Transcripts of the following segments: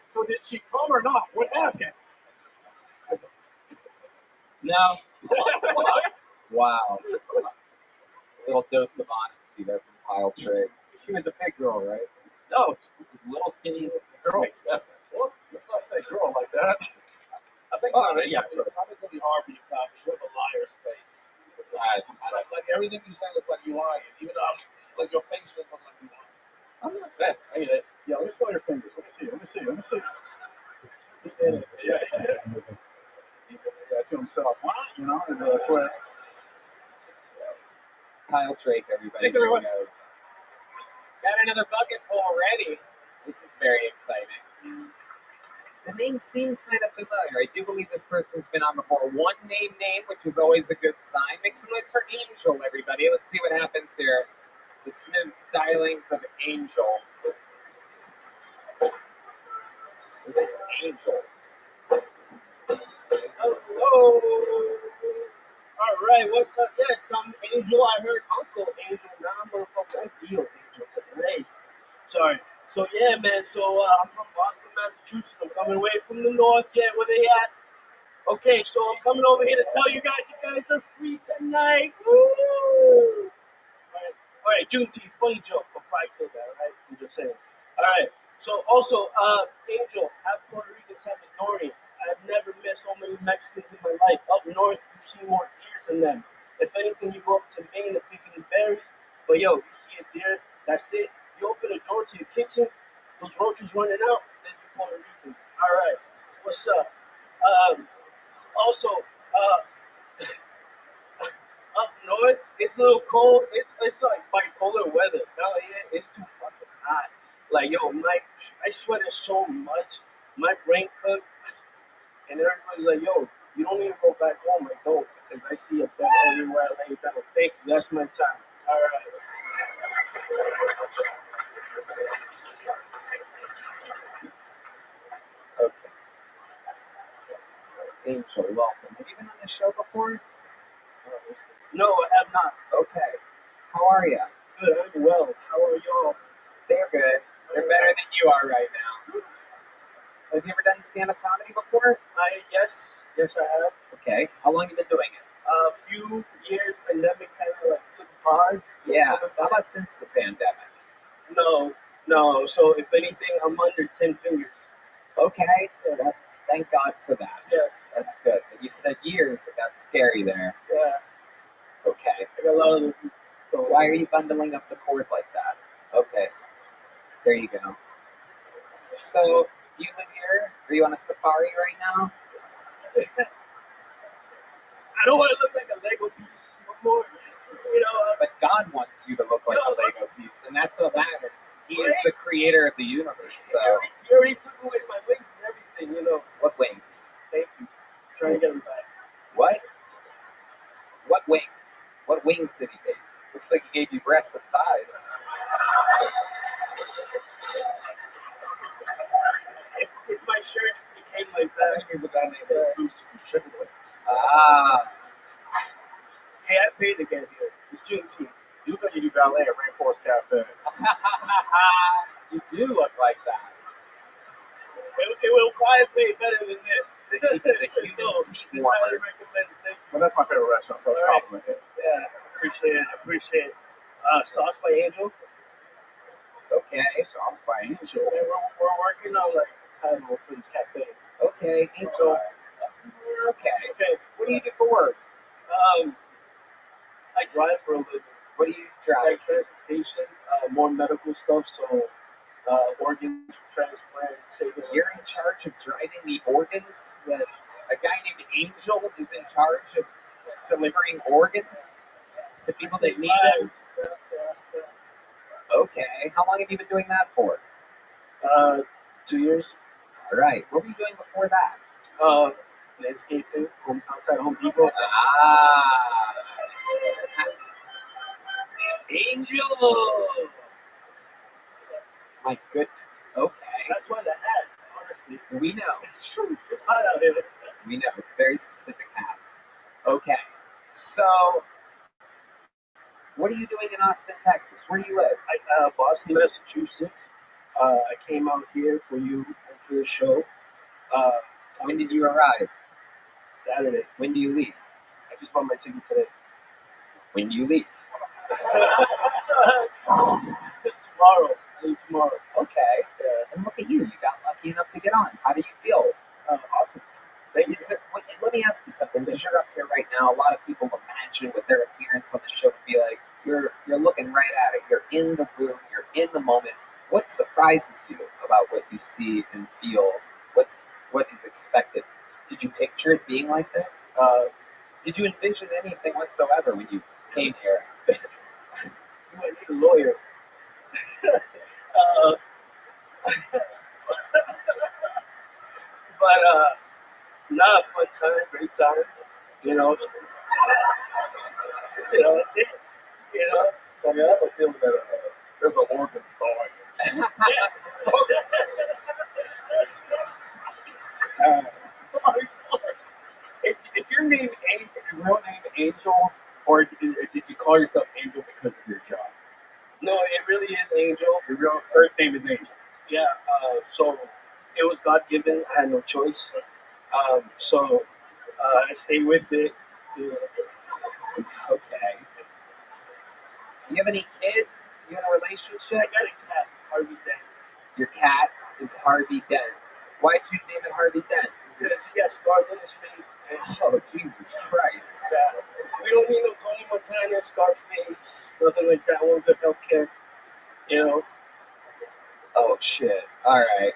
So did she come or not? What happened? No. Wow. A little dose of honesty there from Kyle Taik. She was a big girl, right? No, little skinny Girl. Yes. Well, let's not say girl like that. I think Yeah. probably really hard for you, Kyle, because you have a liar's face. I don't like everything you say looks like you lying. Even though like your face doesn't look like you lying. I'm not bad. I get it. Yeah, let me smell your fingers. Let me see. Yeah. Yeah, to himself. What? You know, and quick. Kyle Taik, everybody. Thanks, everyone. Knows. Got another bucket full already. This is very exciting. The name seems kind of familiar. I do believe this person's been on before. One name, which is always a good sign. Make some noise for Angel, everybody. Let's see what happens here. The smooth stylings of Angel. This is Angel. Hello. All right, what's up? Yes, I'm Angel. I heard Uncle Angel. Now I'm motherfucking Deal Angel today. Sorry. So yeah, man. So I'm from Boston, Massachusetts. I'm coming away from the north. Yeah, where they at? Okay, so I'm coming over here to tell you guys are free tonight. Woo! All right, Juneteenth, funny joke, but probably killed that. All right, I'm just saying. All right. So also, Angel, half Puerto Ricans have authority. I've never met so many Mexicans in my life. Up north, you see more deers than them. If anything, you go up to Maine and picking the berries. But yo, you see a deer, that's it. You open the door to your kitchen, those roaches running out, there's the Puerto Ricans. All right, what's up? Also, up north, it's a little cold. It's like bipolar weather. Down here, it's too fucking hot. Like, yo, I sweated so much. My brain cooked. And everybody's like, yo, you don't need to go back home. I don't, because I see a bed everywhere I lay down. Thank you. That's my time. All right. Okay. Angel, welcome. Have you been on this show before? No, I have not. Okay. How are you? Good. I'm well. How are y'all? They're good. They're better than you are right now. Have you ever done stand-up comedy before? Yes, I have. Okay. How long have you been doing it? A few years. Pandemic kind of like took a pause. Yeah. How about since the pandemic? No. So if anything, I'm under 10 fingers. Okay. That's thank God for that. Yes. That's good. But you said years. It got scary there. Yeah. Okay. I got a lot of them. So Why are you bundling up the cord like that? Okay. There you go. So, do you live here? Are you on a safari right now? I don't want to look like a Lego piece no more. You know. But God wants you to look like a Lego piece, and that's what matters. He is the creator of the universe. So, You already took away my wings and everything. You know. what wings? Thank you. Trying to get them back. What? What wings? What wings did he take? Looks like he gave you breasts and thighs. It's my shirt. It came like I that. think he's a guy named Jesus to do chicken wings. Ah. Hey, I paid to get here. It's Juneteenth. You think you do ballet at Rainforest Cafe? You do look like that. It will probably pay better than this. The human seat It's warmer. highly recommended. Thank you. Well, that's my favorite restaurant, so it's a All right. compliment. Yeah, appreciate it. Sauce by Angel. Okay. Songs by Angel. And we're working on like a title for this cafe. Okay, Angel. Okay. Okay. What do you do for work? I drive for a living. What do you drive? Like transportations, more medical stuff, so organs transplant, saving. You're in charge of driving the organs? A guy named Angel is in charge of delivering organs to people that need them? Okay. How long have you been doing that for? 2 years. All right. What were you doing before that? Landscaping outside Home Depot. Ah. Angel. My goodness. Okay. That's why the hat, honestly. We know. It's true. It's hot out here. We know. It's a very specific hat. Okay. So, what are you doing in Austin, Texas? Where do you live? Boston, Massachusetts. I came out here for you. Hopefully your show. When did you arrive? Saturday. When do you leave? I just bought my ticket today. When do you leave? Tomorrow. I leave tomorrow. Okay. Yeah. And look at you. You got lucky enough to get on. How do you feel? Awesome. Thank you. Let me ask you something. Because you're up here right now, a lot of people imagine with their appearance on the show would be like, you're looking right at it. You're in the room. You're in the moment. What surprises you about what you see and feel? What is expected? Did you picture it being like this? Did you envision anything whatsoever when you came here? Do I need a lawyer? But fun time, great time. You know, that's it. You know. So I mean, I have a feeling that there's an organ thawing. Somebody's Is your name your real name Angel, or did you call yourself Angel because of your job? No, it really is Angel. Your real birth name is Angel. Yeah. So it was God given. I had no choice. So I stay with it. You know. Okay. Do you have any kids? You in a I relationship? got a cat, Harvey Dent. Your cat is Harvey Dent. Why'd you name it Harvey Dent? Is it, He has scars on his face. And, oh, Jesus Christ. we don't need no Tony Montana, Scarface, nothing like that. One good healthcare. You know. Oh, shit. All right.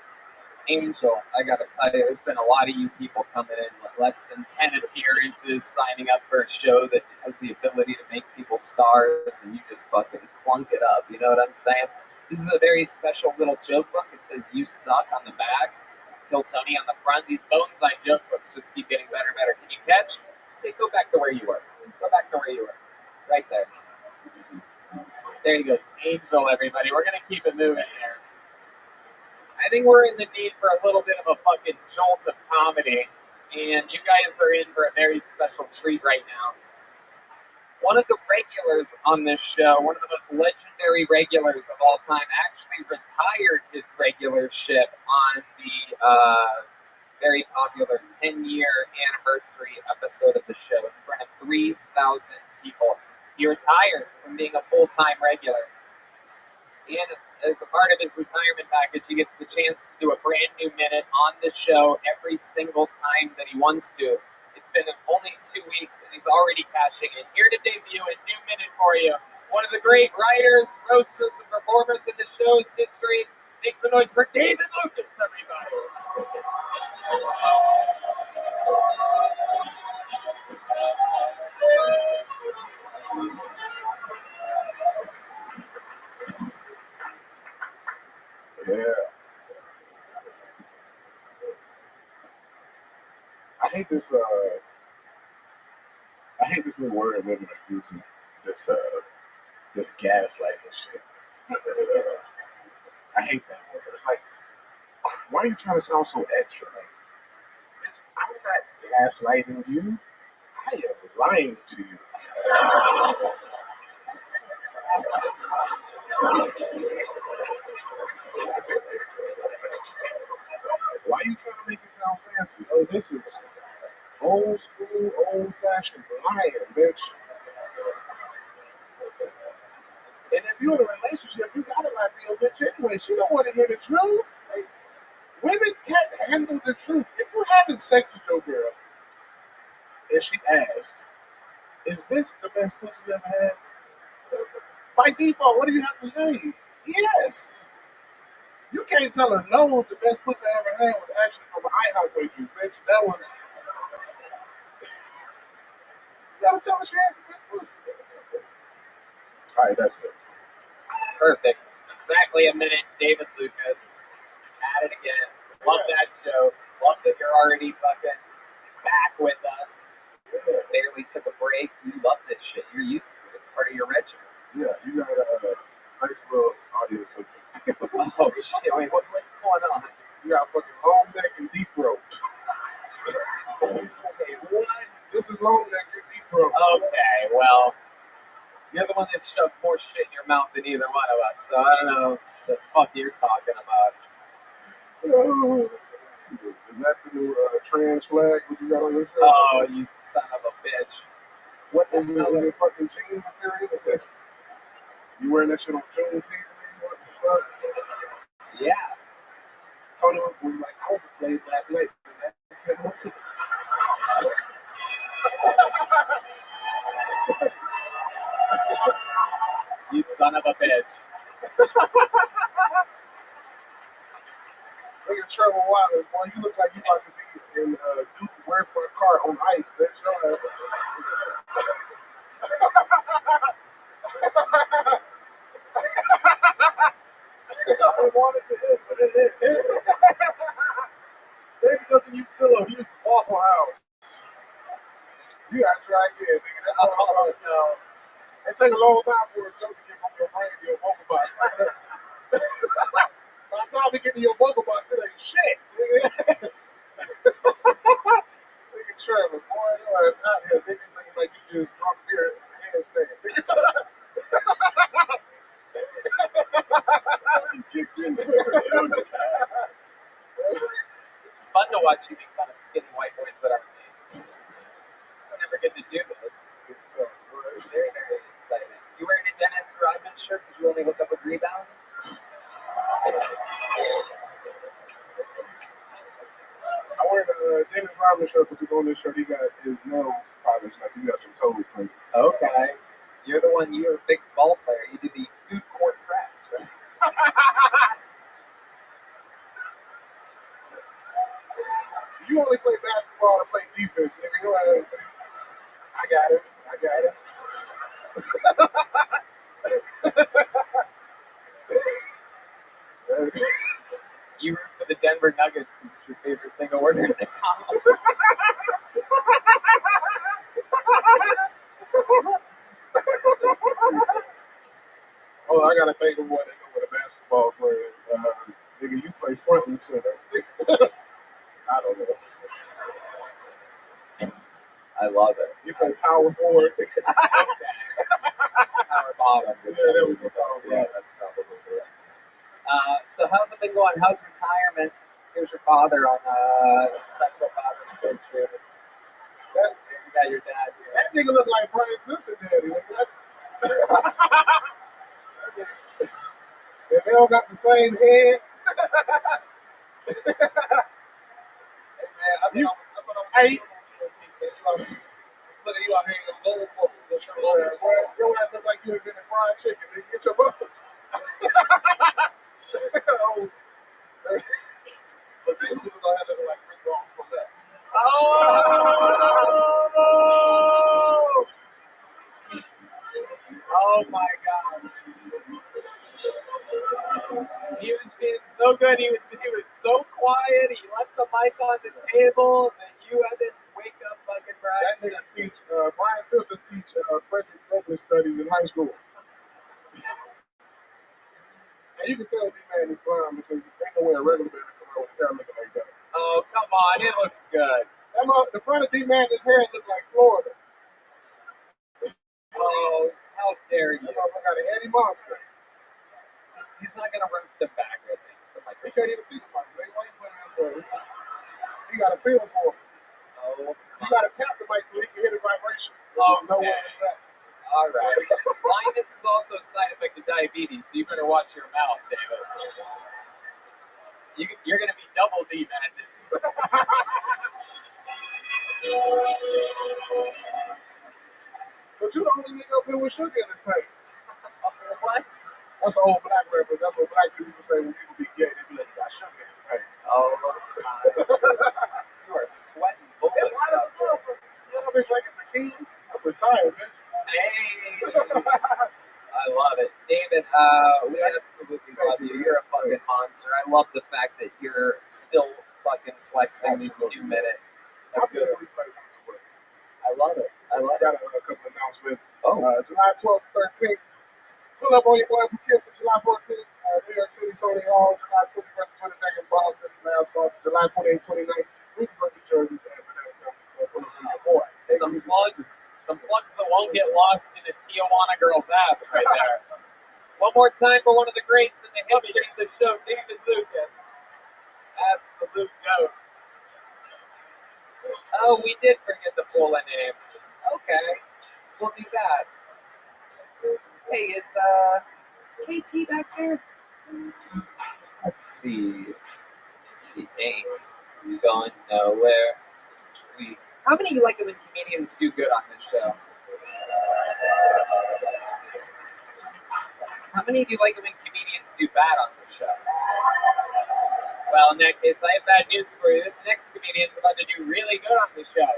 Angel, I gotta tell you, there's been a lot of you people coming in with less than 10 appearances, signing up for a show that has the ability to make people stars, and you just fucking clunk it up. You know what I'm saying? This is a very special little joke book. It says "You suck" on the back, "Kill Tony" on the front. These Bone-Side joke books just keep getting better and better. Can you catch? Okay, go back to where you were. Go back to where you were. Right there. There you go. It's Angel, everybody. We're gonna keep it moving here. I think we're in the need for a little bit of a fucking jolt of comedy, and you guys are in for a very special treat right now. One of the regulars on this show, one of the most legendary regulars of all time, actually retired his regularship on the very popular 10-year anniversary episode of the show in front of 3,000 people. He retired from being a full-time regular. And as a part of his retirement package, he gets the chance to do a brand new minute on the show every single time that he wants to. It's been only 2 weeks, and he's already cashing in. Here to debut a new minute for you, one of the great writers, roasters, and performers in the show's history. Make some noise for David Lucas, everybody. Yeah. I hate this. I hate this new word women are using. This gaslighting shit. I hate that word. It's like, why are you trying to sound so extra? Like, bitch, I'm not gaslighting you. I am lying to you. Why are you trying to make it sound fancy? Oh, this is old school, old fashioned lying, bitch. And if you're in a relationship, you gotta lie to your bitch anyway. She don't want to hear the truth. Like, women can't handle the truth. If you're having sex with your girl and she asks, "Is this the best pussy you ever had?" By default, what do you have to say? Yes. You can't tell her no. The best pussy I ever had was actually from an IHOP waitress, bitch. That was. You gotta tell her she had the best pussy. All right, that's it. Perfect. Exactly a minute. David Lucas. At it again. Love that show. Love that you're already fucking back with us. Yeah, Barely took a break. You love this shit. You're used to it. It's part of your regimen. yeah, you got a nice little audience of Oh shit! Wait, what's going on? You got fucking long neck and deep throat. Okay, what? This is long neck and deep throat. Okay, well, you're the one that shoves more shit in your mouth than either one of us, so I don't know what the fuck you're talking about. Is that the new trans flag that you got on your shirt? Oh, you son of a bitch. What is it? Is it fucking jean material? You wearing that shit on Juneteenth? What the fuck? Yeah. Tony was like, I was a slave last night. You son of a bitch. Look at Trevor Wallace, boy. You look like you about to be in Duke. Where's my car on ice, bitch? Your ass. I wanted to hit, but it hit. Maybe doesn't you feel a use Waffle House? You gotta try again, nigga. That's all right. No. It take a long time for a joke to get from your brain to your vocal box. By the time we get to your vocal box, it ain't shit. Nigga. Nigga Trevor, boy, your ass out here. Nigga looking like you just drunk beer in a handstand. Kicks in there. It's fun to watch you make fun of skinny white boys that aren't me. I never get to do this. Very, very exciting. You wearing a Dennis Rodman shirt because you only hook up with rebounds? I wear the Dennis Rodman shirt because on this shirt he got his nails polished like he got some toes painted. Okay. You're the one, you're a big ball player. You do the food court press, right? You only play basketball to play defense, nigga. You ain't, I got it. You root for the Denver Nuggets because it's your favorite thing to order at McDonald's. Oh, I gotta think of what they go with a basketball player. Nigga, you play front and center. I don't know. I love it. You play power forward. Power bottom. Yeah, there we go. Yeah, that's probably right. So how's it been going? How's retirement? Here's your father on Special Father's Day trip. You got your dad here. That nigga look like Brian Simpson daddy. And they all got the same head. Man, Hey, look at you out here in the gold bowl. your ass look like you invented fried chicken. Nigga, get your butt. But then you just had to look like Rick Ross for less. Oh! Oh my God. He was being so good. He was so quiet. He left the mic on the table. And you had to wake up fucking Brian. That nigga teach, Brian Simpson teach Frederick Douglass studies in high school. And you can tell D-Man is blind because ain't no way a regular man can come out with a hair looking like that. Oh, come on. It looks good. The front of D-Man, his hair look like Florida. Oh, how dare you. That motherfucker got a heady monster. He's not going to roast him back, I think. He can't even see the mic. Why you putting that for him? He got a feel for it. Oh, You got to tap the mic so he can hear the vibration. Oh, no okay. one understand. All right. Blindness is also a side effect of diabetes, so you better watch your mouth, David. You're going to be double D madness. But you the only nigga up here with sugar in his tank. What? That's an old black reference. That's what black people say when people be gay. They be like, you got sugar in his tank. Oh, you are sweating bullets. It's hot as a motherfucker. You know, I've been drinking tequila. I'm retired, bitch. Hey, I love it, David. We absolutely love you. You're a fucking monster. I love the fact that you're still fucking flexing these 2 minutes. I'm good. I love it. I love got it. a couple announcements. Oh, July 12th, 13th. Pull up on your boy Poughkeepsie, July 14th. New York City, Sony Hall, July 21st and 22nd, Boston, Boston, July 28th, 29th, Rutherford, New Jersey. Pull up on your boy. some plugs that won't get lost in a Tijuana girl's ass right there. One more time for one of the greats in the history of the show, David Lucas. Absolute goat. Oh, we did forget to pull a name. Okay, we'll do that. Hey, is KP back there? Let's see. He ain't going nowhere. How many of you like it when comedians do good on this show? How many of you like it when comedians do bad on this show? Well, in that case, I have bad news for you. This next comedian's about to do really good on the show.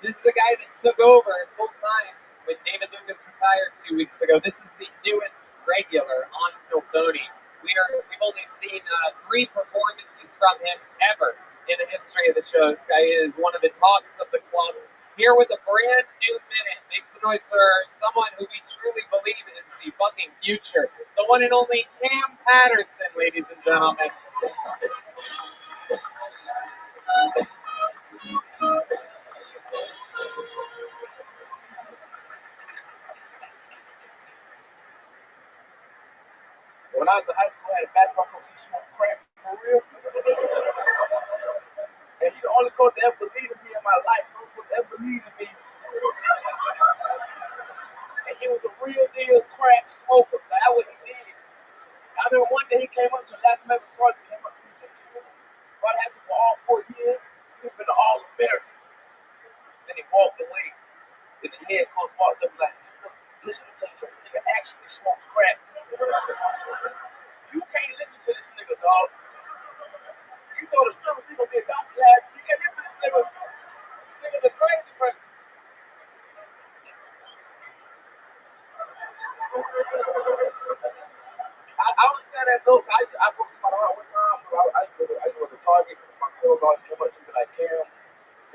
This is the guy that took over full time when David Lucas retired 2 weeks ago. This is the newest regular on Piltoni. We've only seen 3 performances from him ever in the history of the show. This guy is one of the talks of the club. Here with a brand new minute, makes a noise for someone who we truly believe is the fucking future. The one and only Cam Patterson, ladies and gentlemen. When I was in high school, I had a basketball coach. He smoked crack for real. And he the only coach that ever believed in me in my life. No coach ever believed in me. And he was a real deal crack smoker. That's what he did. I remember one day he came up to the last member sergeant, came up to me and said, what happened for all 4 years? You've been All-American. Then he walked away. And the head coach walked up like, listen, let me tell you something. This nigga actually smokes crack. You can't listen to this nigga, dog. You told us he gonna be a doctor last. You can't listen to this nigga. This nigga's a crazy person. I only tell that though. I broke somebody heart one time. I was a target. My girl guards came up to me like, Cam,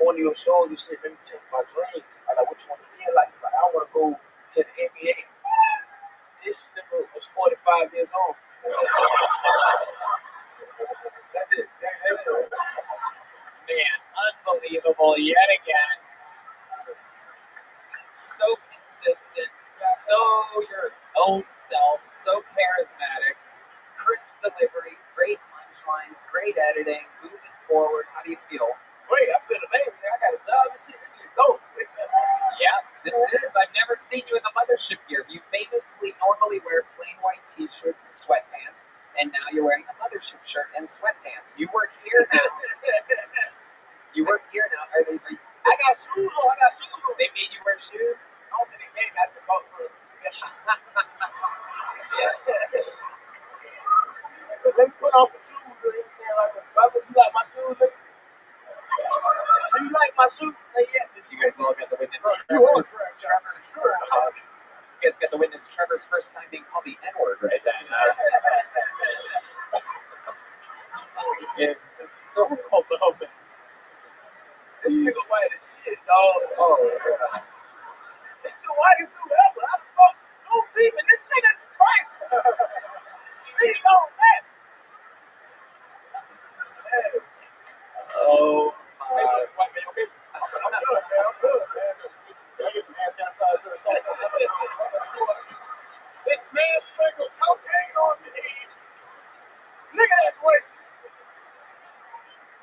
on your shows and shit, let me test my dreams. I like, what you want to be like? Like, I want to go to the NBA. This nigga was 45 years old. That's it. Man, unbelievable yet again. So consistent, so your own self, so charismatic, crisp delivery, great punchlines, great editing, moving forward. How do you feel? Great, I feel amazing. I got a job and shit. This shit dope. Yeah, this is. I've never seen you in the mothership gear. You famously normally wear plain white t-shirts and sweatpants, and now you're wearing a mothership shirt and sweatpants. You work here now. You work here now. I got shoes on. They made you wear shoes? I don't think they made me. I just bought some. Let me put on some shoes. You like my shoes? Do you like my shoes? Say yes. You guys all got to witness Trevor's. You guys got to witness Trevor's first time being called the N-word right then. In historical moment. This nigga white as shit, dog. Oh, yeah. It's the whitest dude ever. How the fuck? No team, and this nigga's Christ. He know that. Man. Oh, my. White man, okay? I'm good, man. I'm good, man. I get some hand sanitizer or something. This man sprinkled cocaine on me. Nigga, that's racist.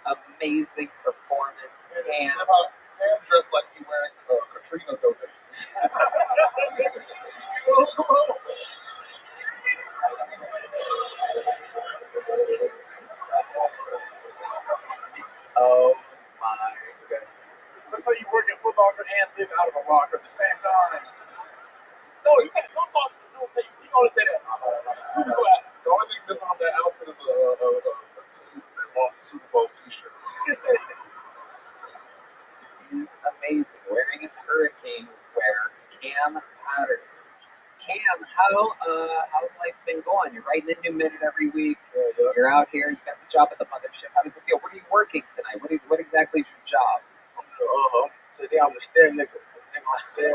Amazing performance. And I'm dressed like he wearing Katrina donation. oh, my goodness. Looks like you work at Foot Locker and live out of a locker at the same time. No, you can't. Don't talk to the You only say that. The only thing missing on that outfit is a team that lost the Super Bowl t-shirt. He's amazing. Wearing his hurricane wear, Cam Patterson. Cam, how's life been going? You're writing a new minute every week. You're out here. You got the job at the mothership. How does it feel? Where are you working tonight? What exactly is your job? Today I'm the stair nigga. I'm the stair. You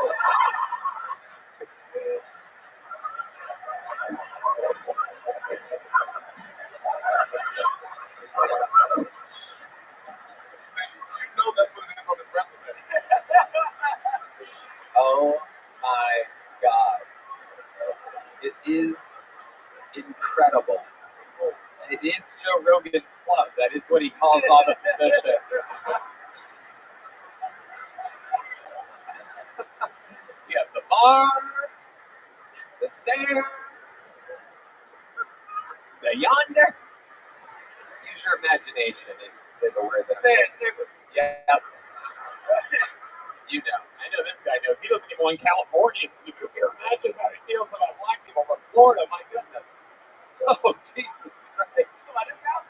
know that's what it is on this resume. Oh my God. It is incredible. It is Joe Rogan's club. That is what he calls all the positions. bar, the stair, the yonder. Just use your imagination and say the word. Say it, nigga. Yep. You know. I know this guy knows. He doesn't even want Californians to move here. Imagine how he feels about black people from Florida. My goodness. Oh, Jesus Christ. What is that?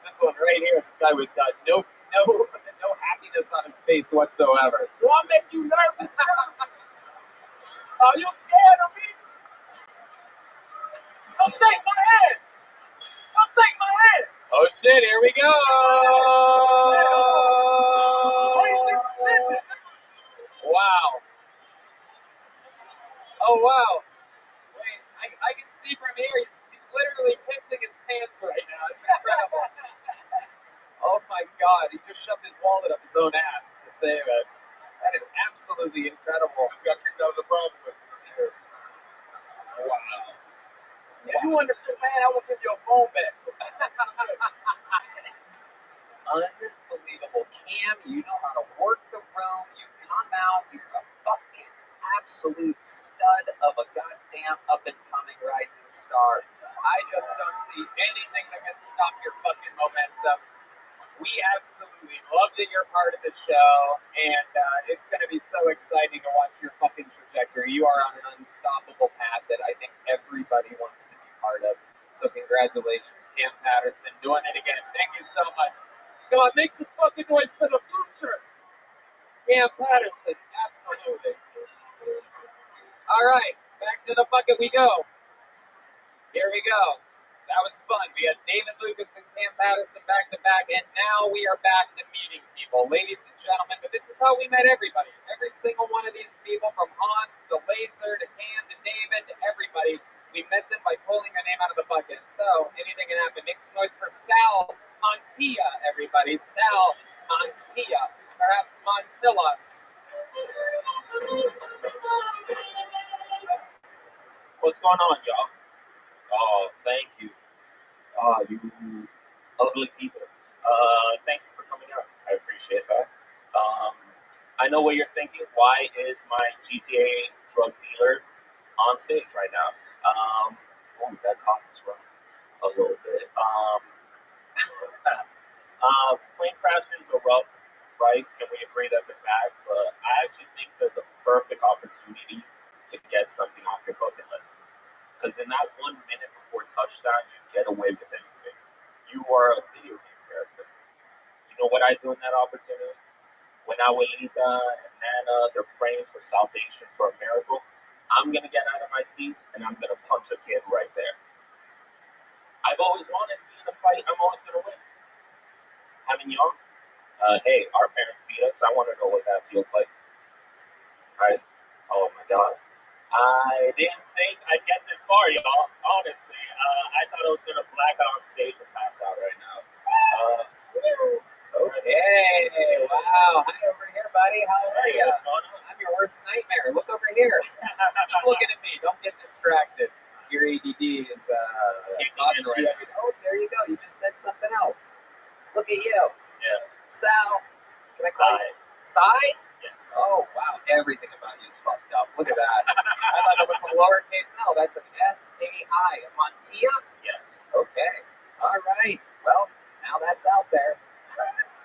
This one right here, this guy with no happiness on his face whatsoever. Do I make you nervous? Are you scared of me? Don't shake my hand. Don't shake my hand. Oh shit, here we go. Wow. Oh wow. Wait, I can see from here, he's literally pissing his pants right now. It's incredible. Oh my god, he just shoved his wallet up his own ass to save it. That is absolutely incredible. Just got kicked out of the prom with this. Wow. If you want to shake my hand, I will give you a phone back. Unbelievable. Cam, you know how to work the room. You come out, you're a fucking absolute stud of a goddamn up-and-coming rising star. I just don't see anything that can stop your fucking momentum. We absolutely love that you're part of the show, and it's going to be so exciting to watch your fucking trajectory. You are on an unstoppable path that I think everybody wants to be part of. So congratulations, Cam Patterson, doing it again. Thank you so much. Come on, make some fucking noise for the future. Cam Patterson, absolutely. All right, back to the bucket we go. Here we go. That was fun. We had David Lucas and Cam Patterson back to back, and now we are back to meeting people. Ladies and gentlemen, but this is how we met everybody. Every single one of these people, from Hans to Laser to Cam to David to everybody, we met them by pulling their name out of the bucket. So anything can happen. Make some noise for Sal Montilla, everybody. Sal Montilla, perhaps Montilla. What's going on, y'all? Oh, thank you. Oh, you ugly people. Thank you for coming out. I appreciate that. I know what you're thinking. Why is my GTA drug dealer on stage right now? That cough is rough a little bit. Plane crashes are rough, right? Can we agree that they're bad? But I actually think they're the perfect opportunity to get something off your bucket list. Because in that 1 minute before touchdown, you get away with anything. You are a video game character. You know what I do in that opportunity? When Abuelita and Nana, they're praying for salvation, for a miracle, I'm going to get out of my seat and I'm going to punch a kid right there. I've always wanted to be in a fight. I'm always going to win. I mean, young. Hey, our parents beat us. I want to know what that feels like. Right? Oh, my God. I didn't think I'd get this far, y'all. Honestly, I thought I was gonna black out on stage and pass out right now. Okay, wow. Hi over here, buddy. How are Hey, you? what's going on? I'm your worst nightmare. Look over here. Keep looking at me. Don't get distracted. Your ADD is cost you everything. Oh, there you go. You just said something else. Look at you. Yeah. Sal. Can I call you? Sai? Yes. Oh, wow. Everything about you is fucked up. Look at that. I thought that was a lowercase L. That's an S-A-I. Montilla? Yes. Okay. All right. Well, now that's out there.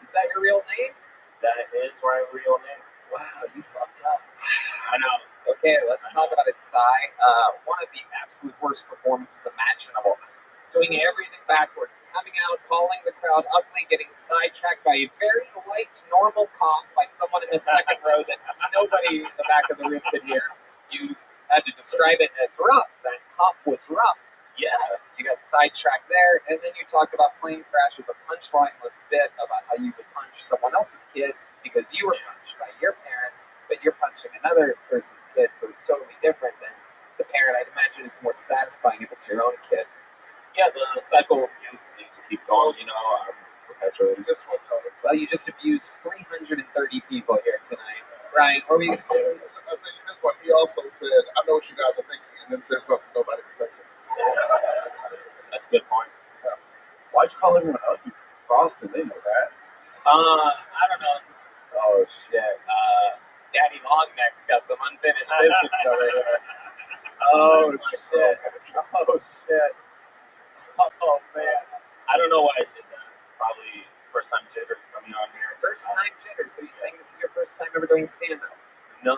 Is that your real name? That is my real name. Wow, you fucked up. I know. Okay, let's talk about it, Sai. One of the absolute worst performances imaginable. Doing everything backwards, coming out, calling the crowd ugly, getting sidetracked by a very light, normal cough by someone in the second row that nobody in the back of the room could hear. You had to describe it as rough. That cough was rough. Yeah. You got sidetracked there, and then you talked about plane crash as a punchline-less bit about how you could punch someone else's kid because you were punched by your parents, but you're punching another person's kid, so it's totally different than the parent. I'd imagine it's more satisfying if it's your own kid. Yeah, the cycle of abuse needs to keep going, perpetually. Just one time. Well, you just abused 330 people here tonight. Ryan, what were you going to say? I said this one. He also said, "I know what you guys are thinking," and then said something nobody was thinking. That's a good point. Yeah. Why'd you call everyone ugly? Frost and then that. I don't know. Oh, shit. Daddy Longneck's got some unfinished business over here. Oh shit! Oh shit! Oh man! I don't know why I did that. Probably first time jitters coming on here. First time jitters. So you're saying this is your first time ever doing stand-up? No,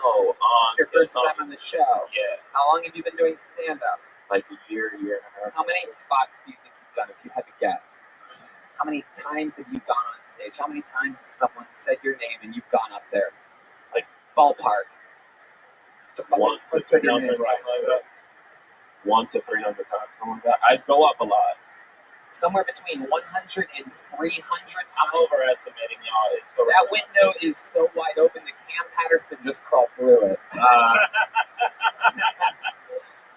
It's your first time on the show. Yeah, How long have you been doing stand-up? like a year and a half. How many spots do you think you've done, if you had to guess? How many times have you gone on stage? How many times has someone said your name and you've gone up there? Like ballpark. One to 300 times. 1 to 300 times. Something like that. I go up a lot. Somewhere between 100 and 300 times. I'm overestimating y'all. It's so that window is so wide open that Cam Patterson just crawled through it.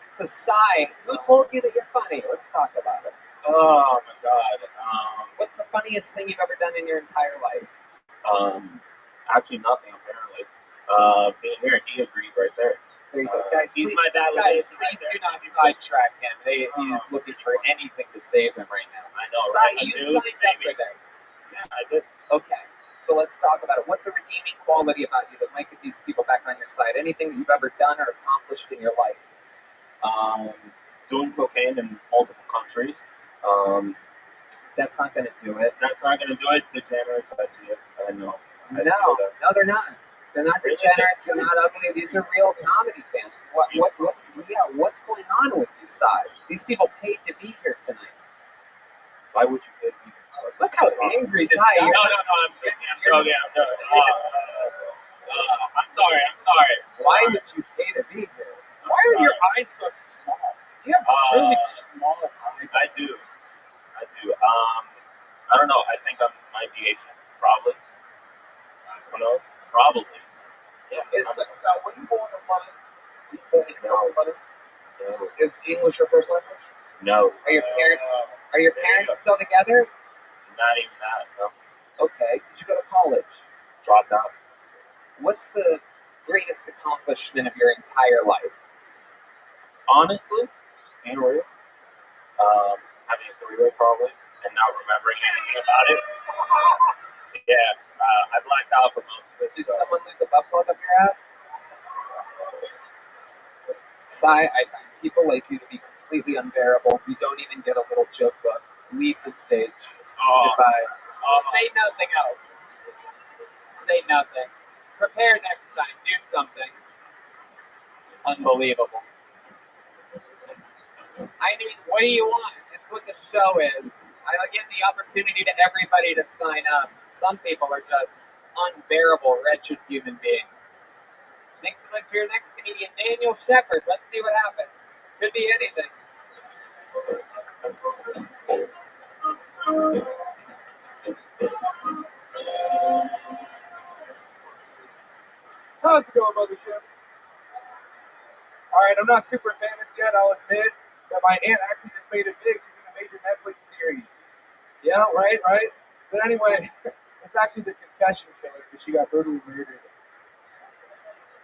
So, Sai, who told you that you're funny? Let's talk about it. Oh my god. What's the funniest thing you've ever done in your entire life? Actually nothing apparently. Being here, he agreed right there. There you go, guys. He's please, my validation. Guys, please do not sidetrack him. He is looking for anything to save him right now. I know, Sai, right? you signed up for this. Yeah, I did. Okay, so let's talk about it. What's a redeeming quality about you that might get these people back on your side? Anything that you've ever done or accomplished in your life? Doing cocaine in multiple countries. That's not going to do it. That's not going to do it. Degenerates, I see it. I know. No, they're not. They're not degenerates. They're not ugly. These are real comedy fans. What's going on with you, Sai? These people paid to be here tonight. Why would you pay me? Look how angry this No, guy is. I'm joking. I'm sorry. Why would you pay to be here? Why are your eyes so small? You have really small eyes. I do. I don't know. I think I might be Asian. Probably. Who knows? Probably. Yeah. So, were you born in London? No. Is English your first language? No. Are your parents still together? Not even that. No. Okay. Did you go to college? Dropped out. What's the greatest accomplishment of your entire life? Honestly, being real, having a three-way probably, and not remembering anything about it. Yeah, I blacked out for most of it. Did someone lose a butt plug up your ass? Sai, I find people like you to be completely unbearable. You don't even get a little joke book. Leave the stage. Goodbye. Say nothing else. Say nothing. Prepare next time. Do something. Unbelievable. I mean, what do you want? It's what the show is. I give the opportunity to everybody to sign up. Some people are just unbearable, wretched human beings. Make some noise for your next comedian, Daniel Shepard. Let's see what happens. Could be anything. How's it going, Mothership? Alright, I'm not super famous yet, I'll admit, but my aunt actually just made it big. She's in a major Netflix series. Yeah, right? But anyway, it's actually the Confession Killer, because she got brutally murdered.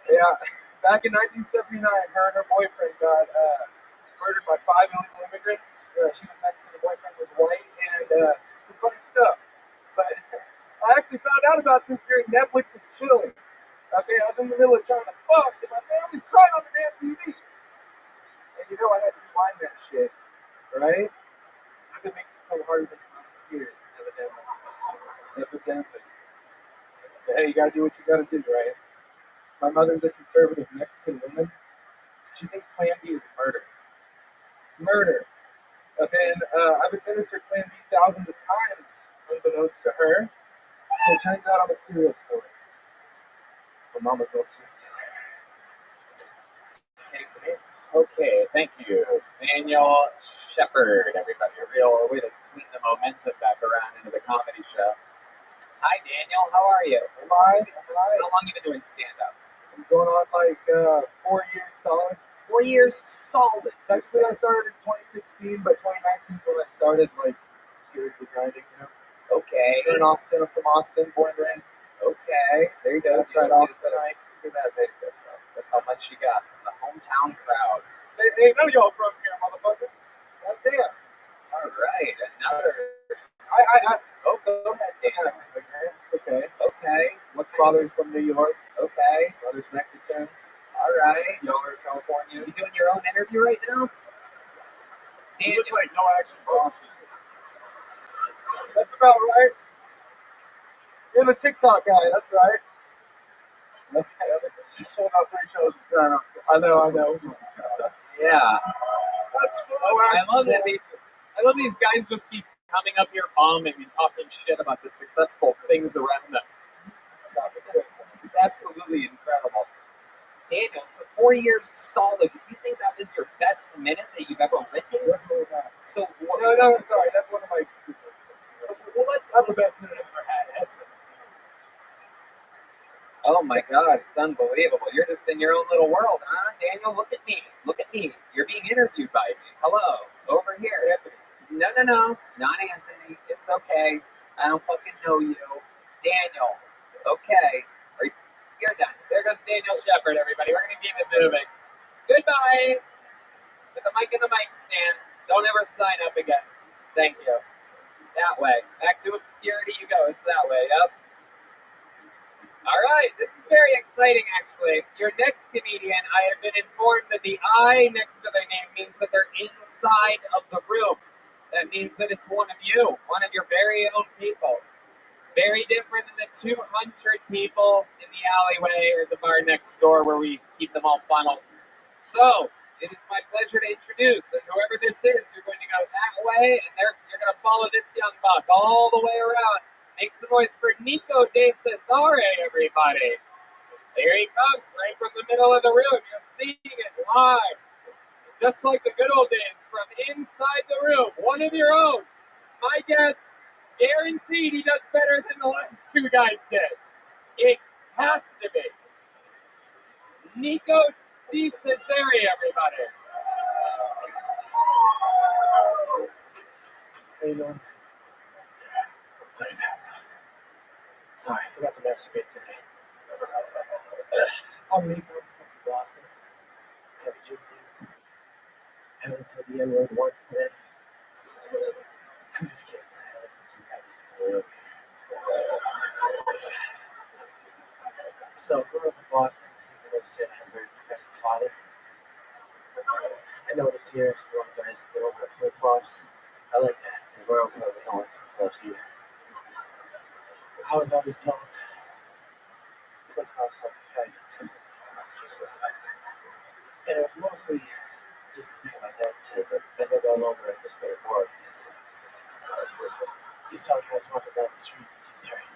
Yeah, back in 1979, her and her boyfriend got murdered by 5 illegal immigrants. She was Mexican, the boyfriend was white, and some funny stuff. But I actually found out about this during Netflix and chilling. Okay, I was in the middle of trying to fuck, and my family's crying on the damn TV. And you know I had to rewind that shit, right? It makes it feel harder than honest tears, evidently. But hey, you gotta do what you gotta do, right? My mother's a conservative Mexican woman. She thinks Plan B is murder. Murder. Okay, and I've administered Plan B thousands of times, unbeknownst to her. So it turns out I'm a serial killer. My mama's also. Okay, thank you. Daniel Shepard, everybody. A real way to swing the momentum back around into the comedy show. Hi, Daniel. How are you? Am I? How long have you been doing stand-up? I'm going on like 4 years solid. 4 years solid. Actually, I started in 2016, but 2019 is when I started like seriously grinding. Okay. Here in Austin. I'm from Austin, born and raised. Okay. There you go. That's right, Austin. Look at that, baby. That's how much you got from the hometown crowd. Hey, none of y'all from here, motherfuckers. God damn. All right, another. Oh, go ahead. Damn. Okay. Okay. What Father's from New York. Okay. Mother's Mexican. All right. Younger California. You doing your own interview right now? You Daniel. look like no action Bronson. That's about right. You're the TikTok guy. That's right. Okay. She sold out 3 shows in Toronto. I know. Yeah. That's fun. I love that these guys just keep coming up here bombing and talking shit about the successful things around them. It's absolutely incredible. Daniel, so 4 years solid. Do you think that was your best minute that you've ever written? So No, sorry. That's one of my. That's the best minute I've ever had. Oh my God, it's unbelievable. You're just in your own little world, huh? Daniel, look at me. Look at me. You're being interviewed by me. Hello, over here. No, not Anthony. It's okay. I don't fucking know you. Daniel, okay. You're done. There goes Daniel Shepard, everybody. We're going to keep it moving. Goodbye. With the mic and the mic stand. Don't ever sign up again. Thank you. That way. Back to obscurity you go. It's that way. Yep. All right. This is very exciting, actually. Your next comedian, I have been informed that the I next to their name means that they're inside of the room. That means that it's one of you, one of your very own people. Very different than the 200 people in the alleyway or the bar next door where we keep them all funneled. So, it is my pleasure to introduce, and whoever this is, you're going to go that way, and you're going to follow this young buck all the way around. Make some noise for Nico De Cesare, everybody. Here he comes, right from the middle of the room. You're seeing it live. Just like the good old days, from inside the room, one of your own. My guess, guaranteed he does better than the last 2 guys did. It has to be. Nico De Cesare, everybody. How you doing? Sorry, I forgot to masturbate today. I'm Nico from Boston. I have a gym team. I haven't said the N-word once today. I'm just kidding. I listen to some guys for real. So, growing up in Boston, I noticed that I have a very progressive father. I noticed here, a lot of guys, they don't wear flip-flops. I like that, because we're over there, we don't wear flip-flops either. I was always told flip-flops are for faggots. And it was mostly just the thing my dad said, but as I got older, I just started bored, because you saw guys walking down the street, just hearing.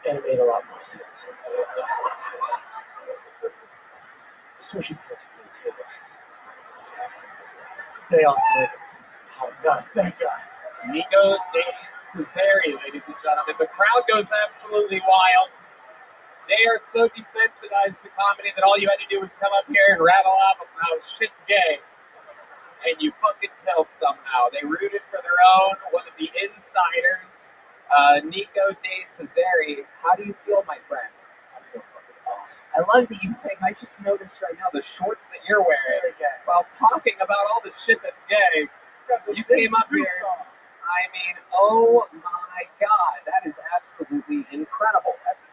And it made a lot more sense. Sushi pants are good too. They also make it hot done, thank God. Nico De Cesare, ladies and gentlemen. The crowd goes absolutely wild. They are so desensitized to comedy that all you had to do was come up here and rattle off of how shit's gay. And you fucking killed somehow. They rooted for their own, one of the insiders, Nico De Cesare. How do you feel, my friend? I feel fucking awesome. I love that I just noticed right now the shorts that you're wearing. While talking about all the shit that's gay, you came up here. I mean, oh my God, that is absolutely incredible. That's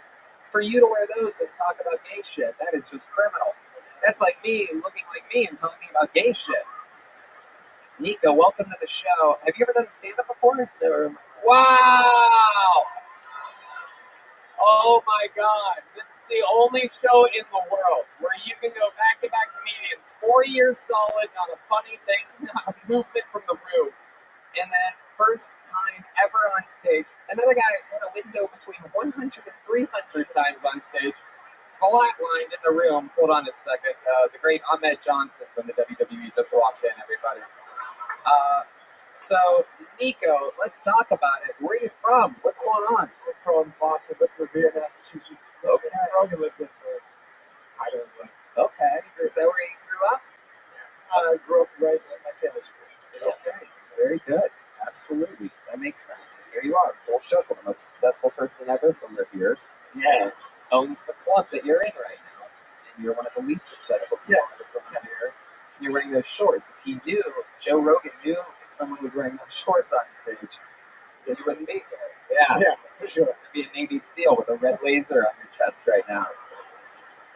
for you to wear those and talk about gay shit. That is just criminal. That's like me looking like me and talking about gay shit. Nico, welcome to the show. Have you ever done stand-up before? Never. Wow! Oh my God, this is the only show in the world where you can go back-to-back comedians, 4 years solid, not a funny thing, not a movement from the room, and then first time ever on stage, another guy had a window between 100 and 300 times on stage, flatlined in the room. Hold on a second. The great Ahmed Johnson from the WWE just walked in, everybody. So, Nico, let's talk about it. Where are you from? What's going on? I'm from Boston, lived in Revere, Massachusetts. Okay. Rogan lived there for I don't know. Okay. Is that where you grew up? I grew up right in my family's group. Okay. Very good. Absolutely. That makes sense. And here you are, full circle, the most successful person ever from Revere. Yeah. Owns the club that you're in right now. And you're one of the least successful people from Revere. You're wearing those shorts. If he knew, Joe Rogan knew if someone was wearing those shorts on stage, then you wouldn't be here. Yeah. Yeah, for sure. You'd be a Navy SEAL with a red laser on your chest right now.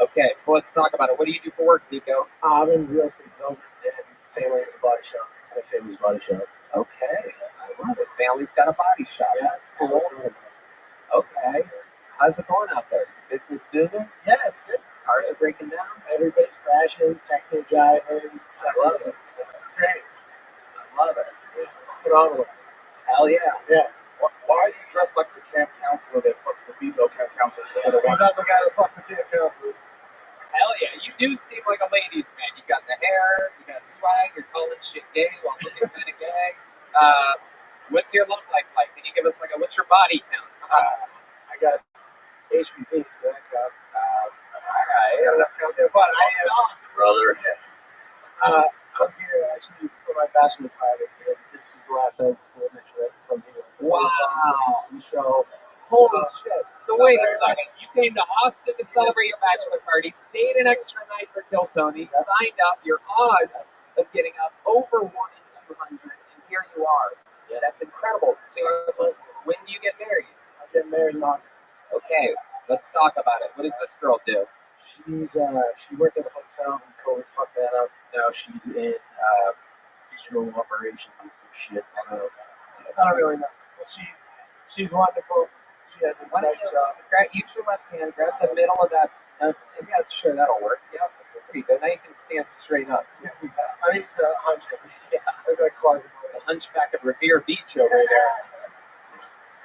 Okay, so let's talk about it. What do you do for work, Nico? I'm in real estate development and family has a body shop. My family's body shop. Okay, I love it. Family's got a body shop. Yeah, That's cool. Okay. How's it going out there? Is the business booming? Yeah, it's good. Cars are breaking down? Everybody's crashing, texting, driving. I love it. It's great. I love it. It's phenomenal. Hell yeah. Yeah. Why are you dressed like the camp counselor that fucks the female camp counselor instead of Because I'm the guy that fucks the camp counselor. Hell yeah. You do seem like a ladies' man. You got the hair, you got swag, you're calling shit gay while looking kind of gay. What's your love life like? Can you give us what's your body count? Come on. I got HPV, so that counts. Alright. I got enough count there, but I am Austin, brother. I was here actually for my bachelor party, and this is the last time before next year from here. Wow. The show. Holy shit. So wait a second. You came to Austin to celebrate your bachelor party, stayed an extra night for Kill Tony, signed up. Your odds of getting up over 1 in 200, and here you are. Yeah. That's incredible. So when do you get married? I get married in August. Okay, let's talk about it. What does this girl do? She worked at a hotel and COVID fucked that up. Now she's in digital operations and shit. I don't really know. But she's wonderful. She has a Why don't nice you job. use your left hand, grab the middle of that. Yeah, sure, that'll work. Yep, there you go. Now you can stand straight up. Yeah. I used to hunch it. Yeah. Look like closet The boy. hunchback of Revere Beach over there.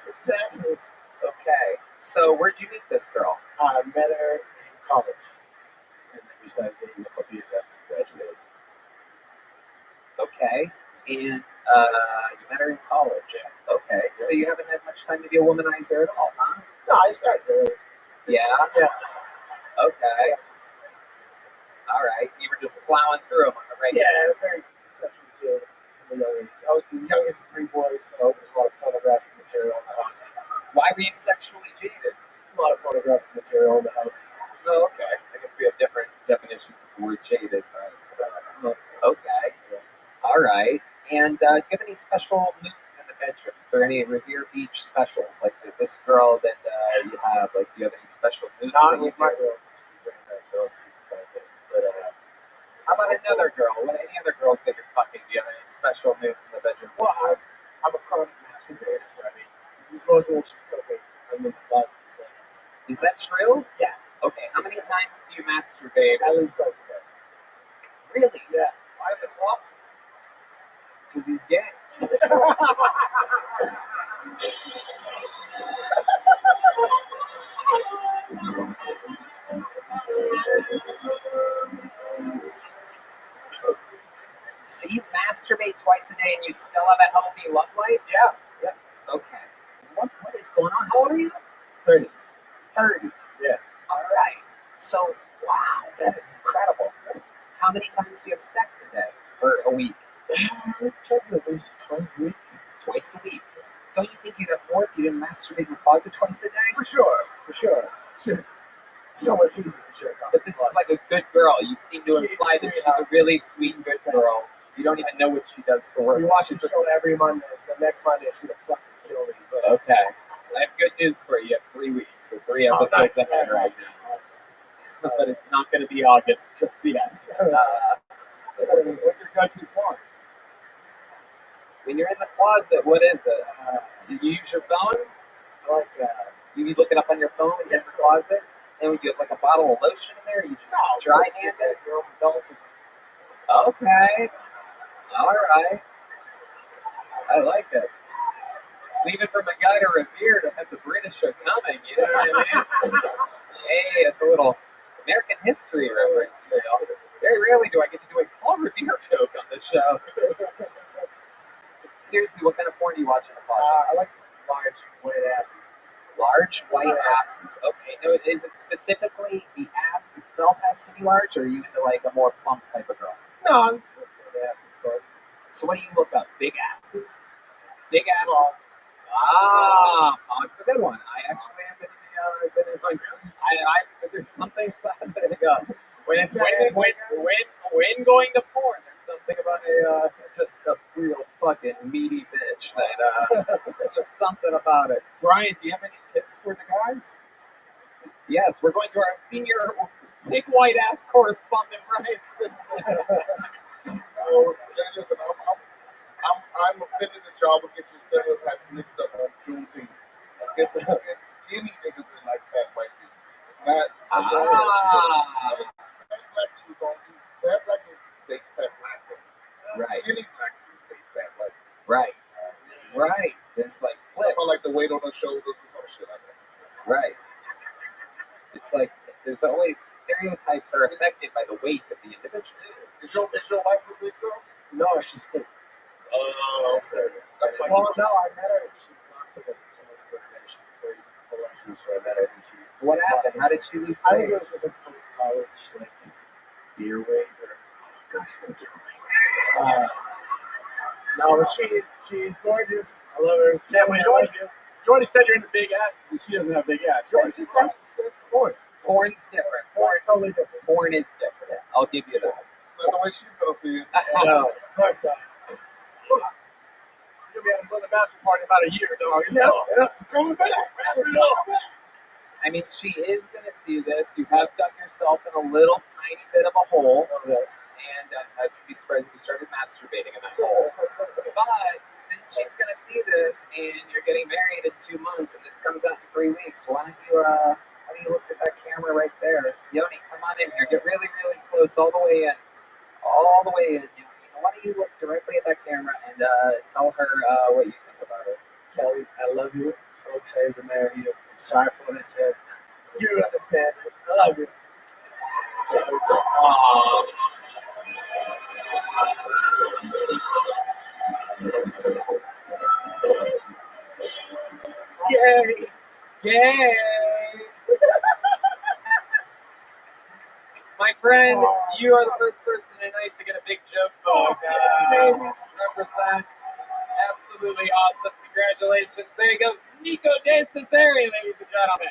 Exactly. Okay, so where'd you meet this girl? I met her in college. And then we started dating a couple years after we graduated. Okay, and you met her in college. Okay, so you haven't had much time to be a womanizer at all, huh? No, I started early. Yeah. Yeah. Okay. All right. You were just plowing through them on the regular. Yeah, very sexually jaded from a young age. I was the youngest of 3 boys, so there's a lot of pornographic material in the house. Why were you sexually jaded? A lot of pornographic material in the house. Oh, okay. I guess we have different definitions of the word jaded. But, okay. All right. And do you have any special moves in the bedroom? Is there any Revere Beach specials? Like this girl that you have? Like, do you have any special moves? Not that you with my do? girl. She's very nice. I don't do bad things. But How about another girl? What any other girls that you're fucking? Do you have any special moves in the bedroom? well, I'm a chronic masturbator, so I mean, these most of when she's cooking, I'm in the closet just like, Is that true? yeah, Okay. How many times do you masturbate? at least twice a day. Really? Yeah. Why the fuck? Because he's gay. So you masturbate twice a day and you still have a healthy love life? Yeah. Yeah. Okay. What is going on? How old are you? 30. 30. Yeah. All right. So, wow, that is incredible. How many times do you have sex a day or a week? Checking at least twice a week. Twice a week. Don't you think you'd have more if you didn't masturbate in the closet twice a day? For sure. For sure. It's just so much easier to jerk off. But this is like a good girl. You seem to imply that she's a really sweet, good girl. You don't even know what she does for work. We watch the show every Monday, so next Monday she's gonna fucking kill me. But Okay. I have good news for you. You have 3 weeks for 3 episodes nice. ahead right now. Awesome. But it's not going to be August just yet. What's your go-to porn? When you're in the closet, what is it? Do you use your phone? I like You look it up on your phone when you're in the closet? And when you have like a bottle of lotion in there, you just dry hand it? your own adult. Okay. All right. I like it. Leaving from a guy to Revere to have the British are coming, you know what I mean? Hey, it's a little American history reference for y'all. Very rarely do I get to do a Paul Revere joke on this show. Seriously, what kind of porn do you watch in the closet? I like large white asses. Large white asses. Okay, now is it specifically the ass itself has to be large, or are you into like a more plump type of girl? No, I'm just looking at asses, but So what do you look up? Big asses? Big asses? well, It's a good one. I actually have been going. There's something about it. When going to porn, there's something about just a real fucking meaty bitch. bitch that there's just something about it. Brian, do you have any tips for the guys? Yes, we're going to our senior big white ass correspondent, Brian Simpson. Oh, listen, I'm offended that y'all will get your stereotypes mixed up on Juneteenth. It's skinny niggas that like fat white bitches. It's not. Fat black people don't do fat black people date fat black women. Right. Skinny black people date fat white people. Right. Right. There's like flips. Something like the weight on their shoulders or some shit like that. Right. It's like there's always stereotypes are affected by the weight of the individual. Is your wife a big girl? No, she's thick. Oh, sorry. That's like Well, no, I met her. She lost like a ton of weight. She's 34 inches, so I met her, and she. What happened? How did she lose I think weight? it was just like post college, like beer weight or gosh, thank you. No, but she's gorgeous. I love her. Yeah, well, you already said you're into big asses, and she doesn't have big ass. That's the point. Porn's different. Porn totally different. Porn is different. Yeah, I'll give you that. the way she's gonna see it. No, of course not. You're gonna be at a brother bachelor party in about a year, dog. Yeah. Coming back. Wrap it up. I mean, she is going to see this. You have dug yourself in a little tiny bit of a hole, and I'd be surprised if you started masturbating in that hole. But since she's going to see this, and you're getting married in 2 months, and this comes out in 3 weeks, why don't you look at that camera right there? Yoni, come on in here. Get really, really close, all the way in. All the way in, Yoni. Why don't you look directly at that camera and tell her what you think about her? Kelly, I love you. So excited to marry you. I'm sorry for what I said. You understand it. I love you. Gay! Gay! My friend, you are the first person tonight to get a big joke book. Represent. Absolutely awesome. Congratulations. There he goes, Nico De Cesare, ladies and gentlemen.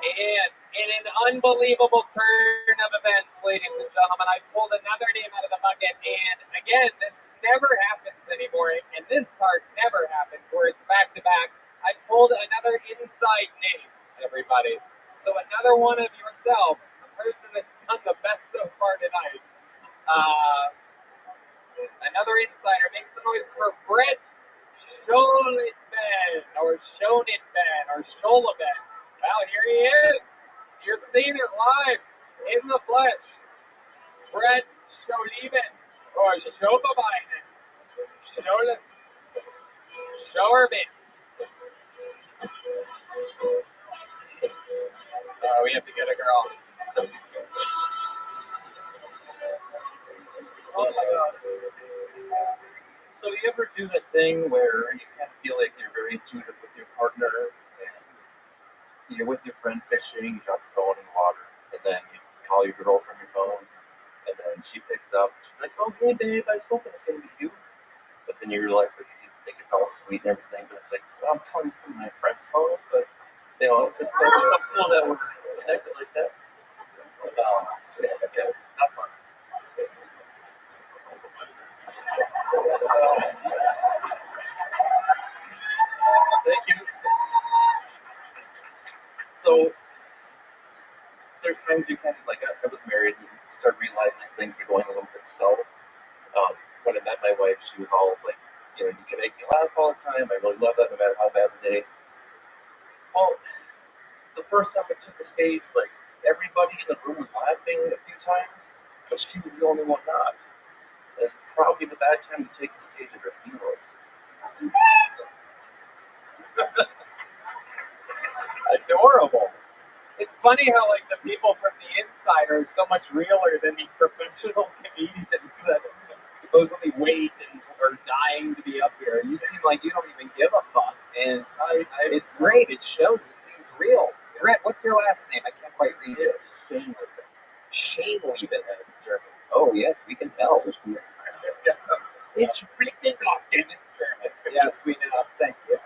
And in an unbelievable turn of events, ladies and gentlemen, I pulled another name out of the bucket. And again, this never happens anymore. And this part never happens where it's back to back. I pulled another inside name, everybody. So another one of yourselves, the person that's done the best so far tonight. Another insider. Make some noise for Brett Scholitben, or Schonitben, or Scholitben. Well, here he is. You're seeing it live in the flesh. Brett Scholitben, or Schobabinen. Schorbin. Oh, we have to get a girl. Oh my god. So you ever do that thing where you kind of feel like you're very intuitive with your partner, and you're with your friend fishing, you drop your phone in the water, and then you call your girl from your phone, and then she picks up, she's like, oh hey babe, I was hoping it's going to be you. But then you're like, you think it's all sweet and everything, but it's like, well, I'm calling from my friend's phone, but you know, it's like, it's so cool that we're connected like that. Yeah, not fun. Thank you. So there's times you kind of like, I was married and started realizing things were going a little bit south. When I met my wife, she was all like, you can make me laugh all the time. I really love that no matter how bad the day. Well, the first time I took the stage, like everybody in the room was laughing a few times, but she was the only one not. It's probably the bad time to take the stage at her funeral. Adorable. It's funny how like the people from the inside are so much realer than the professional comedians that supposedly wait and are dying to be up here. You seem like you don't even give a fuck, and it's great. It shows. It seems real. Brett, what's your last name? I can't quite read this. Shane Lieben. That's German. Oh yes, we can tell. It's written on them. It's German. Yes, we know. Thank you.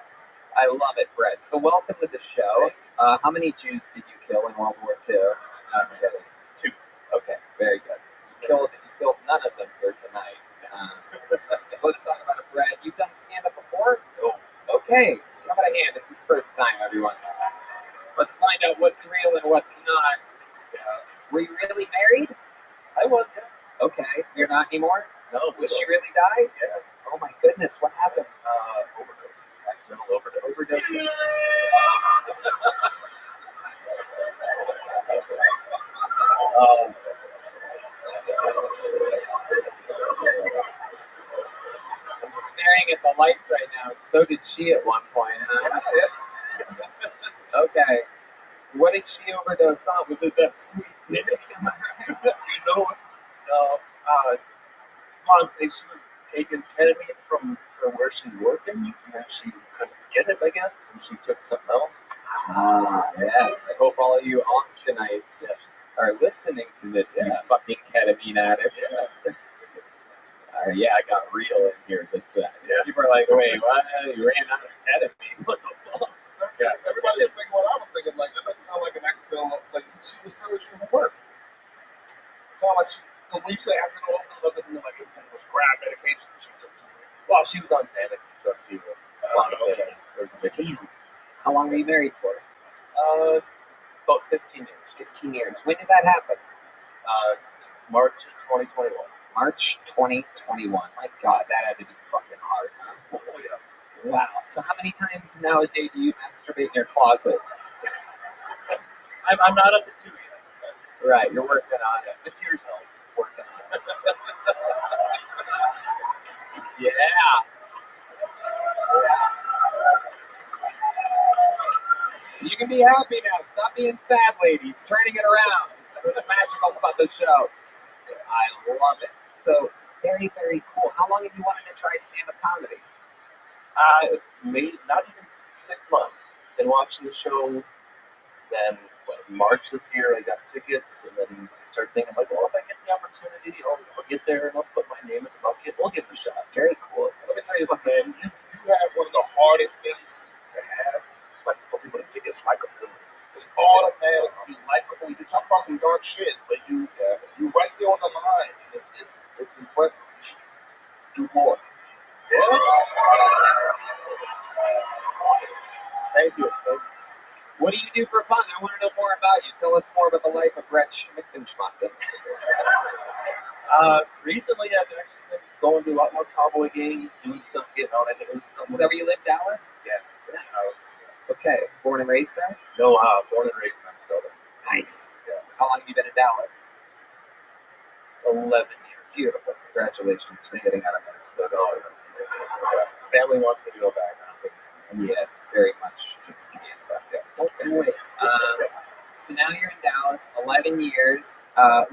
I love it, Brett. So welcome to the show. How many Jews did you kill in World War II? Okay. 2. Okay, very good. You killed none of them here tonight. So let's talk about it, Brad. You've done stand-up before? No. Okay. How about a hand? It's his first time, everyone. Let's find out what's real and what's not. Yeah. Were you really married? I was, yeah. Okay. You're not anymore? No. Did she really die? Yeah. Oh my goodness, what happened? Overdose. Accidental overdose. Overdosing. I'm staring at the lights right now, and so did she at one point, huh? Okay. What did she overdose on? Was it that sweet dick? Am I right? You know, Mom said she was taking ketamine from where she's working, and she couldn't get it, I guess, and she took something else. Ah, yes. I hope all of you Austinites are listening to this, you fucking ketamine addicts. Yeah, I got real in here this time. Yeah. People are like, wait, what? You ran out of ketamine? What the fuck? Yeah, everybody was thinking what I was thinking. Like, that doesn't sound like an accidental. Like, she was still at your work. Sound like when you say accidental, doesn't mean like it was crap medication. She took something. Well, she was on Xanax and stuff too. A lot of it. There's a big How long were you married for? about 15 years. 15 years. When did that happen? March of 2021. March 2021. My God, that had to be fucking hard, huh? Oh, yeah. Wow. So how many times nowadays do you masturbate in your closet? I'm not up to 2 yet. Right, you're working on it. The tears help. Working on it. Yeah. You can be happy now. Stop being sad, ladies. Turning it around. This is what's magical about the show. I love it. So, very, very cool. How long have you wanted to try stand-up comedy? Not even 6 months. Been watching the show. Then March this year, I got tickets, and then I started thinking, like, well, if I get the opportunity, I'll get there and I'll put my name in the bucket. We'll give it a shot. Very cool. Let me tell you something, man. You have one of the hardest things to have, like for people to get this likability. It's automatically likable. You talk about some dark shit, but you right there on the line. It's impressive. You should do more. Yeah. Thank you. What do you do for fun? I want to know more about you. Tell us more about the life of Brett Schmickenschmacken. Recently, I've actually been going to a lot more cowboy games, doing stuff, getting out. Is that where you live, Dallas? Yeah. Nice. Okay. Born and raised there? No, born and raised in Minnesota. Nice. Yeah. How long have you been in Dallas? 11 years. Beautiful. Congratulations for getting out of Minnesota. Family wants me to go back now. Yeah, it's very much just me. Okay. So now you're in Dallas, 11 years.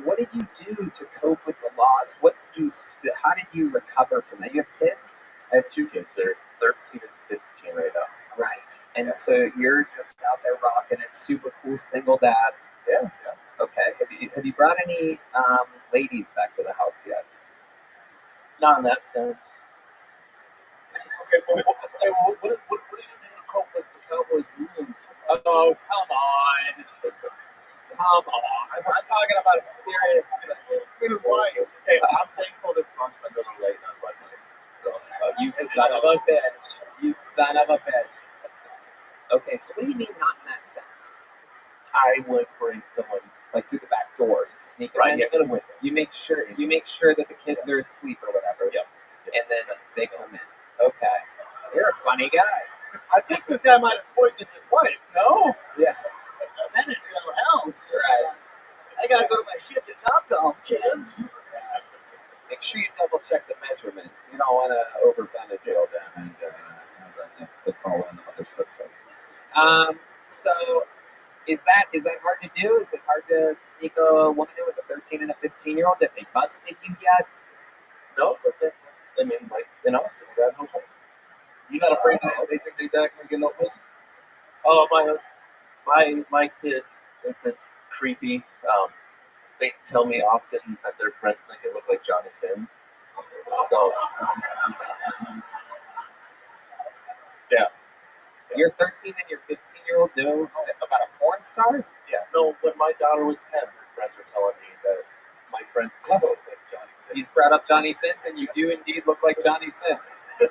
What did you do to cope with the loss? How did you recover from that? You have kids? I have 2 kids. They're 13 and 15 right now. Right. And so you're just out there rocking it, super cool single dad. Yeah. Okay. Have you brought any ladies back to the house yet? Not in that sense. Okay, what do you do to cope with the Cowboys losing? Oh, come on. Come on. I'm not talking about it serious. It is why. Hey, I'm thankful this month's been a little late on Monday. So, You son of a bitch. You son of a bitch. Okay, so what do you mean not in that sense? I would bring someone Like through the back door, you sneak them right in. yeah, in a window. You make sure that the kids are asleep or whatever. Yep. And then they come in. Okay. You're a funny guy. I think this guy might have poisoned his wife, no? Yeah. That is real helps. Right. I gotta go to my shift at Topgolf, kids. Make sure you double check the measurements. You don't want to over-penetrate them and have the follow in the mother's footsteps. So is that hard to do? Is it hard to sneak a woman in with a 13 and a 15-year-old? Have they busted you yet? No, but that's, I mean, like in Austin, that hotel. You're not afraid that they think they can get no pussy? Oh, my kids, it's creepy. They tell me often that their friends think it look like Johnny Sins. So, yeah. Your 13 and your 15-year-old know about a porn star? Yeah, no, when my daughter was 10, her friends were telling me that my friends think it look like Johnny Sins. He's brought up Johnny Sins, and you do indeed look like Johnny Sins.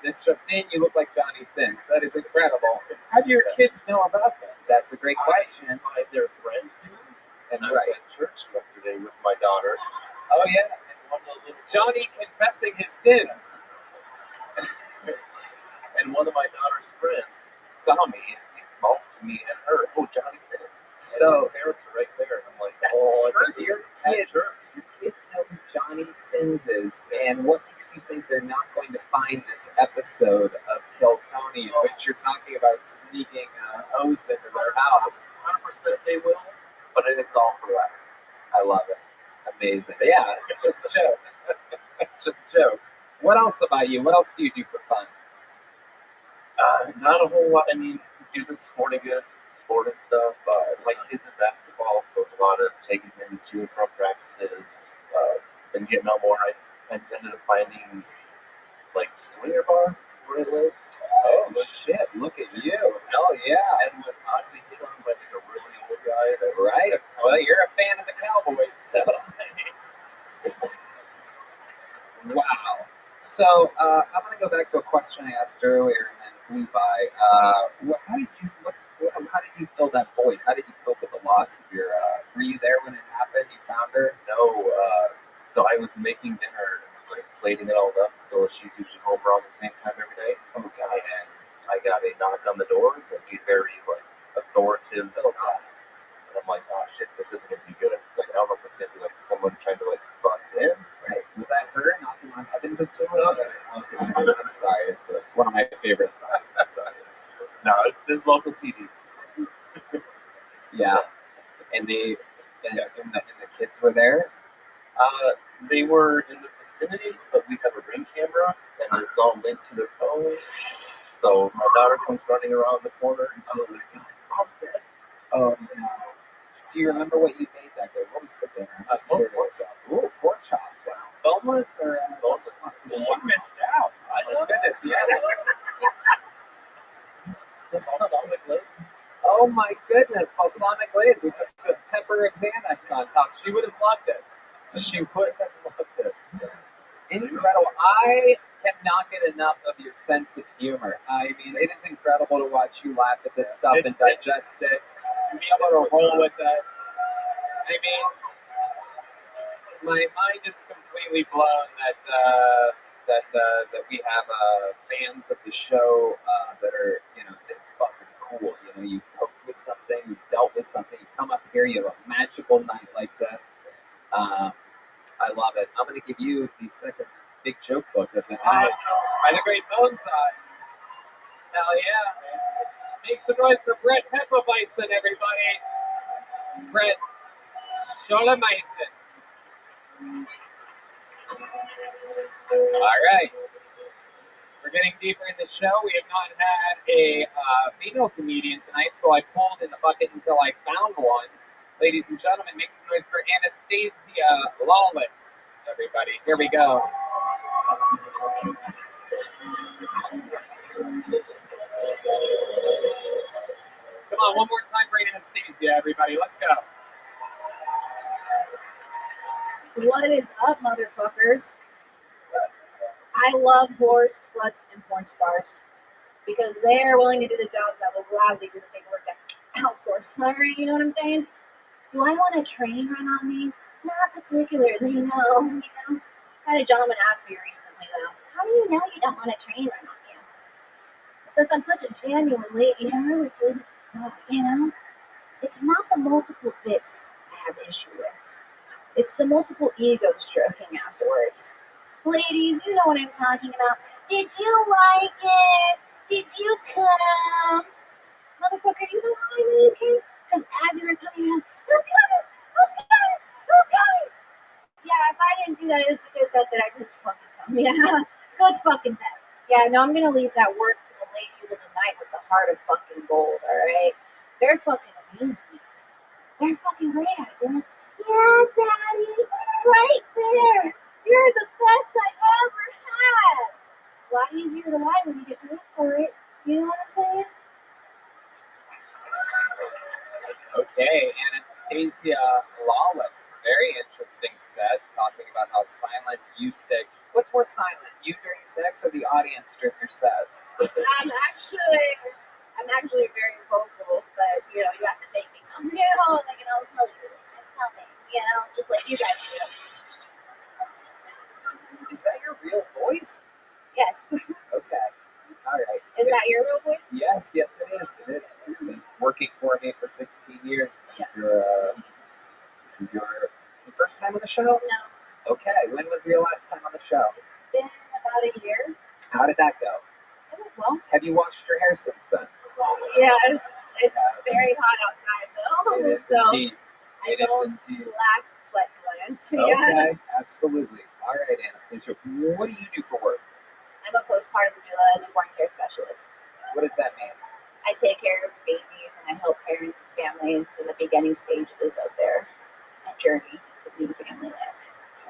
Miss Justine, you look like Johnny Sins. That is incredible. How do your kids know about that? That's a great question. Their friends do. And I was at church yesterday with my daughter. Oh, yes. Johnny confessing his sins. And one of my daughter's friends saw me and called to me and her, oh, Johnny Sins. So, his parents are right there. And I'm like, your kids know who Johnny Sins is. And what makes you think they're not going to find this episode of Kill Tony in which you're talking about sneaking O's into their house? 100% they will, but it's all for laughs. I love it. Amazing. Yeah, it's just jokes. Just jokes. What else about you? What else do you do for fun? Not a whole lot. I mean, do the sporting goods, sporting stuff. My kid's in basketball, so it's a lot of taking him to and from practices. And getting out more. I ended up finding like swinger bar where I live. Oh shit! Look at you! Hell yeah! And was oddly hit on by like a really old guy. Right. Well, you're a fan of the Cowboys, so. Wow. So I'm going to go back to a question I asked earlier and then blew by. How did you fill that void? How did you cope with the loss of your? Were you there when it happened? You found her? No. So I was making dinner, like plating it all up. So she's usually home around the same time every day. Oh god. And I got a knock on the door, but be very like authoritative. And I'm like, oh shit, this isn't gonna be good. It's like I don't know if it's gonna be like someone trying to like bust in. Right. Was that her knocking on heaven to sue her? I'm sorry. It's one of my favorite songs. I'm sorry. No, it's local PD. Yeah. And the kids were there? They were in the vicinity, but we have a Ring camera, and it's all linked to their phones. So my daughter comes running around the corner, and she's like, "God, Mom's dead." Oh no! Do you remember what you made that day? What was for dinner? Pork chops. Ooh, pork chops! Wow. Boneless or Boneless? She missed out. I know. Goodness, yeah. Balsamic glaze. Oh my goodness, balsamic glaze with just a pepper of Xanax on top. She would have loved it. She would have loved it. Incredible. I cannot get enough of your sense of humor. I mean, it is incredible to watch you laugh at this stuff and digest it and be able to roll with it. I mean, my mind is completely blown that we have fans of the show that are, this fucking cool. You coped with something, you dealt with something, you come up here, you have a magical night like this. I love it. I'm going to give you the second big joke book of the night by the great Boneside. Hell yeah. Make some noise for Brett Peppermeissen, everybody. Brett Scholemeissen. All right. We're getting deeper in the show. We have not had a female comedian tonight, so I pulled in the bucket until I found one. Ladies and gentlemen, make some noise for Anastasia Lawless, everybody. Here we go. Come on, one more time for Anastasia, everybody. Let's go. What is up, motherfuckers? I love whores, sluts, and porn stars because they're willing to do the jobs that will gladly do the paperwork that outsourced. All right, you know what I'm saying? Do I want a train run on me? Not particularly, no. I had a gentleman ask me recently, though, how do you know you don't want a train run on you? Since I'm such a genuine lady, I really believe it's not, It's not the multiple dicks I have issue with. It's the multiple ego stroking afterwards. Ladies, you know what I'm talking about. Did you like it? Did you come? Motherfucker, you know how I know you came? Because as you were coming in, I'm coming. Yeah, if I didn't do that, it's a good bet that I could fucking come. Yeah, good fucking bet. Yeah, no, I'm going to leave that work to the ladies of the night with the heart of fucking gold, alright? They're fucking amazing. They're fucking great at it. They're like, yeah, daddy, right there. You're the best I ever had. A lot easier to lie when you get paid for it. You know what I'm saying? Okay, Anastasia Lawless. Very interesting set, talking about how silent you stay. What's more silent, you during sex or the audience during your sets? I'm actually very vocal, but you know, you have to make me come, you know, like, and I'll tell you, I'm coming, you know, just like you guys do. Is that your real voice? Yes. Okay. All right. Is that your real voice? Yes, it is. It is. It's been working for me for 16 years. Yes. This is your first time on the show? No. Okay. When was your last time on the show? It's been about a year. How did that go? It went well. Have you washed your hair since then? Yes, it's very hot outside though, It is so indeed. I It is don't indeed. lack sweat glands. Yeah. Okay, absolutely. All right, Anastasia. What do you do for work? I'm a postpartum doula, newborn care specialist. What does that mean? I take care of babies and I help parents and families in the beginning stages of their journey to new family land.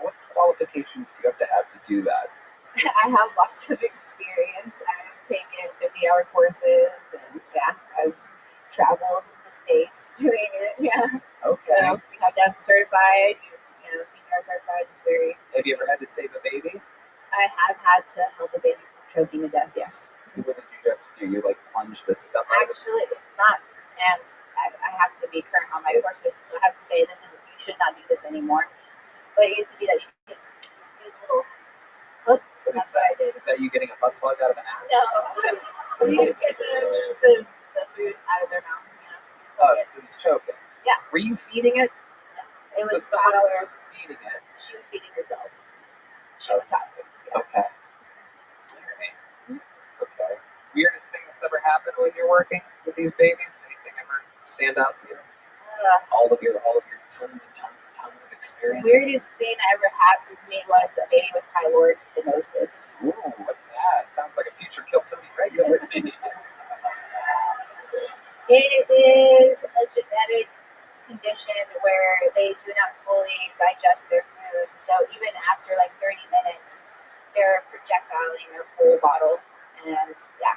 What qualifications do you have to do that? I have lots of experience. I've taken 50-hour courses, and yeah, I've traveled the states doing it. Yeah. Okay. So we have to have certified, you know, CPR certified. It's very. Have you ever had to save a baby? I have had to help a baby from choking to death. Yes. So what did you have to do? You like plunge this stuff out? Actually, it's not, and I have to be current on my courses, so I have to say you should not do this anymore. But it used to be that you could do the little hook. That's what I did. Is that you getting a butt plug out of an ass? No, you get the food out of their mouth. You know. Oh, so he's choking. Yeah. Were you feeding it? No, it So was someone else toddler. was feeding it. She was feeding herself. She was a toddler. Yeah. Okay. All right. Okay. Weirdest thing that's ever happened when you're working with these babies? Anything ever stand out to you? All of your tons and tons of experience. Weirdest thing that ever happened to me was a baby with pyloric stenosis. Ooh, what's that? Sounds like a future Kill Tony regular to me. It is a genetic condition where they do not fully digest their food. So even after like 30 minutes, they're projectiling their whole bottle. And yeah,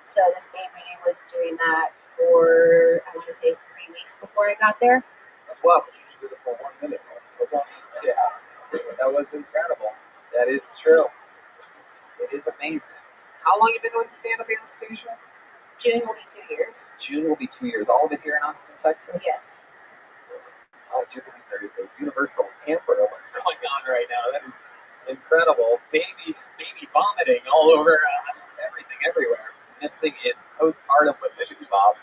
so this baby was doing that for, I want to say 3 weeks before I got there. As well, you just did it for 1 minute. Yeah, that was incredible. That is true. It is amazing. How long have you been doing stand-up, Anastasia? June will be 2 years. June will be 2 years. All of it here in Austin, Texas? Yes. Oh, I do believe there is a universal hamper going on right now. That is incredible. Baby vomiting all over everything, everywhere. It's missing its postpartum with baby Bob.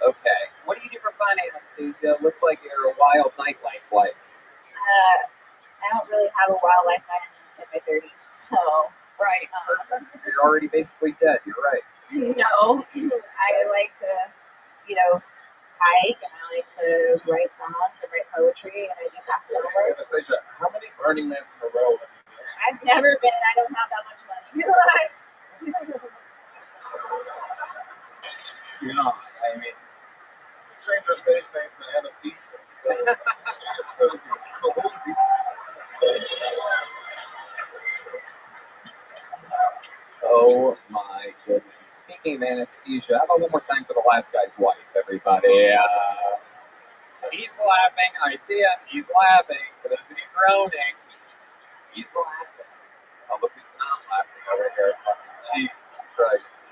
Okay. What do you do for fun, Anastasia? What's like your wild nightlife like? I don't really have a wild life. I'm in my 30s, so. Right. You're already basically dead. You're right. No. I like to, you know, hike, and I like to write songs and write poetry, and I do pastoral work. Anastasia, how many Burning Mans in a row have you been? I've never been, and I don't have that much money. Yeah. I mean, Change her stage name to Anastasia. She is crazy. oh my goodness. Speaking of anesthesia, how about one more time for the last guy's wife, everybody? He's laughing. I see him. He's laughing. For those of you groaning, he's laughing. Oh, look who's not laughing over here. Jesus Christ.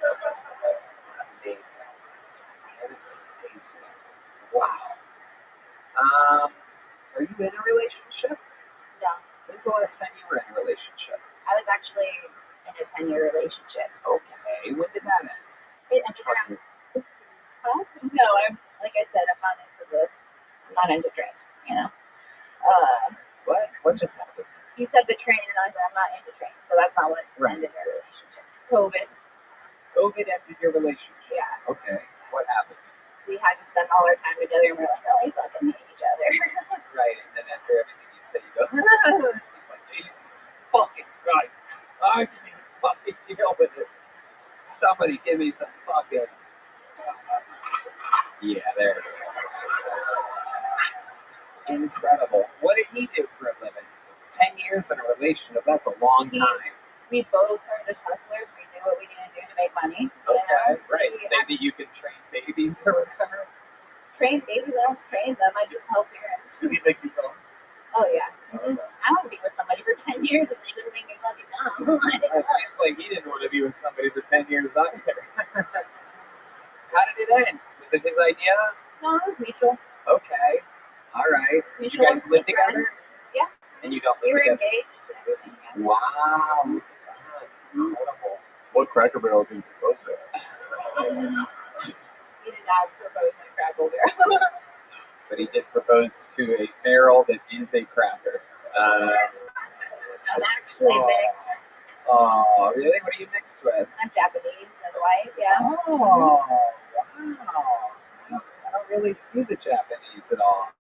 It's amazing. And it's Stacy. Wow. Are you in a relationship? No. When's the last time you were in a relationship? I was actually in a 10-year relationship. Okay. When did that end? It ended around. Huh? No, like I said, I'm not into drugs, you know. What? What just happened? He said the train, and I said I'm not into trains, so that's not what ended our relationship. COVID. COVID ended your relationship. Yeah. Okay. What happened? We had to spend all our time together, and we're like, oh, we fucking hate each other. Right, and then after everything you say, you go, he's like, Jesus fucking Christ, I can't even fucking deal with it. Somebody give me some fucking. Yeah, there it is. Incredible. What did he do for a living? 10 years in a relationship, that's a long time. We both are just hustlers. We do what we need to do to make money. Okay, You know? right. Say that you can train babies or whatever. train babies. I don't train them. I just help parents. Did he make you come? Oh yeah. Mm-hmm. I want to be with somebody for 10 years and they didn't make me fucking dumb. It seems like he didn't want to be with somebody for 10 years either. How did it end? Was it his idea? No, it was mutual. Okay. All right. Did you guys live together? Yeah. And you don't We live were together? engaged and everything. Yeah. Wow. Incredible. What Cracker Barrel did you propose at? He did not propose in Crackle Barrel. But he did propose to a barrel that is a cracker. I'm actually mixed. Oh, really? What are you mixed with? I'm Japanese and white. Yeah. Oh, wow. I don't really see the Japanese at all.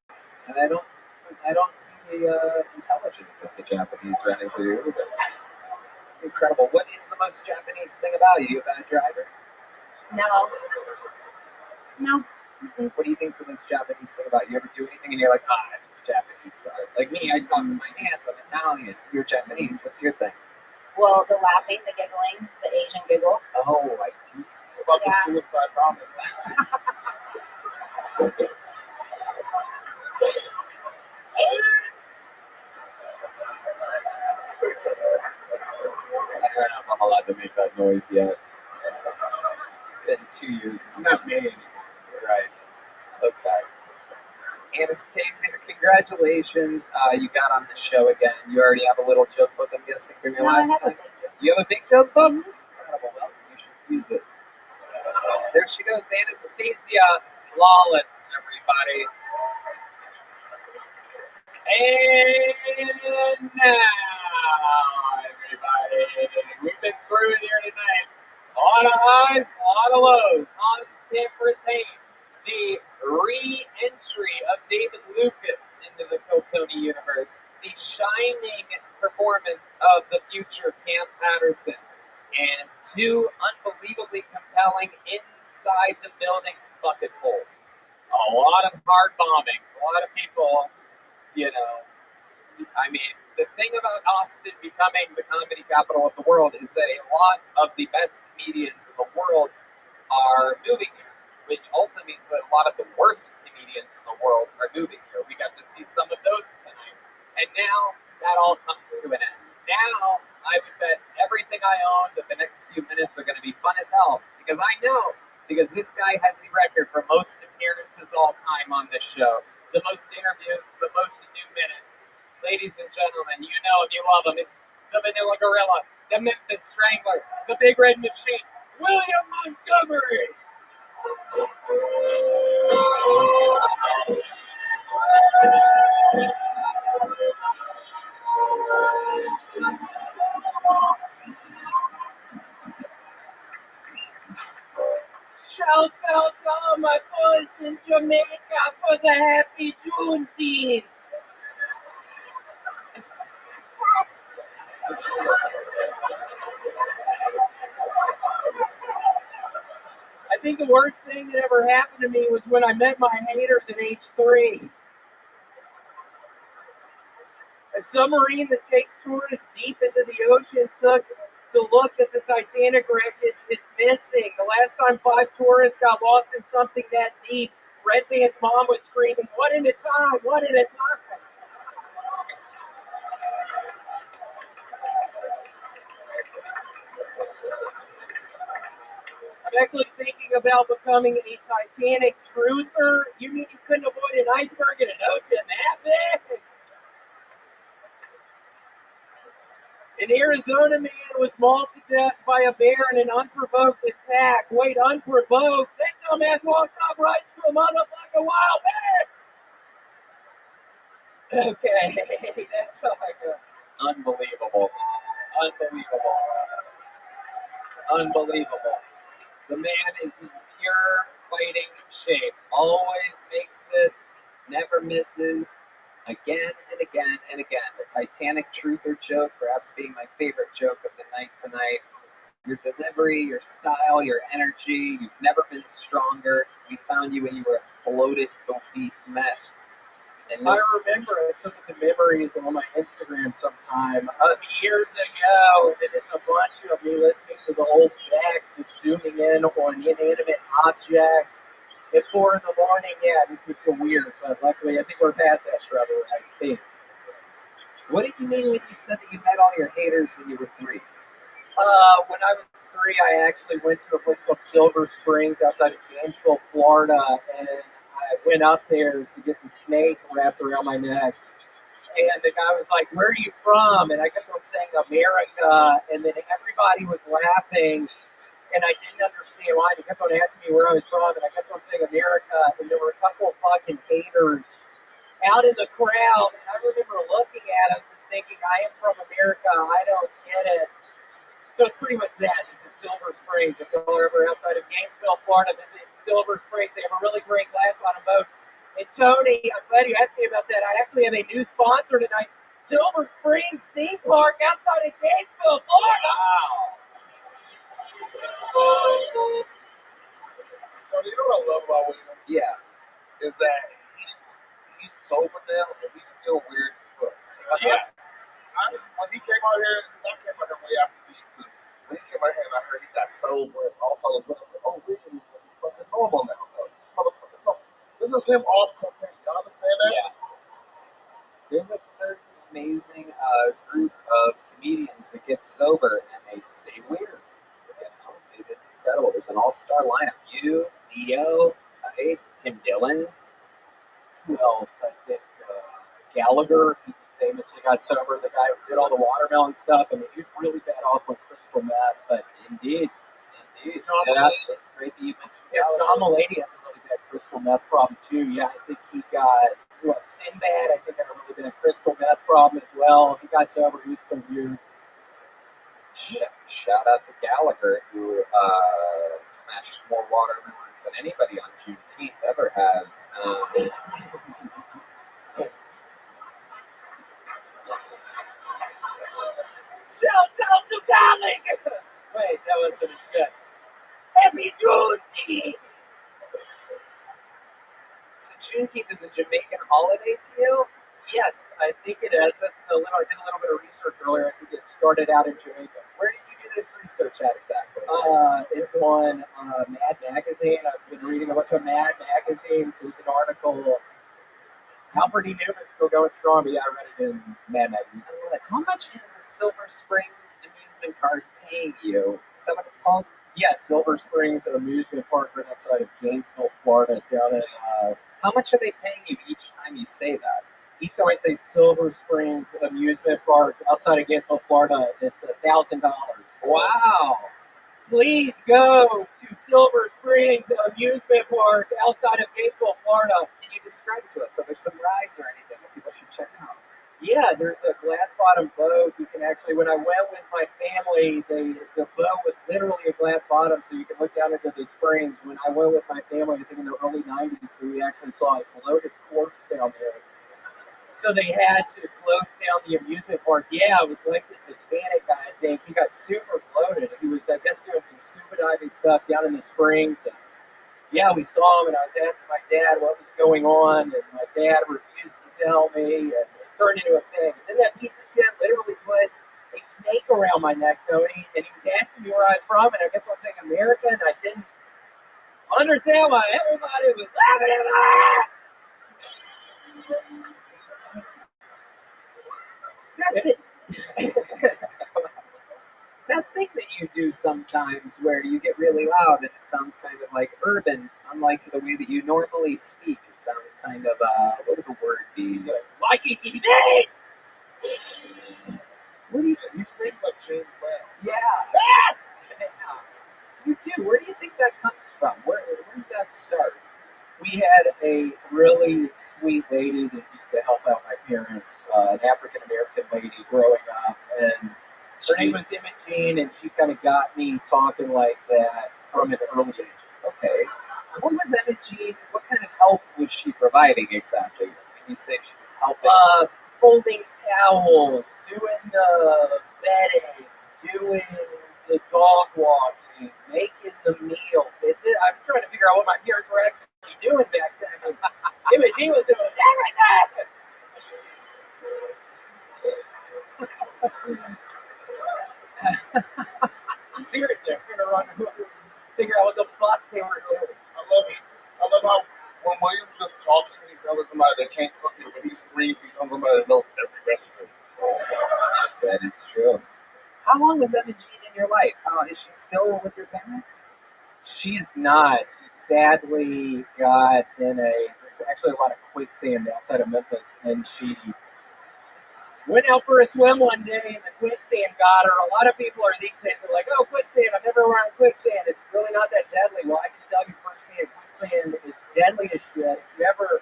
And I don't see the intelligence of the Japanese running through you. But incredible. What is the most Japanese thing about you? You a bad driver? No. No. What do you think's the most Japanese thing about you? You ever do anything and you're like, it's Japanese stuff. Like me, I talk with my hands. I'm Italian. You're Japanese. What's your thing? Well, the laughing, the giggling, the Asian giggle. Oh, I do see. About the suicide problem. I don't know if I'm allowed to make that noise yet. It's been 2 years. It's not me anymore. Right. Okay. Anastasia, congratulations. You got on the show again. You already have a little joke book, I'm guessing, from your No, I last have a time. big joke. You have a big joke book? Incredible. Well, you should use it. There she goes, Anastasia. Flawless, everybody. And now, everybody, we've been through it here tonight. A lot of highs, a lot of lows. Hans can't retain the re-entry of David Lucas into the Kiltony universe, the shining performance of the future Cam Patterson, and two unbelievably compelling inside the building bucket pulls. A lot of hard bombings, a lot of people, the thing about Austin becoming the comedy capital of the world is that a lot of the best comedians in the world are moving here, which also means that a lot of the worst comedians in the world are moving here. We got to see some of those tonight. And now that all comes to an end. Now I would bet everything I own that the next few minutes are going to be fun as hell, because this guy has the record for most appearances all time on this show, the most interviews, the most new minutes. Ladies and gentlemen, you know him, you love him. It's the Vanilla Gorilla, the Memphis Strangler, the Big Red Machine, William Montgomery. Shouts out to all my boys in Jamaica for the happy Juneteenth. I think the worst thing that ever happened to me was when I met my haters at age 3. A submarine that takes tourists deep into the ocean took to look at the Titanic wreckage is missing. The last time 5 tourists got lost in something that deep, Redman's mom was screaming, "One at a time, one at a time." I'm actually thinking about becoming a Titanic truther. You mean you couldn't avoid an iceberg in an ocean that big? An Arizona man was mauled to death by a bear in an unprovoked attack. Wait, unprovoked? That dumbass walked up right to a motherfucking wild bear! Okay, that's all I got. Unbelievable. The man is in pure fighting shape. Always makes it, never misses. Again and again and again. The Titanic truther joke, perhaps being my favorite joke of the night tonight. Your delivery, your style, your energy. You've never been stronger. We found you when you were a bloated, obese mess. And I remember I took the memories on my Instagram sometime years ago, and it's a bunch of me listening to the old deck, just zooming in on inanimate objects, At 4 in the morning, yeah, this would feel weird, but luckily I think we're past that struggle, I think. What did you mean when you said that you met all your haters when you were 3? When I was 3, I actually went to a place called Silver Springs outside of Gainesville, Florida, and I went up there to get the snake wrapped around my neck. And the guy was like, "Where are you from?" And I kept on saying America, and then everybody was laughing, and I didn't understand why. He kept on asking me where I was from, and I kept on saying America, and there were a couple of fucking haters out in the crowd, and I remember looking at us just thinking, I am from America, I don't get it. So it's pretty much that. This is Silver Springs. If y'all are ever outside of Gainesville, Florida, visit Silver Springs. They have a really great glass bottom boat. And Tony, I'm glad you asked me about that. I actually have a new sponsor tonight, Silver Springs Theme Park outside of Gainesville, Florida. Wow. So you know what I love about William Yeah. is that he's sober now and he's still weird as fuck. Yeah. When he came out here, because I came out here way after these two. When he came out here and I heard he got sober and also was with him, oh, William is fucking normal now. No, this motherfucker, this is him off cocaine. Y'all understand that? Yeah. There's a certain amazing group of comedians that get sober and they stay weird. You know, it is incredible. There's an all-star lineup. You, Theo, Taik, Tim Dillon. Who else? I think Gallagher, he famously got sober, the guy who did all the watermelon stuff. I mean, he was really bad off with crystal meth, but Indeed. Yeah, It's great that you mentioned yeah, John Mulaney has a really bad crystal meth problem too. Yeah, I think he got Sinbad. I think had a really bad crystal meth problem as well. He got sober. He was still weird. Shout out to Gallagher, who smashed more watermelons than anybody on Juneteenth ever has. Shout out to Gallagher! Wait, that wasn't as good. Happy Juneteenth! So Juneteenth is a Jamaican holiday to you? Yes, I think it is. I did a little bit of research earlier. I think it started out in Jamaica. Where did you do this research at exactly? It's on Mad Magazine. I've been reading a bunch of Mad magazines. There's an article. Albert E. Newman's still going strong, but yeah, I read it in Mad Magazine. How much is the Silver Springs amusement park paying you? Is that what it's called? Yeah, Silver Springs Amusement Park right outside of Gainesville, Florida, down in How much are they paying you each time you say that? each time I say Silver Springs Amusement Park outside of Gainesville, Florida, it's $1,000. Wow. Please go to Silver Springs Amusement Park outside of Gainesville, Florida. Can you describe to us? Are there some rides or anything that people should check out? Yeah, there's a glass bottom boat. You can actually, when I went with my family, it's a boat with literally a glass bottom, so you can look down into the springs. When I went with my family, I think in the early 90s, we actually saw a floated corpse down there. So they had to close down the amusement park. Yeah, it was like this Hispanic guy, I think. He got super bloated. He was, I guess, doing some scuba diving stuff down in the springs. And yeah, we saw him, and I was asking my dad what was going on, and my dad refused to tell me, and it turned into a thing. And then that piece of shit literally put a snake around my neck, Tony, and he was asking me where I was from, and I kept on saying America, and I didn't understand why everybody was laughing at me. That thing that you do sometimes where you get really loud and it sounds kind of like urban, unlike the way that you normally speak. It sounds kind of, what would the word be? Like TV. What do you He speaks like James Brown. Yeah. You do. Where do you think that comes from? Where did that start? We had a really sweet lady that used to help out my parents, an African American lady growing up, and her name was Imogene, and she kind of got me talking like that from an early age. Okay. What was Imogene? What kind of help was she providing exactly? When you say she was helping? Folding towels, doing the bedding, doing the dog walking, making the meals. I'm trying to figure out what my parents were actually doing back then. Imogene was doing everything. Seriously, I'm trying to figure out what the fuck they were doing. I love it. I I love how when William's just talking, he's telling somebody that can't cook it, but he screams, he's telling somebody that knows every recipe. That is true. How long was Emma Jean in your life? How is she still with your parents? She's not. She sadly got in there's actually a lot of quicksand outside of Memphis, and she went out for a swim one day, and the quicksand got her. A lot of people are these days are like, oh, quicksand, I've never around quicksand. It's really not that deadly. Well, I can tell you firsthand, quicksand is deadly as shit. If you ever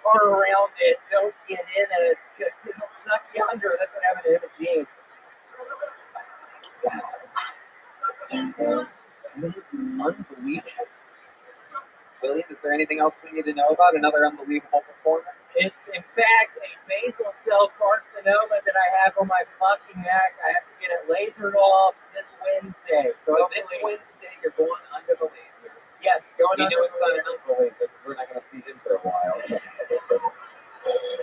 are around it, don't get in it, because it'll suck you under. That's what happened to Emma Jean. It is unbelievable. William, is there anything else we need to know about? Another unbelievable performance? It's, in fact, a basal cell carcinoma that I have on my fucking neck. I have to get it lasered off this Wednesday. So this Wednesday, you're going under the laser. Yes, going We under know the it's not laser. an uncle laser because we're not going to see him for a while.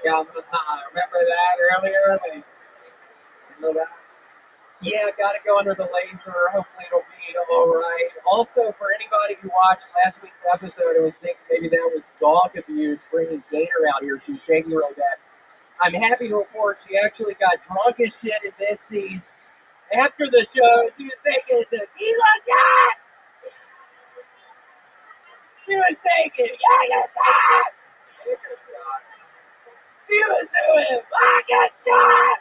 Yeah, remember that earlier? Like, remember that? Yeah, got to go under the laser. Hopefully it'll be all right. Also, for anybody who watched last week's episode and was thinking maybe that was dog abuse, bringing Gator out here, she was shaking really bad. I'm happy to report she actually got drunk as shit at Mitzi's after the show. She was taking a tequila shot. She was taking Jaeger shot. She was doing vodka shot.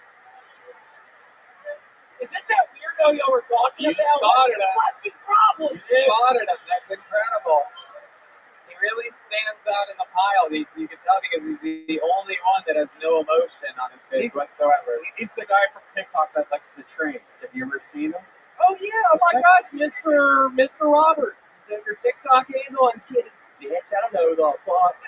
Is this that weirdo y'all were talking You about? spotted him. What's the problem, You dude? spotted him. That's incredible. He really stands out in the pile. You can tell because he's the only one that has no emotion on his face whatsoever. He's the guy from TikTok that likes the trains. Have you ever seen him? Oh yeah! Oh my gosh, Mr. Roberts. Is that your TikTok handle? I'm kidding, bitch. I don't know the fuck.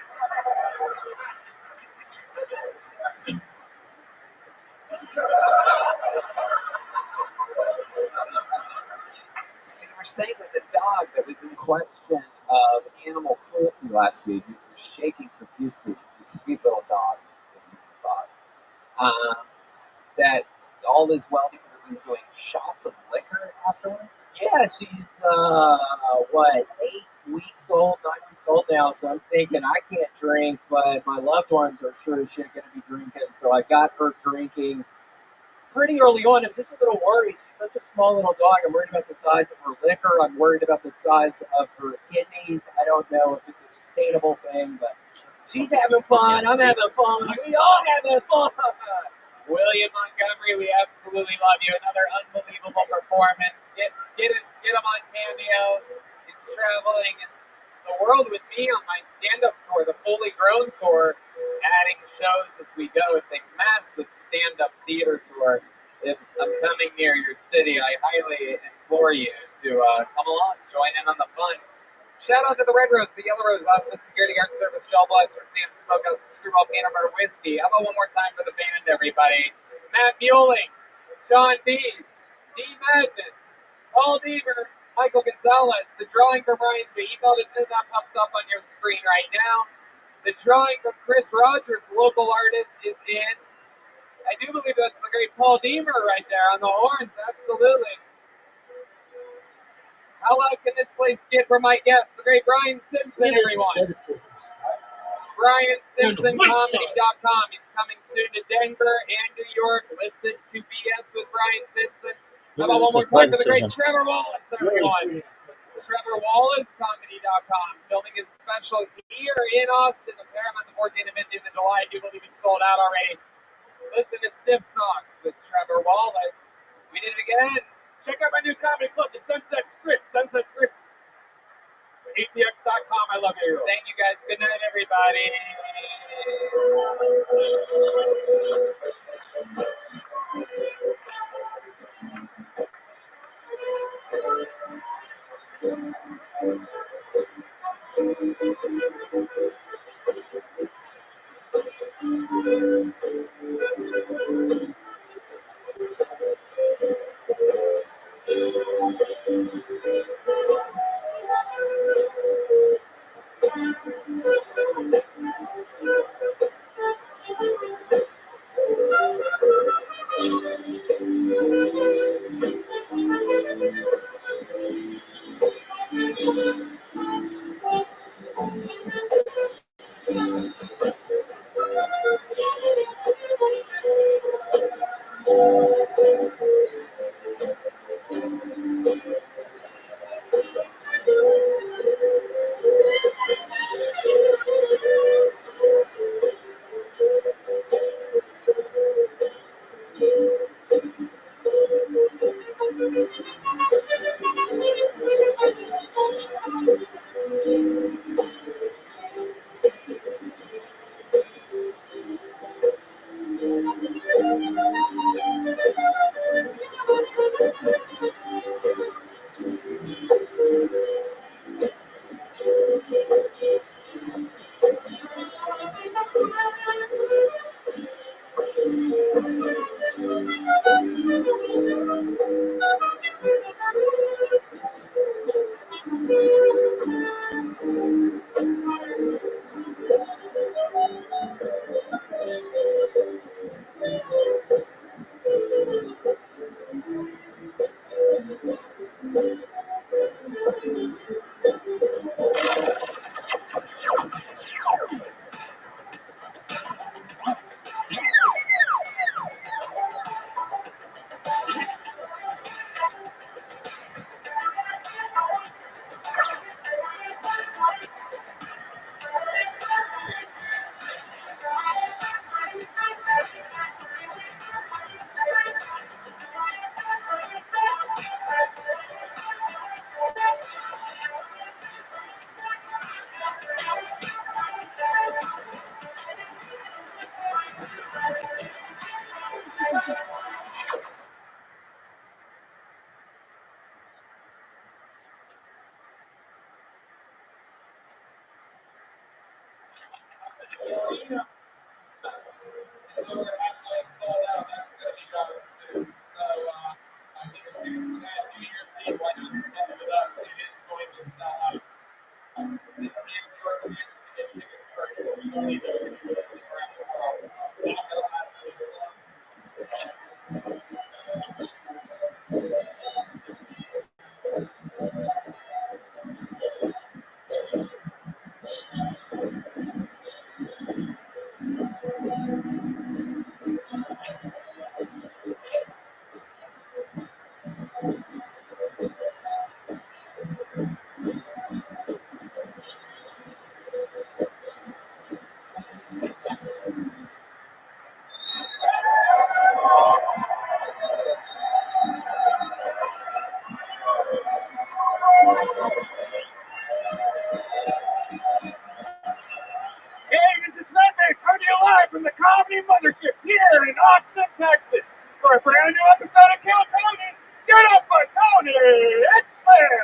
So you were saying that the dog that was in question of animal cruelty last week, he was shaking profusely, the sweet little dog that you bought, that all is well because it was doing shots of liquor afterwards? Yeah, she's 8 weeks old, 9 weeks old now. So I'm thinking I can't drink, but my loved ones are sure as shit going to be drinking. So I got her drinking pretty early on. I'm just a little worried. She's such a small little dog. I'm worried about the size of her liquor. I'm worried about the size of her kidneys. I don't know if it's a sustainable thing, but she's having fun. I'm having fun. We all having fun. William Montgomery, we absolutely love you. Another unbelievable performance. Get him on Cameo. He's traveling the world with me on my stand-up tour, the Fully Grown tour, adding shows as we go. It's a massive stand-up theater tour. If I'm coming near your city, I highly implore you to come along, join in on the fun. Shout out to the Red Rose, the Yellow Rose, Osmond Security Guard Service, Joel Blaster, Sam's Smokehouse, and Screwball Peanut Butter Whiskey. How about one more time for the band, everybody? Matt Mueling, John Dees, D. Magnus, Paul Deaver, Michael Gonzalez. The drawing for Brian J. Email us in, that pops up on your screen right now. The drawing from Chris Rogers, local artist, is in. I do believe that's the great Paul Deaver right there on the horns, absolutely. How loud can this place get for my guest, the great Brian Simpson, everyone? BrianSimpsonComedy.com. He's coming soon to Denver and New York. Listen to BS with Brian Simpson. How about one more time for the great Trevor Wallace, everyone? TrevorWallaceComedy.com. Filming his special here in Austin, the Paramount, the 14th and 15th of July. I do believe it's sold out already. Listen to Stiff Socks with Trevor Wallace. We did it again. Check out my new comedy club, the Sunset Strip. Sunset Strip. ATX.com. I love you. Thank you guys. Good night, everybody. Hey, this is Rabbi coming to you live from the Comedy Mothership here in Austin, Texas, for a brand new episode of Kill Tony. Get up for Tony! It's clear!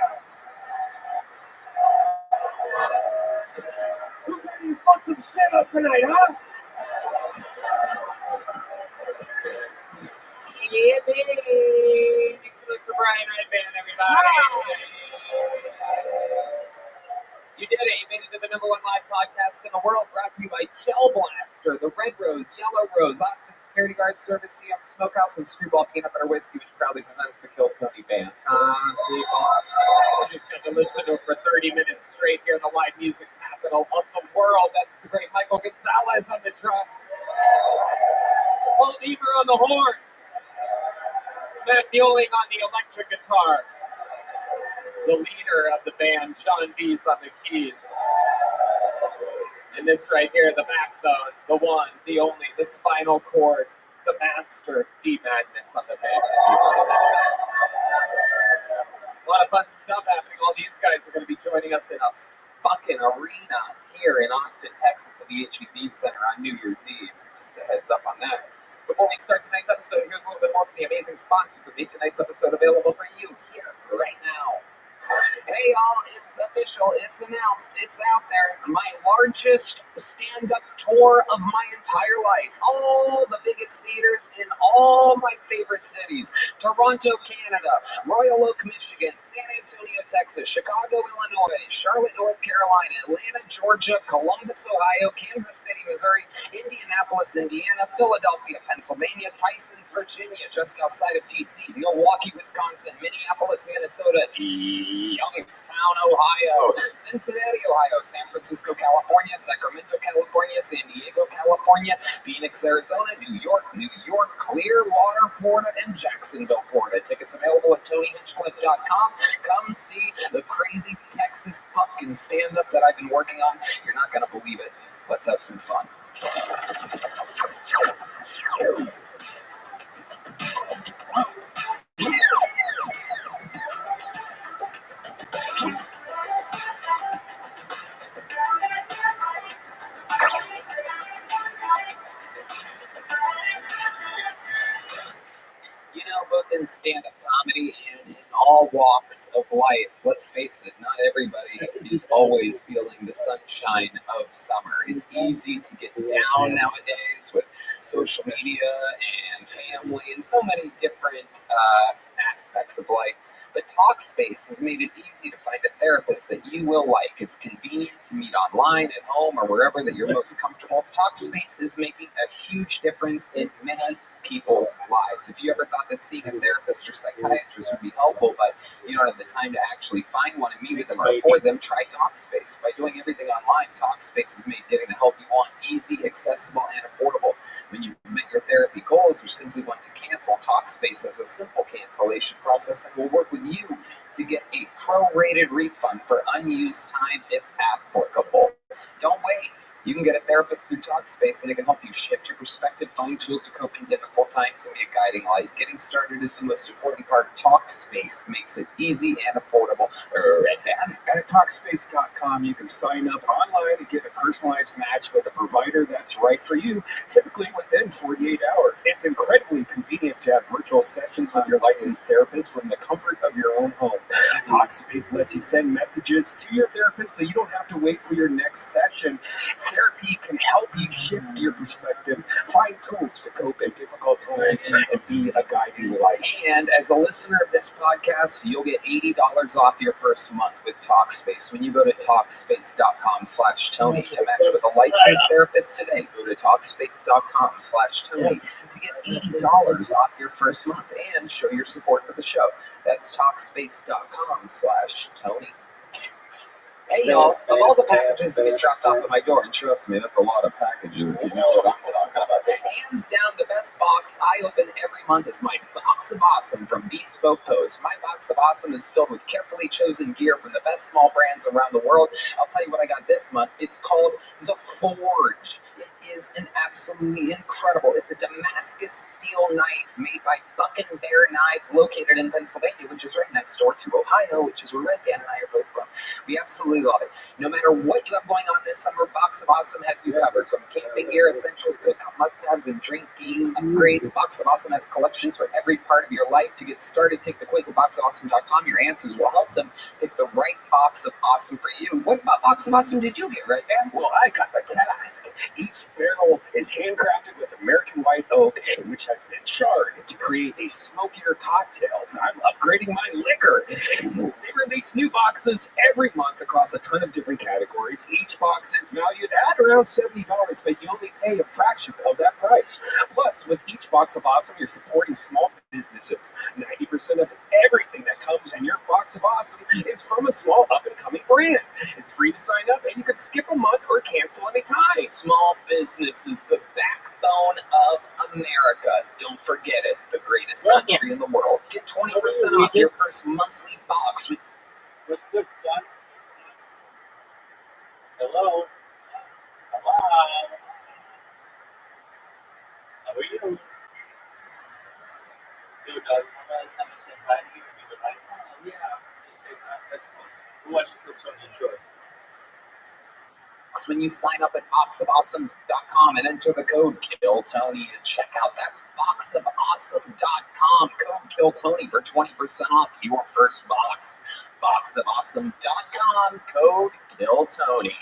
Who's ready to fuck some shit up tonight, huh? Yeah, baby. Thanks for Brian Red Band, everybody. You did it. You made it to the #1 live podcast in the world, brought to you by Shell Blaster, the Red Rose, Yellow Rose, Austin Security Guard Service, CM Smokehouse, and Screwball Peanut Butter Whiskey, which proudly presents the Kill Tony Band. People. You just got to listen to it for 30 minutes straight here in the live music capital of the world. That's the great Michael Gonzalez on the drums. Paul Deaver on the horns. Matt Mueling on the electric guitar. The leader of the band, John B's on the keys. And this right here, the backbone, the one, the only, the spinal cord, the master, D Magnus on the bass. A lot of fun stuff happening. All these guys are going to be joining us in a fucking arena here in Austin, Texas at the HEB Center on New Year's Eve. Just a heads up on that. Before we start tonight's episode, here's a little bit more from the amazing sponsors that made tonight's episode available for you here right now. Hey y'all, it's official, it's announced, it's out there. My largest stand-up tour of my entire life. All the biggest theaters in all my favorite cities. Toronto, Canada, Royal Oak, Michigan, San Antonio, Texas, Chicago, Illinois, Charlotte, North Carolina, Atlanta, Georgia, Columbus, Ohio, Kansas City, Missouri, Indianapolis, Indiana, Philadelphia, Pennsylvania, Tysons, Virginia, just outside of DC, Milwaukee, Wisconsin, Minneapolis, Minnesota, Young Youngstown, Ohio, Cincinnati, Ohio, San Francisco, California, Sacramento, California, San Diego, California, Phoenix, Arizona, New York, Clearwater, Florida, and Jacksonville, Florida. Tickets available at TonyHinchcliffe.com. Come see the crazy Texas fucking stand-up that I've been working on. You're not going to believe it. Let's have some fun. You know, both in stand-up comedy and in all walks of life, let's face it, not everybody is always feeling the sunshine of summer. It's easy to get down nowadays with social media and family and so many different aspects of life. But Talkspace has made it easy to find a therapist that you will like. It's convenient to meet online, at home, or wherever that you're most comfortable. Talkspace is making a huge difference in many people's lives. If you ever thought that seeing a therapist or psychiatrist would be helpful, but you don't have the time to actually find one and meet with them or for them, try Talkspace. By doing everything online, Talkspace has made getting the help you want easy, accessible, and affordable. When you've met your therapy goals or simply want to cancel, Talkspace has a simple cancellation process and will work with you to get a prorated refund for unused time if applicable. Don't wait. You can get a therapist through Talkspace, and it can help you shift your perspective, find tools to cope in difficult times, and be a guiding light. Getting started is the most important part. Talkspace makes it easy and affordable. Red Band. At Talkspace.com, you can sign up online and get a personalized match with a provider that's right for you, typically within 48 hours. It's incredibly convenient to have virtual sessions with your licensed therapist from the comfort of your own home. Talkspace lets you send messages to your therapist so you don't have to wait for your next session. Therapy can help you shift your perspective, find tools to cope in difficult times, and be a guiding light. And as a listener of this podcast, you'll get $80 off your first month with Talkspace when you go to Talkspace.com/Tony to match with a licensed therapist today. Go to Talkspace.com/Tony to get $80 off your first month and show your support for the show. That's Talkspace.com/Tony. Hey y'all, of all the packages that get dropped off at my door, and trust me, that's a lot of packages if you know what I'm talking about. Hands down, the best box I open every month is my Box of Awesome from Bespoke Post. My Box of Awesome is filled with carefully chosen gear from the best small brands around the world. I'll tell you what I got this month. It's called The Forge. It is an absolutely incredible. It's a Damascus steel knife made by Buck and Bear Knives, located in Pennsylvania, which is right next door to Ohio, which is where Red Band and I are both from. We absolutely love it. No matter what you have going on this summer, Box of Awesome has you covered. From camping gear, essentials, cookout must-haves, and drinking upgrades, Box of Awesome has collections for every part of your life. To get started, take the quiz at boxofawesome.com. Your answers will help them pick the right Box of Awesome for you. What Box of Awesome did you get, Red Band? Well, I got the cask. Each barrel is handcrafted with American white oak, which has been charred to create a smokier cocktail. I'm upgrading my liquor. They release new boxes every month across a ton of different categories. Each box is valued at around $70, but you only pay a fraction of that price. Plus, with each Box of Awesome, you're supporting small businesses. 90% of everything that comes in your Box of Awesome is from a small up-and-coming brand. It's free to sign up, and you can skip a month or cancel anytime. Small business is the backbone of America. Don't forget it. The greatest country in the world. Get 20% off your first monthly box with What's good, son? Hello? Hello? How are you? Dude, I'm gonna come and say hi to you and you were like, oh, yeah, just say hi. That's cool. We'll watch the clips on the enjoy. when you sign up at boxofawesome.com and enter the code KILLTONY at checkout. That's boxofawesome.com. Code KILLTONY for 20% off your first box. Boxofawesome.com. Code KILLTONY.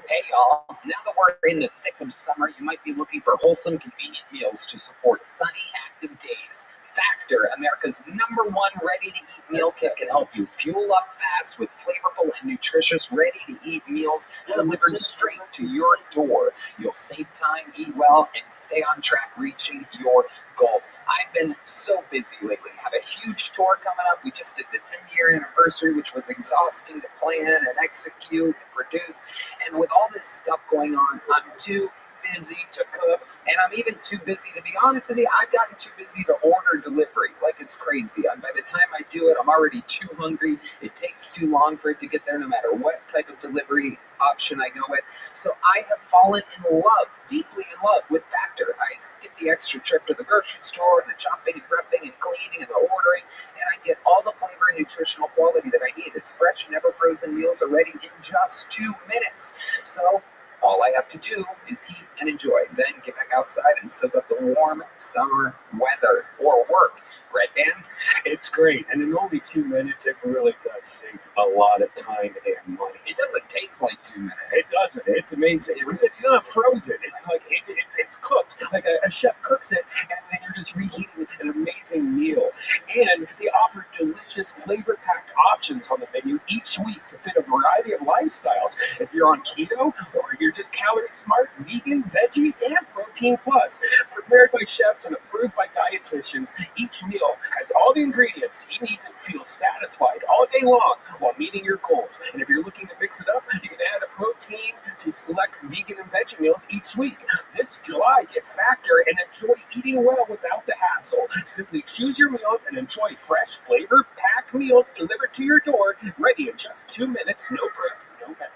Hey y'all, now that we're in the thick of summer, you might be looking for wholesome, convenient meals to support sunny, active days. Factor, America's #1 ready-to-eat meal kit, can help you fuel up fast with flavorful and nutritious ready-to-eat meals delivered straight to your door. You'll save time, eat well, and stay on track reaching your goals. I've been so busy lately. Have a huge tour coming up. We just did the 10-year anniversary, which was exhausting to plan and execute and produce. And with all this stuff going on, I'm too busy to cook, and I'm even too busy, to be honest with you. I've gotten too busy to order delivery like it's crazy. And by the time I do it, I'm already too hungry. It takes too long for it to get there, no matter what type of delivery option I go with. So I have fallen in love, deeply in love with Factor. I skip the extra trip to the grocery store and the chopping and prepping and cleaning and the ordering, and I get all the flavor and nutritional quality that I need. It's fresh, never frozen meals are ready in just 2 minutes. So all I have to do is heat and enjoy, then get back outside and soak up the warm summer weather or work. Right, Dan? It's great, and in only 2 minutes, it really does save a lot of time and money. It doesn't taste like 2 minutes. It doesn't. It's amazing. It's not frozen. It's like it's cooked. Like a chef cooks it, and then you're just reheating an amazing meal. And they offer delicious, flavor-packed options on the menu each week to fit a variety of lifestyles. If you're on keto, or you're just calorie smart, vegan, veggie, and protein plus. Prepared by chefs and approved by dietitians, each meal has all the ingredients you need to feel satisfied all day long while meeting your goals. And if you're looking to mix it up, you can add a protein to select vegan and veggie meals each week. This July, get Factor and enjoy eating well without the hassle. Simply choose your meals and enjoy fresh, flavor-packed meals delivered to your door, ready in just 2 minutes. No prep, no mess.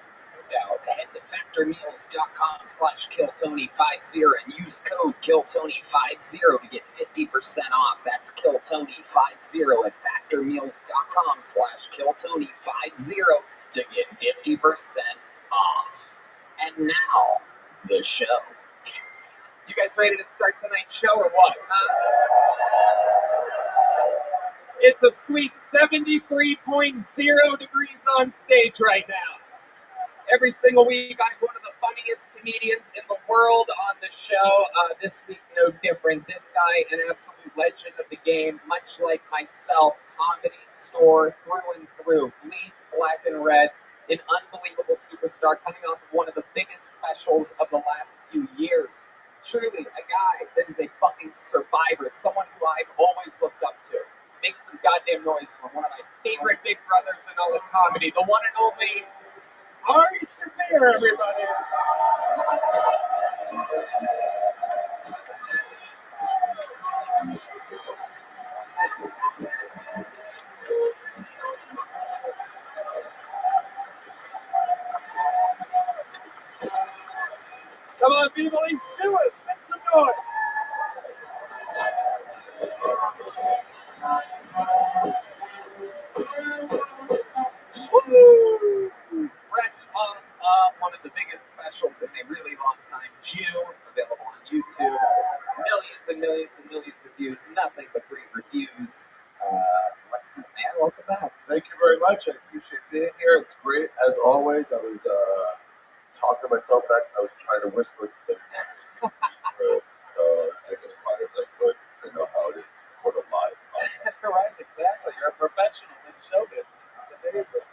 Head to factormeals.com/KillTony50 and use code KillTony50 to get 50% off. That's KillTony50 at factormeals.com/KillTony50 to get 50% off. And now, the show. You guys ready to start tonight's show or what? It's a sweet 73.0 degrees on stage right now. Every single week, I have one of the funniest comedians in the world on the show. This week, no different. This guy, an absolute legend of the game, much like myself, comedy store through and through, bleeds black and red, an unbelievable superstar coming off of one of the biggest specials of the last few years. Truly, a guy that is a fucking survivor, someone who I've always looked up to. Make some goddamn noise for one of my favorite big brothers in all of comedy, the one and only Ari Severe, everybody. Come on, people, he's to us. Make some noise. Woo! Fresh off one of the biggest specials in a really long time, Jew, available on YouTube. Millions and millions and millions of views, nothing but great reviews. What's the man? Welcome back. Thank you very much. I appreciate being here. It's great, as always. I was talking to myself back. I was trying to whisper to so make as quiet as I could to know how it is to put a live podcast. Right, exactly. You're a professional in show business. It's amazing.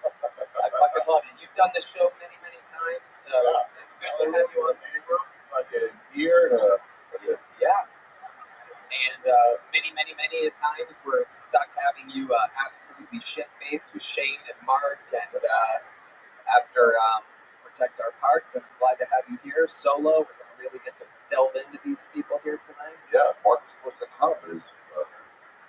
I fucking love it. You've done this show many, many times. It's good to have you on. Fucking year to Yeah. And many, many, many times we're stuck having you absolutely shit-faced with Shane and Mark. And after Protect Our Parks, and I'm glad to have you here solo. We're going to really get to delve into these people here tonight. yeah, Mark was supposed to come, but his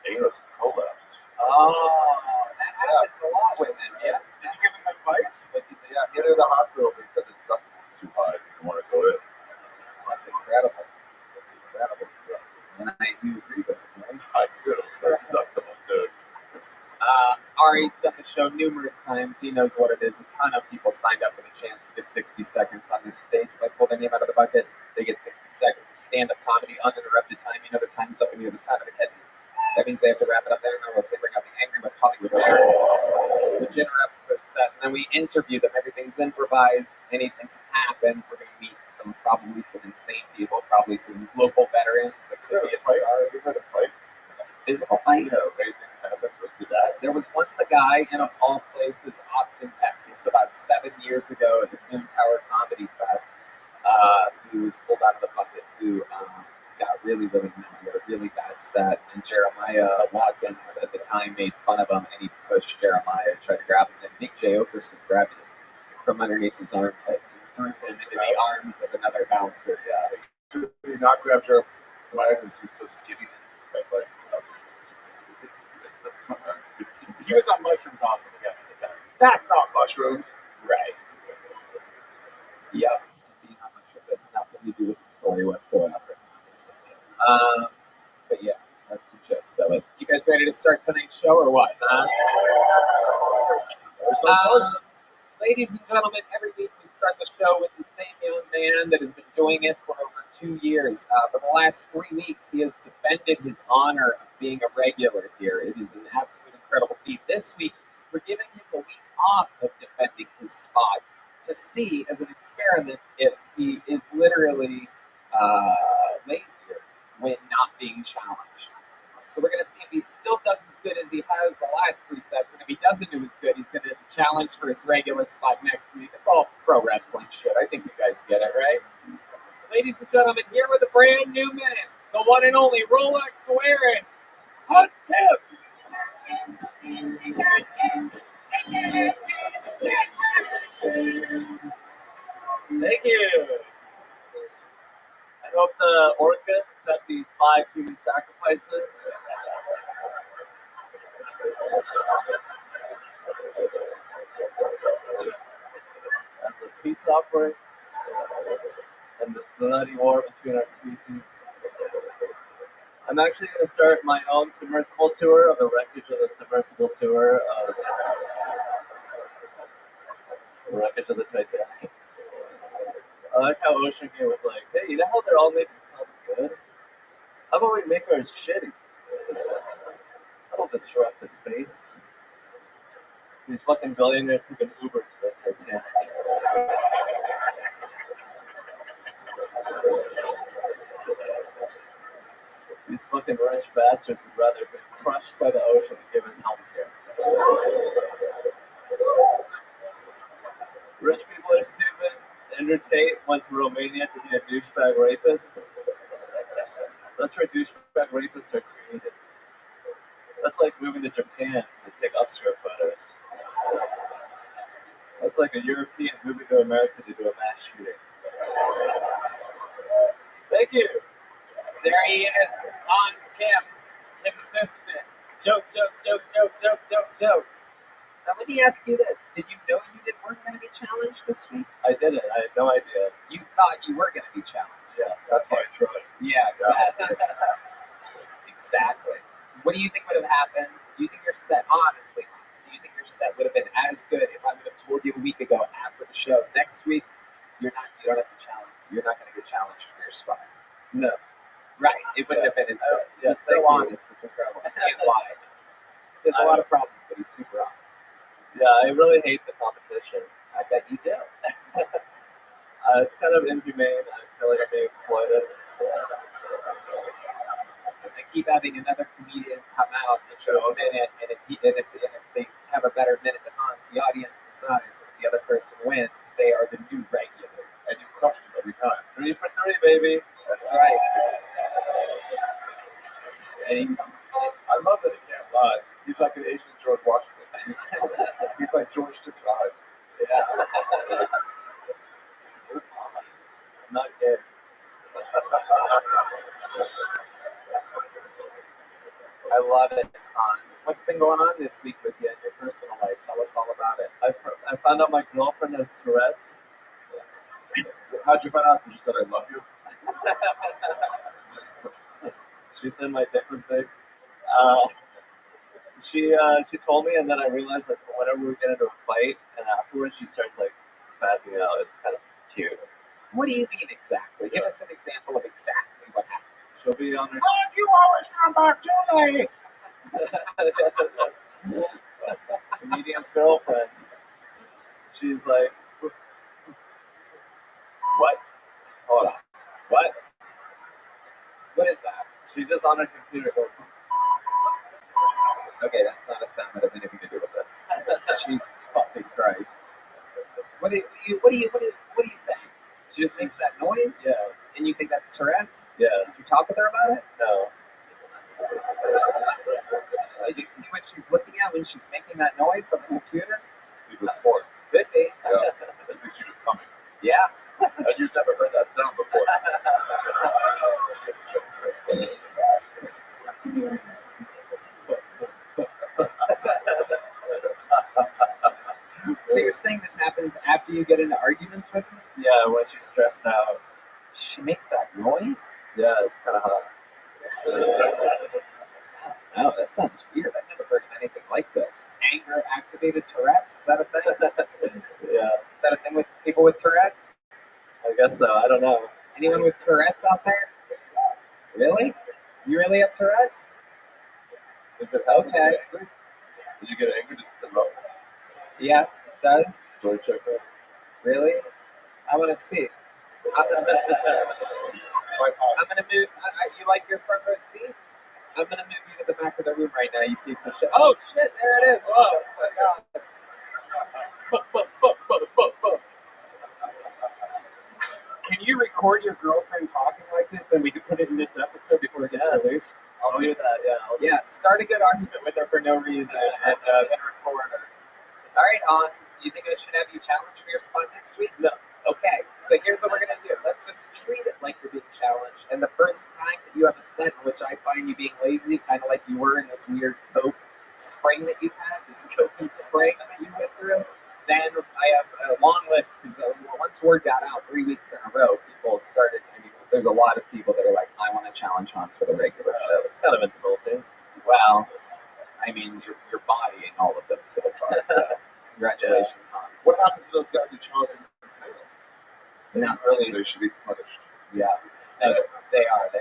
anus collapsed. Oh, that happens a lot with him, yeah. Did you give him advice? Like, yeah, get into the hospital. They said the deductible was too high. He didn't want to go in. That's incredible. That's incredible. And I do agree with him, right? I do. Those deductibles, dude. Ari's done the show numerous times. He knows what it is. A ton of people signed up for the chance to get 60 seconds on this stage. If I pull their name out of the bucket, they get 60 seconds of stand-up comedy, uninterrupted time. You know their time is up when you're the side of the kitten. That means they have to wrap it up there, unless they bring out the angry West Hollywood bear, which interrupts their set. And then we interview them. Everything's improvised. Anything can happen. We're going to meet probably some insane people, probably some local veterans that could be a star. You had a fight. Physical fight? Yeah, anything happened with that? There was once a guy in, of all places, Austin, Texas, about 7 years ago at the Boom Tower Comedy Fest, who was pulled out of the bucket, who got really, really mad. He had a really bad set, and Jeremiah Watkins at the time made fun of him, and he pushed Jeremiah, tried to grab him, and Nick J. Okerson grabbed him from underneath his armpits and threw him into the arms of another bouncer. Yeah. Did he not grab Jeremiah because he's so skinny? Like, that's not He was on mushrooms also together at the time. That's not mushrooms. Right. Yep. Being on mushrooms has nothing to do with the story whatsoever. But yeah, that's the gist of it. You guys ready to start tonight's show or what? Ladies and gentlemen, every week we start the show with the same young man that has been doing it for over 2 years. For the last 3 weeks, he has defended his honor of being a regular here. It is an absolute incredible feat. This week, we're giving him the week off of defending his spot to see, as an experiment, if he is literally lazier when not being challenged. So we're going to see if he still does as good as he has the last 3 sets, and if he doesn't do as good, he's going to challenge for his regular spot next week. It's all pro wrestling shit. I think you guys get it, right? Ladies and gentlemen, here with a brand new minute, the one and only Rolex wearing Hot Skip. Thank you. I hope the orca accept these 5 human sacrifices. As a peace offering and this bloody war between our species. I'm actually going to start my own submersible tour of the wreckage of the submersible tour of the wreckage of the Titanic. I like how Ocean Gate was like, hey, you know how they're all making subs good? How about we make ours shitty? How about disrupt the space? These fucking billionaires took an Uber to the Titanic. These fucking rich bastards would rather have been crushed by the ocean and give us healthcare. Rich people are stupid. Andrew Tate went to Romania to be a douchebag rapist. That's where douchebag rapists are created. That's like moving to Japan to take upskirt photos. That's like a European moving to America to do a mass shooting. Thank you. There he is, Hans Kim, consistent. Joke. Now let me ask you this: did you know you weren't going to be challenged this week? I didn't. I had no idea. You thought you were going to be challenged. Yes. That's why I tried. Yeah, exactly. Exactly. What do you think would have happened? Do you think your set, honestly, do you think your set would have been as good if I would have told you a week ago after the show, next week, you don't have to challenge. You're not going to get challenged for your spot. No. Right. It wouldn't have been as good. Yes, He's so thank you. honest. It's incredible. I can't lie. There's a lot of problems, but he's super honest. Yeah, I really hate the competition. I bet you do. It's kind of inhumane. I feel like I'm being exploited. They keep having another comedian come out to show a minute, and if they have a better minute than Hans, the audience decides. If the other person wins, they are the new regular. And you crushed it every time. 3 for 3, baby. That's right. And I love that he can't lie. He's like an Asian George Washington. He's like George Takei. yeah. I'm not gay. I love it, Hans. What's been going on this week with you in your personal life? Tell us all about it. I found out my girlfriend has Tourette's. How'd you find out? Because you said I love you. She said my dick was big. She told me, and then I realized that whenever we get into a fight, and afterwards she starts like spazzing out. It's kind of cute. What do you mean exactly? Give us an example of exactly what happens. She'll be on her. Why don't you always come back too late? Comedian's girlfriend. She's like, What? Hold on. What? What is that? she's just on her computer going, that has anything to do with this. Jesus fucking Christ. What do you say? She just makes that noise? Yeah. And you think that's Tourette's? Yeah. Did you talk with her about it? No. Did you see what she's looking at when she's making that noise on the computer? It was porn. Could be. Yeah. I think she was coming. Yeah. And you've never heard that sound before. So you're saying this happens after you get into arguments with her? Yeah, when she's stressed out. She makes that noise? Yeah, it's kind of hot. Oh, that sounds weird. I've never heard of anything like this. Anger activated Tourette's? Is that a thing? Yeah, Is that a thing with people with Tourette's? I guess so. I don't know. Anyone with Tourette's out there? Really? You really have Tourette's? Is it Okay. Did you get angry? Just sit up. Yeah, it does. Story check out. Really? I want to see. I'm gonna move. You like your front row seat? I'm gonna move you to the back of the room right now, you piece of shit. Oh shit! There it is. Oh my god. Can you record your girlfriend talking like this and we can put it in this episode before it gets released? I'll do that, yeah. Yeah, start a good argument with her for no reason and then record her. All right, Hans, you think I should have you challenged for your spot next week? No. Okay, so here's what we're gonna do. Let's just treat it like you're being challenged. And the first time that you have a set in which I find you being lazy, kind of like you were in this weird Coke spring that you had, this Coke and spring that you went through, then I have a long list because once word got out 3 weeks in a row, people started. I mean, there's a lot of people that are like, I want to challenge Hans for the regular show. It's kind of insulting. Well, I mean, your body and all of them so far. So, congratulations, Hans. What happened to those guys who challenged him? Not really. They should be punished. Yeah, they are.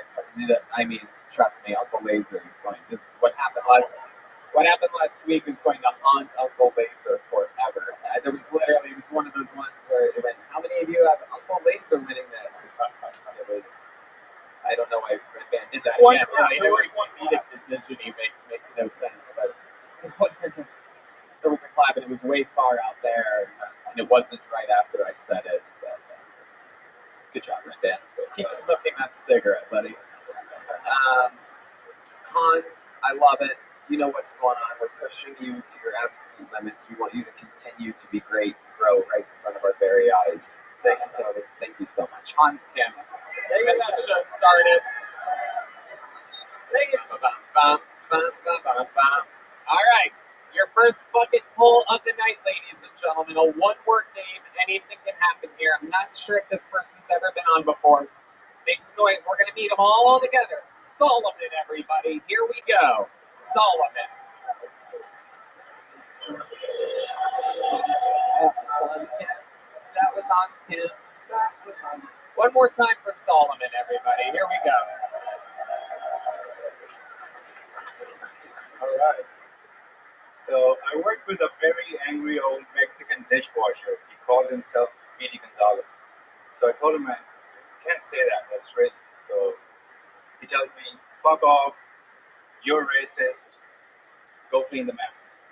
I mean, trust me, Uncle Laser is going. This what happened last week is going to haunt Uncle Laser forever. It was one of those ones where it went, how many of you have Uncle Laser winning this? It was. I don't know why Red Band did that again. Every one beat decision he makes no sense, but it wasn't. There was a clap, and it was way far out there, and it wasn't right after I said it. But, good job, Red Band. Just keep smoking that cigarette, buddy. Hans, I love it. You know what's going on. We're pushing you to your absolute limits. We want you to continue to be great, grow right in front of our very eyes. Thank you, Tony. Thank you so much. Hans Kim. As the show started. All right. Your first bucket pull of the night, ladies and gentlemen. A one-word name. Anything can happen here. I'm not sure if this person's ever been on before. Make some noise. We're going to meet them all together. Solomon, everybody. Here we go. Solomon. That was Hans Kim. One more time for Solomon, everybody. Here we go. All right. So I worked with a very angry old Mexican dishwasher. He called himself Speedy Gonzalez. So I told him I can't say that. That's racist. So he tells me, fuck off. You're racist. Go clean the mats.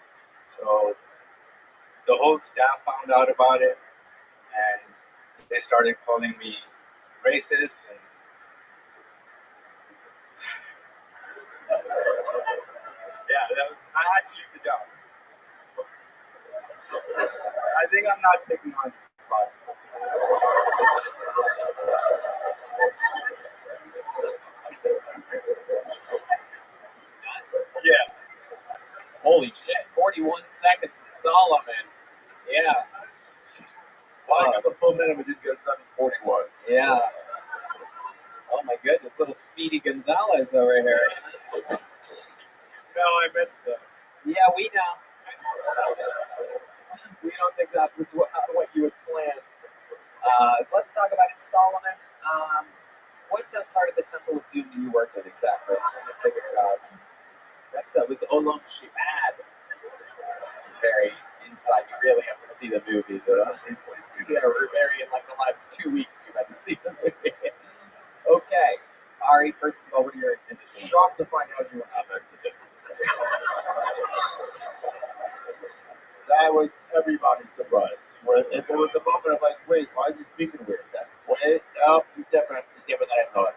So the whole staff found out about it, and they started calling me racist. And yeah, I had to leave the job. I think I'm not taking on the spot. Yeah. Holy shit. 41 seconds of Solomon. Yeah. Well, I got the full minute, but didn't get it done in 41. Yeah. Oh my goodness. Little Speedy Gonzalez over here. No, I missed that. Yeah, we know. We don't think that was what you had planned. Let's talk about it, Solomon. What part of the Temple of Doom do you work in exactly? I'm trying to figure it out. That was Olam Shibad. It's very inside. You really have to see the movie. Yeah, we're very in like the last 2 weeks you've had to see the movie. Okay. Ari, first of all, what are your intentions? Shocked to find out you were not Mexican. That was everybody's surprise. If there was a moment of like, wait, why is he speaking weird? That wait, no, he's different. He's different than I thought.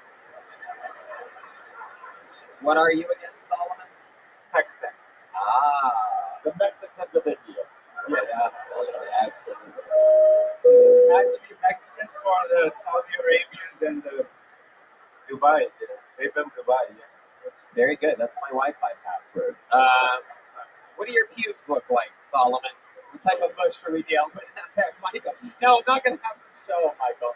What are you again, Solomon? Pakistan. Ah. The Mexicans of India. Yes. Absolutely. Actually, Mexicans for the Saudi Arabians and the Dubai. They built Dubai. Yeah. Very good. That's my Wi-Fi password. What do your pubes look like, Solomon? What type of bush are we dealing with? Michael. No, I'm not going to have to show Michael.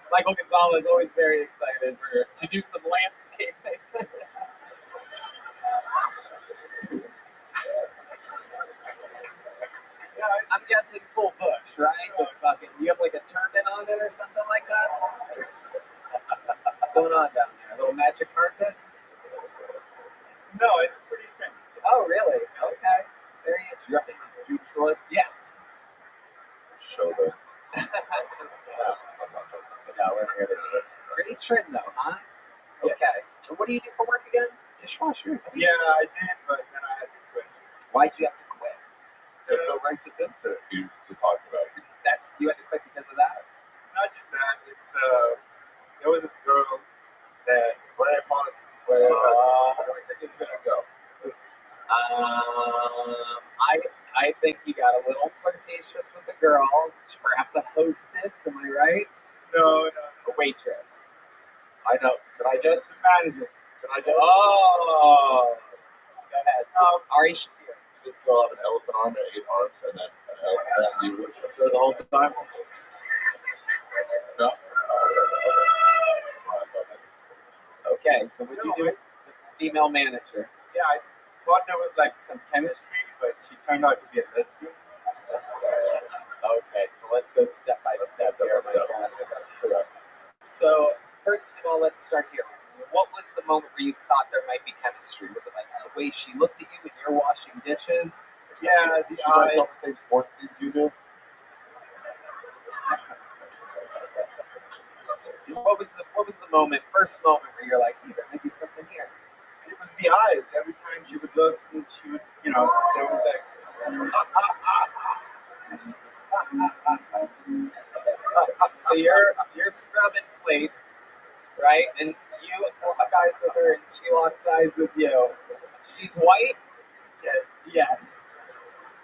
Michael Gonzalez is always very excited to do some landscaping. Yeah, I'm guessing full bush, right? Just fucking, you have like a turban on it or something like that? What's going on down there? A little magic carpet? no, it's pretty thin. Oh, really? Okay. Very interesting. Yes. Show them. No, we're here to pretty trim though, huh? Okay. Yes. And what do you do for work again? Dishwasher? Is that what you Yeah, I did, but then I had to quit. do? Why'd you have to quit? There's no racist incident to talk about. You had to quit because of that? Not just that, it's there was this girl that where I think it's gonna go. I think you got a little flirtatious with the girl, perhaps a hostess, am I right? No. A waitress. I know. Can I just manager? Can I just? Oh, go ahead. Ari Shafir. This girl have an elephant arm and 8 arms, and then you worship her the whole time. No. Okay, so what do you do with the female manager? Yeah, I thought there was like some chemistry, but she turned out to be a lesbian. Okay, so let's go step by step here, my friend. That's correct. So, first of all, let's start here. What was the moment where you thought there might be chemistry? Was it like the way she looked at you when you're washing dishes? Yeah, the She guys eye. on the same sports teams you do? What was the moment, first moment where you're like, hey, there might be something here? It was the eyes. Every time she would look, she would, there was like. So you're scrubbing plates, right? And you lock eyes with her, and she locks eyes with you. She's white. Yes. Yes.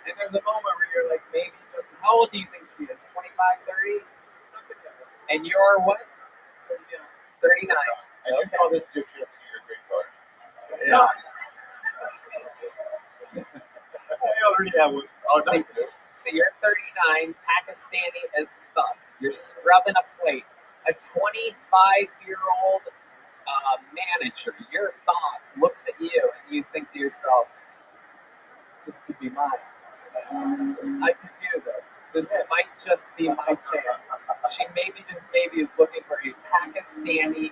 And there's a moment where you're like, maybe just, how old do you think she is? 25, 30? Something like that. And you're what? Yeah. 39. And you saw this dude just get your green card. Yeah. I already have one. Oh, So- nice, dude. So you're 39, Pakistani as fuck. You're scrubbing a plate. A 25-year-old manager, your boss, looks at you and you think to yourself, this could be mine. I could do this. This might just be my chance. She maybe is looking for a Pakistani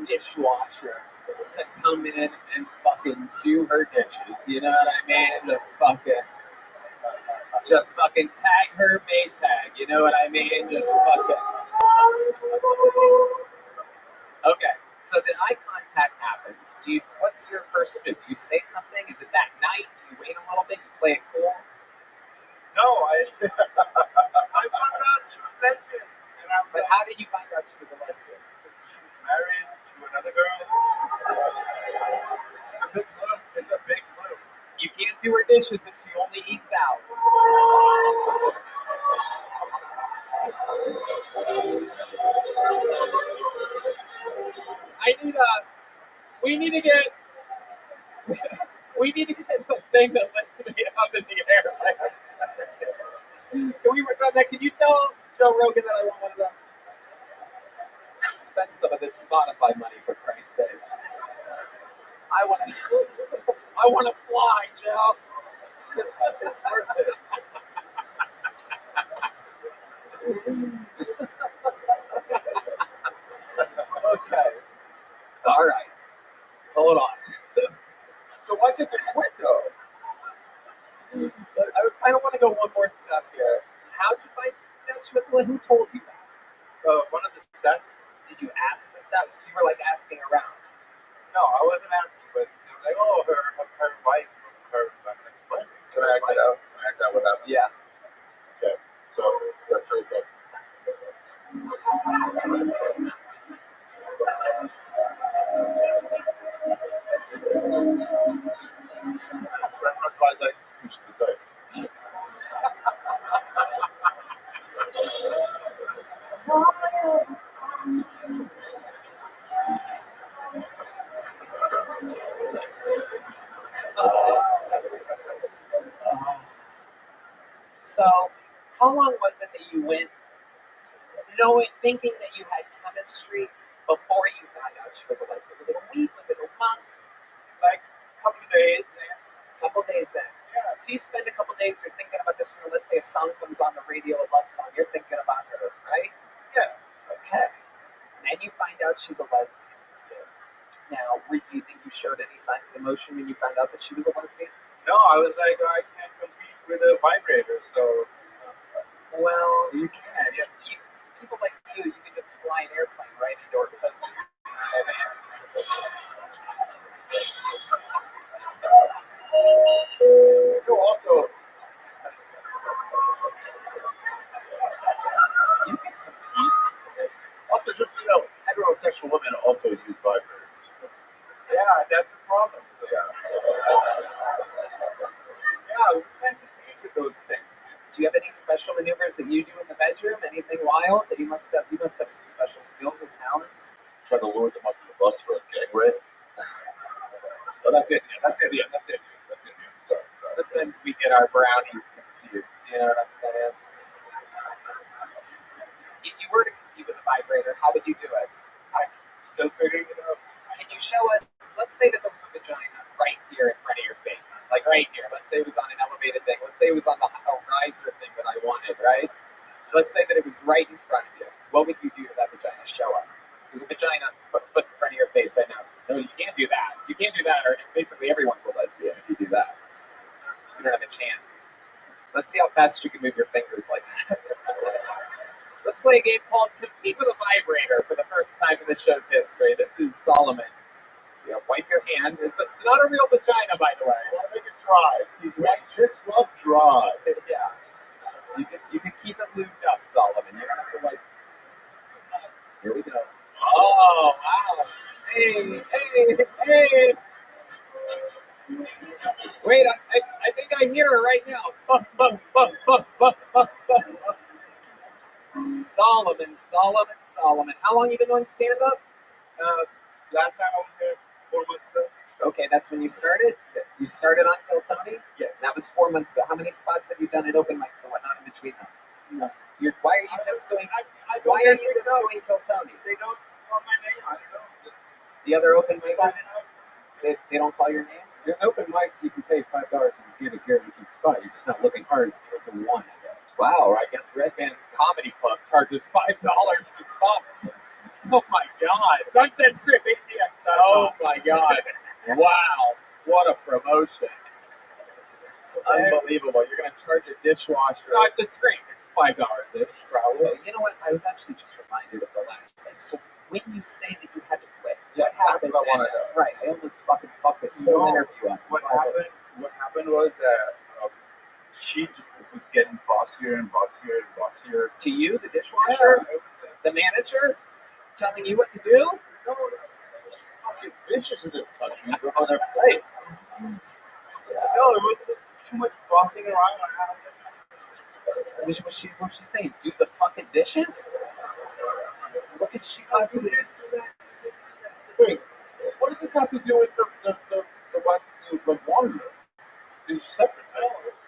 dishwasher to come in and fucking do her dishes. You know what I mean? Just fucking tag her Maytag. You know what I mean? Just fucking. Okay. So the eye contact happens. What's your first move? Do you say something? Is it that night? Do you wait a little bit? You play it cool? No, I found out she was lesbian, and I was But like, how did you find out she was a lesbian? she was married to another girl. It's a big clue. It's a big clue. You can't do her dishes if she only eats out. We need to get the thing that lifts me up in the air. Can we work on that? Can you tell Joe Rogan that I want one of those? Spend some of this Spotify money, for Christ's sakes. I want to fly, Joe. It's worth it. Okay. All right. Hold on. So why'd you have to quit though? I don't want to go one more step here. How'd you find that she was like, who told you that? One of the staff. Did you ask the steps? You were like asking around. No, I wasn't asking, but they were like, oh, her wife, her. Can I act that out? Can I act that what happened? Yeah. Okay. So that's her book. That's why I was like, she's the type. So, how long was it that you went, thinking that you had chemistry before you found out she was a lesbian? Was it a week? Was it a month? Like a couple of days. A couple days then. Yeah. So you spend a couple days, you're thinking about this girl. Let's say a song comes on the radio, a love song. You're thinking about her, right? Yeah. Okay. And then you find out she's a lesbian. Yes. Now, do you think you showed any signs of emotion when you found out that she was a lesbian? No, I was like, I can't compete with a vibrator, so. Well, you can. Yeah, people like you can just fly an airplane right into her pussy. You also. You can compete. Also, just heterosexual women also use vibrators. Yeah, that's the problem. Yeah. Yeah, we can't compete with those things. Do you have any special maneuvers that you do in the bedroom? Anything wild that you must have? You must have some special skills or talents. Try to lure them up to the bus for a gang rape. Oh, that's it. Yeah, that's it. Yeah, that's it. That's it. Yeah. Sorry. Sometimes we get our brownies confused. You know what I'm saying? If you were to compete with a vibrator, how would you do it? I'm still figuring it out. Can you show us? Let's say that there was a vagina right here in front of your face, like right here. Let's say it was on an elevated thing. Let's say it was on the riser thing that I wanted, right? Let's say that it was right in front of you. What would you do to that vagina? Show us. There's a vagina foot in front of your face right now. No, you can't do that. You can't do that, or basically everyone's a lesbian if you do that. You don't have a chance. Let's see how fast you can move your fingers like that. Let's play a game called Compete with a Vibrator for the first time in the show's history. This is Solomon. Wipe your hand. It's not a real vagina, by the way. Well, make it dry. These white chicks love dry. Yeah. You can keep it lubed up, Solomon. You don't have to wipe. Here we go. Oh, wow. Hey. Wait, I think I hear her right now. Solomon. How long you been doing stand-up? Last time I was there 4 months ago. Okay, that's when you started? Yes. You started on Kill Tony? Yes. That was 4 months ago. How many spots have you done at open mics and whatnot in between them? No. Why are you just going Why are you just going Kill Tony? They don't call my name. I don't know. The other open mics, they don't call your name? There's open mics you can pay $5 and get a guaranteed spot. You're just not looking hard enough for one. Wow, I guess Red Band's Comedy Club charges $5 for spots. Oh my God. Sunset Strip, ATX. Oh my God. Wow. What a promotion. Unbelievable. You're going to charge a dishwasher. No, it's a drink. It's $5-ish, probably. Well, you know what? I was actually just reminded of the last thing. So when you say that you had to quit, Yeah, what happened? that's what I wanted to know. Right. I almost fucking fucked this whole interview up. What happened was that she just was getting bossier and bossier and bossier. To you, the dishwasher? The manager? Telling you what to do? No, fucking bitches in this country don't know their place. No, it was too much bossing around. What was she saying? Do the fucking dishes? What could she possibly do? Wait, what does this have to do with the water? These are separate things.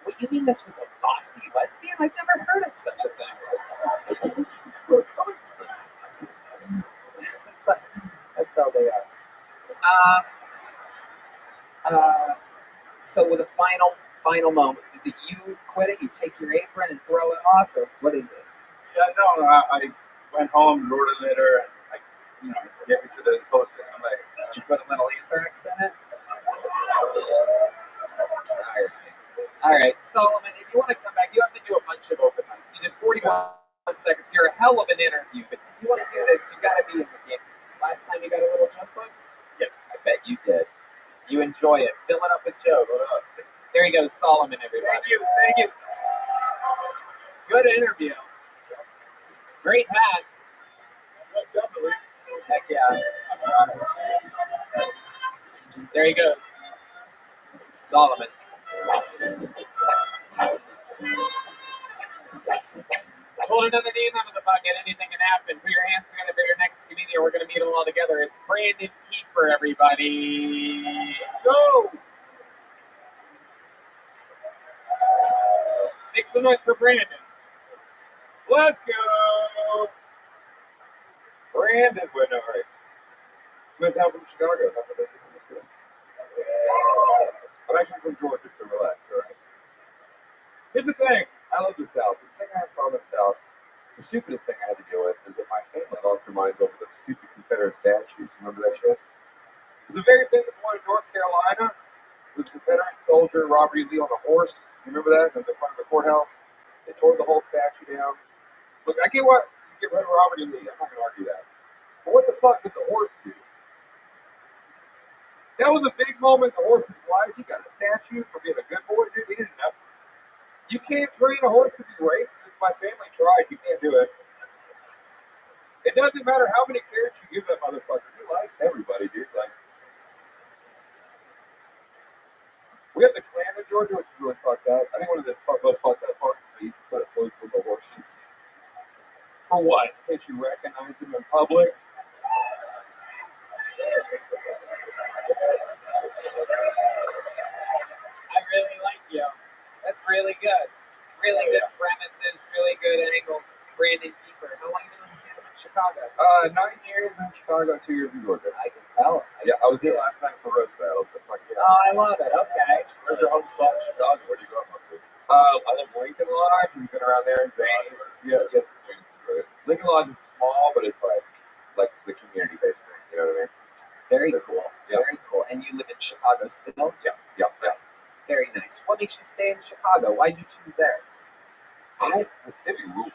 What, you mean this was a bossy lesbian? I've never heard of such a thing. That's how they are. So with a final moment, is it you quit it, you take your apron and throw it off, or what is it? Yeah, no, I went home, wrote a letter, and gave it to the hostess. I'm like, Did you put a little anthrax in it? All right, Solomon, if you want to come back, you have to do a bunch of open mics. You did 41 seconds. You're a hell of an interview, but if you want to do this, you got to be in the game. Last time you got a little junk book? yes. I bet you did. You enjoy it. Fill it up with jokes. There he goes, Solomon, everybody. Thank you. Good interview. Great hat. Most definitely. Heck yeah. There he goes. Solomon. Pull another name out of the bucket. Anything can happen. Put your hands together for your next comedian. We're going to meet them all together. It's Brandon Kiefer, everybody. Go. Make some noise for Brandon. Let's go. Brandon Winner. Went down from Chicago. I'm actually from Georgia, so relax, all right? Here's the thing. I love the South. The thing I have from the South, the stupidest thing I had to deal with is that my family lost their minds over those stupid Confederate statues. Remember that shit? The very famous one in North Carolina was Confederate soldier Robert E. Lee on a horse. You remember that? In the front of the courthouse? They tore the whole statue down. Look, I get rid of Robert E. Lee. I'm not going to argue that. But what the fuck did the horse do? That was a big moment in the horse's life. He got a statue for being a good boy, dude. He didn't know. You can't train a horse to be racist. My family tried. You can't do it. It doesn't matter how many carrots you give that motherfucker. He likes everybody, dude. Like, we have the clan in Georgia, which is really fucked up. I think one of the most fucked up parts is they used to put floats on the horses. For what? In case you recognize them in public. I really like you. That's really good. Really good premises, really good angles. Brandon Kiefer. How long have you been on stand-up in Chicago? 9 years in Chicago, 2 years in Georgia. I can tell. I was here last night for roast battle. So fuck yeah. Oh, I love it. Okay. Where's your home spot in Chicago? Where do you go? I live in Lincoln Lodge. We've been around there in Zane. Yeah, yes, Lincoln Lodge is small, but it's like the community-based thing. You know what I mean? Very cool. Yeah. Very cool. And you live in Chicago still? Yeah. Very nice. What makes you stay in Chicago? Why did you choose there? The city rules.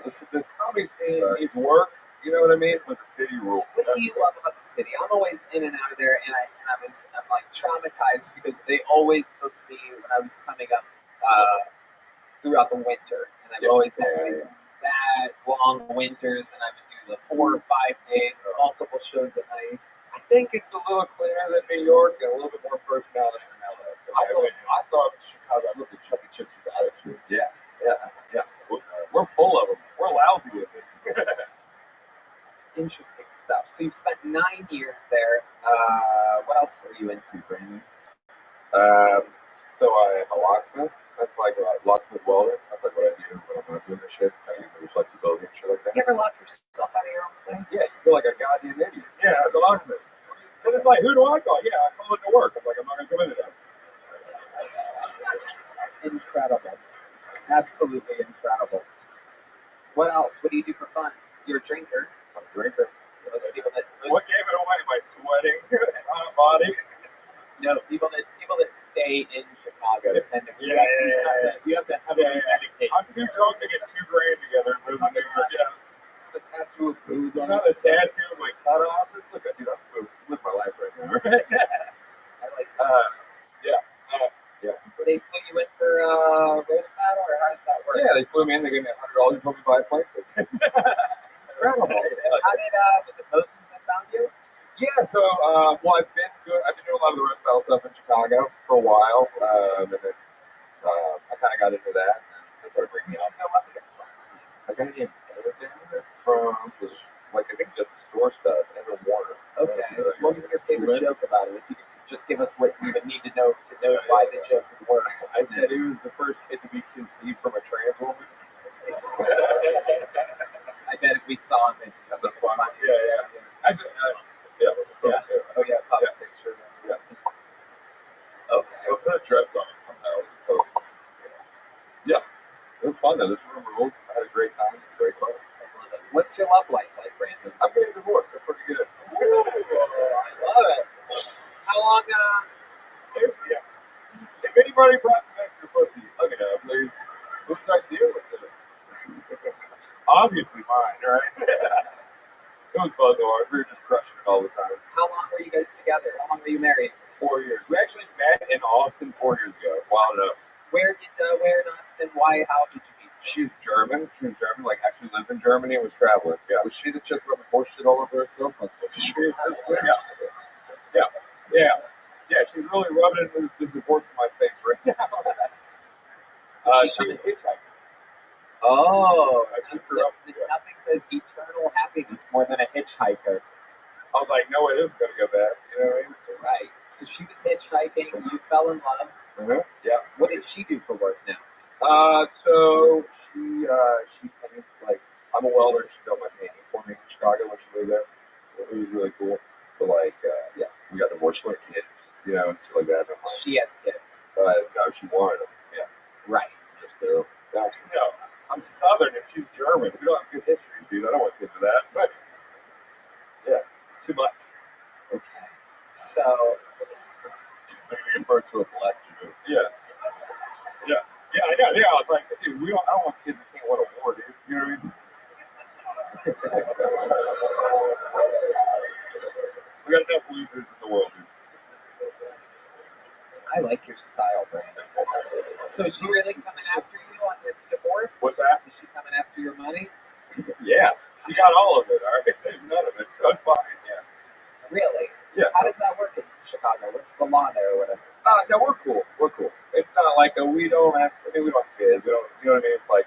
The comedy scene needs work. You know what I mean? But the city rules. What do you love about the city? I'm always in and out of there, and I'm like traumatized because they always booked me when I was coming up throughout the winter, and I've always had these bad long winters, and I would do the 4 or 5 days, multiple shows at night. I think it's a little cleaner than New York and a little bit more personality than LA. I thought Chicago, I looked at chubby chicks with attitudes. Yeah. We're full of them. We're lousy with it. Interesting stuff. So you've spent 9 years there. What else are you into, Brandon? So I am a locksmith. That's like a locksmith welder. That's like what I do when I'm not doing this shit. I use the flexibility and shit like that. You ever lock yourself out of your own place? Yeah, you feel like a goddamn idiot. Yeah, as a locksmith. And it's like, who do I call? Yeah, I call it to work. I'm like, I'm not going to come into that. Incredible. Absolutely incredible. What else? What do you do for fun? You're a drinker. I'm a drinker. Most people that What gave it away? My sweating hot body. people that stay in Chicago tend to you have to heavily medicate. I'm too drunk to get $2,000 together and move to New York. Yeah. The tattoo of booze on Not a tattoo of my cutoffs. Look, dude, I'm living my life right now. I like Yeah. They flew you in for roast battle, or how does that work? Yeah, they flew me in. They gave me $100 and told me to buy a plane ticket. Incredible. How did was it Moses that found you? Yeah, so I've been doing a lot of the roast battle stuff in Chicago for a while, and then I kind of got into that. They started bringing me Who out. did you go up against last week? I got in from this, I think just store stuff, and then Warner. Okay. What was your favorite joke about it? If you could just give us what you would need to know why the joke would work. I said he was the first kid to be conceived from a trans woman. I bet if we saw him, That's a fun one. Yeah. Actually, Oh yeah, pop a picture. Yeah. Okay. I'll put a dress on it somehow. Yeah. It was fun though. This room rules. I had a great time. It's a great fun. What's your love life like, Brandon? I'm getting divorced. That's pretty good. Ooh, I love it. How long? If anybody brought some extra pussy, look it up, please. Whose idea was it? Obviously mine, right? It was fun though. We were just crushing it all the time. How long were you guys together? How long were you married? 4 years. We actually met in Austin 4 years ago. Wild enough. Where in Austin? Why? How did you meet? She's German. She was German, like actually lived in Germany and was traveling. Yeah. Was she the chick with the horse shit all over herself? Yeah, she's really rubbing the divorce in my face right now. She was hitchhiking. Oh, I picked her up. nothing says eternal happiness more than a hitchhiker. I was like, no way, this is going to go bad. You know what I mean? Right. So she was hitchhiking. You fell in love. Yeah. What did she do for work now? So she paints, like, I'm a welder. She built my painting for me in Chicago when she lived there. It was really cool. But, like, yeah, we got divorced with kids, you know, and stuff like that. She has kids. No, she wanted them. Yeah. Right. Just to, I'm Southern and she's German. We don't have good history, dude. I don't want kids with that. But, yeah, it's too much. Okay. So. Maybe give birth to a black Jew. Yeah. Yeah, I know. Yeah, I was like, dude, I don't want kids that can't win a war, dude. You know what I mean? We got enough losers in the world, dude. I like your style, Brandon. So is she really coming after you on this divorce? What's that? Is she coming after your money? Yeah, she got all of it, all right? There's none of it, so it's fine, yeah. Really? Yeah. How does that work in Chicago? What's the law there or whatever? No, we're cool. It's not like we don't have kids. We don't, you know what I mean? It's like,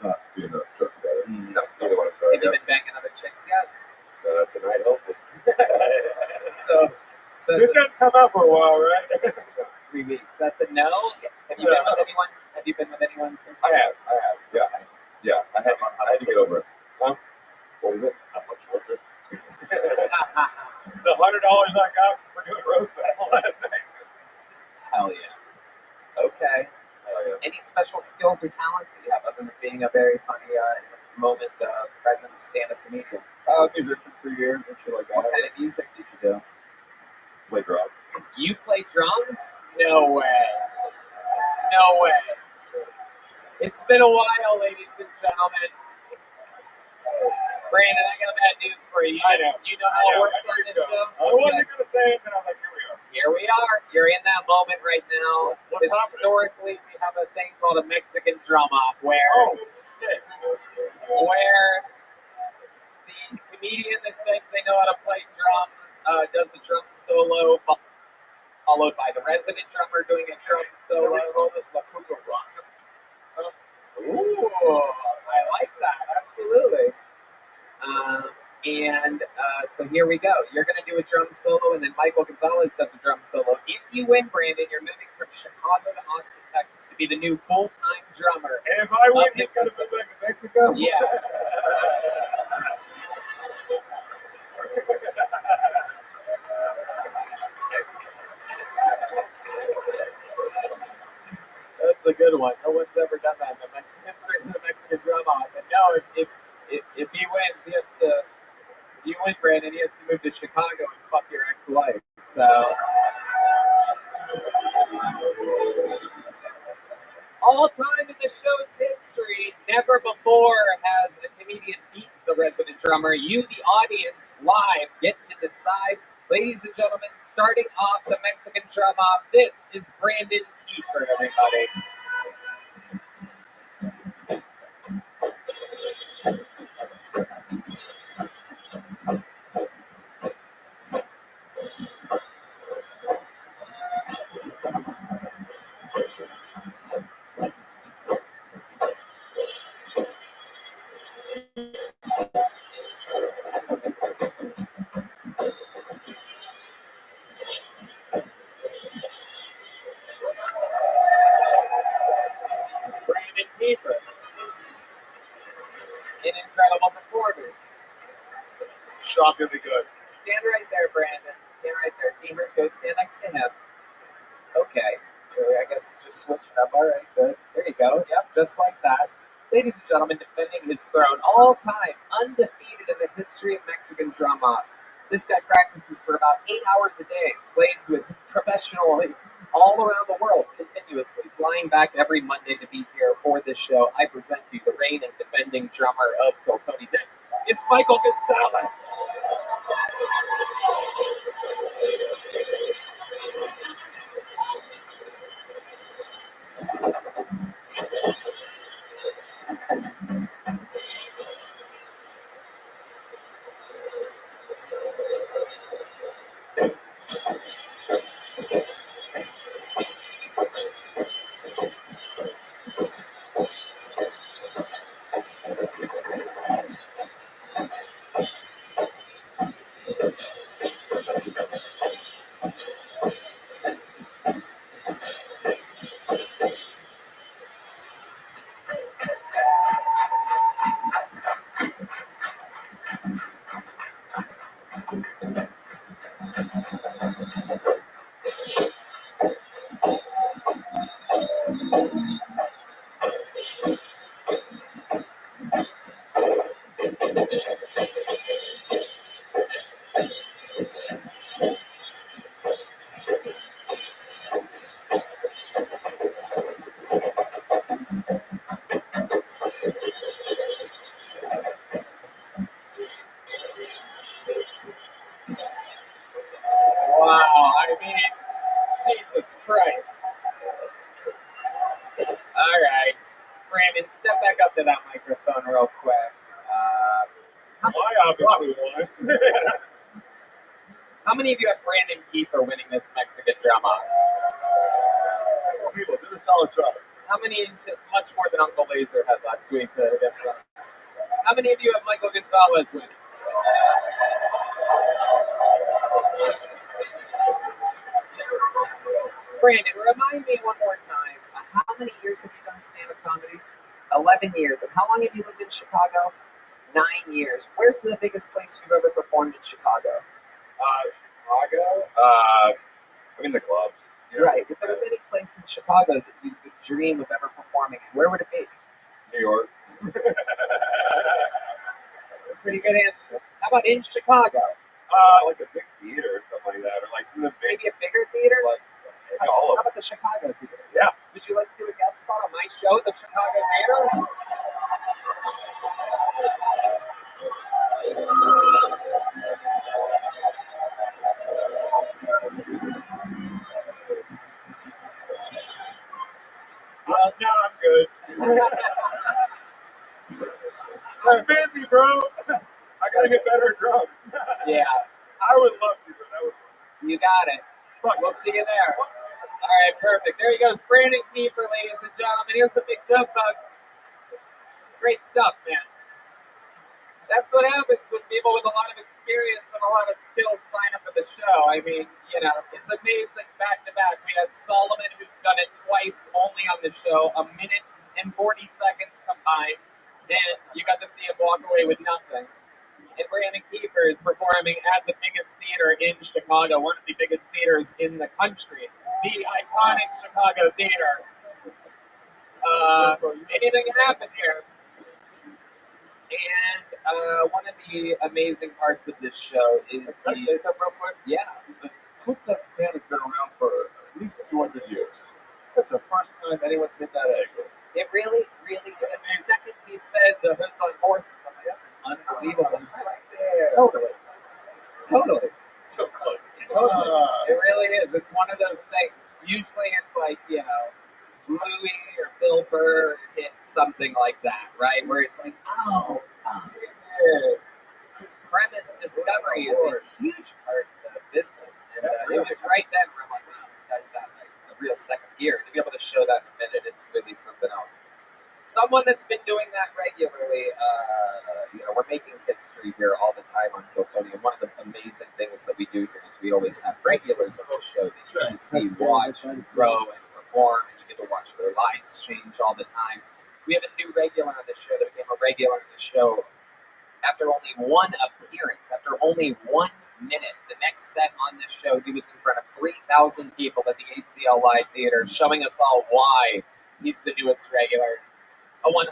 Not being a truck driver. no, neither one of us. Have you been banging other chicks yet? Tonight, hopefully. So This doesn't come up for a while, right? 3 weeks. That's a no? Have you been with anyone? Have you been with anyone since? I have, yeah. I had to get over it. Huh? What was it? How much was it? The $100 I got for doing roast battle last night. Hell yeah. Okay. Hell yeah. Any special skills or talents that you have other than being a very funny moment present stand-up comedian? Musician for years and shit like that. What kind of music did you do? Play drums. You play drums? No way. No way. It's been a while, ladies and gentlemen. Brandon, I got bad news for you. I know. You know how it works on this show? I wasn't going to say it, but I'm like, here we are. Here we are. You're in that moment right now. What's Historically, we have a thing called a Mexican drum off where the comedian that says they know how to play drums does a drum solo, followed by the resident drummer doing a drum solo. Ooh, I like that. Absolutely. So here we go. You're going to do a drum solo, and then Michael Gonzalez does a drum solo. If you win, Brandon, you're moving from Chicago to Austin, Texas, to be the new full-time drummer. And if I win, you're going to move back to Mexico? Yeah. That's a good one. No one's ever done that in the Mexican history of the Mexican drum off. But no, if he wins, he has to. If you win, Brandon, he has to move to Chicago and fuck your ex-wife. So. All time in the show's history, never before has a comedian beat the resident drummer. You, the audience, live, get to decide. Ladies and gentlemen, starting off the Mexican drum off, this is Brandon Kiefer, everybody. Brandon Kiefer. An incredible performance. Shockingly good. Stand right there, Brandon. Stand right there. Deemer, so stand next to him. Okay. I guess just switch it up. All right, good. There you go. Yep, just like that. Ladies and gentlemen, defending his throne all time, undefeated in the history of Mexican drum offs. This guy practices for about 8 hours a day, plays with professionally all around the world continuously, flying back every Monday to be here for this show. I present to you the reigning defending drummer of Kill Tony Dix. It's Michael Gonzalez. Wow, I mean, Jesus Christ. All right. Brandon, step back up to that microphone real quick. I obviously won. How many of you have Brandon Kiefer winning this Mexican drama? People did a solid job. How many? It's much more than Uncle Laser had last week against them. How many of you have Michael Gonzalez win? Brandon, remind me one more time. How many years have you done stand-up comedy? 11 years. And how long have you lived in Chicago? 9 years. Where's the biggest place you've ever performed in Chicago? Chicago? I'm in the clubs. Right. If there was any place in Chicago that you could dream of ever performing in, where would it be? New York. That's a pretty good answer. How about in Chicago? Like a big theater or something like that, or like some of the big, Maybe a bigger theater? like How all of them. about the Chicago Theater? Yeah. Would you like to do a guest spot on my show, the Chicago Theater? Well, no, I'm good. I'm busy, bro. I gotta get better at drums. Yeah, I would love to, but that would. you got it. We'll see you there. All right, perfect. There he goes, Brandon Kiefer, ladies and gentlemen. Here's a big joke bug. Great stuff, man. That's what happens when people with a lot of experience and a lot of skills sign up for the show. I mean, you know, it's amazing back to back. We had Solomon, who's done it twice only on the show, 1 minute and 40 seconds combined. And you got to see him walk away with nothing. And Brandon Kiefer is performing at the biggest theater in Chicago, one of the biggest theaters in the country, the iconic Chicago Theater. Anything can happen here. And one of the amazing parts of this show is Can I say something real quick? yeah. The Ku Klux Klan has been around for at least 200 years. That's the first time anyone's hit that angle. It really, really is. The second he says the hood's on horses, I'm like, that's an unbelievable phrase. Totally. So close. Totally. It really is. It's one of those things. Usually it's like, you know, Louis or Bill Burr hit something like that, right? Where it's like, oh, yes. His premise discovery is a huge part of the business. And it was right then where I'm like, wow, this guy's got like a real second gear. To be able to show that in a minute, it's really something else. Someone that's been doing that regularly, you know, we're making history here all the time on Kiltony. And one of the amazing things that we do here is we always have regulars on the show that you can see, watch, and grow, and perform, and you get to watch their lives change all the time. We have a new regular on the show that became a regular on the show after only one appearance, after only 1 minute. The next set on the show, he was in front of 3,000 people at the ACL Live Theater, showing us all why he's the newest regular. A 100%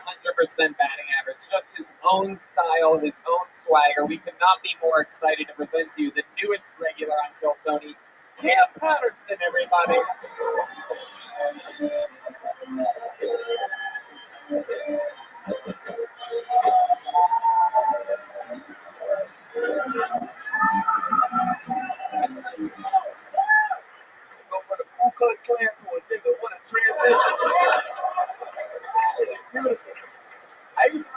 batting average, just his own style, his own swagger. We could not be more excited to present to you the newest regular on Kiltony, Cam Patterson, everybody. Go from the Ku Klux Klan to a nigga. What a transition. That shit is beautiful. I used to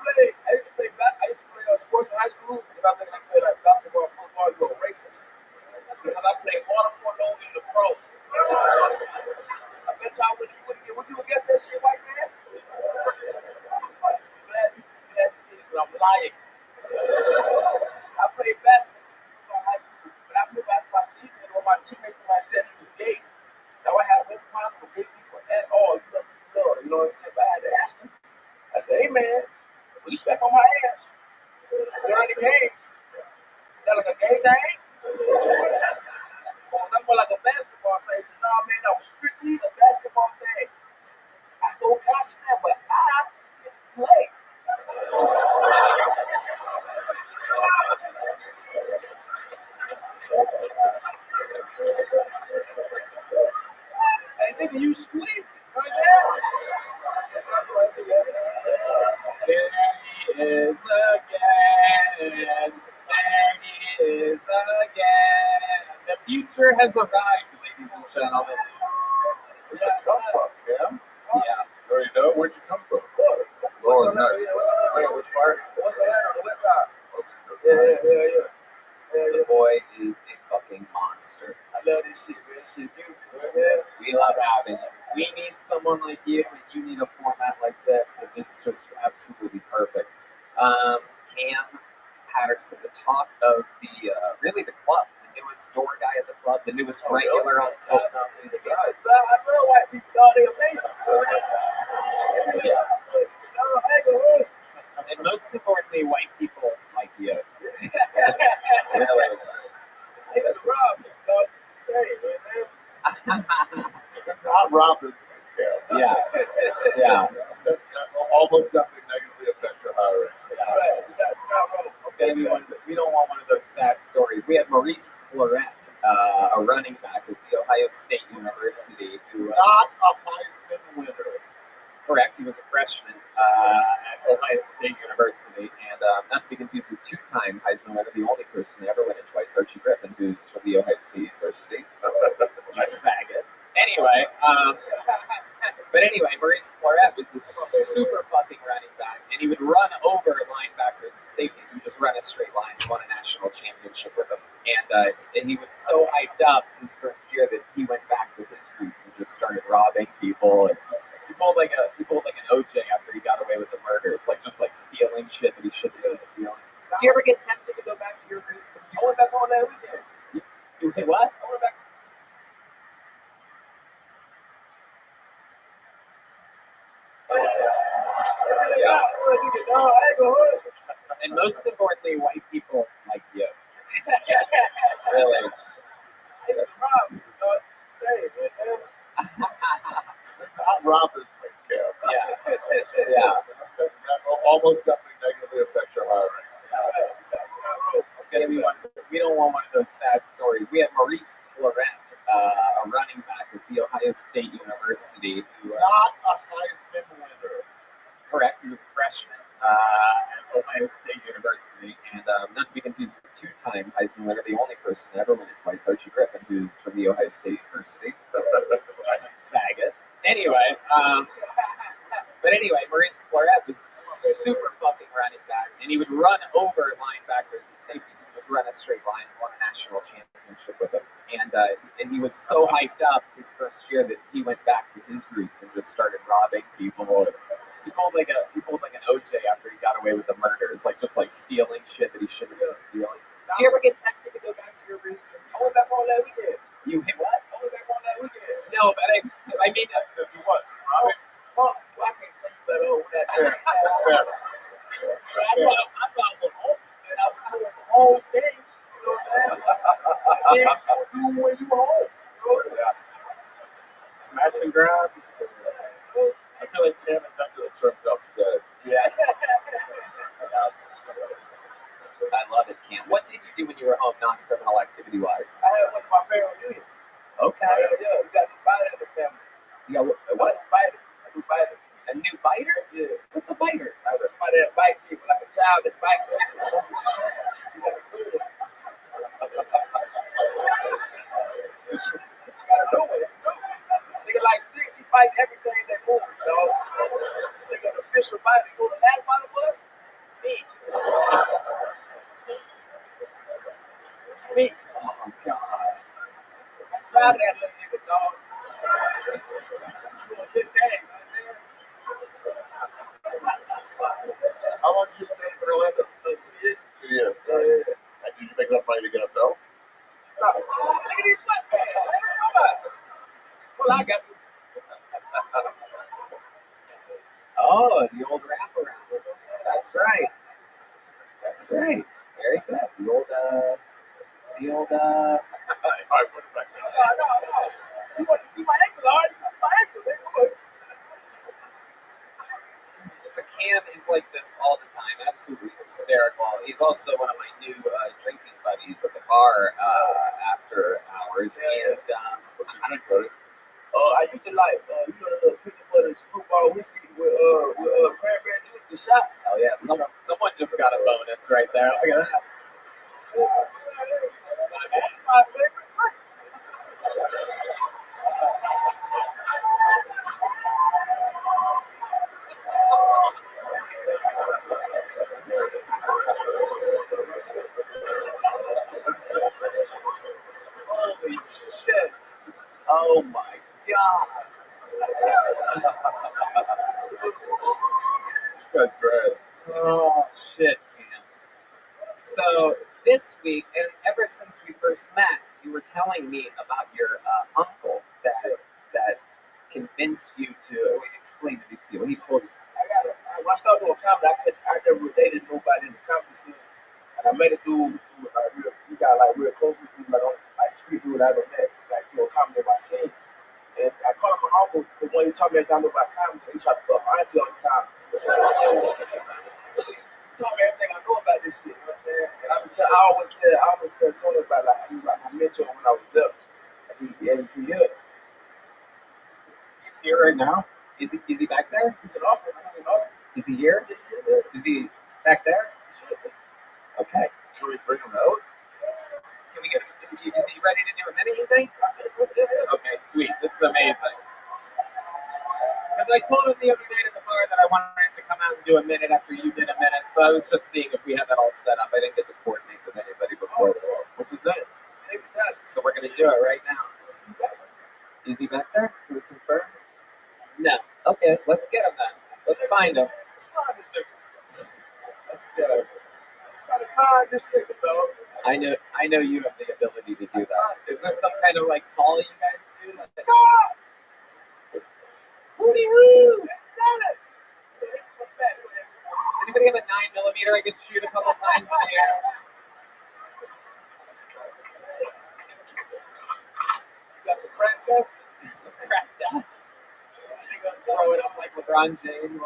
play sports in high school, and I think I played like basketball, football, you were racist. Because I played water polo and lacrosse. I bet y'all would you get that shit, white man? I'm glad you did, because I'm lying. I played basketball in high school, but I put my season when my teammates when I said he was gay. Now I had no problem with gay people at all. You know what I'm saying? But I had to ask him. I said, hey man, will you step on my ass during the games? Is that like a gay thing? Or is that more like a basketball thing? I said, no man, that was strictly a basketball thing. full couch now, but I play. Hey, nigga, you squeezed it. Right There he is again. There he is again. The future has arrived, ladies and gentlemen. Where'd you come from, Cam? Yeah. You already know? Where'd you come from? Lord, nice. Wait, which part? What's the on the west side? Okay. The boy is a fucking monster. I love this shit, man. This shit beautiful, man. We love having you. We need someone like you, and you need a format like this, and it's just absolutely perfect. Cam Patterson, the talk of the really the club, the newest door guy at the club, the newest regular on the club. I love white people, dog. They amazing. And most importantly, white people like you. Hey, that's Rob, dog. It's the same, man. Not rob this place, Cam. Yeah, yeah. That almost definitely negatively affect your hiring. Right. We got wrong. It's gonna be one. We don't want one of those sad stories. We had Maurice Clarett, a running back at the Ohio State University, who Not a Heisman winner. correct, he was a freshman at Ohio State University, and not to be confused with two-time Heisman winner, the only person to ever win it twice, Archie Griffin, who's from the Ohio State University. You faggot. Anyway, but anyway, Maurice Clarett was this super fucking running back, and he would run over linebackers and safeties. He would just run a straight line. He won a national championship with them, and he was so hyped up his first year that he went back to his roots and just started robbing people. And he pulled like an OJ after he got away with the murders, just stealing shit that he shouldn't be stealing. Do you ever get tempted to go back to your roots? I went back on that weekend. You hit what? I went back. And most importantly, white people like you. Really. Hey, that's Rob, dog. It's the same, man. Not rob this place, Cam. Yeah. Yeah. That will almost definitely negatively affect your hiring. It's gonna be one. We don't want one of those sad stories. We had Maurice Clarett, a running back at the Ohio State University, who Not a Heisman winner. correct, he was a freshman at Ohio State University, and not to be confused with two-time Heisman winner, the only person to ever win it twice, Archie Griffin, who's from the Ohio State University. Faggot. Anyway, but anyway, Maurice Clarett was this super fucking running back, and he would run over linebackers and safeties. He would just run a straight line, won a national championship with them, and he was so hyped up his first year that he went back to his roots and just started robbing people. He pulled like an OJ after he got away with the murders, just stealing shit that he shouldn't have been stealing. Do you ever get tempted to go back to your roots? I went back on that weekend. You hit what? I went back on that weekend. No, but I mean, You what? Robbing? Well, I can't tell you that over that. That's fair. I thought I was home, and I was doing home things. You know what I'm saying? Things you do when you home. You know? Smash and grabs. I feel like Cam invented the term upset. yeah. I love it, Cam. What did you do when you were home, non-criminal activity-wise? I had one of my family reunion. Okay. Yeah, we got the biter in the family. You got what? Biter. A new biter. A new biter? Yeah. What's a biter? I was somebody that bite people, like a child that bites people. You gotta do it. You gotta know it. Nigga like 6, he fight everything that moves, dog. Nigga, the official biter. You know what the last biter was? Me. It's me. Oh, God. I'm proud of that little nigga, dog. Doing this thing, man. How long did you stay in Orlando? 2 years. 2 years. Nice. And did you make enough money to get a belt? No. Look at these sweatpants, man. Come on. Well, I got to. Oh, the old wraparound. That's right. That's right. Very good. The old. I put it back there. No. You want to see my ankles, all right? You see my ankles. So Cam is like this all the time, absolutely hysterical. He's also one of my new drinking buddies at the bar after hours. And What's your drink, buddy? I used to like, you know, the little peanut butter screwball whiskey with cranberry juice, the shot. hell yeah, someone just got a bonus right there. Look at that. That's my favorite drink. Holy shit! Oh my god! This guy's great. Oh shit, Cam. So this week, and ever since we first met, you were telling me about your uncle that convinced you to explain to these people. He told you. When I started doing comedy, I never dated nobody in the comedy scene. And I met a dude who we got like real close with him, like street dude I ever met, like comedy in my scene. And I called him my uncle because when he taught me everything about comedy, he tried to fuck my auntie all the time. He taught me everything I know about this shit, you know what I'm saying? And I always tell Tony about like he was like my mentor when I was there. And he here. He's here right now. Is he back there? He's in Austin. I know he's in Austin. Is he here? Is he back there? Okay. Can we bring him out? Can we get him? Is he ready to do a minute, you think? Okay, sweet. This is amazing. Because I told him the other night at the bar that I wanted him to come out and do a minute after you did a minute, so I was just seeing if we had that all set up. I didn't get to coordinate with anybody before this. What's his name? So we're going to do it right now. Is he back there? Can we confirm? No. Okay, let's get him then. Let's find him. Let's find this nigga. Let's get him. Gotta find this nigga, dog. I know you have the ability to do that. Is there some kind of like call you guys do? Like, hooty hoo! Does anybody have a 9mm I could shoot a couple times in the air? You got some crack dust? Some crack dust. You gonna throw it up like LeBron James?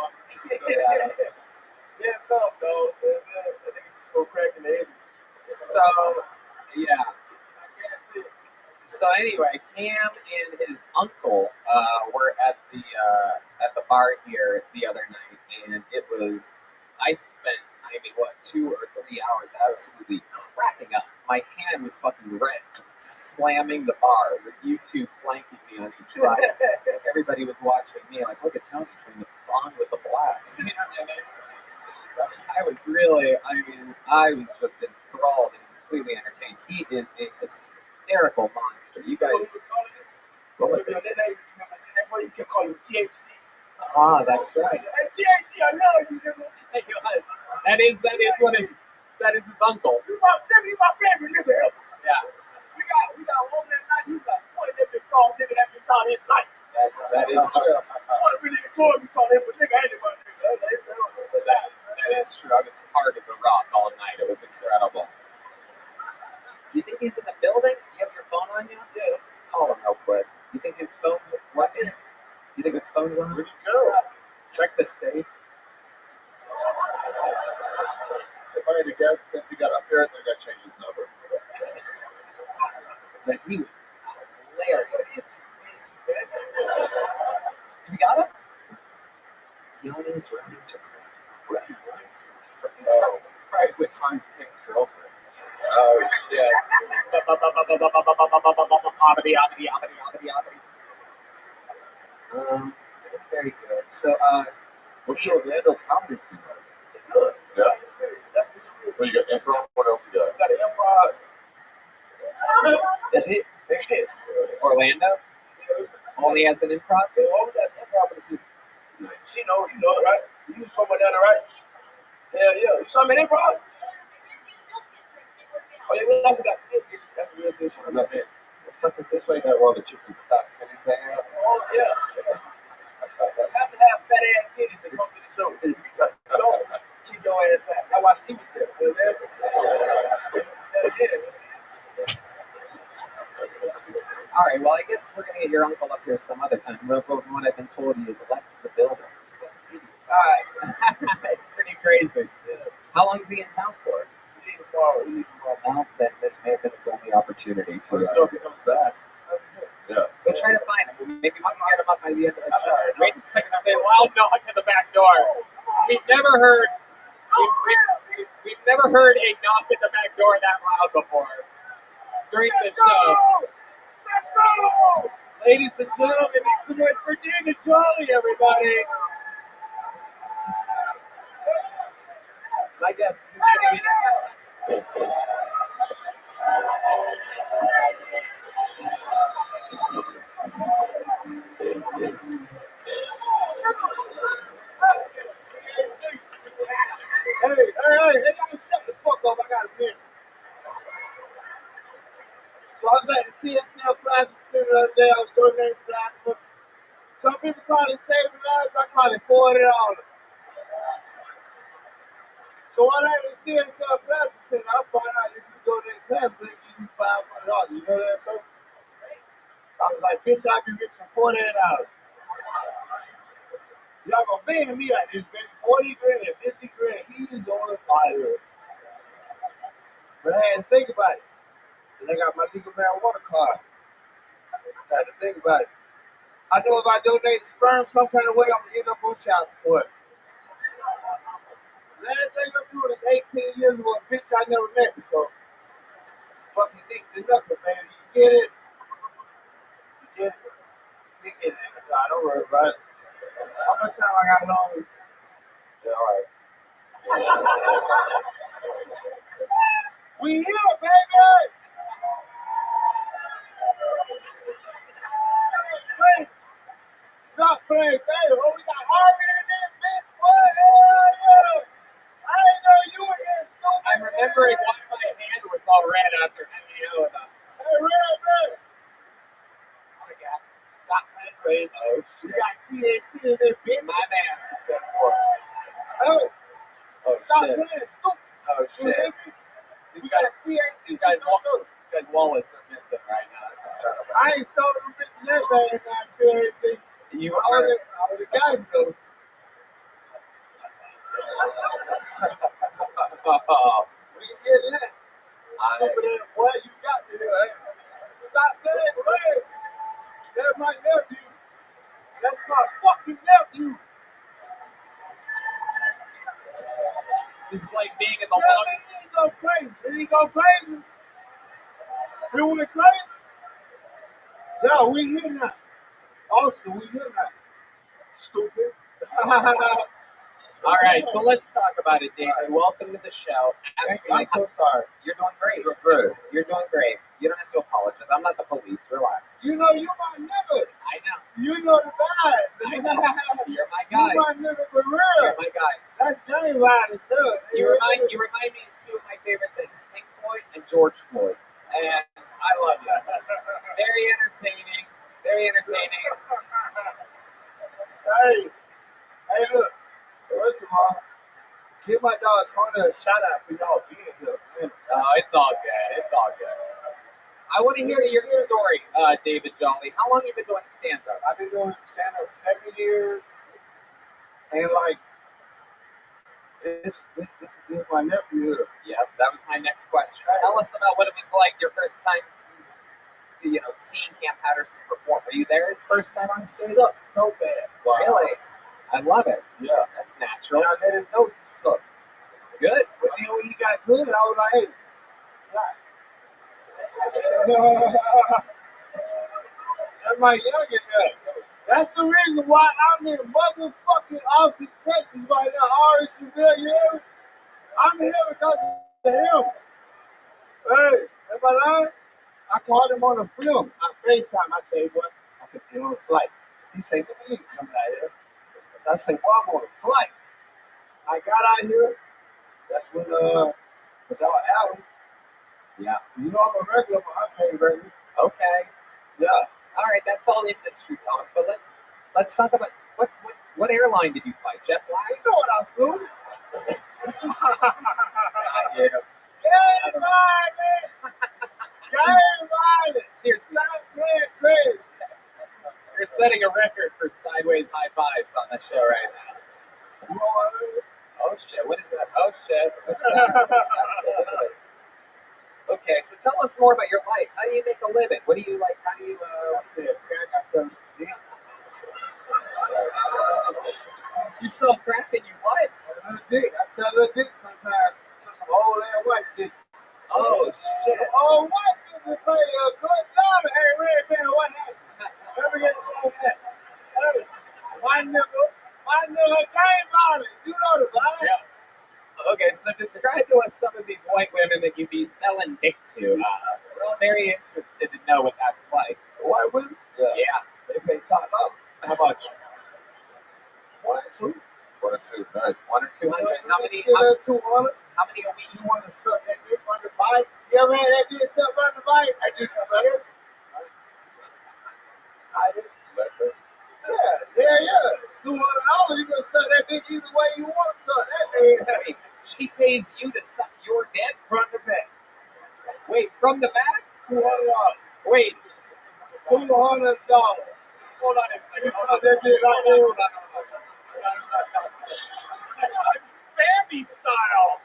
Yeah, no, dog. I think it's just go crack in the head. So, yeah. So anyway, Cam and his uncle were at the bar here the other night, and I spent 2 or 3 hours absolutely cracking up. My hand was fucking red, slamming the bar with you two flanking me on each side. Everybody was watching me like, look at Tony trying to bond with the blacks. You know what I mean? I was just enthralled and completely entertained. He is a hysterical monster. You guys. What was your nickname? You can call you THC. Ah, that's right. Hey, THC, I love you, nigga. That is his uncle. You my favorite nigga ever. Yeah. We got one that night. You got 20 niggas called nigga that been taught his life. That is true. I want to really enjoy me calling him a nigga anyway. That is true. I was hard as a rock all night. It was incredible. You think he's in the building? You have your phone on you? Yeah. Call him real quick. You think his phone's working? You think his phone's on? Where'd he go? Check the safe. If I had to guess, since he got up there, I think I changed his number. But he was hilarious. Do we got him? Yoni's running to What's he doing? Oh, probably with Hans Tick's girlfriend. Oh, shit. Very good. So, What's your Orlando comedy scene like? It's good. Yeah. It's crazy. That's real. Well, you got improv. What else you got? You got an improv. That's it. That's it. Orlando only has an improv? They always got improv in the city. She know, you know it, right? You from Atlanta, right? Hell yeah. You saw me in improv? Oh, yeah, we also got this. That's a real good shit. What's that mean? It's like this way that while the chick with the fat titties hang out. Oh, yeah. You have to have fat ass titties to come to the show. Don't keep your ass out. That's why she was there. You know what I'm saying? All right, well, I guess we're going to get your uncle up here some other time. But from what I've been told, he has left the building. All right. crazy. How long is he in town for? Well, then this may have been his only opportunity to. Let us know if he comes back. Yeah. We'll try to find him. Maybe we can get him up by the end of the show. Wait a second, I say loud knock at the back door. We've never heard a knock at the back door that loud before during the show. Ladies and gentlemen, make some noise for David Jolly, everybody. My guess is going to be. Hey, y'all shut the fuck up. I got a minute. So I was at the CSL plasma center the other day. I was donating plasma. Some people call it saving lives. I call it $40. So when I at the CSL plasma center, I find out if you donate plasma, they give you $500. You know that, sir? I was like, bitch, I be rich for $48. Y'all gonna ban me at this bitch. 40 grand and 50 grand. He's on the fire. But I had to think about it. And I got my legal marijuana card. I had to think about it. I know if I donate sperm some kind of way, I'm gonna end up on child support. Last thing I'm doing is 18 years ago, a bitch I never met before. Fucking dick to knuckle, man. You get it? You get it? You get it. Nah, don't worry about it. How much time I got on? Yeah, all right. We here, baby! Stop playing, baby. Oh, we got Harvey in this bitch. What? I didn't know you were here, stupid. I'm remembering why my hand was all red after hanging out with him. Hey, Red, baby. Oh my God. Stop playing crazy. Oh, we got THC in this bitch. My man. Hey, Oh stop shit. playing, stupid. Oh You hear shit. me? These We guys, got THC. these guys' wallets are missing right now. That's incredible. I ain't stolen them bitches that bad now, THC. You I are. already got him, though. Oh, We get that. Stupid ass boy, you got me here. Hey. Stop saying Red. That's my nephew. That's my fucking nephew. this is like being in the Tell long. me he ain't go crazy. Did he go crazy? He went crazy? Yeah, we here now. Austin, we here now. Stupid. All right, so let's talk about it, David. Welcome to the show. I'm so sorry. You're doing great. You're good. You're doing great. You don't have to apologize. I'm not the police. Relax. You know, you my nigga. I know. You know the vibe. I know. You're my You guy. my nigga for You're real. my guy. That's gang violence, dude. You remind me of two of my favorite things, Pink Floyd and George Floyd. And I love you. Very entertaining. Very entertaining. Hey, look. First of all, give my dog Tony a shout out for y'all being here. Oh, it's all good. It's all good. I want to hear your story, David Jolly. How long have you been doing stand-up? I've been doing stand-up 7 years. And, like, this is my nephew here. Yep, that was my next question. Tell us about what it was like your first time, seeing Camp Patterson perform. Were you there his first time on stage? Sucked so bad. Wow. Really? I love it. Yeah. That's natural. And I let him know he sucked. Good. But then when he got good, I was like, hey, that's my youngin' there. That's the reason why I'm in motherfucking Austin, Texas right now. Ari Seville, you hear me? I'm here because of him. Hey, am I lying? I called him on the film. I FaceTime. I say, what? I could be on a flight. He said, what you coming out here? I said, well, I'm on a flight. I got out here. That's when the dog Allen. Yeah. You know I'm a regular, but I pay regular. Okay. Yeah. All right, that's all industry talk. But let's talk about what airline did you fly? JetBlue? You know what I flew? Yeah. Gang violence! Gang violence! Seriously, Stop playing crazy. you're setting a record for sideways high fives on the show right now. You know what I mean? Oh shit, what is that? Oh shit. What's that? Absolutely. Okay, so tell us more about your life. How do you make a living? What do you like? How do you I said, crack, I sell dick. you sell crack and you what? I sell a dick sometimes to some old ass white dick. Oh shit. Oh, white people pay a good dollar. Hey, red man, what happened? Let me get some of that. Hey, my nigga game violence. You know the vibe. Yeah. Okay, so describe to us some of these white women that you be selling dick to. We're all very interested to know what that's like. White women? Yeah. They pay top dollar. How much? 1 or 2. 1 or 2. Nice. 1 or 200. How many? Get that 200. How many a week? You want to suck that dick on the bike? You ever had that dick suck on the bike? I do you better. I did. Yeah. $200. You can suck that dick either way you want to suck that dick. Wait, she pays you to suck your dick? Front to back. Wait, from the back? $200. Wait, $200. hold on a second. Hold on. That dick right there. Bambi style.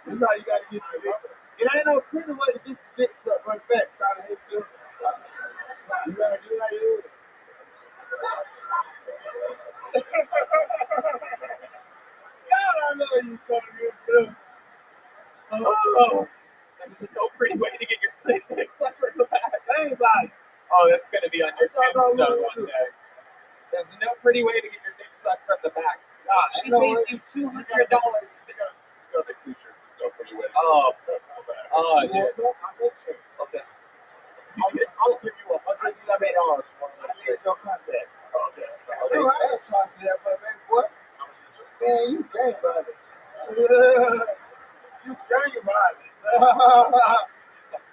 This is how you got to get your dick. It ain't no pretty way to get your dick sucked from the back. It's how the heck you do. You gotta do like this. God, I know you talking to me. Oh, there's no pretty way to get your dick sucked from the back. Anybody. Oh, that's going to be on your That's all I tombstone know. one day. There's no pretty way to get your dick sucked from the back. She pays you $200 specifically. Got the t-shirts. There's no pretty way to Oh. get stuff on the back. Oh, You dude. want some? I'll get you. Okay. I'll give you $178 for it. I need your contact. Okay. No, I ain't talking to that, but baby boy. How much is it? Man, you gang violence. You gang violence.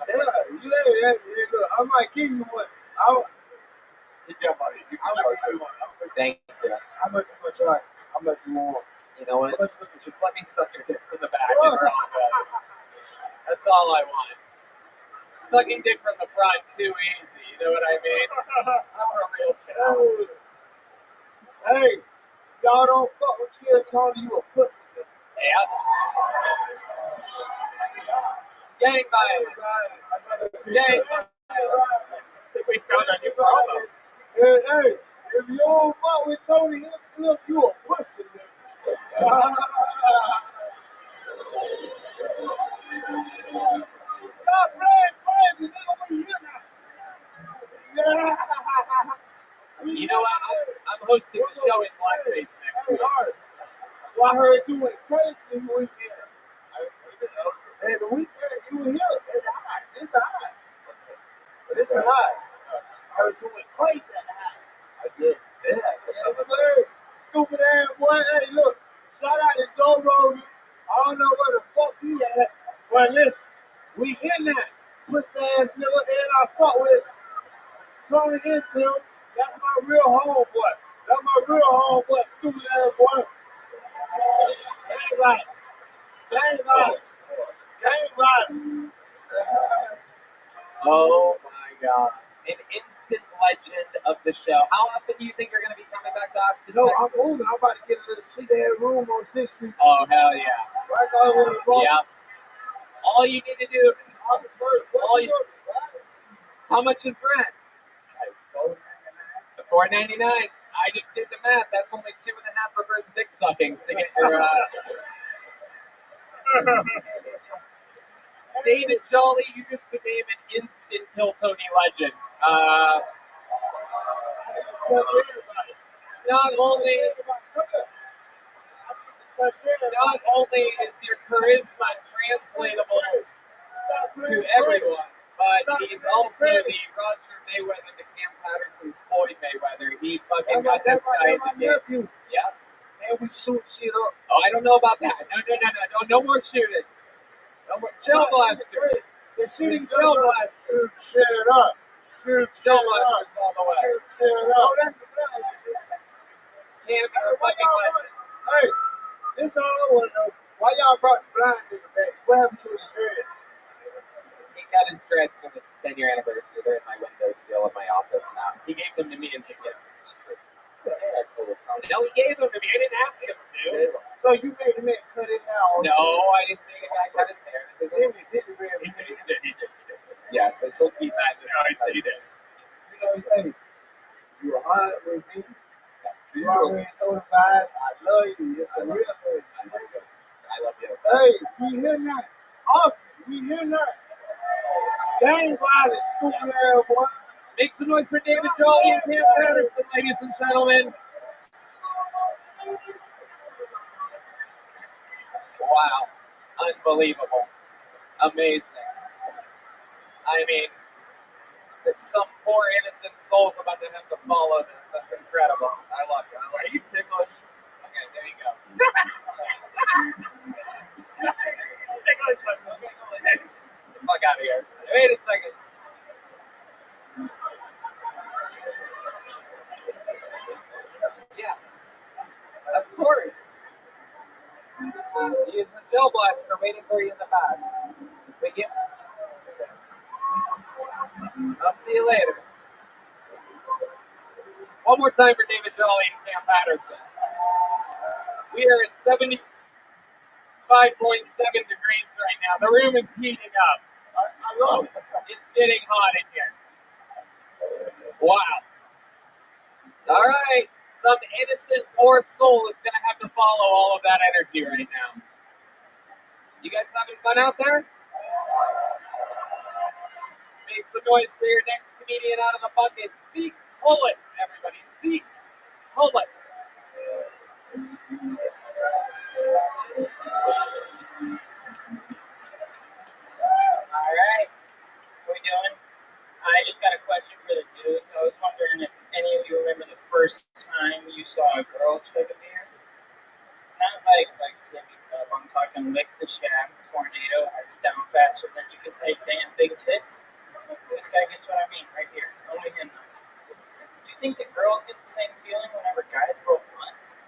Yeah, look, I might give you one. He's got money. You can I'll charge give him. you one. Thank you. How much you gonna charge? How much you want? You know what? How much you Just let me suck your dick from the back and we're all good. That's all I want. Sucking dick from the front, too easy. You know what I mean? I'm a real child. Hey, y'all don't fuck with Kid Tony, you a pussy. Yeah. Gang violence. Gang violence. I think we found a new problem. Hey, if you don't fuck with Tony, look, you a pussy. Stop playing crazy, nigga. We here now. You know what? I'm hosting the show in blackface next week. Well, I heard you went crazy this weekend. Hey, the weekend you were here. It's a high. It's a high. I heard you went crazy at the high. I did. Yeah, yes, sir. Stupid ass boy. Hey, look. Shout out to Joe Rogan. I don't know where the fuck he at. But listen, we in that. Pussy ass nigga. And I fuck with Tony Infield. That's my real homeboy. That's my real homeboy. Stupid ass boy. Gang right. Gang right. Gang right. Oh my God. An instant legend of the show. How often do you think you're going to be coming back to Austin, No, I'm Texas? moving. I'm about to get a little shit ass room on 6th Street. Oh, hell yeah. Right out where the ball. Yeah. All you need to do, how much is rent? $4.99. I just did the math. That's only 2.5 reverse dick suckings to get your. David Jolly, you just became an instant Kill Tony legend. Not only is your charisma translatable to everyone, but he's also the Roger Mayweather to Cam Patterson's Floyd Mayweather. He fucking got this guy in the game. Yeah. And we shoot shit up. Oh, I don't know about that. No more shooting. No more gel blasters. They're shooting gel blasters. Shoot shit up. Shoot Gel shit up. blasters all the way. Shoot shit up. Oh, that's the plan. Cam, you're a fucking legend. Hey, this all I want to know. Why y'all brought the blind nigga back? What happened to his dreads? got his dreads for the 10-year anniversary. They're in my windowsill of my office now. He gave them to me as a gift. It's true. No, he gave them to me. I didn't ask him to. So you made the man cut it out. No, I didn't make a guy cut his hair. Then you did it, man. He did. Yes, I told Pete that. He did. You know, hey, you're honored with me. You already know the vibes. I love you. It's a real thing. I love you. Hey, we here now. Austin, we here now. Dang violence, stupid ass boy. Make some noise for David Jolly and Cam Patterson, ladies and gentlemen. Wow. Unbelievable. Amazing. I mean, there's some poor innocent souls about to have to follow this. That's incredible. I love you. Are you ticklish? Okay, there you go. Get the fuck out of here. Wait a second. Yeah. Of course. Use the gel blaster waiting for you in the back. I'll see you later. One more time for David Jolly and Cam Patterson. We are at 75.7 degrees right now. The room is heating up. I love it. It's getting hot in here. Wow. All right. Some innocent poor soul is going to have to follow all of that energy right now. You guys having fun out there? Make some noise for your next comedian out of the bucket. Seek, pull it, everybody. Seek, pull it. All right. What are we doing? I just got a question for the dudes. I was wondering if any of you remember the first time you saw a girl chug a beer? Not like Sippy Cup. I'm talking lick the shaft, tornado, has it down faster than you can say damn big tits. This guy gets what I mean right here. Only him. Do you think that girls get the same feeling whenever guys roll blunts?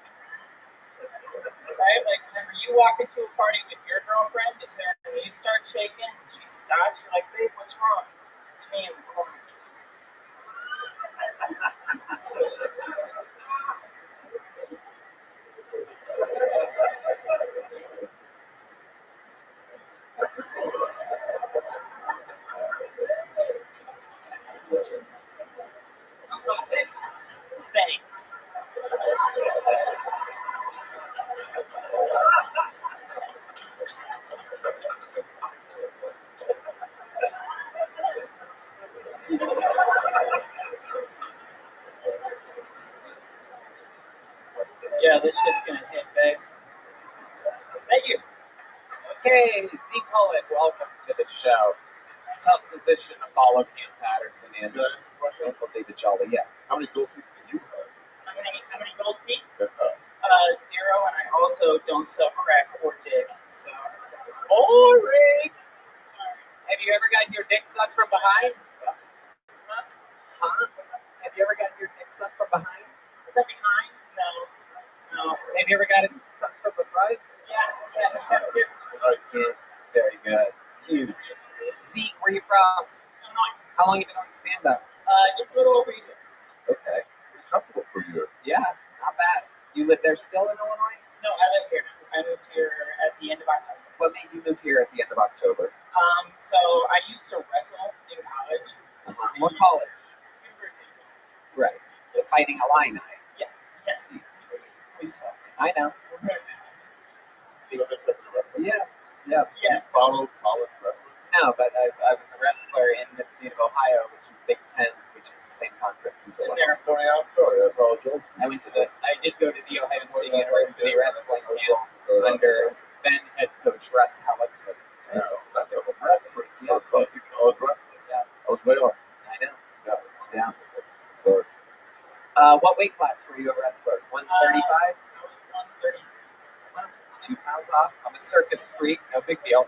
Right? Like whenever you walk into a party with your girlfriend, does her knees start shaking? She stops. You're like, babe, what's wrong? It's me in the corner. Just thanks. Yeah, this shit's gonna hit, babe. Thank you. Okay, Zeke Cullen, welcome to the show. Tough position to follow Cam Patterson and Uncle David Jolly. Yes. How many gold teeth do you have? How many gold teeth? 0, And I also don't sell crack or dick, so. Boring. Have you ever gotten your dick sucked from behind? Huh? Have you ever gotten your dick sucked from behind? From behind? No. Have you ever gotten it sucked from the front? Yeah. Nice, too. Very good. Huge. Zeke, where you from? Illinois. How long have you been on stand-up? Just a little over a year. Okay. Comfortable for you. Yeah, not bad. You live there still in Illinois? No, I live here. I moved here at the end of October. What made you move here at the end of October? So I used to wrestle in college. What college? University. Right. The Fighting Illini. Yes. We suck. I know. You know, that's wrestling. Yeah. Yeah. Follow college wrestling. No, but I was a wrestler in the state of Ohio, which is Big Ten, which is the same conference as Illinois. There. Sorry, I'm sorry. I apologize. I did go to the Ohio State University wrestling camp under then head coach Russ Hellickson. Yeah, that's a reference for college wrestling. Yeah. I was way off. I know. Yeah. Yeah. Sorry. What weight class were you a wrestler? 135? I was 130. 2 pounds off. I'm a circus freak. No big deal. I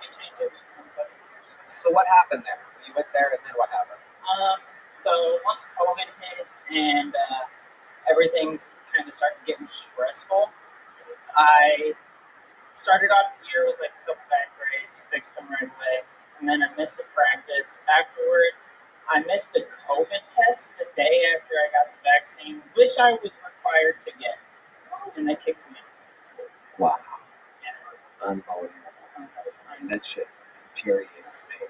changed every 25 years. So what happened there? So you went there, and then what happened? So once COVID hit and everything's kind of started getting stressful, I started off the year with like a couple bad grades, fixed them right away, and then I missed a practice. Afterwards, I missed a COVID test the day after I got the vaccine, which I was required to get, and they kicked me out. Wow. Yeah. Unbelievable. That shit infuriates me.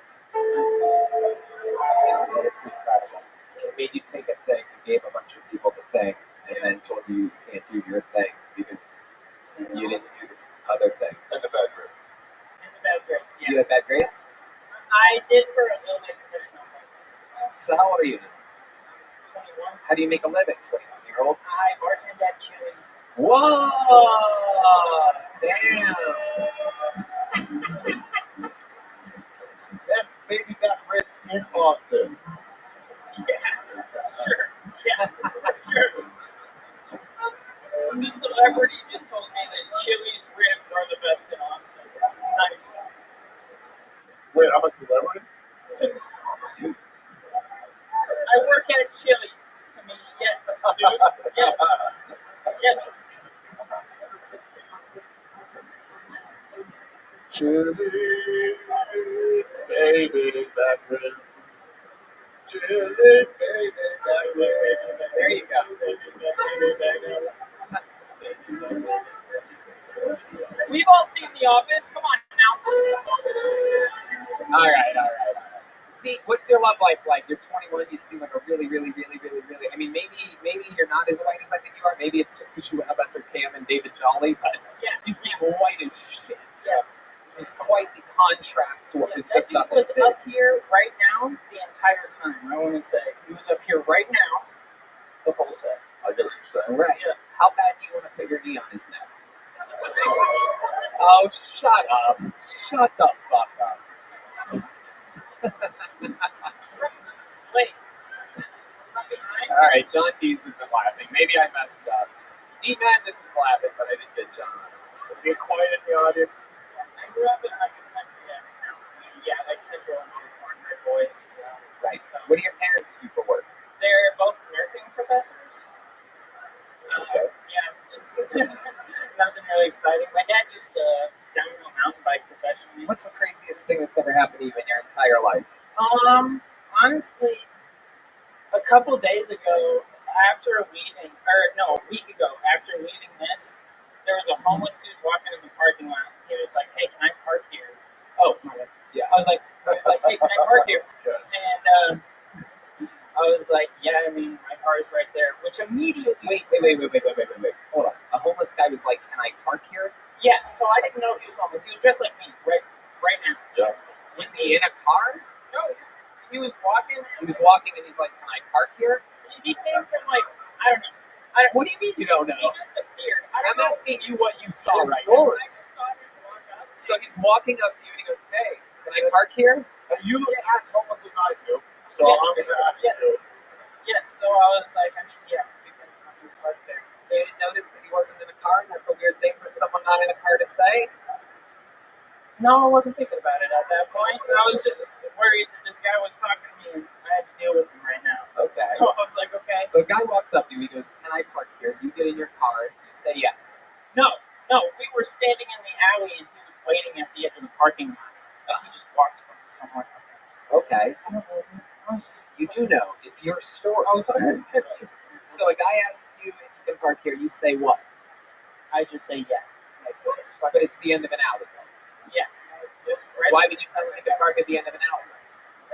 It's incredible. It made you take a thing, gave a bunch of people the thing, and then told you you can't do your thing because you didn't do this other thing. And the bad grades. And the bad grades, You yeah. had bad grades? I did for a little bit, but no. So how old are you now? 21. How do you make a living, 21-year-old? I bartend at Chili's. Whoa! Damn! Best baby back ribs in Boston. Yeah, sure. Yeah, sure. The celebrity just told me that Chili's ribs are the best in Austin. Nice. Wait, I'm a celebrity? Dude. I work at Chili's. To me, yes, dude. Yes. Yes. Chili, baby back ribs. Chili, baby back ribs. There you go. We've all seen The Office. Come on now. All right. See, what's your love life like? You're 21. You seem like a really. I mean, maybe you're not as white as I think you are. Maybe it's just because you went up under Cam and David Jolly, but Yeah. you seem white as shit. Yes. This is quite the contrast to what was Yes. just on He the was stage. up here right now the entire time. I want to say he was up here right now the whole set. I get what you're saying. Right. Yeah. How bad do you want to put your knee on his neck? Oh, shut up. Shut the fuck up. Wait. From behind. All right, John Dees isn't laughing. Maybe I messed up. D Madness is laughing, but I didn't get John. Be quiet in the audience. I grew up in like a country-ass town, so yeah, like Central and Corn Red Boys. Right. So What do your parents do for work? they're both nursing professors. Okay. Yeah, it's nothing really exciting. My dad used to downhill mountain bike professionally. What's the craziest thing that's ever happened to you in your entire life? Honestly, a couple days ago, after leaving, a week ago, after leaving this, there was a homeless dude walking in the parking lot. He was like, "Hey, can I park here?" Oh, my bad. Yeah. I was like, "Hey, can I park here?" And I was like, "Yeah, I mean, my car is right there." Which immediately, Wait. Hold on. A homeless guy was like, "Can I park here?" yes. So I didn't know he was homeless. He was dressed like me, right now. Yeah. Was he in a car? No, he was walking. He was walking and he's like, "Can I park here?" He came from like I don't know. What do you mean you don't He know? just appeared. I don't I'm know. asking you what you saw right I now. just saw him walk up. So he's walking up to you and he goes, "Hey, can I park here?" And you look as homeless as I do. So Yes. I'm going to ask Yes. you. Yes, so I was like, I mean, yeah, we can park there. You didn't notice that he wasn't in a car? That's a weird thing for someone not in a car to say. No, I wasn't thinking about it at that point. I was just worried that this guy was talking to me and I had to deal with him right now. Okay. So I was like, okay. So a guy walks up to you, he goes, "Can I park here?" You get in your car, you say yes. No, we were standing in the alley and he was waiting at the edge of the parking lot. He just walked from somewhere else. Okay. I don't know. I was just, You do know. It's your story. I was like, that's true. So a guy asks you if you can park here, you say what? I just say yeah. Like, it's But fucking, it's the end of an alleyway. yeah. Just right Why would you tell him he can park at the end of an alleyway?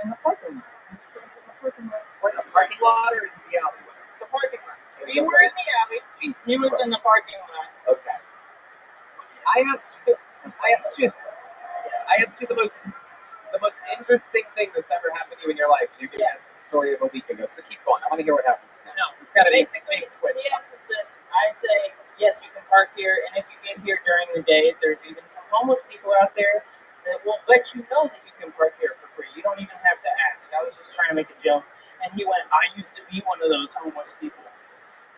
in the parking lot. I'm standing in the parking lot. Is it a parking lot or is it the alleyway? The parking lot. We were in the alley. Jesus He was in the Christ. parking lot. Okay. I asked you the most interesting thing that's ever happened to you in your life. You're giving us the story of a week ago. So keep going. I want to hear what happens next. No. There's got to be a Basically, big twist. he asks us this. I say, yes, you can park here, and if you get here during the day, there's even some homeless people out there that will let you know that you can park here for free. You don't even have to ask. I was just trying to make a joke. And he went, I used to be one of those homeless people.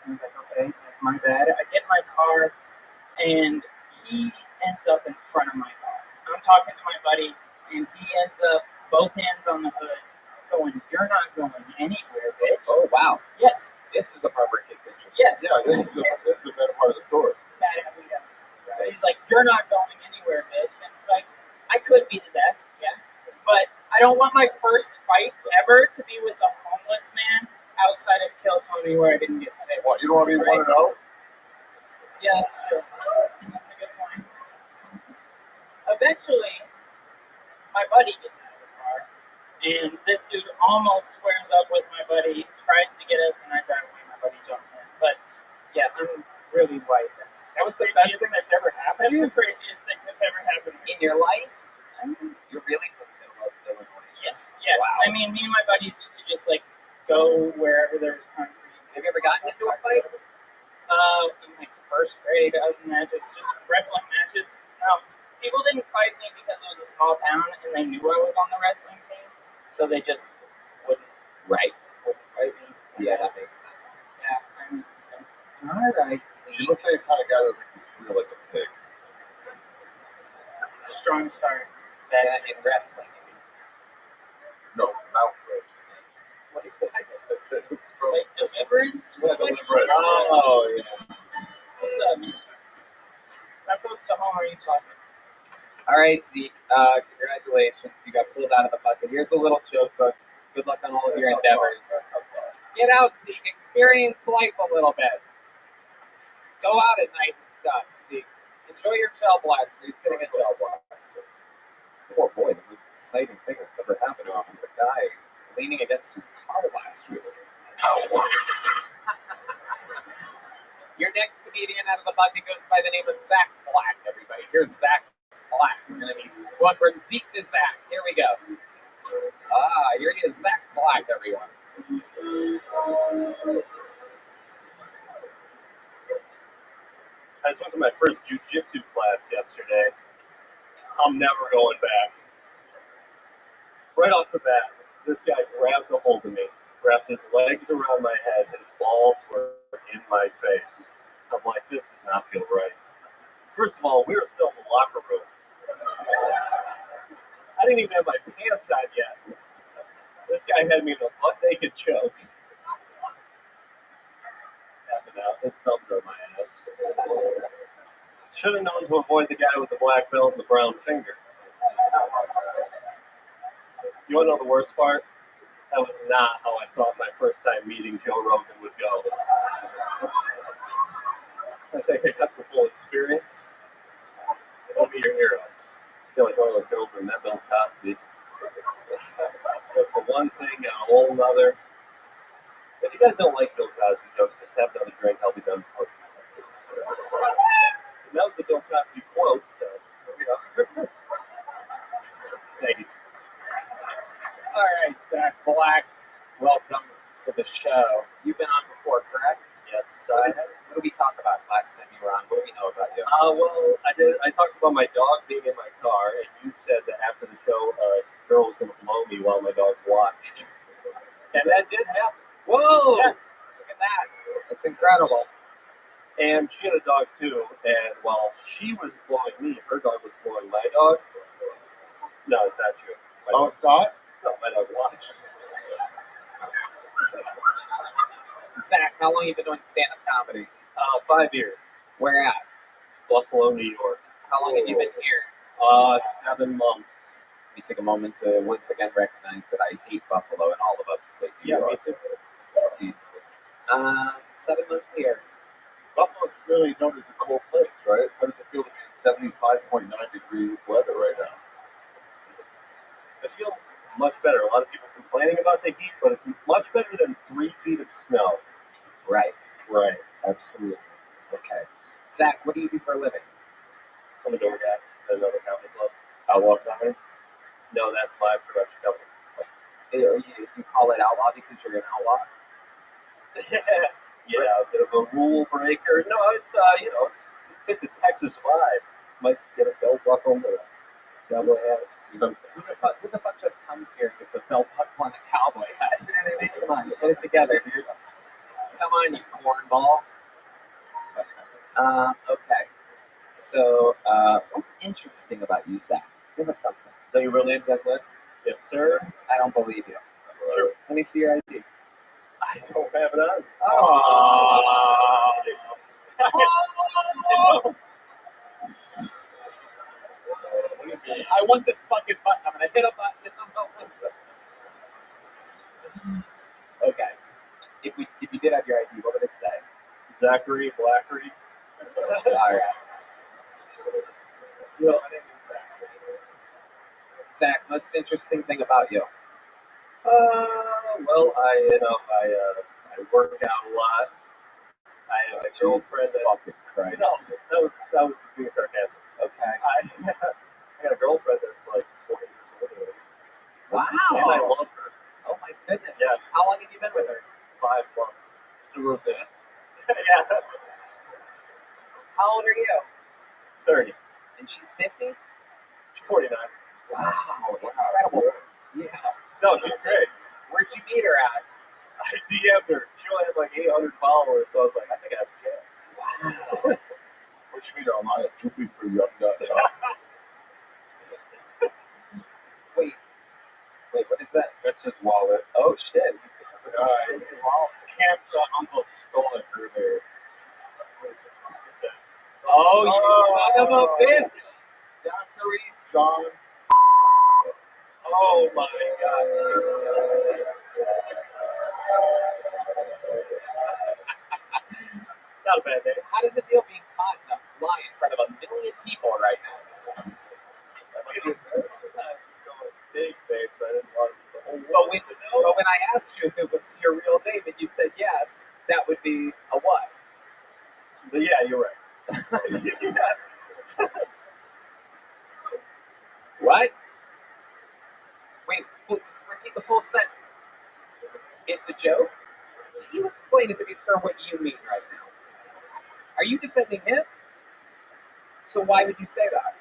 I was like, okay, my bad. I get in my car, and he ends up in front of my car. I'm talking to my buddy, and he ends up both hands on the hood, going, "You're not going anywhere, bitch." Oh, wow. Yes. This is the part where it gets interesting. Yes. Yeah, this is the better part of the story. Bad at yes. He's like, "You're not going anywhere, bitch." And like, I could beat his ass, yeah, but don't want my first fight ever to be with a homeless man outside of Kill Tony where I didn't get paid. What, you don't want to be 1-0? Yeah, that's true. That's a good point. Eventually, my buddy gets out of the car, and this dude almost squares up with my buddy, tries to get us, and I drive away. My buddy jumps in. But yeah, I'm really white. That was the best thing that's ever happened That's to you the craziest thing that's ever happened to me. in your life? You're really from the middle of Illinois. Yes, yeah. Wow. I mean, me and my buddies used to just like go wherever there was concrete. Have you ever gotten into a fight? In like first grade, other than that, it's just wrestling matches. People didn't fight me because it was a small town and they knew I was on the wrestling team, so they just wouldn't Right. fight me. Yeah, that makes sense. Yeah, All right. See. You look like the kind of guy that would make you squeal like a pig. strong start. That in wrestling. No, mouth ropes. It's from Like Deliverance? Yeah, Deliverance. Oh, yeah. What's up? How close to home are you talking? All right, Zeke. Congratulations. You got pulled out of the bucket. Here's a little joke book. Good luck on all of your endeavors. Get out, Zeke. Experience life a little bit. Go out at night and stuff, Zeke. Enjoy your gel blaster. He's getting a gel blaster. Poor boy, the most exciting thing that's ever happened to him is a guy leaning against his car last week. Your next comedian out of the bucket goes by the name of Zach Black, everybody. Here's Zach Black. We're going to be going from Zeke to Zach. Here we go. Here he is, Zach Black, everyone. I just went to my first jiu-jitsu class yesterday. I'm never going back. Right off the bat, this guy grabbed a hold of me, wrapped his legs around my head, his balls were in my face. I'm like, this does not feel right. First of all, we were still in the locker room. I didn't even have my pants on yet. This guy had me in a butt-naked choke. Tapping out, his thumbs are my ass. Should have known to avoid the guy with the black belt and the brown finger. You want to know the worst part? That was not how I thought my first time meeting Joe Rogan would go. I think I got the full experience. Don't be your heroes. I feel like one of those girls in that Bill Cosby. But for one thing and a whole nother, if you guys don't like Bill Cosby jokes, just have another drink. I'll be done for. And that was the Bill Cosby quote, so here we go. Thank you. All right, Zach Black, welcome to the show. You've been on before, correct? Yes, What did we talk about last time you were on? What do we know about you? Well, I talked about my dog being in my car, and you said that after the show, a girl was going to blow me while my dog watched. And that did happen. Whoa! Yes. Look at that. That's incredible. And she had a dog too, and while she was blowing me, her dog was blowing my dog. No, it's not true. Oh, it's not? No, my dog watched. Zach, how long have you been doing stand-up comedy? 5 years. Where at? Buffalo, New York. How long have you been here? 7 months. Let me take a moment to once again recognize that I hate Buffalo and all of upstate New Yeah, me York. too. See, 7 months here. Buffalo's really known as a cold place, right? How does it feel to be in 75.9 degree weather right now? It feels much better. A lot of people complaining about the heat, but it's much better than 3 feet of snow. Right. Right. Absolutely. Okay. Zach, what do you do for a living? I'm a door guy at another comedy club. Outlaw comedy? No, that's my production company. You call it outlaw because you're an outlaw? Yeah, a bit of a rule breaker. No, it's it's a bit the Texas vibe. Might get a belt buckle and a cowboy hat. Who the fuck just comes here and gets a belt buckle and a cowboy hat? You know what I mean? Come on, get it together, dude. Come on, you cornball. Okay. So, what's interesting about you, Zach? Give us something. Is that your real name, Zach Black? Yes, sir. I don't believe you. Sure. Let me see your ID. I don't have it on. Oh. I want this fucking button. I'm gonna hit a button. you did have your ID. What would it say? Zachary Blackery. All right. Yo, my name is Zach. Zach, most interesting thing about you? Well, I work out a lot. I have a girlfriend that. Fucking Christ. No, that was being sarcastic. Okay. I got a girlfriend that's like 20 years older than me. Wow. And I love her. Oh my goodness. Yes. How long have you been with her? 5 months. So Roseanne. Yeah. How old are you? 30. And she's 50? 49. Wow. Incredible. Yeah. No, she's great. Where'd you meet her at? I DM'd her. She only had like 800 followers, so I was like, I think I have a chance. Wow. Where'd you meet her online at JuppieFreeUp.com? Wait, what is that? That's his wallet. Oh shit. Cam's uncle stole it earlier. Oh, you son of a bitch. Zachary John. Oh my god. Not a bad day. How does it feel being caught in a lie in front of 1 million people right now? Steak, babe, so I didn't want the whole world to know. But when I asked you if it was your real name and you said yes, that would be a what? But yeah, you're right. What? Wait, just repeat the full sentence. It's a joke? Can you explain it to me, sir, what you mean right now? Are you defending him? So why would you say that?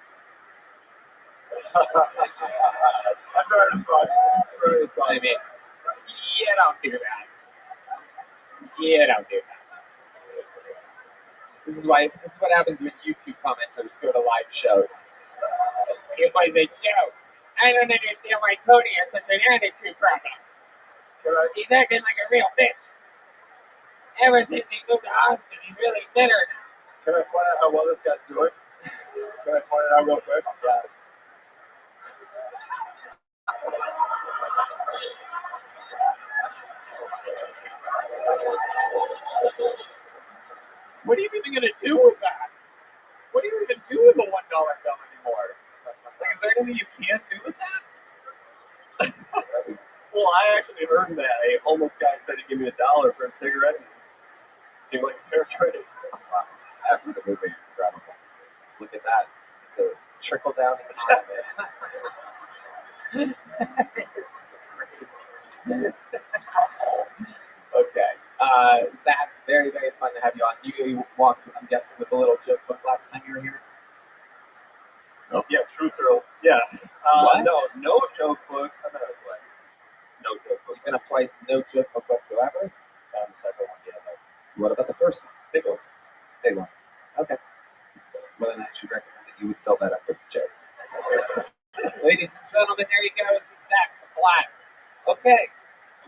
That's our response. I mean, you don't do that. You don't do that. This is what happens when YouTube commenters go to live shows. It was a joke. I don't understand why Tony has such an attitude problem. He's acting like a real bitch. Ever since he moved to Austin, he's really bitter now. Can I point out how well this guy's doing? Can I point it out real quick? Yeah. What are you even going to do with that? What do you even do with a $1 bill anymore? Like, is there anything you can't do with that? Well, I actually earned that. A homeless guy said he'd give me $1 for a cigarette. Seemed like a fair trade. Wow, absolutely incredible. Look at that. It's a trickle-down economy. Okay. Zach, very, very fun to have you on. You walked, I'm guessing, with a little joke book last time you were here? Oh, yeah, Truth Girl. Yeah. What? No joke book. I'm not a place. No joke book. You've been a twice, no joke book whatsoever? The second one, yeah. No. What about the first one? Big one. Big one. Okay. Well, then I should recommend that you would fill that up with jokes. Ladies and gentlemen, there you go. It's Zach Black. Okay.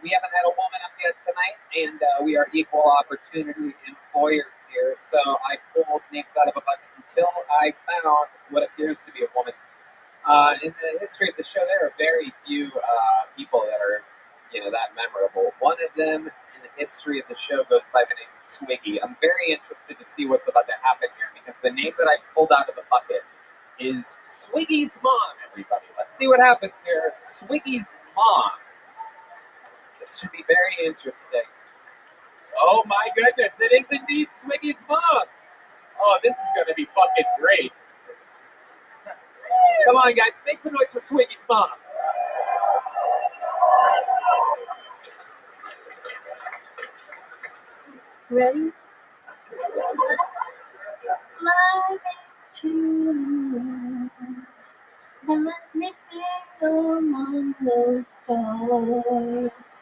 We haven't had a woman up yet tonight, and we are equal opportunity employers here. So I pulled names out of a bucket until I found what appears to be a woman. In the history of the show, there are very few people that are, that memorable. One of them in the history of the show goes by the name of Swiggy. I'm very interested to see what's about to happen here because the name that I pulled out of the bucket is Swiggy's mom, everybody. Let's see what happens here. Swiggy's mom. This should be very interesting. Oh my goodness, it is indeed Swiggy's mom. Oh, this is going to be fucking great. Come on, guys, make some noise for Swiggy's mom. Ready? Fly to and let me sing among those stars.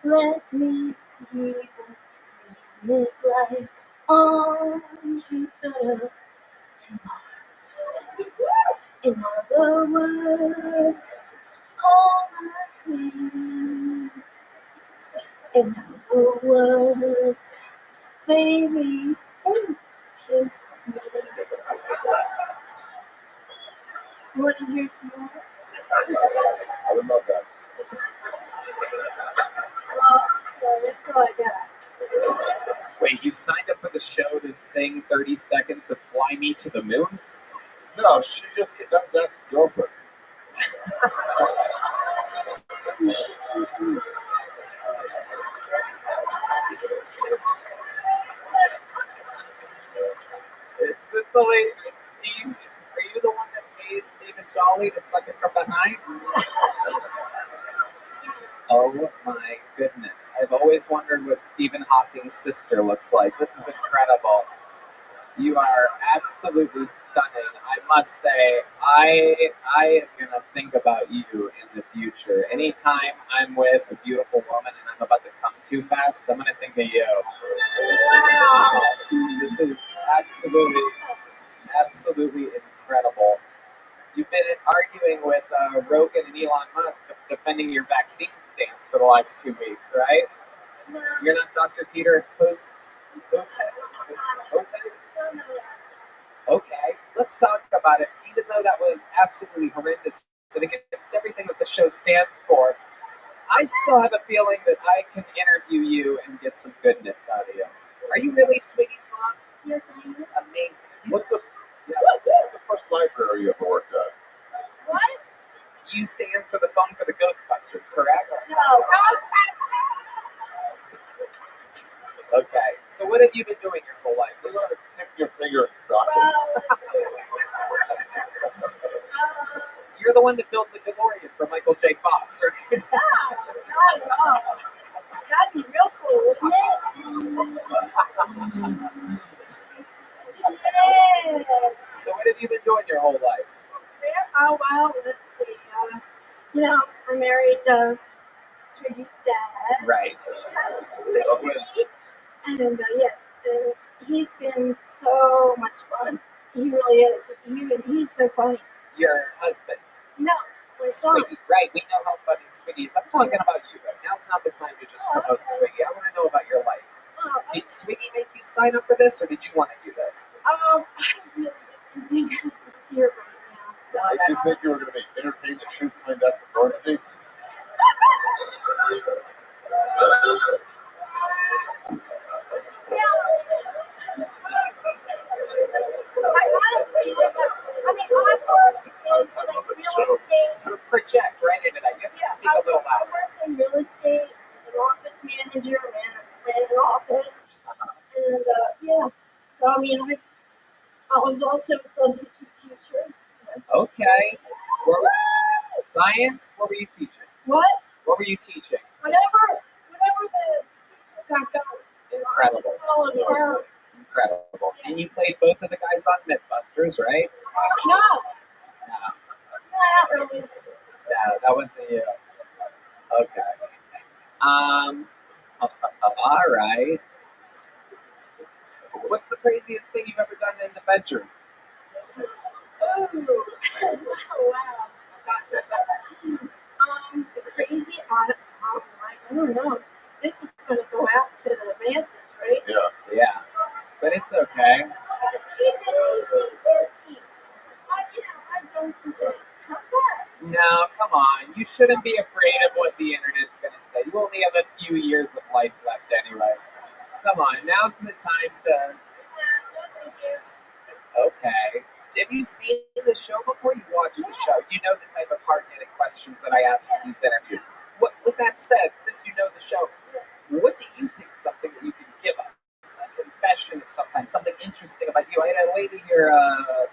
Let me see what spring is like on Jupiter and Mars. In other words, all my queen. In other words, baby, kiss me. Want to hear some more? I would love that. Well, so that's all I got. Wait, you signed up for the show to sing 30 seconds of Fly Me to the Moon? No, she just that's Zach's girlfriend. Is this the lady? Are you the one that pays David Jolly to suck it from behind? Oh my goodness. I've always wondered what Stephen Hawking's sister looks like. This is incredible. You are absolutely stunning. I must say, I am going to think about you in the future. Anytime I'm with a beautiful woman and I'm about to come too fast, I'm going to think of you. This is absolutely incredible. You've been arguing with Rogan and Elon Musk defending your vaccine stance for the last 2 weeks, right? You're not Dr. Peter Hotez? Okay, let's talk about it. Even though that was absolutely horrendous and against everything that the show stands for, I still have a feeling that I can interview you and get some goodness out of you. Are you really Swiggy's mom? Yes, I am. Amazing. What's the first library you ever worked at? What? You used to answer the phone for the Ghostbusters, correct? No. Okay, so what have you been doing your whole life? You want to stick your finger in sockets. You're the one that built the DeLorean for Michael J. Fox, right? That'd be real cool, wouldn't it? Yeah. So what have you been doing your whole life? Oh, well, let's see. I married Swiggy's dad. Right. And he's been so much fun. He really is. He's so funny. Your husband. No, my son. Swiggy, right? We know how funny Swiggy is. I'm talking about you, though. Now's not the time to just promote Swiggy. I want to know about your life. Did Swiggy make you sign up for this, or did you want to do this? I really didn't think I was here right now. So Did you think you were going to be entertained that shoots coming back from Normandy? Sort of project right into that. You have to speak a little I louder. worked in real estate as an office manager and ran an office. And so I was also a substitute teacher. Okay. Science? What were you teaching? What? What were you teaching? Whatever the teacher got going. Incredible. Oh, her. Incredible. And you played both of the guys on Mythbusters, right? No, No. not really. No, that wasn't you. Okay. All right. What's the craziest thing you've ever done in the bedroom? Oh, wow. The crazy I don't know. This is going to go out to the masses, right? Yeah. Yeah. But it's okay. I've done some things. How's that? No, come on. You shouldn't be afraid of what the internet's going to say. You only have a few years of life left anyway. Come on. Now's the time to... Okay. Have you seen the show before? You watched the show. You know the type of hard-hitting questions that I ask in these interviews. With that said, since you know the show, what do you think something that you can give us? A confession of some kind, something interesting about you. I had a lady here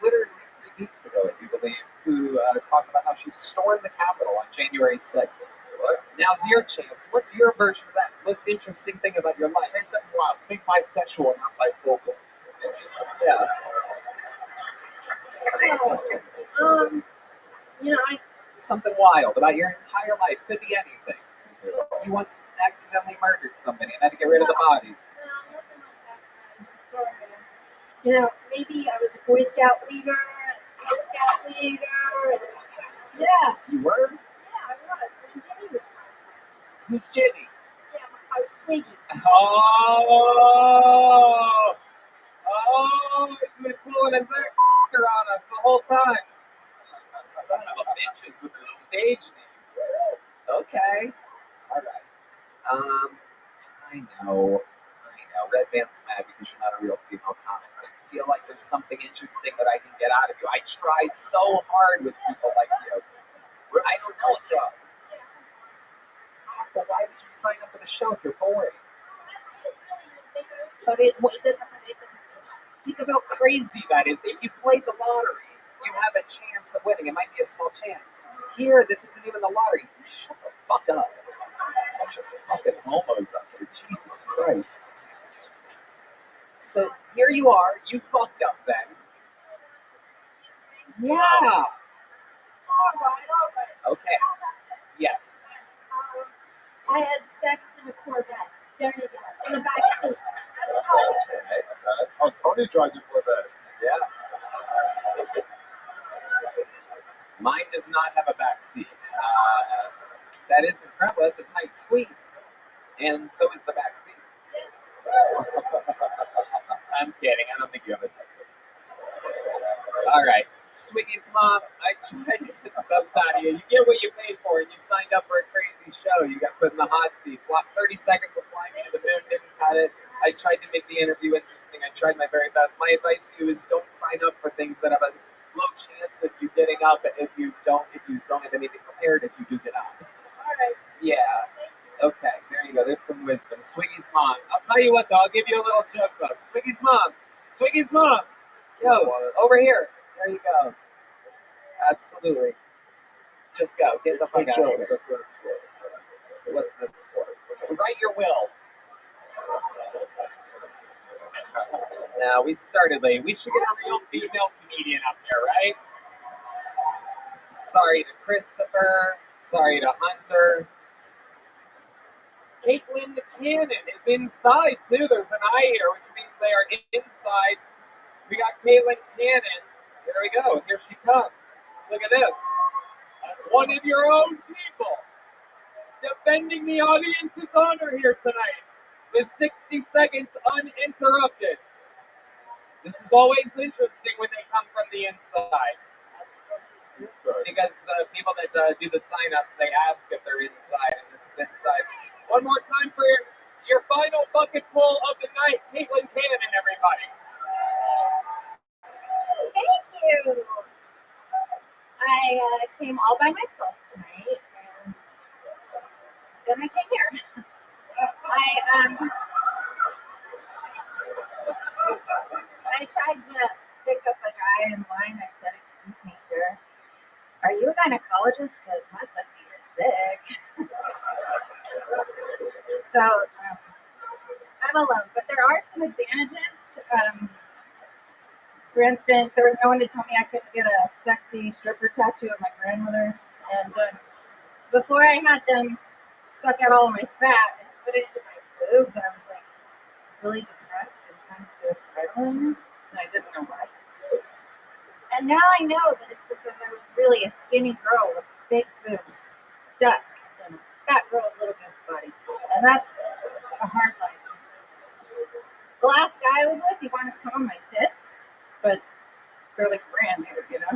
literally 3 weeks ago, I do believe, who talked about how she stormed the Capitol on January 6th. Now's your chance. What's your version of that? What's the interesting thing about your life? Say something wild. Think bisexual, not bifocal. Yeah. Something wild about your entire life. Could be anything. You once accidentally murdered somebody and had to get rid of the body. Nothing like that. Sorry. Maybe I was a Boy Scout leader. Yeah. You were? Yeah, I was. And Jimmy was fine. Who's Jimmy? Yeah, I was Swiggy. He's been pulling his actor on us the whole time. Son of a bitches with their stage names. Okay. All right. I know. know, Red Band's mad because you're not a real female comic, but I feel like there's something interesting that I can get out of you. I try so hard with people like you. I don't know if you're... But why would you sign up for the show if you're boring? Think of how crazy that is. If you played the lottery, you have a chance of winning. It might be a small chance. Here, this isn't even the lottery. Shut the fuck up. Bunch of fucking homos up there. Jesus Christ. So here you are. You fucked up then. Yeah. Okay. Yes. I had sex in a Corvette. There you go. In the back seat. Okay. Oh, Tony drives a Corvette. Yeah. Mine does not have a back seat. That is incredible. That's a tight squeeze. And so is the back seat. I'm kidding. I don't think you have a tight squeeze. All right. Swiggy's mom, I tried to get the best out of you. You get what you paid for, and you signed up for a crazy show. You got put in the hot seat. 30 seconds of flying me to the moon, didn't cut it. I tried to make the interview interesting. I tried my very best. My advice to you is don't sign up for things that have a low chance of you getting up if you don't have anything prepared if you do get up. All right. Yeah. Okay, there you go. There's some wisdom. Swiggy's mom. I'll tell you what, though. I'll give you a little joke, though. Swiggy's mom. Swiggy's mom. Yo, over here. There you go. Absolutely. Just go. Get the fuck out of here. What's this for? So write your will. Now, we started late. We should get a real female comedian up there, right? Sorry to Christopher. Sorry to Hunter. Caitlin Cannon is inside, too. There's an eye here, which means they are inside. We got Caitlin Cannon. There we go. Here she comes. Look at this. One of your own people defending the audience's honor here tonight with 60 seconds uninterrupted. This is always interesting when they come from the inside. Because the people that do the sign-ups, they ask if they're inside, and this is inside. One more time for your final bucket full of the night. Caitlin Cannon, everybody. Thank you. I came all by myself tonight, and then I came here. I tried to pick up a guy in line. I said, "Excuse me, sir. Are you a gynecologist? Because my pussy is sick." So I'm alone, but there are some advantages. For instance, there was no one to tell me I couldn't get a sexy stripper tattoo of my grandmother. And before I had them suck out all of my fat and put it into my boobs, I was like really depressed and kind of suicidal, and I didn't know why. And now I know that it's because I was really a skinny girl with big boobs stuck in a fat girl with little boobs body. And that's a hard life. The last guy I was with, he wanted to come on my tits, but they're like brand new, you know? So.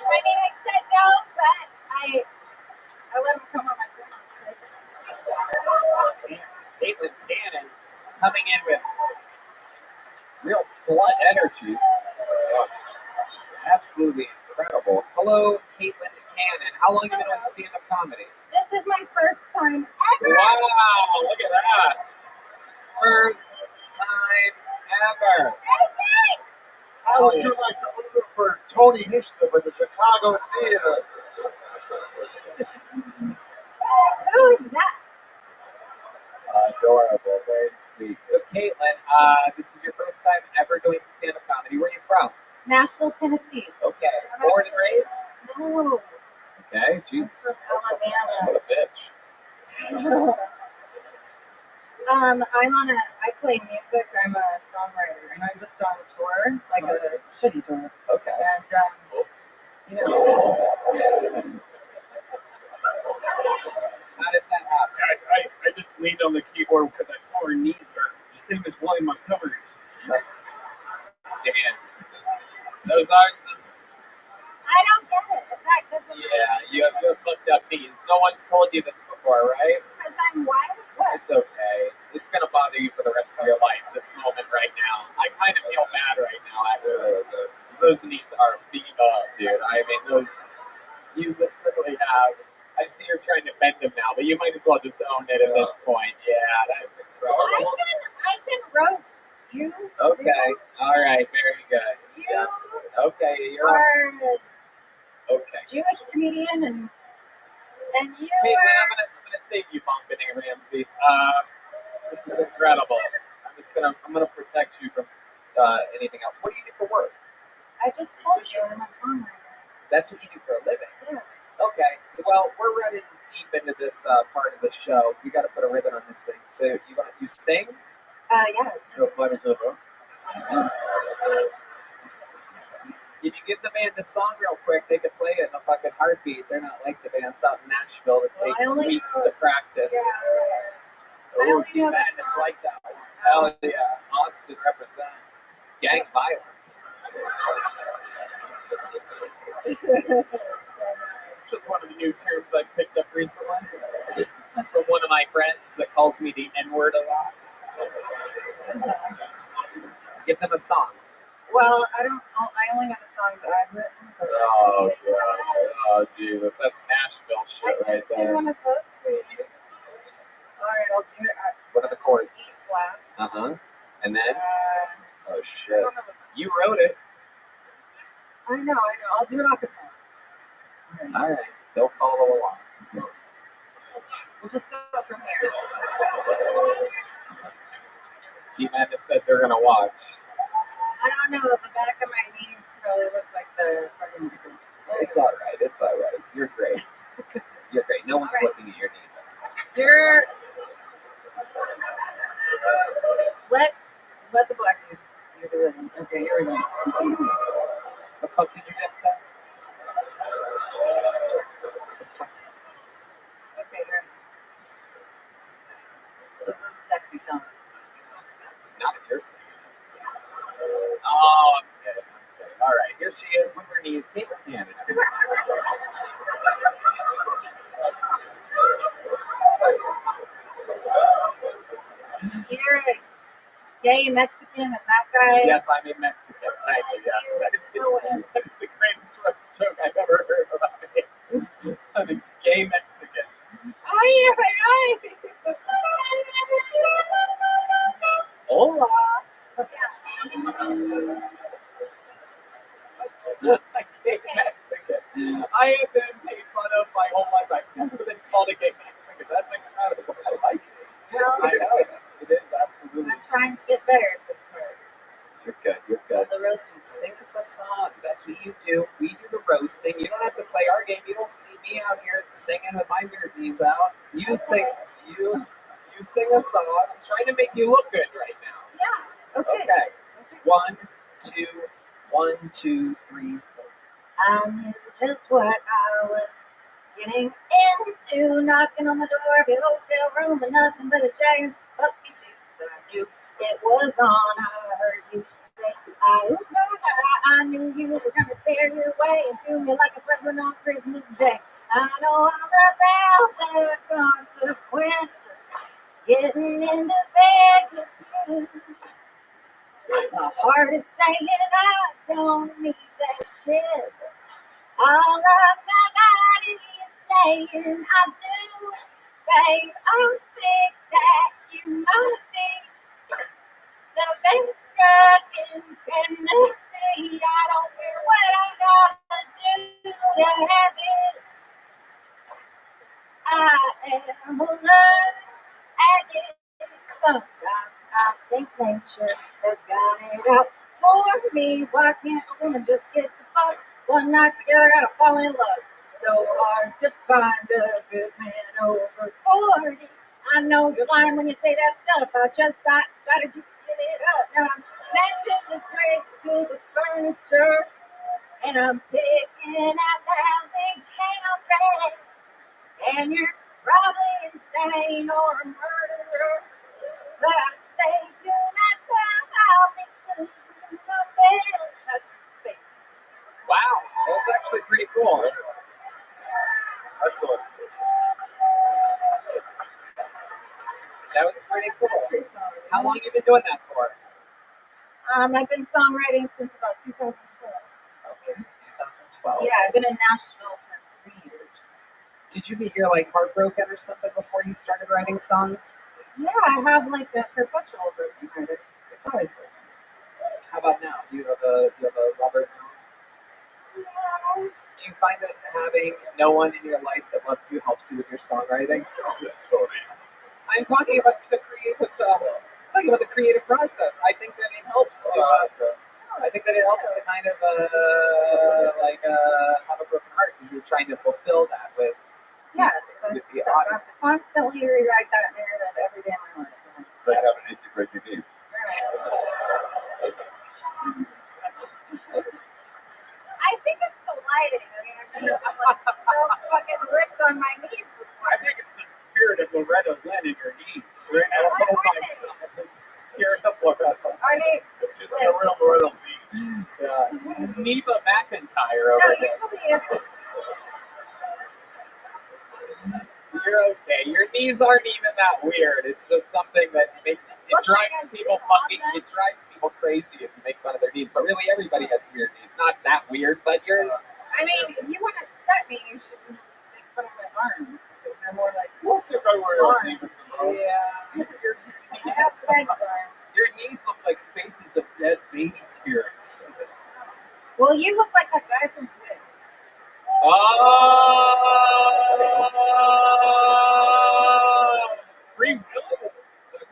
I mean, I said no, but I let him come on my grandma's tits. Caitlin Cannon coming in with real slut energies. Absolutely incredible. Hello, Caitlin Cannon. How long have you been on stand-up comedy? This is my first time ever. Wow, look at that. First time ever. How would you like to open for Tony Hishton at the Chicago Theater? Who is that? Adorable, very sweet. So, Caitlin, this is your first time ever doing stand-up comedy. Where are you from? Nashville, Tennessee. Okay. I'm Born and raised? No. Okay, Jesus. I'm from Alabama. What a bitch. I play music. I'm a songwriter, and I'm just on tour, like a shitty tour. Okay. And, you know. How does that happen? I just leaned on the keyboard because I saw her knees are the same as William Montgomery's. Damn. Those are some... I don't get it. Is that because of Yeah, you have fucked up knees. No one's told you this before. for, right? Because I'm wild. What? It's okay. It's gonna bother you for the rest of your life. This moment right now. I kind of feel bad right now, actually. Those knees are beat up, dude. I mean, those. You literally have. I see you're trying to bend them now, but you might as well just own it at this point. Yeah, that's incredible. I can roast you. Okay. All right. Very good. You Yeah. Okay. You're are okay. Jewish comedian, and you Caitlin, are. I'm gonna save you, Bumping Ramsey. This is incredible. I'm gonna protect you from anything else. What do you do for work? I just told you I'm a songwriter. That's what you do for a living. Yeah. Okay. Well, we're running deep into this part of the show. We got to put a ribbon on this thing. So you sing? Yeah. Go fly into the boat. If you give the band a song real quick, they could play it in a fucking heartbeat. They're not like the bands out in Nashville that take weeks to practice. I Oh, only know the Madness songs. like that. Hell yeah. Austin represent. Gang violence. Just one of the new terms I picked up recently from one of my friends that calls me the N-word a lot. Give them a song. Well, I only know the songs that I've written. Oh, God. Oh, Jesus. That's Nashville shit right I there. want to post for you. All right, I'll do it. What are the chords? E flat. Uh-huh. And then? Oh, I shit. don't know. You wrote it. I know. I'll do it off the phone. All right. They'll follow along. We'll just go from here. D-Madness said they're going to watch. I don't know. The back of my knees probably look like the fucking. It's all right. It's all right. You're great. You're great. No one's All right. looking at your knees. You're. Let the black dudes do the rhythm. Okay, here we go. The fuck did you just say? Okay, here. This is a sexy song. Not if you're singing it. Oh, I'm kidding. All right, here she is with her knees. Caitlin Cannon, everybody. You're a gay Mexican and that guy. Yes, I'm a Mexican. Thank you. Yes, that is the greatest West joke I've ever heard about me. I'm a gay Mexican. Hola. A gay Mexican. I have been made fun of my whole life. I've never been called a gay Mexican. That's incredible. I like it. Well, I know it. It is absolutely. I'm trying to get better at this part. You're good. You're good. The roasting. Sing us a song. That's what you do. We do the roasting. You don't have to play our game. You don't see me out here singing with my weird knees out. You sing. You sing a song. I'm trying to make you look good right now. Yeah. Okay. Okay. 1, 2, 1, 2, 3, 4. I knew just what I was getting into. Knocking on the door of your hotel room and nothing but a giant's puppy sheets. I knew it was on. I heard you say, I knew you were gonna tear your way into me like a present on Christmas Day. I know all about the consequences of getting into bed with you. My heart is saying I don't need that shit. All of my body is saying I do. Babe, I think that you might be the best drug in Tennessee. I don't care what I gotta do to have it. I am a love addict. Sometimes I think nature has got it out for me. Why can't a woman just get to fuck one night together and fall in love? So hard to find a good man over 40. I know you're lying when you say that stuff. I just got excited you could get it up. Now I'm matching the drapes to the furniture, and I'm picking out 1,000 candles. And you're probably insane or a murderer. But I say to myself, I'll be good in my bed. That's space. Wow, that was actually pretty cool. Excellent. How long have you been doing that for? I've been songwriting since about 2012. Okay, 2012. Yeah, I've been in Nashville for 3 years. Did you get your like heartbroken or something before you started writing songs? Yeah, I have like a perpetual broken heart. It's always broken. How about now? You have a lover now? Yeah. Do you find that having no one in your life that loves you helps you with your songwriting? I'm talking about the creative. Talking about the creative process. I think that it helps to. I think that it helps to kind of have a broken heart because you're trying to fulfill that with. Yes, With the I audience. have to constantly rewrite that narrative every day of my life. It's like having an break your knees. I think it's the lighting. I mean, I'm like so fucking ripped on my knees before. I think it's the spirit of Loretta Lynn in your knees. Right? What Oh are my they? God. Spirit of Loretta. Are they? It's just a real royalty. Yeah. Neva McIntyre No, over there. usually it's. You're okay. Your knees aren't even that weird. It's just something that drives people crazy if you make fun of their knees. But really, everybody has weird knees. Not that weird, but yours. I mean, if you want to set me, you should make fun of my arms because they're more like. We'll sit right where you're at, Neva Simone. Yeah. I have sex arms. Your knees look like faces of dead baby spirits. Well, you look like a guy from Quit. Oh! Free will?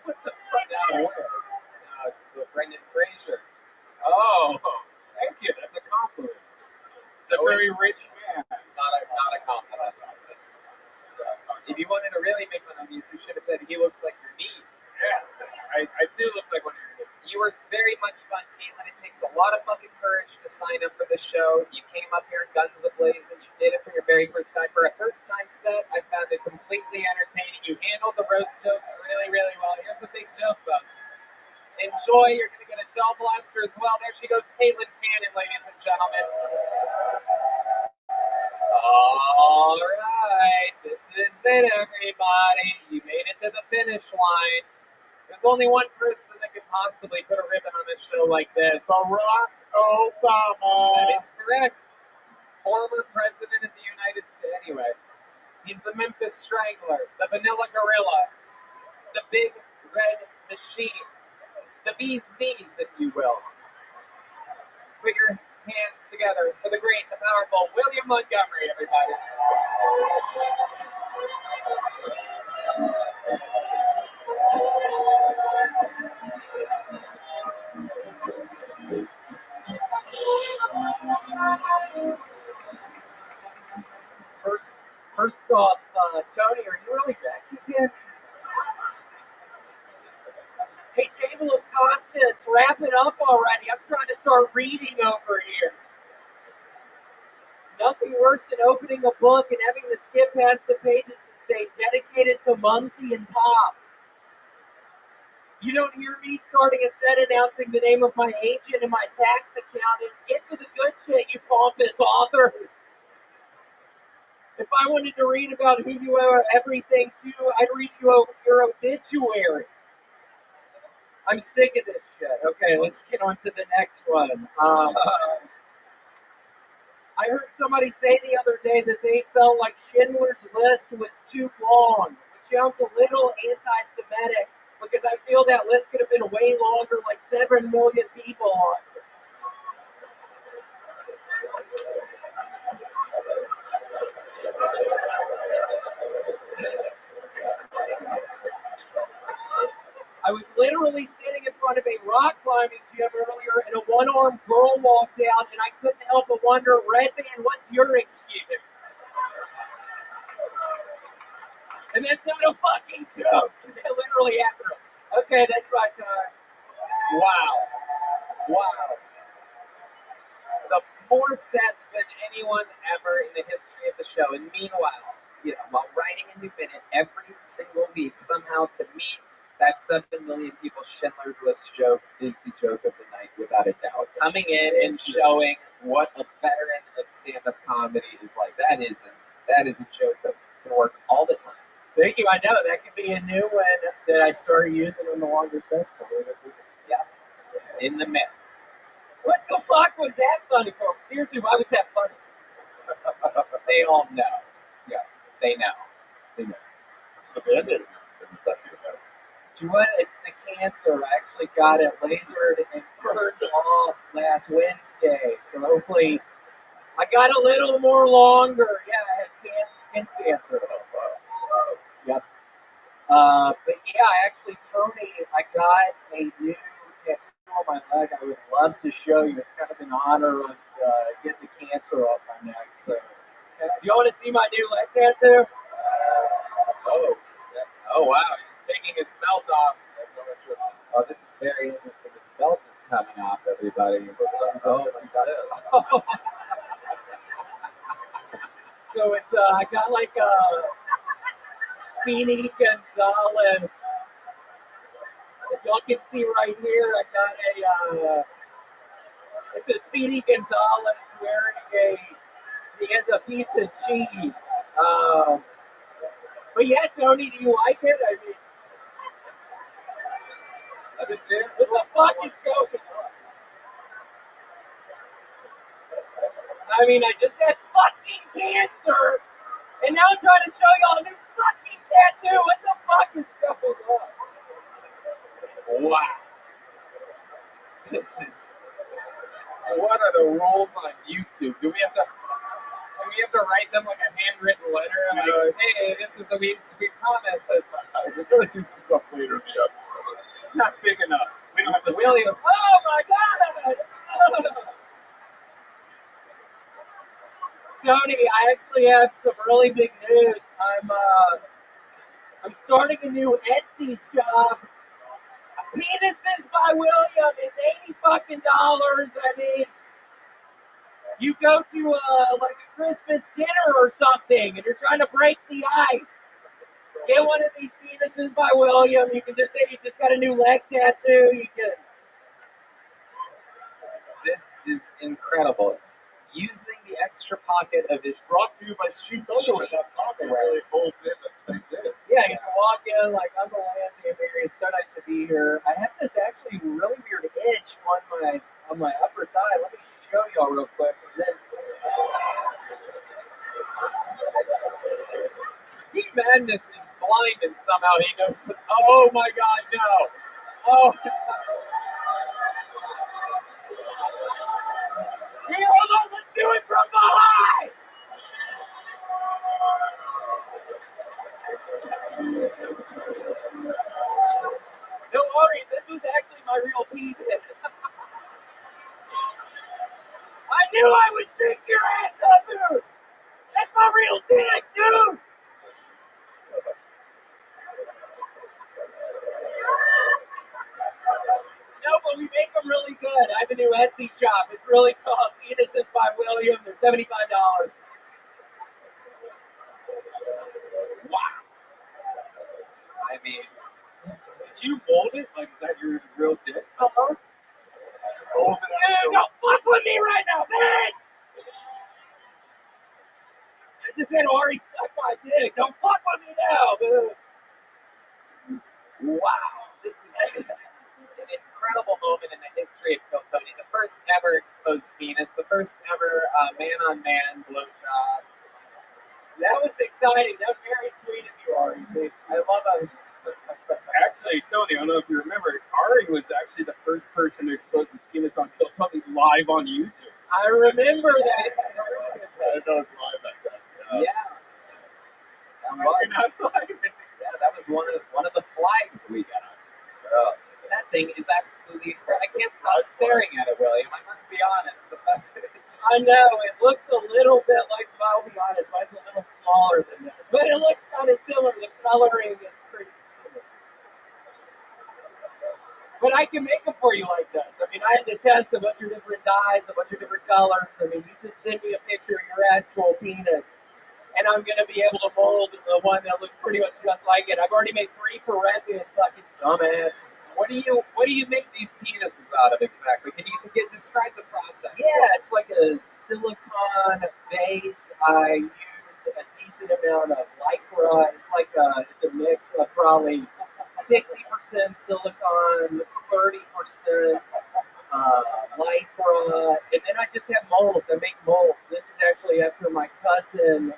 What the fuck? No, it's the Brendan Fraser. Oh, thank you. That's a compliment. It's a very rich man. Not a compliment. If you wanted to really make fun of me, you should have said he looks like your knees. Yeah, I do look like one of your knees. You were very much fun, Caitlin. It takes a lot of fucking courage to sign up for this show. You came up here in guns a-blazing. You did it for your very first time. For a first-time set, I found it completely entertaining. You handled the roast jokes really, really well. Here's the big joke, though. Enjoy. You're going to get a shell blaster as well. There she goes, Caitlin Cannon, ladies and gentlemen. All right. This is it, everybody. You made it to the finish line. There's only one person that could possibly put a ribbon on a show like this. Barack Obama. That is correct. Former president of the United States. Anyway, he's the Memphis Strangler, the Vanilla Gorilla, the Big Red Machine, the Bee's Knees, if you will. Put your hands together for the great, the powerful William Montgomery, everybody. First off, Tony, are you really Mexican? Hey, table of contents, wrap it up already. I'm trying to start reading over here. Nothing worse than opening a book and having to skip past the pages and say, dedicated to Mumsy and Pop. You don't hear me starting a set announcing the name of my agent and my tax accountant. Get to the good shit, you pompous author. If I wanted to read about who you are everything to, I'd read you your obituary. I'm sick of this shit. Okay, let's get on to the next one. I heard somebody say the other day that they felt like Schindler's List was too long, which sounds a little anti-Semitic because I feel that list could have been way longer, like 7 million people on it. I was literally sitting in front of a rock climbing gym earlier, and a one-armed girl walked out, and I couldn't help but wonder, Redman, what's your excuse? And that's not a fucking joke. That literally happened. Okay, that's my time. Wow. The more sets than anyone ever in the history of the show. And meanwhile, while writing a new minute every single week, somehow to meet that 7 million people Schindler's List joke is the joke of the night, without a doubt. Coming in and showing what a veteran of stand-up comedy is like. That is a joke that can work all the time. Thank you. I know that could be a new one that I started using on the longer session. Yeah, it's in the mix. What the fuck was that funny for? Seriously, why was that funny? They all know. Yeah, they know. It's the Band-Aid. Do you know what? It's the cancer. I actually got it lasered and burned off last Wednesday. So hopefully I got a little more longer. Yeah, I had skin cancer. Yep. But yeah, actually, Tony, I got a new tattoo on my leg. I would love to show you. It's kind of in honor of getting the cancer off my neck. So, do you want to see my new leg tattoo? Oh wow, he's taking his belt off. I have no interest. Oh, this is very interesting. His belt is coming off, everybody. Oh my god. So it's I got like a Speedy Gonzalez. If y'all can see right here, I got a it's a Speedy Gonzalez wearing he has a piece of cheese. But yeah, Tony, do you like it? I mean, Understand? what the fuck is going on? I mean, I just had fucking cancer, and now I'm trying to show y'all a new fucking tattoo. What the fuck is going on? Wow. This is. What are the rules on YouTube? Do we have to write them like a handwritten letter? Like, hey, this is we promise. We're going to see some stuff later in the episode. It's not big enough. We don't have to William. Oh my god! Tony, I actually have some really big news. I'm starting a new Etsy shop. Penises by William. It's $80 fucking. I mean, you go to like a Christmas dinner or something, and you're trying to break the ice. Get one of these penises by William. You can just say you just got a new leg tattoo. You can. This is incredible. Using the extra pocket of his brought to you by Sheep Show. That pocket really holds in. That's what it is. Yeah, you can walk in like, I'm the Lansing Mary. It's so nice to be here. I have this actually really weird itch on my upper thigh. Let me show y'all real quick. And then, Deep Madness is blind and somehow he knows. Oh my god, no. Oh. hey, hold on, let's do it from behind! Don't worry, this was actually my real penis. I knew I would take your ass up here! That's my real dick, dude! No, but we make them really good. I have a new Etsy shop. It's really called Penises by William. They're $75. Wow. I mean, did you mold it? Like, is that your real dick? Uh-huh. Dude, don't fuck with me right now, man! I just had Ari suck my dick. Don't fuck with me now, dude. Wow. This is an incredible moment in the history of Kill Tony. The first ever exposed penis. The first ever man-on-man blowjob. That was exciting. That was very sweet of you, Ari. I love it. Actually, Tony, I don't know if you remember, Ari was actually the first person to expose his penis on Kill Tony live on YouTube. I remember that. I know it's live back then. Yeah. That was one of the flags we got. That thing is absolutely incredible. I can't stop staring at it, William. I must be honest. The fact that it's I know, it looks a little bit like, I'll be honest, mine's a little smaller than this. But it looks kind of similar. The coloring is pretty similar. But I can make them for you like this. I mean, I had to test a bunch of different dyes, a bunch of different colors. I mean, you just send me a picture of your actual penis, and I'm going to be able to mold the one that looks pretty much just like it. I've already made 3 for Rabbi. It's fucking dumbass. What do you make these penises out of exactly? Can you describe the process? Yeah, it's like a silicone base. I use a decent amount of lycra. It's like it's a mix of probably 60% silicone, 30% lycra, and then I just have molds. I make molds. This is actually after my cousin.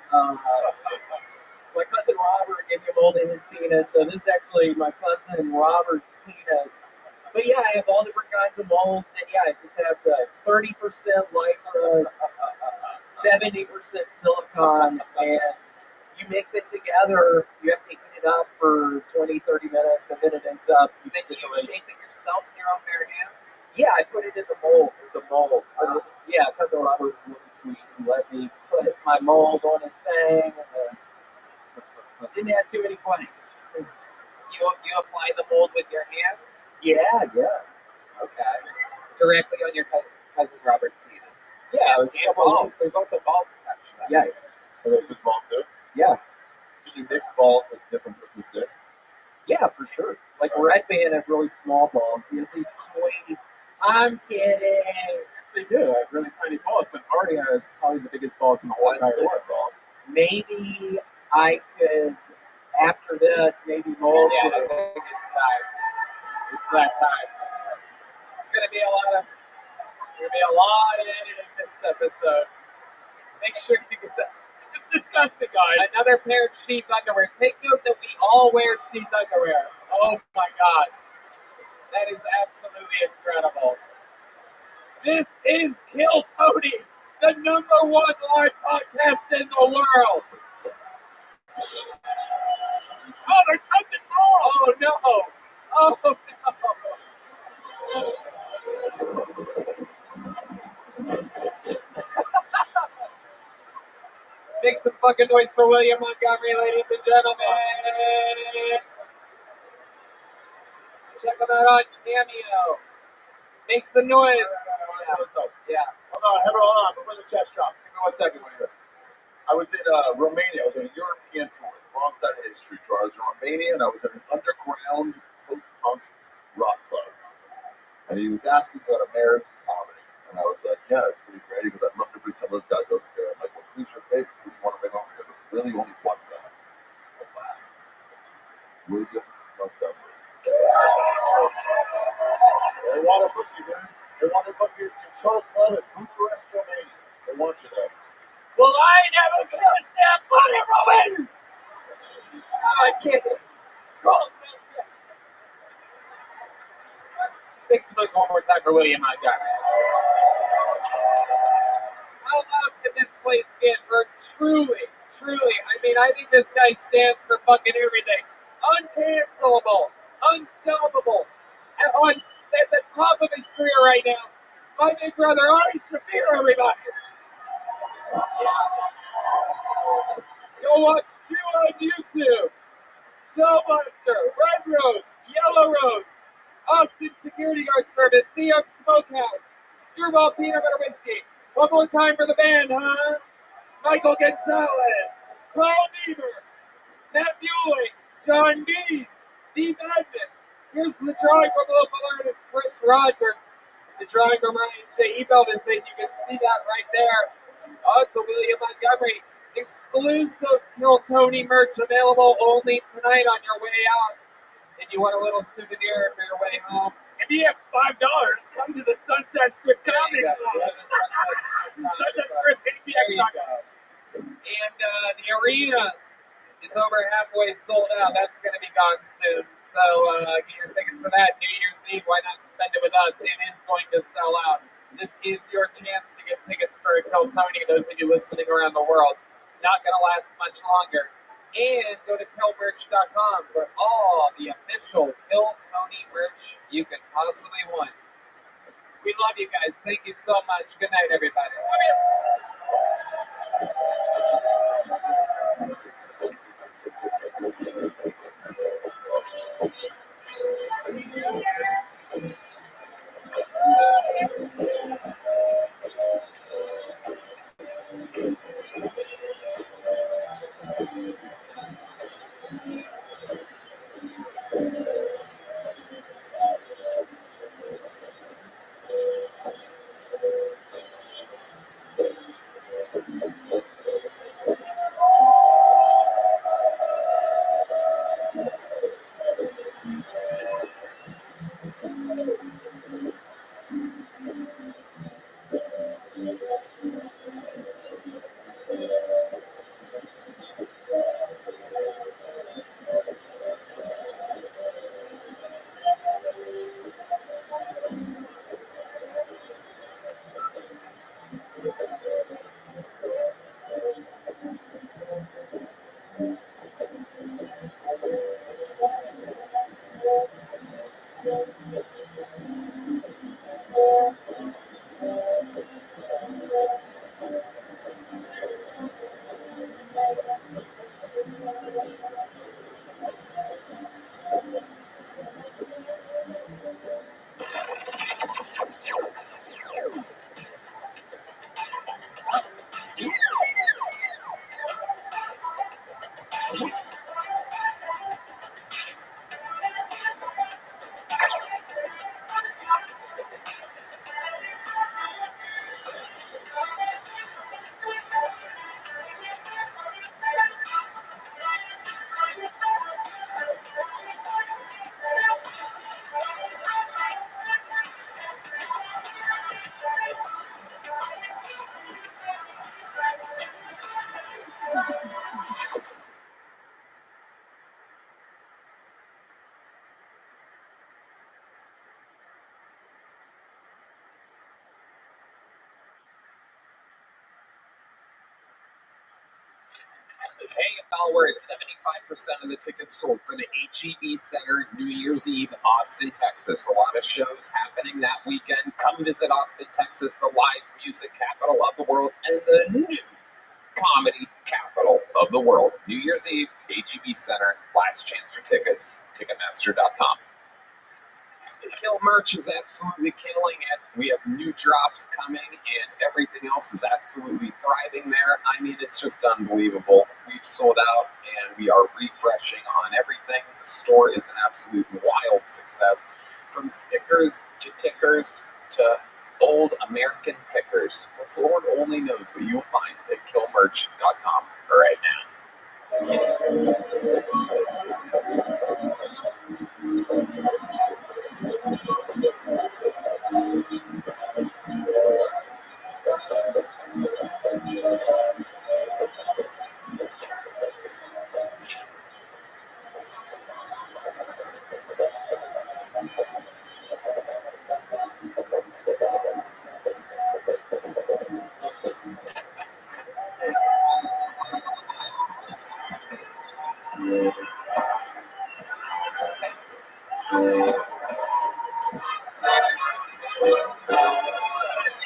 My cousin Robert gave me a mold in his penis, so this is actually my cousin Robert's penis. But yeah, I have all different kinds of molds, and yeah, I just have it's 30% lycra, 70% silicone, and you mix it together. You have to heat it up for 20, 30 minutes, and then it ends up. Then you shape it yourself with your own bare hands? Yeah, I put it in the mold. It's a mold. Yeah, cousin Robert was really sweet. He let me put my mold on his thing, and didn't ask too many questions. You apply the mold with your hands? Yeah. Okay. Directly on your cousin Robert's penis. Yeah, And balls. There's also balls attached to that. Yes. So there's just balls too? Yeah. Can you mix balls with different person's dick? Yeah, for sure. Like Red Band has really small balls. He has these sweet. I'm kidding. Actually, do. I have really tiny balls, but Artie has probably the biggest balls in the whole entire world. Maybe I could, after this, maybe mold. Yeah, I think it's time. It's that time. It's gonna be a lot of editing this episode. Make sure you get that. It's disgusting, guys. Another pair of sheath underwear. Take note that we all wear sheath underwear. Oh my god. That is absolutely incredible. This is Kill Tony, the #1 live podcast in the world. Oh, they're touching balls. Oh no. Oh no. Make some fucking noise for William Montgomery, ladies and gentlemen. Check him out on Cameo. Make some noise. Yeah. Hold on. We're the chest shop. Give me 1 second. I was in Romania. I was on a European tour, the wrong side of history tour. I was in Romania, and I was in an underground post-punk rock club. And he was asking about American comedy. And I was like, yeah, it's pretty great, because I'd love to bring some of those guys over here. I'm like, well, who's your favorite? Who do you want to bring over here? There's really only one guy. Oh, wow. William Montgomery. They want to book you, dude. They want to book your control club at Bucharest, Romania. They want you there. Well, I ain't never gonna step on it, Roman! I can't. Make some noise one more time for William Montgomery. How loud can this place get for truly? I mean, I think this guy stands for fucking everything. Uncancelable, unstoppable. At the top of his career right now, my big brother Ari Shaffir, everybody. Yeah. Go watch Chew on YouTube. Showbuster, Red Rose, Yellow Rose, Austin Security Guard Service, CM Smokehouse, Screwball Peanut Butter Whiskey. One more time for the band, huh? Michael Gonzalez, Paul Bieber, Matt Bueling, John Dees, Dee Madness. Here's the drawing from local artist Chris Rogers. The drawing from Ryan J. Belvis, and you can see that right there. Oh, it's a William Montgomery exclusive Kill Tony merch available only tonight on your way out. If you want a little souvenir for your way home. If you have $5, come to the Sunset Strip Comedy Club. Sunset Strip There you go. And the arena is over halfway sold out. That's going to be gone soon. So get your tickets for that. New Year's Eve, why not spend it with us? It is going to sell out. This is your chance to get tickets for Kill Tony, those of you listening around the world. Not going to last much longer. And go to killmerch.com for all the official Kill Tony merch you can possibly want. We love you guys. Thank you so much. Good night, everybody. Hey, y'all, we're at 75% of the tickets sold for the HEB Center New Year's Eve, Austin, Texas. A lot of shows happening that weekend. Come visit Austin, Texas, the live music capital of the world and the new comedy capital of the world. New Year's Eve, HEB Center. Last chance for tickets. Ticketmaster.com. Kill merch is absolutely killing it. We have new drops coming, and everything else is absolutely thriving there. I mean, it's just unbelievable. We've sold out, and we are refreshing on everything. The store is an absolute wild success. From stickers to tickers to old American pickers. The Lord only knows what you will find at killmerch.com right now.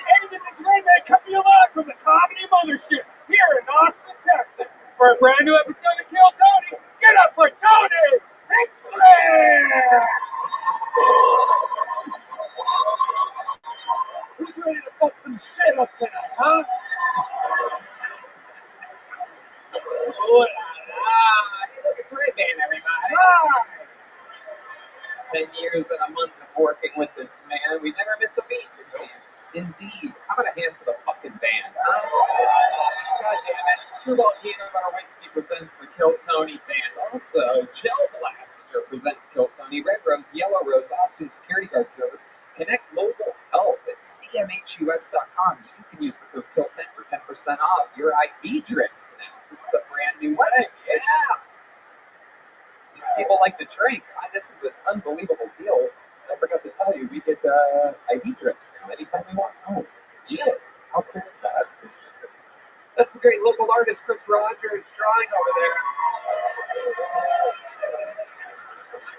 Hey, this is Rabbi coming live from the Comedy Mothership here in Austin, Texas, for a brand new episode of Kill Tony. Get up for Tony! Thanks, Claire! Who's ready to fuck some shit up tonight, huh? Oh, la, la. Hey, look, it's Ray-Ban, everybody. Hi! 10 years and a month of working with this man. We never miss a beat, it seems. Indeed. How about a hand for the fucking band, huh? God damn it. Screwball Peanut Butter Whiskey presents the Kill Tony Band. Also, Gel Blaster presents Kill Tony. Red Rose, Yellow Rose, Austin Security Guard Service. Connect Mobile Health at cmhus.com. You can use the code KILL10 for 10% off your IV drips now. This is a brand new thing. Yeah. These people like to drink. This is an unbelievable deal. I forgot to tell you, we get IV drips now anytime we want. Oh, shit. How cool is that? That's the great local artist, Chris Rogers, drawing over there.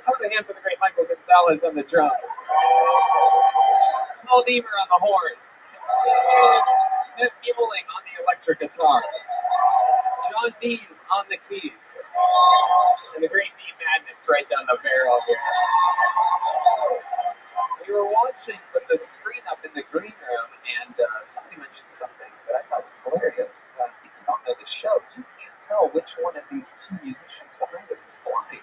How about a hand for the great Michael Gonzalez on the drums? Paul Deemer on the horns. Nick Mueling on the electric guitar. John Dees on the keys. And the great D Madness right down the barrel here. We were watching from the screen up in the green room, and somebody mentioned something that I thought was hilarious. If you don't know the show, you can't tell which one of these two musicians behind us is blind.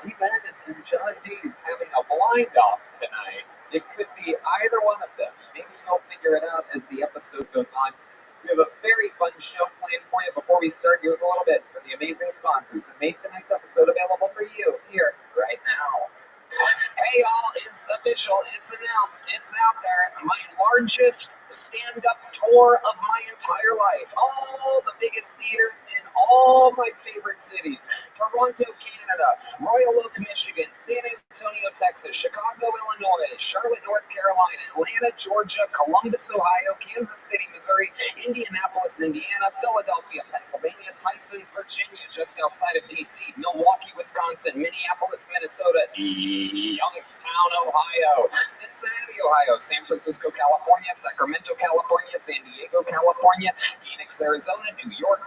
D Madness and John Dees having a blind off tonight. It could be either one of them. Maybe you'll figure it out as the episode goes on. We have a very fun show planned for you. Before we start, here's a little bit for the amazing sponsors that made tonight's episode available for you here right now. Hey y'all, it's official, it's announced, it's out there. My largest stand-up tour of my entire life. All the biggest theaters in all my favorite cities. Toronto, Canada, Royal Oak, Michigan, San Antonio, Texas, Chicago, Illinois, Charlotte, North Carolina, Atlanta, Georgia, Columbus, Ohio, Kansas City, Missouri, Indianapolis, Indiana, Philadelphia, Pennsylvania, Tysons, Virginia, just outside of DC, Milwaukee, Wisconsin, Minneapolis, Minnesota, Youngstown, Ohio, Cincinnati, Ohio, San Francisco, California, Sacramento, California, San Diego, California, Phoenix, Arizona, New York,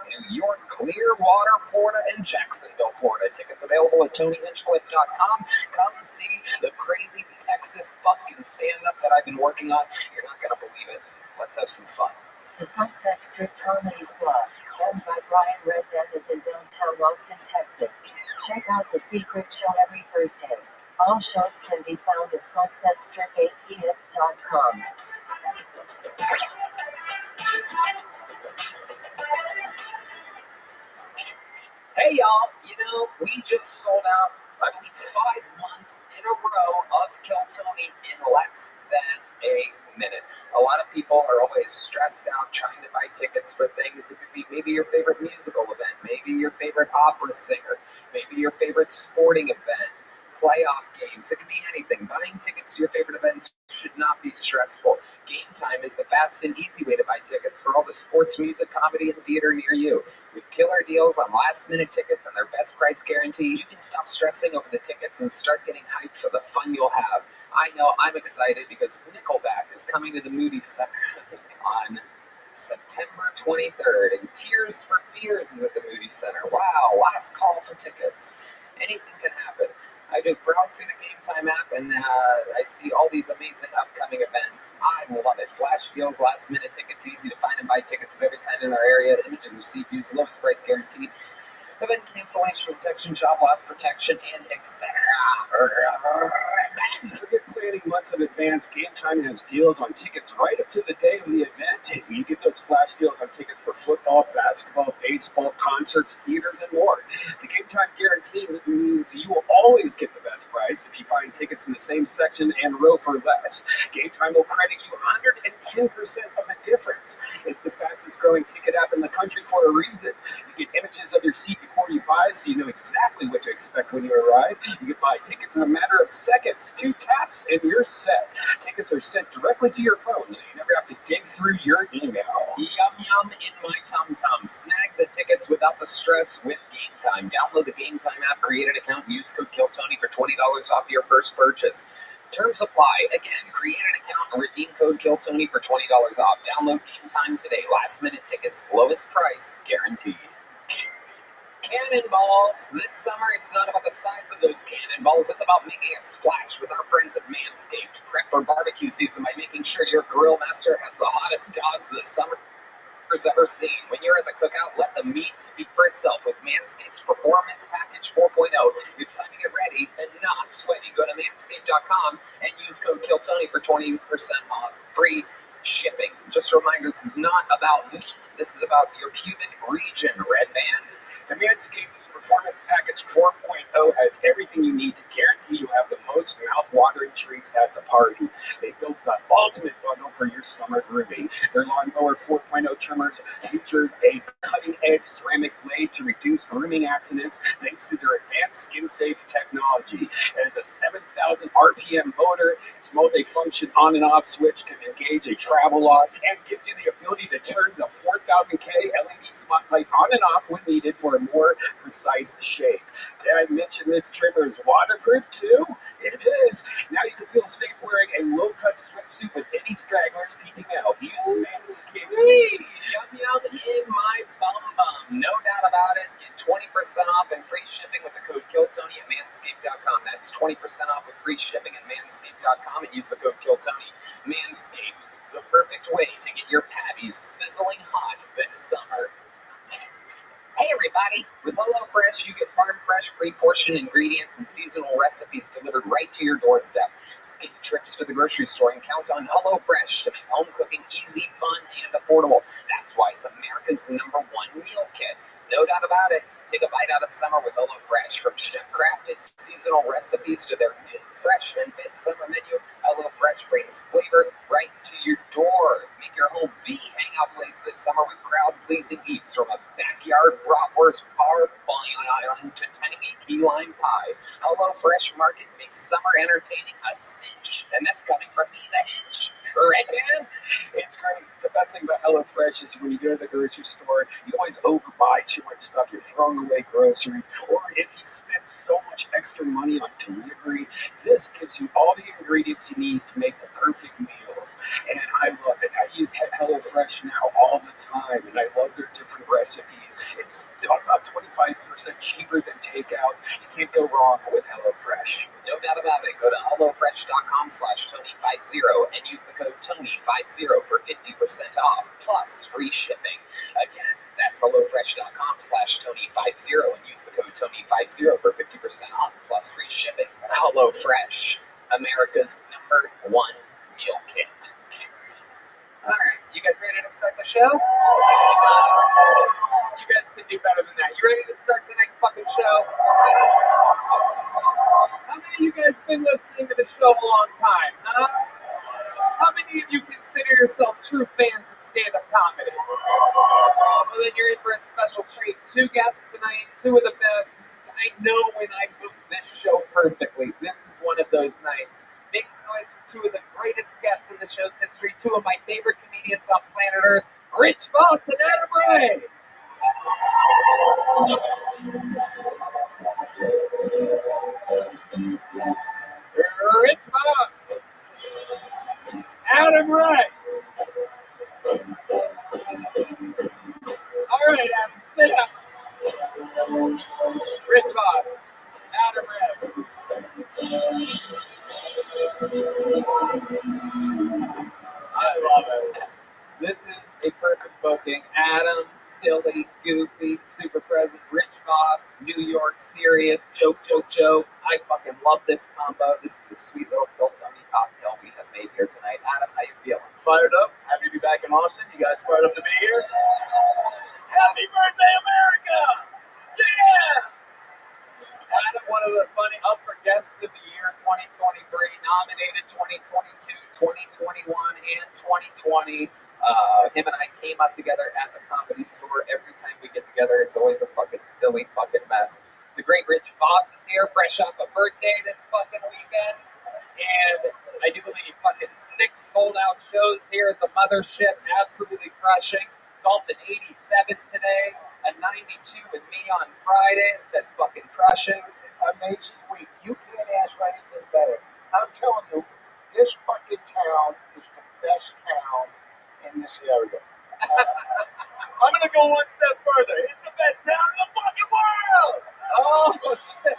Clearwater, Florida, and Jacksonville, Florida. Tickets available at TonyHinchcliffe.com. Come see the crazy Texas fucking stand-up that I've been working on. You're not going to believe it. Let's have some fun. The Sunset Strip Comedy Club, owned by Ryan Redman is in downtown Austin, Texas. Check out The Secret Show every Thursday. All shows can be found at sunsetstripaTX.com. Hey y'all, we just sold out, I believe, 5 months in a row of Kill Tony in less than a minute. A lot of people are always stressed out trying to buy tickets for things. It could be maybe your favorite musical event, maybe your favorite opera singer, maybe your favorite sporting event, playoff games. It could be anything. Buying tickets to your favorite events should not be stressful. Game Time is the fast and easy way to buy tickets for all the sports, music, comedy, and theater near you. With killer deals on last-minute tickets and their best price guarantee, you can stop stressing over the tickets and start getting hyped for the fun you'll have. I know I'm excited because Nickelback is coming to the Moody Center on September 23rd, and Tears for Fears is at the Moody Center. Wow, last call for tickets. Anything can happen. I just browse through the Game Time app and I see all these amazing upcoming events. I love it. Flash deals, last minute tickets, easy to find and buy tickets of every kind in our area. Images of CPUs, lowest price guaranteed. Event cancellation protection, job loss protection, and etc. Forget planning months in advance. Game Time has deals on tickets right up to the day of the event. You get those flash deals on tickets for football, basketball, baseball, concerts, theaters, and more. The Game Time guarantee means you will always get the best price if you find tickets in the same section and row for less. Game Time will credit you 110% of the difference. It's the fastest growing ticket app in the country for a reason. You get images of your seat before you buy, so you know exactly what to expect when you arrive. You can buy tickets in a matter of seconds, 2 taps, and you're set. Tickets are sent directly to your phone, so you never have to dig through your email. Yum yum in my tum-tum. Snag the tickets without the stress with Game Time. Download the Game Time app, create an account, and use code KILLTONY for $20 off your first purchase. Terms apply. Again, create an account and redeem code KILLTONY for $20 off. Download Game Time today. Last minute tickets, lowest price, guaranteed. Cannonballs. This summer, it's not about the size of those cannonballs. It's about making a splash with our friends at Manscaped. Prep for barbecue season by making sure your grill master has the hottest dogs this summer ever seen. When you're at the cookout, let the meat speak for itself with Manscaped's Performance Package 4.0. It's time to get ready and not sweaty. Go to manscaped.com and use code KILLTONY for 20% off free shipping. Just a reminder, this is not about meat. This is about your pubic region, Red Man. The Manscaped Performance Package 4.0 has everything you need to guarantee you have the most mouth-watering treats at the party. They built the ultimate bundle for your summer grooming. Their Lawnmower 4.0 trimmers featured a cutting-edge ceramic blade to reduce grooming accidents thanks to their advanced skin-safe technology. It has a 7,000 RPM motor. Its multi-function on and off switch can engage a travel lock and gives you the ability to turn the 4000K LED spotlight on and off when needed for a more precise shave. Did I mention this trimmer is waterproof too? It is. Now you can feel safe wearing a low-cut swimsuit with any stragglers peeking out. Use Manscaped. Yum yum in my bum. No doubt about it. Get 20% off and free shipping with the code KILLTONY at manscaped.com. That's 20% off with free shipping at manscaped.com and use the code KILLTONY. Manscaped, the perfect way to get your patties sizzling hot this summer. Hey everybody! With HelloFresh, you get farm-fresh, pre-portioned ingredients and seasonal recipes delivered right to your doorstep. Skip trips to the grocery store and count on HelloFresh to make home cooking easy, fun, and affordable. That's why it's America's #1 meal kit. No doubt about it. Take a bite out of summer with HelloFresh. From chef-crafted seasonal recipes to their new, fresh, and fit summer menu, HelloFresh brings flavor right to your door. Make your home the hangout place this summer with crowd-pleasing eats from a backyard bratwurst bar bun to tangy key lime pie. HelloFresh Market makes summer entertaining a cinch, and that's coming from me, the hinch. Right, man? It's great. The best thing about HelloFresh is when you go to the grocery store, you always overbuy too much stuff. You're throwing away groceries. Or if you spend so much extra money on delivery, this gives you all the ingredients you need to make the perfect meals. And I love it. I use HelloFresh now all the time, and I love their different recipes. It's about 25% cheaper than takeout. You can't go wrong with HelloFresh. No doubt about it. Go to HelloFresh.com/Tony50 and use the code Tony50 for 50% off, plus free shipping. Again, That's HelloFresh.com/Tony50 and use the code Tony50 for 50% off plus free shipping. HelloFresh, America's #1 meal kit. All right, you guys ready to start the show? You guys can do better than that. You ready to start tonight's fucking show? How many of you guys been listening to the show a long time, huh? How many of you consider yourself true fans of stand-up comedy? Well, then you're in for a special treat. 2 guests tonight, 2 of the best. I know when I booked this show perfectly. This is one of those nights. Make some noise for 2 of the greatest guests in the show's history, 2 of my favorite comedians on planet Earth, Rich Voss and Adam Ray. Rich Voss, Adam Ray. All right, Adam, sit up. Rich Voss, Adam Ray. I love it. This is a perfect booking. Adam, silly, goofy, super present. Rich Voss, New York, serious, joke. I fucking love this combo. This is a sweet little Phil-Tony cocktail we have made here tonight. Adam, how you feeling? Fired up. Happy to be back in Austin. You guys fired up to be here? Happy birthday, America! Yeah! Adam, one of the funny upper guests of the year 2023, nominated 2022, 2021, and 2020. Him and I came up together at the Comedy Store. Every time we get together, it's always a fucking silly fucking mess. The great Rich Voss is here, fresh off a birthday this fucking weekend. And I do believe fucking 6 sold-out shows here at the Mothership, absolutely crushing. Golfed an 87 today, a 92 with me on Fridays. That's fucking crushing. Amazing week. You can't ask for anything better. I'm telling you, this fucking town is the best town in this area. I'm going to go one step further. It's the best town in the fucking world! Oh, shit.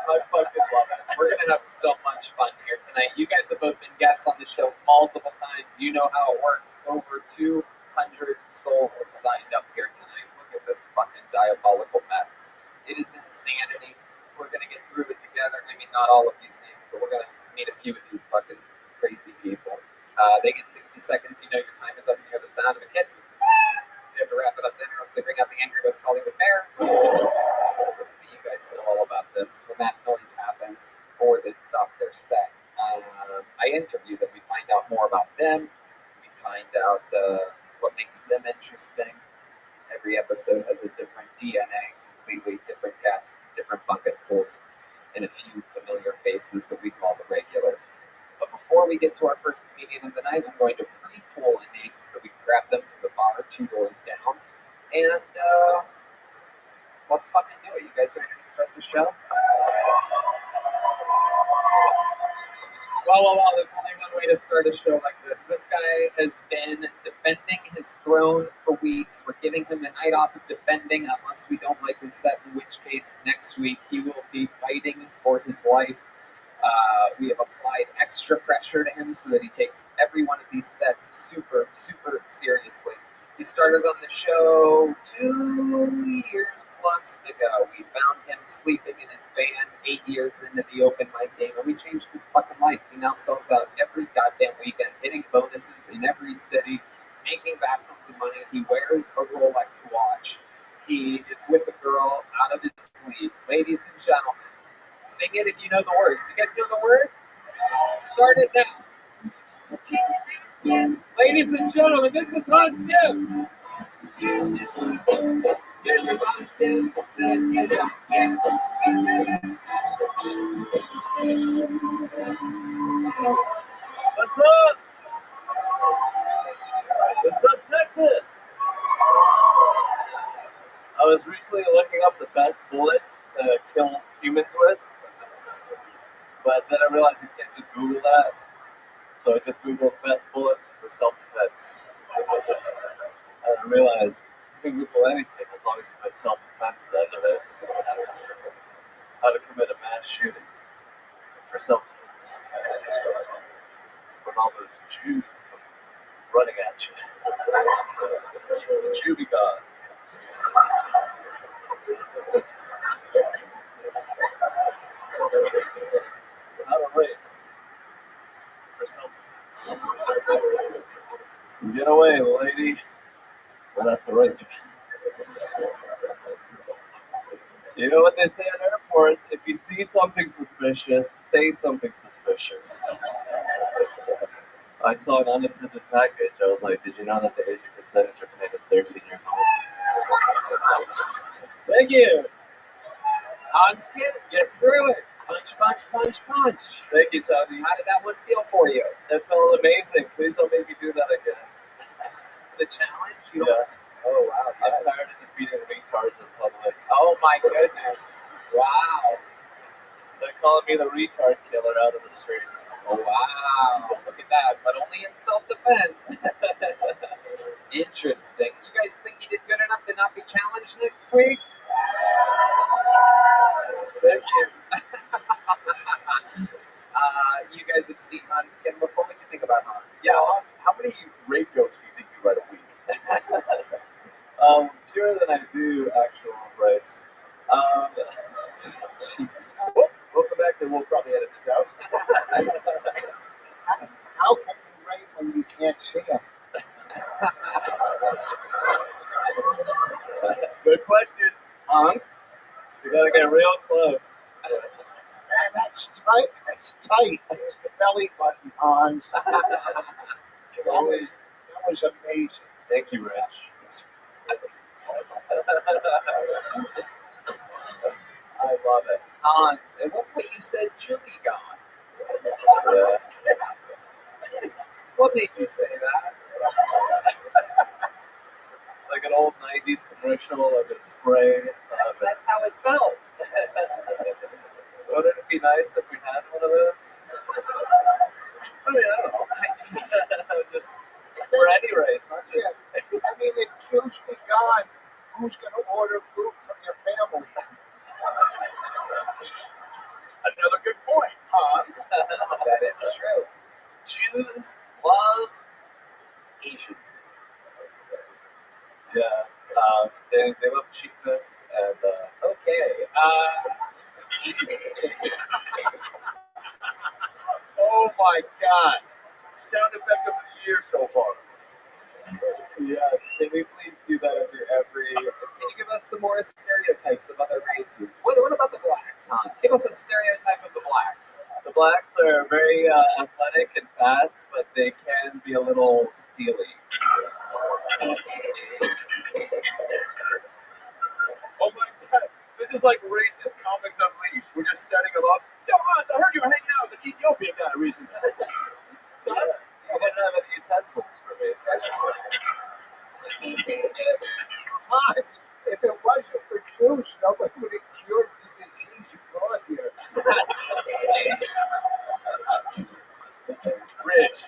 I fucking love it. We're going to have so much fun here tonight. You guys have both been guests on the show multiple times. You know how it works. Over 200 souls have signed up here tonight. Look at this fucking diabolical mess. It is insanity. We're going to get through it together. I mean, not all of these names, but we're going to meet a few of these fucking crazy people. They get 60 seconds. You know your time is up and you hear the sound of a kitten. You have to wrap it up then or else they bring out the angry West Hollywood mayor. You guys know all about this. When that noise happens or they stop their set, I interview them. We find out more about them. We find out what makes them interesting. Every episode has a different DNA, completely different guests, different bucket pools, and a few familiar faces that we call the regulars. But before we get to our first comedian of the night, I'm going to pre-pool a name so that we can grab them from the bar 2 doors down. And let's fucking do it. You guys ready to start the show? Well, there's only one way to start a show like this. This guy has been defending his throne for weeks. We're giving him a night off of defending unless we don't like his set, in which case next week he will be fighting for his life. We have applied extra pressure to him so that he takes every one of these sets super, super seriously. He started on the show 2 years plus ago. We found him sleeping in his van 8 years into the open mic game, and we changed his fucking life. He now sells out every goddamn weekend, hitting bonuses in every city, making vast sums of money. He wears a Rolex watch. He is with a girl out of his sleep. Ladies and gentlemen, sing it if you know the words. You guys know the words? Start it now. Ladies and gentlemen, this is Hot Skip. This is Hot Skip. What's up? What's up, Texas? I was recently looking up the best bullets to kill humans with, but then I realized you can't just Google that. So I just Googled best bullets for self-defense. And I realized you can Google anything as long as you put self-defense at the end of it. How to commit a mass shooting for self-defense. When all those those Jews come running at you. The Jew be gone. Not a rape for self-defense. Get away, lady. We'll have to rape you. You know what they say at airports? If you see something suspicious, say something suspicious. I saw an unattended package. I was like, did you know that the age of consent in Japan is 13 years old? Thank you. Hans, get through it. Punch, punch, punch, punch. Thank you, Tony. How did that one feel for you? It felt amazing. Please don't make me do that again. The challenge? Yes. Oh, wow. I'm tired of defeating retards in public. Oh, my goodness. Wow. They're calling me the retard killer out of the streets. Oh, wow. Look at that. But only in self-defense. Interesting. You guys think you did good enough to not be challenged next week? Thank you. You guys have seen Hans Kim before. What do you think about Hans? Yeah, Hans, how many rape jokes do you think you write a week? Fewer than I do actual rapes. Jesus. Well, welcome back to We'll Probably Edit This Out. How can you rape when you can't see them? Good question, Hans. You gotta get real close. Man, that's tight. That's tight. It's the belly button, Hans. That was amazing. Thank you, Rich. I love it. Hans, at one point you said Judy gone. Yeah. What made you say that? Like an old 90s commercial of a spray. That's how it felt. Wouldn't it be nice if we had one of those? I mean, I don't know. Just for any race, not just. Yeah. I mean, if Q's be gone, who's going to order food from your family? Another good point, Hans. That is true. Jews love Asians. Yeah. They love cheapness and. Okay. Oh my God. Sound effect of the year so far. Yes. Can we please do that after every? Can you give us some more stereotypes of other races? What about the blacks, Hans? Give us a stereotype of the blacks. The blacks are very athletic and fast, but they can be a little steely. Oh my God. This is like racist comics unleashed. We're just setting them up. Yo, Hans, I heard you were hanging out with an Ethiopian guy recently. You didn't have any utensils for me. Hans, if it wasn't for Jews, nobody would have cured the disease you brought here. Rich.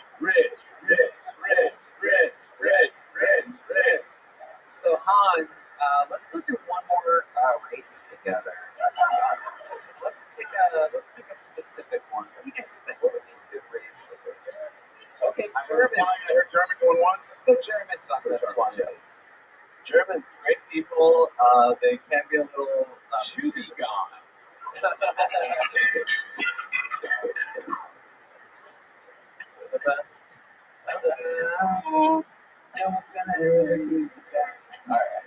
So Hans, let's go through one more race together. Let's pick a specific one. What do you guys think? What would be a good race for this? Okay, Germans. I heard German going once. The Germans on this one. Germans, great people. They can be a little. Should be gone. The best. No one's gonna ever do that. All right.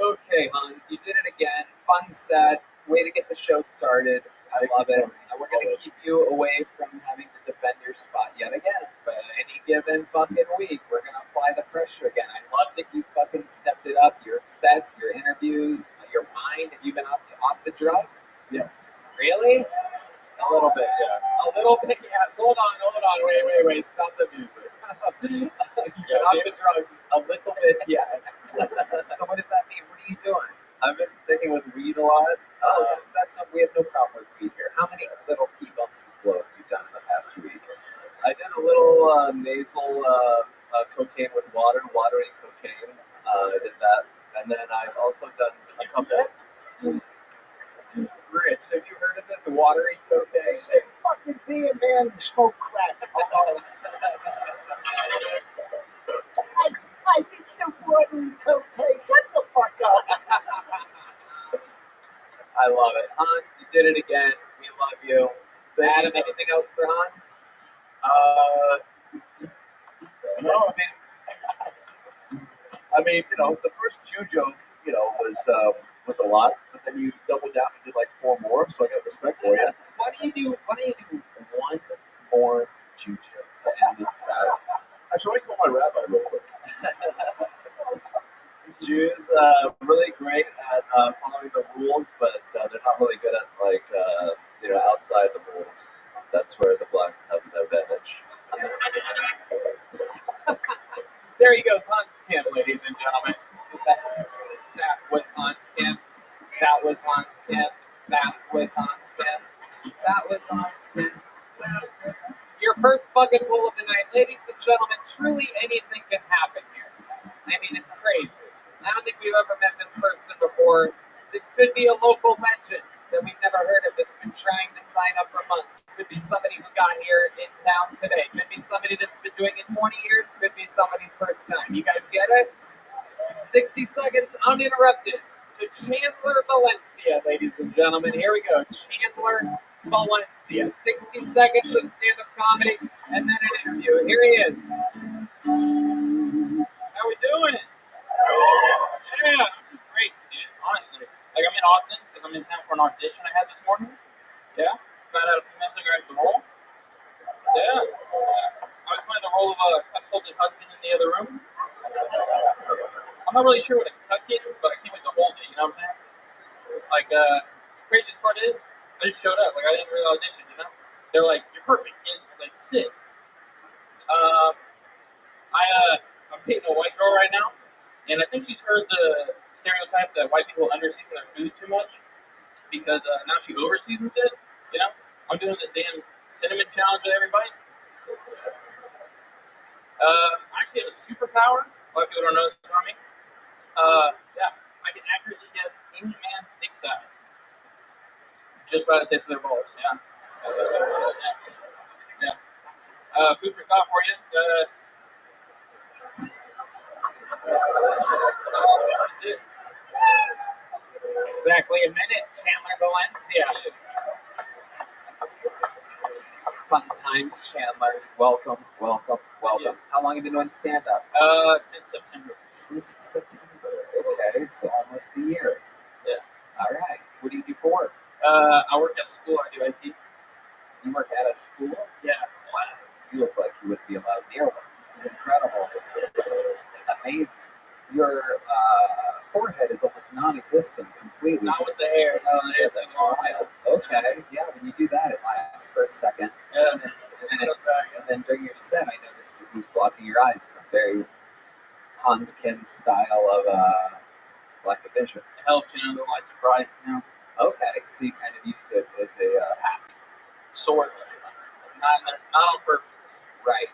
Okay, Hans, you did it again. Fun set. Way to get the show started. I love it. We're gonna keep you away from having to defend your spot yet again. But any given fucking week, we're gonna apply the pressure again. I love that you fucking stepped it up. Your sets, your interviews, your mind. Have you been off the drugs? Yes. Really? A little bit, yeah. A little bit, yes. Hold on. Wait. Stop the music. You've been off the drugs a little bit, yes. So what does that mean? What are you doing? I've been sticking with weed a lot. That's not, we have no problem with weed here. How many little pee bumps of blow have you done in the past week? I did a little nasal cocaine with watery cocaine. I did that. And then I've also done a couple. Rich, have you heard of this watery cocaine? Say fucking be a man and smoke crack. button cocaine. Shut the fuck up. I love it. Hans, you did it again. We love you. Adam, anything else for Hans? No, I mean, the first Jew joke, was a lot, but then you doubled down and did like 4 more, so I got respect for you. Why don't you do one more Jew joke to end this out? Actually, let me call my rabbi real quick. Jews really great at following the rules, but they're not really good at outside the rules. That's where the blacks have an advantage. There he goes, Hans Kim, ladies and gentlemen. That was Hans Kim. That was Hans Kim. That was Hans Kim. That was Hans Kim. Your first bucket full of the night, ladies and gentlemen. Truly, anything can happen here. I mean, it's crazy. I don't think we've ever met this person before. This could be a local legend that we've never heard of that's been trying to sign up for months. Could be somebody who got here in town today. Could be somebody that's been doing it 20 years. Could be somebody's first time. You guys get it? 60 seconds uninterrupted to Chandler Valencia, ladies and gentlemen. Here we go. Chandler Valencia. 60 seconds of stand-up comedy and then an interview. Here he is. How we doing? Yeah, I'm great, dude. Honestly, like I'm in Austin because I'm in town for an audition I had this morning. Yeah, found out a few minutes ago I had the role. Yeah, I was playing the role of a cuckolded husband in the other room. I'm not really sure what a cuck is, but I can't wait to hold it. You know what I'm saying? Like, craziest part is I just showed up. Like I didn't really audition. You know? They're like, "You're perfect, kid." I was like, "Sick." I'm dating a white girl right now, and I think she's heard the stereotype that white people underseason their food too much because now she overseasons it. You know, I'm doing the damn cinnamon challenge with everybody. I actually have a superpower. A lot of people don't know this about me. Yeah, I can accurately guess any man's dick size just by the taste of their balls. Yeah. Food for thought for you. That's it. Exactly a minute. Chandler Valencia. Fun times, Chandler. Welcome, welcome, welcome. Yeah. How long have you been doing stand-up? Since September. Since September. Okay, so almost a year. Yeah. All right. What do you do for work? I work at a school. I do IT. You work at a school? Yeah. Wow. You look like you would be allowed near one. This is incredible. Amazing. Your forehead is almost non-existent completely. Not with the hair. No, the hair's That's too long. wild. Okay. Yeah, when you do that, it lasts for a second. Yeah. And then during your set, I noticed it was blocking your eyes in a very Hans Kim style of lack of vision. It helps, you know, the lights are bright, you know. Okay, so you kind of use it as a hat. Sort of. Not on purpose. Right.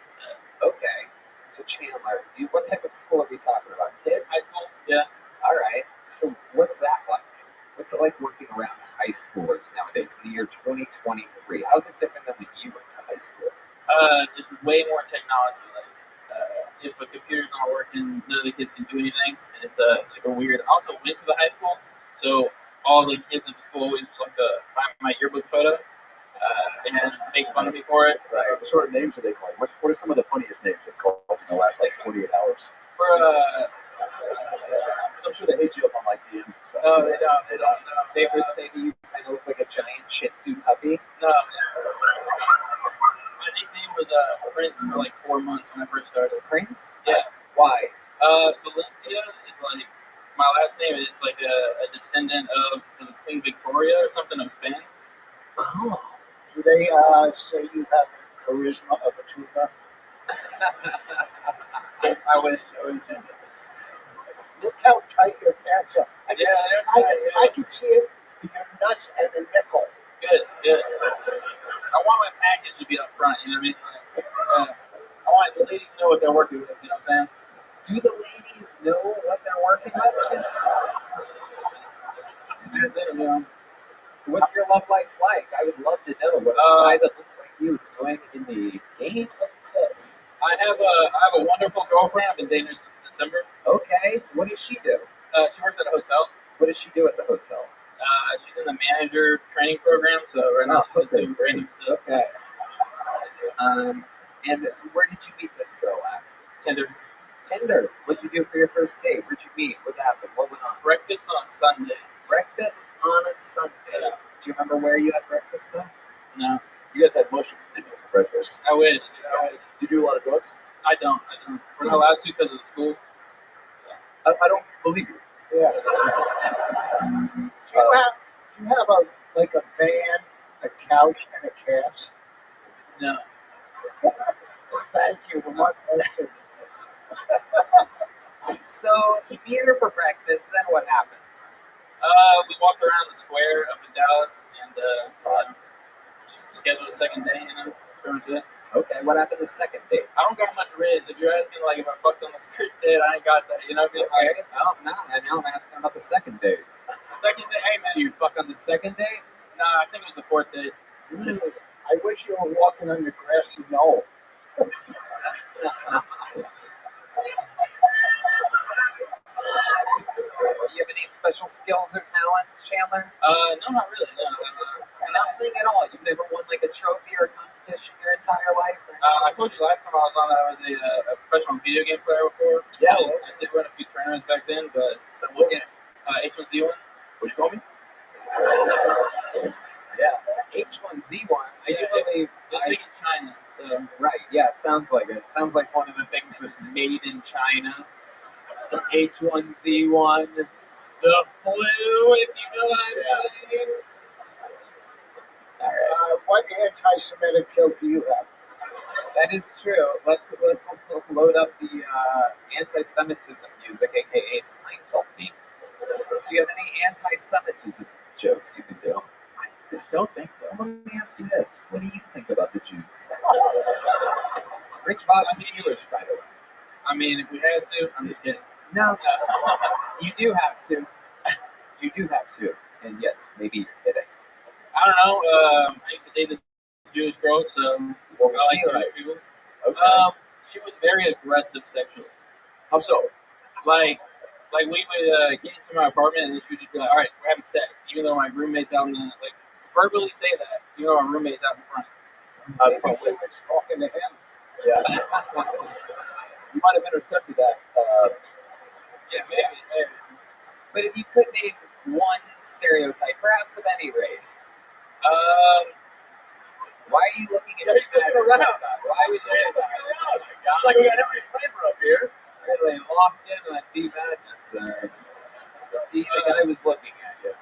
Okay. So Chandler, what type of school are we talking about? Kid? High school? Yeah. All right. So what's that like? What's it like working around high schoolers nowadays, the year 2023? How's it different than when you went to high school? There's way more technology. Like, if a computer's not working, none of the kids can do anything, and it's super weird. I also went to the high school, so all the kids at the school always just like to find my yearbook photo and make fun of me for it. Right. What sort of names do they call you? What are some of the funniest names they've called in the last 48 hours? For Because I'm sure they hit you up on DMs and stuff. No, they don't. They don't. They ever say to you, kind of look like a giant Shih Tzu puppy? No. My nickname was Prince for 4 months when I first started. Prince? Yeah. Why? Valencia is my last name, and it's a descendant of Queen Victoria or something of Spain. Oh. Do they say you have charisma of a tuba? I wish. Look how tight your pants are. I can see it in your nuts and a nickel. Good. I want my package to be up front, you know what I mean? I want the ladies to know what they're working with, you know what I'm saying? Do the ladies know what they're working with? What's your love life like? I would love to know what a guy that looks like you is doing in the game of piss. I have a wonderful girlfriend. I've been dating her since the December. Okay. What does she do? She works at a hotel. What does she do at the hotel? She's in the manager training program, so right now she's doing random stuff. Okay. And where did you meet this girl at? Tinder. Tinder. What'd you do for your first date? Where'd you meet? What happened? What went on? Breakfast on a Sunday. Breakfast on a Sunday. Yeah. Do you remember where you had breakfast on? No. You guys had mushrooms, didn't you, for breakfast? I wish. Did you do a lot of drugs? I don't. We're not allowed to because of the school. I don't believe you. Yeah. Do you have a van, a couch, and a cast? No. Thank you. We're not person. So you meet her for breakfast, then what happens? We walked around the square up in Dallas and scheduled a second day, Okay, what happened the second date? I don't got much riz. If you're asking like if I fucked on the first date, I ain't got that. You know what I mean? Okay. Now I'm asking about the second date. Second date, hey man. You fuck on the second date? Nah, I think it was the fourth date. I wish you were walking on the grassy knoll. Do you have any special skills or talents, Chandler? No, not really. No. Nothing at all. You've never won like a trophy or a competition your entire life? I told you last time I was on that I was a professional video game player before. Yeah. I did run a few tournaments back then, but what game? H1Z1. What'd you call me? Yeah. H1Z1. I do believe it's made in China. So right. Yeah. It sounds like it. It sounds like one of the things that's made in China. H1Z1. The flu, if you know what I'm saying. All right. What anti-Semitic joke do you have? That is true. Let's load up the anti-Semitism music, aka Seinfeld theme. Do you have any anti-Semitism jokes you can do? I don't think so. Let me ask you this: what do you think about the Jews? Rich Voss is Jewish, by the way. I mean, if we had to, I'm just kidding. No, you do have to. You do have to. And yes, maybe you're kidding. I don't know. I used to date this Jewish girl, so what was she like? People. Okay. She was very aggressive sexually. How so? Like we would get into my apartment, and then she would just be like, "All right, we're having sex," even though my roommate's out in the verbally say that, even though my roommate's out in front. Maybe she was talking to him. Yeah. You might have intercepted that. Yeah, maybe. But if you could name one stereotype, perhaps of any race, why are you looking at me? Around. Why would you do that? Oh my God. It's like we got every flavor up here. Really locked in on D Madness there. D, the guy was looking at you.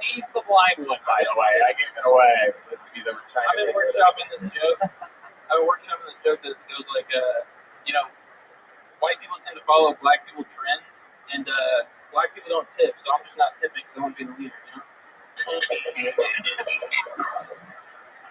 D's the blind one, by the way. I gave it away. Let's see, they were trying to workshopping this joke. I've been workshopping this joke that goes like, white people tend to follow black people trends, and black people don't tip, so I'm just not tipping because I want to be the leader, you know?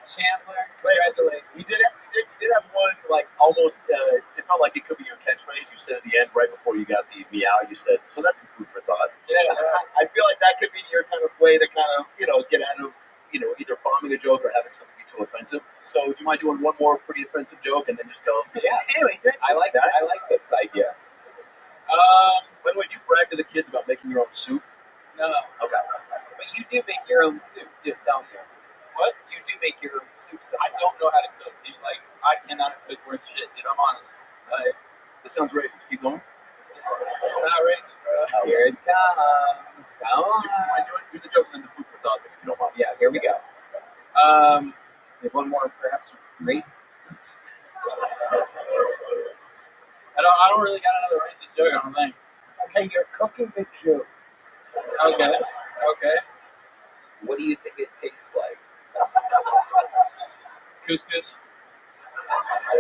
Chandler, congratulations. You did have one, like, almost, it felt like it could be your catchphrase. You said at the end, right before you got the meow, you said, so that's some food for thought. Yeah. I feel like that could be your kind of way to kind of, get out of, either bombing a joke or having something be too offensive. So would you mind doing one more pretty offensive joke and then just go, yeah. Anyway, I like that. I like this idea. By the way, do you brag to the kids about making your own soup? No. Okay. But you do make your own soup, don't you? What? You do make your own soup sometimes. I don't know how to cook, dude. Like, I cannot cook worth shit, dude. I'm honest. This sounds racist. Keep going. It's not racist, bro. Here it comes. Come on. Do the joke and then the food for thought thing, if you don't mind. Yeah, here we go. There's one more, perhaps, race. I don't really got another racist joke, I don't think. Okay, you're cooking the Jew. Okay. What do you think it tastes like? Couscous. All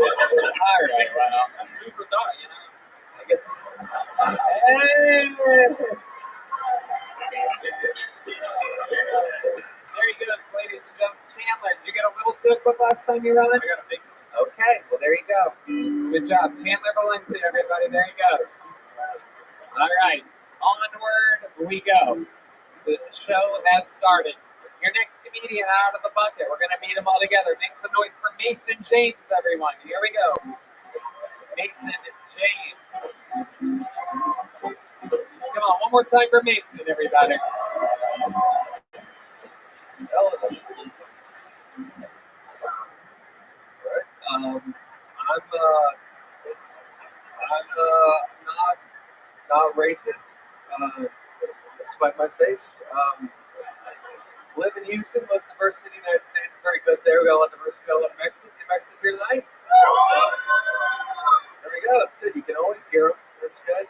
right, well, I'm food for thought, you know. I guess. There you go, ladies and gentlemen. Chandler, did you get a little cookbook last time you ran? I got a big one. Okay, well, there you go. Good job. Chandler Valencia, everybody. There you go. All right, onward we go. The show has started. Your next comedian out of the bucket. We're going to meet them all together. Make some noise for Mason James, everyone. Here we go. Mason James. more time for Mason, everybody. Not racist, despite my face. Live in Houston, most diverse city in the United States. Very good there. We got a lot of diversity, got a lot of Mexicans. Any Mexicans here tonight? There we go. That's good. You can always hear them. That's good.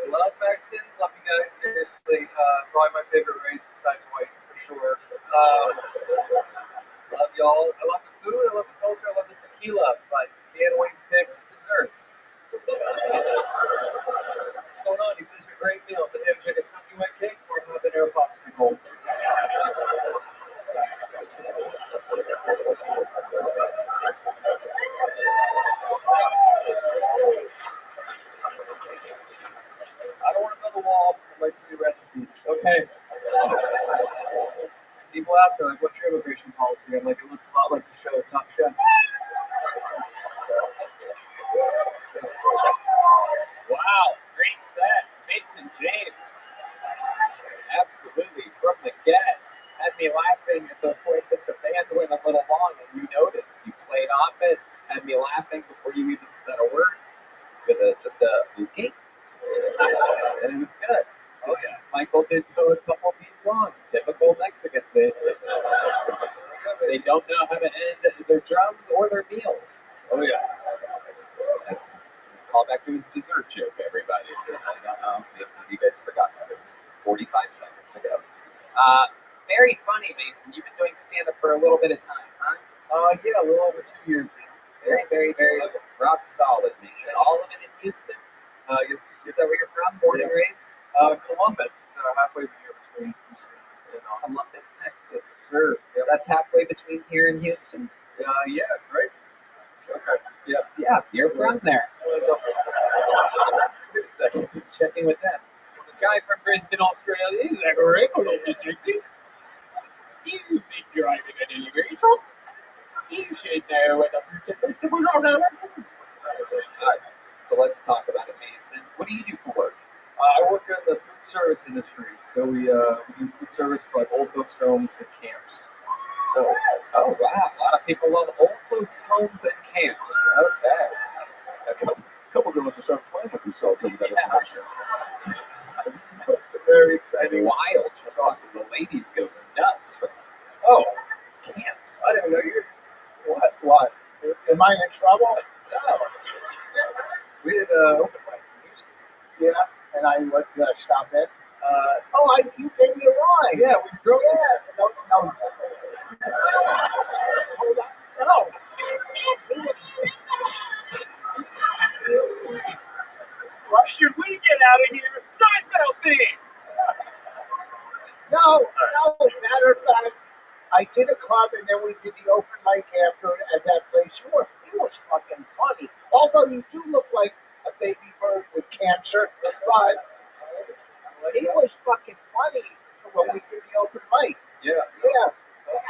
Love Mexicans. Love you guys. Seriously, probably my favorite race besides white for sure. Love y'all. I love the food. I love the culture. I love the tequila. But can't wait to fix desserts. What's going on? You finished a great meal. Today would you like a sunny white cake or a habanero popsicle? I don't want to build a wall. I'd like some new recipes. Okay. People ask me, like, what's your immigration policy? I'm like, it looks a lot like the show Top Chef. Wow, great set. Mason James. Absolutely. From the get. Had me laughing at the point that the band went a little long and you noticed. You played off it. Had me laughing before you even said a word. With just a bouquet. And it was good. Oh, yeah. Michael did go a couple beats long. Typical Mexicans. They don't know how to end their drums or their meals. Oh, yeah. That's call back to his dessert joke, everybody. I don't know if you guys forgot that. It was 45 seconds ago. Very funny, Mason. You've been doing stand-up for a little bit of time, huh? Yeah, a little over 2 years now. Very, very, very rock solid, Mason. All of it in Houston? Yes. Is that where you're from? Born and raised? Columbus. It's halfway between Houston and Austin. Columbus, Texas. Sure. Yeah. That's halfway between here and Houston? Yeah, right. Okay. Yeah, you're from there. Wait a second. Checking with them. The guy from Brisbane, Australia. Is that correct? Columbus, Texas. You been driving an elevator truck? You should know what the So let's talk about it, Mason. What do you do for work? I work in the food service industry. So we do food service for like old folks' homes and camps. So, oh wow, a lot of people love old folks' homes and camps. Okay. A couple of girls will start playing with themselves over that information. It's very exciting. Wild. Just awesome. The ladies go nuts for camps. I didn't know you. What? Am I in trouble? No. We did open mics in Houston. Yeah. And I stop it. You gave me a ride. Yeah, we drove. Yeah. No. Hold on. No. Why should we get out of here? Seinfeld thing. No. Matter of fact, I did a club and then we did the open mic after at that place. It was fucking funny. Although you do look like a baby bird with cancer, but it was fucking funny when we did the open mic. Yeah.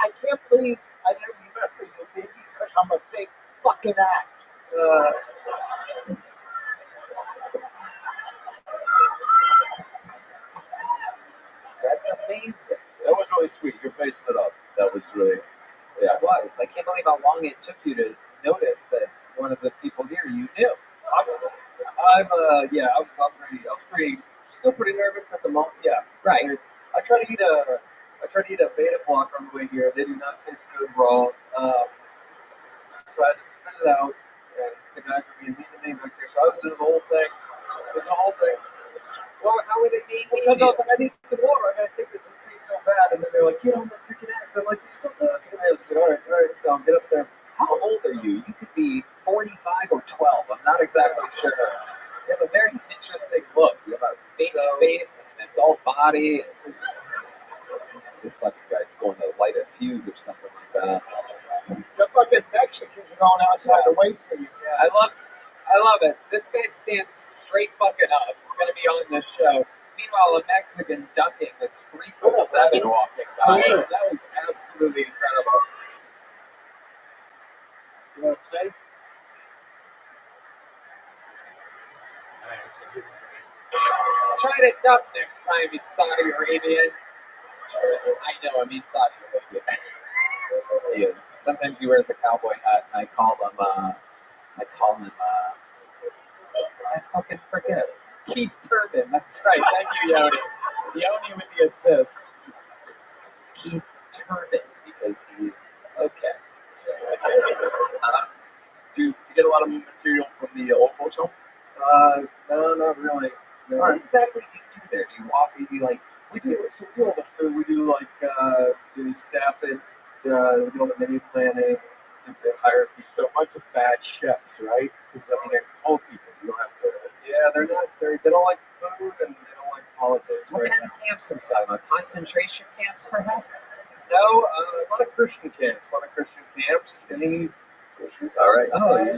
I can't believe I didn't remember you, baby, because I'm a big fucking act. That's amazing. That was really sweet. You're facing it up. That was really, Yeah, it was. I can't believe how long it took you to notice that one of the people here you knew. I'm still pretty nervous at the moment. Yeah, right. I try to eat a beta block on the way here. They do not taste good raw. So I had to spit it out, and the guys were being mean to me back there. So I was doing the whole thing. It was the whole thing. Well, how were they being mean? Because I was like, I need some water. I gotta take this. This tastes so bad. And then they're like, get on the freaking axe. I'm like, you're still talking. And I was like, all right, I'll get up there. How old are you? You could be 45 or 12. I'm not exactly sure. You have a very interesting look. You have a baby face and an adult body. This fucking guy's going to light a fuse or something like that. The fucking Mexicans are going outside to wait for you. Yeah, I love it. This guy stands straight fucking up. He's going to be on this show. Meanwhile, a Mexican ducking that's 3'7" walking by. That was absolutely incredible. You want to stay? Nice. Try to dump next time, you Saudi Arabian. I know him, he's Saudi Arabian. He is. Sometimes he wears a cowboy hat, and I call him, I fucking forget. Keith Turbin, that's right. Thank you, Yoni. Yoni with the assist. Keith Turbin, because he's okay. Do you get a lot of material from the old folks home? No, not really. No. What exactly do you do there? Do you walk? Do you like? We do all the food. We do do staffing, we do all the menu planning, hire So a bunch of bad chefs, right? Because I mean, they're old people. You don't have to. Yeah, they don't like food and they don't like politics What right kind now. of camps are we talking about? Concentration camps, perhaps? No, a lot of Christian camps. Any Christian? All right. Oh, you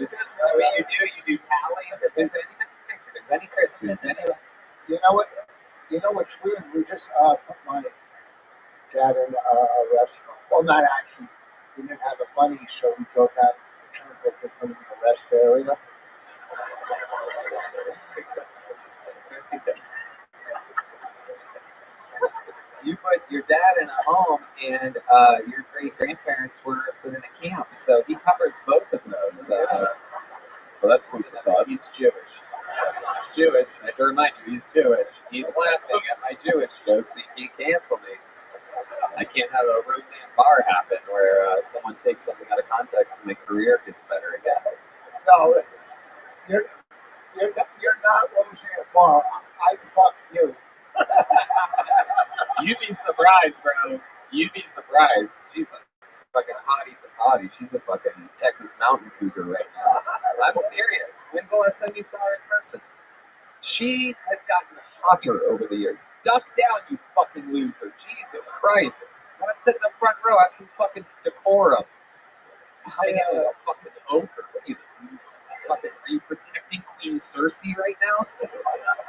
do tallies. If there's any Mexicans, any Christians, any. You know what? You know what's weird? We just put my dad in a restaurant. Well, not actually. We didn't have the money, so we drove out the turnpike to put him in the rest area. You put your dad in a home, and your great grandparents were put in a camp, so he covers both of those. Well, that's food for thought. He's Jewish. He's Jewish. I have to remind you, he's Jewish. He's laughing at my Jewish jokes. He can't cancel me. I can't have a Roseanne Barr happen where someone takes something out of context and my career gets better again. No, you're not Roseanne Barr. I fuck you. You'd be surprised, bro. You'd be surprised. She's a fucking hottie patati. She's a fucking Texas mountain cougar right now. I'm serious. When's the last time you saw her in person? She has gotten hotter over the years. Duck down, you fucking loser. Jesus Christ. I want to sit in the front row, have some fucking decorum. Coming in like a fucking ogre. What are you doing? Are you protecting Queen Cersei right now?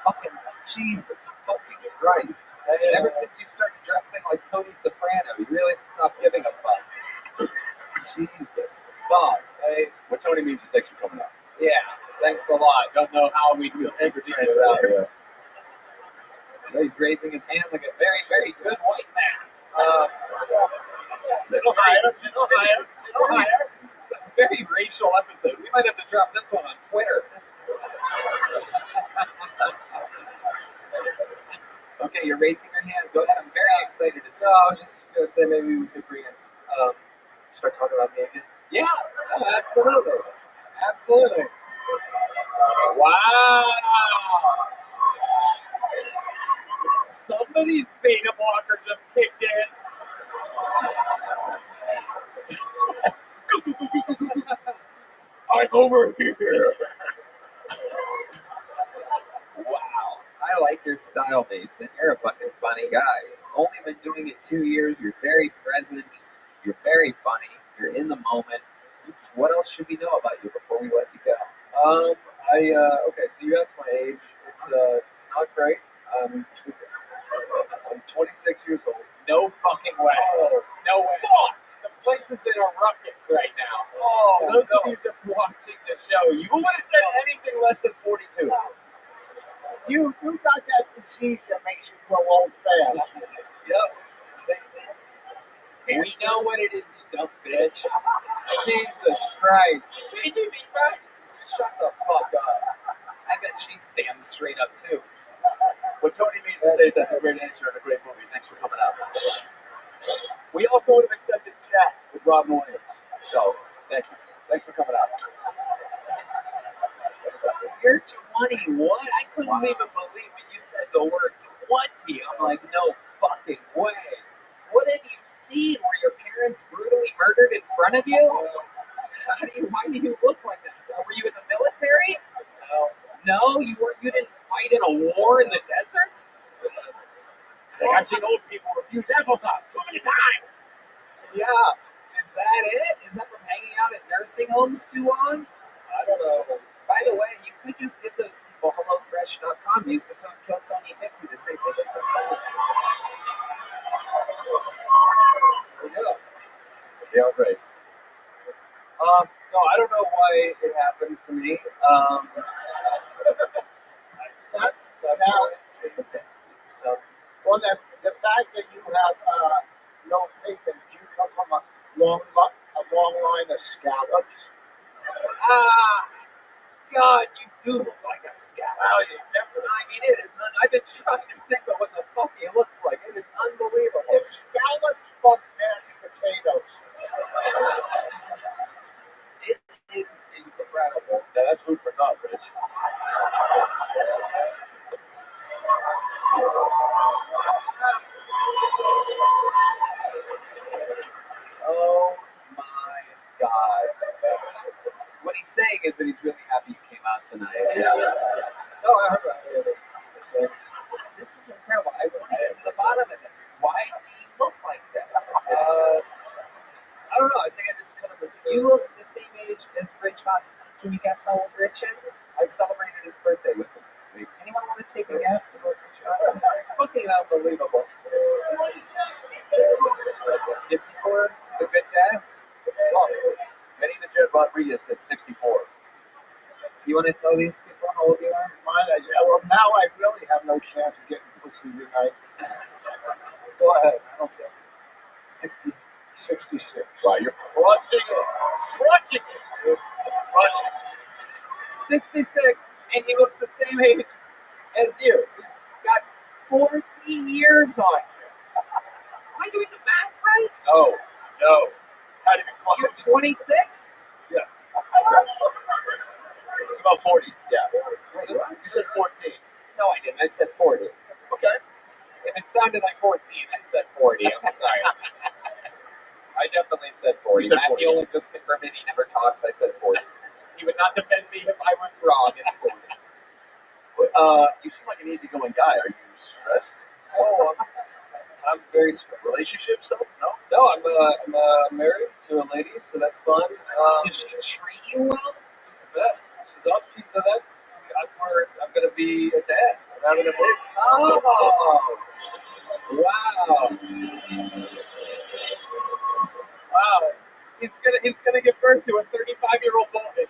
Fucking Jesus fucking Christ. Ever since you started dressing like Tony Soprano, you really stopped giving a fuck. Jesus fuck. Hey, what Tony means is thanks for coming out. Yeah, thanks a lot. Don't know how we'd do this without you. He's raising his hand like a very, very good white man. Little higher. It's a very racial episode. We might have to drop this one on Twitter. Okay, you're raising your hand. Go ahead. I'm very excited to see. I was just gonna say maybe we could bring in start talking about me again. Yeah, absolutely. Absolutely. Wow. Somebody's beta blocker just kicked in. I'm over here. Wow. I like your style, Mason. You're a fucking funny guy. Only been doing it 2 years. You're very present. You're very funny. You're in the moment. What else should we know about you before we let you go? Okay, so you asked my age. It's not great. I'm 26 years old. No fucking way. No way. Fuck! The place is in a ruckus right now. For those of you just watching the show, you Who would have said anything less than 42? You got that disease that makes you grow old fast. Yep. We know what it is, you dumb bitch. Jesus Christ. Shut the fuck up. I bet she stands straight up too. What Tony means to say is that's a great answer and a great movie. Thanks for coming out. We also would have accepted Jack with Rob Williams. So, thank you. Thanks for coming out. You're 21? I couldn't even believe when you said the word 20. I'm like, no fucking way. What have you seen? Were your parents brutally murdered in front of you? Why do you look like that? Were you in the military? No, you weren't. You didn't fight in a war in the desert? I've seen old people refuse applesauce too many times. Yeah. Is that it? Is that from hanging out at nursing homes too long? I don't know. By the way, you could just give those people HelloFresh.com. Use the code KillTony50 to save 50%. Yeah, great. No, I don't know why it happened to me. Now, It's tough. well, the fact that you have no faith in, do you come from a long line of scallops? Ah, God, you do look like a scallop. Wow, you definitely. I mean, it is. I've been trying to think of what the fuck he looks like. It is unbelievable. It's scallops from mashed potatoes. It is incredible. Yeah, that's food for thought, Rich. Oh my God. What he's saying is that he's really happy you came out tonight. Yeah. Oh, I heard that. This is incredible. I want to get to the bottom of this. Why do you look like this? I don't know. I think I just kind of matured. You look the same age as Rich Foss. Can you guess how old Rich is? I celebrated his birthday with him this week. Anyone want to take a guess at what Rich Foss is? It's fucking unbelievable. 54? It's a good guess. Oh, Benny the Jet Rodriguez said 64. You want to tell these people how old you are? Well, now I really have no chance of getting pussy tonight. Go ahead. I don't care. 66. Wow, you're crushing it. Crushing it. Crushing it. 66, and he looks the same age as you. He's got 14 years on you. Am I doing the math right? No. Not even close. You're 26? Yeah. It's about 40. Yeah. Wait, You said 14. no, I didn't. I said 40. Okay. If it sounded like 14, I said 40. I'm sorry. I definitely said 40. You said Matt 40. Mueller just confirmed it. He never talks. I said 40. He would not defend me if I was wrong. It's 40. You seem like an easygoing guy. Are you stressed? Oh, I'm very stressed. Relationship stuff? No. No, I'm married to a lady, so that's fun. Does she treat you well? The best. She's awesome. She said that. I'm gonna be a dad. I'm having a baby. Oh, wow. Wow. He's gonna give birth to a 35-year-old boy.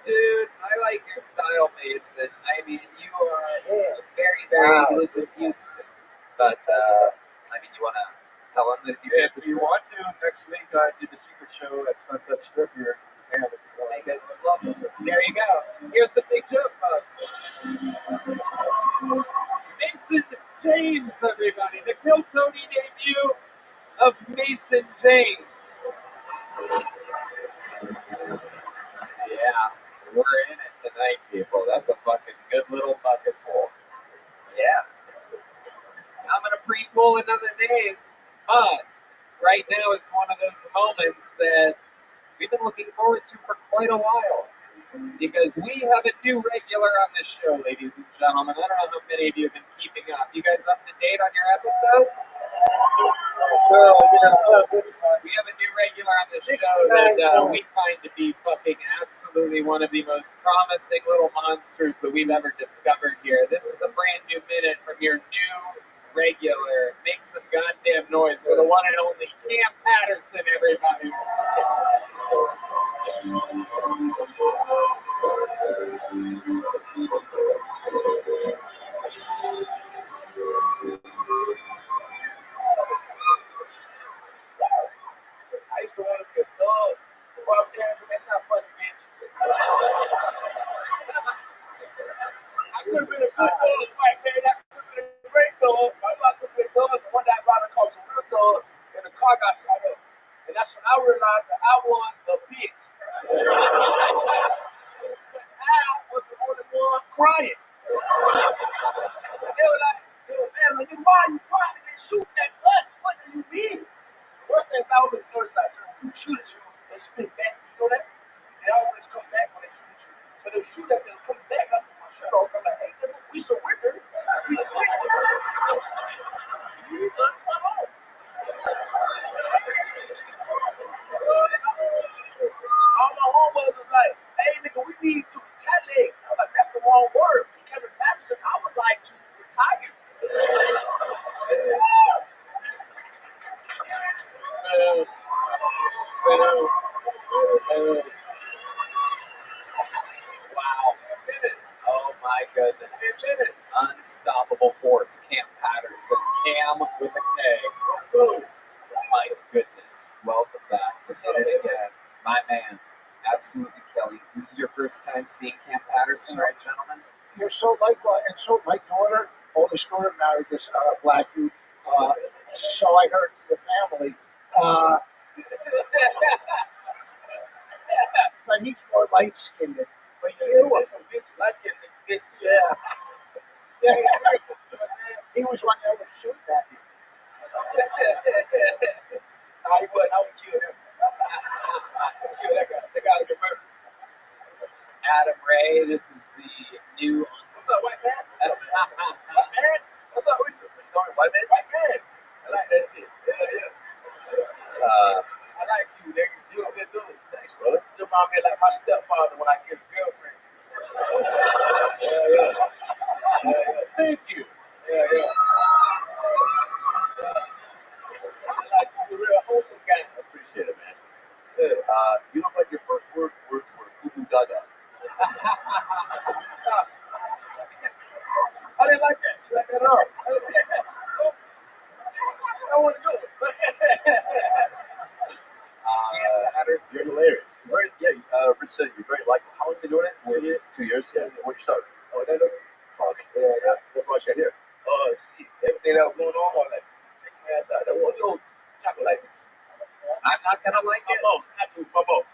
Dude, I like your style, Mason. I mean, you are very lives in Houston. But I mean, you wanna tell him that If you want to, next week I did the secret show at Sunset Strip here. And if you want. make it lovely. There you go. Here's the big joke, Mason James, everybody. The Kill Tony debut of Mason James. Yeah, we're in it tonight, people. That's a fucking good little bucket full. Yeah. I'm gonna pre-pull another name, but right now is one of those moments that we've been looking forward to for quite a while. Because we have a new regular on this show, ladies and gentlemen. I don't know how many of you have been keeping up. You guys up to date on your episodes? Girl, you're gonna love this one. We have a new regular on this show that we find to be fucking absolutely one of the most promising little monsters that we've ever discovered here. This is a brand new minute from your new regular. Make some goddamn noise for the one and only Cam Patterson, everybody. I used to want to be a dog. Before I became that's not funny, bitch. I could have been a good dog, right, man. I could have been a great dog. I'm not a good dog. And one day I brought a car some real dogs, and the car got shot up. And that's when I realized that I was a bitch. I was the only one crying. And they were like, man, why are you crying? They shooting at us. What do you mean? First thing about this nurse, like, so when you shoot at you, they spit back. You know that? They always come back when they shoot at you. So they shoot at them, come back. I put my shirt off. I'm like, hey, nigga, we surrender. We quit. You leave us alone. All my homeboys was like, hey, nigga, we need to retaliate. I was like, that's the wrong word. He Kevin Patterson, I would like to retire. Wow. My goodness. Unstoppable force. Cam Patterson. Cam with a K. My goodness. Welcome back. Let's do it again. My man. Absolutely, Kelly. This is your first time seeing Cam Patterson, right, gentlemen? You're so like, and so my daughter, oldest daughter, married this black dude. So I heard to the family. But he's more light skinned. But you was some bitch, light skinned bitch. Yeah. He was one that was shooting at me. I would kill him. Kill that guy. That guy would get murdered. Adam Ray, this is the new. What's up, white man? White man? What's up? What's going on, white man? White man. I like that shit. Yeah. I like you, nigga. You a good dude. Thanks, brother. Your mom here like my stepfather when I get a girlfriend. Yeah. Thank you. Yeah. I like you. You're a real wholesome guy. I appreciate it, man. You look like your first words were Fubu Gaga. I didn't like that. You like that at all? I want to do it. You're hilarious. Rich said you're very likable. How long have you been doing it? 2 years. 2 years? Yeah. Where'd you start? Oh, that fuck. Yeah. What brought you out here? Shit. Everything that was going on, like, take my ass out. That was no talking like this. I'm not gonna like it. My boss.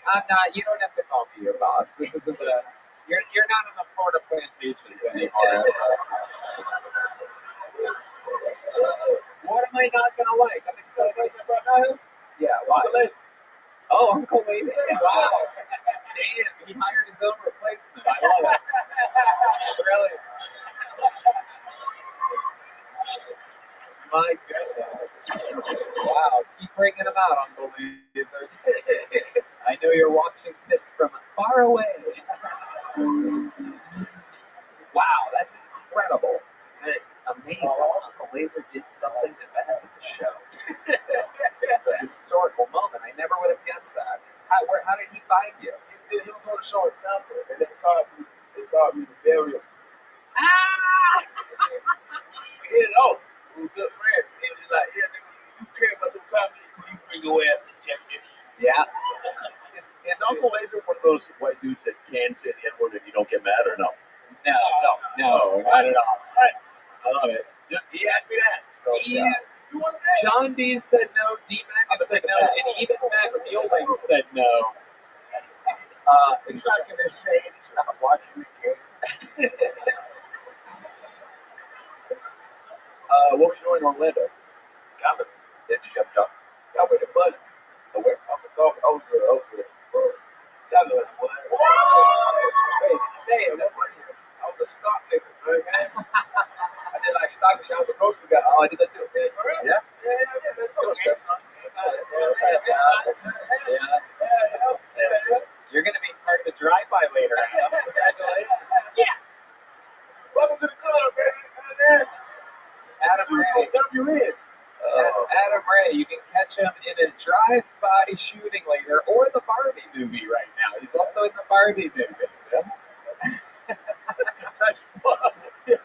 I'm not. You don't have to call me your boss. This isn't the. You're not in the Florida plantations anymore. What am I not gonna like? I'm excited. Yeah. Why? Oh, Uncle Laser. Wow. Damn, he hired his own replacement. I love it. Brilliant. My goodness. Wow, keep bringing them out, Uncle Laser. I know you're watching this from far away. Wow, that's incredible. Amazing. Uncle Laser did something to benefit the show. It's a historical moment. I never would have guessed that. How did he find you? He was on the show in Tampa, and they called me to bury him. We hit it off. We were good friends. He was like, yeah, nigga, if you care about your family, you bring your ass to Texas. Yeah. Is Uncle Laser one of those white dudes that can say the N-word and you don't get mad, or no? No, not at all. Right. I love it. He asked me to ask. So, You want to say? John D said no, D-Mac said no, and even Matt Fielding said no. He's not going to say it. He's not watching the game. What were you doing in Orlando? Comedy. Did you have a job? I went to Buddies. Where? I was good. Y'all know what it was. Wait, say it. What were you? I was a stock nigga, man. I did like stock and shop, the grocery guy. Oh, I did that too. Yeah. That's okay. You're going to be part of the drive-by later, Adam. Congratulations. Yes. Welcome to the club, man. Adam Ray. Jump you in. Adam Ray, you can catch him in a drive-by shooting later or the Barbie movie right now. He's also in the Barbie movie. That's fun. Yeah,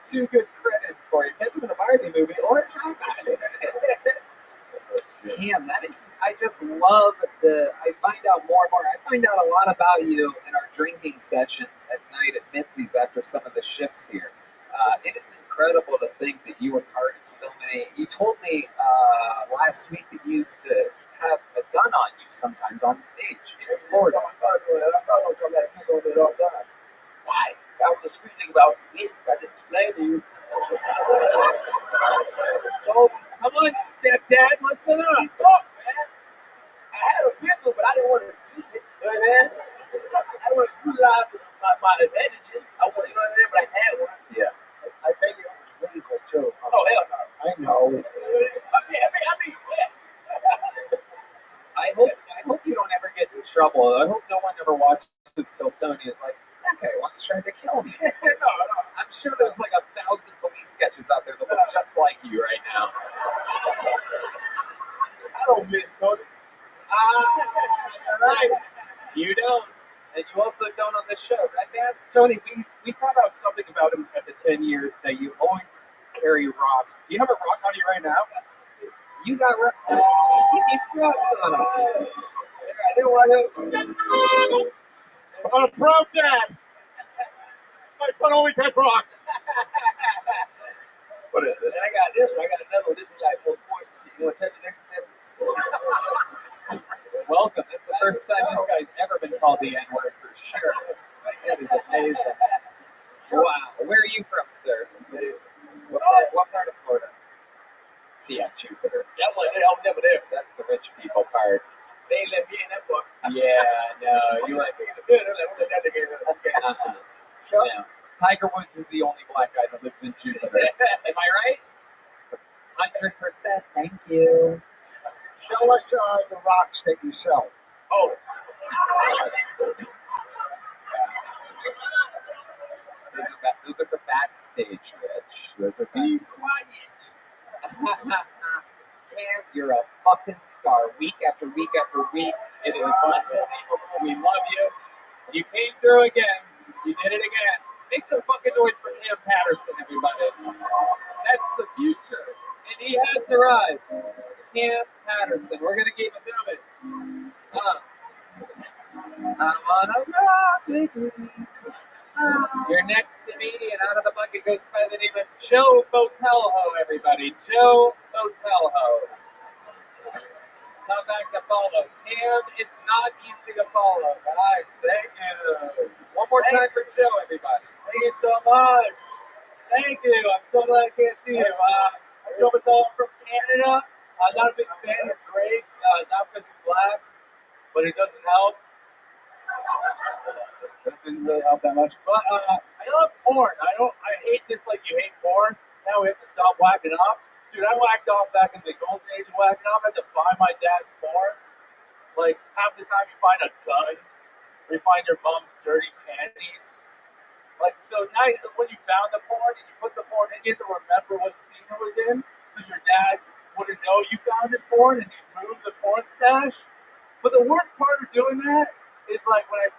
2 good credits for you. Catch him in a Barbie movie or a drive-by. Damn, I just love I find out more and more. I find out a lot about you in our drinking sessions at night at Mitzi's after some of the shifts here. It is incredible to think that you were part of so many. You told me last week that you used to have a gun on you sometimes on stage in Florida. I started doing that. I thought I was coming at kids on it all the time. Why? I was discreet thing about bitch. I just explained to you. So, come on, stepdad, listen up. Look, man. I had a pistol, but I didn't want to use it. You know what I mean? I didn't want to utilize my advantages. I wanted, you know what I mean? But I had one. Yeah. I think it was legal, too. Oh, hell no. I know. I mean, yes. I hope you don't ever get in trouble. I hope no one ever watches Kill Tony is like, that guy once tried to kill me. No. I'm sure there's like 1,000 police sketches out there that look just like you right now. I don't miss Tony. Right. You don't. And you also don't on this show, right, man? Tony, we found out something about him at the 10 years that you always carry rocks. Do you have a rock on you right now? You got he keeps rocks on him. I didn't want to. I'm a proud dad. My son always has rocks. What is this? And I got this one. I got another one. This one like 4 courses. You want to touch it? Welcome. That's the first time this guy's ever been called the N-word for sure. That is amazing. Wow. Where are you from, sir? What part of Florida? See, at Jupiter. That one, I'll never there. That's the rich people part. They ain't let me in that book. Yeah, no, you like me in the good. Okay. No. Tiger Woods is the only black guy that lives in Jupiter. Am I right? 100%. Thank you. Show us the rocks that you sell. Oh. Those are for backstage, Rich. Those are Be quiet. Cam, you're a fucking star. Week after week after week. It is unbelievable. We love you. You came through again. You did it again. Make some fucking noise for Cam Patterson, everybody. That's the future. And he has arrived. Cam Patterson. We're going to keep it moving. I wanna rock with you. Your next comedian out of the bucket goes by the name of Joe Botelho, everybody. Joe Botelho. Come back to follow. Cam, it's not easy to follow. Guys, thank you. One more time for Joe, everybody. Thank you so much. Thank you. I'm so glad I can't see you. I'm Joe Batal from Canada. I'm not a big fan of Drake, not because he's black, but it doesn't help. Doesn't really help that much. But I love porn. I hate this like you hate porn. Now we have to stop whacking off. Dude, I whacked off back in the golden age of whacking off. I had to find my dad's porn. Like half the time you find a gun, or you find your mom's dirty panties. Like so now when you found the porn and you put the porn in, you have to remember what scene it was in, so your dad wouldn't know you found his porn and you moved the porn stash. But the worst part of doing that is like when I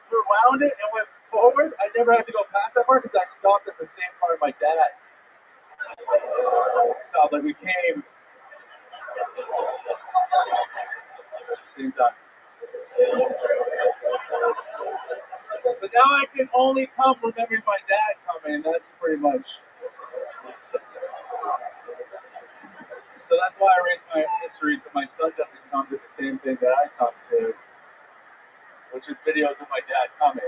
rewound it and went forward, I never had to go past that part because I stopped at the same part of my dad. So like we came at the same time. So now I can only come remembering my dad coming. That's pretty much. So that's why I raised my history so my son doesn't come to the same thing that I come to, which is videos of my dad coming.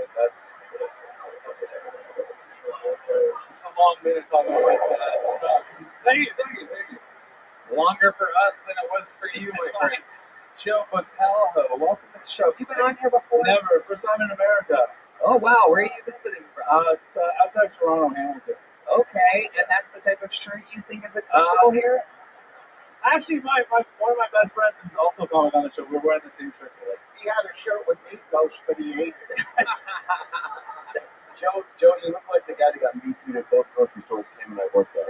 It's a long minute talking about my dad. Thank you. Longer for us than it was for you, my friend. Joe Botelho, welcome to the show. Have you been on here before? Never. First time in America. Oh, wow. Where are you visiting from? Outside Toronto, Hamilton. Okay, and that's the type of shirt you think is acceptable here? Actually, one of my best friends is also coming on the show. We're wearing the same shirt today. He had a shirt with meatloaf, but he ate it. Joe, you look like the guy that got me too at both grocery stores Cam and I worked at.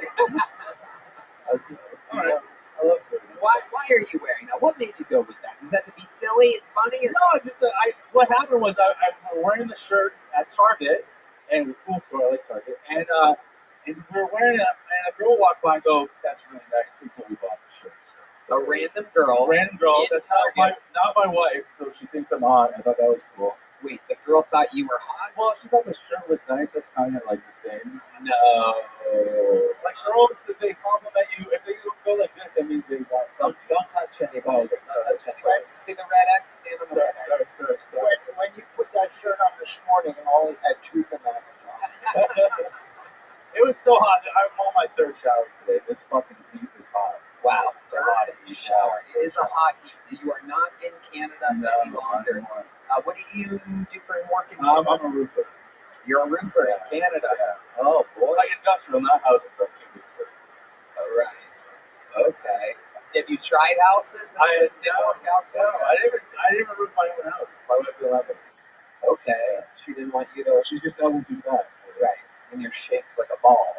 All right. I love it. Why are you wearing that? What made you go with that? Is that to be silly and funny? Or no, just what happened was I was wearing the shirts at Target, and a cool store, I like Target, and we were wearing it, and a girl walked by and go, "That's really nice," until we bought the shirts. A random girl. That's not my wife, so she thinks I'm hot. I thought that was cool. Wait, the girl thought you were hot? Well, she thought the shirt was nice. That's kind of like the same. No. Like girls, if they compliment you, if they go like this, that means they want. Don't touch anybody. Oh, Don't touch anybody. See the red X? Stand on the red X. Sorry. When you put that shirt on this morning, it only had 2 bananas on it. It was so hot that I'm on my 3rd shower today. This fucking heat is hot. Wow, it's a hot shower. It is a hot heat. You are not in Canada any longer. What do you do for work in Canada? I'm a roofer. You're a roofer in Canada. Yeah. Oh, boy. Like industrial, not houses. I'm too big for houses. Right. Okay. Have you tried houses? I didn't work out for you? I didn't even roof my own house. My wife didn't like it. Okay. She didn't want you to. She just wasn't too fat. Right. And you're shaped like a ball.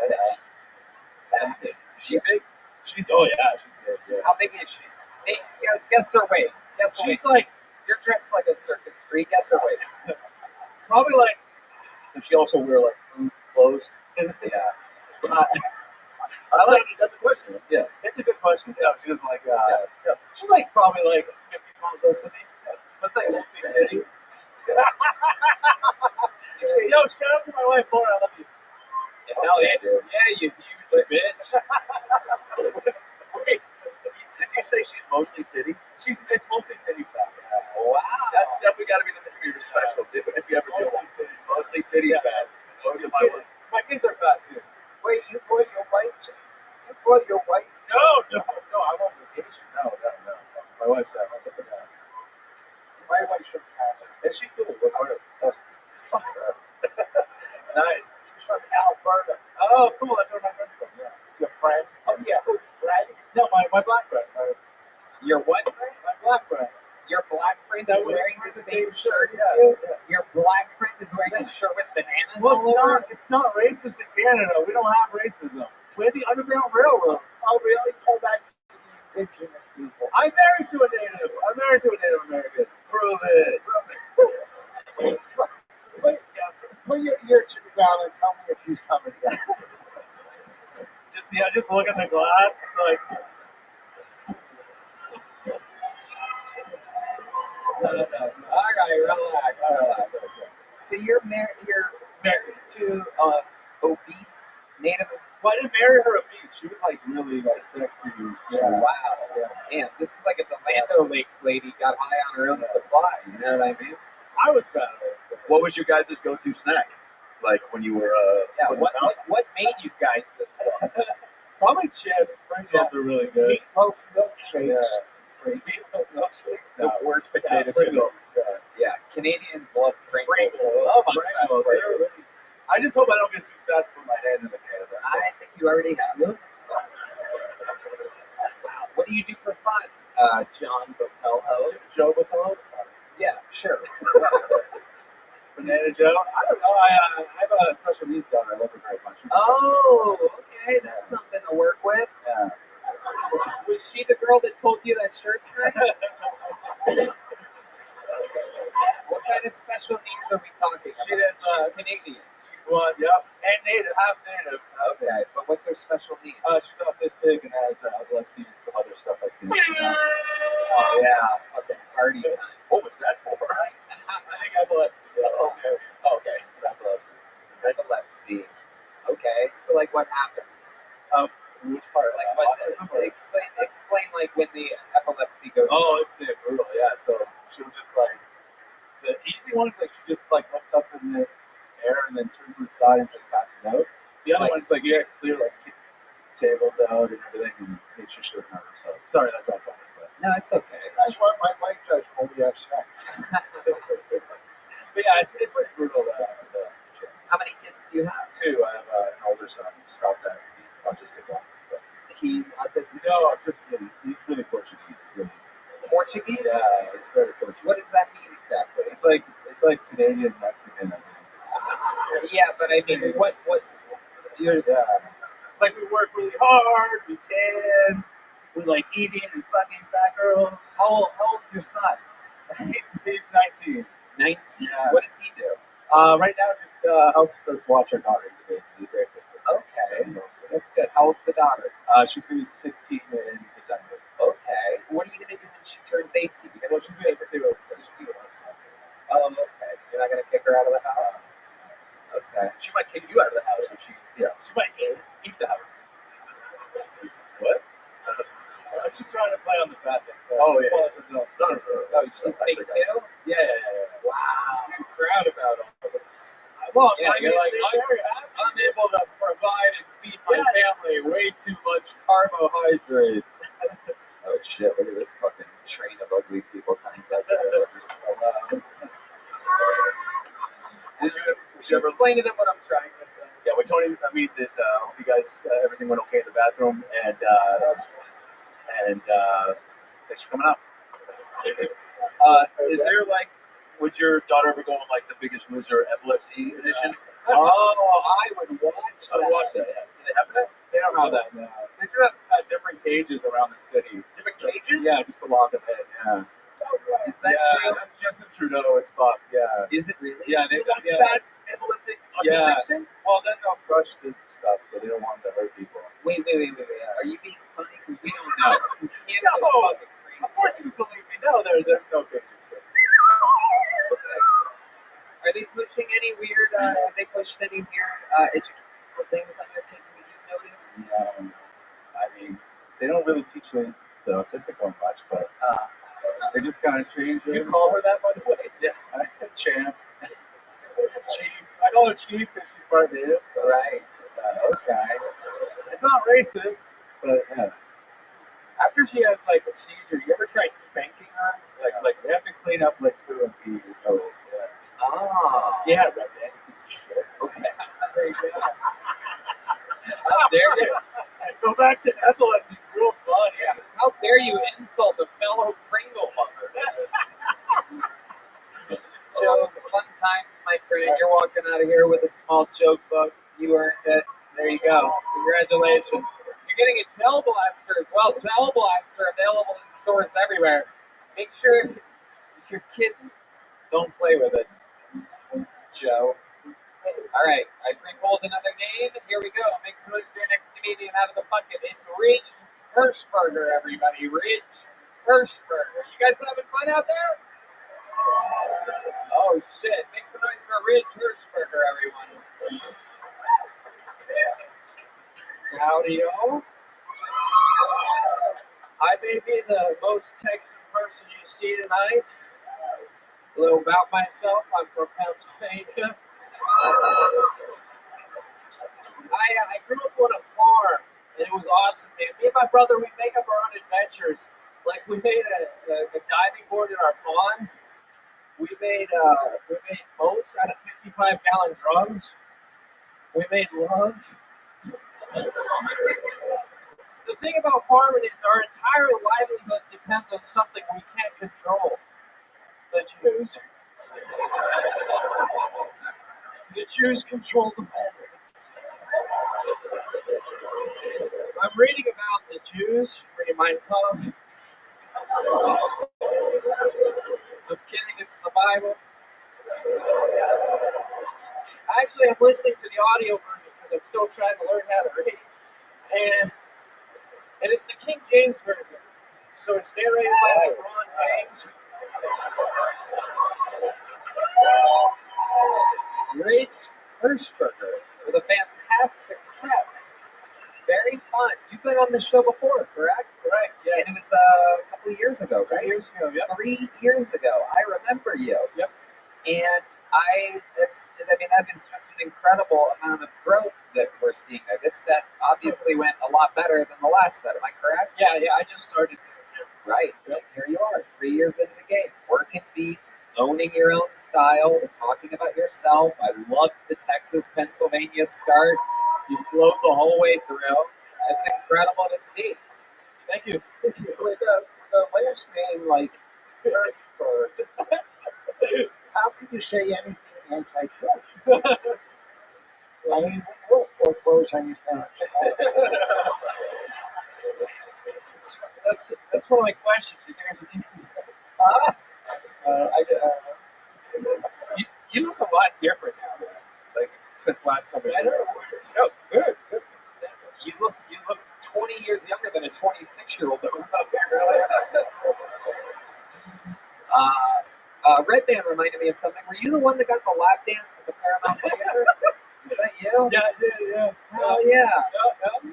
That big. She big? She's big. Yeah. How big is she? Hey, guess her weight. She's like, you're dressed like a circus freak. Guess her weight. Probably like. Does she also wear like food clothes? Yeah. That's a question. Yeah, it's a good question. Yeah, she was like, yeah. She's like probably like 50 pounds less than me. Let's like mostly titty. Yo, shout out to my wife, Laura. I love you. Hell yeah, dude. Yeah, you huge bitch. Wait, did you say she's mostly titty? It's mostly titty fat. Wow. That's definitely got to be the name of your special, dude. If you ever do it. Mostly titty fat. My kids are fat too. Wait, you brought your wife? You brought your wife? No, I won't vacation. No. My wife's out. My wife should have it. Is she cool? What part of? Nice. She's from Alberta. Oh, cool. That's where my friend's from. Yeah. Your friend? Oh, yeah. Who, Fred? No, my black friend. Your what friend? My black friend. Your black friend is wearing the same shirt as Yeah, you? yeah. Your black friend is wearing a shirt with bananas Well, all over it? it's not racist in Canada. We don't have racism. We have the Underground Railroad. Oh, really? Tell that to the indigenous people. I'm married to a Native. I'm married to a Native American. Prove it. Put your ear to the ground and tell me if she's coming down. Just look at the glass. Like, All right, relax. So you're married to obese Native. well, I didn't marry her obese. She was like really like sexy. Yeah. Wow. Yeah. Damn, this is like if the Lando Lakes lady got high on her own supply. You know what I mean? I was fat. What was your guys' go-to snack? Like when you were What made you guys this one? Probably chips. Pringles are really good. Meatloaf milkshakes. Meatloaf milkshakes. The worst potato chips. Pringles. Yeah, Canadians love Pringles. Love Pringles. I just hope I don't get too fat to put my hand in the can of that. I think you already have. Wow. What do you do for fun, John Botelho? Joe Botelho? Yeah, sure. Banana Joe? I don't know. I have a special needs daughter. I love her very much. Oh, okay. That's something to work with. Yeah. Was she the girl that told you that shirt's nice? What kind of special needs are we talking about? She's Canadian. She's one, yep. And native, half native. Okay, but what's her special need? She's autistic and has epilepsy and some other stuff like that. Oh, yeah. Fucking party time. What was that for? I think epilepsy. Yeah. Okay. Epilepsy. Epilepsy. Okay, so like what happens? Which part? Like what? Explain like when the epilepsy goes. Oh, it's brutal. Yeah. So she was just like the easy one is like she just like looks up in the air and then turns to the side and just passes out. The other one's like clear like kick tables out and everything and make sure she doesn't hurt herself. Sorry, that's not funny. But. No, it's okay. That's what my wife does when we have sex. But yeah, it's pretty brutal. How many kids do you have? Two. I have an older son. Stopped at autistic one. He's autistic. No, just he's really Portuguese. Really. Portuguese? Yeah, it's very Portuguese. What does that mean exactly? It's like Canadian Mexican. I mean, yeah, but I mean, what? Years? Yeah. Like we work really hard. We tan. We like eating and fucking fat girls. How old's your son? He's 19. 19. Yeah. What does he do? Right now, just helps us watch our daughters. Basically, very quickly. Okay, so that's good. How old's the daughter? She's gonna be 16 in December. Okay. What are you gonna do when she turns 18? Well, she's gonna stay with us. Oh, okay. You're not gonna kick her out of the house. Okay. She might kick you out of the house if she might eat the house. What? I was just trying to play on the fat thing. So oh yeah. Oh, she's big too. Yeah. Wow. You seem proud about all of this. Well, yeah, you're like, I'm able to provide and feed my family way too much carbohydrates. Oh shit, look at this fucking train of ugly people coming back there. Would you explain to them what I'm trying to do? Yeah, what Tony means is, hope you guys, everything went okay in the bathroom, and thanks for coming out. Is there like, would your daughter ever go on like the Biggest Loser Epilepsy edition? Oh, I would watch that. I would watch that. Yeah. Do they have that? They don't have that. No. They do have different cages around the city. Different cages? Yeah, just to lock them in. Yeah. Oh Is that yeah, true? that's Justin Trudeau. It's fucked. Yeah. Is it really? Yeah, they got Fat Islamic Yeah. fiction? Well, then they'll crush the stuff, so they don't want to hurt people. Wait. Are you being funny? Because we don't know. Because Canada's No. fucking crazy. Of course you believe me. No, there's no pictures. Okay. Are they pushing any weird? Have they pushed any weird educational things on your kids that you've noticed? I mean, they don't really teach the autistic one much, but they just kind of change it. Do you call her that, by the way? Yeah, Champ. Chief. I call her Chief because she's part native. So. Right. Okay. It's not racist, but yeah. After she has like a seizure, you ever try spanking her? Like we have to clean up like poo and pee. Oh, yeah. Ah. Yeah, right, man. Piece of shit. Okay. Very good. How dare you? Go back to epilepsy. It's real fun. Yeah. How dare you insult a fellow Pringle mother? Joe, fun times, my friend. You're walking out of here with a small joke book. You earned it. There you go. Congratulations. You're getting a gel blaster as well. Gel blaster available in stores everywhere. Make sure your kids don't play with it. Joe. All right. I pre-pulled another name, and here we go. Make some noise for your next comedian out of the bucket. It's Ridge Hirschberger, everybody. Ridge Hirschberger. You guys having fun out there? Oh, shit. Make some noise for Ridge Hirschberger, everyone. Howdy-o. I may be the most Texan person you see tonight. A little about myself. I'm from Pennsylvania. I grew up on a farm, and it was awesome, man. Me and my brother, we make up our own adventures. Like, we made a diving board in our pond. We made boats out of 55-gallon drums. We made love. The thing about farming is our entire livelihood depends on something we can't control. The Jews. The Jews control the weather. I'm reading about the Jews, reading Mein Kampf. I'm kidding, it's the Bible. Actually, I'm listening to the audio version because I'm still trying to learn how to read. And it's the King James version. So it's narrated by LeBron James. Ridge Hirschberger with a fantastic set. Very fun. You've been on this show before, correct? Correct, yeah. And it was a couple of years ago, right? 3 years ago, yep. 3 years ago. I remember you. Yep. And I mean, that is just an incredible amount of growth that we're seeing there. This set obviously went a lot better than the last set. Am I correct? Yeah, I just started. Right. Yep. Here you are, 3 years into the game, working beats, owning your own style, talking about yourself. I love the Texas-Pennsylvania start. You flowed the whole way through. It's incredible to see. Thank you. With the last name like Hirschberg, how could you say anything anti-Jewish? I mean, we will foreclose on these parents. That's one of my questions. You guys are thinking. You look a lot different now, man. Like since last time we met. Oh, good. You look 20 years younger than a 26-year-old that was up there earlier. Red Band reminded me of something. Were you the one that got the lap dance at the Paramount Theater? Is that you? Yeah, I did, yeah. Hell yeah.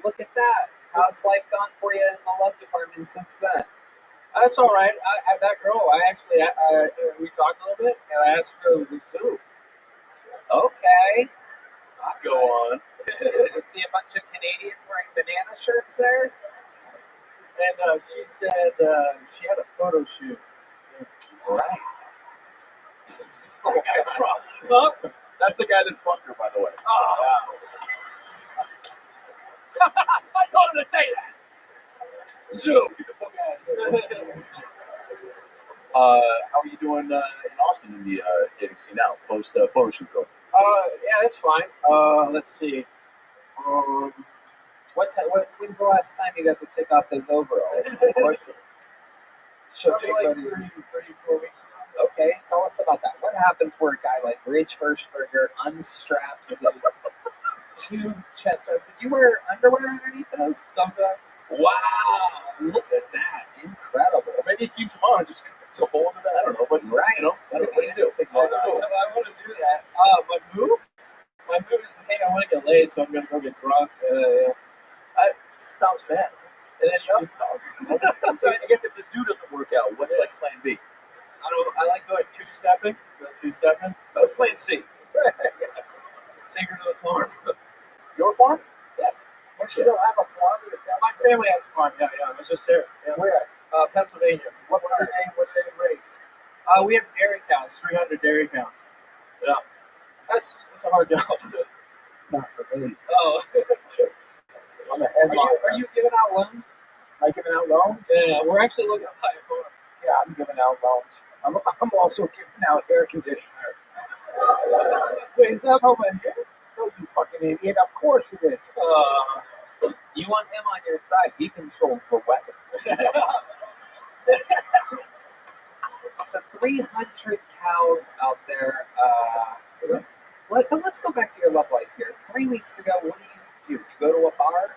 Look at that. How's life gone for you in the love department since then? That's all right. That girl, we talked a little bit, and I asked her to the zoo. Okay. Go on. You see a bunch of Canadians wearing banana shirts there? And she said she had a photo shoot. Right. That's problem. Huh? That's the guy that fucked her, by the way. Oh. Yeah. I told him to say that. Zoom, get the fuck out of here. How are you doing in Austin in the dating scene now, post photo shoot girl? Yeah, that's fine. Let's see. When's the last time you got to take off those overalls? Should Probably like somebody- 3-4 weeks ago. Okay, tell us about that. What happens where a guy like Rich Hirschberger unstraps those two chest straps? Did you wear underwear underneath those? Sometimes. Wow, look at that. Incredible. Or maybe he keeps them on and just cuts a hole in it. I don't know. But, Right. you know, what do you do? I want to do that. My move is, hey, I want to get laid, so I'm going to go get drunk. This sounds bad. And then you just So I guess if the zoo doesn't work out, what's like plan B? I like going two-stepping. That was plan C. Take her to the farm. Your farm? Yeah. You still have a farm? My family has a farm. Yeah. I was just there. Yeah. Where? Pennsylvania. What do they raise? We have dairy cows, 300 dairy cows. Yeah. That's a hard job. Not for me. Oh. I'm a headliner. Are you giving out loans? Am I giving out loans? Yeah, we're actually looking to buy a farm. Yeah, I'm giving out loans. I'm also giving out air conditioner. Wait, is that how my hair? Oh, you fucking idiot. Of course it is. You want him on your side. He controls the weapon. So 300 cows out there. Let's go back to your love life here. 3 weeks ago, what do? You go to a bar?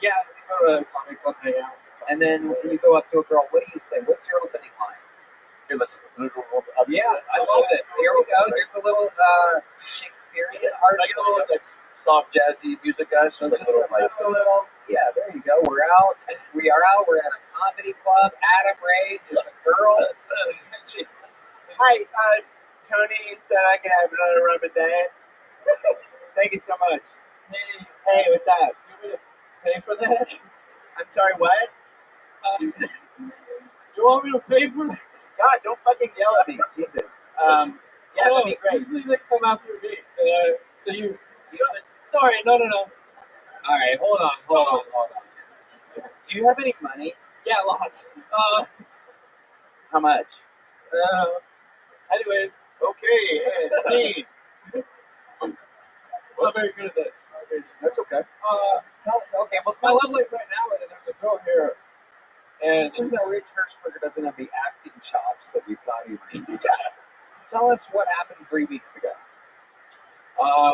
Yeah, we go to a comic club, hang out. And then you go up to a girl. What do you say? What's your opening line? Here, let's Yeah, I love this. Here we go. Here's a little Shakespearean art. I get a little like soft jazzy music, guys. So Just like just a little. Yeah, there you go. We're out. We are out. We're at a comedy club. Adam Ray is a girl. Hi, Tony said I can have another rub of that. Thank you so much. Hey, what's up? You want me to pay for that? I'm sorry, what? You want me to pay for that? God, don't fucking yell at me, Jesus. Yeah, that'd be great. Usually they come out through me. So you sorry, no. All right, hold on. Do you have any money? Yeah, lots. How much? Anyways, Okay, scene. I'm not very good at this. That's okay. My love life right now, there's a girl here, and Turns out Rich Hirschberger doesn't have the acting chops that we thought he would. So tell us what happened 3 weeks ago.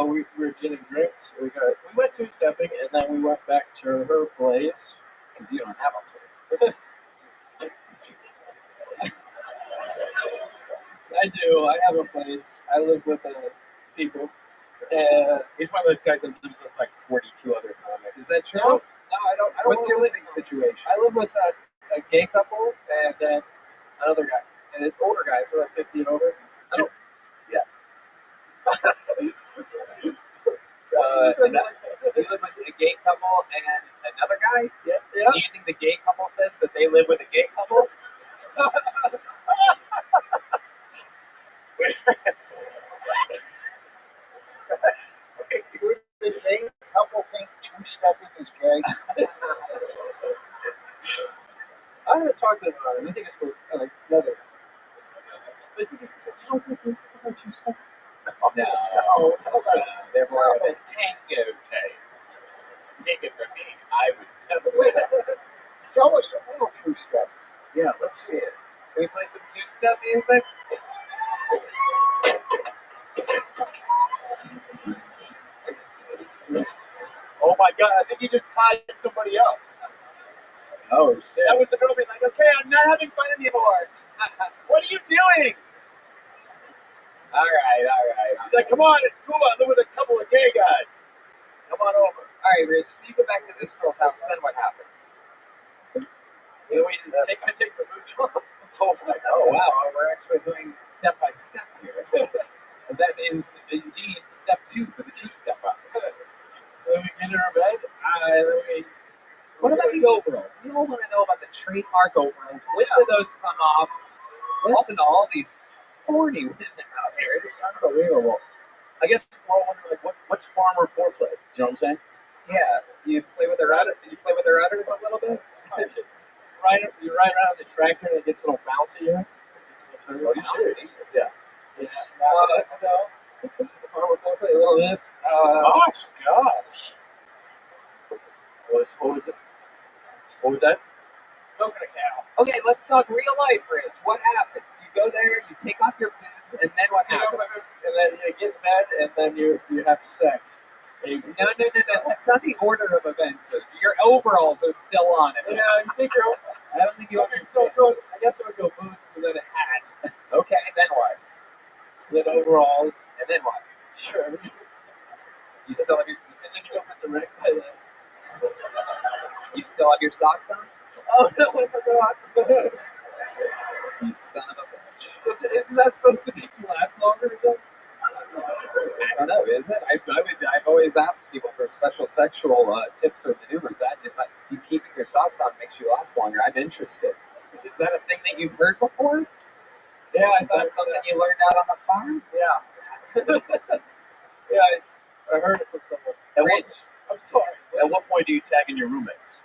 we were getting drinks. We went two-stepping, and then we went back to her place. Because you don't have a place. I do. I have a place. I live with people. He's one of those guys that lives with like 42 other comics. Is that true? No, I don't. What's your living situation? I live with a gay couple and then another guy, and it's older guy, so like 50 and over. You live with a gay couple and another guy? Yeah. Do you think the gay couple says that they live with a gay couple? Would the gay couple think two-stepping is gay? I haven't talked to them about it. I think it's cool. I like Another. you don't think we about two-stepping? No. They're more of a Tango type. Take it from me. I would never. Show us a little two-step. Yeah, let's see it. Can we play some two-step music? Oh my god, I think he just tied somebody up. Oh, shit. That was the girl being like, okay, I'm not having fun anymore. What are you doing? All right. He's like, come on, it's cool. I live with a couple of gay guys. Come on over. All right, Rich, so you go back to this girl's house, then what happens? You know, we just take the boots off. Oh, wow, we're actually doing step by step here. And that is indeed step 2 for the two-step up. Then we get in our bed. What about the overalls? We all want to know about the trademark overalls. When do those come off? Listen to all these horny women out here. It's unbelievable. I guess we're all wondering like what's farmer foreplay? Do you know what I'm saying? Yeah, you play with their udders. Did you play with their udders a little bit? You ride around the tractor and it gets a little bouncy here. Oh, you serious? Yeah. Yeah. No. Farmer foreplay, a little of this. Gosh. What was it? What was that? Milking a cow. Okay, let's talk real life, Rich. What happens? You go there, you take off your boots, and then what Take off my happens? boots, and then you get in bed, and then you have sex. No. That's not the order of events. Your overalls are still on it. Yeah, you think you're. I don't think you Okay, so understand. it goes. I guess it would go boots, and then a hat, Okay, then what? then overalls. And then what? Sure. You still have your And then you go into Rick by then. your socks on? Oh no, I forgot. You son of a bitch. So isn't that supposed to make you last longer? Then? I don't know, is it? I've always asked people for special sexual tips or maneuvers. That if you keeping your socks on makes you last longer, I'm interested. Is that a thing that you've heard before? Yeah, Is that something you learned out on the farm? Yeah. Yeah, I heard it from someone. Rich, I'm sorry. At what point do you tag in your roommates?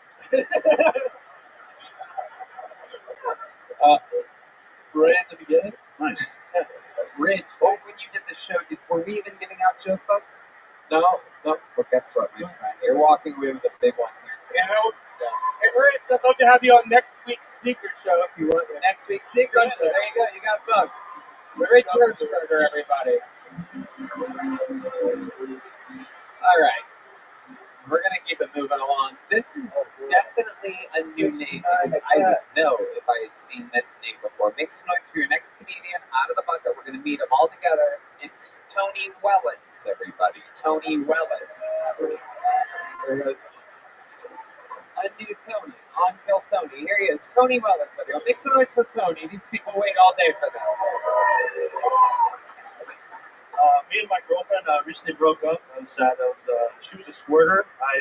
Right at the beginning. Nice. Rich, when you did the show, were we even giving out joke books? No. Well, guess what, my friend? You're walking away with a big one here today. Hey, Rich, I'd love to have you on next week's secret show if you want. Next week's secret show. There you go. You got bugged. Rich Hirschberger, everybody. All right. We're going to keep it moving along. This is definitely a new name because I would know if I had seen this name before. Make some noise for your next comedian out of the bucket. We're going to meet them all together. It's Tony Wellens, everybody. Tony Wellens. There goes a new Tony. On Kill Tony. Here he is. Tony Wellens, everyone. Make some noise for Tony. These people wait all day for this. Me and my girlfriend recently broke up. I was sad. She was a squirter. I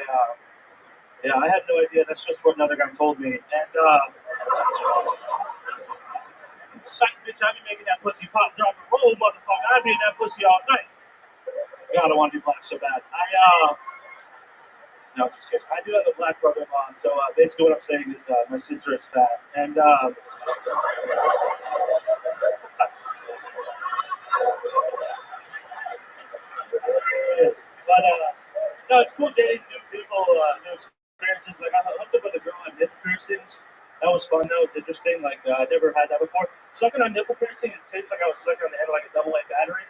had no idea. That's just what another guy told me. And psych, bitch, I be making that pussy pop, drop, and roll, motherfucker. I be in that pussy all night. God, I want to be black so bad. No, I'm just kidding. I do have a black brother-in-law. So basically, what I'm saying is my sister is fat, and But no, it's cool dating new people, new experiences. Like I hooked up with a girl on nipple piercings. That was fun. That was interesting. Like I never had that before. Sucking on nipple piercing, it tastes like I was sucking on the end of like a AA battery.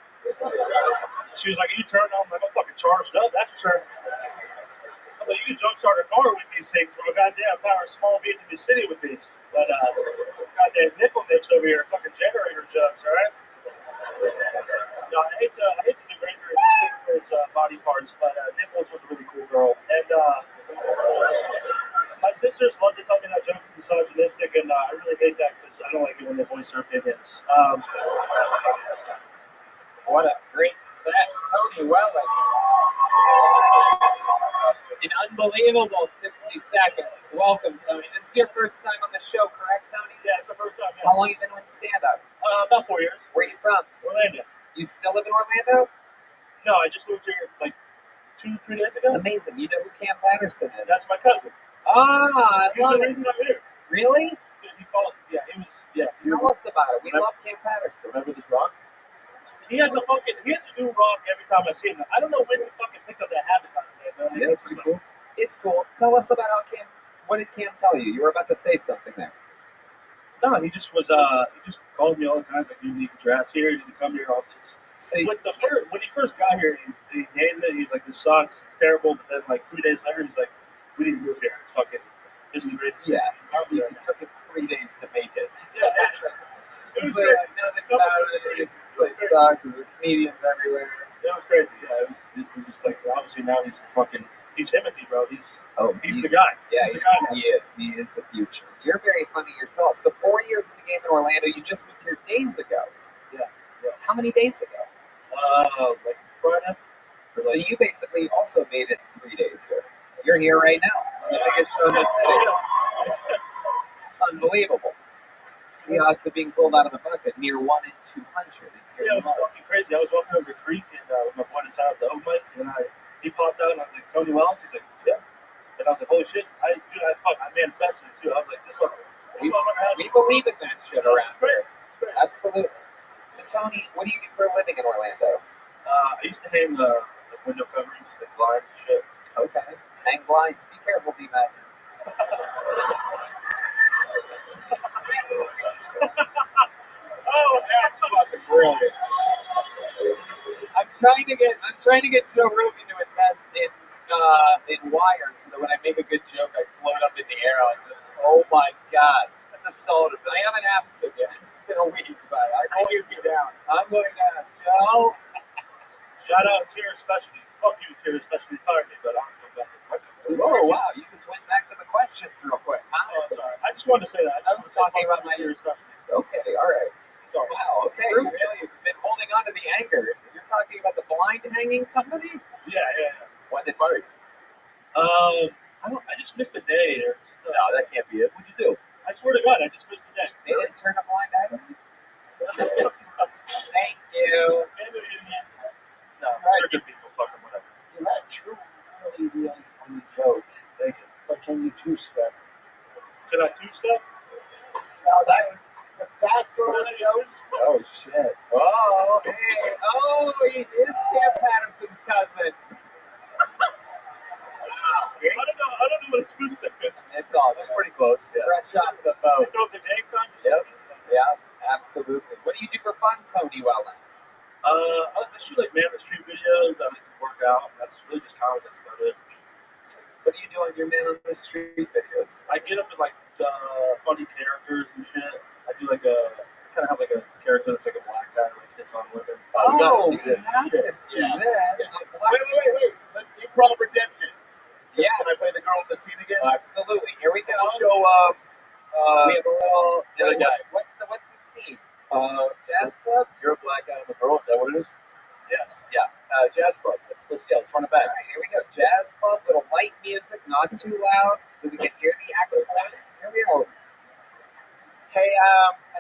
She was like, "You turn on?" I'm like, "I'm fucking charged up. That's for sure." I was like, "You can jumpstart a car with these things. Well, goddamn, power small Vietnamese city with these." But goddamn nipple nips over here, fucking generator jugs. All right. No, I hate to degrade her his body parts, but Nicholas was a really cool girl. And my sisters love to tell me that joke is misogynistic, and I really hate that because I don't like it when they voice their opinions. What a great set, Tony Wellens. An unbelievable 60 seconds. Welcome, Tony. This is your first time on the show, correct, Tony? Yeah, it's the first time. Yeah. How long have you been doing stand-up? About 4 years. Where are you from? Orlando. You still live in Orlando? No, I just moved here like 2-3 days ago. Amazing. You know who Cam Patterson is? That's my cousin. Ah, I He's love the it. reason I'm here. Really? He called. Yeah, he was. Yeah. Tell us about it. We love Cam Patterson. Remember this rock? He has a new rock every time I see him. I don't know when he fucking picked up that habit on him, man. Yeah, pretty cool. It's cool. Tell us about how Cam. What did Cam tell you? You were about to say something there. No, he just was. He just called me all the time. He's like, "You need to get your ass here. You need to come here." All this. So when he first got here, he hated it. He was like, "This sucks. It's terrible." But then, like 3 days later, he's like, "We need to move here. It's fucking. This is great." Yeah. It took him 3 days to make it. Yeah. It was like, nothing's happening. This place sucks. There's comedians everywhere. It was crazy. Yeah, it was just like obviously now he's Timothy, bro. He's the guy. Yeah, he's the guy. he is. He is the future. You're very funny yourself. So 4 years in the game in Orlando. You just moved here days ago. Yeah. How many days ago? Like Friday. So you basically also made it 3 days ago. You're here right now on the biggest show in the city. Unbelievable. The odds of being pulled out of the bucket near 1 in 200. Yeah, it was fucking crazy. I was walking over the creek and with my boy decided the open mic, and he popped out and I was like, "Tony Wellens?" He's like, "Yeah." And I was like, "Holy shit!" I manifested it too. I was like, "This one." We believe in that shit around here. Absolutely. So Tony, what do you do for a living in Orlando? I used to hang the window coverings, like blinds and shit. Okay. Hang blinds. Be careful, D-Magnus. Oh, that's fucking brilliant. I'm trying to get Joe Rogan to invest in wires so that when I make a good joke, I float up in the air. Oh my god, that's a solid. I haven't asked him yet. It's been a week, but I'm going down. I'm going down. Joe. Shout out Tier Specialties. Fuck you, Tier Specialties. Fired me, but I'm still back. Oh wow, you just went back to the questions real quick, huh? Oh, sorry. I just wanted to say that. I was talking about my Tier Specialties. Okay, all right. Sorry. Wow. Okay, you really been holding on to the anger. You're talking about the blind hanging company? Yeah. Why'd they fire you? I just missed a day. Or just, No, that can't be it. What'd you do? I swear to God, I just missed a day. They didn't turn a blind eye to me. Thank you. No, they're good people. Fuck them, whatever. You had two really, really funny jokes. Thank you. But can you two-step? Can I two-step? No, the fat girl jokes. Oh shit. Oh, hey. Oh, he is Cam Patterson's cousin. I don't know what a two-step is. It's all that's pretty close. Yeah. Fresh off the boat. You throw the danks on? Yep. Yeah, absolutely. What do you do for fun, Tony Wellens? I shoot like man on the street videos. I like to work out. That's really just comedy. That's about it. What do you do on your man on the street videos? I get up with like funny characters and shit. I do like kind of have like a character that's like a black guy who like hits on women. Oh, we gotta see we this. have to see Yeah. this. Wait. Improv redemption. Yes. Can I play the girl with the scene again? Absolutely. Here we go. Show we have a little. the other guy. What's the scene? Jazz club. You're a black guy with a girl. Is that what it is? Yes. Yeah. Jazz club. Let's run it back. All right, here we go. Jazz club, little light music, not too loud, so that we can hear the actual voice. Here we go. Hey,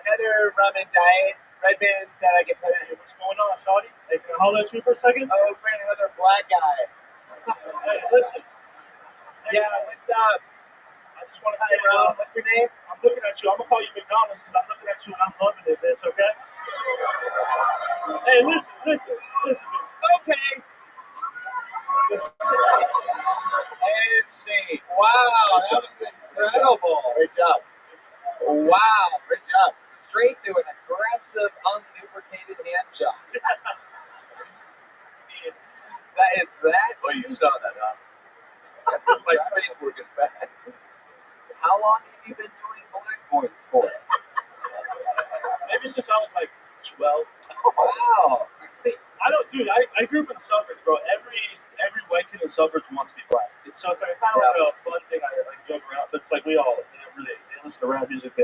another rum and diet. Redmond said I can put it. What's going on, Shawty? Hey, can I holler at you for a second? Oh, friend, another black guy. Hey, listen. Hey, Yeah, what's up? I just want to Hi, say, Ron. What's your name? I'm looking at you. I'm gonna call you McDonald's because I'm looking at you and I'm loving it, bitch. Okay? Hey, listen, bitch. Okay. And see. Wow, that was incredible. Great job. Wow, Great job. straight to an aggressive, unlubricated hand job. that. Oh, you saw that, huh? That's My space work is bad. How long have you been doing black voice for? Maybe since I was like 12. Wow. See, I grew up in the suburbs, bro. Every white kid in the suburbs wants to be black. It's like kind of like a fun thing. I like joke around, but it's like they listen to rap music. They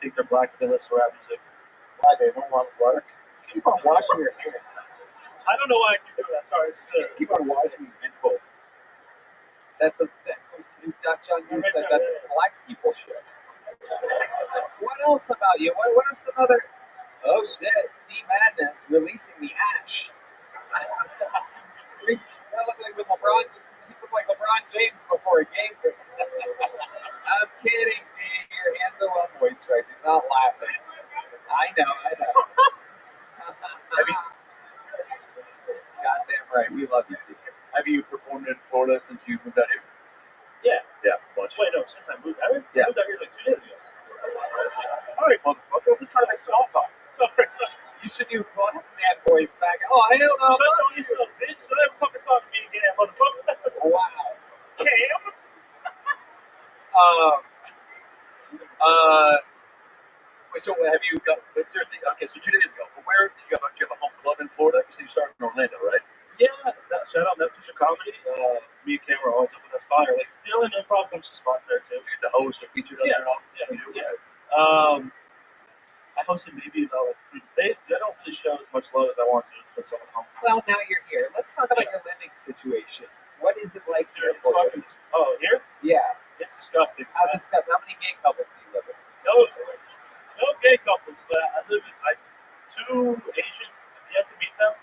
think they're black, but they listen to rap music. Why they don't want to work? Keep on washing your hands. I don't know why I keep doing that. Sorry, it's just Keep on washing your hands. that's a Dutch on you said that's a black people shit. What else about you? What are some other? Oh shit! D Madness releasing the ash. That looked like with LeBron. He looked like LeBron James before a game. I'm kidding, D. Your hands are well moisturized. He's not laughing. I know. Goddamn right. We love you, D. Have you performed in Florida since you moved out here? Yeah. Yeah, bunch. Wait, no, since I moved out here? Yeah. I moved out here like 2 days ago. All right, motherfucker. I'm just trying to make small talk. Sorry. You should do black man voice back. Oh, hell no. Shut your ass up, bitch. Don't ever fucking talk to me again, motherfucker. Wow. Cam? Wait, so have you got, but seriously, okay, so 2 days ago, but where, you have a home club in Florida? You said you started in Orlando, right? Yeah, shout out Neptune Comedy. Me and Cam are always up in that spot. Like, in improv comes spots there too. You get to host or feature on there and all? Yeah, You do? yeah. I hosted maybe about like 3. They don't really show as much love as I want to for someone home. Well, now you're here. Let's talk about your living situation. What is it like here It's for fucking, you? here? Yeah. It's disgusting. How many gay couples do you live with? No gay couples, but I live with like 2 Asians. I've yet to meet them.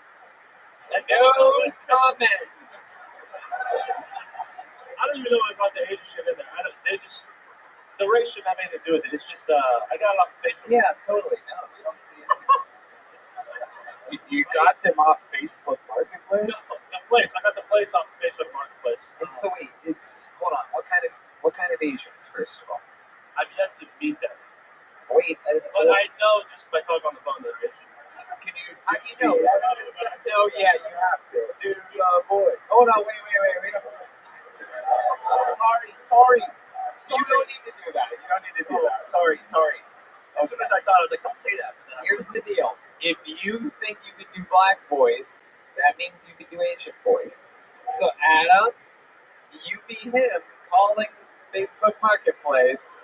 And No comment. I don't even know about the Asian shit in there. The race shouldn't have anything to do with it. It's just, I got it off Facebook. Yeah, totally. No, we don't see it. You got them off Facebook Marketplace? The place. I got the place off Facebook Marketplace. And so wait, hold on. What kind of Asians, first of all? I've yet to meet them. Wait wait. But I know just by talking on the phone that bitch. Can you? You know, no, yeah, you have to. Dude, boys. Hold on, wait. Sorry. You don't need to do that. You don't need to do that. Sorry. As soon as I thought, I was like, don't say that. Here's the deal. If you think you can do black boys, that means you can do Asian boys. So Adam, you be him calling Facebook Marketplace.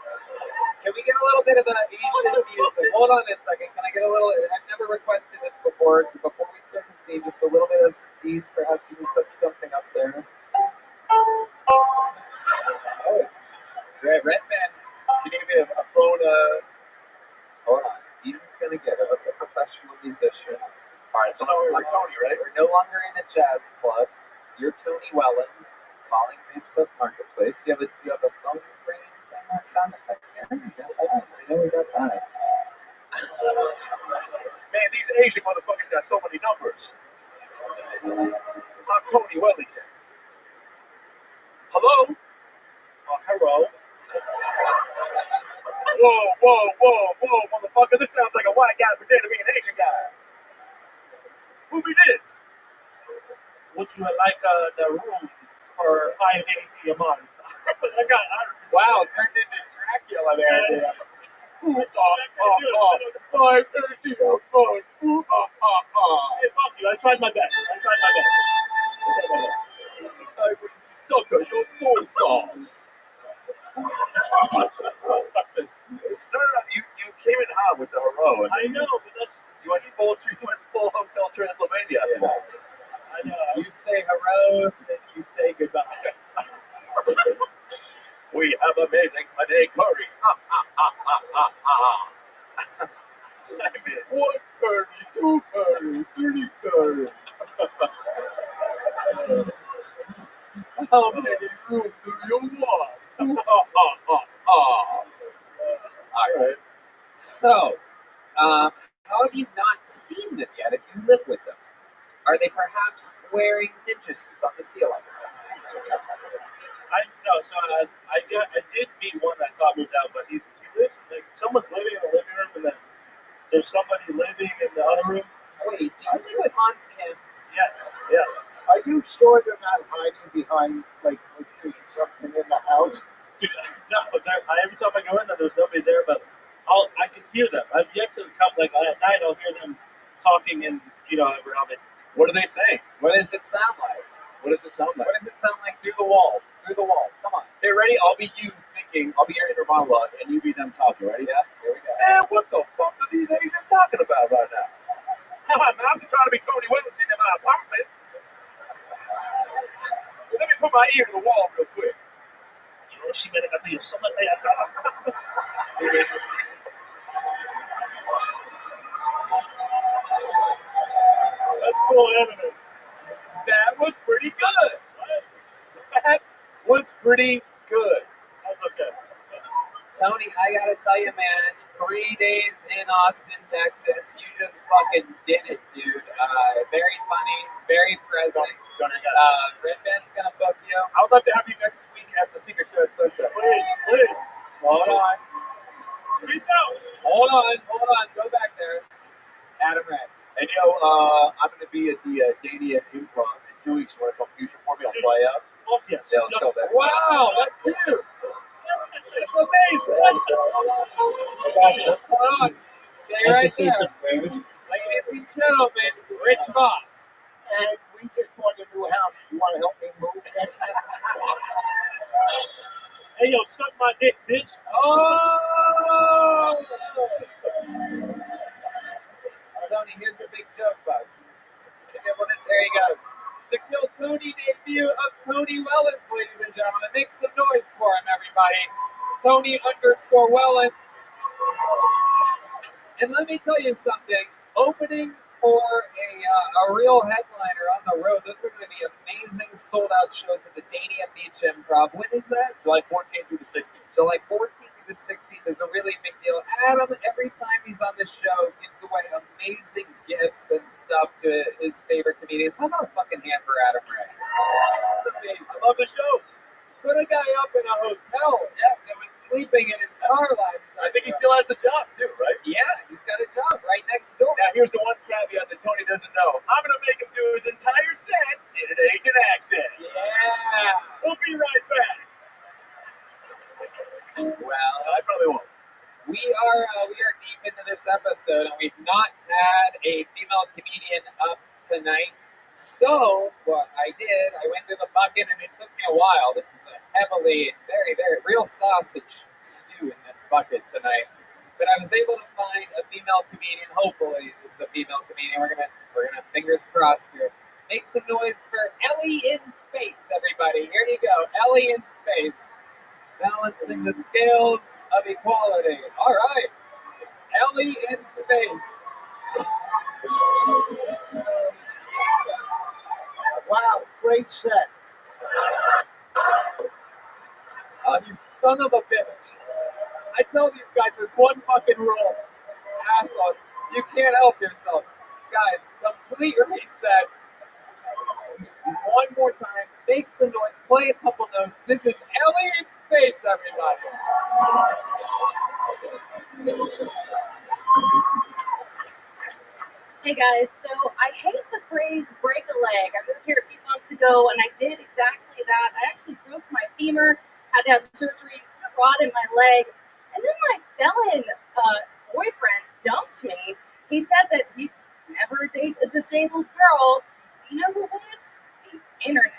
Can we get a little bit of Asian music? Hold on a second. Can I get a little? I've never requested this before. Before we start the scene, just a little bit of these. Perhaps you can put something up there. Oh, it's great. Red Band's. Can you give me a phone? Hold on. He's gonna get it. A professional musician. All right, so we're Tony, right? We're no longer in a jazz club. You're Tony Wellens calling Facebook Marketplace. You have a phone ringing thing, sound effect here. We got that. I know we got that. Man, these Asian motherfuckers got so many numbers. I'm Tony Wellington. Hello? Hello. Whoa, motherfucker. This sounds like a white guy pretending to be an Asian guy. Who be this? Would you like the room for $580 a month? Wow, turned into Dracula there. Hey, fuck you. I tried my best. I would suck on your soy sauce. You came in hot with the hero. I know, but that's... You went full Hotel Transylvania. Yeah. I know. You say hello, then you say goodbye. We have amazing Monday curry. One curry, two curry, 30 curry. How many rooms do you want? All right. So, how have you not seen them yet if you live with them? Are they perhaps wearing ninja suits on the ceiling? I did meet one that I thought moved out, but he lives, like, someone's living in the living room, and then there's somebody living in the other room. Wait, do you live with Hans Kim? Yes. Are you sure they're not hiding behind, like, bushes or something in the house? Dude, no, every time I go in there, there's nobody there, but I can hear them. I've yet to come, like, at night, I'll hear them talking and, around it. What are they saying? What does it sound like? What does it sound like? What does it sound like through the walls? Through the walls. Come on. Hey, ready? I'll be you thinking. I'll be your inner monologue, and you be them talking. Ready? Yeah. Here we go. Man, what the fuck are these Asians talking about right now? Man, I'm just trying to be Tony Wellington in my apartment. Let me put my ear to the wall real quick. That's full anime. That was pretty good. That was pretty good. That's okay. Tony, I gotta tell you, man, 3 days in Austin, Texas. You just fucking did it, dude. Very funny, very present. Red Band's gonna book you. I would love to have you next week at the Secret Show at Sunset. Please. Hold on. Peace out. Hold on. Go back there. Adam Red. And I'm going to be at the Dania Improv in 2 weeks. You want to come future for me? I'll fly out. Fuck yes. Yeah, let's go back. Wow, that's you. It's amazing. Hold on. Stay right there. Ladies and gentlemen, Rich Voss. And we just bought a new house. You want to help me move next time? Hey, yo, suck my dick, bitch. Oh! Tony, here's a big joke, bud. There he goes. The Kill Tony debut of Tony Wellens, ladies and gentlemen. Make some noise for him, everybody. Tony_Wellens. And let me tell you something. Opening for a real headliner on the road. Those are going to be amazing sold-out shows at the Dania Beach Improv. When is that? July 14th through the 16th. July 14th through the 16th is a really big deal. Adam, every time he's on the show, gives away amazing gifts and stuff to his favorite comedians. How about a fucking hand for Adam Ray? It's amazing. I love the show. Put a guy up in a hotel that was sleeping in his car last night. I think he still has the job too, right? Yeah, he's got a job right next door. Now here's the one caveat that Tony doesn't know. I'm gonna make him do his entire set in an Asian accent. Yeah. We'll be right back. Well, I probably won't. we are deep into this episode, and we've not had a female comedian up tonight. So what I did, I went to the bucket, and it took me a while. This is a heavily, very, very real sausage stew in this bucket tonight. But I was able to find a female comedian. Hopefully, this is a female comedian. We're gonna fingers crossed here. Make some noise for Ellie in space, everybody. Here you go, Ellie in space, balancing the scales of equality. All right, Ellie in space. Wow, great set. Oh, you son of a bitch. I tell these guys there's one fucking rule. Asshole. You can't help yourself. Guys, complete reset. One more time. Make some noise. Play a couple notes. This is Ellie in space, everybody. Hey guys, so I hate the phrase break a leg. I moved here a few months ago and I did exactly that. I actually broke my femur, had to have surgery, put a rod in my leg, and then my felon boyfriend dumped me. He said that he'd never date a disabled girl. You know who would? The internet.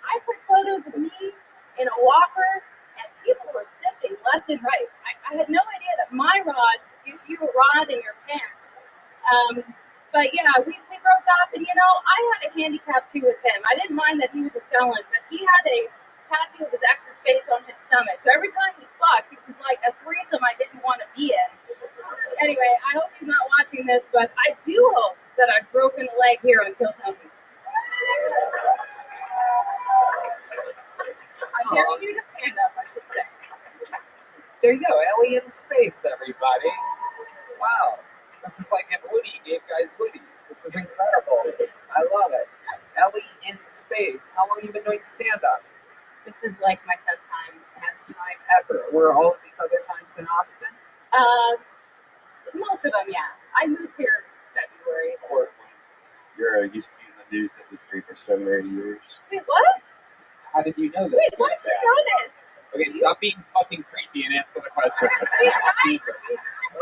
I put photos of me in a walker and people were sipping left and right. I had no idea that my rod gives you a rod in your pants. But yeah, we broke up, and you know, I had a handicap too with him. I didn't mind that he was a felon, but he had a tattoo of his ex's face on his stomach. So every time he fucked, it was like a threesome I didn't want to be in. Anyway, I hope he's not watching this, but I do hope that I've broken a leg here on Kill Tony. I'm daring you to stand up, I should say. There you go. Ellie in space, everybody. Wow. This is like if Woody gave guys Woodies. This is incredible. I love it. Ellie in space. How long have you been doing stand-up? This is like my 10th time. 10th time ever. Were all of these other times in Austin? Most of them, yeah. I moved here February. You're used to be in the news industry for 7 or 8 years. Wait, what? How did you know this? Wait, what did you know this? Okay, stop being fucking creepy and answer the question. Jesus.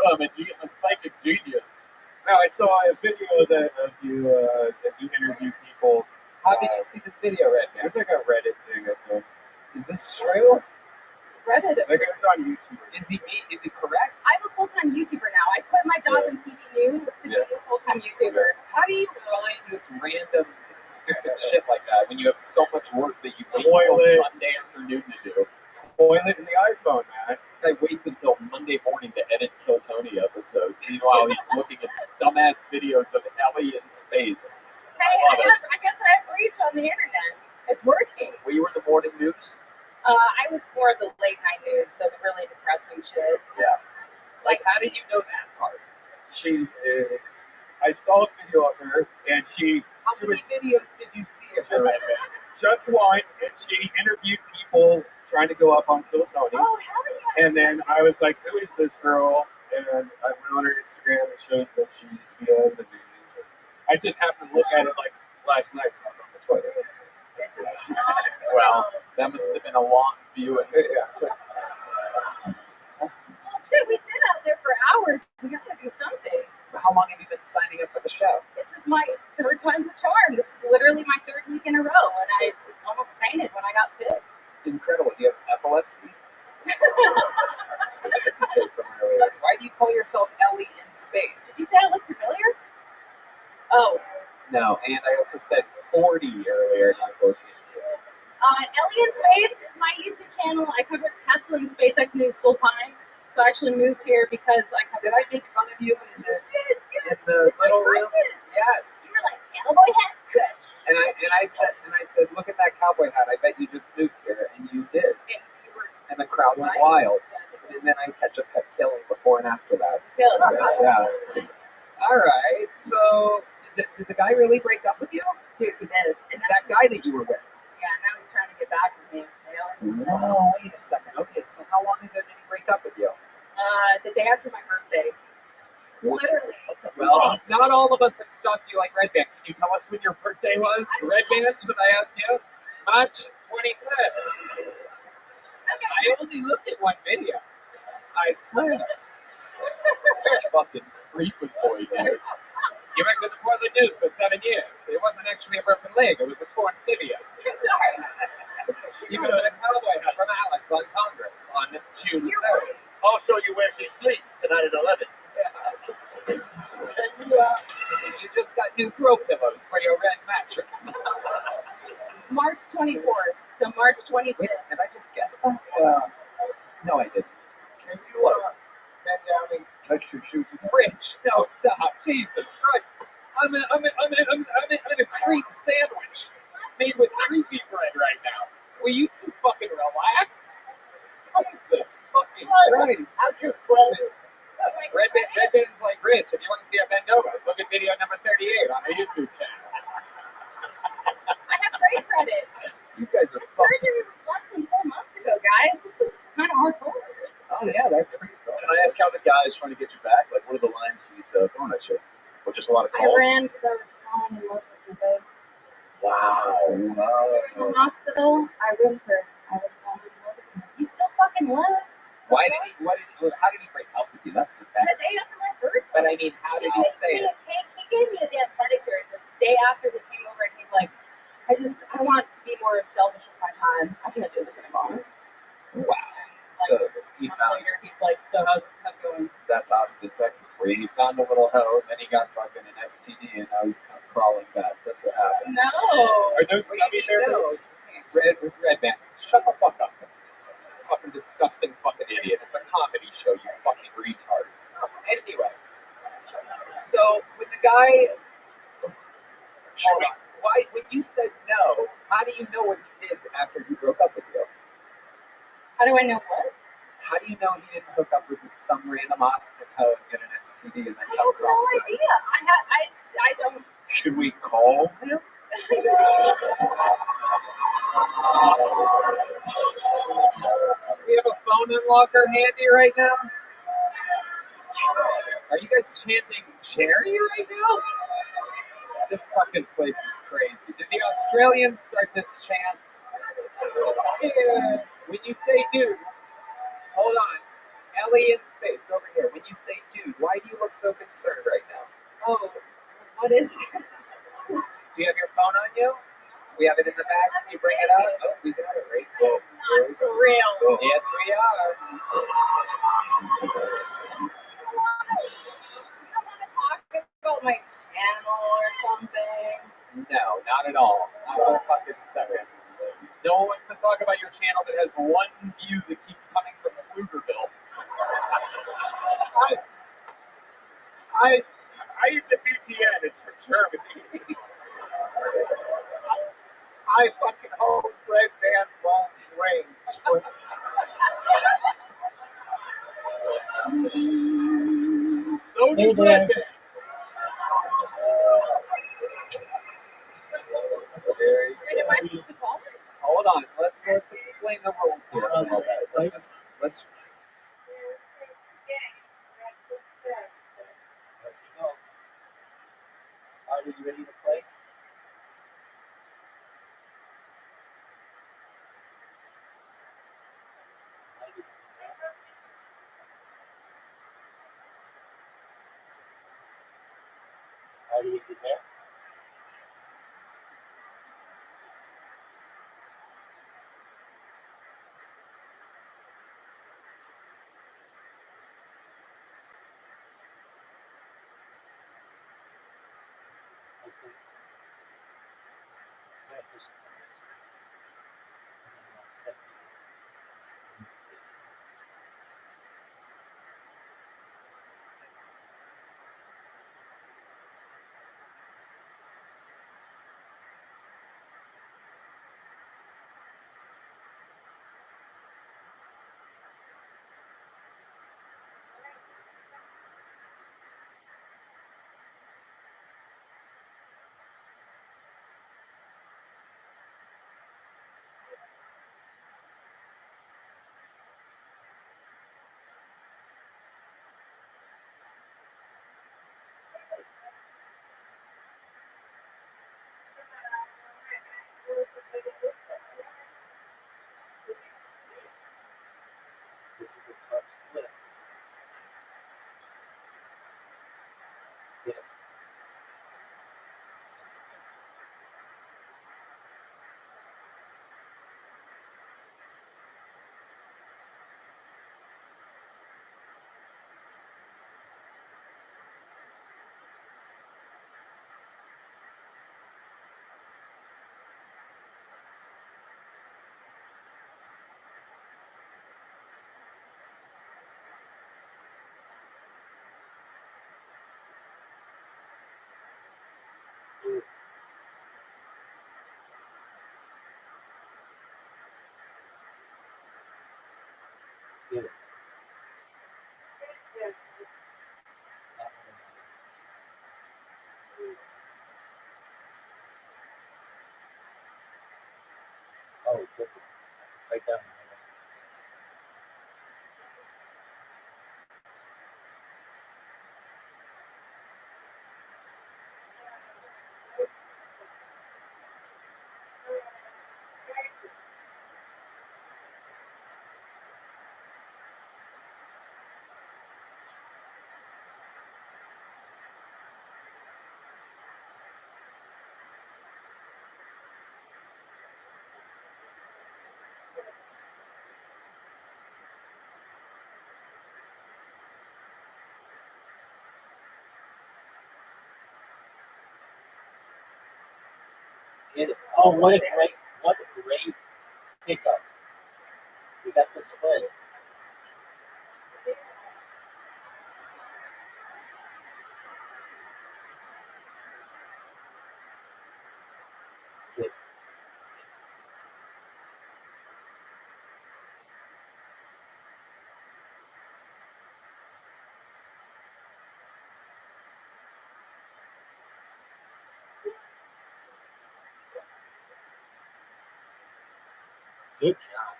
Oh, I'm a psychic genius. No, I saw a video of you that you interview people. How did you see this video right now? It's like a Reddit thing, I think. Is this true? Reddit. Like it was on YouTube. Is he correct? I'm a full-time YouTuber now. I quit my job in TV news to be a full-time YouTuber. How do you find this random stupid shit like that when you have so much work that you take Toilet. until Sunday afternoon to do? Toilet in the iPhone, man. This guy waits until Monday morning to edit Kill Tony episodes. Meanwhile, he's looking at dumbass videos of Ellie in space. Hey, I guess I have reach on the internet. It's working. Were you in the morning news? I was more of the late night news, so the really depressing shit. Yeah. Like, how did you know that part? I saw a video of her, and How many videos did you see of her? Just one, and she interviewed people trying to go up on Kill Tony. Oh, hell yeah. And then I was like, who is this girl? And I went on her Instagram, and it shows that she used to be on the news. And I just happened to look at it like last night when I was on the toilet. It's a Well, that must have been a long viewing. Yeah, so, shit, we sit out there for hours. We gotta do something. How long have you been signing up for the show? This is my 3rd time's a charm. This is literally my 3rd week in a row, and I almost fainted when I got picked. Incredible. Do you have epilepsy? That's a joke from earlier. Why do you call yourself Ellie in space? Did you say I look familiar? Oh. No, and I also said 40 earlier, not 14. Ellie in Space is my YouTube channel. I cover Tesla and SpaceX news full time. So I actually moved here because I covered. Did I make fun of you in the little room? Yes. You were like, cowboy hat? Good. And I said, look at that cowboy hat. I bet you just moved here, and you did. And the crowd went wild. And then I just kept killing before and after that. Yeah. All right. So did the guy really break up with you? Dude, he did. And that guy that you were with. Yeah, now he's trying to get back with me. Whoa, wait a second. Okay, so how long ago did he break up with you? The day after my birthday. Literally. Well, not all of us have stalked you like Red Band. Can you tell us when your birthday was? Red Band, should I ask you? March 25th. I only looked at one video. I swear. You're fucking creepazoid, dude. You worked with the Portland News for 7 years. It wasn't actually a broken leg, it was a torn tibia. You were a cowboy hat from Alex on Congress on June 3rd. I'll show you where she sleeps tonight at 11. You just got new throw pillows for your red mattress. March 24th. So March 25th. Wait, did I just guess that? No, I didn't. Can you bend down and touch your shoes? Rich, no, stop. Jesus Christ. I'm in a creep sandwich made with creepy bread right now. Will you two fucking relax? Jesus fucking Christ. How's your friend? Red Band's like Rich. If you want to see a bend over, look at video number 38 on our YouTube channel. I have great credit. You guys are fucking. Surgery was less than 4 months ago, guys. This is kind of hardcore. Oh, yeah, that's pretty cool. Can I ask how the guy is trying to get you back? Like, what are the lines he's throwing at you? Or just a lot of I calls? ran because I was falling in love with you, babe. Wow. In the hospital, I whispered, I was falling in love with you. You still fucking left. How did he break up with you? That's the The best. day after my birthday. But I mean, how did he say it? He gave me a damn pedicure the day after he came over, and he's like, I want to be more selfish with my time. I can't do this anymore. Wow. So he found. Later, he's like, so how's it going? That's Austin, Texas, where he found a little hoe, then he got fucking an STD, and now he's kind of crawling back. That's what happened. No. Are those gummy bear boobs? Red man, shut the fuck up. Fucking disgusting fucking idiot. It's a comedy show, you fucking retard. Anyway, so with the guy, hold on. Why, when you said no, how do you know what he did after he broke up with you? How do I know what? How do you know he didn't hook up with some random Austin hoe and get an STD and then I come have no idea. I don't. Should we call him? We have a phone unlocker handy right now. Are you guys chanting Cherry right now? This fucking place is crazy. Did the Australians start this chant? Dude. When you say dude, hold on. Ellie in space over here. When you say dude, why do you look so concerned right now? Oh, what is this? Do you have your phone on you? We have it in the back. Can you bring it up? Oh, we got it right here. Not for real. Yes, we are. I want to talk about my channel or something. No, not at all. Not for a fucking second. No one wants to talk about your channel that has one view that keeps coming from Pflugerville. I use the VPN. It's from Germany. I fucking hope Red Band bombs range. So does Red Band. Wait, am I supposed to call it? Hold on. Let's explain the rules here a little bit. Let's. Are you ready to play? How do you get there? Oh, good. Right down Get it. Oh, what a great pickup. We got the split. Get, good job.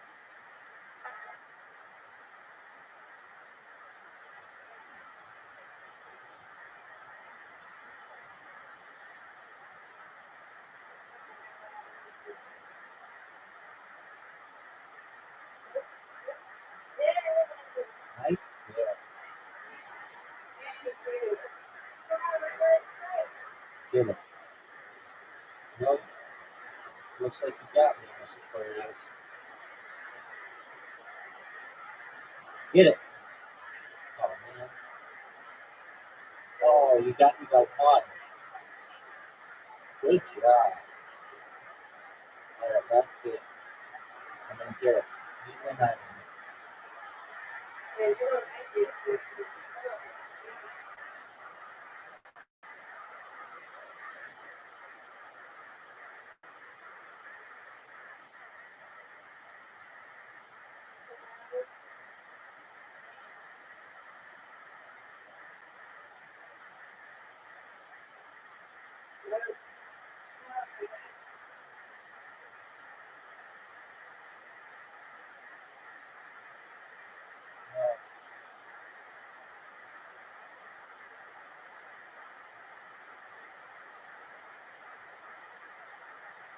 Nice. Yeah. Get it. Nope. Looks like you got me, Mr. Aquarius. Get it. Oh, man. Oh, you got me by one. Good job. All right, that's good. I'm going to get it. Even I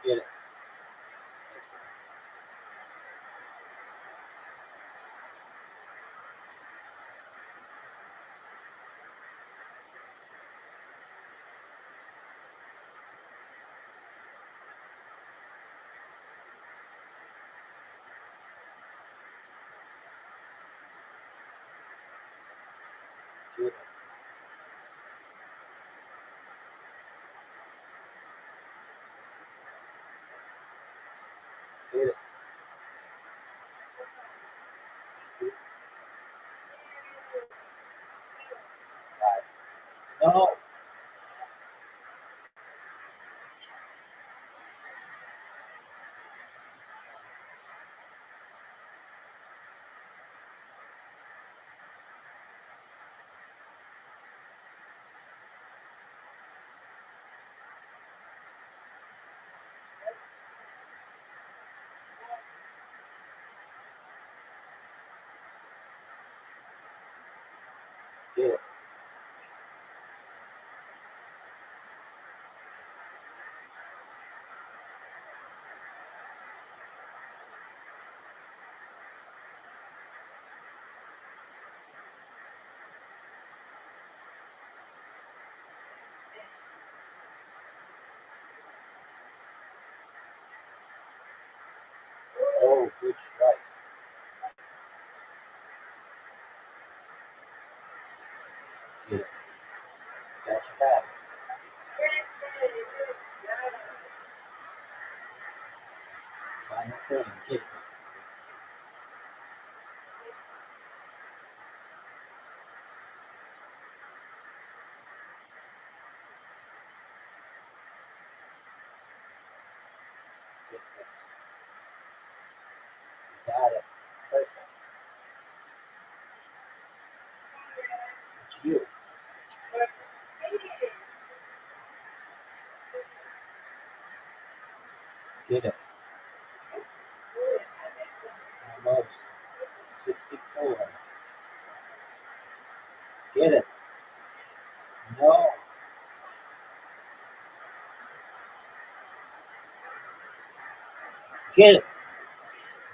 get it. Get it. Get it. Right. No. Get it. Oh, good strike. Get it. Got your back. Final frame. Get it. Get it. Got it. Perfect. It's you. Get it. Get it.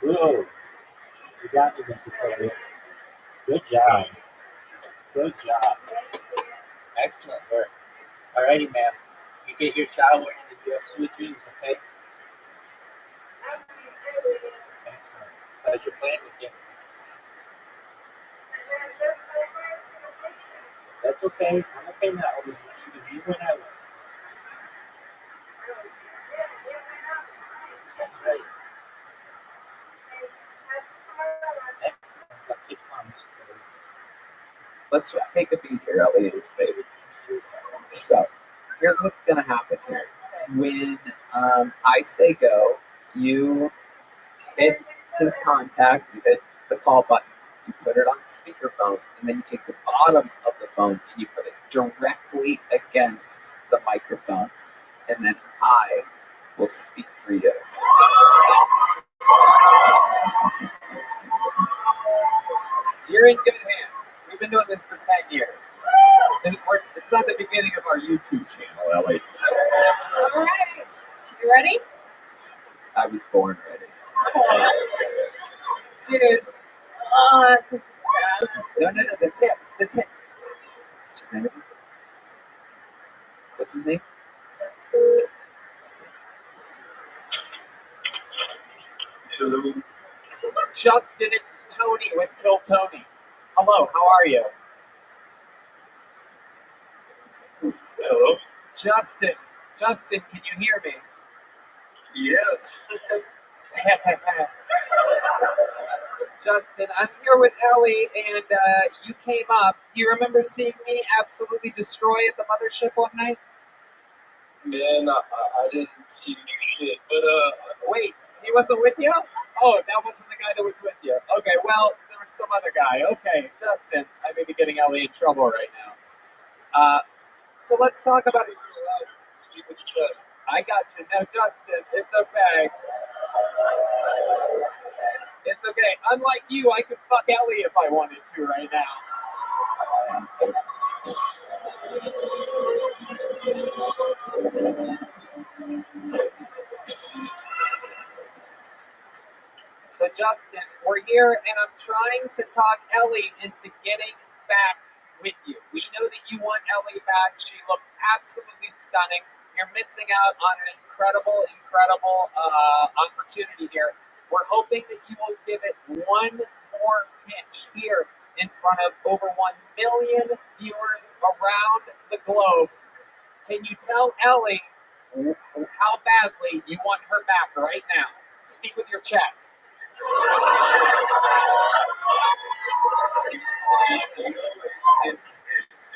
Whoa. You got me, Mr. Aquarius. Good job. Good job. Excellent work. Alrighty, ma'am. You get your shower and you have sweet dreams, okay? Excellent. Pleasure playing with you. That's okay. I'm okay now. You can be whenever. That's right. Excellent. I'll keep on. Let's just take a beat here, Ellie, in space. So, here's what's going to happen here. When I say go, you hit his contact, you hit the call button, you put it on speakerphone, and then you take the bottom of the phone and you put it directly against the microphone, and then I will speak for you. You're in good hands. We've been doing this for 10 years. It's not the beginning of our YouTube channel, Ellie. All right. You ready? I was born ready. Dude. This is bad. No, that's it. That's it. What's his name? Hello. Justin, it's Tony with Kill Tony. Hello, how are you? Hello. Justin, can you hear me? Yeah. Justin, I'm here with Ellie, and you came up. Do you remember seeing me absolutely destroy at the mothership one night? Man, I didn't see you shit, but Wait, he wasn't with you? Oh, that wasn't the guy that was with you. Okay, well, there was some other guy. Okay, Justin, I may be getting Ellie in trouble right now. So let's talk about it. speak with your chest. I got you. No, Justin, it's okay. It's okay. Unlike you, I could fuck Ellie if I wanted to right now. So Justin, we're here and I'm trying to talk Ellie into getting back with you. We know that you want Ellie back. She looks absolutely stunning. You're missing out on an incredible opportunity here. We're hoping that you will give it one more pitch here in front of over 1 million viewers around the globe. Can you tell Ellie how badly you want her back right now? Speak with your chest. It's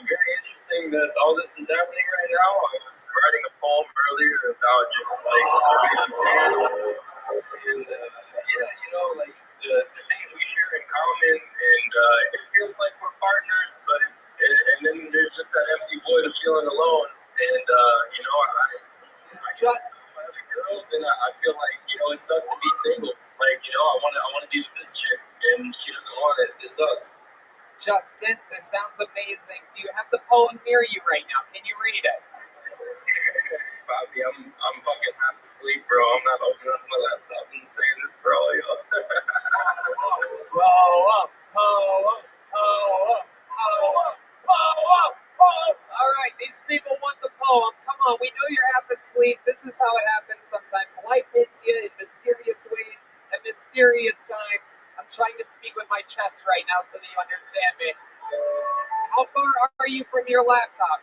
very interesting that all this is happening right now. I was writing a poem earlier about just like and like the things we share in common, and it feels like we're partners, but and then there's just that empty void of feeling alone, and I got my other girls, and I feel like it sucks to be single. Like I want to be with this chick, and she doesn't want it. It sucks. Justin, this sounds amazing. Do you have the poem near you right now? Can you read it? Bobby, I'm fucking half asleep, bro. I'm not opening up my laptop and saying this for all y'all. Poem. All right, these people want the poem. Come on, we know you're half asleep. This is how it happens sometimes. Life hits you in mysterious ways at mysterious times. I'm trying to speak with my chest right now so that you understand me. How far are you from your laptop?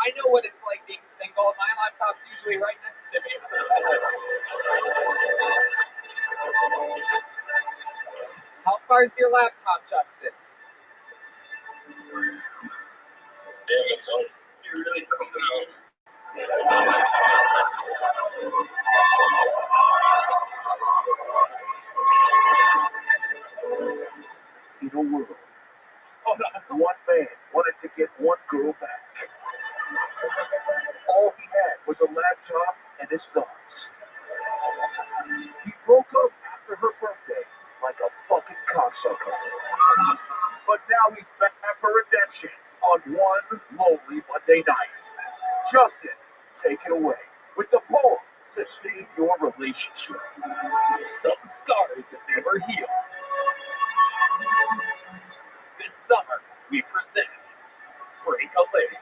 I know what it's like being single. My laptop's usually right next to me. How far is your laptop, Justin? Damn it, Tony. You're really something else. In a world, one man wanted to get one girl back. All he had was a laptop and his thoughts. He broke up after her birthday like a fucking cocksucker. But now he's back for redemption on one lonely Monday night. Justin, take it away with the poem to save your relationship. Some scars that never heal. This summer, we present Break a Leg.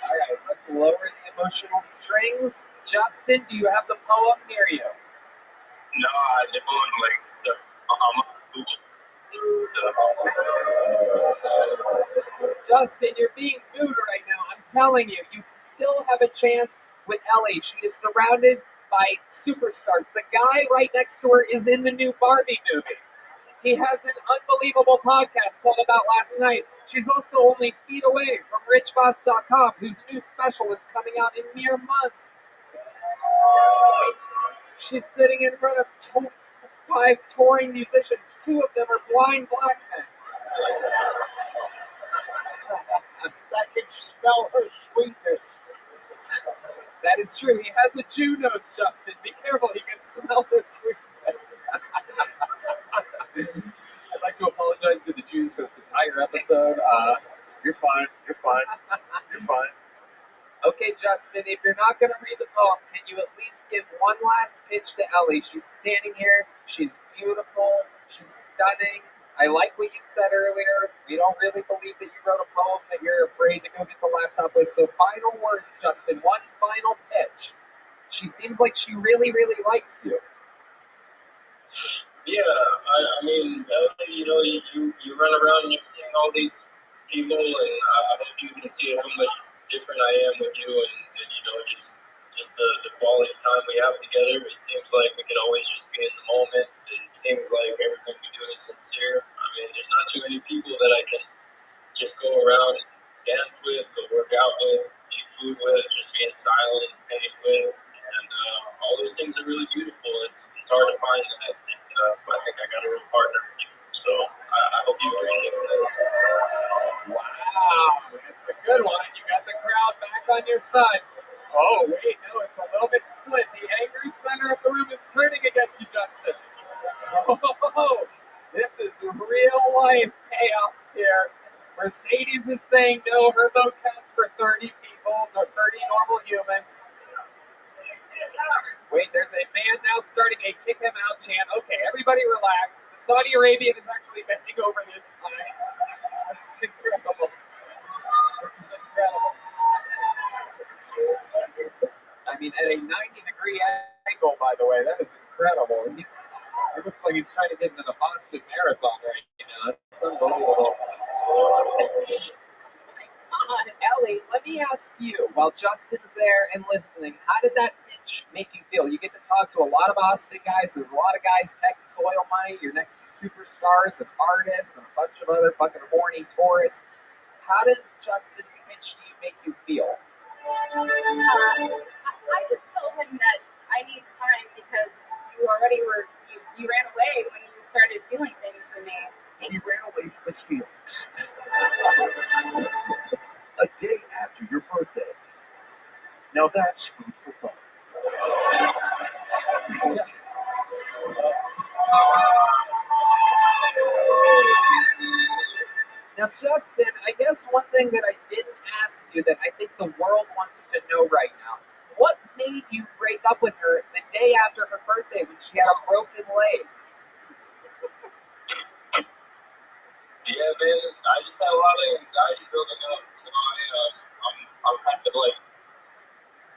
Alright, let's lower the emotional strings. Justin, do you have the poem near you? No, I live on like the Justin, you're being nude right now. I'm telling you, you still have a chance with Ellie. She is surrounded by superstars. The guy right next to her is in the new Barbie movie. He has an unbelievable podcast called About Last Night. She's also only feet away from richboss.com, whose new special is coming out in mere months. She's sitting in front of 5 touring musicians. 2 of them are blind black men. I can smell her sweetness. That is true. He has a Jew nose, Justin. Be careful, he can smell the sweetness. I'd like to apologize to the Jews for this entire episode. You're fine. You're fine. You're fine. Okay, Justin, if you're not going to read the poem, can you at least give one last pitch to Ellie? She's standing here. She's beautiful. She's stunning. I like what you said earlier. We don't really believe that you wrote a poem that you're afraid to go get the laptop with. So final words, Justin. One final pitch. She seems like she really, really likes you. Yeah, I mean, you know, you run around and you're seeing all these people, and I hope you can see how much different I am with you, and you know, just the quality time we have together. It seems like we can always just be in the moment. It seems like everything we do is sincere. I mean, there's not too many people that I can just go around and dance with, go work out with, eat food with, just being silent and paint with, and all those things are really beautiful. It's hard to find that. I think I got a real partner with you. So I hope you appreciate that. Wow, that's a good one. You got the crowd back on your side. Oh, wait, no, it's a little bit split. The angry center of the room is turning against you, Justin. Oh, this is real life chaos here. Mercedes is saying no, her vote counts for 30 people, or 30 normal humans. Wait, there's a man now starting a kick him out chant. Okay, everybody relax. The Saudi Arabian is actually bending over this time. This is incredible. This is incredible. I mean, at a 90-degree angle, by the way, that is incredible. It looks like he's trying to get into the Boston Marathon right now. That's unbelievable. Ellie, let me ask you, while Justin's there and listening, how did that pitch make you feel? You get to talk to a lot of Austin guys. There's a lot of guys, Texas oil money. You're next to superstars and artists and a bunch of other fucking horny tourists. How does Justin's pitch to you make you feel? I just told him that I need time because you already you ran away when you started feeling things for me. He ran away from his feelings. A day after your birthday. Now that's food for thought. Now, Justin, I guess one thing that I didn't ask you that I think the world wants to know right now, what made you break up with her the day after her birthday when she had a broken leg? Yeah, man, I just had a lot of anxiety building up. You know, I'm kind of like,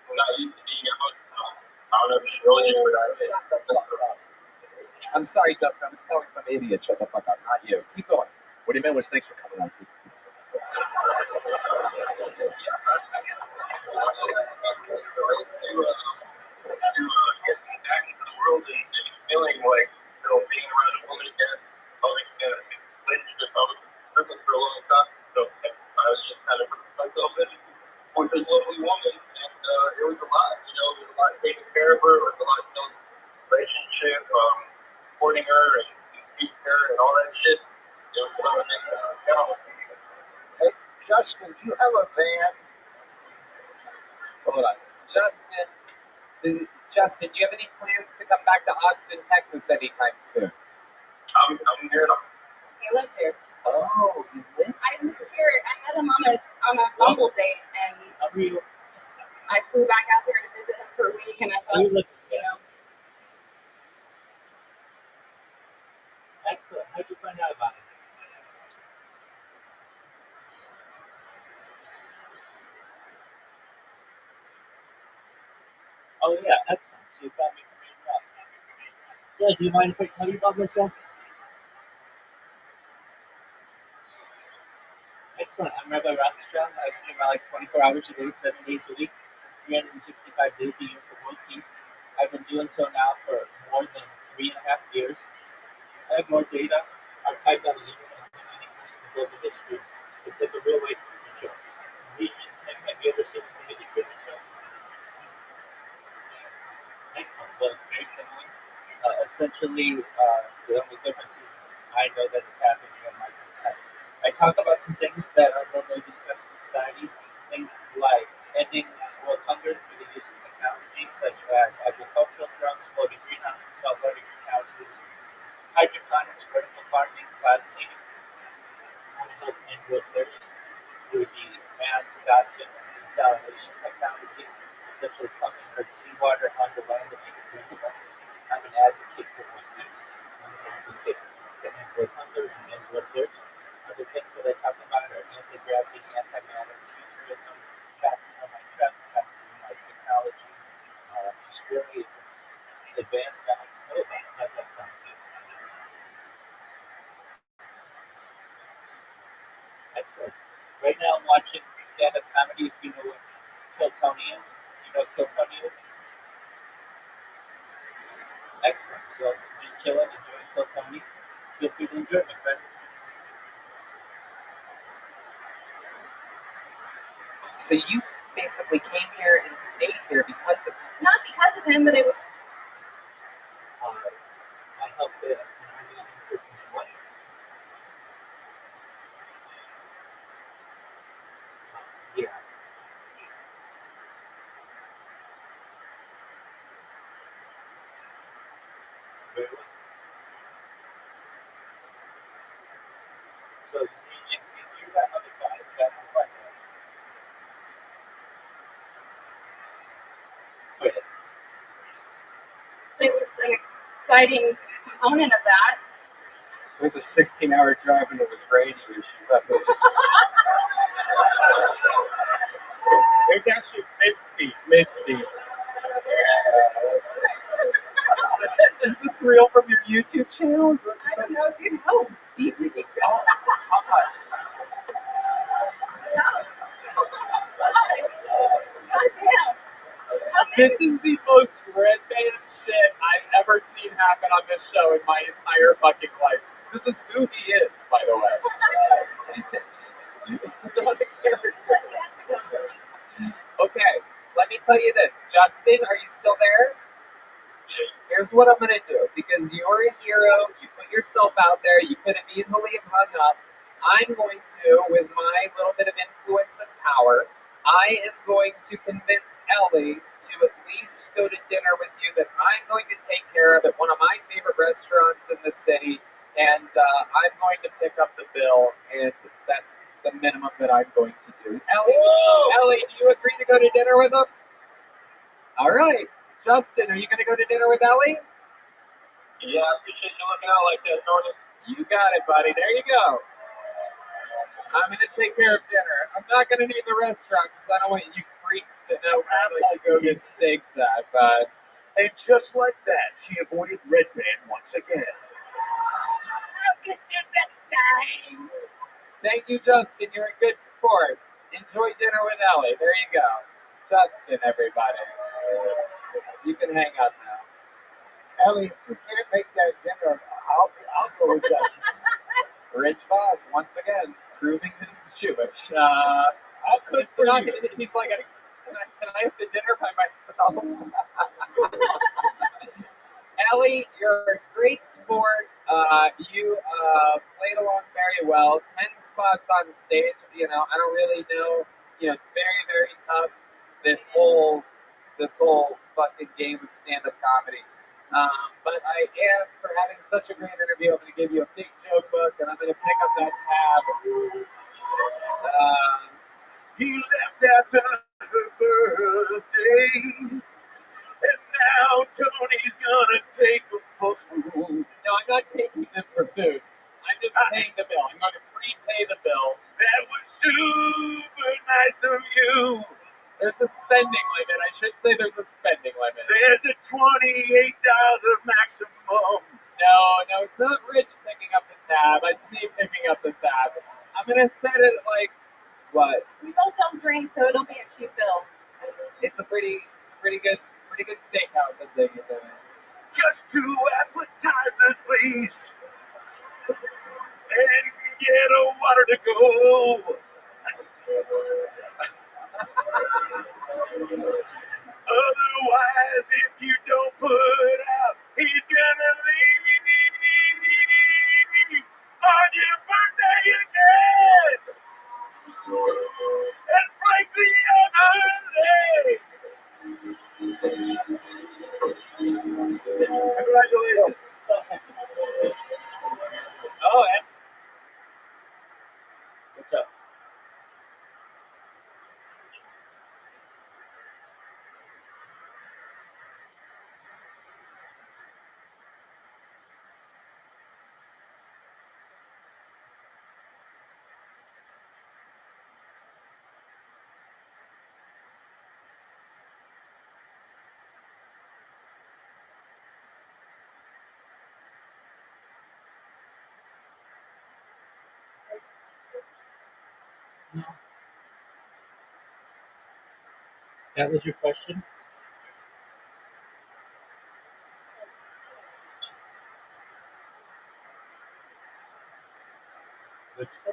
I'm not used to being out. I don't know if she told you, but Shut the fuck up. I'm sorry, Justin. I was telling some idiot, shut the fuck up, not you. Keep going. What he meant was thanks for coming on. Get back into the world and feeling like, you know, being around a woman again, like, relationship. I was in prison for a long time, so I was just kind of myself in with this lovely woman, and it was a lot, you know, it was a lot taking care of her, it was a lot, you know, relationship, supporting her and keeping her and all that shit. It was a lot of things that count. Hey, Justin, do you have a van? Hold on. Justin, do you have any plans to come back to Austin, Texas anytime soon? I'm here now. He lives here. Oh, he lives I moved here. I met him on a Bumble date, and I flew back out there to visit him for a week, and I thought, you know. Excellent. How'd you find out about it? Oh yeah, excellent. So you found me from your job. Yeah, do you mind if I tell you about myself? Excellent. I'm Rabbi Rothschild. I stream out like 24 hours a day, 7 days a week, 365 days a year for world peace. I've been doing so now for more than 3.5 years. I have more data archived on the internet than any person in global history. It's like a real life treatment show. Have you ever seen the movie The Treatment Show? Excellent. Well, it's very similar. Essentially, the only difference is I know that it's happening in my consent. I talk about some things that are normally discussed in society, things like ending world hunger through the use of technology such as agricultural drones, floating greenhouses, saltwater greenhouses, hydroponics, vertical farming, cloud seeding, help end world thirst through the mass adoption of desalination technology, essentially pumping earth seawater onto land to make it drinkable. I'm an advocate for one peace. I'm an advocate to end world hunger and end world thirst. Other things that I talk about are anti-gravity, antimatter, futurism, passing on my truck, passing on my technology, just really advanced that I know about. How's that sound? Excellent. Right now I'm watching stand-up comedy. If you know what Kill Tony is, you know what Kill Tony is? Excellent. So just chilling, enjoying Kill Tony. Feel free to enjoy it, my friend. So you basically came here and stayed here because of him. Not because of him, but it was. I helped an Armenian person in life. Yeah. Very well. So if you're that other guy, that's what? Wait. It was an exciting component of that. It was a 16-hour drive and it was rainy as she left. It was actually misty. Is this real from your YouTube channel? I don't know, dude. How deep did you go? This is the most red band shit I've ever seen happen on this show in my entire fucking life. This is who he is, by the way. It's not a character. Okay, let me tell you this. Justin, are you still there? Here's what I'm going to do. Because you're a hero, you put yourself out there, you could have easily have hung up. I'm going to, with my little bit of influence and power, I am going to convince Ellie to at least go to dinner with you that I'm going to take care of at one of my favorite restaurants in the city, and I'm going to pick up the bill, and that's the minimum that I'm going to do. Ellie, do you agree to go to dinner with him? All right. Justin, are you going to go to dinner with Ellie? Yeah, I appreciate you looking out like that, Jordan. You got it, buddy. There you go. I'm going to take care of dinner. I'm not going to need the restaurant because I don't want you freaks to know where I'd like to go get steaks at. But And just like that, she avoided Red Man once again. I'll get you next time. thank you, Justin. You're a good sport. Enjoy dinner with Ellie. There you go. Justin, everybody. You can hang out now. Ellie, if you can't make that dinner, I'll go with Justin. Rich Voss, once again, proving that he's Jewish. I'll cook for you. He's like, can I have the dinner by myself? Ellie, you're a great sport. You played along very well. 10 spots on stage. You know, I don't really know. You know, it's very, very tough. This whole fucking game of stand-up comedy. But I am, for having such a great interview, I'm going to give you a big joke book, and I'm going to pick up that tab. He left after her birthday. And now Tony's gonna take them for food. No, I'm not taking them for food. I'm just paying the bill. I'm going to prepay the bill. That was super nice of you. There's a spending limit. I should say there's a spending limit. There's a $28 maximum. No, it's not Rich picking up the tab. It's me picking up the tab. I'm going to set it like, what? We both don't drink, so it'll be a cheap bill. It's a pretty good steakhouse, I'm taking it. Just 2 appetizers, please. And get a water to go. Otherwise, if you don't put out, he's gonna leave on your birthday again. And break the other leg. Congratulations. Oh, and What's up? No. That was your question? What'd you say?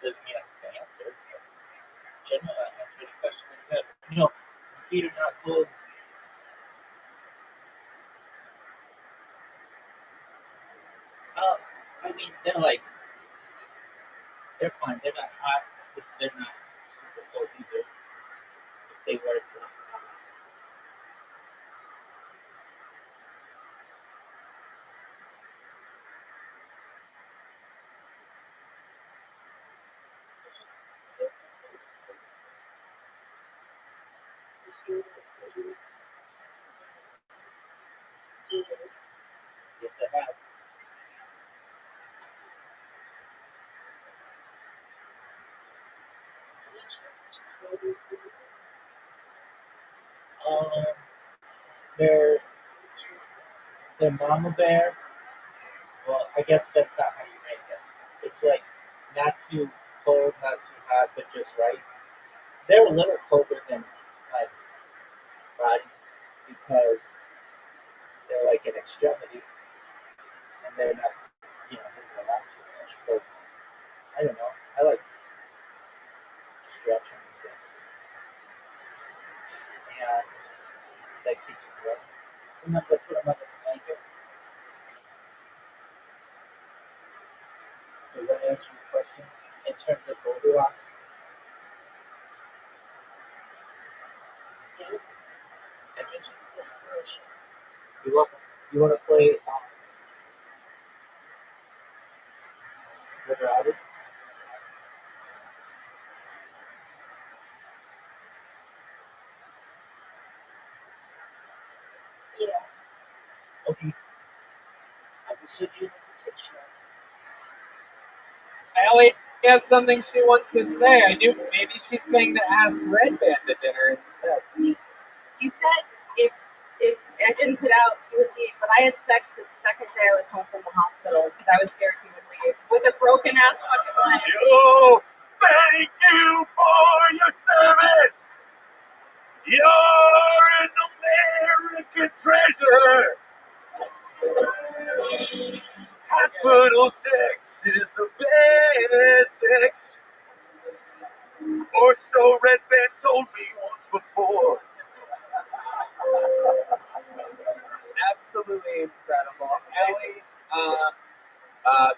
Doesn't mean I can answer. Generally, I answer any question that you have. You know, my feet are not cold. I mean, they're fine. They're not hot, but they're not super cold either. If they were to yes, I have. They're mama bear. Well, I guess that's not how you make it. It's like not too cold, not too hot, but just right. They're a little colder than my body because they're like an extremity and they're not, moving around too much. But I don't know. I like stretching things. And that keeps them warm. Sometimes I put them under the blanket. Does that answer your question in terms of Goldilocks? You're welcome. You want to play with Robert? Yeah. Okay. I will send you an invitation. Ellie has something she wants to say. I knew maybe she's going to ask Red Band to dinner instead. You said if I didn't put out, you would leave, but I had sex the second day I was home from the hospital because I was scared he would leave with a broken ass fucking leg. Yo, thank you for your service. You're an American treasure. Hospital sex is the best sex. Or so Red Band's told me once before. Absolutely incredible. Ellie,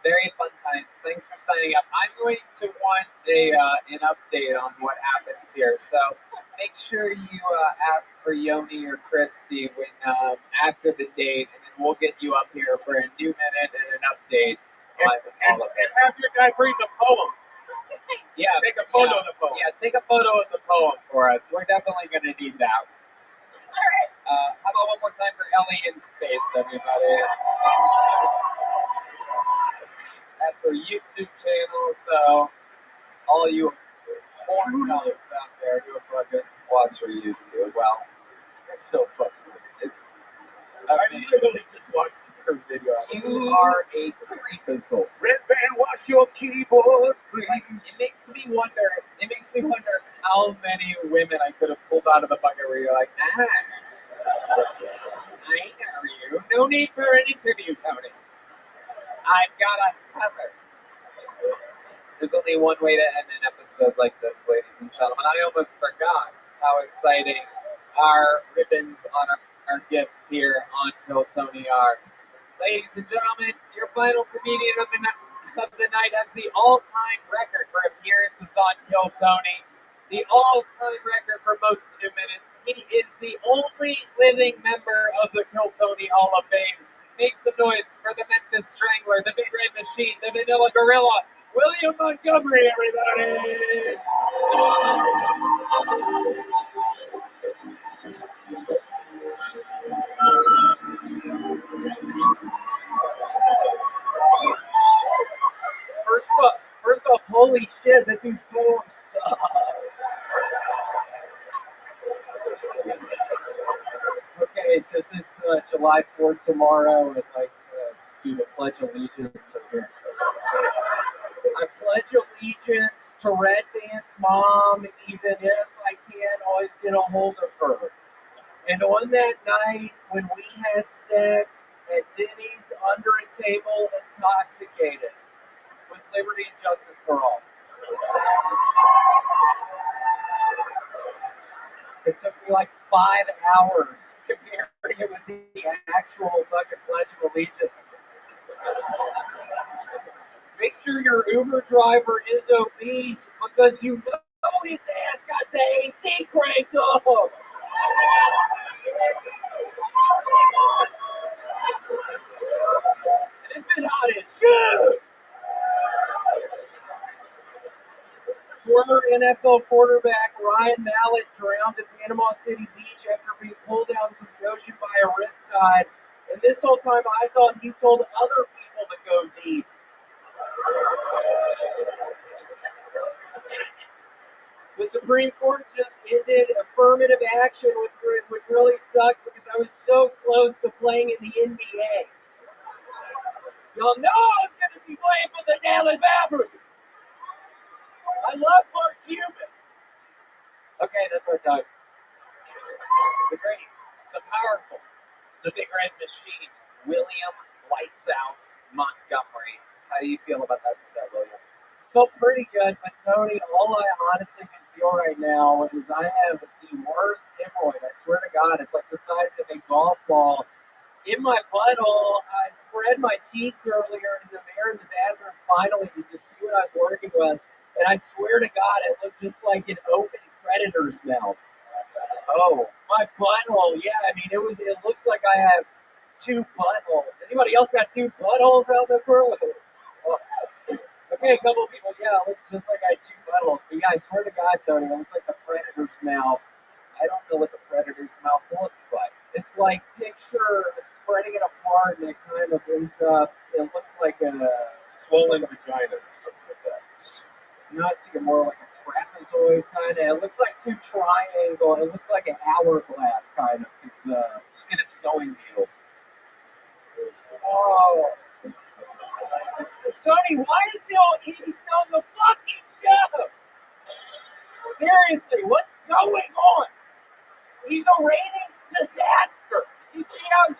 very fun times. Thanks for signing up. I'm going to want an update on what happens here. So make sure you ask for Yoni or Christy when after the date, and then we'll get you up here for a new minute and an update live in all of it. And have your guy bring the poem. Yeah, Take a photo of the poem. Yeah, take a photo of the poem for us. We're definitely going to need that. How about one more time for Ellie in space, everybody? That's her YouTube channel, so all you horn dogs out there, go fucking watch her YouTube. Well, That's so fucking weird. it's I amazing. literally just watched her video. You are a creepazoid. Red band, wash your keyboard, please. Like, it makes me wonder how many women I could have pulled out of the bucket where you're like, I know you. No need for an interview, Tony. I've got us covered. There's only one way to end an episode like this, ladies and gentlemen. I almost forgot how exciting our ribbons on our gifts here on Kill Tony are. Ladies and gentlemen, your final comedian of the night has the all-time record for appearances on Kill Tony. The all-time record for most 2 minutes. He is the only living member of the Kill Tony Hall of Fame. Make some noise for the Memphis Strangler, the Big Red Machine, the Vanilla Gorilla, William Montgomery, everybody! First off, holy shit, that dude's poem sucks. Okay, since it's July 4th tomorrow, I'd like to just do the Pledge of Allegiance. I pledge allegiance to Red Band's mom, even if I can't always get a hold of her. And on that night when we had sex at Denny's under a table, intoxicated, with liberty and justice for all. It took me like 5 hours comparing it with the actual fucking Pledge of Allegiance. Make sure your Uber driver is obese because you know his ass got the AC cranked up. And it's been hot as shit. Former NFL quarterback Ryan Mallett drowned at Panama City Beach after being pulled out into the ocean by a riptide. And this whole time I thought he told other people to go deep. The Supreme Court just ended affirmative action, which really sucks because I was so close to playing in the NBA. Y'all know I was going to be playing for the Dallas Mavericks. I love Mark Cuban. Okay, that's my time. The great, the powerful, the Big Red Machine, William Lights Out Montgomery. How do you feel about that set, William? Felt pretty good, but Tony, all I honestly can feel right now is I have the worst hemorrhoid. I swear to God, it's like the size of a golf ball in my butthole. I spread my cheeks earlier in the mirror in the bathroom finally to just see what I was working with. And I swear to God, it looked just like an open predator's mouth. Oh, my butthole. Yeah, I mean, it looks like I have 2 buttholes. Anybody else got 2 buttholes out there for it? Okay, a couple of people, yeah, it looks just like I had 2 buttholes. But yeah, I swear to God, Tony, it looks like the predator's mouth. I don't know what the predator's mouth looks like. It's like picture spreading it apart and it kind of ends up, it looks like a swollen vagina or something like that. You know, I see it more like a trapezoid kind of. It looks like 2 triangle. It looks like an hourglass kind of. Just get a sewing needle. Oh. Tony, why is he on the fucking show? Seriously, what's going on? He's a ratings disaster. You see how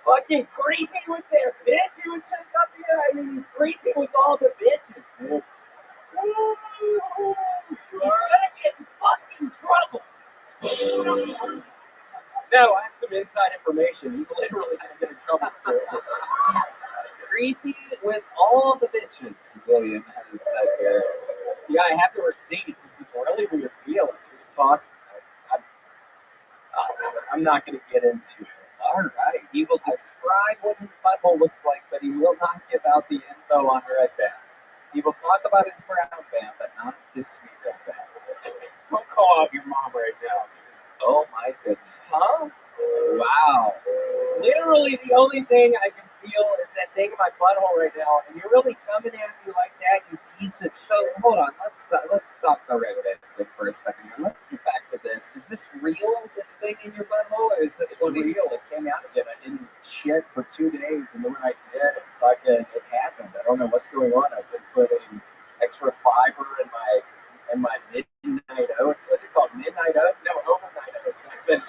fucking creepy with their bitch? He was just up here. I mean, he's creepy with all the bitches, dude. He's gonna get in fucking trouble. No, I have some inside information. He's literally gonna get in trouble soon. Creepy with all the bitches, William has said here. Yeah, I have the receipts. This is a really weird deal. He was talking. I'm not going to get into All right. He will describe what his butthole looks like, but he will not give out the info on Red Band. He will talk about his brown band, but not his sweet red band. Don't call out your mom right now. Oh my goodness. Huh? Wow. Literally, the only thing I can feel is that thing in my butthole right now, and you're really coming at me like that, you piece of So hold on, let's stop the Red Band thing for a second. And let's get back to this. Is this real? This thing in your butthole, or is this It's real. It came out again. I didn't shit for 2 days, and then when I did, it happened. I don't know what's going on. I've been putting extra fiber in my midnight oats. What's it called? Midnight oats? No, overnight oats. I've been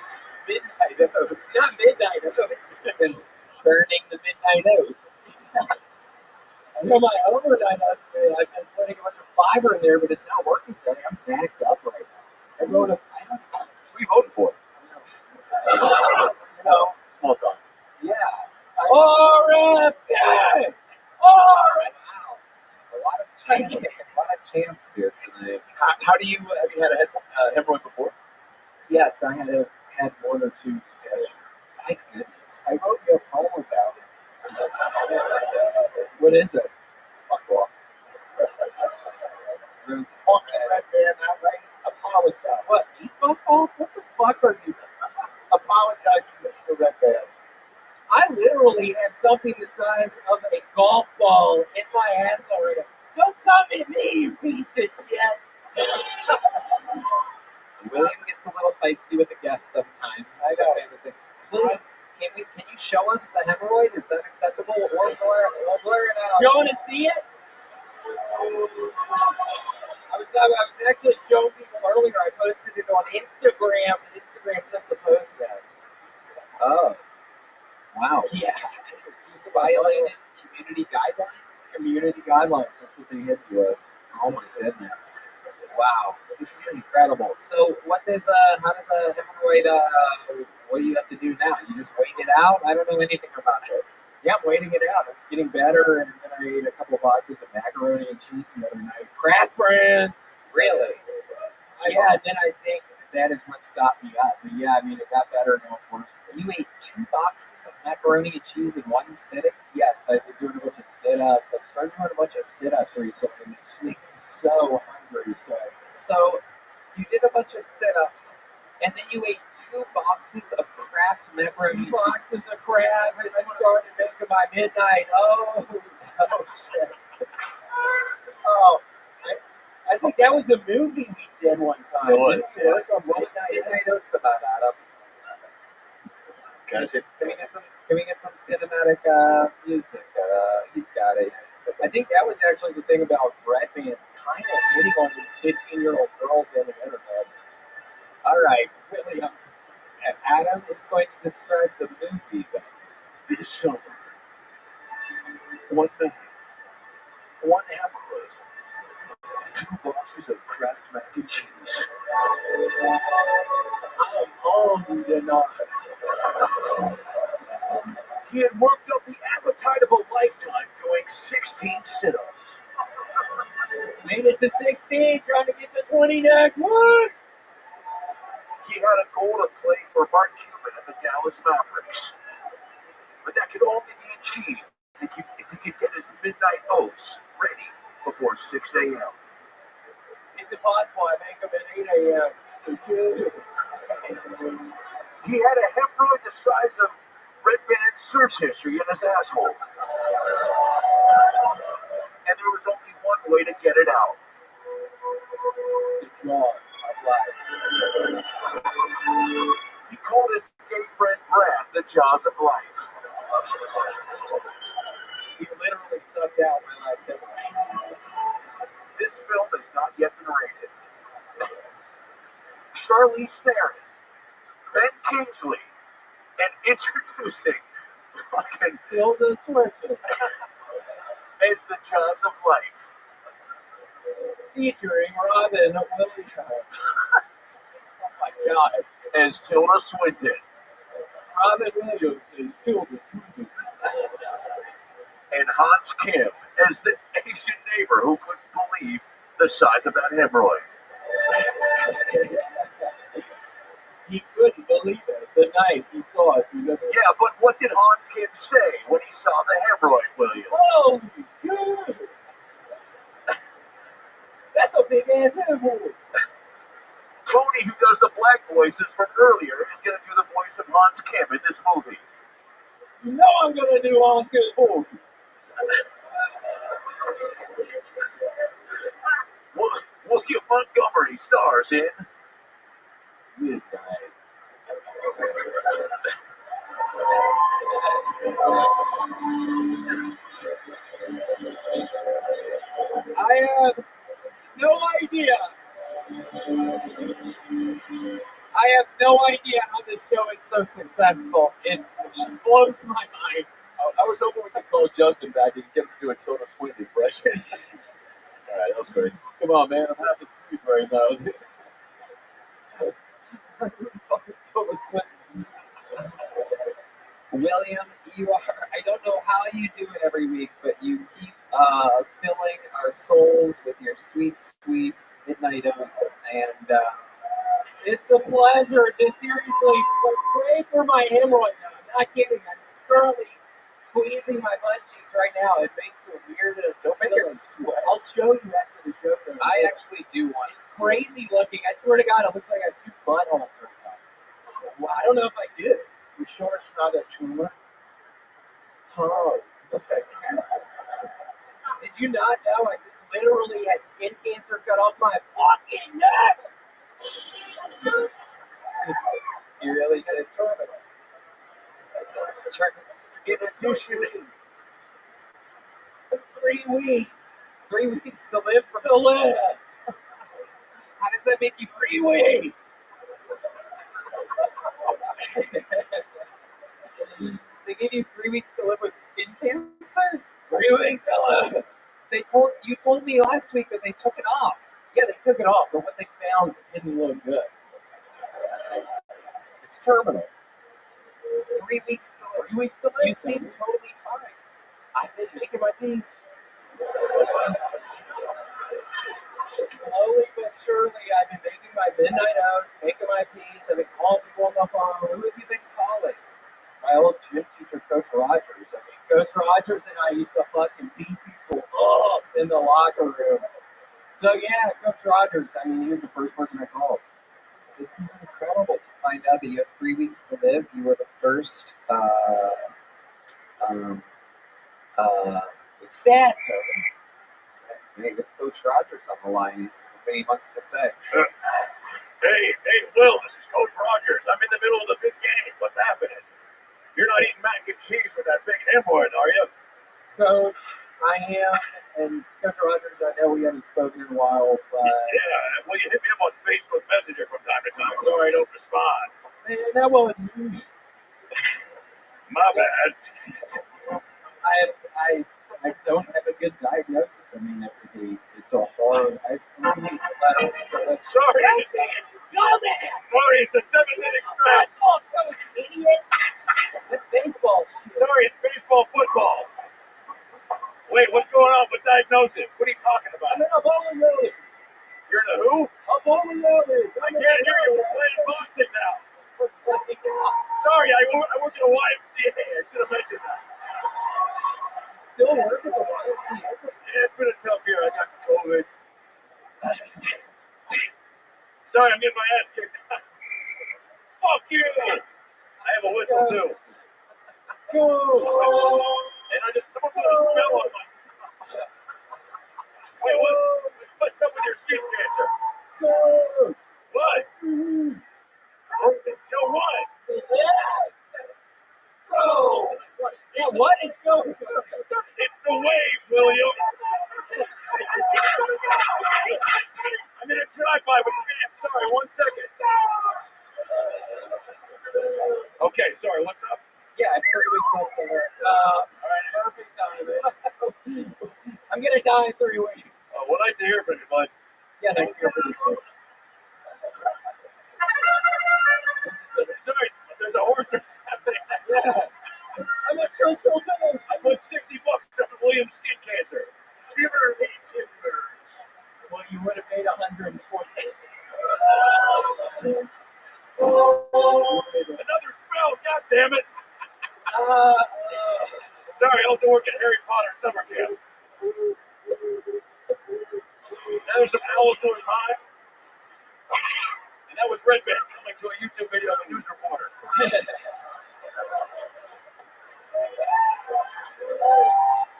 midnight oats. Not midnight oats. I've been burning the midnight oats? I know my overnight oats. I've been putting a bunch of fiber in there, but it's not working today. I'm backed up right now. What are you voting for? You know, Small talk. yeah. RFK! Wow. A lot of chants here tonight. How do you, have you had a hemorrhoid before? Yes, I had one or two this past year. My goodness. I wrote you a poem about it. What is it? Fuck off. Runes Fucking Red Band outright apologize. What? You fuck off? What the fuck are you? Apologize to Mr. Red Band. I literally have something the size of a golf ball in my asshole right now. Don't come at me, you piece of shit. William gets a little feisty with the guests sometimes. I know. William, can you show us the hemorrhoid? Is that acceptable? Or blur it out? You want to see it? I was actually showing people earlier. I posted it on Instagram, and Instagram took the post down. Oh. Wow. Yeah. It's just violated community guidelines? Community guidelines. That's what they hit you with. Oh my goodness. Wow. This is incredible. So how does a hemorrhoid, what do you have to do now? You just wait it out? I don't know anything about this. Yeah, I'm waiting it out. It's getting better, and then I ate a couple of boxes of macaroni and cheese the other night. Craft brand. Really? Yeah, and then I think that is what stopped me up. But yeah, I mean, it got better, now it's worse. You ate 2 boxes of macaroni and cheese in one sitting? Yes, I've been doing a bunch of sit-ups. I've started doing a bunch of sit-ups recently, and it just makes me so hungry. So you did a bunch of sit-ups, and then you ate 2 boxes of Kraft macaroni. 2 boxes of Kraft, and I started making my midnight. Oh shit. Oh, I think that was a movie we did one time. It was. Yeah. what was Midnight Oats about, Adam? Gotcha. Can we get some cinematic music? He's got it. I think that was actually the thing about Red Band kind of hitting on these 15-year-old girls on the internet. All right, William. Adam is going to describe the movie then. This summer, one man, one hemorrhoid, 2 boxes of Kraft mac and cheese. I'm on tonight. He had worked up the appetite of a lifetime doing 16 sit-ups. Made it to 16, trying to get to 20 next. What? He had a goal to play for Mark Cuban and the Dallas Mavericks. But that could only be achieved if he could get his midnight oats ready before 6 a.m. It's impossible. I make them at 8 a.m. So shit. He had a hemorrhoid the size of Red Band's search history in his asshole. And there was only one way to get it out. The jaws of life. He called his gay friend Brad the jaws of life. He literally sucked out my last hemorrhoid. This film has not yet been rated. Charlize Theron, Ben Kingsley, and introducing fucking Tilda Swinton as the jaws of life. featuring Robin Williams. Oh my God. As Tilda Swinton. Robin Williams is Tilda Swinton. And Hans Kim as the Asian neighbor who couldn't believe the size of that hemorrhoid. He couldn't believe it. The night he saw it. Yeah, but what did Hans Kim say when he saw the hemorrhoid, William? Holy shit! That's a big ass hemorrhoid. Tony, who does the black voices from earlier, is going to do the voice of Hans Kim in this movie. You know I'm gonna do Hans Kim movie. William Montgomery stars in Midnight. I have no idea. I have no idea how this show is so successful. It blows my mind. I was hoping we could call Justin back and get him to do a Tilda Swinton impression. All right, that was great. Come on, man. I'm half asleep right now. Who the fuck is Tilda Swinton? William, you are, I don't know how you do it every week, but you keep filling our souls with your sweet, sweet midnight oats. And It's a pleasure. Just seriously, pray for my hemorrhoid. I'm not kidding. I'm currently squeezing my butt cheeks right now. It makes the weirdest. Don't make it sweat. I'll show you after the show. I actually do want it. Crazy looking. I swear to God, it looks like I have two buttholes right now. Well, I don't know if I did. You sure it's not a tumor? Oh, It's like cancer. did you not know I just literally had skin cancer cut off my fucking neck? You really did. It's terminal. In addition, 3 weeks 3 weeks to live from to live. How does that make you 3 weeks. They gave you 3 weeks to live with skin cancer? 3 weeks to live. You told me last week that they took it off. Yeah, they took it off, but what they found didn't look good. It's terminal. 3 weeks to live. 3 weeks to live. You seem totally fine. I've been making my peace. Slowly but surely, I've been making my midnight oats, making my peace. I've been calling people on the phone. Who have you been calling? My old gym teacher, Coach Rogers. I mean, Coach Rogers and I used to fucking beat people up in the locker room. So yeah, Coach Rogers. I mean, he was the first person I called. This is incredible to find out that you have 3 weeks to live. You were the first. It's sad, Tony. Hey, with Coach Rogers on the line, he has something he wants to say. Hey, Will, this is Coach Rogers. I'm in the middle of the big game. What's happening? You're not eating mac and cheese with that big hemorrhoid, are you? Coach, I am, and Coach Rogers, I know we haven't spoken in a while, but Yeah, well, you hit me up on Facebook Messenger from time to time. Sorry I don't respond. man, that wasn't me. My bad. I don't have a good diagnosis. I mean, it's a hard. I have 3 weeks left. Sorry, it's a 7-minute stretch. Oh, Coach, idiot! That's baseball shit. Sorry, it's baseball football. Wait, what's going on with diagnosis? What are you talking about? I'm in a bowling alley. You're in a who? A bowling alley. I can't hear you. We're playing boxing now. Sorry, I work at a YMCA. I should have mentioned that. Still work at the YMCA? Yeah, it's been a tough year. I got COVID. Sorry, I'm getting my ass kicked. Fuck you! I have a whistle too. And someone put a smell on my. Wait, what's up with your skin cancer? What? You know what? Yeah, what is going on? It's the wave, William. I'm in a drive-by with you. Sorry, 1 second. Okay, sorry, what's up? Yeah, it's 3 weeks left to live. Perfect timing. I'm gonna die in 3 weeks. Well, nice to hear from you, bud. Yeah, nice to hear from you too. Sorry, there's a horse happening. Yeah. I'm a Churchill too. I put $60 on William's skin cancer. Shiver me timbers. Well, you would have made 120. Another summer camp. Now there's some owls going by. And that was Red Band coming to a YouTube video of a news reporter.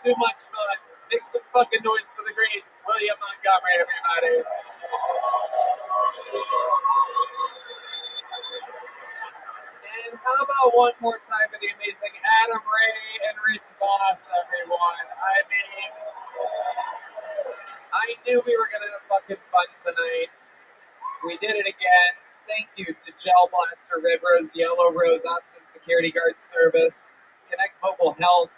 Too much fun. Make some fucking noise for the great William Montgomery, everybody. And how about one more time for the amazing Adam Ray and Rich Voss, everyone. I mean, I knew we were going to have fucking fun tonight. We did it again. Thank you to Gel Blaster, Red Rose, Yellow Rose, Austin Security Guard Service, Connect Mobile Health,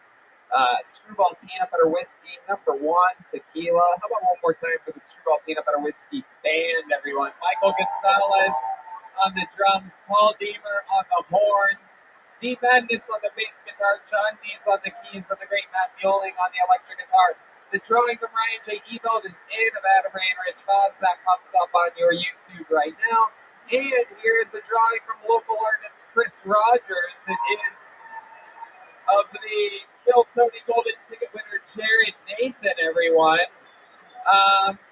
Screwball Peanut Butter Whiskey, number 1, Tequila. How about one more time for the Screwball Peanut Butter Whiskey band, everyone? Michael Gonzalez on the drums, Paul Deemer on the horns, Deep Madness on the bass guitar, John Dees on the keys, and the great Matt Mueling on the electric guitar. The drawing from Ryan J. Ebelt is in of Adam Ray and Rich Voss. That pops up on your YouTube right now. And here's a drawing from local artist Chris Rogers. It is of the Kill Tony Golden Ticket winner Jared Nathan, everyone.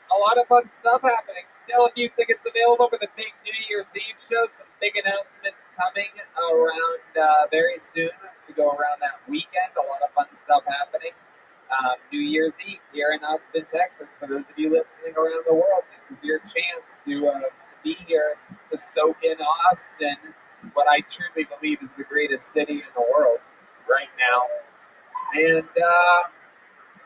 A lot of fun stuff happening. Still a few tickets available for the big New Year's Eve show. Some big announcements coming around very soon to go around that weekend. A lot of fun stuff happening. New Year's Eve here in Austin, Texas. For those of you listening around the world, this is your chance to be here to soak in Austin, what I truly believe is the greatest city in the world right now. And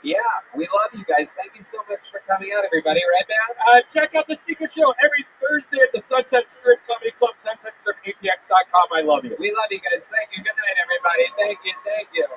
yeah, we love you guys. Thank you so much for coming out, everybody. Red Band? Check out The Secret Show every Thursday at the Sunset Strip Comedy Club, sunsetstripatx.com. I love you. We love you guys. Thank you. Good night, everybody. Thank you. Thank you.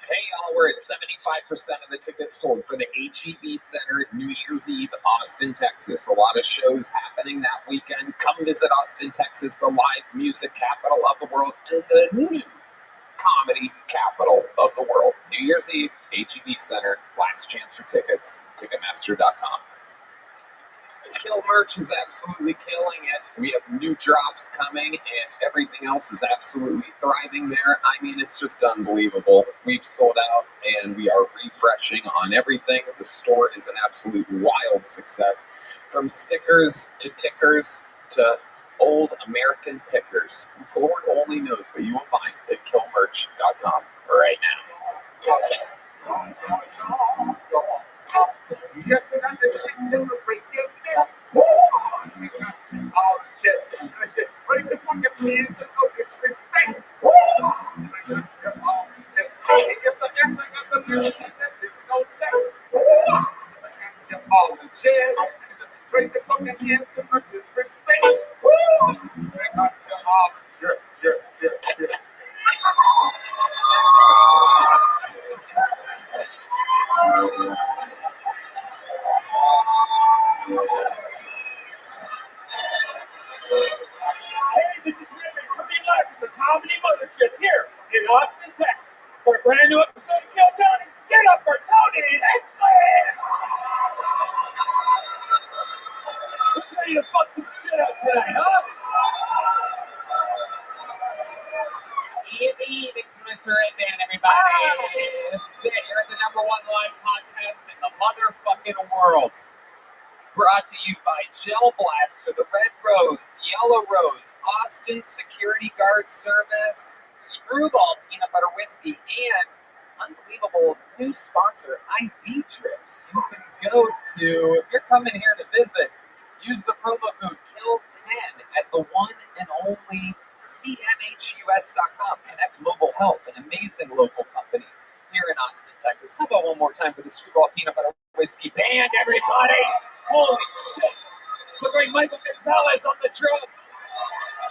Hey, y'all, we're at 75% of the tickets sold for the HEB Center New Year's Eve, Austin, Texas. A lot of shows happening that weekend. Come visit Austin, Texas, the live music capital of the world and the new comedy capital of the world. New Year's Eve, HEB Center. Last chance for tickets, Ticketmaster.com. Kill merch is absolutely killing it. We have new drops coming, and everything else is absolutely thriving there. I mean, it's just unbelievable. We've sold out, and we are refreshing on everything. The store is an absolute wild success. From stickers to tickers to old American pickers. Lord only knows what you will find at killmerch.com right now. Yes, and I'm the shit that will break your neck. We got you all in check. I said, raise your fucking hands and no disrespect. We got you all in check. Yes, I got the lyrics and that is no tech. We got you all in check. Raise your fucking hands and no disrespect. We got you all in check. Hey, this is Rabbi coming live from the Comedy Mothership here in Austin, Texas, for a brand new episode of Kill Tony. Get up for Tony! Let's go! Who's ready to fuck some shit up tonight, huh? Yippee, Mr. Red Band, everybody. This is it. You're at the #1 live podcast in the motherfucking world. Brought to you by Gel Blaster, the Red Rose, Yellow Rose, Austin Security Guard Service, Screwball Peanut Butter Whiskey, and unbelievable new sponsor, IV Drips. You can go to, if you're coming here to visit, use the promo code KILL10 at the one and only CMHUS.com. Connect Mobile Health, an amazing local company here in Austin, Texas. How about one more time for the Screwball Peanut Butter Whiskey band, everybody? Holy shit! It's the great Michael Gonzalez on the drums,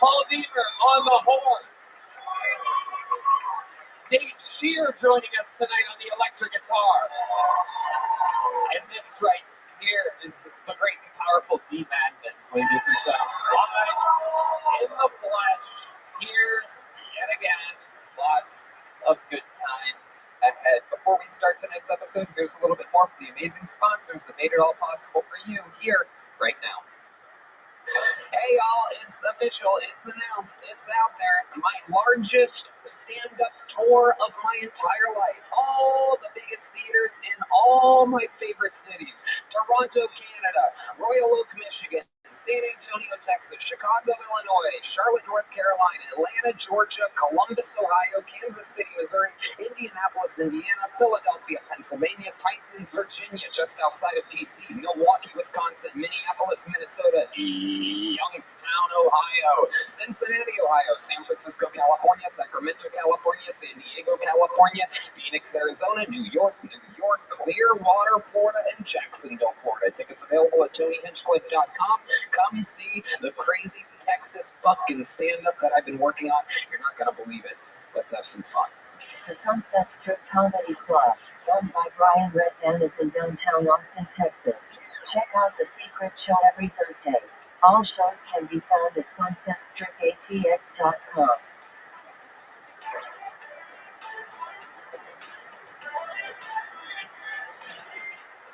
Paul Deaver on the horns, Dave Shear joining us tonight on the electric guitar, and this right here is the great and powerful D Madness, ladies and gentlemen. Live in the flesh, here yet again. Lots of good times ahead. Before we start tonight's episode, here's a little bit more for the amazing sponsors that made it all possible for you here right now. Hey y'all, it's official, it's announced, it's out there. My largest stand-up tour of my entire life. All the biggest theaters in all my favorite cities. Toronto, Canada, Royal Oak, Michigan, San Antonio, Texas, Chicago, Illinois, Charlotte, North Carolina, Atlanta, Georgia, Columbus, Ohio, Kansas City, Missouri, Indianapolis, Indiana, Philadelphia, Pennsylvania, Tysons, Virginia, just outside of DC, Milwaukee, Wisconsin, Minneapolis, Minnesota, Youngstown, Ohio, Cincinnati, Ohio, San Francisco, California, Sacramento, California, San Diego, California, Phoenix, Arizona, New York, Clearwater, Florida, and Jacksonville, Florida. Tickets available at TonyHinchcliffe.com. Come see the crazy Texas fucking stand-up that I've been working on. You're not going to believe it. Let's have some fun. The Sunset Strip Comedy Club, run by Brian Redman, is in downtown Austin, Texas. Check out The Secret Show every Thursday. All shows can be found at sunsetstripatx.com.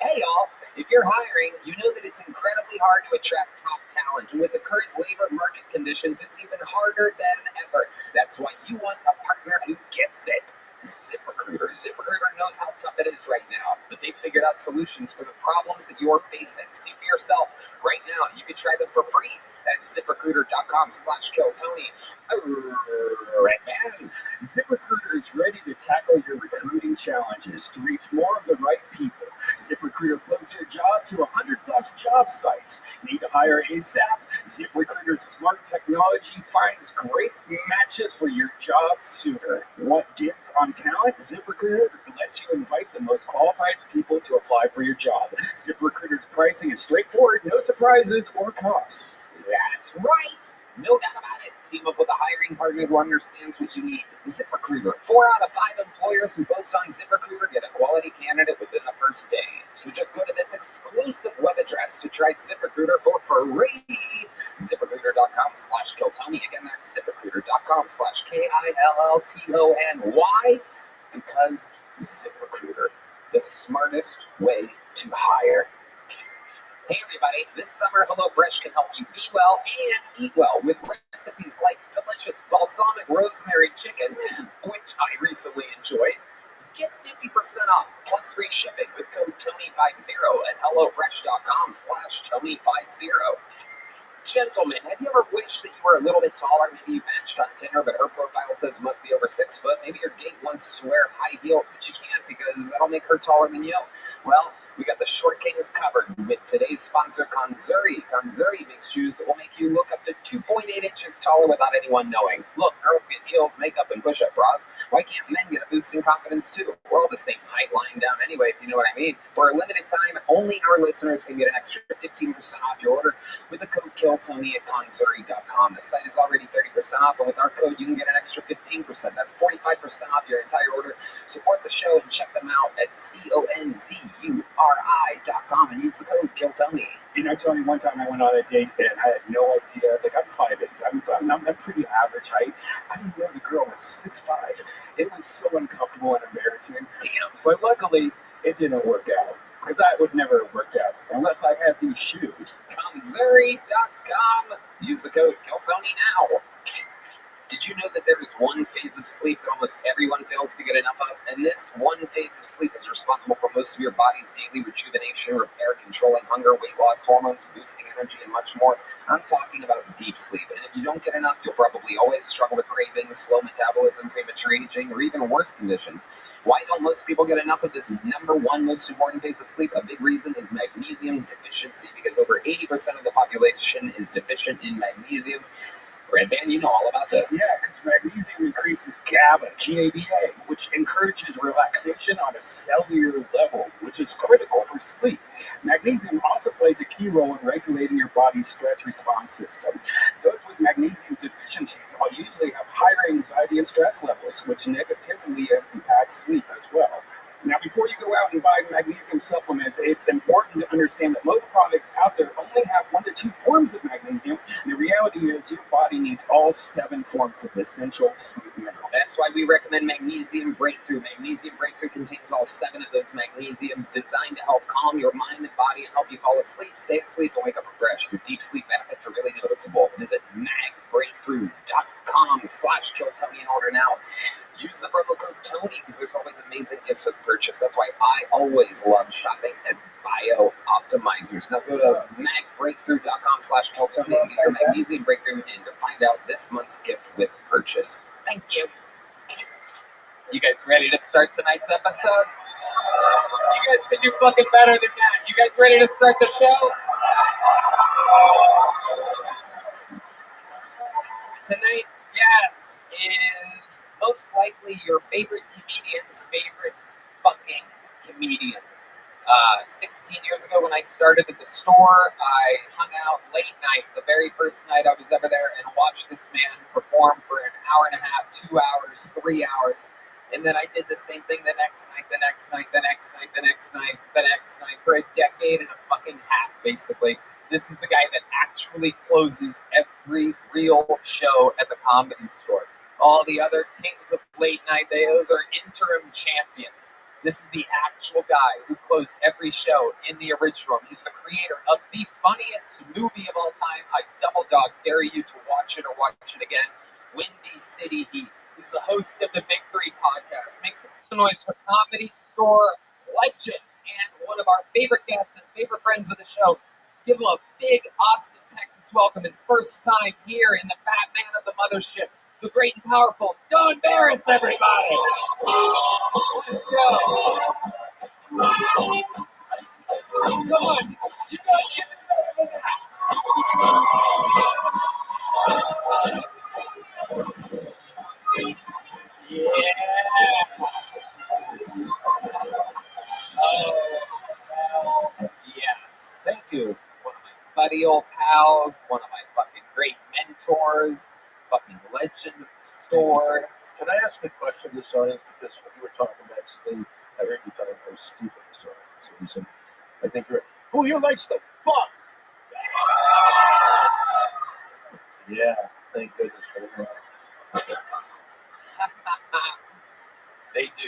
Hey y'all, if you're hiring, you know that it's incredibly hard to attract top talent, and with the current labor market conditions, it's even harder than ever. That's why you want a partner who gets it. ZipRecruiter. ZipRecruiter knows how tough it is right now, but they've figured out solutions for the problems that you're facing. See for yourself right now. You can try them for free at ZipRecruiter.com/KillTony. Right, man. ZipRecruiter is ready to tackle your recruiting challenges to reach more of the right people. ZipRecruiter posts your job to 100+ job sites. Need to hire ASAP? ZipRecruiter's smart technology finds great matches for your job sooner. Want dibs on talent? ZipRecruiter lets you invite the most qualified people to apply for your job. ZipRecruiter's pricing is straightforward, no surprises or costs. That's right. No doubt about it. Team up with a hiring partner who understands what you need. ZipRecruiter. 4 out of 5 employers who post on ZipRecruiter get a quality candidate within the first day. So just go to this exclusive web address to try ZipRecruiter for free. ZipRecruiter.com/KillTony. Again, that's ZipRecruiter.com/KILLTONY. Why? Because ZipRecruiter, the smartest way to hire. Hey everybody, this summer HelloFresh can help you be well and eat well with recipes like delicious balsamic rosemary chicken, which I recently enjoyed. Get 50% off plus free shipping with code TONY50 at HelloFresh.com/TONY50. Gentlemen, have you ever wished that you were a little bit taller? Maybe you matched on Tinder, but her profile says it must be over 6 foot. Maybe your date wants to wear high heels, but you can't because that'll make her taller than you. Well, we got the Short Kings covered with today's sponsor, Kanzuri. Kanzuri makes shoes that will make you look up to 2.8 inches taller without anyone knowing. Look, girls get heels, makeup, and push-up bras. Why can't men get a boost in confidence too? We're all the same height lying down anyway, if you know what I mean. For a limited time, only our listeners can get an extra 15% off your order with the code KILLTONY at Kanzuri.com. The site is already 30% off, and with our code, you can get an extra 15%. That's 45% off your entire order. Support the show and check them out at CONZURI.com and use the code KILLTONY. You know, Tony, one time I went on a date and I had no idea. Like, I'm 5'8". I'm pretty average height. I didn't know the girl was 6'5". It was so uncomfortable and embarrassing. Damn. But luckily, it didn't work out. Because that would never have worked out unless I had these shoes. Kanzuri.com. Use the code KILLTONY now. Did you know that there is one phase of sleep that almost everyone fails to get enough of? And this one phase of sleep is responsible for most of your body's daily rejuvenation, repair, controlling hunger, weight loss, hormones, boosting energy, and much more. I'm talking about deep sleep. And if you don't get enough, you'll probably always struggle with cravings, slow metabolism, premature aging, or even worse conditions. Why don't most people get enough of this number one most important phase of sleep? A big reason is magnesium deficiency, because over 80% of the population is deficient in magnesium. Red Band, you know all about this. Yeah, because magnesium increases GABA, G-A-B-A, which encourages relaxation on a cellular level, which is critical for sleep. Magnesium also plays a key role in regulating your body's stress response system. Those with magnesium deficiencies will usually have higher anxiety and stress levels, which negatively impacts sleep as well. Now, before you go out and buy magnesium supplements, it's important to understand that most products out there only have 1 to 2 forms of magnesium. The reality is your body needs all 7 forms of essential sleep minerals. That's why we recommend Magnesium Breakthrough. Magnesium Breakthrough contains all 7 of those magnesiums, designed to help calm your mind and body and help you fall asleep, stay asleep, and wake up refreshed. The deep sleep benefits are really noticeable. Visit magbreakthrough.com/KILLTONY in order now. Use the promo code TONY because there's always amazing gifts with purchase. That's why I always love shopping at Bio Optimizers. Now go to magbreakthrough.com/KILLTONY to get your Magnesium Breakthrough and to find out this month's gift with purchase. Thank you. You guys ready to start tonight's episode? You guys can do fucking better than that. You guys ready to start the show? Tonight's guest is most likely your favorite comedian's favorite fucking comedian. 16 years ago when I started at the store, I hung out late night, the very first night I was ever there, and watched this man perform for an hour and a half, 2 hours, 3 hours. And then I did the same thing the next night, the next night, the next night, the next night, the next night, for a decade and a fucking half, basically. This is the guy that actually closes every real show at the Comedy Store. All the other kings of late night, those are interim champions. This is the actual guy who closed every show in the original. He's the creator of the funniest movie of all time. I double dog dare you to watch it or watch it again. Windy City Heat. He's the host of the Big Three podcast. Make some noise for Comedy Store legend and one of our favorite guests and favorite friends of the show. Give him a big Austin, Texas welcome. His first time here in the Fat Man of the Mothership. The great and powerful Don Barris, everybody. Let's go. Come on. You guys get it better than that. Yeah. Oh, yes. Thank you. One of my buddy old pals, one of my fucking great mentors, fucking legend of the store. Can I ask a question this audience? Because when you were talking about sleep, I heard you talking about stupid this audience. So listen, I think you're. Who here likes to fuck? Yeah, thank goodness for that.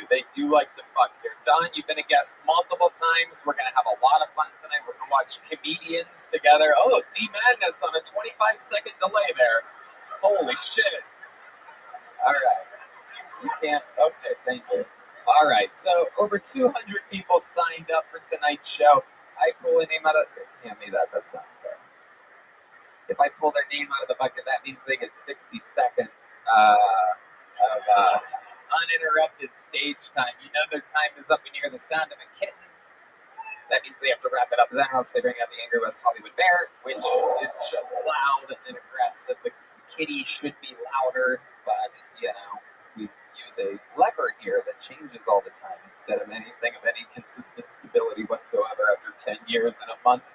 They do like to fuck here. Don, you've been a guest multiple times. We're going to have a lot of fun tonight. We're going to watch comedians together. Oh, D-Madness on a 25-second delay there. Holy shit. All right. You can't. Okay, thank you. All right. So over 200 people signed up for tonight's show. I pull a name out of. Hand me that. That's not fair. If I pull their name out of the bucket, that means they get 60 seconds of uninterrupted stage time. You know their time is up when you hear the sound of a kitten. That means they have to wrap it up then, or else they bring out the Angry West Hollywood Bear, which is just loud and aggressive. The kitty should be louder, but, we use a lever here that changes all the time instead of anything of any consistent stability whatsoever after 10 years and a month.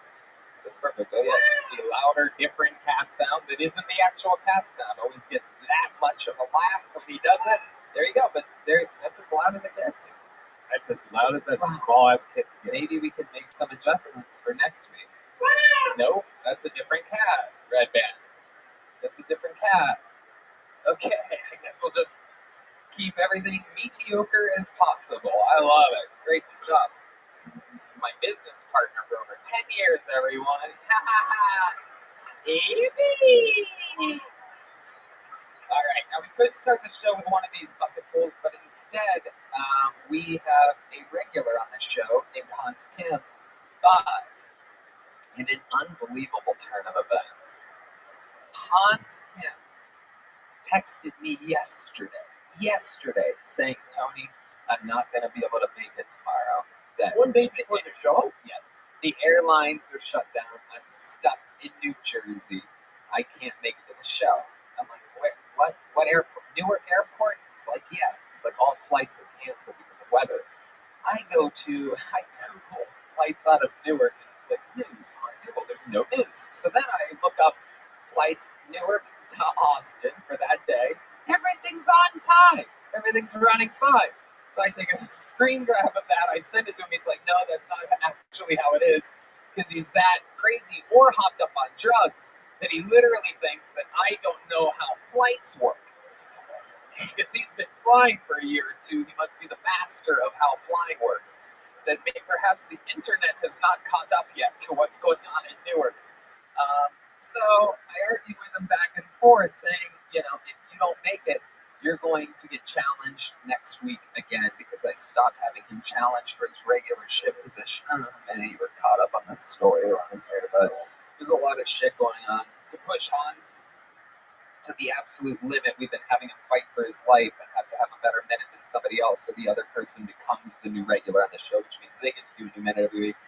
So it's perfect. Oh, yes, the louder, different cat sound that isn't the actual cat sound always gets that much of a laugh when he does it. There you go, but that's as loud as it gets. That's as loud as that small ass kid gets. Maybe we could make some adjustments for next week. Nope, that's a different cat, Red Band. That's a different cat. Okay, I guess we'll just keep everything mediocre as possible. I love it. Great stuff. This is my business partner for over 10 years, everyone. Ha ha ha. Amy. All right, now we could start the show with one of these bucket pulls, but instead we have a regular on the show named Hans Kim. But in an unbelievable turn of events, Hans Kim texted me yesterday, saying, Tony, I'm not going to be able to make it tomorrow. That one day before the show? Yes. The airlines are shut down. I'm stuck in New Jersey. I can't make it to the show. I'm like, what airport? Newark Airport? It's like, yes. It's like all flights are canceled because of weather. I Google flights out of Newark and click news on Google. There's no news. So then I look up flights Newark to Austin for that day. Everything's on time. Everything's running fine. So I take a screen grab of that. I send it to him. He's like, no, that's not actually how it is. Because he's that crazy or hopped up on drugs that he literally thinks that I don't know how flights work. Because he's been flying for a year or two. He must be the master of how flying works. That perhaps the internet has not caught up yet to what's going on in Newark. So I argued with him back and forth saying, if you don't make it, you're going to get challenged next week again because I stopped having him challenged for his regular ship position. I don't know how many of you were caught up on this story around here, but there's a lot of shit going on. To push Hans to the absolute limit, we've been having him fight for his life and have to have a better minute than somebody else, so the other person becomes the new regular on the show, which means they get to do a new minute every week,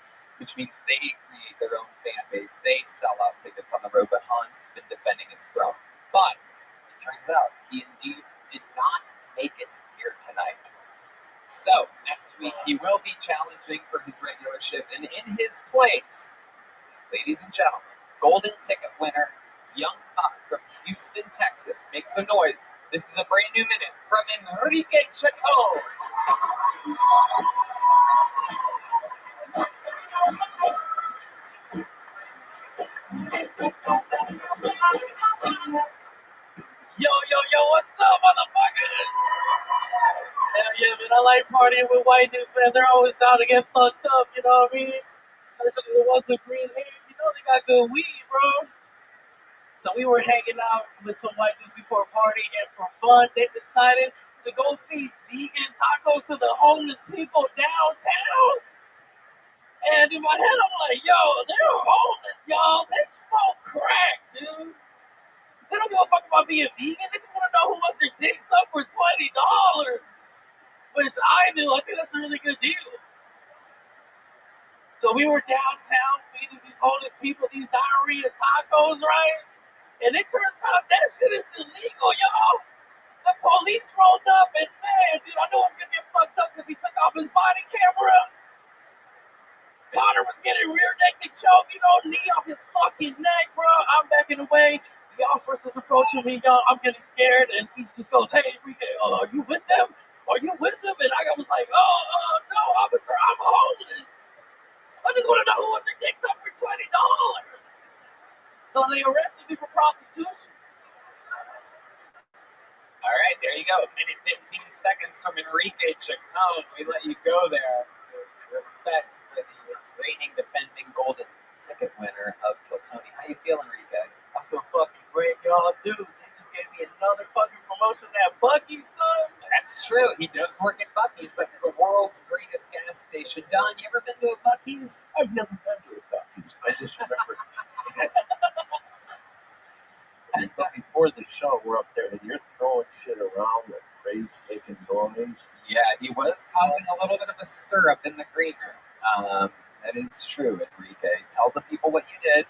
which means they create their own fan base. They sell out tickets on the road, but Hans has been defending his throne. But it turns out he indeed did not make it here tonight. So next week he will be challenging for his regular ship, and in his place, ladies and gentlemen, golden ticket winner, young buck from Houston, Texas. Make some noise. This is a brand new minute from Enrique Chacon. Yo, what's up, motherfuckers? Hell yeah, man, I like partying with white dudes, man. They're always down to get fucked up, you know what I mean? Especially the ones with green hair. You know they got good weed, bro. So we were hanging out with some white dudes before a party, and for fun, they decided to go feed vegan tacos to the homeless people downtown. And in my head, I'm like, yo, they're homeless, y'all. They smoke crack, dude. They don't give a fuck about being vegan. They just want to know who wants their dicks up for $20. Which I do. I think that's a really good deal. So we were downtown feeding these homeless people these diarrhea tacos, right? And it turns out that shit is illegal, y'all. The police rolled up and, man, dude, I knew I was going to get fucked up because he took off his body camera. Connor was getting rear-naked choke, knee off his fucking neck, bro. I'm backing away. The officer's approaching me, y'all. I'm getting scared, and he just goes, hey, Enrique, are you with them? Are you with them? And I was like, no, officer, I'm homeless. I just want to know who wants their dicks up for $20. So they arrested me for prostitution. All right, there you go. A minute 15 seconds from Enrique Chacon. We let you go there. Respect for the reigning defending golden ticket winner of Kiltony. How you feeling, Enrique? I feel fucking great, y'all. Dude, they just gave me another fucking promotion at Buc-ee's, son. That's true. He does work at Buc-ee's. That's the world's greatest gas station. Don, you ever been to a Buc-ee's? I've never been to a Buc-ee's. I just remember. But before the show, we're up there and you're throwing shit around like crazy, making noise. Yeah, he was causing a little bit of a stir up in the green room. That is true, Enrique. Tell the people what you did.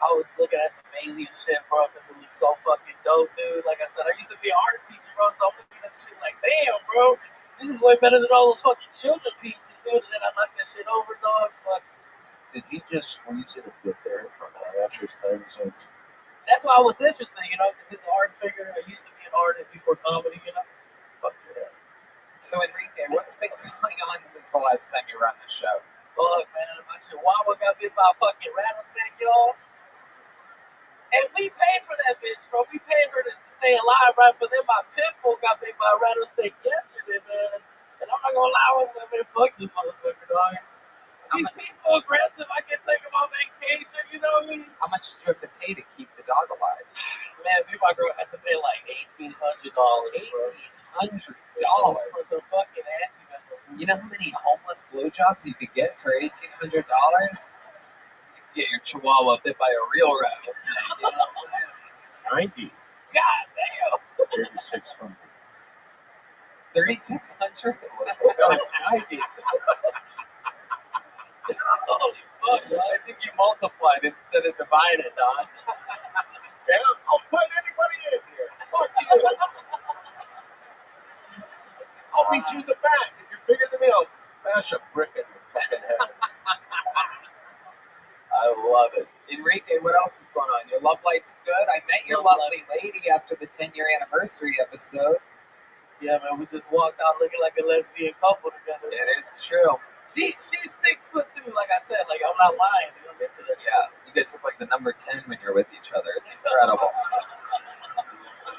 I was looking at some alien shit, bro, because it looks so fucking dope, dude. Like I said, I used to be an art teacher, bro, so I'm looking at this shit like, damn, bro, this is way better than all those fucking children pieces, dude. And then I knocked that shit over, dog. Fuck. Did he just squeeze it a bit there after his time since? That's why I was interested, you know, because he's an art figure. I used to be an artist before comedy, you know. Fuck yeah. So, Enrique, what's been going on since the last time you were on the show? Fuck, man, my chihuahua got bit by a fucking rattlesnake, y'all. And we paid for that bitch, bro. We paid her to stay alive, right? But then my pit bull got bit by a rattlesnake yesterday, man. And I'm not gonna lie, I was like, man, fuck this motherfucker, dog. These people aggressive. I can take them on vacation, you know what I mean? How much did you have to pay to keep the dog alive? Man, me and my girl had to pay like $1,800. $1,800 for some fucking anti-venom. You know how many homeless blowjobs you could get for $1,800? Get your chihuahua bit by a real rattlesnake. You know what I'm saying? 90. God damn. 3,600. 3,600? No, it's 90. Holy fuck, man. I think you multiplied instead of divided, Don. Damn, I'll fight anybody in here. Fuck you. I'll meet you in the back. If you're bigger than me, I'll bash a brick in your fucking head. I love it. Enrique, what else is going on? Your love life's good? I met your lovely lady after the 10-year anniversary episode. Yeah, man, we just walked out looking like a lesbian couple together. It is true. She's 6'2", like I said. Like, I'm not lying. I'm into that. Yeah, you guys look like the number 10 when you're with each other. It's incredible.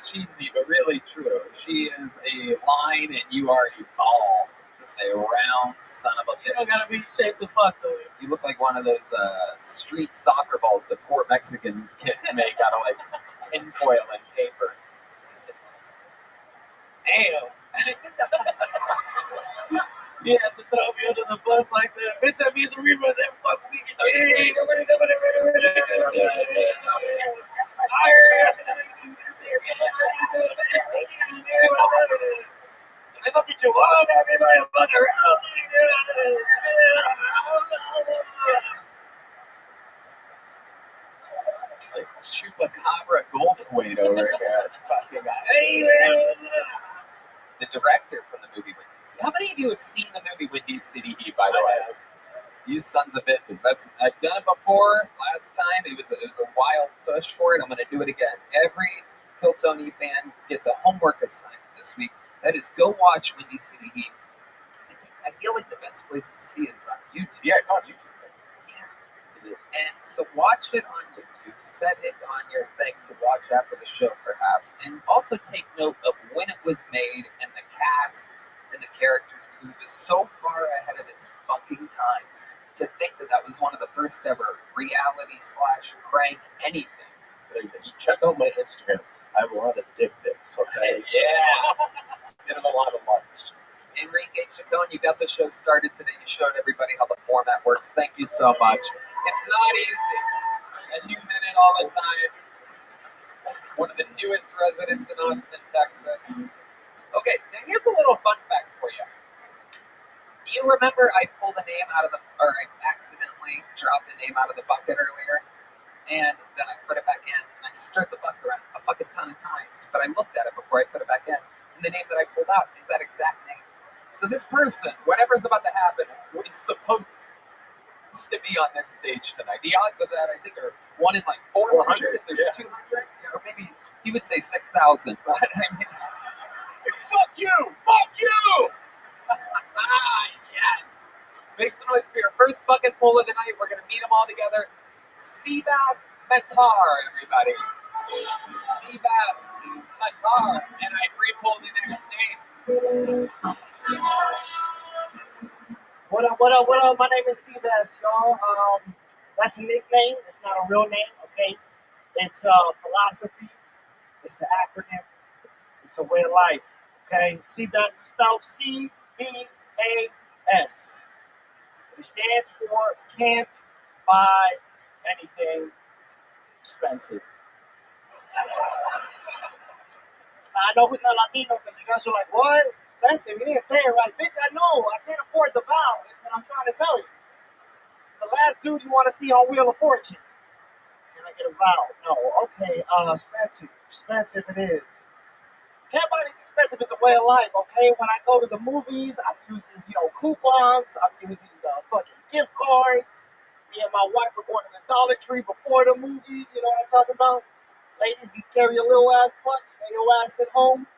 Cheesy, but really true. She is a line and you are a ball. Just a round son of a bitch. You don't gotta be shaped to fuck, though. You look like one of those street soccer balls that poor Mexican kids make out of like tinfoil and paper. Damn. You have to throw me under the bus like that. Bitch, I be the reaper of that fuck we can I go get your wall, everybody, mother. Like chupacabra goldthwait over here. It's fucking the director from the movie Windy City. How many of you have seen the movie Windy City Heat, by the way? You sons of bitches. I've done it before. Last time it was a wild push for it. I'm gonna do it again. Every Hiltoni fan gets a homework assignment this week. That is, go watch Windy City Heat. I feel like the best place to see it is on YouTube. Yeah, it's on YouTube. And so watch it on YouTube, set it on your thing to watch after the show perhaps, and also take note of when it was made and the cast and the characters, because it was so far ahead of its fucking time to think that that was one of the first ever reality/prank anything. Check out my Instagram. I have a lot of dick pics, okay? Yeah. Getting a lot of likes. Enrique Chacon, you got the show started today. You showed everybody how the format works. Thank you so much. It's not easy. A new minute all the time. One of the newest residents in Austin, Texas. Okay, now here's a little fun fact for you. Do you remember I pulled a name out of I accidentally dropped a name out of the bucket earlier? And then I put it back in, and I stirred the bucket around a fucking ton of times, but I looked at it before I put it back in. And the name that I pulled out is that exact name. So this person, whatever's about to happen, was supposed to be on this stage tonight. The odds of that, I think, are 1 in like 400. If there's 200, or maybe he would say 6,000. But I mean, it's fuck you! Fuck you! Yes. Make some noise for your first bucket full of the night. We're gonna meet them all together. Seabass Matar, everybody. Seabass Matar, and I pre-pulled the next name. What up? My name is Seabass, y'all. That's a nickname. It's not a real name, okay? It's philosophy. It's an acronym. It's a way of life, okay? Seabass is spelled C-B-A-S. It stands for can't buy anything expensive. I know who's not Latino because you guys are like, what? Expensive. You didn't say it right. Bitch, I know. I can't afford the vow. That's what I'm trying to tell you. The last dude you want to see on Wheel of Fortune. Can I get a vow? No. Okay. Expensive. Expensive it is. Can't buy anything expensive. It's a way of life, okay? When I go to the movies, I'm using, coupons. I'm using the fucking gift cards. Me and my wife are going to the Dollar Tree before the movie. You know what I'm talking about? Ladies, you carry a little ass clutch. Stay your ass at home.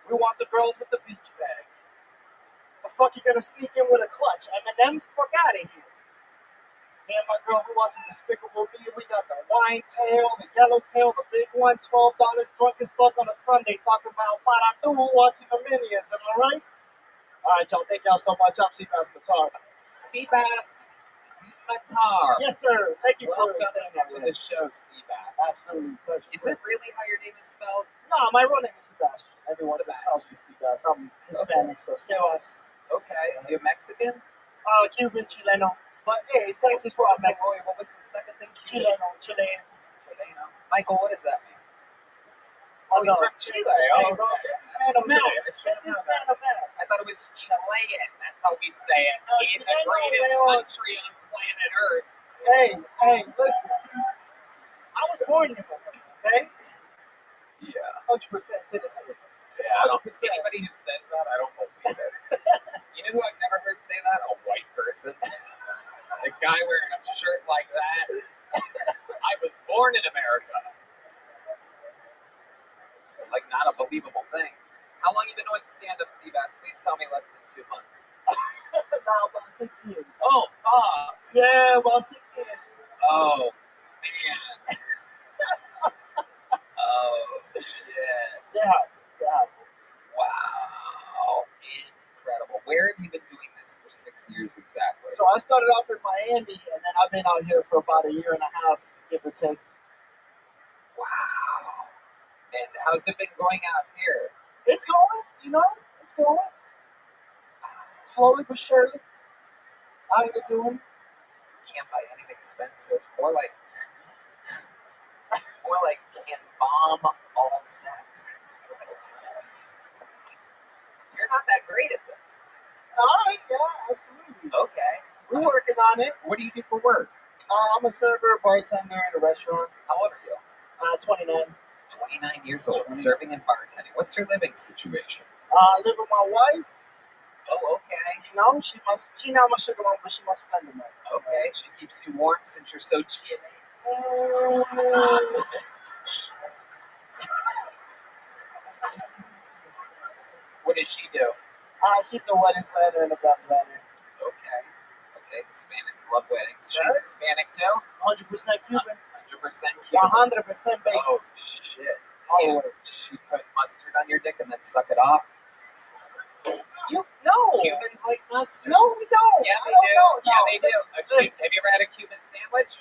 We want the girls with the beach bag. The fuck you gonna sneak in with a clutch? M&M's? Fuck out of here. Me and my girl, we watching Despicable Me. We got the wine tail, the yellow tail, the big one, $12, drunk as fuck on a Sunday, talking about Paratu, watching the Minions. Am I right? All right, y'all. Thank y'all so much. I'm Seabass Matar. Seabass Matar. Yes, sir. Thank you for Welcome saying that. to the show, Seabass. Absolutely. Pleasure. Is it really how your name is spelled? No, my real name is Sebastian. Everyone just calls me Sebastian. Seabass. I'm Hispanic, so Sebas. Okay. You're Mexican? Cuban, Chileno. But hey, Texas where I'm Mexican. What was the second thing? Chilean. Michael, what does that mean? Oh, he's no. from Chile. Oh, bro. okay. Man of man. I thought it was Chilean. That's how we say it. In the Chileno, greatest man. country on planet Earth. Hey, listen. I was born in America, okay? Yeah. 100% citizen. Yeah, anybody who says that, I don't believe it. You know who I've never heard say that? A white person. A guy wearing a shirt like that. I was born in America. Like, not a believable thing. How long have you been doing stand-up, Seabass? Please tell me less than 2 months. Now about 6 years. Oh, fuck. Yeah, about 6 years. Oh, man. Oh, shit. Yeah. Wow. Incredible. Where have you been doing this for 6 years exactly? So I started off in Miami, and then I've been out here for about a year and a half, give or take. Wow. And how's it been going out here? It's going, it's going. Slowly but surely. How you doing? Can't buy anything expensive. More like can bomb all sets. You're not that great at this. All right, yeah, absolutely. Okay. We're working on it. What do you do for work? I'm a server, bartender at a restaurant. How old are you? 29. 29 years old, serving and bartending. What's your living situation? I live with my wife. Oh, okay. She not my sugar mom, but she must spend the money. Okay, she keeps you warm since you're so chilly. What does she do? She's a wedding planner and a event planner. Okay, Hispanics love weddings. She's Hispanic too? 100% Cuban. 100% Cuban. 100% bacon. Oh, shit. She put mustard on your dick and then suck it off? No. Cubans like mustard? No, we don't. Yeah, they do. Yeah, they do. Listen. Have you ever had a Cuban sandwich?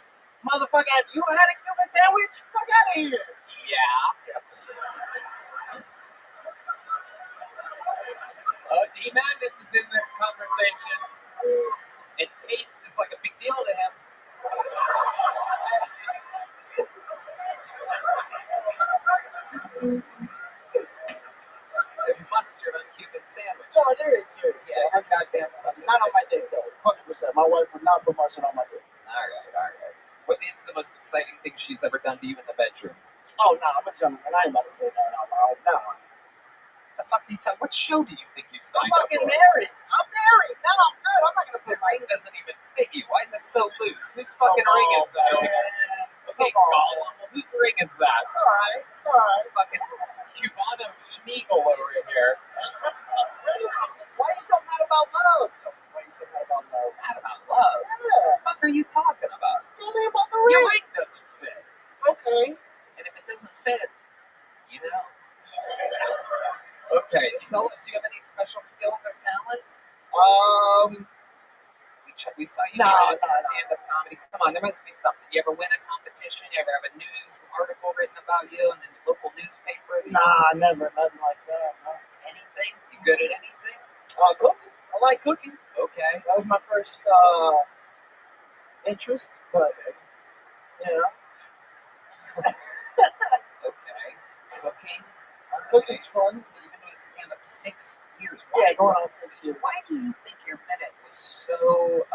Motherfucker, have you had a Cuban sandwich? Fuck out of here. Yeah. Oh, D-Man, this is in the conversation. And taste is like a big deal to him. There's mustard on Cuban sandwich. No, there is. Yeah, you're goddamn funny. Not on my dick, though. 100%. My wife would not put mustard on my dick. All right. What is the most exciting thing she's ever done to you in the bedroom? Oh, no, I'm a gentleman. I ain't about to say that out loud. No. The fuck are you talking? What show do you think you signed I'm up fucking for? married. I'm married. No, I'm good. I'm not going to The put my ring doesn't even fit you. Why is it so loose? Whose fucking ring is that? Okay, Gollum. Whose ring is that? All right. Fucking Cubano Schmeagle over here. Why are you so mad about love? Why are you so mad about love? Mad about love? Yeah. What the fuck are you talking about? Tell me about the Your ring. ring doesn't fit. Okay. And if it doesn't fit, you know. Okay, tell us, do you have any special skills or talents? We saw you try to stand-up comedy. Come on, there must be something. You ever win a competition? You ever have a news article written about you in the local newspaper? Nah, never. Nothing like that. No. Anything? You good at anything? Cooking. I like cooking. Okay. That was my first interest, but, Okay. Cooking? Cooking's fun. You've been doing stand-up 6 years. Yeah, going on 6 years. Why do you think your minute was so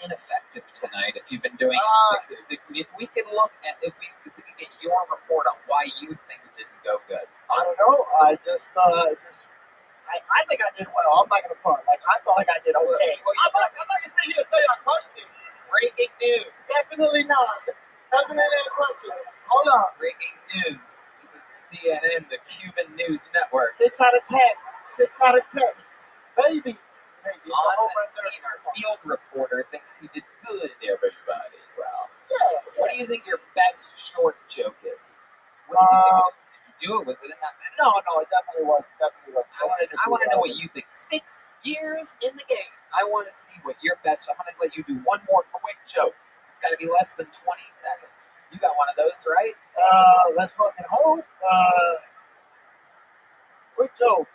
ineffective tonight? If you've been doing it 6 years, if we could look at if we could get your report on why you think it didn't go good. I don't know. I think I did well. I'm not gonna front. Like I felt like I did okay. I'm not gonna sit here and tell you I crushed it. Breaking news. Definitely not. Definitely not a question. Hold on. Breaking news. This is CNN, the Cuban news network. 6 out of 10. 6 out of 10. Baby. On the scene, our field reporter thinks he did good, everybody. Wow. Yeah. What do you think your best short joke is? What do you think it is? Did you do it? Was it in that minute? No, it definitely was. I want to know what you think. 6 years in the game. I want to see what your best. I'm going to let you do one more quick joke. It's got to be less than 20 seconds. You got one of those, right? Let's fucking hope. Quick joke.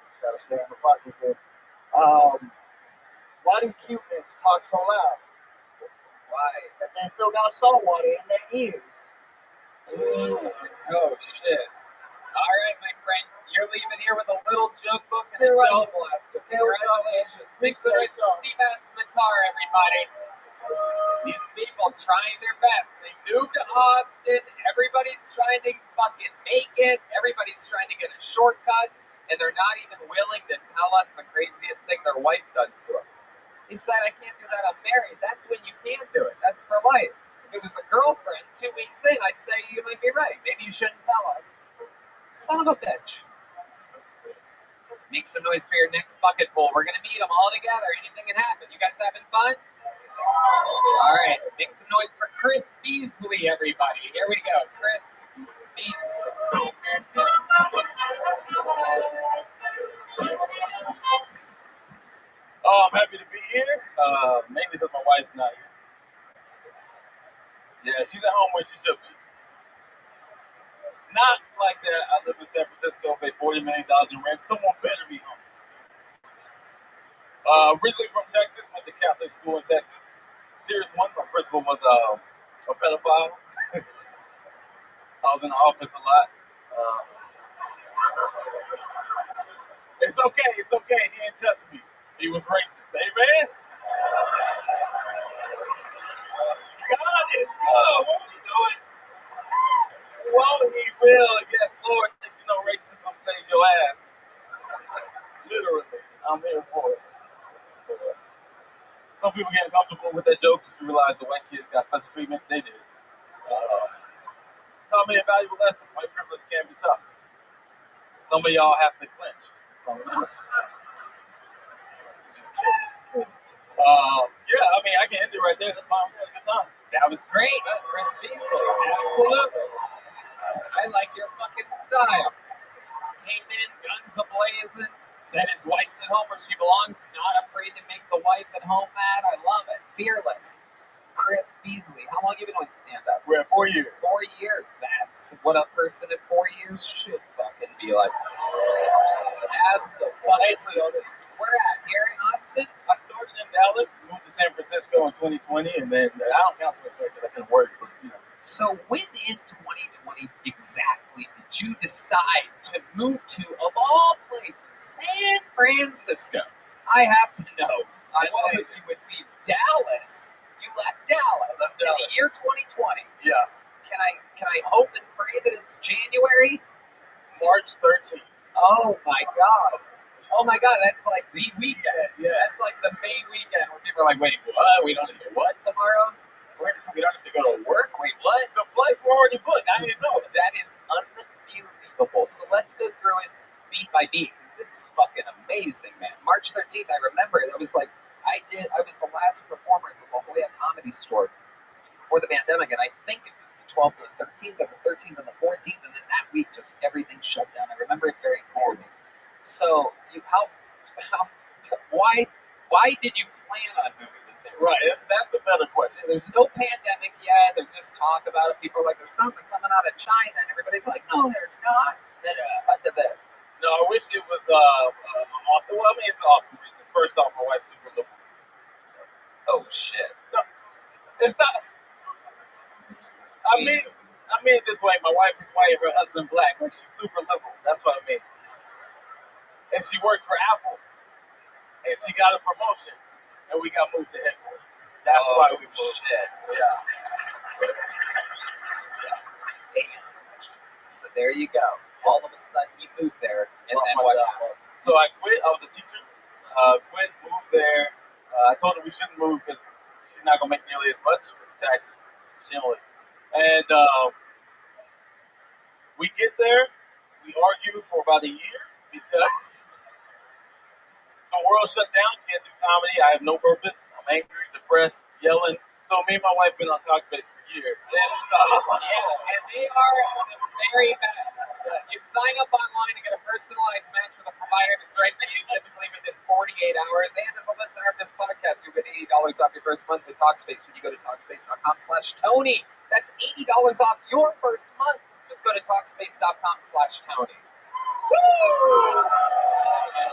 Just gotta stay on the pocket here. Why do Cubans talk so loud? Why? Because they still got salt water in their ears. Oh, shit. All right, my friend. You're leaving here with a little joke book and a gel blaster. Congratulations. Make some noise for Steve Matar, everybody. These people trying their best. They moved to Austin. Everybody's trying to fucking make it. Everybody's trying to get a shortcut. And they're not even willing to tell us the craziest thing their wife does to them. He said, I can't do that, I'm married. That's when you can do it. That's for life. If it was a girlfriend 2 weeks in, I'd say you might be right. Maybe you shouldn't tell us. Son of a bitch. Make some noise for your next bucket pool. We're going to meet them all together. Anything can happen. You guys having fun? All right. Make some noise for Chris Beasley, everybody. Here we go. Chris Beasley. Oh, I'm happy to be here. Mainly because my wife's not here. Yeah, she's at home where she should be. Not like that. I live in San Francisco, pay $40 million in rent. Someone better be home. Originally from Texas, went to Catholic school in Texas. Serious one. My principal was a pedophile. I was in the office a lot. It's okay. It's okay. He didn't touch me. He was racist. Amen. God is good. What are you doing? Won't he will? Yes, Lord. If you know racism saves your ass. Literally. I'm here for it. Some people get uncomfortable with that joke because you realize the white kids got special treatment. They did. Taught me a valuable lesson. White privilege can be tough. Some of y'all have to clinch. Just kidding. Yeah, I mean, I can end it right there. That's fine. We had a good time. That was great, Chris Beasley. Absolutely. I like your fucking style. Came in, guns a-blazing, said his wife's at home where she belongs, not afraid to make the wife at home mad. I love it. Fearless. Chris Beasley. How long have you been doing stand-up? We're at 4 years. 4 years. That's what a person at 4 years should fucking be like. Absolutely. Where at? Here in Austin? I started in Dallas, moved to San Francisco in 2020, and then I don't count 2020 because I couldn't work, but you know. So when in 2020 exactly did you decide to move to, of all places, San Francisco? I have to know. I love that you would leave Dallas. You left Dallas in the year 2020. Yeah. Can I hope and pray that it's January? March 13th. Oh my God. Oh my God, that's like the weekend. Yeah. That's like the main weekend where people are like, wait, what? We don't have to what tomorrow? We don't have to go to work? Wait, what? The flights were already booked. I didn't know. That is unbelievable. So let's go through it beat by beat because this is fucking amazing, man. March 13th, I remember it. I was like, I was the last performer at the La Jolla Comedy Store before the pandemic, and I think it was the 12th and the 13th, or the 13th and the 14th, and then that week just everything shut down. I remember it very clearly. So, why did you plan on moving to San Francisco? Right, that's the better question. There's no pandemic yet. There's just talk about it. People are like, there's something coming out of China, and everybody's like, no, there's not. Then cut to this. No, I wish it was awesome. Well, I mean, it's an awesome reason. First off, my wife's super liberal. Oh shit. No, it's not. I mean, I mean it this way. My wife is white, her husband black. Like she's super liberal. That's what I mean. And she works for Apple. And she got a promotion. And we got moved to headquarters. That's why we moved. Shit. Yeah. Damn. So there you go. All of a sudden you move there, and Lost then my what job. happened? So I quit. I was a teacher. Quit, moved there. I told her we shouldn't move because she's not gonna make nearly as much with taxes. She don't listen. And we get there. We argue for about a year because the world shut down. Can't do comedy. I have no purpose. I'm angry, depressed, yelling. So me and my wife been on Talkspace for years. And Yeah, and they are the very best. You sign up online to get a personalized match with a provider that's right for you, typically within 48 hours. And as a listener of this podcast, you'll get $80 off your first month with Talkspace when you go to Talkspace.com/Tony. That's $80 off your first month. Just go to Talkspace.com/Tony.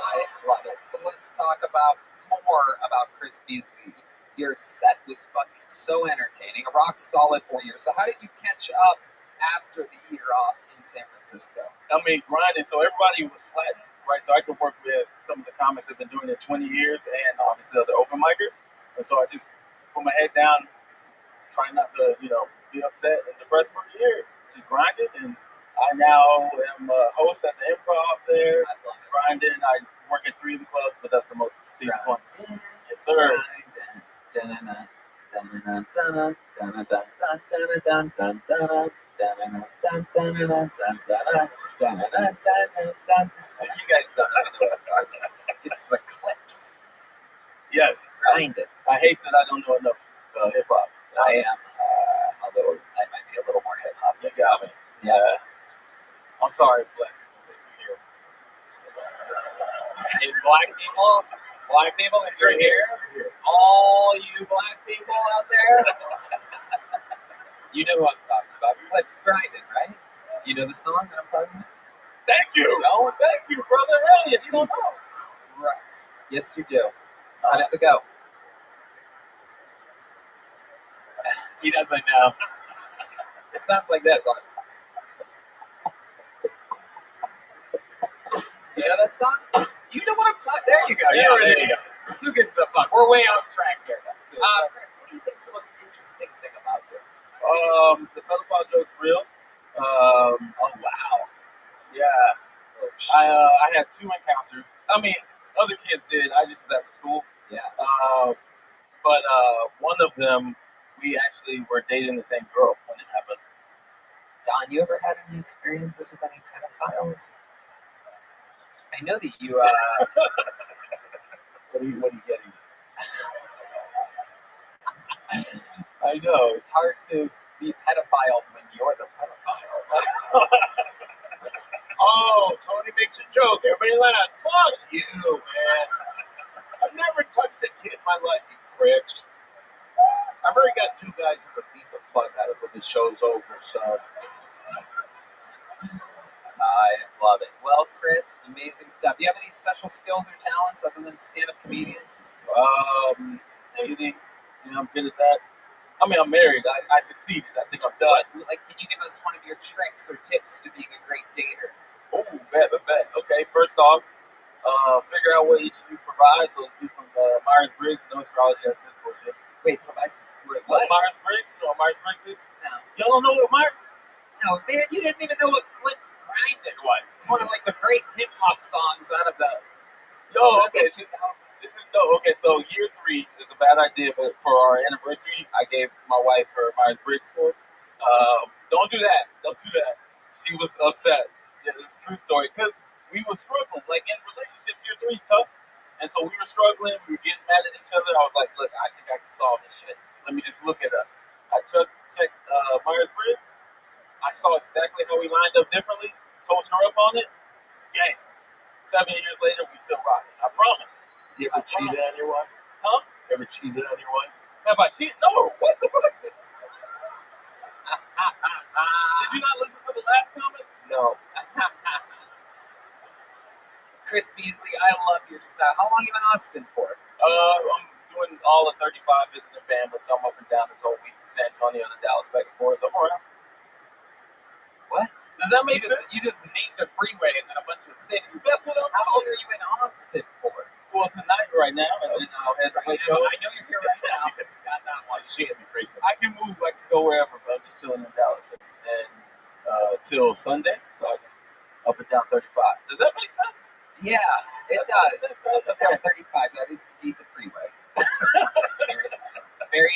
I love it. So let's talk about more about Chris Beasley. Your set was fucking so entertaining, a rock solid 4 years. So how did you catch up after the year off in San Francisco? I mean, grinding. So everybody was flattened, right? So I could work with some of the comics that have been doing it 20 years and obviously other open micers. And so I just put my head down, trying not to, be upset and depressed for a year. Just grinded. And I now am a host at the Improv there. I love it. Grinding. I work at 3 of the clubs, but that's the most season fun. Yes, sir. You guys don't know what I'm talking about. It's the clips. Yes. Grind it. I hate that I don't know enough hip hop. I am I might be a little more hip hop than you. Yeah. Yeah. I'm sorry, Black. Hey, black people, if you're here, all you black people out there, you know who I'm talking about. Clips grinding, right? You know the song that I'm talking about? Thank you. No? Thank you, brother. Hell yes, you don't know. Christ. Yes, you do. How does it go? He doesn't know. It sounds like this. You know that song? You know what I'm talking? There you go. Yeah, there you go. Who gives a fuck? We're way off track here. Chris, what do you think is the most interesting thing about you? The pedophile joke's real. Oh wow. Yeah. I had 2 encounters. I mean, other kids did. I just was at the school. Yeah. But one of them, we actually were dating the same girl when it happened. Don, you ever had any experiences with any pedophiles? I know that you. What are you getting? I know it's hard to be pedophile when you're the pedophile. Oh, Tony makes a joke. Everybody laughs. Fuck you, man. I've never touched a kid in my life, you pricks. I've already got 2 guys who could beat the fuck out of when the show's over, so. I love it. Well, Chris, amazing stuff. Do you have any special skills or talents other than stand-up comedian? Dating. I'm good at that. I mean, I'm married. I succeeded. I think I'm done. Can you give us one of your tricks or tips to being a great dater? Oh, bet. Okay, first off, figure out what each of you provides. So let's do some Myers-Briggs and those astrology. That's just bullshit. Wait, provide some. What? Myers-Briggs? You know what Myers-Briggs is? No. Y'all don't know what Myers? No, man, you didn't even know what Clips Grinding was. It's one of like the great hip hop songs out of the. Okay. 2000s. This is dope. Okay, so year 3 is a bad idea, but for our anniversary, I gave my wife her Myers-Briggs score. Don't do that. She was upset. Yeah, it's a true story. Because we were struggling. Like, in relationships, year 3 is tough. And so we were struggling. We were getting mad at each other. I was like, look, I think I can solve this shit. Let me just look at us. I checked Myers-Briggs. I saw exactly how we lined up differently. Coached her up on it. Gang. 7 years later, we still rocking. I promise. You ever cheated on your wife? Huh? Ever cheated on your wife? Have I cheated? No. What the fuck? Did you not listen to the last comment? No. Chris Beasley, I love your stuff. How long have you been in Austin for? I'm doing all of 35 visiting family, so I'm up and down this whole week. San Antonio to Dallas, back and forth. So I'm around. Does that You make just sense? you just named a freeway and then a bunch of cities. That's what I'm How long are you in Austin for? Well, tonight, right now, and then I'll head to I know you're here right now. Got that one. I can move. I can go wherever, but I'm just chilling in Dallas and till Sunday, so I can up and down 35. Does that make sense? Yeah, it That does. makes sense, right? Up and down 35. That is indeed the freeway. Very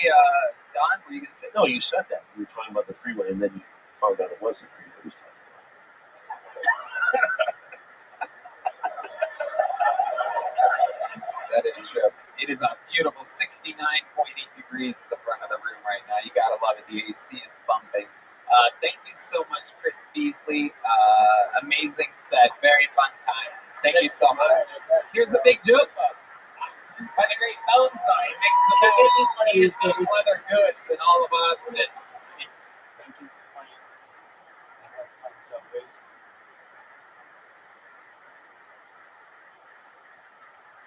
Don, were you gonna say No, something? you said that. You were talking about the freeway, and then you found out it was the freeway he was talking That is true. It is a beautiful 69.8 degrees at the front of the room right now. You gotta love it. The AC is bumping. Thank you so much, Chris Beasley. Amazing set. Very fun time. Thank you so much. Here's a big joke book by the great Bonsai. It makes the best handmade leather goods in all of Austin. Thank you for playing. I have fun always.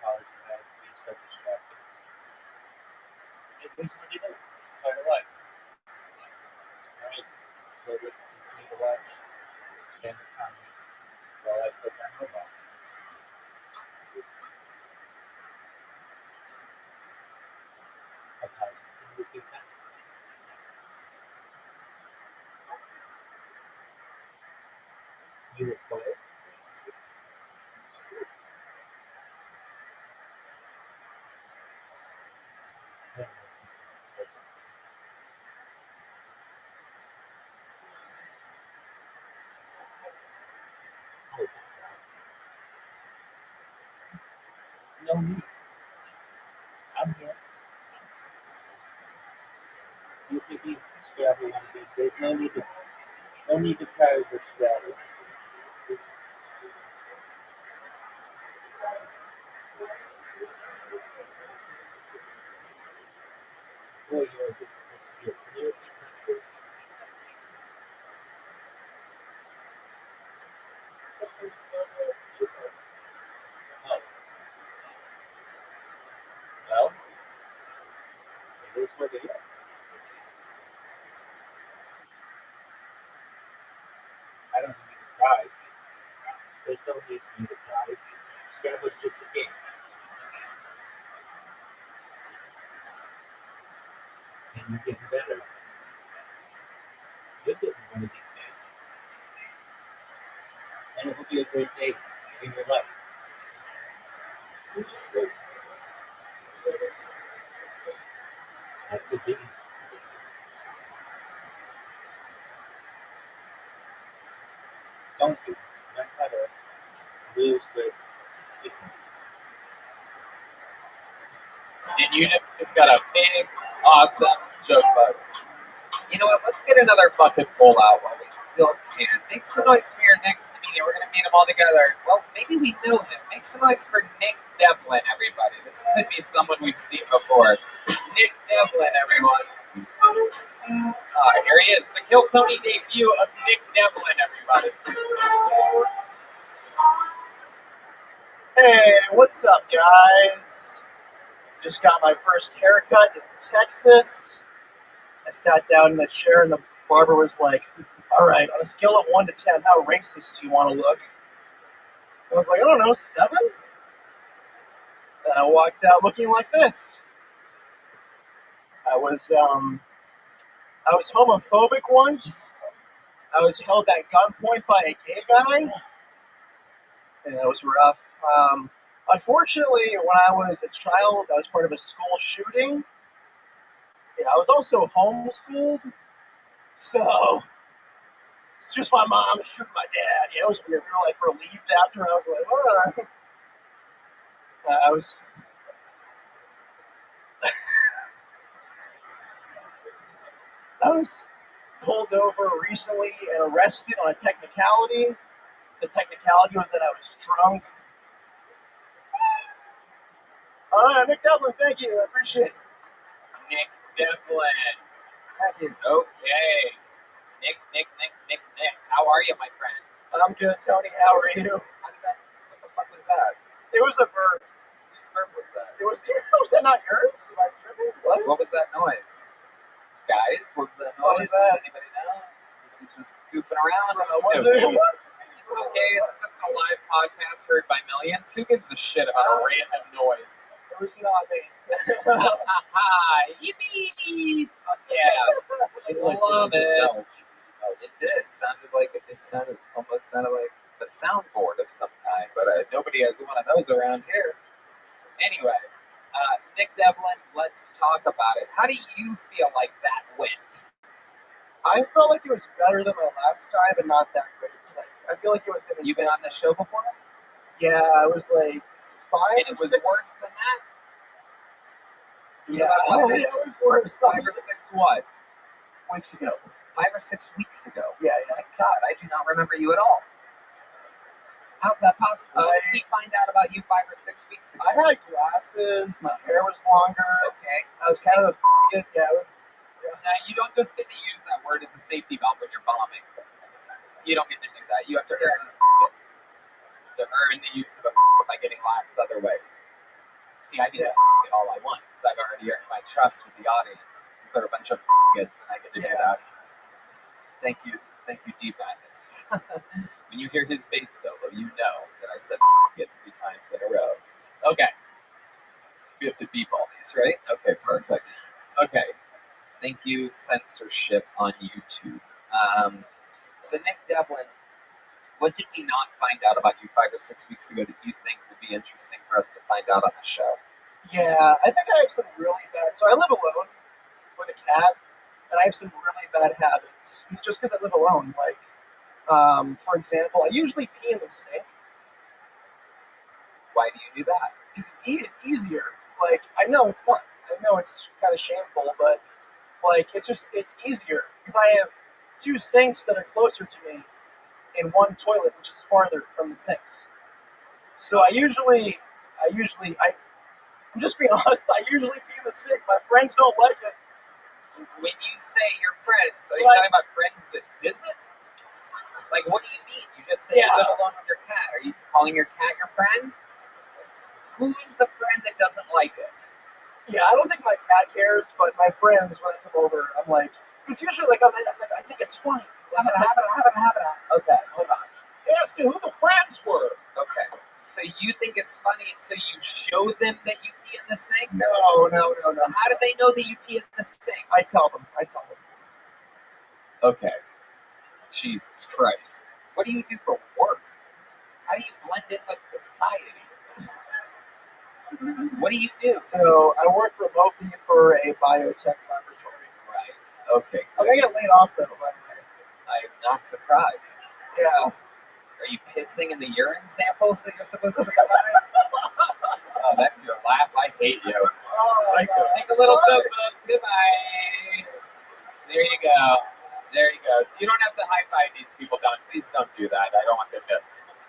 College and that being so distracting. It is what it is. It's part of life. Alright, so let's continue to watch stand-up comedy while I put on robot. Apologies. Can you repeat that? You were quiet. No need. I'm here. You can be Scrabble one of these days. No need to carry for Scrabble. Boy, you're a difficult to get. Can you repeat this, please? Oh, well, it is what it is. I don't need to try. There's no need for you to try. Scrabble's just a game. And you're getting better. You'll get one of these days. And it will be a great day in your life. That could be. Don't do. Learn how to lose with dignity. And you just got a big, awesome joke book. You know what? Let's get another bucket full out while we still can. Make some noise for your next comedian. We're going to meet them all together. Well, maybe we know him. Make some noise for Nick Devlin, everybody. This could be someone we've seen before. Nick Devlin, everyone. Here he is. The Kill Tony debut of Nick Devlin, everybody. Hey, what's up, guys? Just got my first haircut in Texas. I sat down in the chair and the barber was like, all right, on a scale of 1 to 10, how racist do you want to look? I was like, I don't know, 7? And I walked out looking like this. I was homophobic once. I was held at gunpoint by a gay guy. And that was rough. Unfortunately, when I was a child, I was part of a school shooting. Yeah, I was also homeschooled. So, it's just my mom shooting my dad. Yeah, it was weird. We were like relieved after. I was like, oh. I was pulled over recently and arrested on a technicality. The technicality was that I was drunk. All right, Nick Devlin, thank you. I appreciate it. Nick Devlin. Thank you. Okay. Nick. How are you, my friend? I'm good, Tony. How are you? What the fuck was that? It was a bird. Whose bird was that? Was that not yours? Am I tripping? What? What was that noise? Guys, what was that noise? What was that? Does anybody know? He's just goofing around. Was It's okay. It's just a live podcast heard by millions. Who gives a shit about a random noise? It was not me. Yippee! Yeah, love it. It did. Almost sounded like a soundboard of some kind, but nobody has one of those around here. Anyway, Nick Devlin, let's talk about it. How do you feel like that went? I felt like it was better than my last time, but not that great tonight. I feel like it was. You've been on the show before? Yeah, I was like 5 and it or was 6. worse than that? Yeah, it was worse. 5 or 6 what? Weeks ago. 5 or 6 weeks ago? Yeah. My God, I do not remember you at all. How's that possible? What did we find out about you 5 or 6 weeks ago? I had glasses, my hair was longer. Okay. I was kind of it was. Now, you don't just get to use that word as a safety valve when you're bombing. You don't get to do that. You have to earn it. To earn the use of it by getting laughs other ways. See, I get to get all I want because I've already earned my trust with the audience. Because they're a bunch of kids and I get to do that. Thank you, D-Madness. When you hear his bass solo, you know that I said it 3 times in a row. Okay. We have to beep all these, right? Okay, perfect. Okay. Thank you, censorship on YouTube. So Nick Devlin, what did we not find out about you 5 or 6 weeks ago that you think would be interesting for us to find out on the show? Yeah, I think I have some really bad. So I live alone with a cat, and I have some really bad habits just because I live alone. Like, for example, I usually pee in the sink. Why do you do that? Because it's easier. Like, I know it's not. I know it's kind of shameful, but like it's easier because I have 2 sinks that are closer to me and 1 toilet which is farther from the sinks. So I'm just being honest, I usually pee in the sink. My friends don't like it. When you say your friends, are you talking about friends that visit? Like, what do you mean? You just said you live alone with your cat. Are you calling your cat your friend? Who's the friend that doesn't like it? Yeah, I don't think my cat cares, but my friends, when they come over, I'm like, because usually, I think it's funny. Okay, hold on. Ask you who the friends were. Okay, so you think it's funny, so you show them that you pee in the sink? No. So how do they know that you pee in the sink? I tell them. Okay. Jesus Christ. What do you do for work? How do you blend in with society? What do you do? So I work remotely for a biotech laboratory. Right. Okay. I'm gonna get laid off though, by the way. I'm not surprised. Yeah. Are you pissing in the urine samples that you're supposed to provide? Oh, that's your laugh. I hate you. Psycho. Take a little joke. Goodbye. There you go. So you don't have to high five these people down. Please don't do that. I don't want them to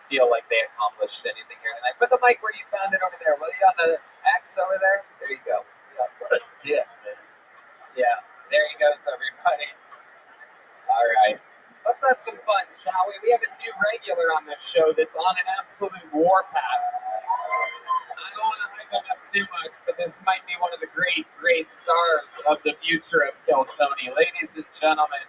feel like they accomplished anything here tonight. Put the mic where you found it over there. Will you on the X over there? There you go. Yeah, what a dick, man. Yeah, there he goes, everybody. All right. Let's have some fun, shall we? We have a new regular on this show that's on an absolute warpath. I don't want to hype him up too much, but this might be one of the great stars of the future of Kill Tony. Ladies and gentlemen,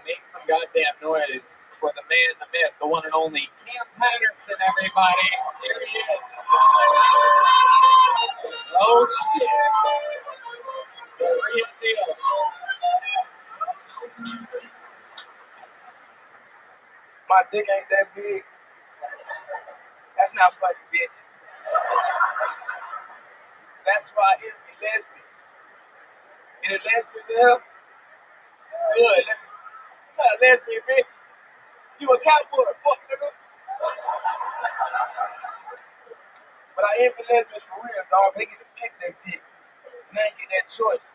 make some goddamn noise for the man, the myth, the one and only Cam Patterson, everybody. Here he is. Oh, shit. The real deal. My dick ain't that big. That's not funny, bitch. That's why I envy lesbians. Any lesbians there? Good. You got a lesbian, bitch. You a cowboy, fuck nigga. But I envy lesbians for real, dog. They get to pick their dick. And they ain't get that choice.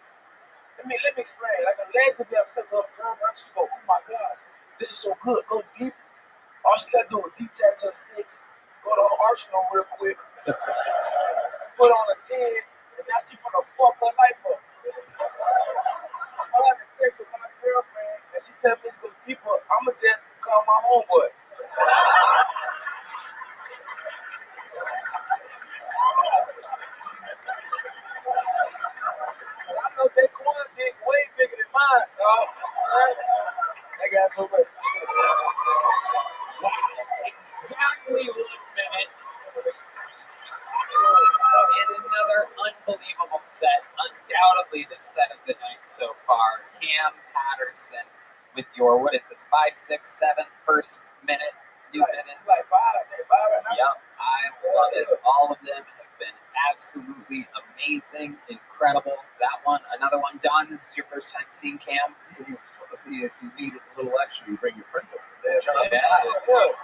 Let me explain. Like a lesbian be upset to her girlfriend, she go, oh my gosh, this is so good. Go deep. All she gotta do is detach her 6, go to her arsenal real quick, put on a 10, and now she finna fuck her life up. I'm having sex with my girlfriend, and she tell me to go deeper. I'ma just call my homeboy. And I know that corn dick way bigger than mine, dog. Alright? I got so much. Exactly 1 minute. And another unbelievable set. Undoubtedly the set of the night so far. Cam Patterson with your, what is this, 5, 6, 7 first minute, new minutes? Like five right now. Yep, I love it. All of them have been absolutely amazing, incredible. That one, another one. Don, this is your first time seeing Cam? If you need a little extra, you bring your friend over. Yeah. You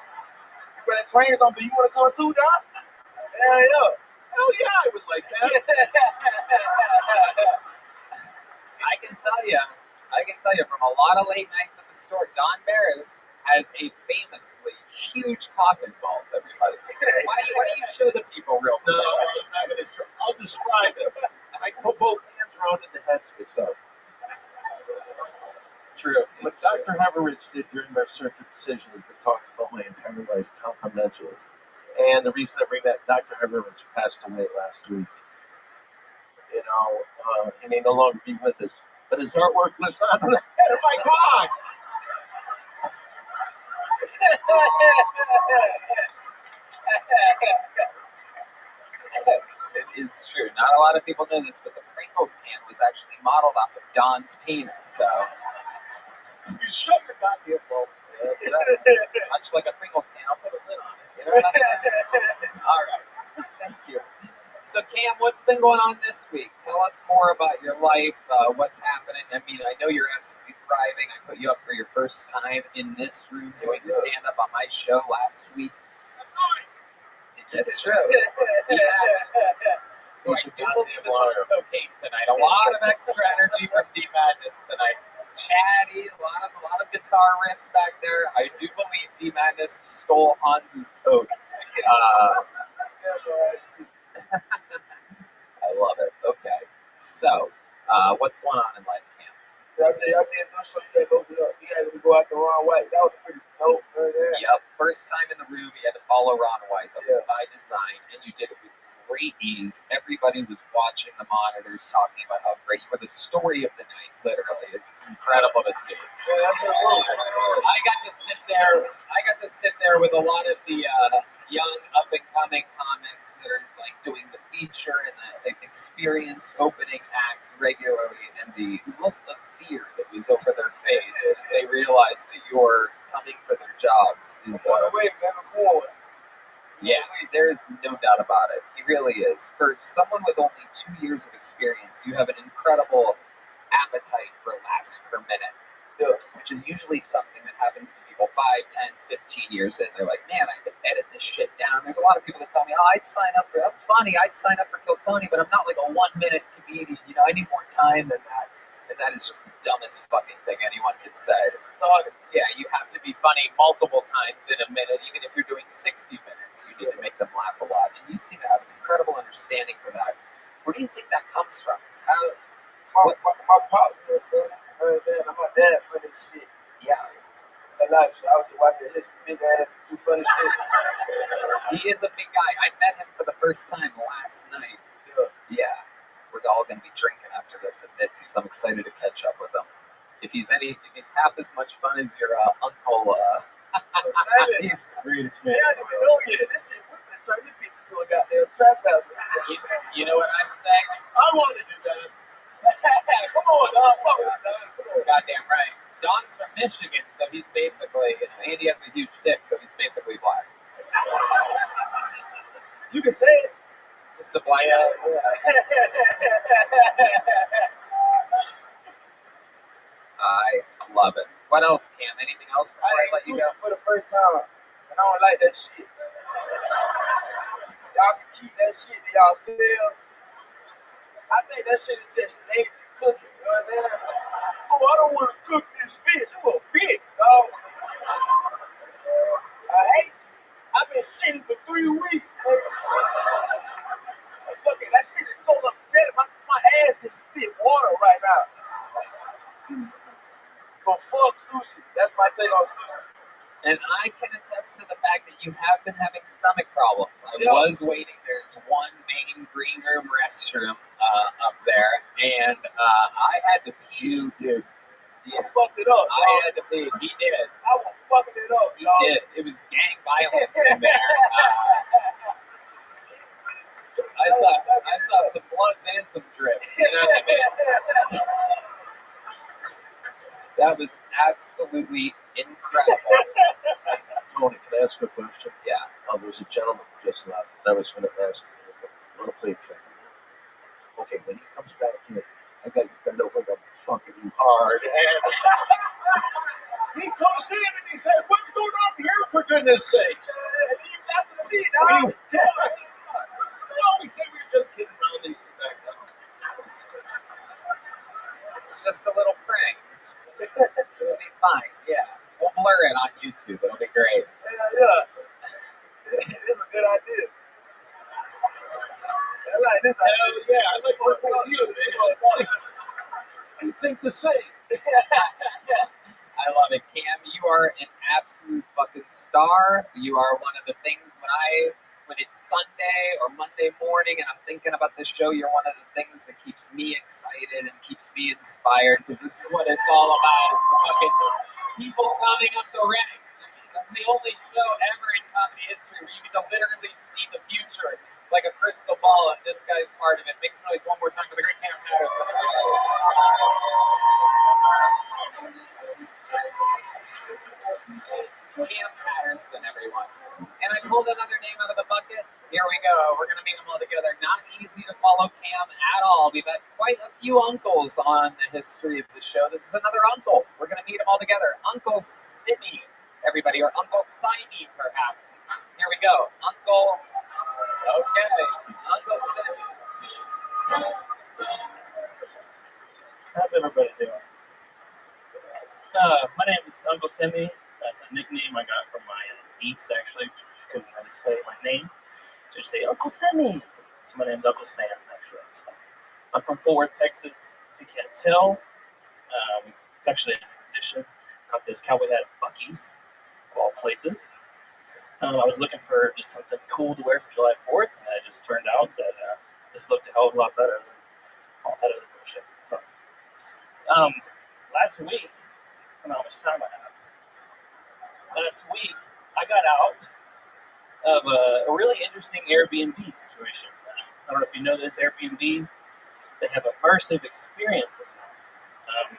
running trains on, do you want to come too, Doc? Hell yeah. Hell yeah, I would like that. I can tell you from a lot of late nights at the store, Don Barris has a famously huge cock and balls, everybody. Why don't you show the people real quick? No, I'm not going to show. I'll describe it. I put both hands around it, the head sticks up. True. What Dr. Heveridge did during our circuit decision has been talked about my entire life confidentially. And the reason I bring that, Dr. Heveridge passed away last week. You know, he may no longer be with us, but his artwork lives on in the head of my God. It is true. Not a lot of people know this, but the Pringles can was actually modeled off of Don's penis. So You shut your goddamn mouth. that's right. Much like a Pringles can, I'll put a lid on it. You know what I'm saying? All right. Thank you. So Cam, what's been going on this week? Tell us more about your life. What's happening? I mean, I know you're absolutely thriving. I put you up for your first time in this room doing stand-up on my show last week. That's true. I do believe this on cocaine tonight. A lot of extra energy from D Madness tonight. Chatty, a lot of guitar riffs back there. I do believe D Madness stole Hans's coat. I love it. Okay. So, what's going on in life, Cam? I did just so you guys open up. You had to go out the wrong way. That was pretty dope. Yep. First time in the room, you had to follow Ron White. That was by design, and you did it with great ease. Everybody was watching the monitors, talking about how great you were. The story of the night, literally. It's incredible to see. Yeah, that's what it was. I got to sit there with a lot of the young up and coming comics that are like doing the feature and the experienced opening acts regularly, and the look of fear that was over their face as they realized that you're coming for their jobs is yeah, there's no doubt about it. He really is. For someone with only 2 years of experience, you have an incredible appetite for laughs per minute. Which is usually something that happens to people 5, 10, 15 years in. They're like, man, I have to edit this shit down. There's a lot of people that tell me, I'd sign up for Kill Tony, but I'm not like a 1 minute comedian. You know, I need more time than that. And that is just the dumbest fucking thing anyone could say. So, yeah, you have to be funny multiple times in a minute. Even if you're doing 60 minutes, you need to make them laugh a lot. And you seem to have an incredible understanding for that. Where do you think that comes from? My pops was funny. You know what I'm saying? My dad's funny as shit. Yeah. And I was just watching his big ass do funny shit. He is a big guy. I met him for the first time last night. Yeah. We're all going to be drinking after this at Mitzi's. I'm excited to catch up with him. If he's half as much fun as your uncle, he's the greatest man. Yeah, I didn't even know yet. This shit, we're going to turn this bitch into a goddamn trap house. You know what I'm saying? I want to do that. Come on, Don. Goddamn right. Don's from Michigan, so he's basically, Andy has a huge dick, so he's basically black. You can say it. It's just a black guy. I love it. What else, Cam? Anything else before I let you go? For the first time, and I don't like that shit. Y'all can keep that shit to y'all self. I think that shit is just lazy cooking. You know what I'm saying? Oh, I don't want to cook this fish. You a bitch, dog. I hate you. I've been shitting for 3 weeks. Fuck it, that shit is so upsetting. My ass just spit water right now. But fuck sushi. That's my take on sushi. And I can attest to the fact that you have been having stomach problems. I was waiting. There's one main green room restroom up there, and I had to pee. Yeah. I fucked it up. I dog. had to pee. He did. I was fucking it up. He dog. did. It was gang violence in there. I saw some bloods and some drips. You know what I mean? That was absolutely incredible. Tony, can I ask you a question? Yeah. There's a gentleman who just left. I was going to ask him, I want to play a trick. Okay, when he comes back in, I got you bent over and I'm fucking you hard. He comes in and he said, "What's going on here, for goodness sakes?" And you got to me, dog. We always say we were just kidding around these back down. It's just a little prank. It'll be fine. Yeah. We'll blur it on YouTube. It'll be great. Yeah. It's a good idea. I like this. Hell yeah. I like working with you. You think the same. I love it, Cam. You are an absolute fucking star. You are one of the things when it's Sunday or Monday morning and I'm thinking about this show, you're one of the things that keeps me excited and keeps me inspired because this is what it's all about. It's the fucking people coming up the ranks. This is the only show ever in comedy history where you get to literally see the future like a crystal ball, and this guy's part of it. Make some noise one more time for the great Cam Patterson. Cam Patterson, everyone. And I pulled another name out of the bucket. Here we go. We're going to meet them all together. Not easy to follow Cam at all. We've had quite a few uncles on the history of the show. This is another uncle. We're going to meet them all together. Uncle Simmy, everybody, or Uncle Simey, perhaps. Here we go. Uncle. Okay. Uncle Simmy. How's everybody doing? My name is Uncle Simmy. That's a nickname I got from my niece, actually. She couldn't really say my name. So she say, Uncle Simmy. So my name's Uncle Sam, actually. So I'm from Fort Worth, Texas. If you can't tell, it's actually an addition. Got this cowboy hat at Buc-ee's, of all places. I was looking for just something cool to wear for July 4th, and it just turned out that this looked a hell of a lot better than all that other bullshit. So, last week, I don't know how much time I have. Last week, I got out of a really interesting Airbnb situation. I don't know if you know this, Airbnb, they have immersive experiences now.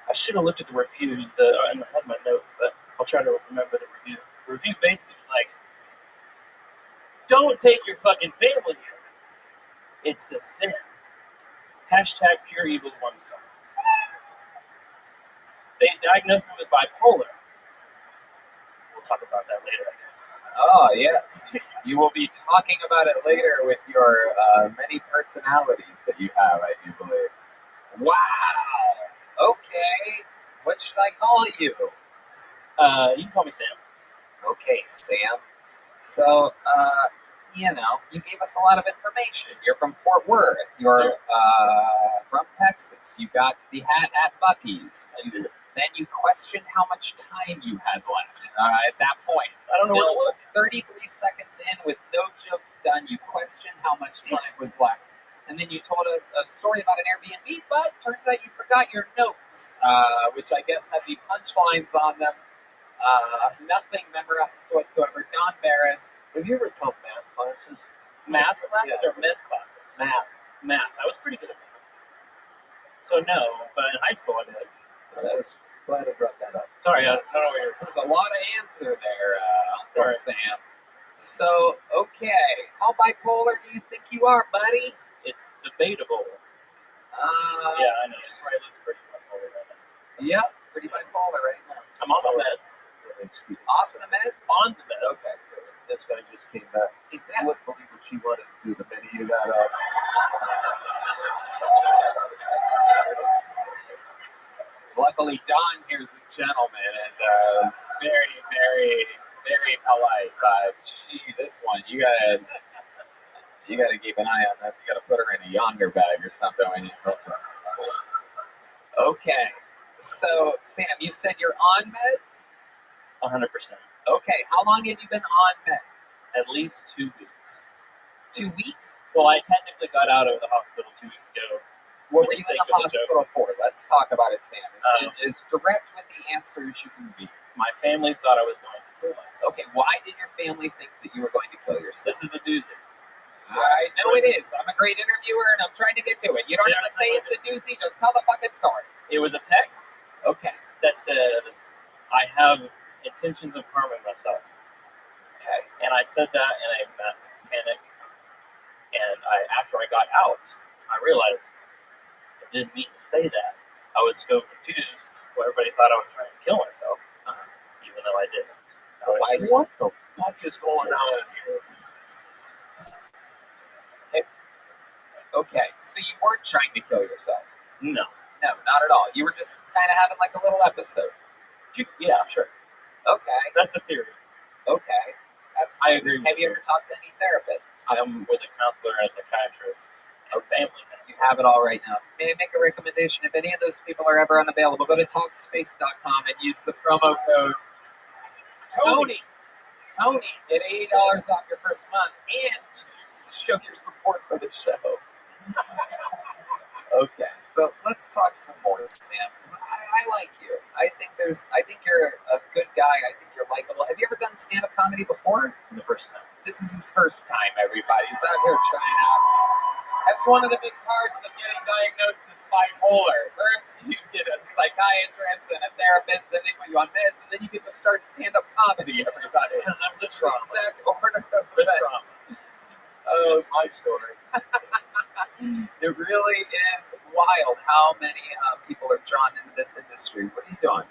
I should have looked at the reviews. I had my notes, but I'll try to remember the review. The review basically was like, don't take your fucking family here. It's a sin. Hashtag pure evil 1 star. They diagnosed me with bipolar. We'll talk about that later, I guess. Oh, yes. You will be talking about it later with your many personalities that you have, I do believe. Wow. Okay. What should I call you? You can call me Sam. Okay, Sam. So, you gave us a lot of information. You're from Fort Worth. You're from Texas. You got the hat at Buc-ee's. Then you questioned how much time you had left at that point. I don't know where to look. 33 seconds in with no jokes done, you questioned how much time was left. And then you told us a story about an Airbnb, but turns out you forgot your notes, which I guess had the punchlines on them. Nothing memorized whatsoever. Don Barris. Have you ever taught math classes? Math classes or myth classes? Math. I was pretty good at math. So no, but in high school I did. I was glad I brought that up. Sorry, I don't know where you're... There's a lot of answer there, Uncle Sam. So, okay, how bipolar do you think you are, buddy? It's debatable. Yeah, I know. It probably looks pretty bipolar right now. Yeah, pretty bipolar right now. I'm on the meds. Off the meds? On the meds. Okay. This guy just came back. You wouldn't believe what she wanted to do the minute you got up. Luckily, Don here's a gentleman and is very, very, very polite. But this one, you gotta keep an eye on this. You gotta put her in a yonder bag or something when you hook her. Okay. So, Sam, you said you're on meds? 100%. Okay. How long have you been on meds? At least 2 weeks. 2 weeks? Well, I technically got out of the hospital 2 weeks ago. What for were the you in sake the of the joke. hospital for? Let's talk about it, Sam. As direct with the answer as you can be. My family thought I was going to kill myself. Okay, why did your family think that you were going to kill yourself? This is a doozy. I know it is. I'm a great interviewer, and I'm trying to get to it. You don't have to say it's a doozy. Just tell the fucking story. It was a text Okay. that said, I have intentions of harming myself. Okay. And I said that in a massive panic. And after I got out, I realized I didn't mean to say that. I was so confused. Well, everybody thought I was trying to kill myself, even though I didn't. What the fuck is going on here? Okay, so you weren't trying to kill yourself? No. No, not at all. You were just kind of having like a little episode. Yeah, sure. Okay. That's the theory. Okay. I agree with Have you ever talked to any therapists? I am with a counselor and a psychiatrist. Okay. You have it all right now. May I make a recommendation? If any of those people are ever unavailable, go to talkspace.com and use the promo code Tony. Get $80 off your first month and show your support for the show. Okay, so let's talk some more, Sam. 'Cause I like you. I think you're a good guy. I think you're likable. Have you ever done stand-up comedy before? The first time. This is his first time, everybody. He's out here trying out. That's one of the big parts of getting diagnosed as bipolar. First, you get a psychiatrist, then a therapist, then they put you on meds, and then you get to start stand-up comedy, everybody. Because I'm the trauma. Exact order of The events. trauma. Oh, That's my story. it really is wild how many people are drawn into this industry. What are you doing?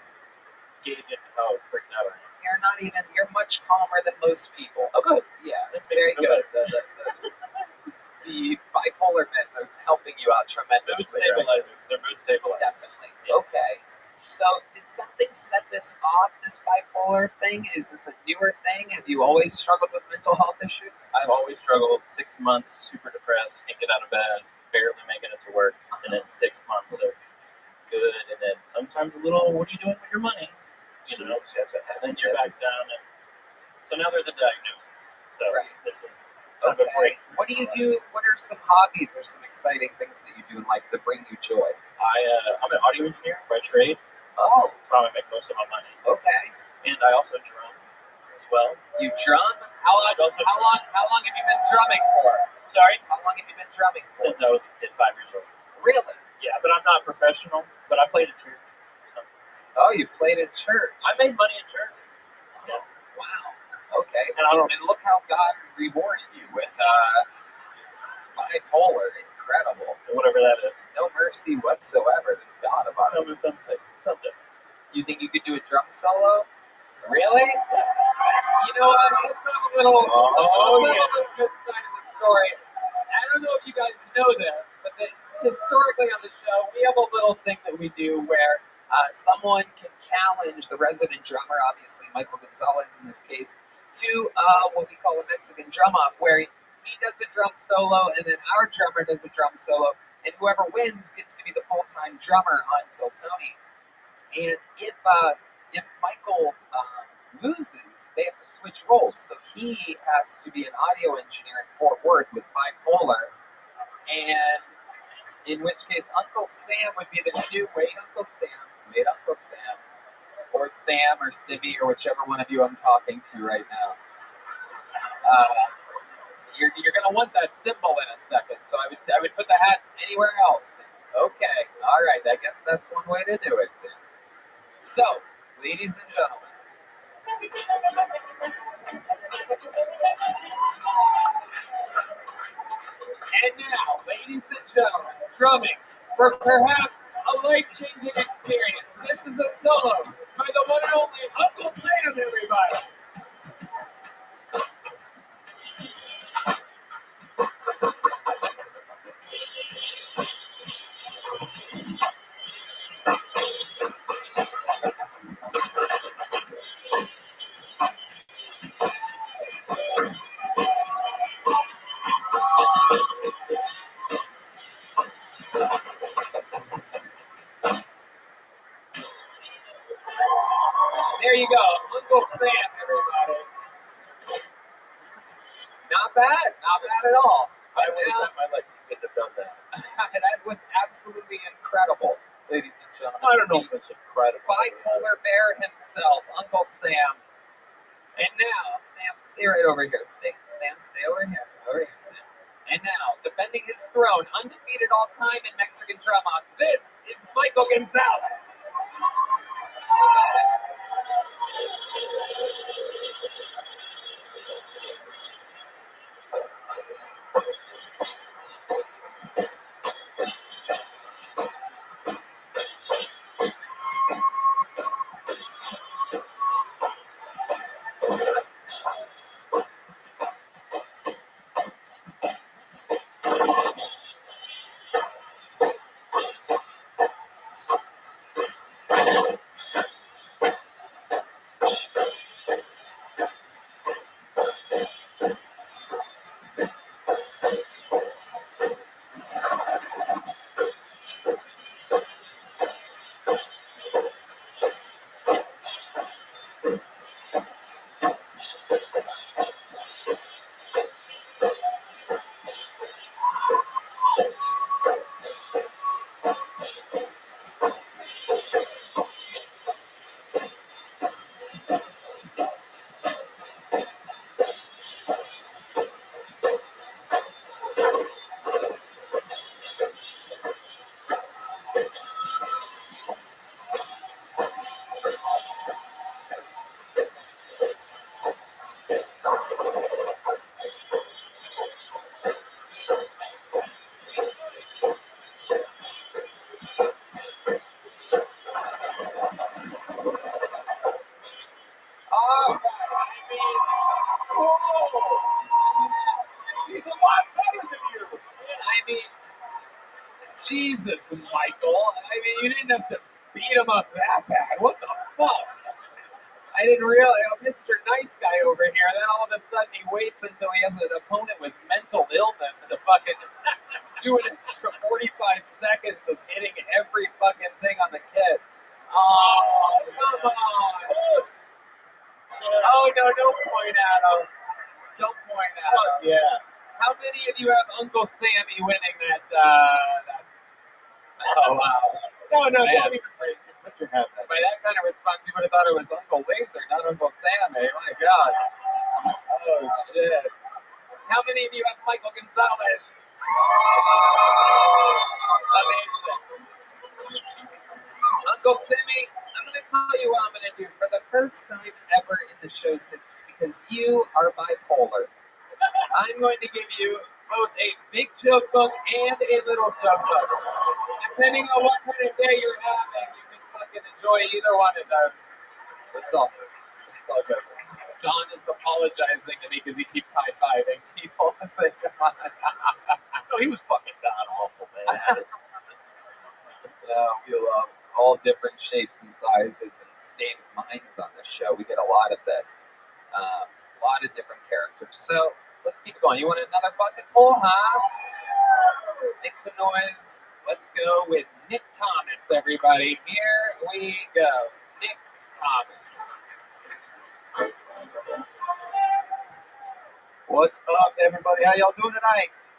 Gauging how freaked out I am. You're much calmer than most people. Oh, good. Yeah, that's That makes very me feel good. The bipolar meds are helping you out tremendously. Mood stabilizers. They're mood stabilizers. Definitely. Yes. Okay. So, did something set this off, this bipolar thing? Is this a newer thing? Have you always struggled with mental health issues? I've always struggled. 6 months, super depressed, can't get out of bed, barely making it to work, and then 6 months of good, and then sometimes a little, what are you doing with your money? You know, and then you're back down. And so now there's a diagnosis. So this is kind of a break. What do you do? What are some hobbies or some exciting things that you do in life that bring you joy? I'm an audio engineer by trade. Oh. That's how I make most of my money. Okay. And I also drum as well. You drum? How long have you been drumming for? Sorry? How long have you been drumming for? Since I was a kid, 5 years old. Really? Yeah, but I'm not professional, but I played at church. So. Oh, you played at church? I made money at church. Yeah. Wow. Okay. And look how God rewarded you with bipolar. Incredible. Whatever that is. No mercy whatsoever. There's God about it. Something. You think you could do a drum solo? Really? You know what? Let's have a little good side of the story. I don't know if you guys know this, but historically on the show, we have a little thing that we do where someone can challenge the resident drummer, obviously Michael Gonzalez in this case, to what we call a Mexican drum off, where he does a drum solo and then our drummer does a drum solo, and whoever wins gets to be the full-time drummer on Kill Tony. And if Michael loses, they have to switch roles. So he has to be an audio engineer in Fort Worth with bipolar, and in which case Uncle Sam would be the new Uncle Sam, or Sam or Simi or whichever one of you I'm talking to right now. You're gonna want that symbol in a second, so I would put the hat anywhere else. Okay, all right. I guess that's one way to do it, Sam. So, ladies and gentlemen. And now, ladies and gentlemen, drumming for perhaps a life-changing experience. This is a solo by the one and only Uncle Sam, everybody. There you go, Uncle Sam, everybody. Not bad at all. But I would now, have bet my life you couldn't have done that. that was absolutely incredible, ladies and gentlemen. I don't know if it's incredible. Bipolar bear himself, Uncle Sam. And now, Sam, stay right over here. Sam, stay over here. Over here, Sam. And now, defending his throne, undefeated all time in Mexican drum-offs, this is Michael Gonzalez. Oh, I mean, whoa! He's a lot better than you. I mean, Jesus, Michael. I mean, you didn't have to beat him up that bad. What the fuck? I didn't realize, Mr. Nice Guy over here, then all of a sudden he waits until he has an opponent with mental illness to fucking do an extra 45 seconds of hitting every fucking thing on the kid. Oh, come on. Oh, no, don't point at him. Don't point at him. Yeah. How many of you have Uncle Sammy winning that, Oh, wow. No, Man. don't even praise him. Let your hat back. By that kind of response, you would have thought it was Uncle Laser, not Uncle Sammy. My God. Oh, shit. How many of you have Michael Gonzalez? Amazing. Uncle Sammy, I'm going to tell you what I'm going to do for the first time ever in the show's history, because you are bipolar. I'm going to give you both a big joke book and a little joke book. Depending on what kind of day you're having, you can fucking enjoy either one of those. It's all good. Don is apologizing to me because he keeps high-fiving people as they come on. No, he was fucking god awful, man. We love all different shapes and sizes and state of minds on this show. We get a lot of this. A lot of different characters. So let's keep going. You want another bucket full, huh? Make some noise. Let's go with Nick Thomas, everybody. Here we go. Nick Thomas. What's up, everybody? How y'all doing tonight?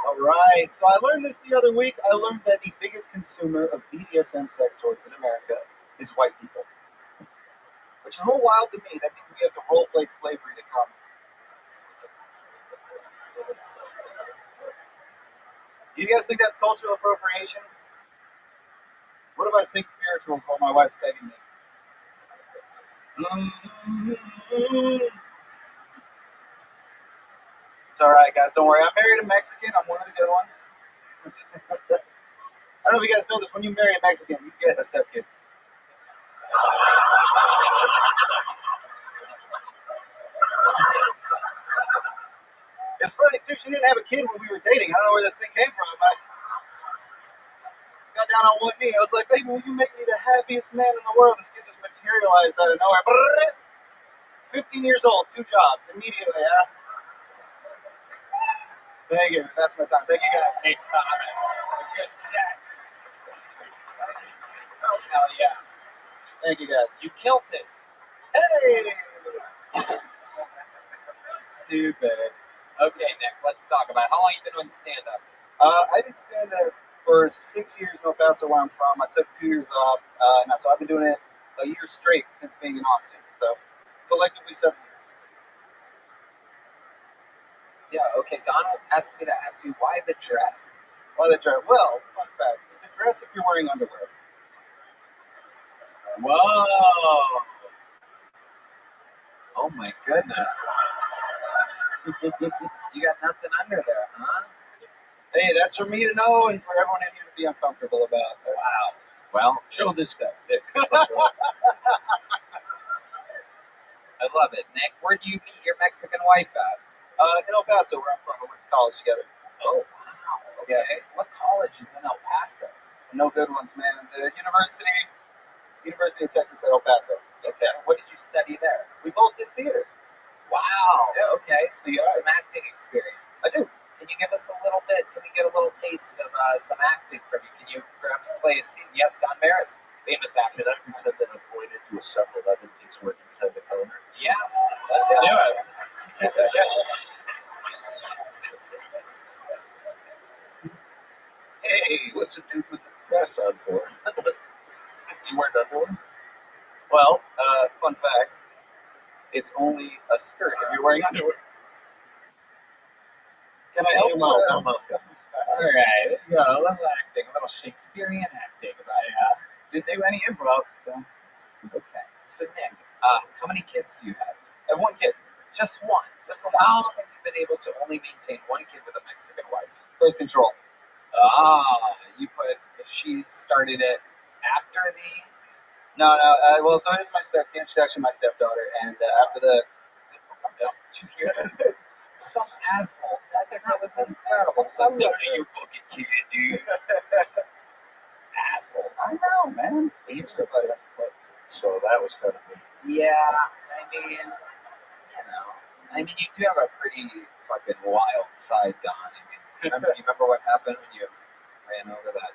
All right. So I learned this the other week. I learned that the biggest consumer of BDSM sex toys in America is white people, which is a little wild to me. That means we have to role play slavery to come. You guys think that's cultural appropriation? What if I sing spirituals while my wife's begging me? It's all right, guys. Don't worry. I'm married a Mexican. I'm one of the good ones. I don't know if you guys know this. When you marry a Mexican, you get a stepkid. It's funny, too. She didn't have a kid when we were dating. I don't know where this thing came from. I got down on one knee. I was like, baby, will you make me the happiest man in the world? This kid just materialized out of nowhere. 15 years old, 2 jobs, immediately. Thank you. That's my time. Thank you, guys. Nick Thomas. A good set. Oh, hell yeah. Thank you, guys. You killed it. Hey! Stupid. Okay, Nick, let's talk about it. How long you been doing stand-up? I did stand up for 6 years in El Paso, where I'm from. I took 2 years off, so I've been doing it a year straight since being in Austin. So collectively 7 years. Yeah, okay, Donald asked me to ask you, why the dress? Why the dress? Well, fun fact, it's a dress if you're wearing underwear. Whoa! Oh my goodness. You got nothing under there, huh? Hey, that's for me to know and for everyone in here to be uncomfortable about. Wow. Well, Show this guy. I love it. Nick, where do you meet your Mexican wife at? In El Paso, where I'm from. We went to college together. Oh, wow. Okay. Yeah. What college is in El Paso? No good ones, man. The University of Texas at El Paso. Okay. What did you study there? We both did theater. Wow. Yeah. Okay. So you have some acting experience. I do. Can you give us a little bit? Can we get a little taste of some acting from you? Can you perhaps play a scene? Yes, Don Barris, famous actor. Can I pretend that I'm pointed to a 7-Eleven that's working behind the counter? Yeah. Let's do it. Hey, what's a dude with a dress on for? You wearing underwear? Well, fun fact, it's only a skirt if you're wearing underwear. Can I help you? All right. There you go. A little acting, a little Shakespearean acting. Didn't do any improv, so. Okay. So, Nick, how many kids do you have? I have one kid. Just one. Just the one. How have you been able to only maintain one kid with a Mexican wife? Birth control. She started it after the. No. Well, so here's my stepkid. She's actually my stepdaughter, and after the. Did you hear that? Some asshole. I think that was incredible. I'm not your fucking kid, dude. Assholes. I know, man. So that was kind of neat. Yeah, I mean, you do have a pretty fucking wild side, Don. I mean, you remember what happened when you ran over that?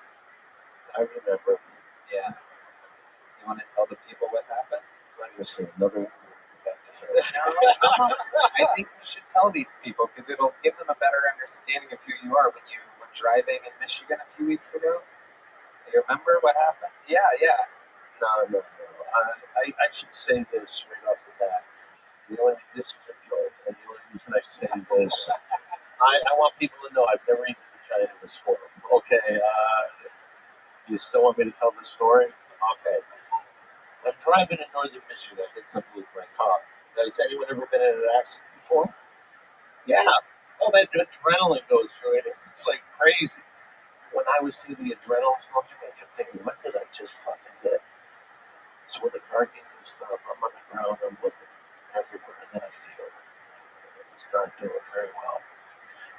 I remember. Yeah. You want to tell the people what happened? I'm going to say another word. No. I think you should tell these people because it'll give them a better understanding of who you are. When you were driving in Michigan a few weeks ago, you remember what happened? Yeah. No. I should say this right off the bat. This is a joke, and the only reason I say this, I want people to know I've never eaten the vagina of a squirrel. Okay, you still want me to tell the story? Okay. I'm driving in northern Michigan. I hit something with my car. Has anyone ever been in an accident before? Yeah. Oh, that adrenaline goes through it. It's like crazy. When I was seeing the adrenaline going through me, I kept thinking, what did I just fucking hit? So when the car gave me a stop, I'm on the ground, I'm looking everywhere, and then I feel it was not doing very well.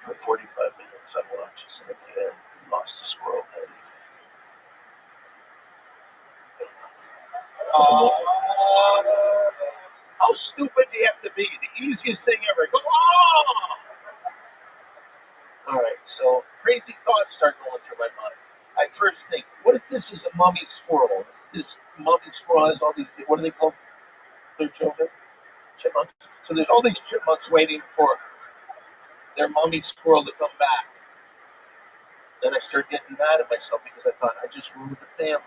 For 45 minutes, I watched this, and at the end, we lost a squirrel head. How stupid do you have to be? The easiest thing ever. Go on! All right, so crazy thoughts start going through my mind. I first think, what if this is a mummy squirrel? This mummy squirrel has all these, what do they call their children? Chipmunks. So there's all these chipmunks waiting for their mummy squirrel to come back. Then I started getting mad at myself because I thought I just ruined the family.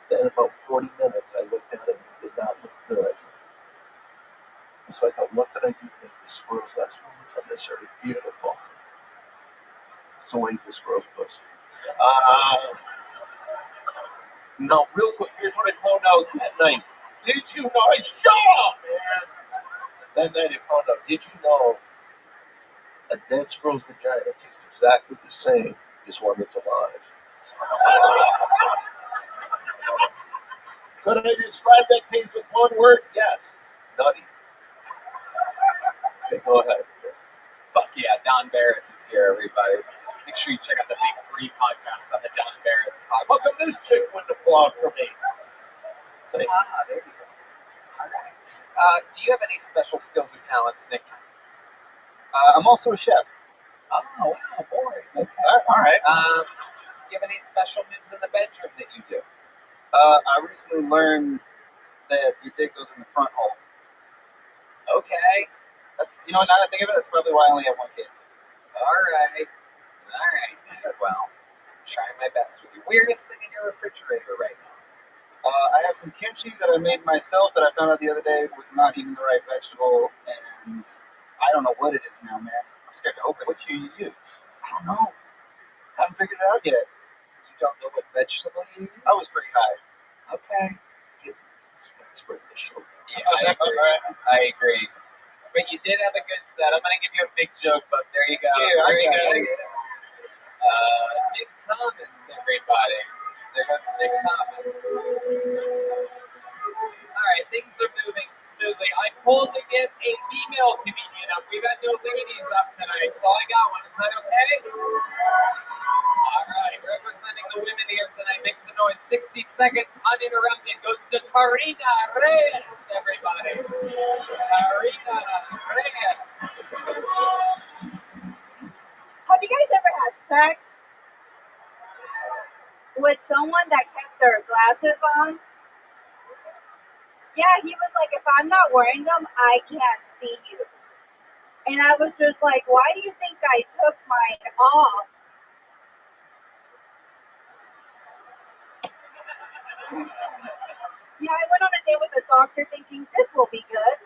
Then about 40 minutes, I looked at it and it did not look good. And so I thought, what could I do to make the squirrel's last moments on this earth beautiful? So I ate the squirrel's pussy. No, real quick, here's what I found out that night. Did you know? Shut up, man! That night I found out, did you know a dead squirrel's vagina tastes exactly the same as one that's alive? Could I describe that taste with one word? Yes. Nutty. Okay, go ahead. Fuck yeah, Don Barris is here, everybody. Make sure you check out the Big 3 podcast on the Don Barris podcast. How come this chick wouldn't applaud for me? There you go. All right. Do you have any special skills or talents, Nick? I'm also a chef. Oh, wow, boy. Okay. All right. Do you have any special moves in the bedroom that you do? I recently learned that your dick goes in the front hole. Okay. That's, now that I think of it, that's probably why I only have one kid. All right. Well, trying my best with you. Weirdest thing in your refrigerator right now? I have some kimchi that I made myself that I found out the other day was not even the right vegetable, and I don't know what it is now, man. I'm scared to open it. What you use? I don't know. Haven't figured it out yet. You don't know what vegetable you use? I was pretty high. Okay. Yeah, I agree. But you did have a good set. I'm gonna give you a big joke, but there you go. Yeah, there you I go. got it. Nick Thomas, everybody. There goes Nick Thomas. All right, things are moving smoothly. I pulled to get a female comedian up. We got no ladies up tonight, so I got one. Is that okay? All right, representing the women here tonight, make some noise. 60 seconds uninterrupted goes to Karina Reyes, everybody. Karina Reyes. Have you guys ever had sex with someone that kept their glasses on? Yeah, he was like, if I'm not wearing them, I can't see you. And I was just like, why do you think I took mine off? Yeah, I went on a date with the doctor thinking this will be good.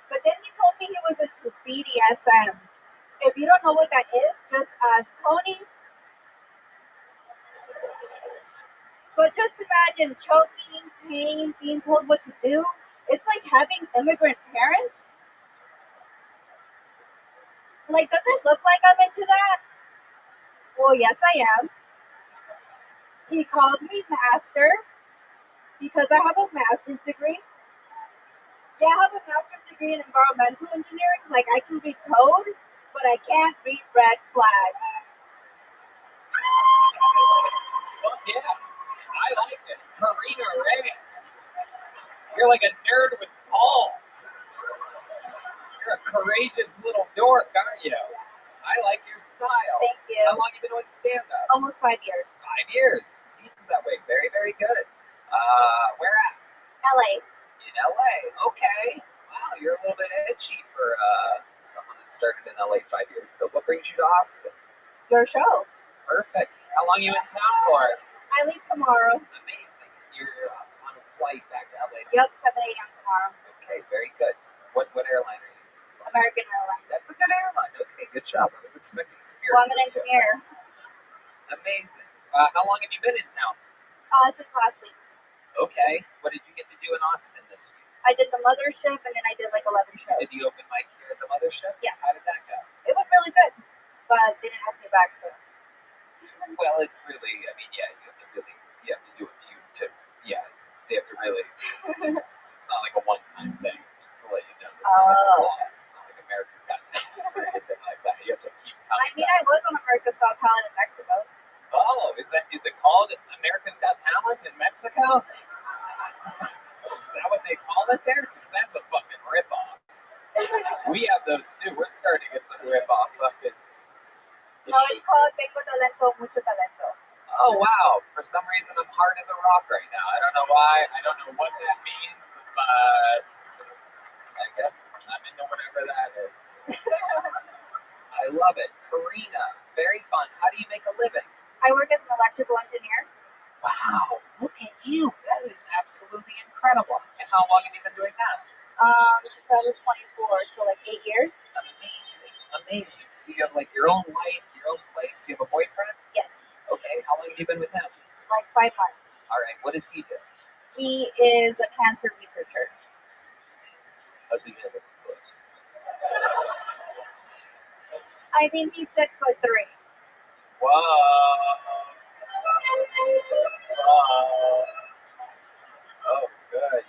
But then he told me he was into BDSM. If you don't know what that is, just ask Tony. But just imagine choking, pain, being told what to do. It's like having immigrant parents. Like, does it look like I'm into that? Well, yes, I am. He calls me master because I have a master's degree. Yeah, I have a master's degree in environmental engineering. Like, I can read code, but I can't read red flags. Fuck yeah. I like it. Karina Reyes. You're like a nerd with balls. You're a courageous little dork, aren't you? I like your style. Thank you. How long have you been doing stand-up? Almost 5 years. 5 years. It seems that way. Very, very good. Where at? LA. In LA. Okay. Wow, you're a little bit edgy for someone that started in LA 5 years ago. What brings you to Austin? Your show. Perfect. How long are you in town for? I leave tomorrow. Amazing. You're on a flight back to LA. Yep, 7 a.m. tomorrow. Okay, very good. What airline are you? American Airlines. That's a good airline. Okay, good job. I was expecting Spirit. Well, I'm an engineer. Amazing. How long have you been in town? Since last week. Okay. What did you get to do in Austin this week? I did the mothership, and then I did like 11 shows. Did you open mic here at the mothership? Yes. How did that go? It went really good, but they didn't ask me back, so. Well, it's really, I mean, yeah, you have to do a few to, yeah, they have to really, it's not like a one-time thing, just to let you know. It's not like a loss. It's not like America's Got Talent or anything like that. You have to keep coming I mean, I was on America's Got Talent in Mexico. Oh, is it called America's Got Talent in Mexico? Is that what they call it there? Because that's a fucking ripoff. We have those too. We're starting to get some ripoff fucking. No, it's called Tengo Talento, Mucho Talento. Oh wow! For some reason, I'm hard as a rock right now. I don't know why. I don't know what that means, but I guess I'm into whatever that is. I love it, Karina. Very fun. How do you make a living? I work as an electrical engineer. Wow! Look at you. That is absolutely incredible. And how long have you been doing that? Since I was 24, so like 8 years. Amazing. Amazing. So you have like your own life, your own place. You have a boyfriend? Yes. Okay. How long have you been with him? Like 5 months. All right. What does he do? He is a cancer researcher. How's he handle clothes? I mean, he's 6'3". Whoa. Whoa. Oh, good.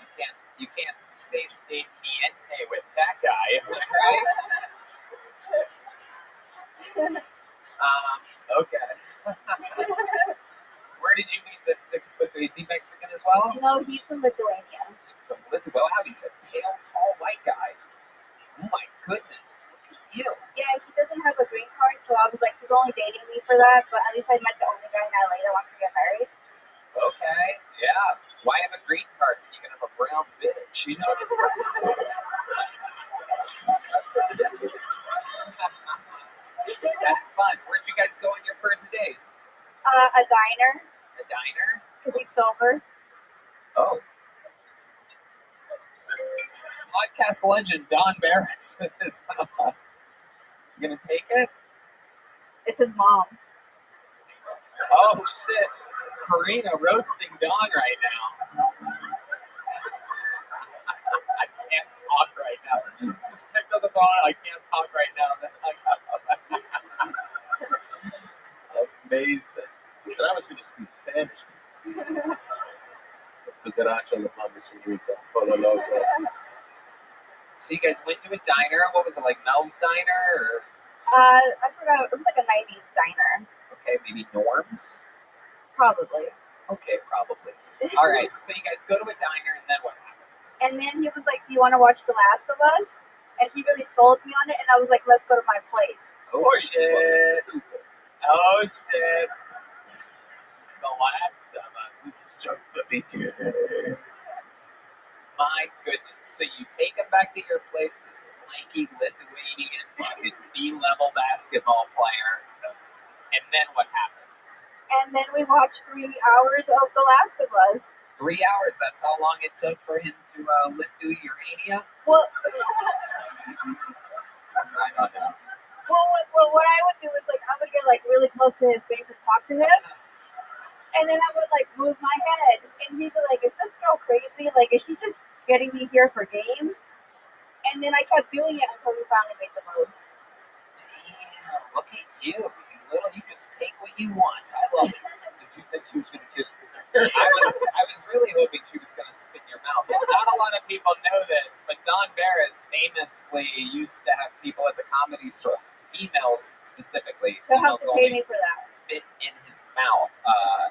You can't say stay niente with that guy, am I right? Okay. Where did you meet this 6'3"? Is he Mexican as well? No, he's from Lithuania. From Lithuania. Wow, he's a pale, tall, white guy. Oh my goodness. Look at you. Yeah, he doesn't have a green card, so I was like, he's only dating me for that, but at least I met the only guy in LA that wants to get married. Okay, yeah. Why have a green card when you can have a brown bitch? You know what I'm saying? Where's the date? A diner, A diner? because he's sober. Oh. Podcast legend Don Barris with his. You gonna take it? It's his mom. Oh shit! Karina roasting Don right now. I can't talk right now. Just picked up the phone. I can't talk right now. Amazing. And I was going to speak Spanish. Cucaracha la mama señorita. So you guys went to a diner. What was it, like Mel's Diner? Or? I forgot. It was like a 90s diner. Okay, maybe Norm's? Probably. Okay, probably. All right, so you guys go to a diner, and then what happens? And then he was like, "Do you want to watch The Last of Us?" And he really sold me on it, and I was like, "Let's go to my place." Oh shit! Oh shit! The Last of Us. This is just the beginning. My goodness. So you take him back to your place, this lanky Lithuanian fucking B-level basketball player, and then what happens? And then we watched 3 hours of The Last of Us. 3 hours, that's how long it took for him to lift through Urania? Well, I don't know. well, what I would do is, like, I would get, like, really close to his face and talk to him. And then I would, like, move my head. And he'd be like, "Is this girl crazy? Like, is she just getting me here for games?" And then I kept doing it until we finally made the move. Damn, look at you. You just take what you want. I love it. Did you think she was going to kiss me? I was really hoping she was going to spit in your mouth. Not a lot of people know this, but Don Barris famously used to have people at the comedy store, females specifically, They'll have females to pay only, me for that. spit in his mouth.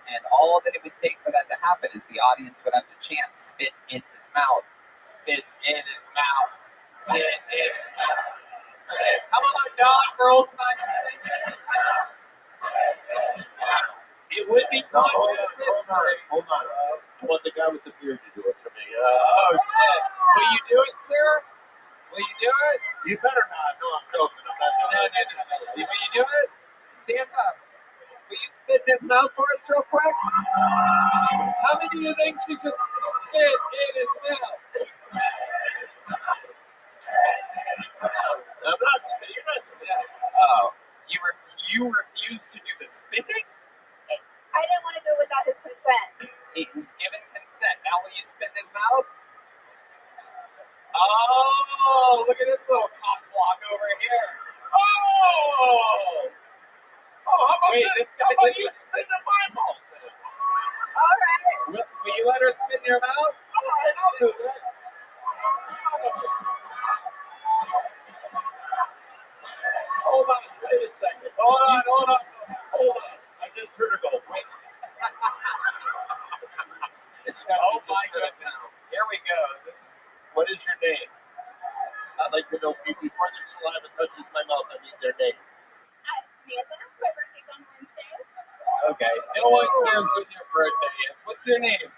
And all that it would take for that to happen is the audience would have to chant, "Spit in his mouth, spit in his mouth, spit in his mouth." Spit. Come on, Don, for old time's sake. It would be fun. Hold on. I want the guy with the beard to do it for me. Oh, shit. Will you do it, sir? Will you do it? You better not. No, I'm joking. I'm not No. Will you do it? Stand up. Will you spit in his mouth for us real quick? How many do you think she should spit in his mouth? I'm not spitting. You're not spitting. Oh, you refuse to do the spitting? I didn't want to do it without his consent. He's given consent. Now will you spit in his mouth? Oh, look at this little cock block over here. Oh! Oh, how about this guy? How about you spit in my mouth? All right. Will you let her spit in your mouth? All right, I'll do that. Hold on. Wait a second. Hold on. I just heard her go. Oh my goodness. Here we go. What is your name? I'd like to know before their saliva touches my mouth, I need their name. Samantha. My birthday's on Wednesday. Okay. No one cares what your birthday is. What's your name?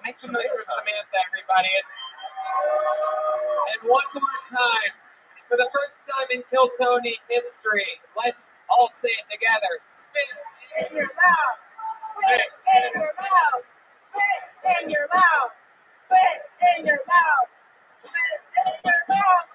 Make some noise for Samantha, everybody. And one more time. For the first time in Kiltony history, let's all say it together. Spit In your mouth. Spit in your mouth. Spit in your mouth. Spit in your mouth. Spit in your mouth.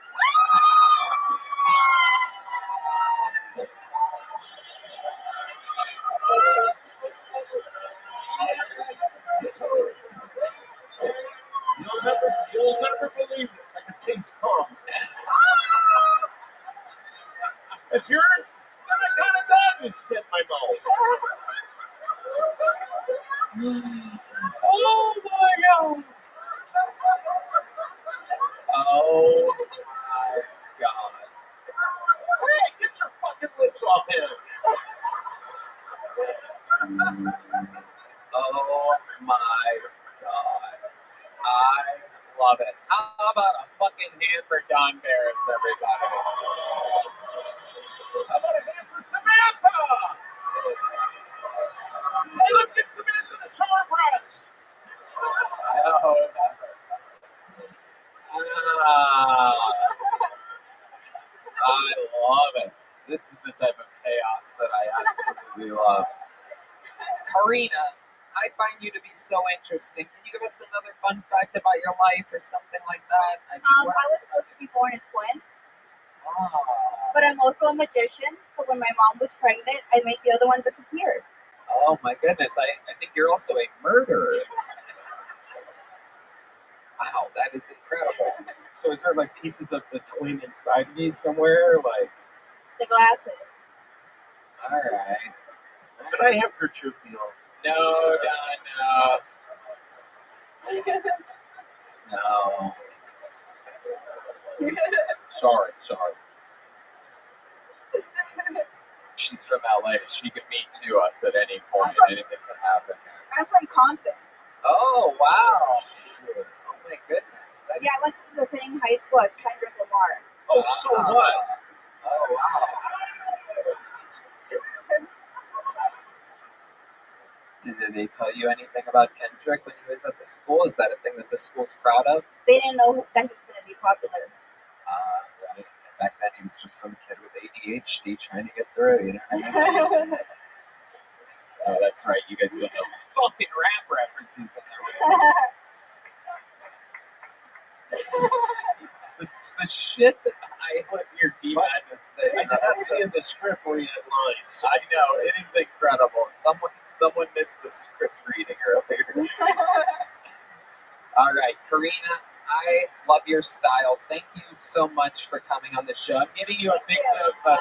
You'll never believe this. I can taste cum. It's yours? Then I got a dog and spit in my mouth. Oh my God. Oh my God. Hey, get your fucking lips off him. Oh my God. I love it. How about a fucking hand for Don Barris, everybody? How about a hand for Samantha? Hey, let's get Samantha the chore press. No. I love it. This is the type of chaos that I absolutely love. Karina, I find you to be so interesting. Can you give us another fun fact about your life or something like that? I mean, I was supposed to be born a twin, Oh. but I'm also a magician. So when my mom was pregnant, I made the other one disappear. Oh my goodness, I think you're also a murderer. Wow, that is incredible. So is there like pieces of the twin inside of you somewhere? Like The glasses. All right. Can I have your jerky off? No, Don, no. sorry. She's from LA. She could meet to us at any point. Anything could happen here. I'm from Compton. Oh, wow. Oh, my goodness. Yeah, I went to the same high school as Kendrick Lamar. Oh, so what? Oh, wow. Did they tell you anything about Kendrick when he was at the school? Is that a thing that the school's proud of? They didn't know that he was going to be popular. Right. Back then, he was just some kid with ADHD trying to get through, you know what I mean? Oh, that's right. You guys don't know fucking rap references in there. The shit that I put your D-Man say. I did not see in the script where you had lines. I know, it is incredible. Someone missed the script reading earlier. All right, Karina, I love your style. Thank you so much for coming on the show. I'm giving you a big joke, but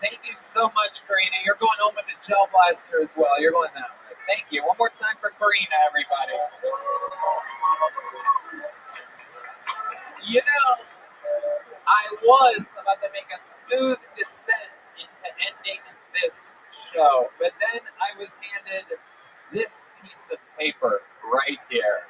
thank you so much, Karina. You're going home with a gel blaster as well. You're going that way. Thank you. One more time for Karina, everybody. You know, I was about to make a smooth descent into ending this show, but then I was handed this piece of paper right here.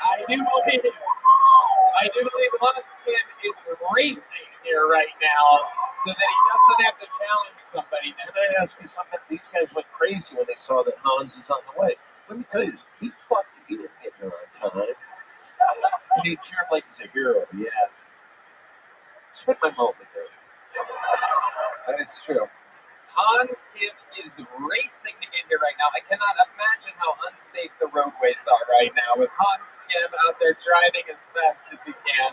I do believe Huntsman is racing here right now so that he doesn't have to challenge somebody. Can I ask you something? These guys went crazy when they saw that Hans is on the way. Let me tell you this. He didn't get there on time. And he cheered like he's a hero. Yeah. Spit my mouth with there. That is true. Hans Kim is racing to get here right now. I cannot imagine how unsafe the roadways are right now with Hans Kim out there driving as fast as he can,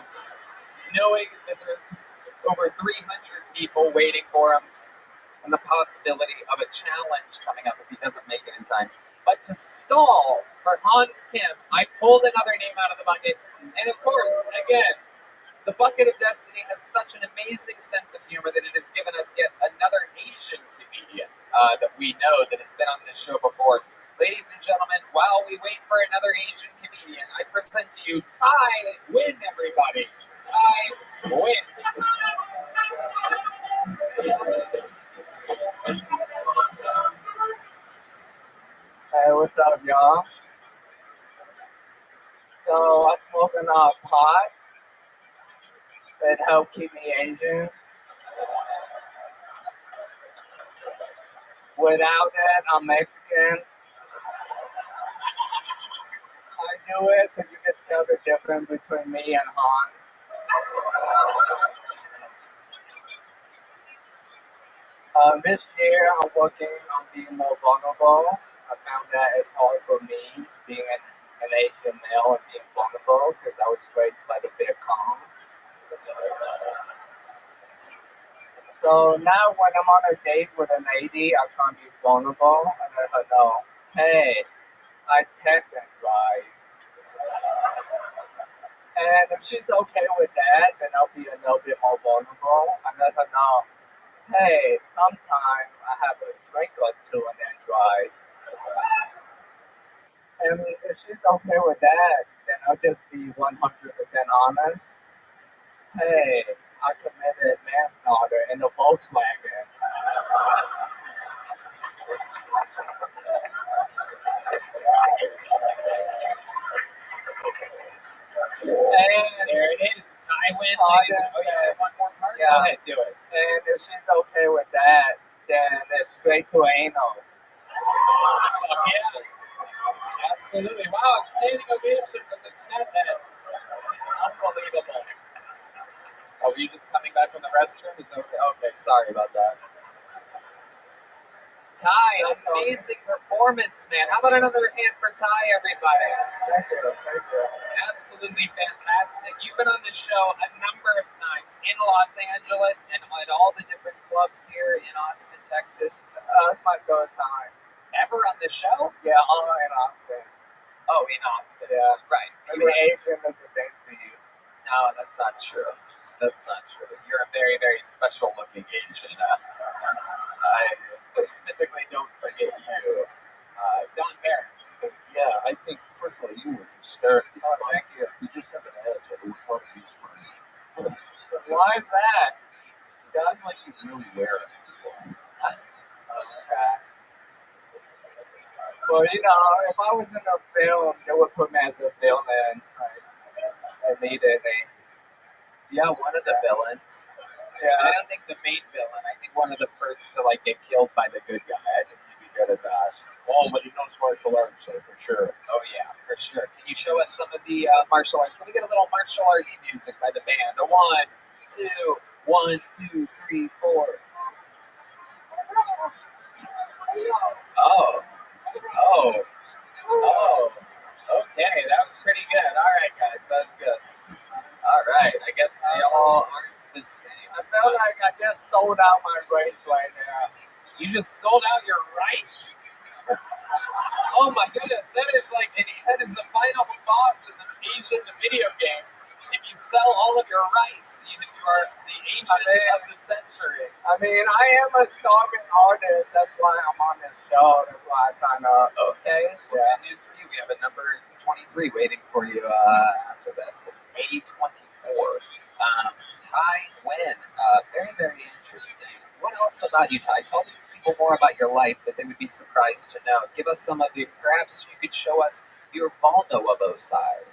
knowing that there's over 300 people waiting for him and the possibility of a challenge coming up if he doesn't make it in time. But to stall for Hans Kim, I pulled another name out of the bucket. And of course, again, the Bucket of Destiny has such an amazing sense of humor that it has given us yet another Asian comedian that we know that has been on this show before. Ladies and gentlemen, while we wait for another Asian comedian, I present to you Taik Win, everybody. Taik Win. Hey, what's up, y'all? So I smoke enough pot. It helped keep me Asian. Without it, I'm Mexican. I do it so you can tell the difference between me and Hans. This year, I'm working on being more vulnerable. I found that it's hard for me being an Asian male and being vulnerable because I was raised by the Vietcong. So now when I'm on a date with a lady, I try and be vulnerable and let her know, hey, I text and drive. And if she's okay with that, then I'll be a little bit more vulnerable and let her know, hey, sometimes I have a drink or two and then drive. And if she's okay with that, then I'll just be 100% honest. Hey, I committed manslaughter in a Volkswagen. And there it is. Taiwan, ladies. Oh, yeah, one more part? Yeah. Go ahead, do it. And if she's okay with that, then it's straight to anal. Fuck yeah. Absolutely. Wow, standing ovation from this cat head. Unbelievable. Oh, were you just coming back from the restroom? Is that okay, sorry about that. Ty, amazing performance, man. How about another hand for Ty, everybody? Thank you. Thank you. Absolutely fantastic. You've been on the show a number of times in Los Angeles and at all the different clubs here in Austin, Texas. It's my third time. Ever on the show? Yeah, all in Austin. Oh, in Austin. Yeah. Right. I mean, Asian look the same to you. No, that's not true. That's not true. You're a very, very special looking Asian. I specifically don't forget you. Don Barris. Yeah, I think, first of all, you were hysterically Oh, funny. thank you. You just have an attitude. It was probably used for me. Why is that? It sounded like you really wear it. Okay. Well, you know, if I was in a film, they would put me as a villain. Like, immediately. Yeah, one of the villains. Yeah. I don't think the main villain. I think one of the first to like get killed by the good guy. I think he'd be good at that. Oh, but he knows martial arts, so for sure. Oh yeah, for sure. Can you show us some of the martial arts? Let me get a little martial arts music by the band. A 1, 2, 1, 2, 3, 4. Oh. Oh. Oh. Okay, that was pretty good. All right, guys, that was good. All right, I guess they all aren't the same. I felt like I just sold out my rights right now. You just sold out your rights? Oh my goodness, that is the final boss in the Asian video game. If you sell all of your rights, you are the Asian of the century. I mean, I am a starving artist. That's why I'm on this show. That's why I signed up. Okay, well, Yeah. good news for you. We have a number 23 waiting for you after this. May 24. Ty Nguyen. Very, very interesting. What else about you, Ty? Tell these people more about your life that they would be surprised to know. Give us some of your, perhaps you could show us your vulnerable side.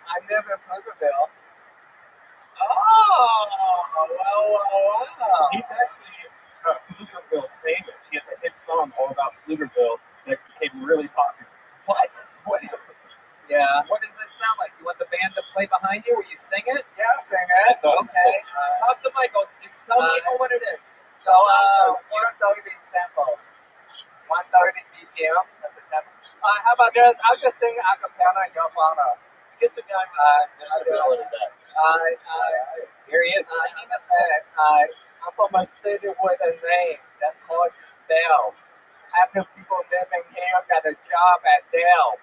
I live in Pflugerville. Oh, wow. He's actually Pflugerville famous. He has a hit song all about Pflugerville that became really popular. What? Yeah. What does it sound like? You want the band to play behind you? Will you sing it? Yeah, I'll sing it. Okay. Talk to Michael. Tell Michael what it is. So, 130 tempos. 130 BPM. That's a tempo. How about this? I'll just sing a cappella in your honor. Get the guy there's a melody back. Here he is singing a song. I'm from a city with a name that's hard to spell. After people living here got a job at Dell.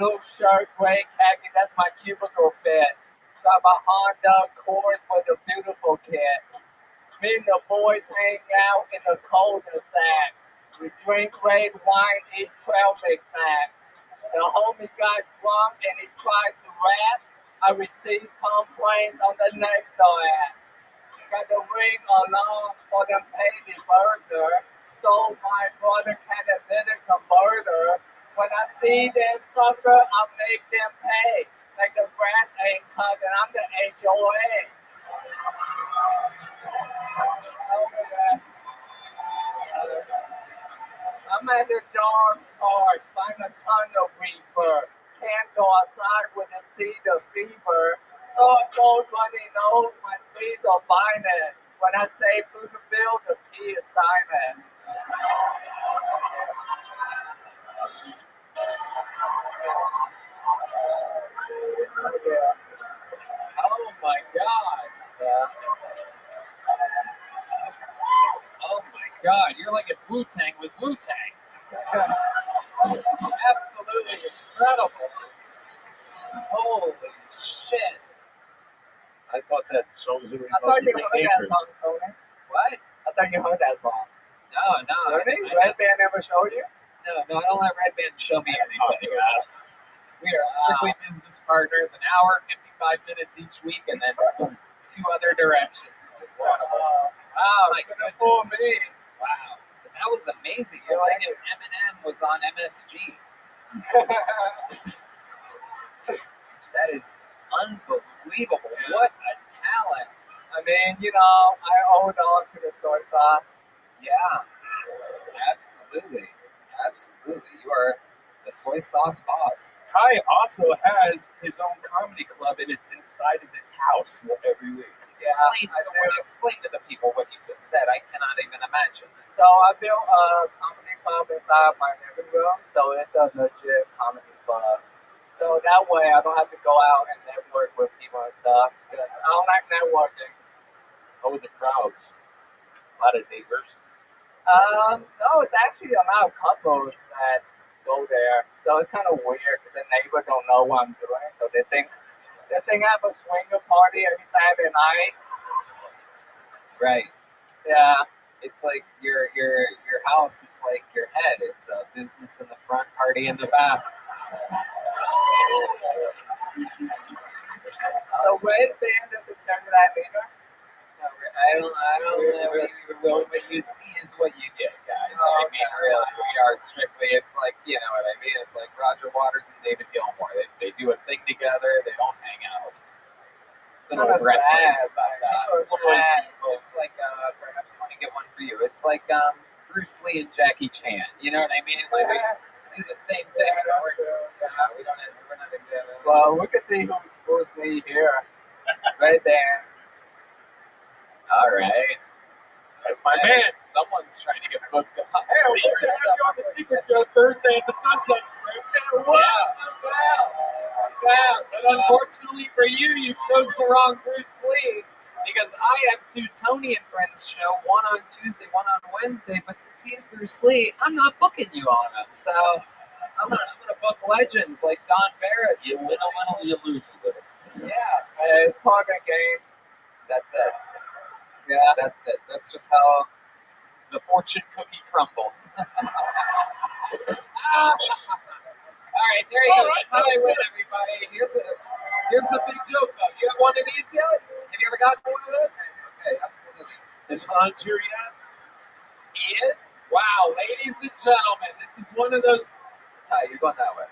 Blue shirt, gray khaki, that's my cubicle fit. Drive a Honda Accord for the beautiful kid. Me and the boys hang out in the cul-de-sac. We drink red wine, eat trail mix snacks. The homie got drunk and he tried to rap. I received complaints on the next door app. Got the ring along for them baby burger. Stole my brother catalytic converter. When I see them sucker, I make them pay. Like the grass ain't cut and I'm the HOA. I'm at the dark park, find a ton of reaper. Can't go outside with a seed of fever. So I told running nose, my sleeves are violent. When I say Pflugerville, the P is silent. Oh my God. Oh my God. You're like if Wu-Tang was Wu-Tang. Absolutely incredible. Holy shit. I thought that song was going to be I thought you about heard that song, Tony. What? I thought you heard that song. No. Really? Red Band never showed you? No, I don't let Red Band show me anything. We are strictly business partners, an hour, 55 minutes each week, and then 2 other directions. It's incredible. Wow, My it's gonna fool me. Wow. That was was amazing. You're like if Eminem was on MSG. That is unbelievable. What a talent. I mean, you know, I owed on to the soy sauce. Yeah, absolutely. Absolutely. You are the soy sauce boss. Ty also has his own comedy club, and it's inside of his house every week. Explain to the people what you just said. I cannot even imagine. So I built a comedy club inside my living room, so it's a legit comedy club. So that way I don't have to go out and network with people and stuff, because I don't like networking. How with the crowds? A lot of neighbors. No, it's actually a lot of couples that go there. So it's kind of weird because the neighbor don't know what I'm doing, so they think I have a swinger party every Saturday night. Right. Yeah. It's like your house is like your head. It's a business in the front, party in the back. So Red Band is a term that I later. I don't know. What you see is what you get, guys. I mean, really, we are strictly. It's like, you know what I mean. It's like Roger Waters and David Gilmour. They do a thing together. They don't hang out. It's an old reference, but it's like perhaps let me get one for you. It's like Bruce Lee and Jackie Chan. You know what I mean? Like we do the same thing. We're not together. Well, we can see who's Bruce Lee here, right there. All right. That's my man. Someone's trying to get booked up. Hey, we're going to have you on the Secret Show Thursday at the Sunset Strip. Yeah. But unfortunately for you, you chose the wrong Bruce Lee, because I have two Tony and Friends show, one on Tuesday, one on Wednesday. But since he's Bruce Lee, I'm not booking you on him. So I'm gonna book legends like Don Barris. You win a little, you lose a little. Yeah. It's part of the game. That's it. Yeah. That's it. That's just how the fortune cookie crumbles. All right, there you go. That's how I win, everybody. Here's a big joke, though. You have one of these yet? Have you ever gotten one of those? Okay, absolutely. Is Hans here yet? He is? Wow, ladies and gentlemen, this is one of those. Ty, you're going that way.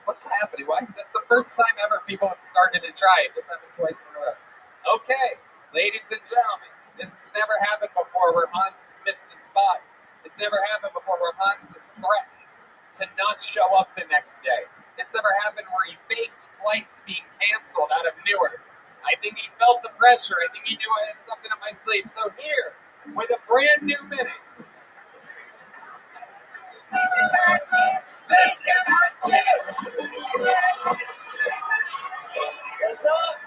What's happening? Why? That's the first time ever people have started to try it. This happened twice in a row. Okay, ladies and gentlemen, this has never happened before where Hans has missed a spot. It's never happened before where Hans has threatened to not show up the next day. It's never happened where he faked flights being canceled out of Newark. I think he felt the pressure. I think he knew I had something up my sleeve. So here, with a brand new minute, this is our kid. What's up?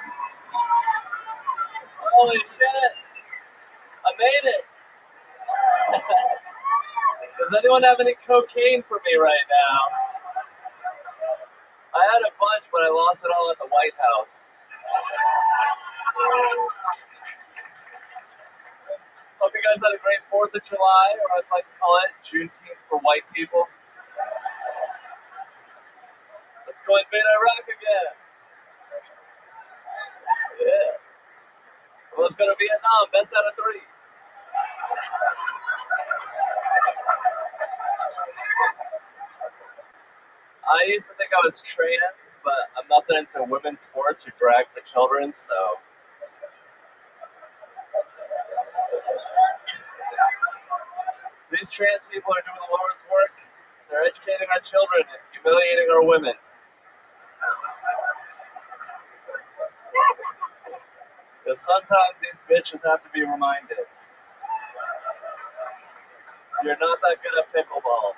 Holy shit. I made it. Does anyone have any cocaine for me right now? I had a bunch, but I lost it all at the White House. Hope you guys had a great 4th of July, or I'd like to call it Juneteenth for white people. Let's go invade Iraq again. Yeah. Well, let's go to Vietnam. Best out of 3. I used to think I was trans, but I'm nothing into women's sports or drag for children, so. These trans people are doing the Lord's work. They're educating our children and humiliating our women. Because sometimes these bitches have to be reminded. You're not that good at pickleball.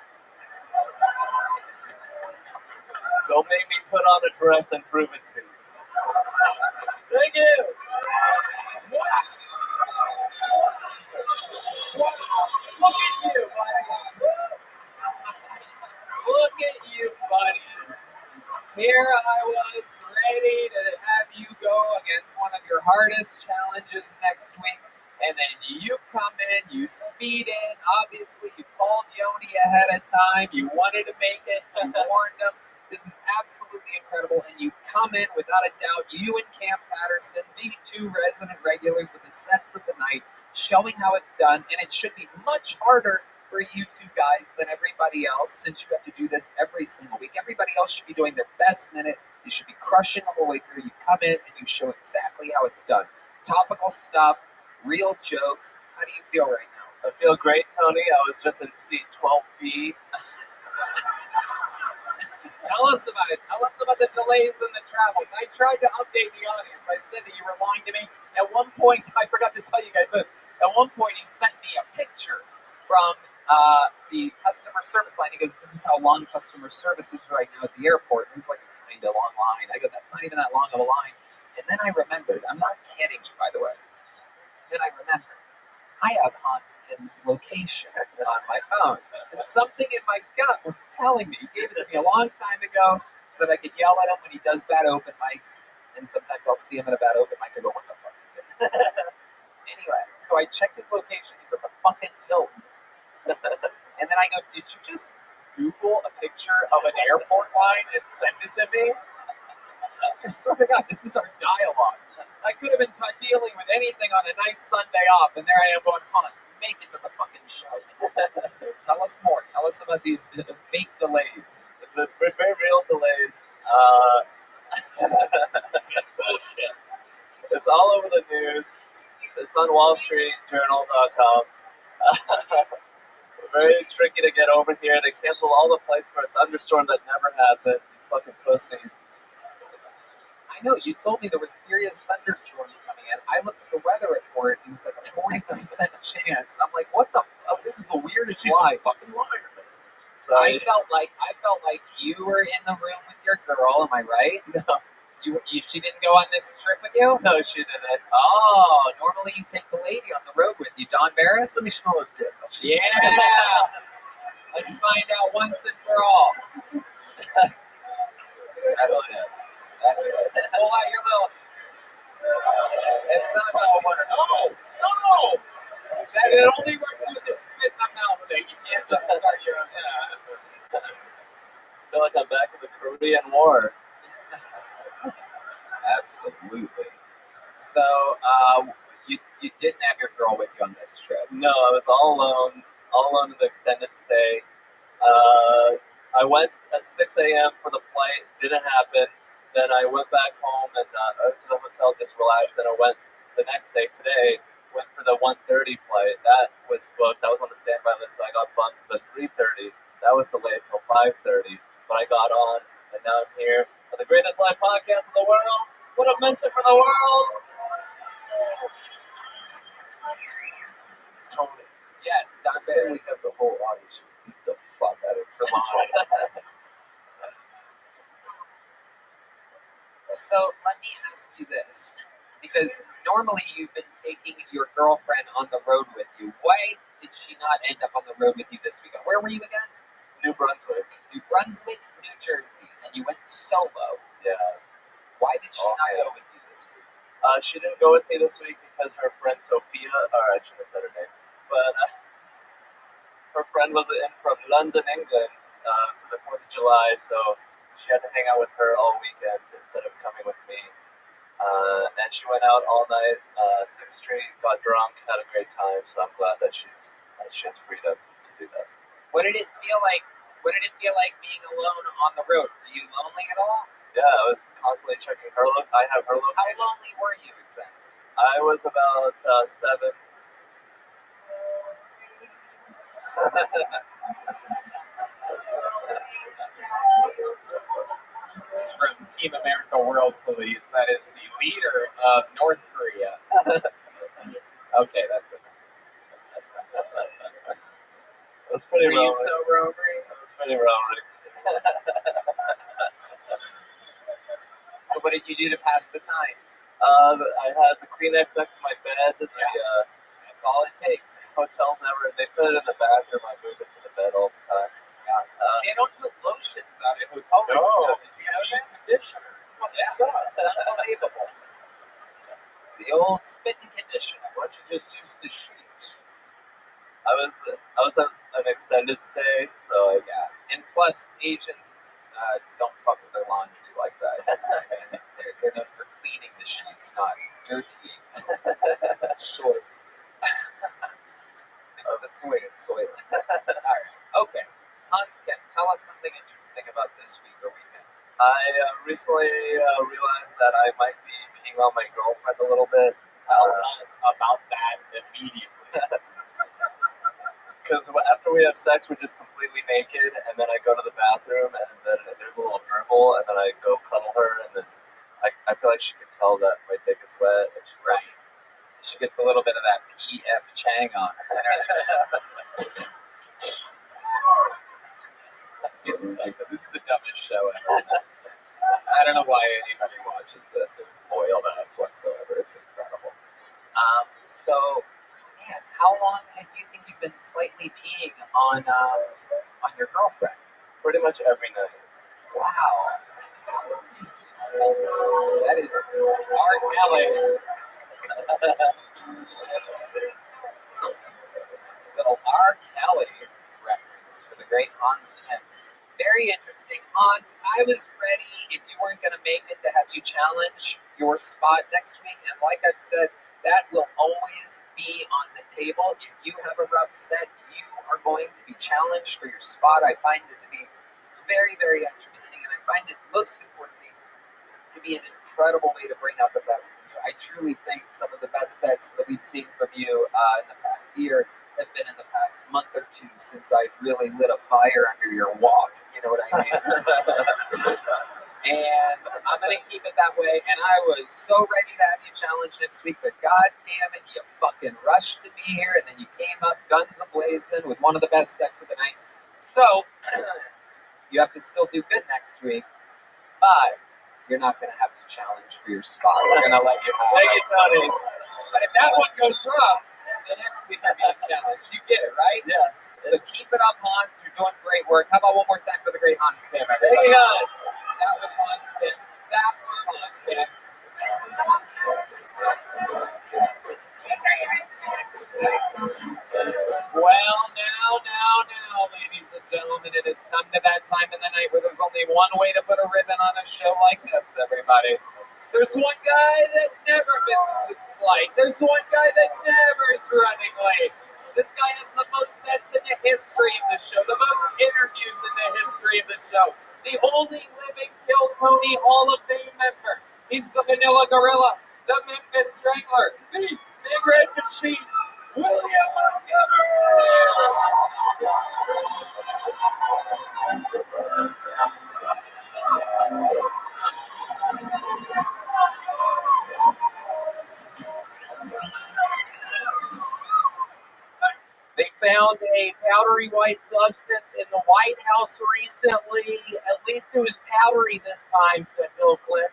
Don't make me put on a dress and prove it to you. Thank you. Look at you, buddy. Look at you, buddy. Here I was ready to have you go against one of your hardest challenges next week. And then you come in, you speed in. Obviously, you called Yoni ahead of time. You wanted to make it. You warned him. This is absolutely incredible. And you come in, without a doubt, you and Cam Patterson, the 2 resident regulars with the sets of the night, showing how it's done. And it should be much harder for you two guys than everybody else, since you have to do this every single week. Everybody else should be doing their best minute. You should be crushing the whole way through. You come in and you show exactly how it's done. Topical stuff, real jokes. How do you feel right now? I feel great, Tony. I was just in seat 12B. Tell us about it. Tell us about the delays and the travels. I tried to update the audience. I said that you were lying to me. At one point, I forgot to tell you guys this. At one point, he sent me a picture from the customer service line. He goes, "This is how long customer service is right now at the airport." And it's like a kind of long line. I go, "That's not even that long of a line." And then I remembered. I'm not kidding you, by the way. Then I remembered. I have Hans Kim's location on my phone. And something in my gut was telling me, he gave it to me a long time ago so that I could yell at him when he does bad open mics. And sometimes I'll see him at a bad open mic and go, "What the fuck?" Anyway, so I checked his location. He's at the fucking Hilton. And then I go, "Did you just Google a picture of an airport line and send it to me?" I swear to God, this is our dialogue. I could have been dealing with anything on a nice Sunday off, and there I am going, "Hans, make it to the fucking show." Tell us more. Tell us about these fake delays. The very real delays. Bullshit. It's all over the news. It's on WallStreetJournal.com. Very tricky to get over here. They canceled all the flights for a thunderstorm that never happened. These fucking pussies. I know, you told me there were serious thunderstorms coming in. I looked at the weather report, and it was like a 40% chance. I'm like, what the fuck? This is the weirdest lie. Fucking liar. So I felt like you were in the room with your girl, am I right? No. She didn't go on this trip with you? No, she didn't. Oh, normally you take the lady on the road with you. Don Barris? Let me smell his dick. Yeah! Let's find out once and for all. That's it. That's it. Pull out your little... It's not about one or... No! That it only works with the spit in the mouth thing. You can't just start your own... I feel like I'm back in the Korean War. Absolutely. So, you didn't have your girl with you on this trip? No, I was all alone in the extended stay. I went at 6 a.m. for the flight, didn't happen. Then I went back home and to the hotel, just relaxed. And I went the next day, today, went for the 1:30 flight. That was booked. I was on the standby list, so I got bumped to the 3:30. That was delayed till 5:30. But I got on, and now I'm here on the greatest live podcast in the world. What a mention for the world! Tony. Yes, Don Barry. We have the whole audience beat the fuck out of him. So let me ask you this, because normally you've been taking your girlfriend on the road with you. Why did she not end up on the road with you this weekend? Where were you again? New Brunswick. New Brunswick, New Jersey, and you went solo. Yeah. Why did she not go with you this week? She didn't go with me this week because her friend Sophia, or I should have said her name, but her friend was in from London, England for the 4th of July, so she had to hang out with her all weekend instead of coming with me. And she went out all night, 6th Street, got drunk, had a great time, so I'm glad that she has freedom to do that. What did it feel like? What did it feel like being alone on the road? Were you lonely at all? Yeah, I was constantly checking her look. I have her location. How lonely were you exactly? I was about 7. It's from Team America World Police. That is the leader of North Korea. Okay, that's it. It was pretty Were you romantic. so romantic? It was pretty romantic. So what did you do to pass the time? I had the Kleenex next to my bed. That's all it takes. Hotels never, they put it in the bathroom. I move it to the bed all the time. They don't put lotions out at hotel rooms. No. Did you know this? Conditioner. It's unbelievable. The old spit and conditioner. Why don't you just use the sheets? I was on an extended stay, so And plus, Asians don't fuck with their laundry like that. I mean, they're known for cleaning the sheets, not dirtying. Sort of. the soil. All right. Okay. Hans Kemp, tell us something interesting about this week or weekend. I recently realized that I might be peeing on my girlfriend a little bit. Tell us about that immediately. Because after we have sex, we're just completely naked, and then I go to the bathroom, and then there's a little dribble, and then I go cuddle her, and then I feel like she can tell that my dick is wet. And she's right. She gets a little bit of that P.F. Chang on her. So stupid. This is the dumbest show ever. I don't know why anybody watches this or is loyal to us whatsoever. It's incredible. So, man, how long do you think you've been slightly peeing on your girlfriend? Pretty much every night. Wow. That is R. Kelly. Little R. Kelly reference for the great Hans Kemp. Very interesting. Hans, I was ready, if you weren't going to make it, to have you challenge your spot next week. And like I've said, that will always be on the table. If you have a rough set, you are going to be challenged for your spot. I find it to be very, very entertaining. And I find it, most importantly, to be an incredible way to bring out the best in you. I truly think some of the best sets that we've seen from you in the past year have been in the past month or two since I've really lit a fire under your walk. You know what I mean? And I'm going to keep it that way. And I was so ready to have you challenge next week, but god damn it, you fucking rushed to be here, and then you came up guns a-blazing with one of the best sets of the night. So, you have to still do good next week, but you're not going to have to challenge for your spot. We're going to let you have Thank you, Tony. But if that one goes wrong, the next week will be a challenge. You get it, right? Yes. So keep it up, Hans. You're doing great work. How about one more time for the great Hans Kemp, everybody? Thank you, guys. That was Hans Kemp. That was Hans Kemp. Well, now, ladies and gentlemen, it has come to that time in the night where there's only one way to put a ribbon on a show like this, everybody. There's one guy that never misses his flight. There's one guy that never is running late. This guy has the most sets in the history of the show, the most interviews in the history of the show. The only living Kill Tony Hall of Fame member. He's the Vanilla Gorilla, the Memphis Strangler, the Big Red Machine, William They found a powdery white substance in the White House recently. At least it was powdery this time, said Bill Clinton.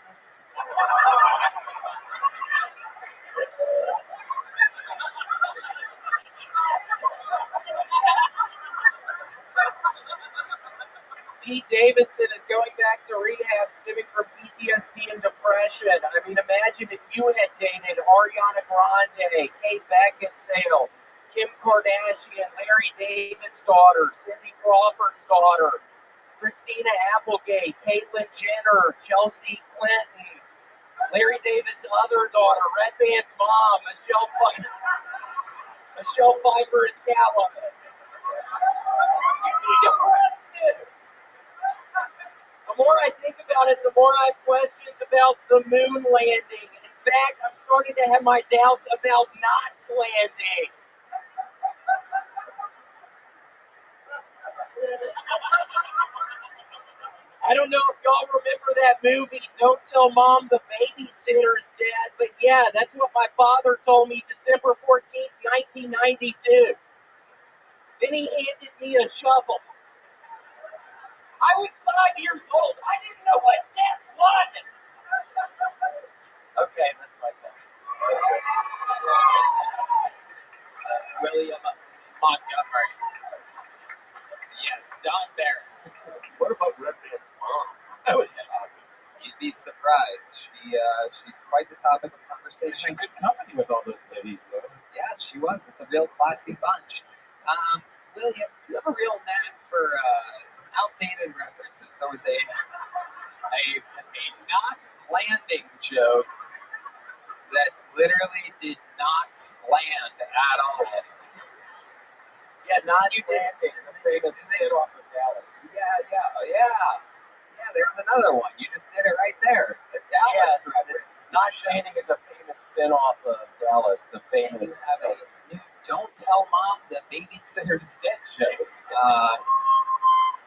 Pete Davidson is going back to rehab stemming from PTSD and depression. I mean, imagine if you had dated Ariana Grande, Kate Beckinsale, Kim Kardashian, Larry David's daughter, Cindy Crawford's daughter, Christina Applegate, Caitlyn Jenner, Chelsea Clinton, Larry David's other daughter, Redman's mom, Michelle Pfeiffer is Callum. You'd be arrested. The more I think about it, the more I have questions about the moon landing. In fact, I'm starting to have my doubts about Knots landing. I don't know if y'all remember that movie, Don't Tell Mom the Babysitter's Dead, but yeah, that's what my father told me December 14th, 1992. Then he handed me a shovel. I was 5 years old. I didn't know what death was. Okay, that's my time. William Montgomery. Yes, Don Barris. What about Redman's mom? That would shock you. You'd be surprised. She's quite the topic of conversation. She's in good company with all those ladies, though. Yeah, she was. It's a real classy bunch. William, you have a real knack for some outdated references. There was a Knots Landing joke that literally did not land at all. Yeah, Knots Landing, the famous spin-off of Dallas. Yeah, there's another one. You just did it right there. The Dallas reference. Knots Landing is a famous spin-off of Dallas, the And famous. you have a new Don't Tell Mom the Babysitter's Dead show.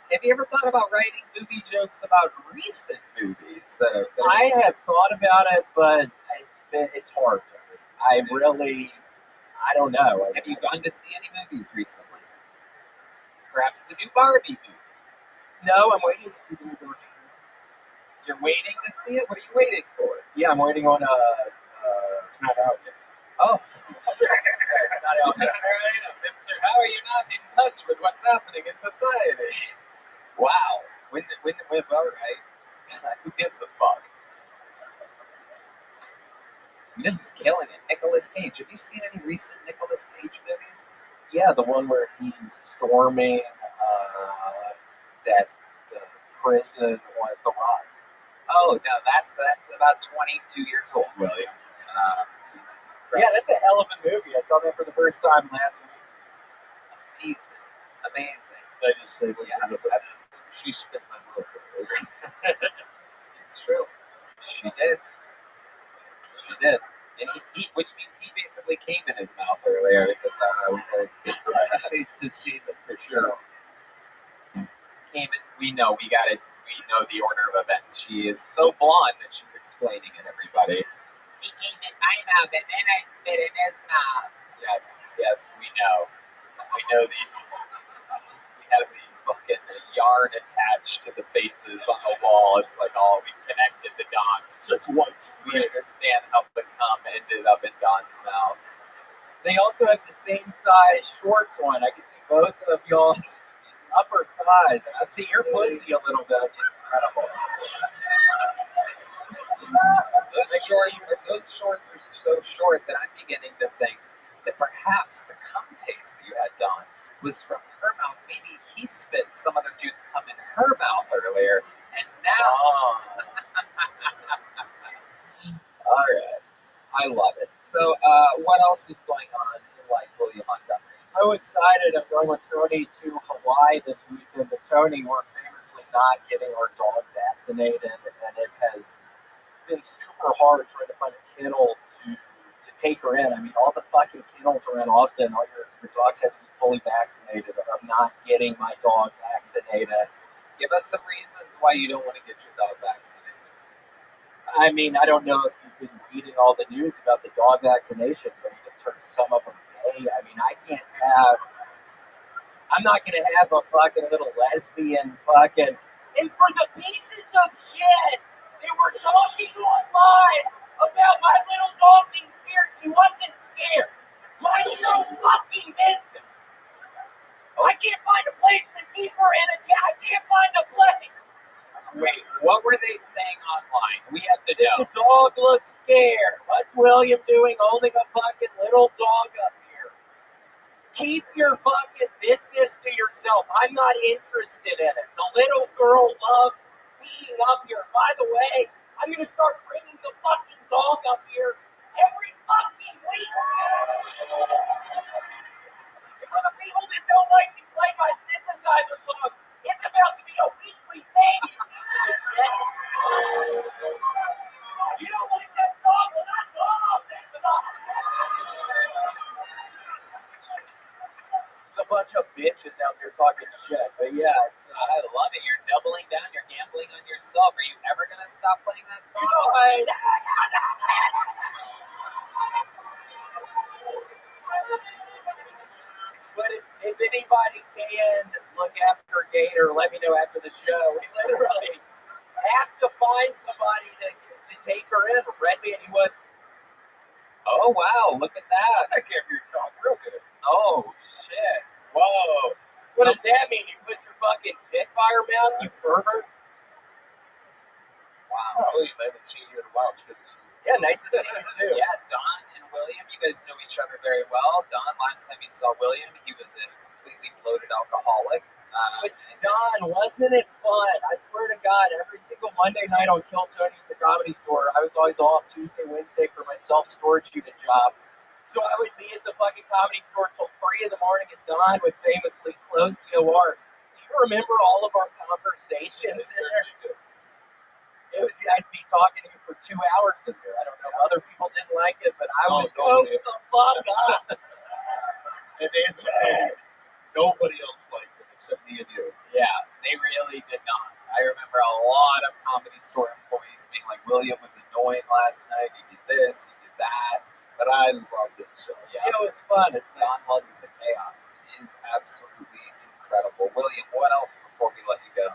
Have you ever thought about writing movie jokes about recent movies that are? I have thought about it, but it's hard. I don't know. Have you gone to see any movies recently? Perhaps the new Barbie movie. No, I'm waiting to see the new Barbie. You're waiting to see it? What are you waiting for? Yeah, I'm waiting on it's not out yet. Oh, it's not out yet. Mister, how are you not in touch with what's happening in society? Wow. When, all right. Who gives a fuck? You know who's killing it? Nicolas Cage. Have you seen any recent Nicolas Cage movies? Yeah, the one where he's storming that the prison on the Rock. Oh no, that's about 22 years old, William. Yeah, that's a hell of a movie. I saw that for the first time last week. Amazing. I just say, absolutely. She spit my mouth. It's true. She did. And he which means he basically came in his mouth earlier because I tasted semen for sure. Came in. We know the order of events. She is so blonde that she's explaining it, everybody. He came in my mouth and then I spit in his mouth. Yes, we know. We know we have the fucking yarn attached to the faces on the wall. It's like, we've connected the dots. Just once. We understand how the cum ended up in Don's mouth. They also have the same size shorts on. I can see both of y'all's upper thighs. I can see your pussy a little bit. Incredible. Those shorts are so short that I'm beginning to think that perhaps the cum taste that you had, Don, was from her mouth. Maybe he spit some other dude's cum in her mouth earlier, and now. All right, I love it. So, what else is going on in life, William Montgomery? So excited! I'm going with Tony to Hawaii this weekend. But Tony, we're famously not getting our dog vaccinated, and it has been super hard trying to find a kennel to take her in. I mean, all the fucking kennels around Austin, all your dogs have to be fully vaccinated. I'm not getting my dog vaccinated. Give us some reasons why you don't want to get your dog vaccinated. I mean, I don't know if you've been reading all the news about the dog vaccinations. I mean, it turns some of them gay. I mean, I'm not going to have a fucking little lesbian fucking. And for the pieces of shit they were talking online about my little dog being scared, she wasn't scared. Mind your fucking business. I can't find a place to keep her in I can't find a place. Wait, what were they saying online? We have to know. The dog looks scared. What's William doing holding a fucking little dog up here? Keep your fucking business to yourself. I'm not interested in it. The little girl loved being up here. By the way, I'm going to start bringing the fucking dog up here every fucking week. And for the people that don't like me play my synthesizer song, it's about to be a weekly thing, you pieces of shit. You don't like that song? Well, I love that song. It's a bunch of bitches out there talking shit, but yeah, I love it. You're doubling down. You're gambling on yourself. Are you ever gonna stop playing that song? But if anybody can look after Gator, let me know after the show. We literally have to find somebody to take her in. Redman, he would. Oh wow! Look at that. I can't hear you talk real good. Oh shit! Whoa! What does that mean? You put your fucking tit by her mouth, you pervert? Wow. Oh, William, I haven't seen you in a while. It's good to see you. Yeah, nice to see you too. Yeah, Don and William, you guys know each other very well. Don, last time you saw William, he was a completely bloated alcoholic. But Don, wasn't it fun? I swear to God, every single Monday night on Kill Tony at the Comedy Store, I was always off Tuesday, Wednesday for my self-storage unit job. So I would be at the fucking Comedy Store till 3 in the morning, and Don would famously close the OR. Do you remember all of our conversations in there? I'd be talking to you for 2 hours in there. I don't know if other people didn't like it, but I was going the fuck up. And the answer is nobody else liked it except me and you. Yeah, they really did not. I remember a lot of Comedy Store employees being like, William was annoying last night, he did this, he did that. But I loved it so. Yeah, it was fun. It's Don loves the chaos. It is absolutely incredible. William, what else before we let you go?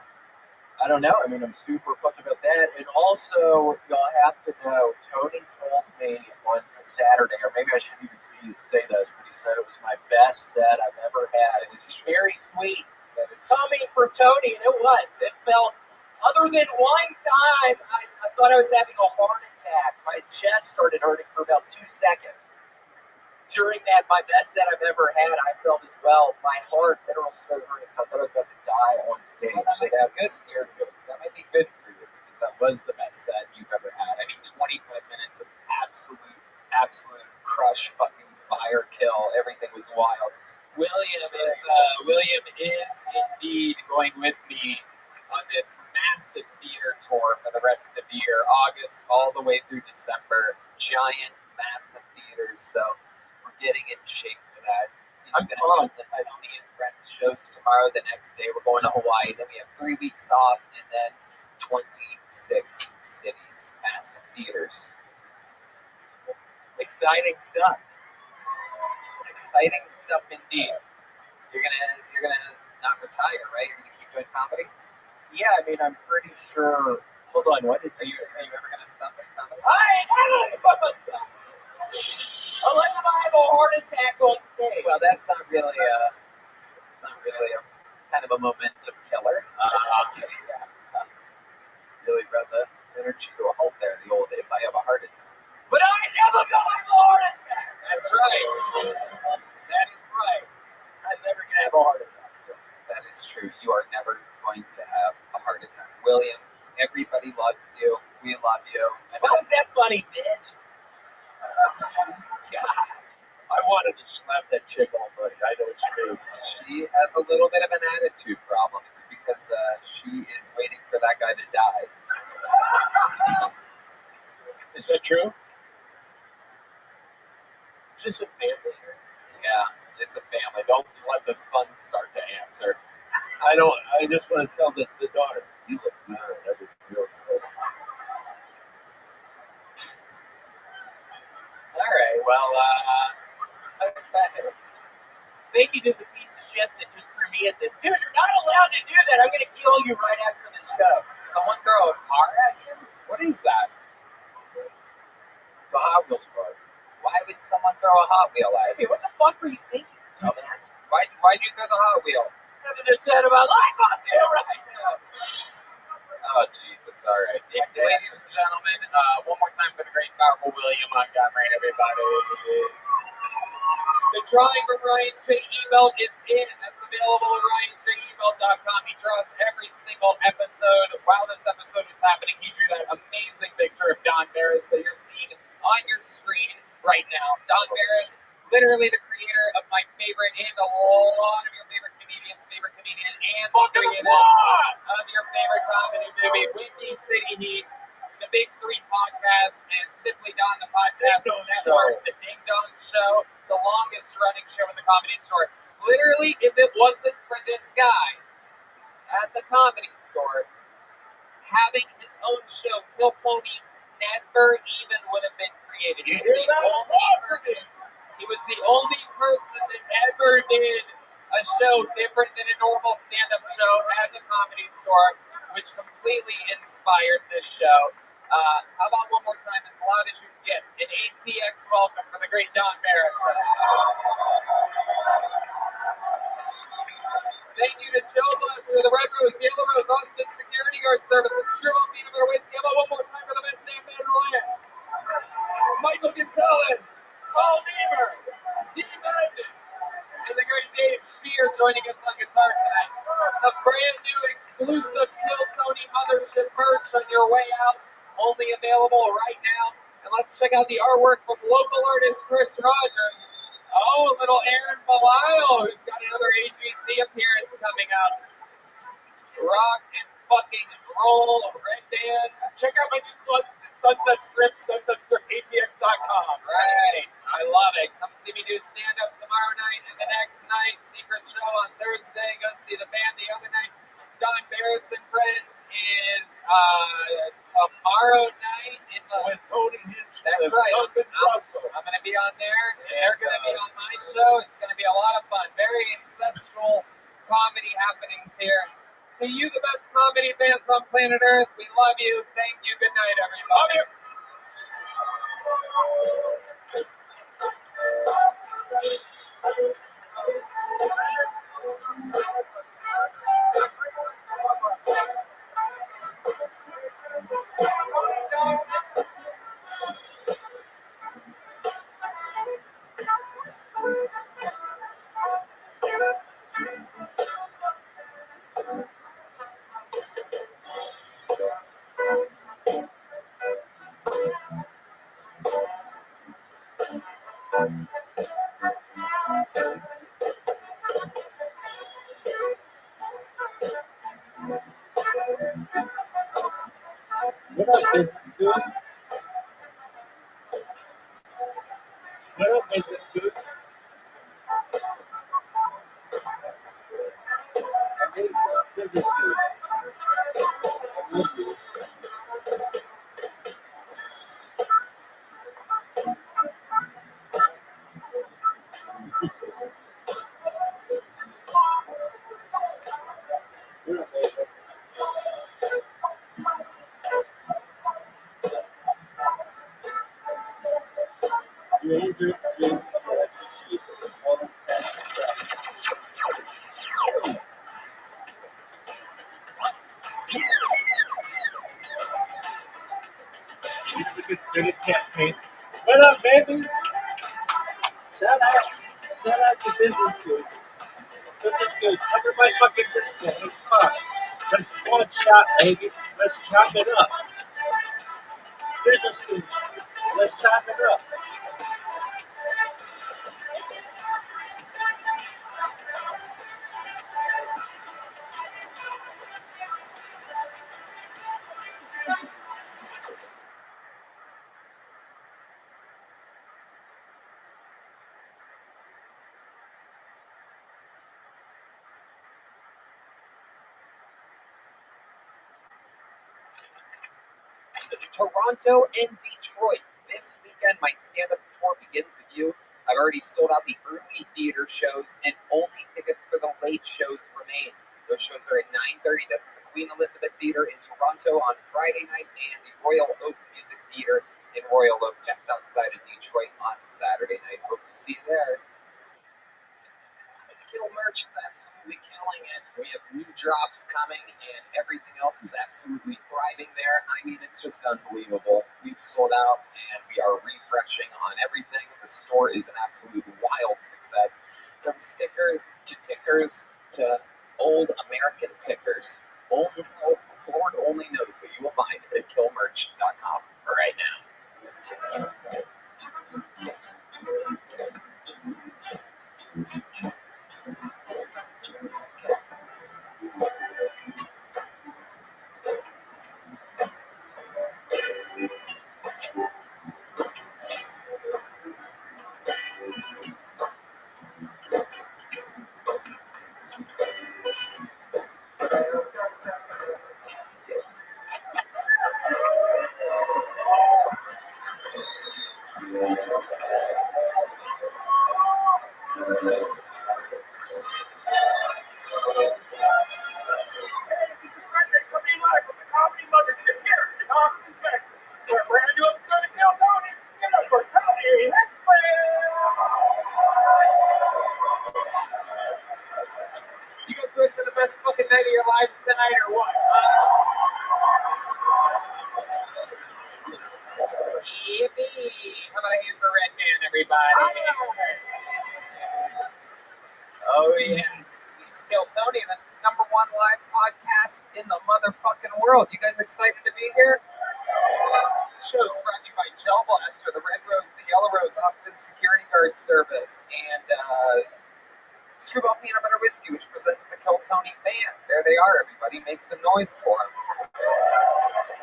I don't know. I mean, I'm super pumped about that. And also, y'all have to know, Tony told me on a Saturday, or maybe I shouldn't even say this, but he said it was my best set I've ever had. And it's very sweet. That is coming from Tony, and it was. It felt, other than one time, I thought I was having a heart attack. My chest started hurting for about 2 seconds. During that, my best set I've ever had, I felt as well. My heart literally started hurting, so I thought I was about to die on stage. Well, that might be good for you because that was the best set you've ever had. I mean, 25 minutes of absolute crush, fucking fire kill. Everything was wild. William is indeed going with me on this massive theater tour for the rest of the year, August all the way through December. Giant, massive theaters. So we're getting in shape for that. He's going to be at the Tony and Friends shows tomorrow. The next day, we're going to Hawaii. Then we have 3 weeks off, and then 26 cities, massive theaters. Exciting stuff. Exciting stuff indeed. You're gonna not retire, right? You're gonna keep doing comedy. Yeah, I mean, I'm pretty sure. Hold on, what did you? Are you ever gonna stop doing comedy? I ain't never gonna myself. Unless I have a heart attack on stage. Well, that's not really a kind of a momentum killer. Really brought the energy to a halt there. The old "if I have a heart attack." But I ain't never gonna have a heart attack. That's right. That is right. I'm never gonna have a heart attack. So. That is true. You are never going to have a heart attack. William, everybody loves you. We love you. How's that funny, bitch? God. I wanted to slap that chick already. I know what you mean. She has a little bit of an attitude problem. It's because she is waiting for that guy to die. Is that true? It's just a family here. Yeah, it's a family. Don't let the son start to answer. I don't. I just want to tell the daughter, you look good. Everything real good. All right. Well, thank you to the piece of shit that just threw me at the. Dude, you're not allowed to do that. I'm gonna kill you right after the show. Someone throw a car at you? What is that? It's a Hot Wheels car. Why would someone throw a Hot Wheel at you? What the fuck were you thinking, dumbass? Why'd you throw the Hot Wheel? Nothing to say about life up here right now. Oh, Jesus. All right. Yeah, ladies and gentlemen, one more time for the great, powerful William Montgomery, everybody. The drawing from Ryan J. Ebelt is in. That's available at RyanJEbelt.com. He draws every single episode. While this episode was happening, he drew that amazing picture of Don Barris that you're seeing on your screen right now. Don Barris, literally the creator of my favorite and a lot of your favorite comedians' favorite comedian, and the creator of your favorite comedy movie, Windy City Heat, the Big Three podcast, and Simply Don the podcast network, the Ding Dong Show, the longest running show in the Comedy Store. Literally, if it wasn't for this guy at the Comedy Store having his own show, Kill Tony never even would have been created. He was the only person that ever did a show different than a normal stand-up show at the Comedy Store, which completely inspired this show. How about one more time, as loud as you can get, an ATX welcome for the great Don Barris. Thank you to Joe Buster, the Red Rose, Yellow Rose, Austin Security Guard Service, and Scribble Peanut Butter Whiskey. How about one more time for the best damn man in the land? Michael Gonzalez, Paul Niemer, Dean Magnus, and the great Dave Shear joining us on guitar tonight. Some brand new exclusive Kill Tony Mothership merch on your way out. Only available right now. And And let's check out the artwork from local artist Chris Rogers. Oh, little Aaron Belial, who's got another AGC appearance coming up. Rock and fucking roll, Red Band. Check out my new club, Sunset Strip, sunsetstripatx.com. Right, I love it. Come see me do stand-up tomorrow night and the next night. Secret show on Thursday. Go see the band the other night. Don Barris and Friends is tomorrow night in the... With Tony Hinch. That's right. I'm going to be on there, and they're going to be on my show. It's going to be a lot of fun. Very ancestral comedy happenings here. To you, the best comedy fans on planet Earth, we love you. Thank you. Good night, everybody. What up, business dudes? What up, business dudes? Business dudes. It's a considered campaign. What up, baby? Shout out to business dudes. Business dudes, cover my fucking Discord. It's fun. Let's one shot, baby. Let's chop it up. Business dudes, let's chop it up. Toronto and Detroit. This weekend, my stand-up tour begins with you. I've already sold out the early theater shows, and only tickets for the late shows remain. Those shows are at 9:30. That's at the Queen Elizabeth Theatre in Toronto on Friday night, and the Royal Oak Music Theatre in Royal Oak, just outside of Detroit, on Saturday night. Hope to see you there. Kill merch is absolutely killing it. We have new drops coming, and everything else is absolutely thriving there. I mean, it's just unbelievable. We've sold out, and we are refreshing on everything. The store is an absolute wild success. From stickers to tickers to old American pickers. Lord only knows what you will find at killmerch.com right now. You guys ready for the best fucking night of your lives tonight, or what? Yippee! How about a hand for Red Man, everybody? Oh, yes. This is Kill Tony, the #1 live podcast in the motherfucking world. You guys excited to be here? The show's brought to you by Gel Blaster, the Red Rose, the Yellow Rose, Austin Security Guard Service, and Screwball Peanut Butter Whiskey, which presents the Keltoni Band. There they are, everybody. Make some noise for them.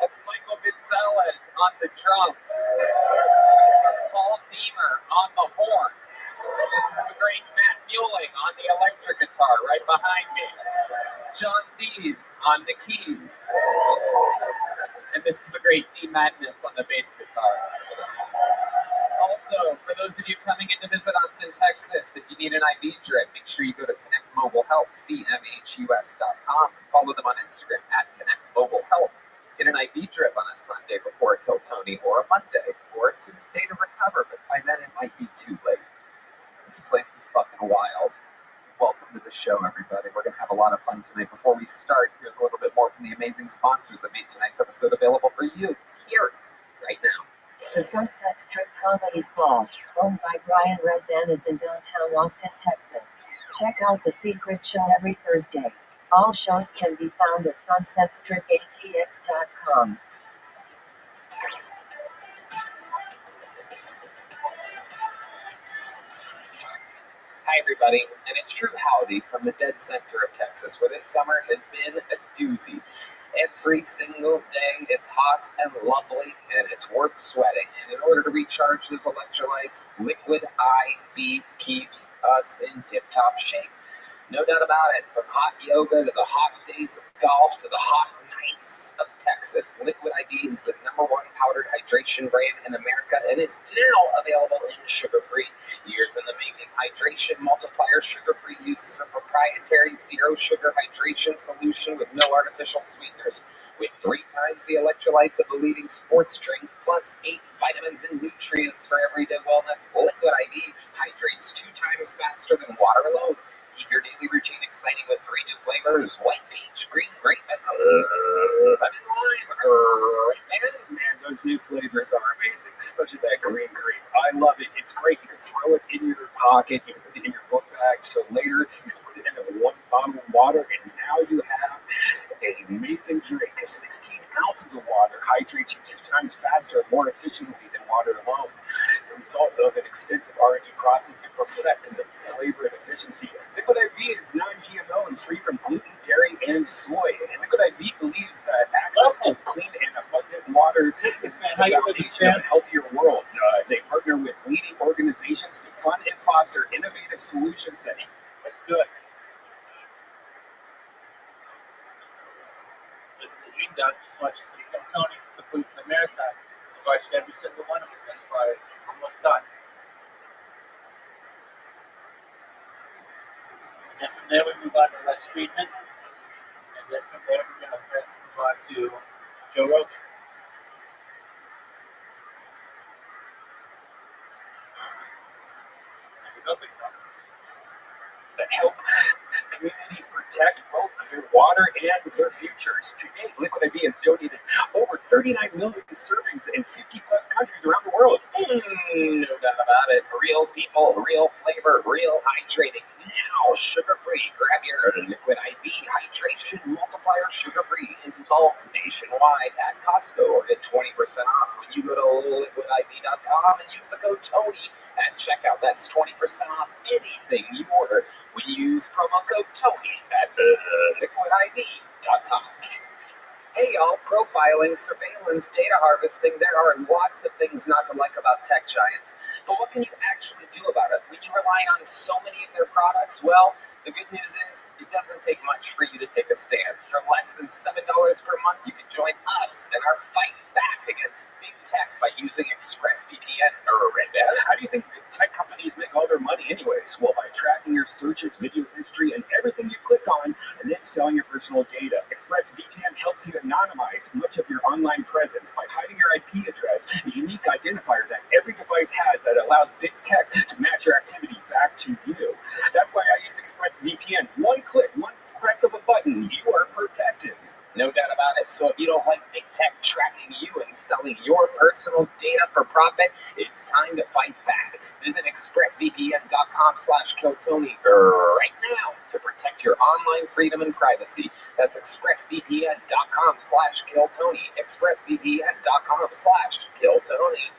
That's Michael Gonzalez on the drums. Paul Beamer on the horns. This is the great Matt Mueling on the electric guitar right behind me. John Dees on the keys. And this is the great D Madness on the bass guitar. Also, for those of you coming in to visit Austin, Texas, if you need an IV drip, make sure you go to Connect Mobile Health, cmhus.com, and follow them on Instagram at Connect Mobile Health. Get an IV drip on a Sunday before a Kill Tony, or a Monday, or a Tuesday to recover, but by then it might be too late. This place is fucking wild. Welcome to the show, everybody. We're going to have a lot of fun tonight. Before we start, here's a little bit more from the amazing sponsors that made tonight's episode available for you here, right now. The Sunset Strip Comedy Club, owned by Brian Redman, is in downtown Austin, Texas. Check out The Secret Show every Thursday. All shows can be found at sunsetstripatx.com. Hi, everybody, and a true howdy from the dead center of Texas, where this summer has been a doozy. Every single day, it's hot and lovely, and it's worth sweating. And in order to recharge those electrolytes, Liquid IV keeps us in tip-top shape. No doubt about it, from hot yoga to the hot days of golf to the hot nights of Texas, Liquid IV is the #1 powdered hydration brand in America and is now available in sugar-free. Years in the making, Hydration Multiplier Sugar-Free uses a proprietary zero-sugar hydration solution with no artificial sweeteners. With 3 times the electrolytes of the leading sports drink, plus 8 vitamins and nutrients for everyday wellness, Liquid IV hydrates 2 times faster than water alone. Keep your daily routine exciting with 3 new flavors: white peach, green grape, and lemon lime. Man, those new flavors are amazing, especially that green grape. I love it. It's great. You can throw it in your pocket. You can put it in your book bag. So later, you just put it in 1 bottle of water, and now you have an amazing drink. 16 ounces of water hydrates you 2 times faster and more efficiently than water alone. The result of an extensive R&D process to perfect the flavor and efficiency. Liquid IV is non-GMO and free from gluten, dairy, and soy. And Liquid IV believes that access to clean and abundant water is the foundation of a healthier world. They partner with leading organizations to fund and foster innovative solutions that... Let's do it. Living the dream, Doc. Just watching some Kill Tony complete the marathon. I watched every single one of them. That's why I'm almost done. And from there, we move on to Les Friedman. And then from there, we're going to move on to Joe Rogan. There we go, big dog. That help communities protect both their water and their futures. To date, Liquid IV has donated over 39 million servings in 50-plus countries around the world. No doubt about it. Real people, real flavor, real hydrating. Now, sugar-free. Grab your Liquid IV Hydration Multiplier Sugar-Free in bulk nationwide at Costco, or get 20% off when you go to liquidiv.com and use the code TONY at checkout. That's 20% off anything you order when you use promo code TONY at liquidiv.com. Hey y'all, profiling, surveillance, data harvesting, there are lots of things not to like about tech giants. But what can you actually do about it? When you rely on so many of their products, well, the good news is it doesn't take much for you to take a stand. For less than $7 per month, you can join us in our fight back against big tech by using ExpressVPN or Rabbi. How do you think big tech companies make all their money anyways? Well, by tracking your searches, video history, and everything you click on, and then selling your personal data. ExpressVPN helps you anonymize much of your online presence by hiding your IP address, a unique identifier that every device has that allows big tech to match your activity back to you. That's why I use ExpressVPN. One click, one press of a button, you are protected. No doubt about it. So if you don't like big tech tracking you and selling your personal data for profit, it's time to fight back. Visit expressvpn.com/KillTony right now to protect your online freedom and privacy. That's expressvpn.com/KillTony. expressvpn.com/KillTony.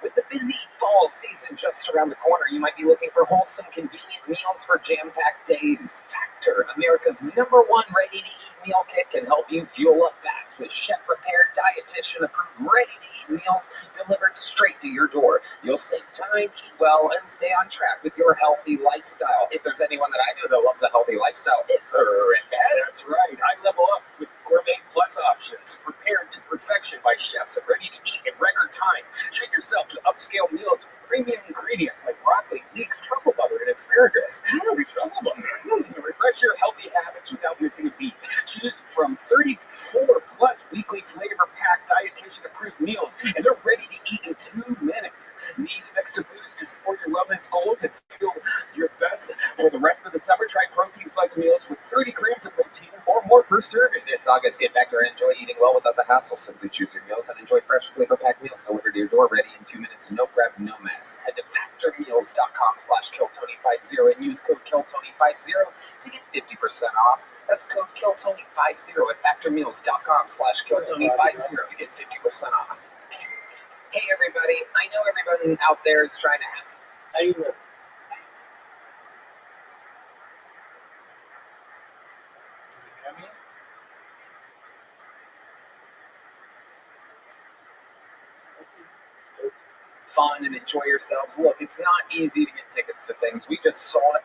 With the busy fall season just around the corner, you might be looking for wholesome, convenient meals for jam-packed days. Factor, America's #1 ready-to-eat meal kit, can help you fuel up fast with chef-prepared, dietitian-approved, ready-to-eat meals delivered straight to your door. You'll save time, eat well, and stay on track with your healthy lifestyle. If there's anyone that I know that loves a healthy lifestyle, it's Redhead. That's right. I level up with gourmet plus options, prepared to perfection by chefs and ready to eat in record time. Treat yourself to upscale meals with premium ingredients like broccoli, leeks, truffle butter, and asparagus. Truffle butter. Refresh your healthy habits without missing a beat. Choose from 34 plus weekly flavor-packed dietitian-approved meals, and they're ready to eat in 2 minutes. Need extra boost to support your wellness goals and feel your best for the rest of the summer? Try Protein Plus meals with 30 grams of protein or more per serving. This August, get Factor and enjoy eating well without the hassle. Simply choose your meals and enjoy fresh flavor-packed meals delivered to your door, ready in 2 minutes. No prep, no mess. Head to factormeals.com/KillTony50 and use code KillTony50 to get 50% off. That's code KillTony50 at factormeals.com/KillTony50 to get 50% off. Hey everybody, I know everyone out there is trying to have How you live? Can you hear me? fun and enjoy yourselves. Look, it's not easy to get tickets to things. We just sold it.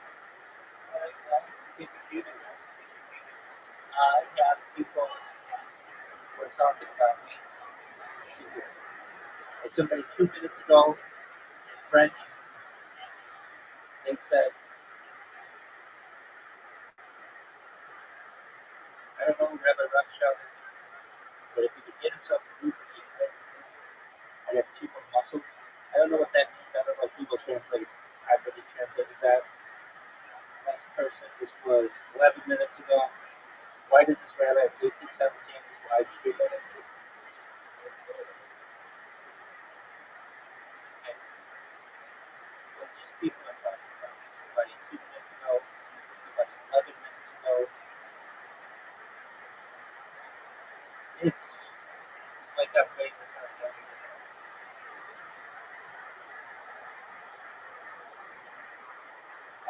Yeah, people were talking about me. It's somebody 2 minutes ago, in French. They said, I don't know who Rabbi Rothschild is, but if he could get himself a roof and he's ready, I'd have cheaper muscle. I don't know what that means. I don't know if Google Translate accurately translated that. Next person, this was 11 minutes ago. Why does this rabbi have 1817 is live streaming? Well, just people I'm talking about. Somebody 2 minutes ago, somebody 11 minutes ago. It's like I'm famous on everything else.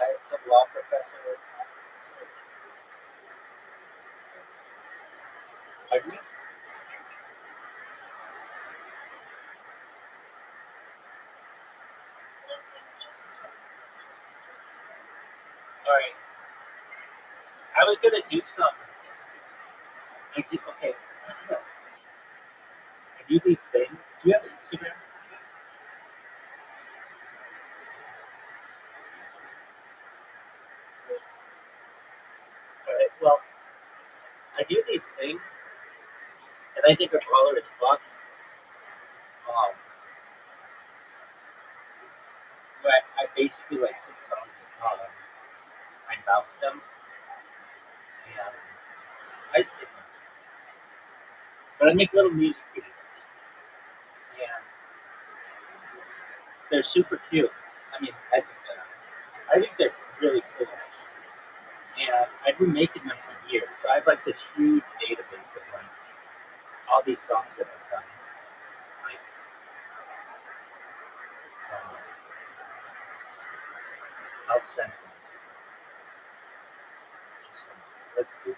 I had some law professor. Pardon me? Alright. I was gonna do some. I do okay. I do these things. Do you have Instagram? Alright, well, I do these things and I think are baller as fuck. Where I basically like sing songs and I mouth them and I sing them. But I make little music videos. And they're super cute. I mean, I think they're really cool actually. And I've been making them for years. So I have like this huge database of like all these songs that I've done. Like I'll send them. Let's see.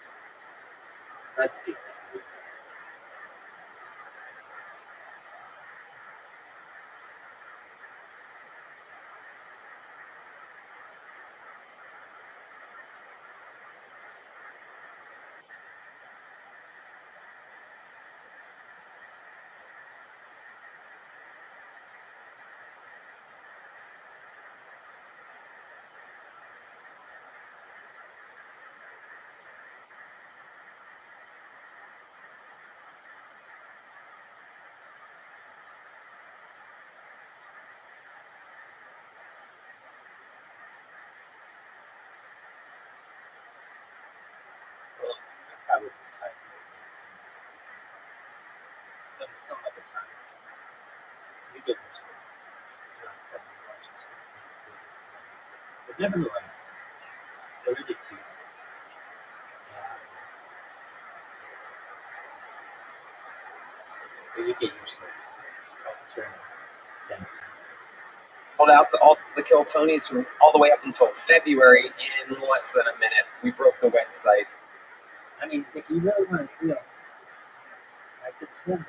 Let's see. Well, probably time. Some other time. You get your sleep. But nevertheless, they're really cute. But you get your sleep. Turn. Stand. Pulled out all the Kill Tonys from all the way up until February in less than a minute. We broke the website. I mean, if you really want to see them, I could send them.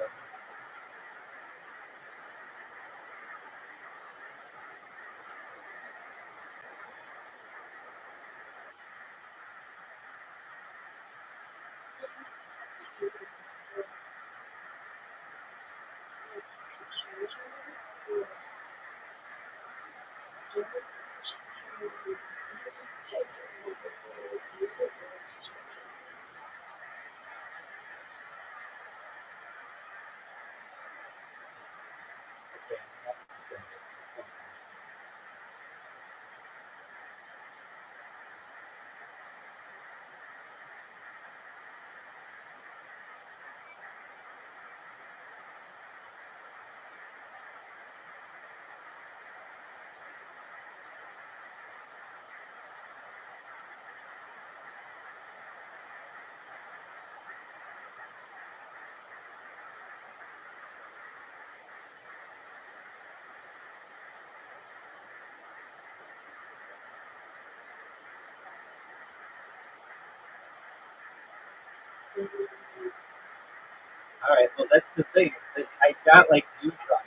All right, well, that's the thing. I got like new drops.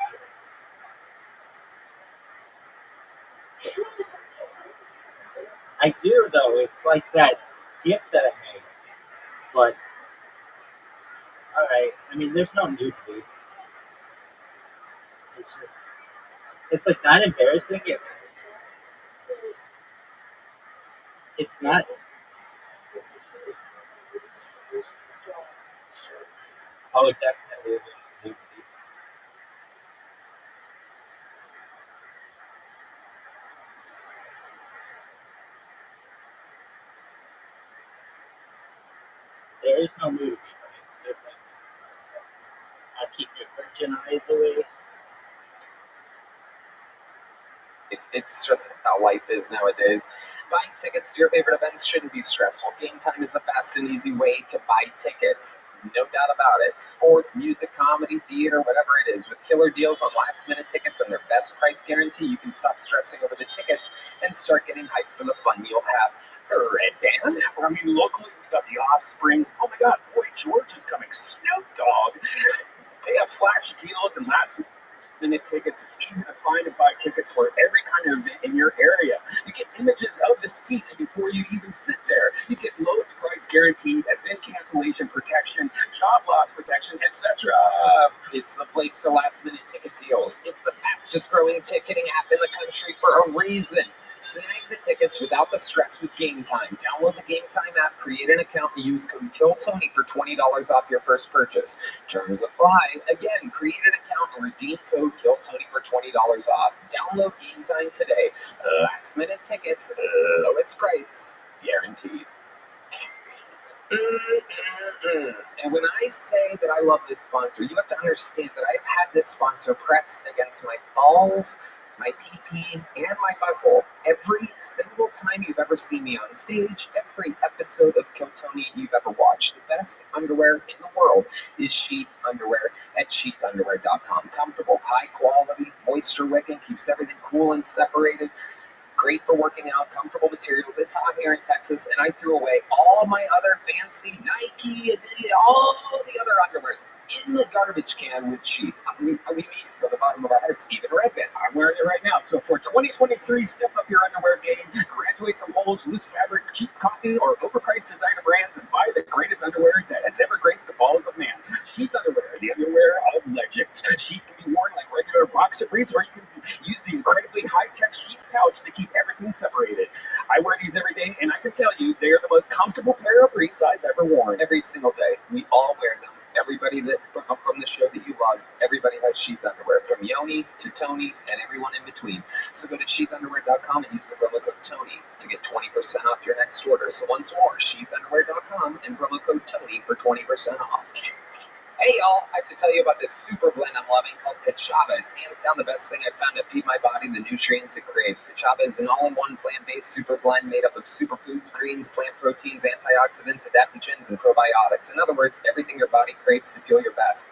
I do, though. It's like that gift that I made. But, all right. I mean, there's no nudity. It's just, it's like not embarrassing. It's not. Oh, definitely. It's nudity. There is no nudity, but it's different. I'll keep your virgin eyes away. It's just how life is nowadays. Buying tickets to your favorite events shouldn't be stressful. Game Time is the fast and easy way to buy tickets. No doubt about it. Sports, music, comedy, theater, whatever it is. With killer deals on last-minute tickets and their best price guarantee, you can stop stressing over the tickets and start getting hyped for the fun you'll have. Red Band. I mean, locally, we got the Offspring. Oh my God, Boy George is coming. Snoop Dogg. They have flash deals and last-minute tickets. It's easy to find and buy tickets for every kind of event in your area. You get images of the seats before you even sit there. You get lowest price guaranteed, event cancellation protection, job loss protection, etc. It's the place for last-minute ticket deals. It's the fastest-growing ticketing app in the country for a reason. Snag the tickets without the stress with Game Time. Download the Game Time app, create an account, and use code KILLTONY for $20 off your first purchase. Terms apply. Again, create an account and redeem code KILLTONY for $20 off. Download Game Time today. Last minute tickets, lowest price, guaranteed. And when I say that I love this sponsor, you have to understand that I've had this sponsor press against my balls, my pee-pee, and my butthole every single time you've ever seen me on stage, every episode of Kill Tony you've ever watched. The best underwear in the world is Sheath Underwear at sheathunderwear.com. Comfortable, high quality, moisture wicking, keeps everything cool and separated. Great for working out, comfortable materials. It's hot here in Texas, and I threw away all my other fancy Nike, all the other underwears in the garbage can with Sheath. We mean from the bottom of our hearts, even Red Band. I'm wearing it right now. So for 2023, step up your underwear game, graduate from holes, loose fabric, cheap cotton, or overpriced designer brands, and buy the greatest underwear that has ever graced the balls of man. Sheath Underwear, the underwear of legends. Sheath can be worn like regular boxer briefs, or you can use the incredibly high-tech Sheath pouch to keep everything separated. I wear these every day, and I can tell you, they are the most comfortable pair of briefs I've ever worn. Every single day, we all wear them. Everybody that from the show that you love, everybody has Sheath Underwear, from Yoni to Tony and everyone in between. So go to sheathunderwear.com and use the promo code Tony to get 20% off your next order. So once more, sheathunderwear.com and promo code Tony for 20% off. Hey y'all, I have to tell you about this super blend I'm loving called Kachava. It's hands down the best thing I've found to feed my body the nutrients it craves. Kachava is an all-in-one plant-based super blend made up of superfoods, greens, plant proteins, antioxidants, adaptogens, and probiotics. In other words, everything your body craves to feel your best.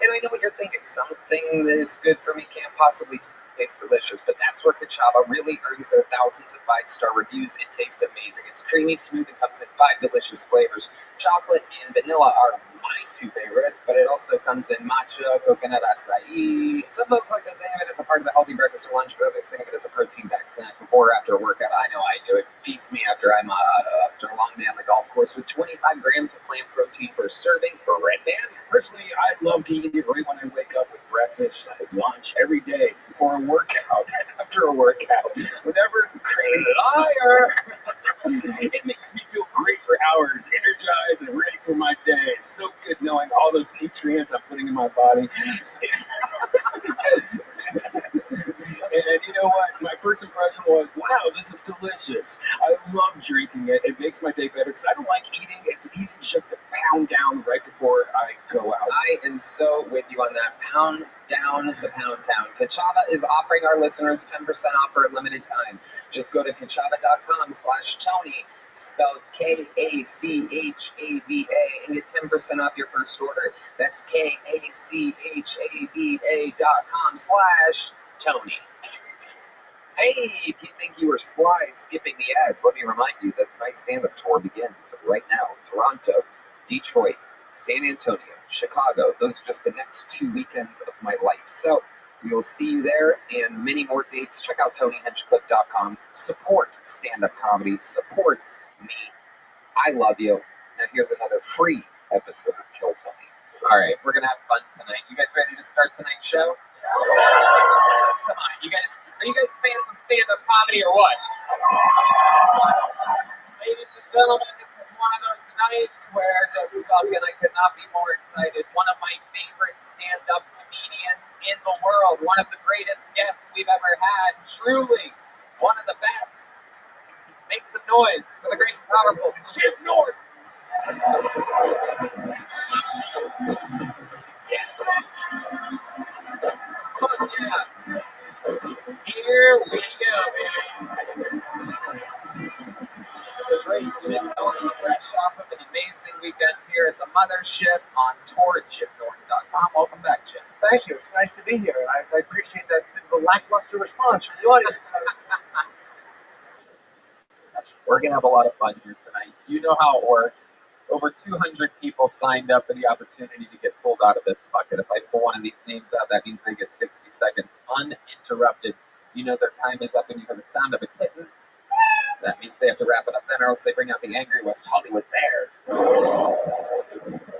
And I know what you're thinking. Something this good for me can't possibly tastes delicious, but that's where Kachava really earns their thousands of 5-star reviews. It tastes amazing. It's creamy, smooth, and comes in 5 delicious flavors. Chocolate and vanilla are my 2 favorites, but it also comes in matcha, coconut acai. Some folks like to think of it as a part of the healthy breakfast or lunch, but others think of it as a protein-packed snack before or after a workout. I know I do. It feeds me after after a long day on the golf course with 25 grams of plant protein per serving for Red Band. Personally, I love to eat it right when I wake up with breakfast, lunch, every day, before a workout, after a workout, whenever crazy. Liar! It makes me feel great for hours, energized and ready for my day. It's so good knowing all those nutrients I'm putting in my body. And you know what? My first impression was, wow, this is delicious. I love drinking it. It makes my day better because I don't like eating. It's easy just to pound down right before I go out. I am so with you on that. Pound down the pound town. Kachava is offering our listeners 10% off for a limited time. Just go to kachava.com/Tony, spelled Kachava, and get 10% off your first order. That's kachava.com/Tony. Hey, if you think you were sly skipping the ads, let me remind you that my stand-up tour begins right now. Toronto, Detroit, San Antonio, Chicago. Those are just the next 2 weekends of my life. So we will see you there and many more dates. Check out TonyHinchcliffe.com. Support stand-up comedy. Support me. I love you. Now here's another free episode of Kill Tony. All right, we're going to have fun tonight. You guys ready to start tonight's show? Come on, you guys. Are you guys fans of stand-up comedy or what? Ladies and gentlemen, this is one of those nights where just fucking I could not be more excited. One of my favorite stand-up comedians in the world. One of the greatest guests we've ever had. Truly, one of the best. Make some noise for the great and powerful Jim North. Oh, yeah. Here we go, baby. The great Jim Norton, fresh off of an amazing weekend here at the Mothership on tour at JimNorton.com. Welcome back, Jim. Thank you. It's nice to be here. I appreciate that the lackluster response from the audience. We're going to have a lot of fun here tonight. You know how it works. Over 200 people signed up for the opportunity to get pulled out of this bucket. If I pull one of these names out, that means they get 60 seconds uninterrupted. You know their time is up when you hear the sound of a kitten. That means they have to wrap it up then, or else they bring out the angry West Hollywood bear,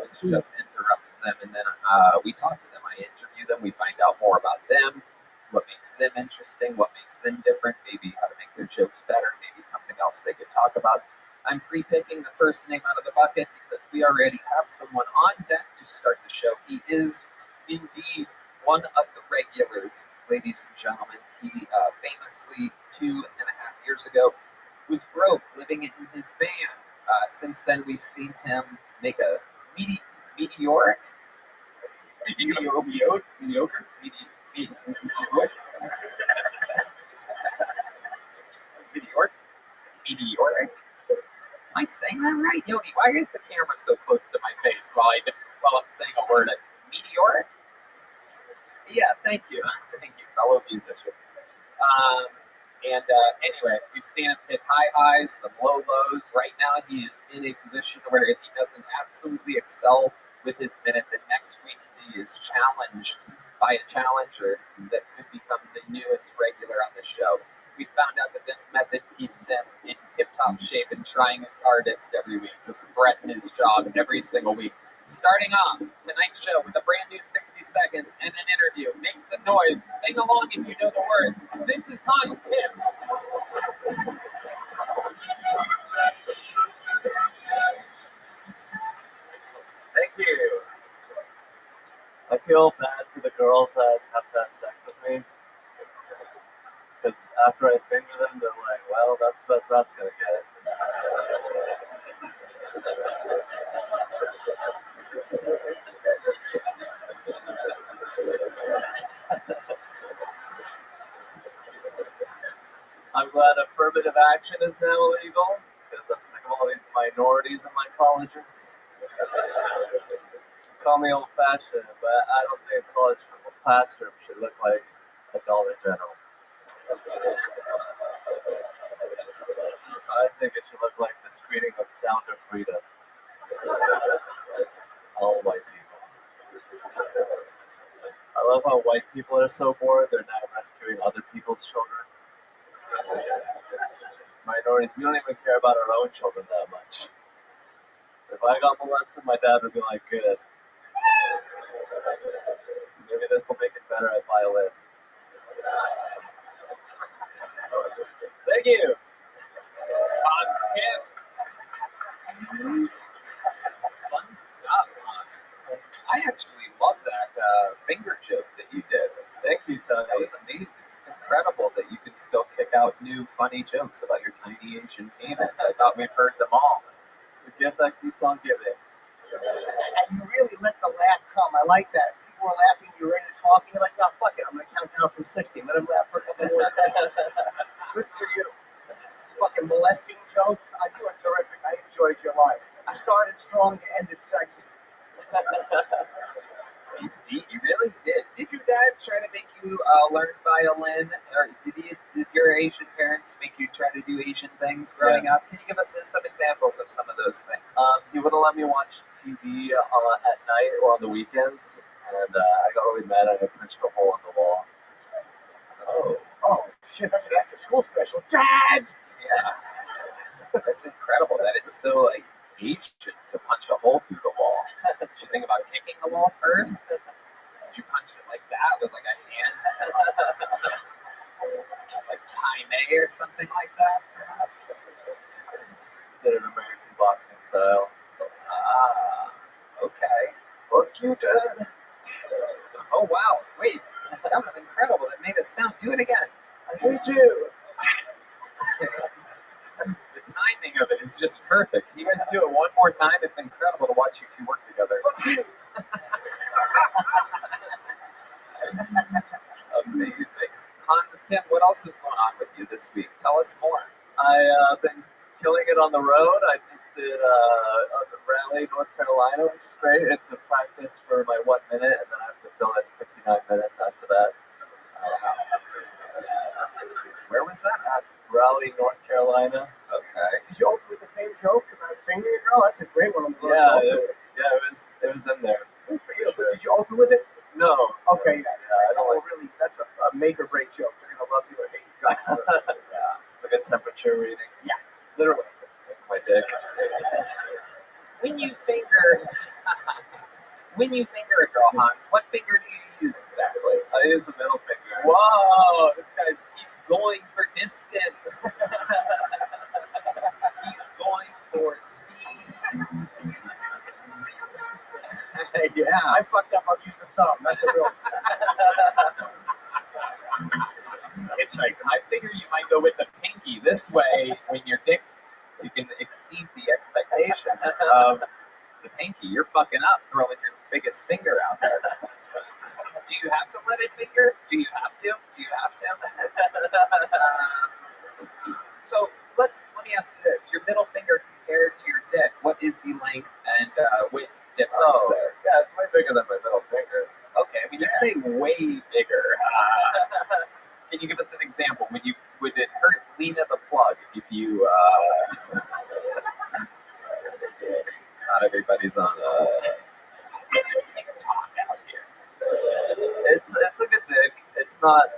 which just interrupts them. And then we talk to them. I interview them. We find out more about them, what makes them interesting, what makes them different, maybe how to make their jokes better, maybe something else they could talk about. I'm pre-picking the first name out of the bucket because we already have someone on deck to start the show. He is indeed one of the regulars, ladies and gentlemen. He famously 2.5 years ago was broke living in his van. Since then, we've seen him make a meteoric. Am I saying that right? Yoni, why is the camera so close to my face while I'm saying a word? Meteoric? Yeah, thank you. Thank you, fellow musicians. Anyway, we've seen him hit high highs, some low lows. Right now, he is in a position where if he doesn't absolutely excel with his minute, then next week he is challenged by a challenger that could become the newest regular on the show. We found out that this method keeps him in tip-top shape and trying his hardest every week, just threaten his job every single week. Starting off tonight's show with a brand new 60 seconds and an interview. Make some noise. Sing along if you know the words. This is Hans Kim. Thank you. I feel bad for the girls that have to have sex with me. Because after I finger them, they're like, well, that's the best that's going to get. I'm glad affirmative action is now illegal, because I'm sick of all these minorities in my colleges. Call me old-fashioned, but I don't think a college classroom should look like adult in general. I think it should look like the screening of Sound of Freedom. All white people. I love how white people are so bored, they're now rescuing other people's children. Minorities, we don't even care about our own children that much. If I got molested, my dad would be like, good. Maybe this will make it better at violin. Thank you. Hans Kim. Fun stuff, Hans. I actually love that finger joke that you did. Thank you, Tony. That was amazing. It's incredible that you can still kick out new funny jokes about your tiny Asian penis. I thought we've heard them all. It's the gift that keeps on giving. And you really let the laugh come. I like that. People were laughing, you were ready to talk, and you're like, no, fuck it. I'm going to count down from 60. Let him laugh for a couple more seconds. Good for you. Fucking molesting joke. You were terrific. I enjoyed your life. You started strong, you ended sexy. You really did. Did your dad try to make you learn violin? Or did your Asian parents make you try to do Asian things growing up? Can you give us some examples of some of those things? He wouldn't let me watch TV at night or on the weekends, and I got really mad at him and punched a hole in the wall. Oh, shit, that's an after-school special. Dad! Yeah. That's incredible. That is so, like, Asian to punch a hole through the wall. Did you think about kicking the wall first? Did you punch it like that with, like, a hand? Like Taik or something like that, perhaps? Did an American boxing style. Okay. Fuck you, Dad. Oh, wow. Wait. That was incredible. That made us sound. Do it again. I hate you. The timing of it is just perfect. Can you guys do it one more time? It's incredible to watch you two work together. Amazing. Hans, Kim, what else is going on with you this week? Tell us more. I've been killing it on the road. I just did Raleigh, North Carolina, which is great. It's a practice for my 1 minute, and then I have to fill in 59 minutes after that. Where was that at? Raleigh, North Carolina. Okay. Did you open with the same joke about finger your girl? That's a great one. It was in there. Good for you. But did you open with it? No. Okay, yeah. I don't really. That's a make or break joke. They're gonna love you or hate you guys. Yeah. It's like a temperature reading. Yeah, literally. My dick. When you finger a girl, Hans, what finger do you use exactly? I use the middle finger. Whoa, he's going for distance. He's going for speed. Yeah. I fucked up. I'll use the thumb. That's a real. I figure you might go with the pinky. This way, when your dick, you can exceed the expectations of the pinky. You're fucking up throwing your biggest finger out there. Do you have to let it finger? Do you have to? So let me ask you this: your middle finger compared to your dick, what is the length and width difference there? Yeah, it's way bigger than my middle finger. Okay, when you say way bigger, can you give us an example? Would it hurt Lena the plug if you? Not everybody's on TikTok out here. It's a good dick. It's not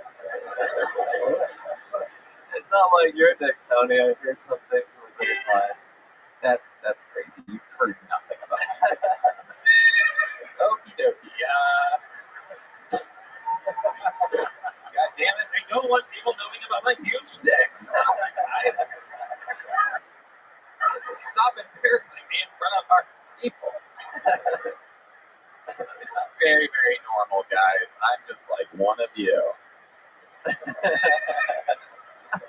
like your dick, Tony. I heard some things in the grapevine. That's crazy. You've heard nothing about it. Okie dokie. God damn it! I don't want people knowing about my huge dick. Stop it, guys. Stop embarrassing me in front of our people. It's very, very normal, guys. I'm just like one of you.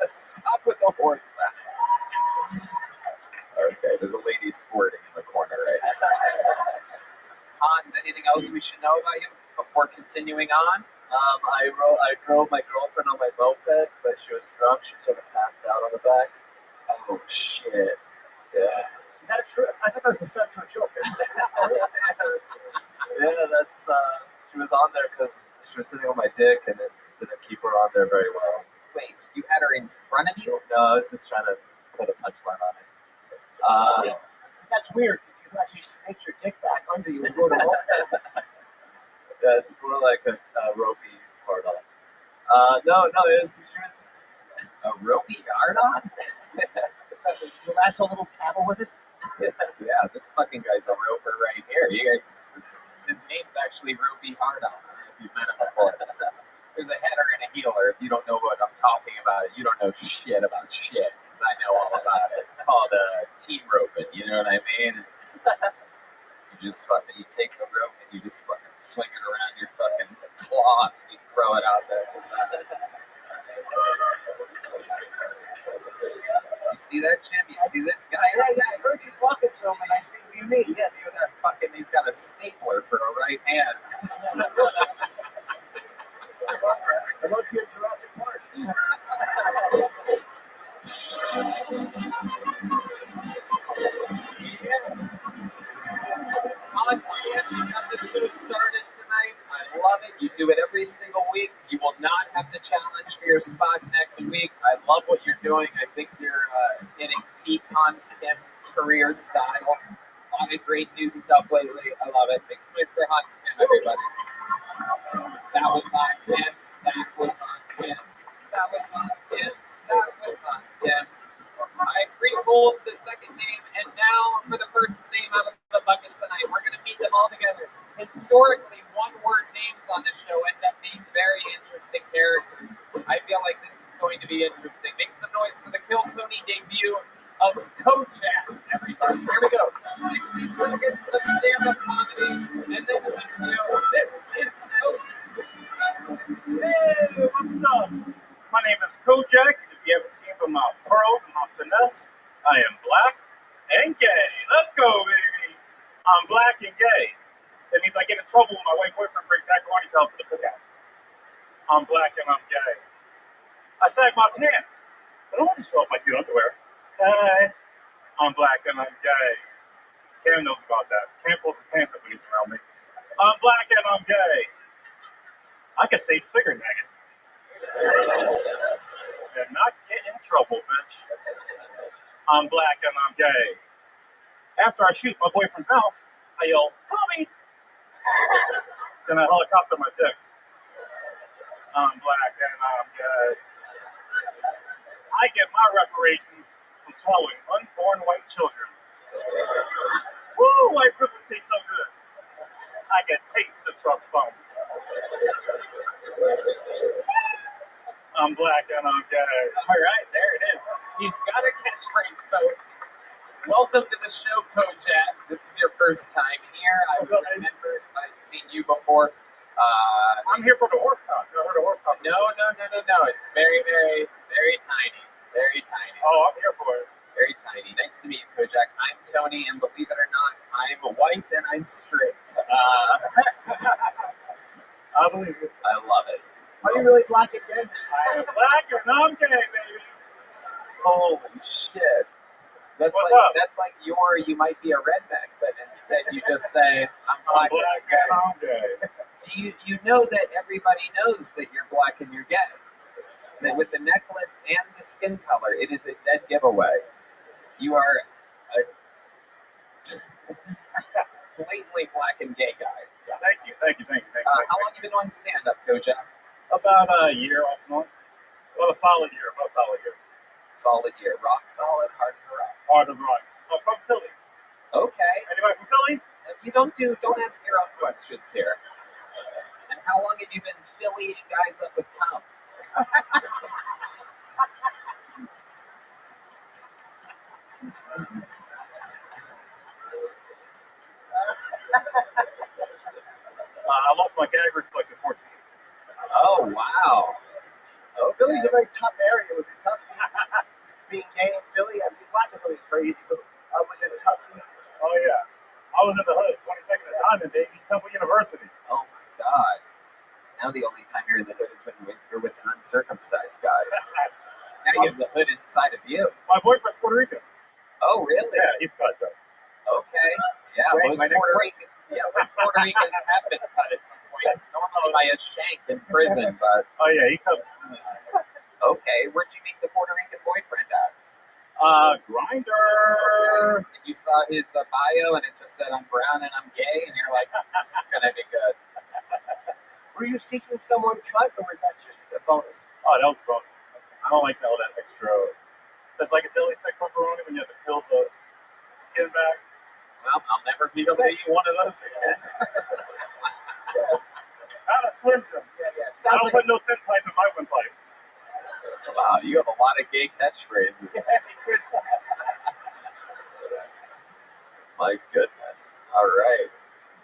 Stop with the horse sound. Okay, there's a lady squirting in the corner right now. Hans, anything else we should know about you before continuing on? I drove my girlfriend on my moped, but she was drunk. She sort of passed out on the back. Oh shit! Yeah. Is that a true? I thought that was the step to a joke. Yeah, that's. She was on there because she was sitting on my dick, and it didn't keep her on there very well. Wait, you had her in front of you? No, I was just trying to put a punchline on it. That's weird. If you actually snaked your dick back under you and go to roll. Yeah, it's more like a ropey hard on. No, it was, she was a ropey hard on? The last little cattle with it? Yeah, this fucking guy's a roper right here. You guys, his name's actually Ropey Hard on. I don't know if you've met him before. There's a header and a healer. If you don't know what I'm talking about, you don't know shit about shit. Because I know all about it. It's called team roping. You know what I mean? You take the rope and you just fucking swing it around your fucking claw and you throw it out there. You see that, Jim? You see this guy? Yeah, I heard you talking to him, and I see what you mean. You see that fucking? He's got a stapler for a right hand. I love you at Jurassic Park. On we got the show started tonight. I love it. You do it every single week. You will not have to challenge for your spot next week. I love what you're doing. I think you're hitting peak Hans Kim career style. A lot of great new stuff lately. I love it. Make some noise for Hans Kim, everybody. That was Hans Kim. That was Hans Kim. That was Hans Kim. That was Hans Kim. I pre-pulled the second name, and now for the first name out of the bucket tonight, we're going to meet them all together. Historically, one-word names on the show end up being very interesting characters. I feel like this is going to be interesting. Make some noise for the Kill Tony debut of Kojak, everybody. Here we go. 60 seconds of stand-up comedy, and then an interview. This is Kojak. Hey, what's up? My name is Kojak. If you haven't seen my pearls and my finesse, I am black and gay. Let's go, baby. I'm black and gay. That means I get in trouble when my white boyfriend brings macaroni's out to the cookout. I'm black and I'm gay. I sag my pants, but I don't want to show off my cute underwear. Hey, I'm black and I'm gay. Cam knows about that. Cam pulls his pants up when he's around me. I'm black and I'm gay. I can say figure nagging. And not get in trouble, bitch. I'm black and I'm gay. After I shoot my boyfriend's mouth, I yell, Tommy! Then I helicopter my dick. I'm black and I'm gay. I get my reparations from swallowing unborn white children. Woo, white privilege tastes so good. I get tastes of trust funds. I'm black and I'm gay. All right, there it is. He's got a catchphrase, folks. Welcome to the show, Kojak. This is your first time here. I remember I've seen you before. I'm here for the horse talk. You heard of horse talk? No. It's very, very, very tiny. Very tiny. Oh, I'm here for it. Very tiny. Nice to meet you, Kojak. I'm Tony, and believe it or not, I'm white and I'm straight. I believe it. I love it. Are you really black again? I'm black and I'm gay, baby. Holy shit. That's like you might be a redneck, but instead you just say, I'm black and I'm gay. Do you know that everybody knows that you're black and you're gay? That with the necklace and the skin color, it is a dead giveaway. You are a blatantly black and gay guy. Thank you. How long have you been doing stand-up, Kojak? About a year off and on. About a solid year. Solid year. Rock solid, hard as a rock. Hard as rock. I'm from Philly. Okay. Anybody from Philly? You don't ask your own questions here. And how long have you been fillying guys up with cum? I lost my gag reflex at 14. Oh, wow. Okay. Philly's a very tough area. It was a tough being gay in Philly. I mean, black in Philly is very easy, but I was in a tough beat. Oh, yeah. I was in the hood, 22nd and Diamond, baby, Temple University. Oh, my God. Now the only time you're in the hood is when you're with an uncircumcised guy. Now you have the hood inside of you. My boyfriend's Puerto Rican. Oh, really? Yeah, he's cut, though. Okay. Yeah, most Puerto Ricans have been cut at some point gets normally by a shank in prison, but Oh yeah, he comes. okay. Where'd you meet the Puerto Rican boyfriend at? Grinder. And you saw his bio, and it just said, "I'm brown and I'm gay," and you're like, "This is gonna be good." Were you seeking someone cut, or was that just a bonus? Oh, that was fun. I don't like all that extra. That's like a deli stick pepperoni when you have to peel the skin back. Well, I'll never be able to eat one of those again. Yes. Not a Slim Jim. Yeah. I don't put no thin pipe in my windpipe. Wow, you have a lot of gay catchphrases. My goodness. All right.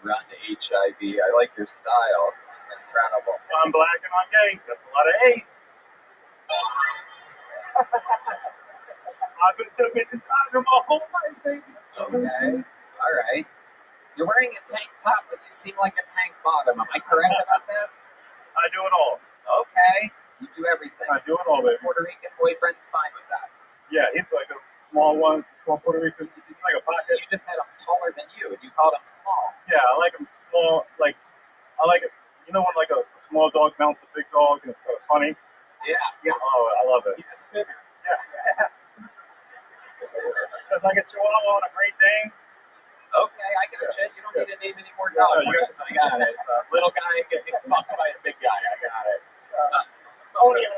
Run HIV. I like your style. This is incredible. I'm black and I'm gay. That's a lot of hate. I've been taking Tiger my whole life, baby. Okay. All right. You're wearing a tank top, but you seem like a tank bottom. Am I correct about this? I do it all. Okay. You do everything. I do it all, baby. Puerto Rican boyfriend's fine with that. Yeah, he's like a small one, small Puerto Rican, like a pocket. You just had him taller than you, and you called him small. Yeah, I like him small. Like, I like it. You know when like a small dog mounts a big dog and it's kind of funny? Yeah. Oh, I love it. He's a spinner. Yeah. Because like a Chihuahua on a Great Dane. Okay, I got you. You don't need to name any more dog breeds. I got it. Little guy getting fucked by a big guy. I got it. Like a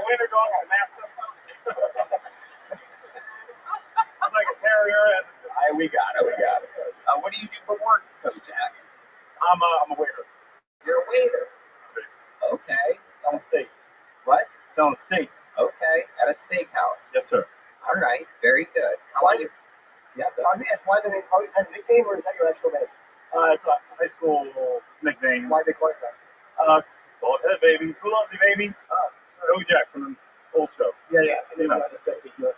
winter dog on a mastiff. Like a terrier. We got it. What do you do for work, Kojak? I'm a waiter. You're a waiter. Okay. Selling steaks. What? Selling steaks. Okay, at a steakhouse. Yes, sir. All right, very good. Yeah. I was going to ask, why do they call you? Is that a nickname, or is that your actual name? It's a high school nickname. Why they call you that? Bald head, baby. Who loves you, baby? Kojak from the old show. Yeah. And then You know.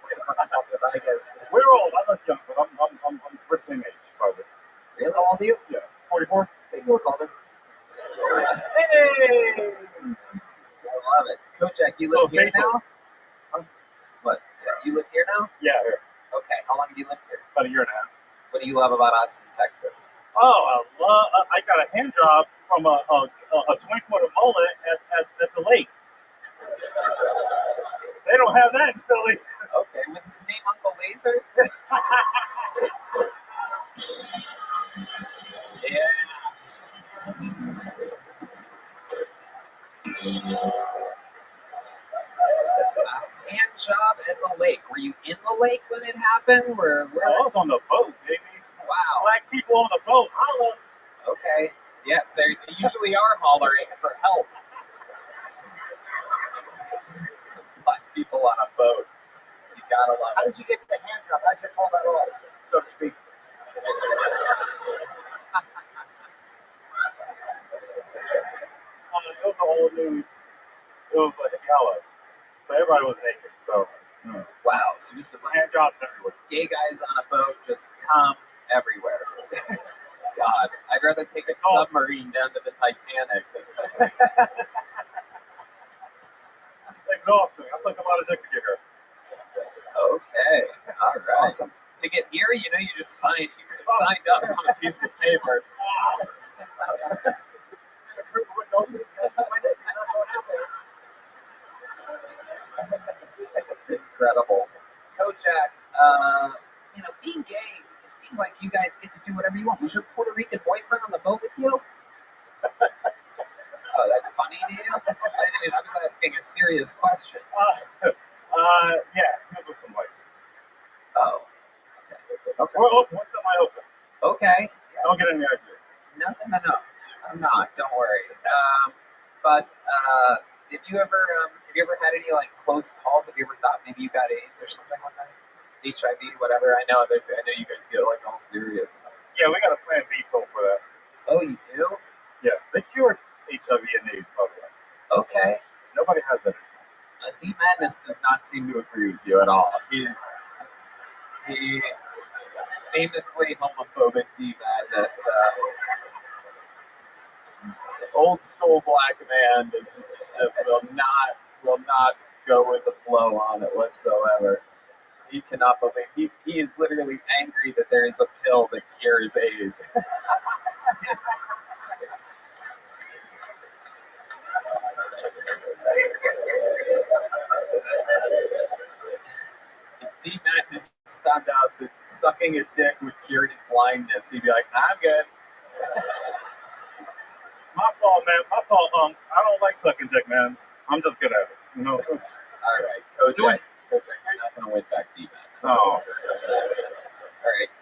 We're old. I look young, but I'm we're the same age, probably. Really? How old are you? Yeah. 44. You look older. Hey! I love it. Kojak, you live here now? Huh? What? You live here now? Yeah, here. Okay. How long have you lived here? About a year and a half. What do you love about us in Texas? Oh, I got a hand job from a 20-foot mullet at the lake. They don't have that in Philly. Okay. Was his name Uncle Laser? Yeah. Hand job at the lake. Were you in the lake when it happened? Where? I was on the boat, baby. Wow. Black people on the boat. Holla. Okay. Yes, they usually are hollering for help. Black people on a boat. You gotta love How it. did you get the hand job? How'd you pull that off, so to speak? It was a whole new. It was like a gala, so everybody was naked. So Wow. So just a bunch hand jobs everywhere. of gay guys on a boat just come everywhere. God, I'd rather take a submarine down to the Titanic. Exhausting. That's like a lot of dick to get here. Okay. All right. Awesome. To get here, you just signed up on a piece of paper. Incredible. Kojak, being gay, it seems like you guys get to do whatever you want. Was your Puerto Rican boyfriend on the boat with you? Oh, that's funny to you? I was asking a serious question. Yeah, it was some white. Oh. Okay. Well, what's up my open? Okay. Yeah. Don't get any ideas. No. I'm not. Don't worry. But have you ever had any like close calls? Have you ever thought maybe you got AIDS or something like that? HIV, whatever. I know you guys get like all serious. Yeah, we got a plan B pill for that. Oh, you do? Yeah, they cured HIV and AIDS, by the way. Okay. Nobody has it. D Madness does not seem to agree with you at all. He famously homophobic D Madness. Old school black man just will not go with the flow on it whatsoever. He cannot believe he is literally angry that there is a pill that cures AIDS. sucking a dick would cure his blindness, he'd be like, I'm good. My fault, man. My fault. I don't like sucking dick, man. I'm just good at it. You know. All right, Kojak, you're not going to win back D-Man. No. All right,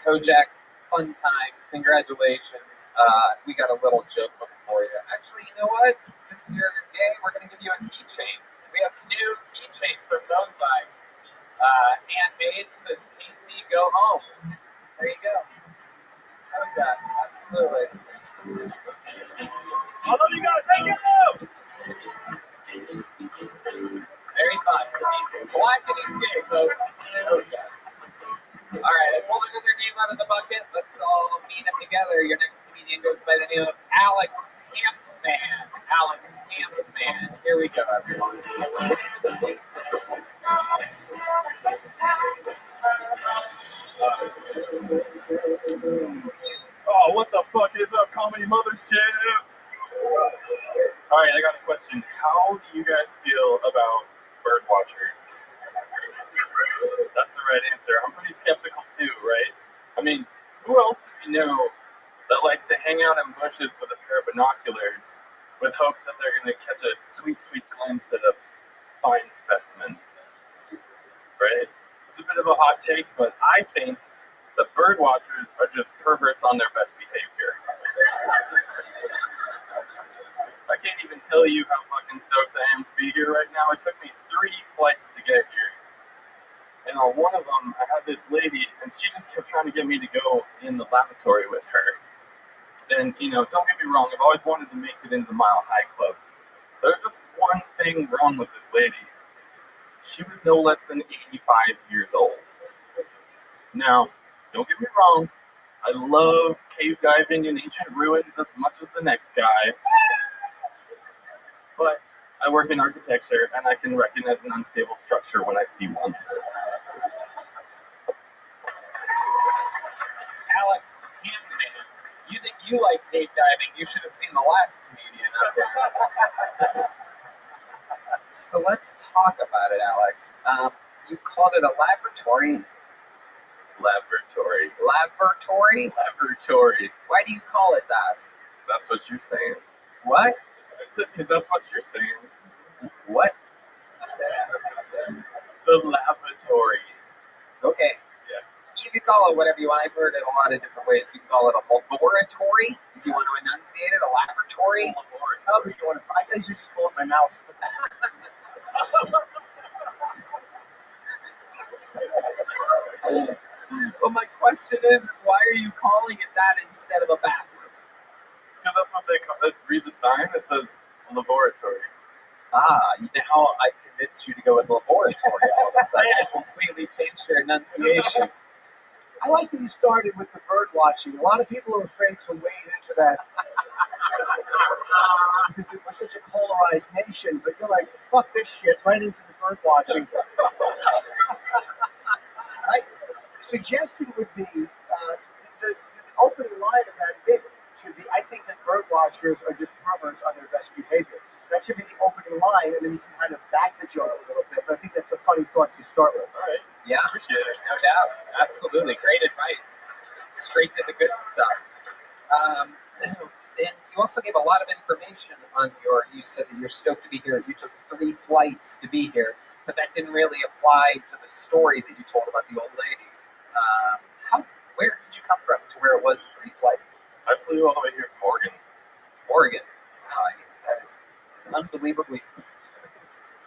Kojak, fun times. Congratulations. We got a little joke book for you. Actually, you know what? Since you're gay, we're going to give you a keychain. We have new keychains from Bonsai. Handmade. Says KT, go home. There you go. Kojak, absolutely. I love you guys. Thank you. Very fun. He's black and he's gay, folks. Kojak. All right, I pulled another name out of the bucket. Let's all meet them together. Your next comedian goes by the name of Alex Hampman. Alex Hampman. Here we go, everyone. Oh, what the fuck is up, comedy mothership? All right, I got a question. How do you guys feel about bird watchers? That's the right answer. I'm pretty skeptical too, right? I mean, who else do we know that likes to hang out in bushes with a pair of binoculars with hopes that they're going to catch a sweet, sweet glimpse at a fine specimen? Right? It's a bit of a hot take, but I think the bird watchers are just perverts on their best behavior. I can't even tell you how fucking stoked I am to be here right now. It took me 3 flights to get here. And on one of them, I had this lady, and she just kept trying to get me to go in the lavatory with her. And, you know, don't get me wrong, I've always wanted to make it into the Mile High Club. There's just one thing wrong with this lady. She was no less than 85 years old. Now, don't get me wrong, I love cave diving in ancient ruins as much as the next guy. But I work in architecture, and I can recognize an unstable structure when I see one. Alex Hampman, you think you like cave diving? You should have seen the last comedian out there. So let's talk about it, Alex. You called it a laboratory? Laboratory. Laboratory? Laboratory. Why do you call it that? That's what you're saying. What? Because that's what you're saying. What? The lavatory. Okay. Yeah. You can call it whatever you want. I've heard it a lot of different ways. You can call it a laboratory if you want to enunciate it. A laboratory. However you want to. I usually just call it my mouth. Well, my question is why are you calling it that instead of a bathroom? Because that's what they call it. Read the sign. It says laboratory. Now I've convinced you to go with laboratory all of a sudden. I completely changed your enunciation. I like that you started with the bird watching. A lot of people are afraid to wade into that because we're such a polarized nation. But you're like, fuck this shit, right into the bird watching. The suggestion would be the opening line of that bit should be, I think that bird watchers are just perverts on their best behavior. That should be the opening line, and then you can kind of back the joke a little bit. But I think that's a funny thought to start with. All right. Yeah, Appreciate it. no doubt. Absolutely. Great advice. Straight to the good stuff. And you also gave a lot of information on you said that you're stoked to be here. You took 3 flights to be here, but that didn't really apply to the story that you told about the old lady. Where did you come from to where it was 3 flights? I flew all the way here from Oregon. Oregon. That is unbelievably.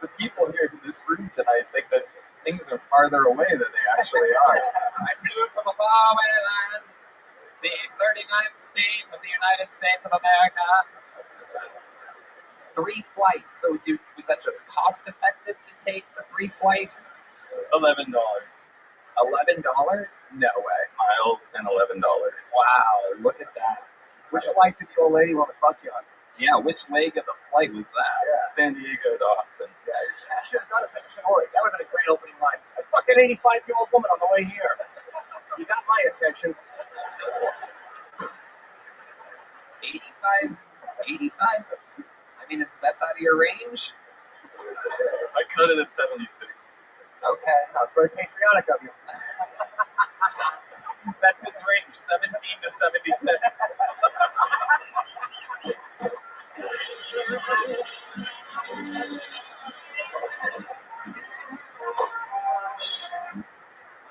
The people here in this room tonight think that things are farther away than they actually are. I flew from a faraway land, the 39th state of the United States of America. 3 flights. So was that just cost effective to take the 3 flight? $11. $11? No way. Miles and $11. Wow, look at that. Which flight did the old lady want to fuck you on? Yeah, which leg of the flight was that? Yeah. San Diego to Austin. Yeah, I should have done a better story. That would have been a great opening line. A fucking 85-year-old woman on the way here. You got my attention. 85? 85? I mean, that's out of your range? I cut it at 76. Okay. That's very patriotic of you. That's his range, 17 to 76.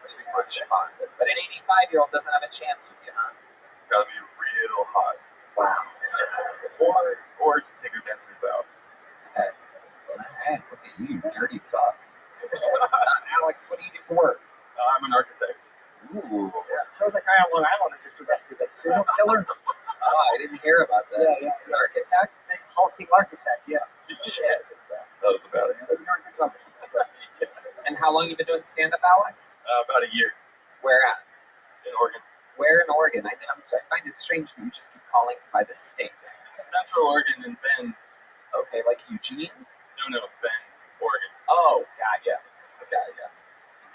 Too much fun. But an 85-year-old doesn't have a chance with you, huh? It's gotta be real hot. Wow. Or just take your dentures out. Okay. Alright, look at you, dirty fuck. Alex, what do you do for work? I'm an architect. Ooh. Yeah. Sounds like I on Long Island that just arrested that serial killer. Oh, I didn't hear about this. Yeah. He's an architect? Big hulking architect, yeah. Shit. That was about it. It's a very good company. And how long you been doing stand-up, Alex? About a year Where at? in Oregon. Where in Oregon? I'm sorry, I find it strange that you just keep calling by the state. Central Oregon and Bend. Okay, like Eugene? No, Bend, Oregon. Oh, got ya.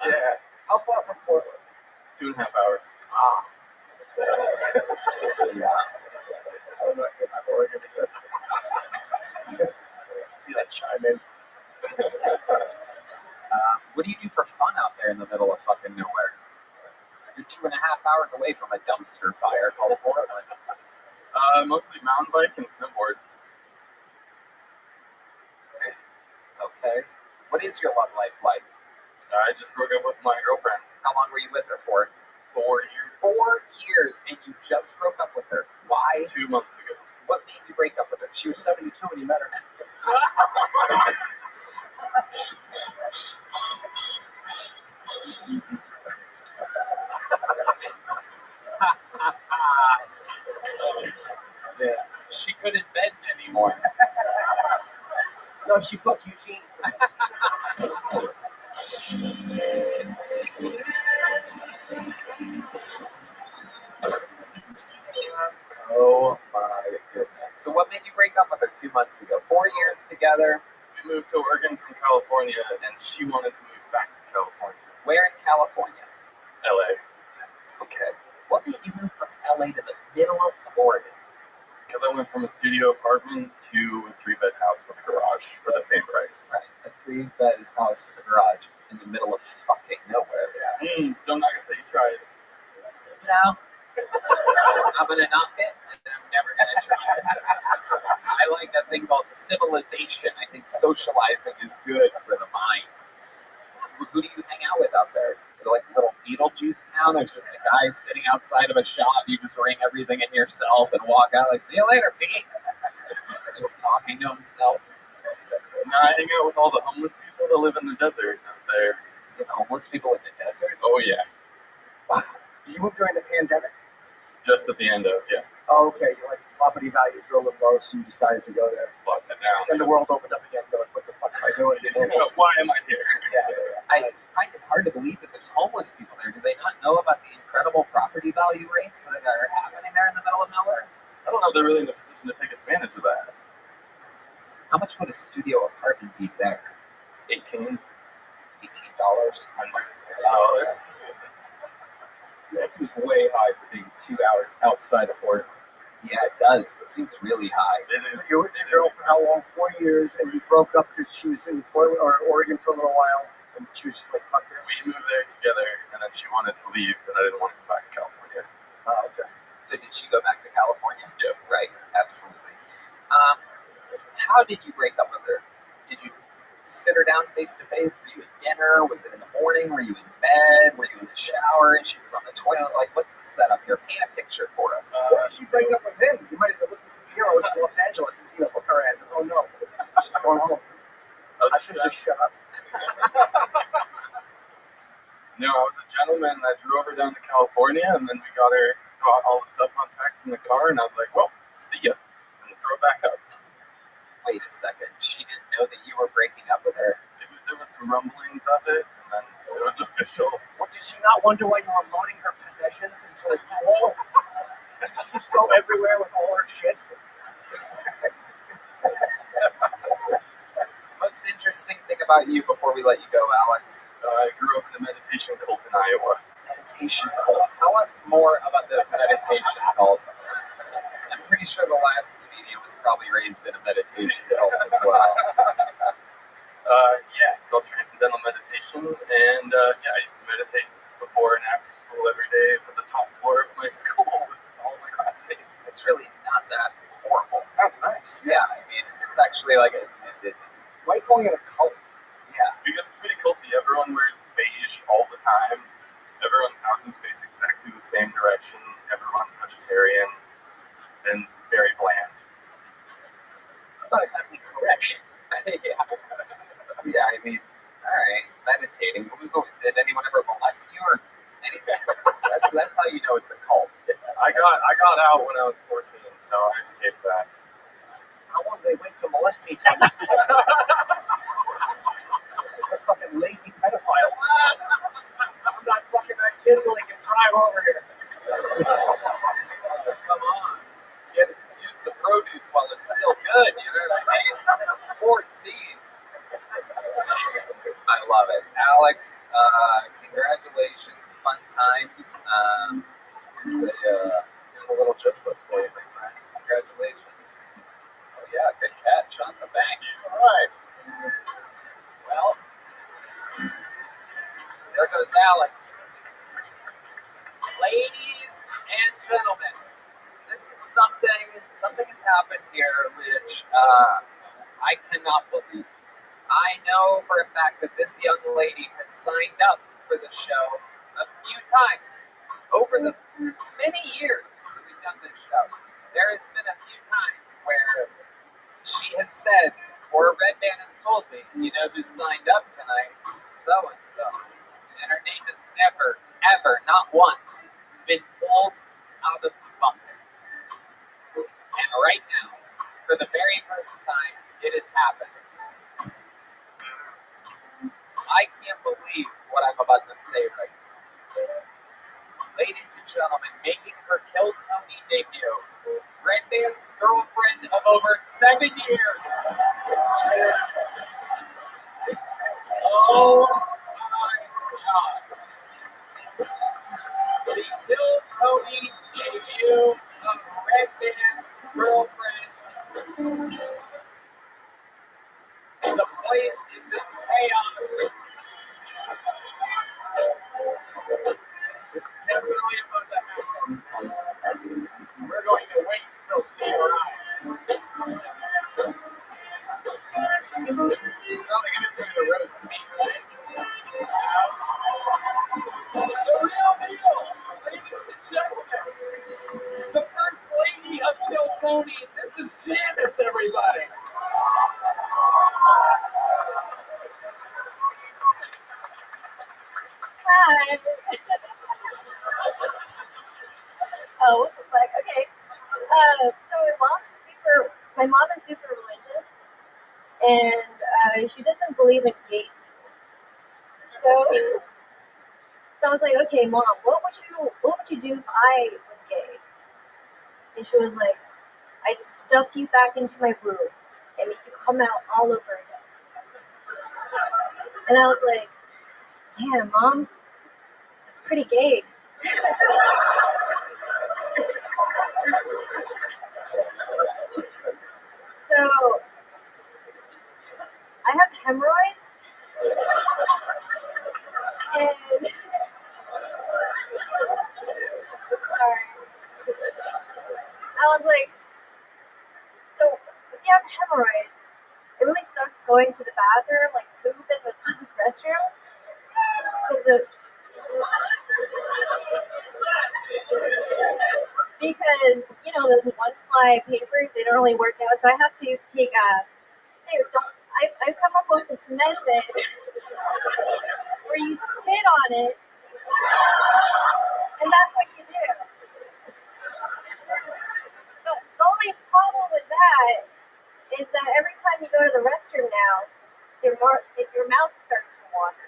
Yeah. How far from Portland? 2.5 hours. Ah. Yeah. I don't know if I'm Oregon except be like chime in. What do you do for fun out there in the middle of fucking nowhere? You're 2.5 hours away from a dumpster fire called Portland. Mostly mountain bike and snowboard. Okay. What is your love life like? I just broke up with my girlfriend. How long were you with her for? 4 years. 4 years, and you just broke up with her. Why? 2 months ago. What made you break up with her? She was 72 when you met her. Yeah. She couldn't bend anymore. No, she fucked Eugene. Oh my goodness. So what made you break up with her 2 months ago? 4 years together. We moved to Oregon from California, and she wanted to move back to California. Where in California? LA. Okay. What made you move from LA to the middle of Oregon? Because I went from a studio apartment to a 3-bed house with a garage for the same price. Right. A 3-bed house with a garage in the middle of fucking nowhere. Don't knock it till you try it. No. I'm gonna knock it, and I'm never gonna try it. I like a thing called civilization. I think socializing is good for the mind. Who do you hang out with out there? Is it like a little Beetlejuice town? There's just a guy sitting outside of a shop. You just ring everything in yourself and walk out like, see you later, Pete. He's just talking to himself. No, I hang out with all the homeless people that live in the desert out there. With homeless people in the desert? Oh, yeah. Wow. Did you move during the pandemic? Just at the end of, yeah. Oh, okay. You like property values were a little low, so you decided to go there. Locked it down. Then the world opened up again. You're like, what the fuck am I doing? Why am I here? Yeah. I find it hard to believe that there's homeless people there. Do they not know about the incredible property value rates that are happening there in the middle of nowhere? I don't know if they're really in a position to take advantage of that. How much would a studio apartment be there? $18. $18. $100. That seems way high for being 2 hours outside of Portland. Yeah, it does. It seems really high. It is. You were with your girl for how long? 4 years, and you broke up because she was in Portland or Oregon for a little while, and she was just like, "Fuck this." We moved there together, and then she wanted to leave, and I didn't want to come back to California. Oh, okay. So did she go back to California? Yeah. Right. Absolutely. How did you break up with her? Did you sit her down face to face? Were you at dinner? Was it in the morning? Were you in bed? Were you in the shower? She was on the toilet. Like, what's the setup here? Paint a picture for us. Why did she break up with him? You might have been looking for heroes in Los Angeles and see the hook her end. Oh no, she's going home. I should have just shut up. No, I was a gentleman. I drove her down to California, and then we got all the stuff unpacked from the car, and I was like, well, see ya, and drove back up. Wait a second. She didn't know that you were breaking up with her? There was some rumblings of it, and then it was official. What, did she not wonder why you were loading her possessions into a U-Haul? Did she just go everywhere with all her shit? Most interesting thing about you before we let you go, Alex? I grew up in a meditation cult in Iowa. Meditation cult. Tell us more about this meditation cult. I'm pretty sure the last comedian was probably raised in a meditation cult as well. Yeah, it's called Transcendental Meditation, and I used to meditate before and after school every day with a top floor of my school with all my classmates. It's really not that horrible. That's nice. Yeah, I mean, it's actually like why are you calling it a cult? Yeah, because it's pretty culty. Everyone wears beige all the time. Everyone's houses face exactly the same direction. Everyone's vegetarian and very bland. That's not exactly correct. Yeah. Yeah, I mean, all right, meditating. Did anyone ever molest you or anything? That's how you know it's a cult. I got out when I was 14, so I escaped that. How long they wait to molest people? This is for fucking lazy pedophiles. I'm not fucking that kid till he can drive over here. Come on. Use the produce while it's still good, you know what I mean? 14. I love it. Alex, congratulations. Fun times. Here's a little joke book for you, my friend. Congratulations. Oh, yeah, good catch on the bank. All right. Well, there goes Alex. Ladies and gentlemen, this is something has happened here which I cannot believe. I know for a fact that this young lady has signed up for the show a few times. Over the many years that we've done this show, there has been a few times where she has said, or Redman has told me, you know who signed up tonight? So-and-so. And her name has never, ever, not once, been pulled out of the bucket. And right now, for the very first time, it has happened. I can't believe what I'm about to say right now. Ladies and gentlemen, making her Kill Tony debut, Redman's girlfriend of over 7 years. Oh my God. The Kill Tony debut of Redman's girlfriend. The place is in chaos. It's definitely about to happen. We're going to wait until she arrives. She's probably going to try to roast me, right? The real deal, ladies and gentlemen. The first lady of Kill Tony. This is Janice, everybody. Hi. Oh, what the fuck? Okay. So my mom is super religious, and she doesn't believe in gay people. So I was like, okay, Mom, what would you do if I was gay? And she was like, I'd stuff you back into my room and make you come out all over again. And I was like, damn, Mom, that's pretty gay. So I have hemorrhoids, and sorry, I was like, so if you have hemorrhoids, it really sucks going to the bathroom, like poop in the public restrooms, because you know those one-ply papers, they don't really work out, so I have to take so I've come up with this method where you spit on it, and that's what you do. The only problem with that is that every time you go to the restroom now, your mouth starts to water.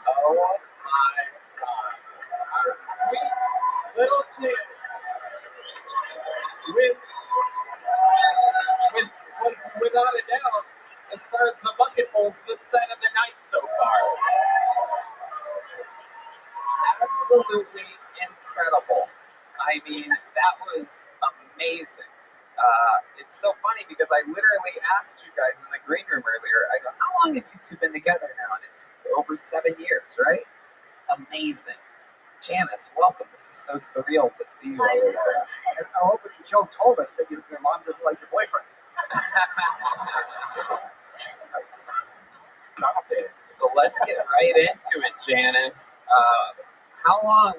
Oh my God. Our sweet little kid was without a doubt, as far as the bucket holes, the set of the night so far. Absolutely incredible. I mean, that was amazing. It's so funny because I literally asked you guys in the green room earlier, I go, how long have you two been together now? And it's over 7 years, right? Amazing. Janice, welcome. This is so surreal to see you over there. And our opening joke told us that your mom doesn't like your boyfriend. Stop it. So let's get right into it, Janice.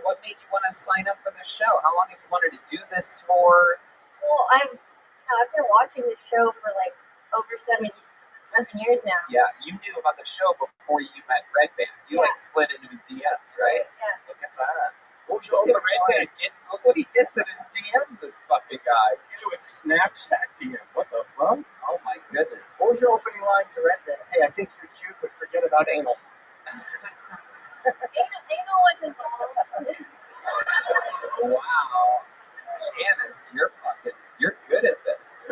What made you want to sign up for the show? How long have you wanted to do this for? Well, I've been watching the show for like over 7 years now. Yeah, you knew about the show before you met Red Band. You like slid into his DMs, right? Yeah. Look at that. Look at Red Band. Look what he gets in his DMs, this fucking guy. It was Snapchat DM. What the fuck? Oh my goodness. What was your opening line to Red Band? Hey, I think you're cute, but forget about anal. Anal was involved. Wow. Janice, you're good at this.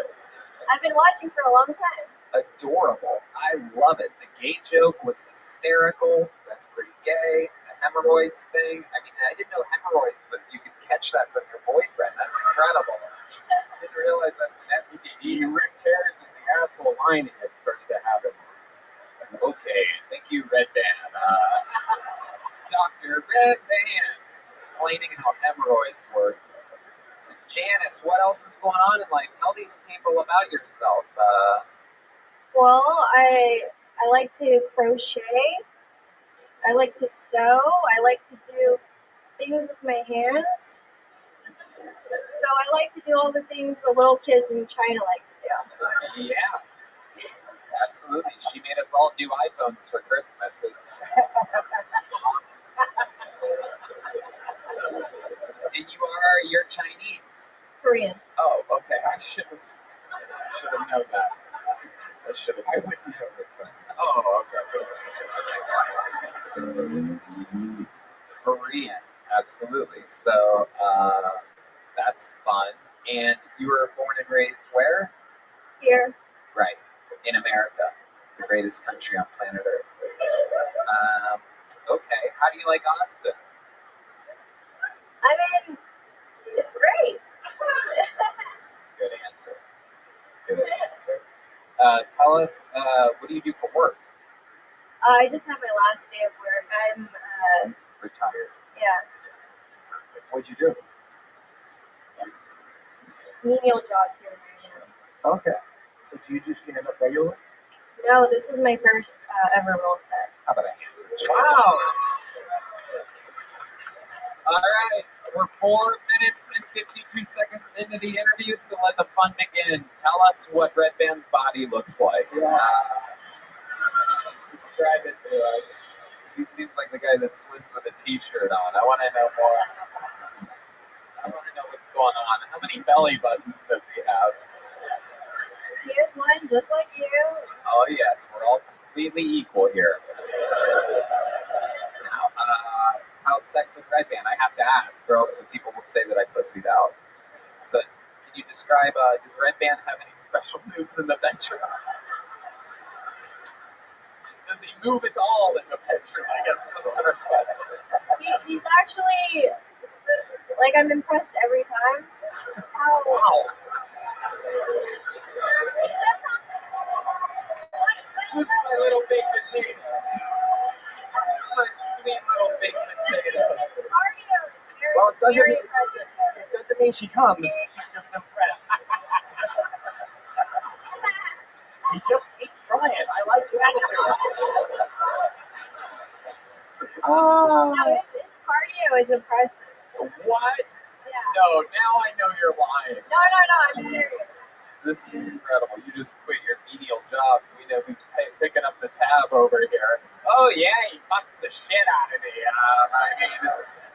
I've been watching for a long time. Adorable. I love it. The gay joke was hysterical. That's pretty gay. The hemorrhoids thing. I mean, I didn't know hemorrhoids, but you could catch that from your boyfriend. That's incredible. I didn't realize that's an STD. You rip tears in the asshole lining, it starts to happen. Okay, thank you, Red Band. Dr. Red Band explaining how hemorrhoids work. So, Janice, what else is going on in life? Tell these people about yourself. Well, I like to crochet. I like to sew. I like to do things with my hands. So I like to do all the things the little kids in China like to do. Yeah, absolutely. She made us all new iPhones for Christmas. And you're Chinese. Korean. Oh, okay. I should have known that. I would never. Oh, okay. Korean, absolutely. So that's fun. And you were born and raised where? Here. Right, in America, the greatest country on planet Earth. Okay, how do you like Austin? I mean, it's great. Good answer. Tell us, what do you do for work? I just had my last day of work. I'm Retired. Yeah. What'd you do? Just menial jobs here and there, you know. Okay. So do you do stand-up regularly? No, this was my first ever role set. How about a hand? Wow! All right, we're 4 minutes and 52 seconds into the interview, so let the fun begin. Tell us what Red Band's body looks like. Describe it to us. He seems like the guy that swims with a t-shirt on. I want to know more. I want to know what's going on. How many belly buttons does he have? Here's one just like you. Oh, yes, we're all completely equal here. Now, how's sex with Red Band? I have to ask, or else the people will say that I pussied out. So, can you describe, does Red Band have any special moves in the bedroom? Does he move at all in the bedroom? I guess is a better question. He's actually, like, I'm impressed every time. Wow. Who's my little baked potato? My sweet little baked potatoes. Well, it doesn't mean she comes. She's just impressed. He just keeps trying. I like the attitude. No, his cardio is impressive. What? Yeah. No, now I know you're lying. No, I'm serious. This is incredible. You just quit your menial jobs. We know who's picking up the tab over here. Oh, yeah, he fucks the shit out of me. I mean,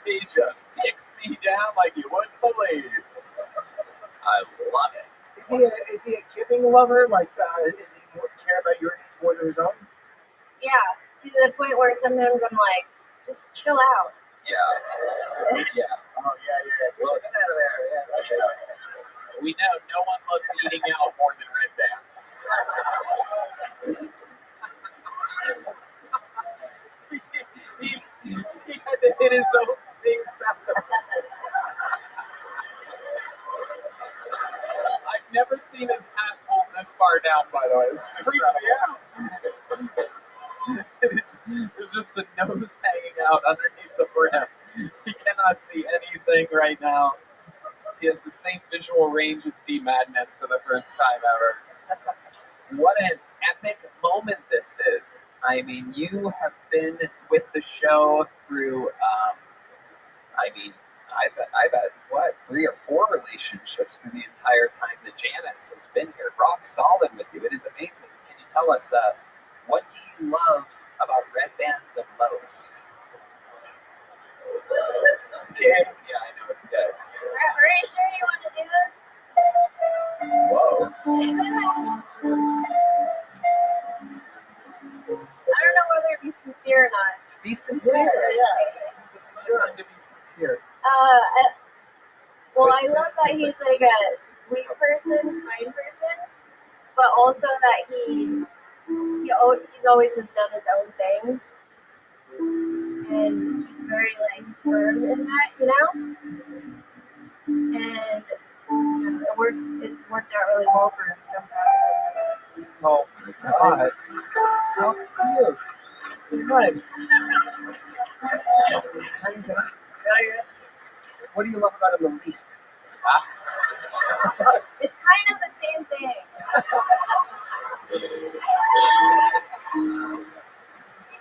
he just dicks me down like you wouldn't believe. I love it. Is he a giving lover? Like, is he more care about your needs more than his own? Yeah, to the point where sometimes I'm like, just chill out. Yeah. Yeah. Oh, yeah. Look, Get out of there. Yeah, okay. we know no one loves eating out more than Red Band. he had to hit his own big sound. I've never seen his hat pulled this far down, by the way. This is incredible. There's just a nose hanging out underneath the brim. He cannot cannot see anything right now. He has the same visual range as D Madness for the first time ever. What an epic moment this is. I mean, you have been with the show through, I've had, what, 3 or 4 relationships through the entire time that Janice has been here, rock solid with you. It is amazing. Can you tell us, what do you love about Red Band the most? Gay. Yeah, I know it's gay. Are you sure you want to do this? Whoa. I don't know whether to be sincere or not. Be sincere. Yeah. This is the time to be sincere. Well, I love that he's like a sweet person, kind person, but also that he's always just done his own thing, and he's very like firm in that, you know. And it's worked out really well for him somehow. Oh my God! How cute! Nice. Turns out, what do you love about him the least? It's kind of the same thing.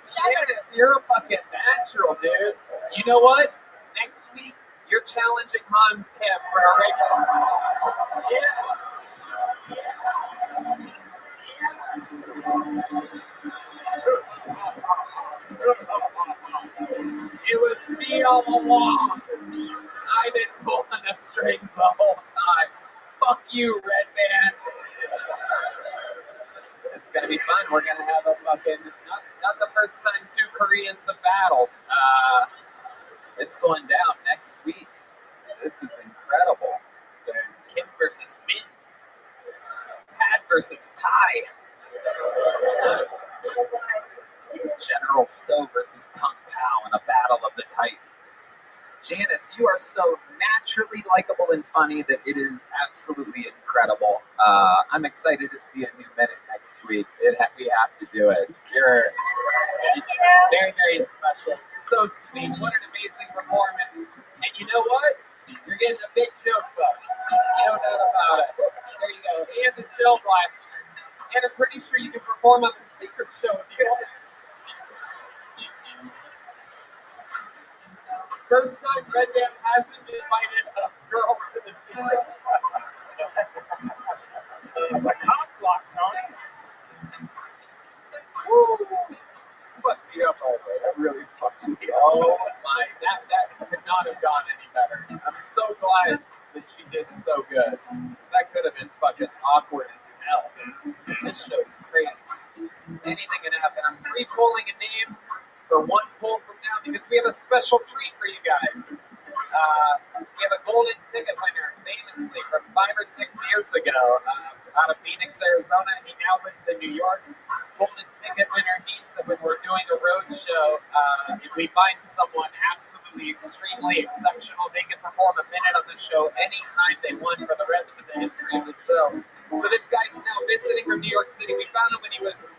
Janice, you're a fucking natural, dude. You know what? Next week, you're challenging Hans Kim for a regular. It was me all along. I've been pulling the strings the whole time. Fuck you, Red Band. It's gonna be fun. We're gonna have a fucking not the first time 2 Koreans have battled. It's going down next week. This is incredible. Kim versus Min. Pat versus Tai. General So versus Kung Pao in a battle of the Titans. Janice, you are so naturally likable and funny that it is absolutely incredible. I'm excited to see a new minute next week. We have to do it. You're very, very special. So sweet. What an amazing performance. And you know what? You're getting a big joke book. No doubt about it. There you go. And a chill blaster. And I'm pretty sure you can perform on the secret show if you want. First time Red Band hasn't invited a girl to the secret show. It's a cock block, Tony. Woo! Fucked me up all day. That really fucked me up. Oh my, that could not have gone any better. I'm so glad that she did so good. Because that could have been fucking awkward as hell. This show's crazy. Anything can happen. I'm pre-pulling a name for 1 pull from now because we have a special treat for you guys. We have a golden ticket winner, famously, from 5 or 6 years ago, out of Phoenix, Arizona. He now lives in New York. Golden ticket winner means that when we're doing a road show, if we find someone absolutely extremely exceptional, they can perform a minute on the show anytime they want for the rest of the history of the show. So this guy's now visiting from New York City. We found him when he was,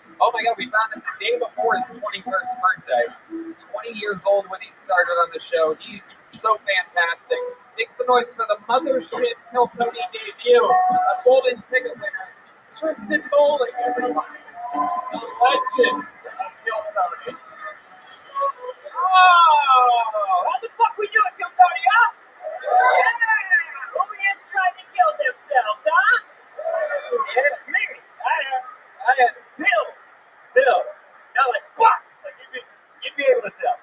we found him the day before his 21st birthday. 20 years old when he started on the show. He's so fantastic. Make some noise for the Mothership Hill Tony debut, a golden ticket winner, Tristan Bowling, everybody. The legend of Hill Tony. Oh, how the fuck we doing, Kill Tony, huh? Yeah! Who is trying to kill themselves, huh? Yeah, me. I had pills. Not like, fuck! Like, you'd be able to tell.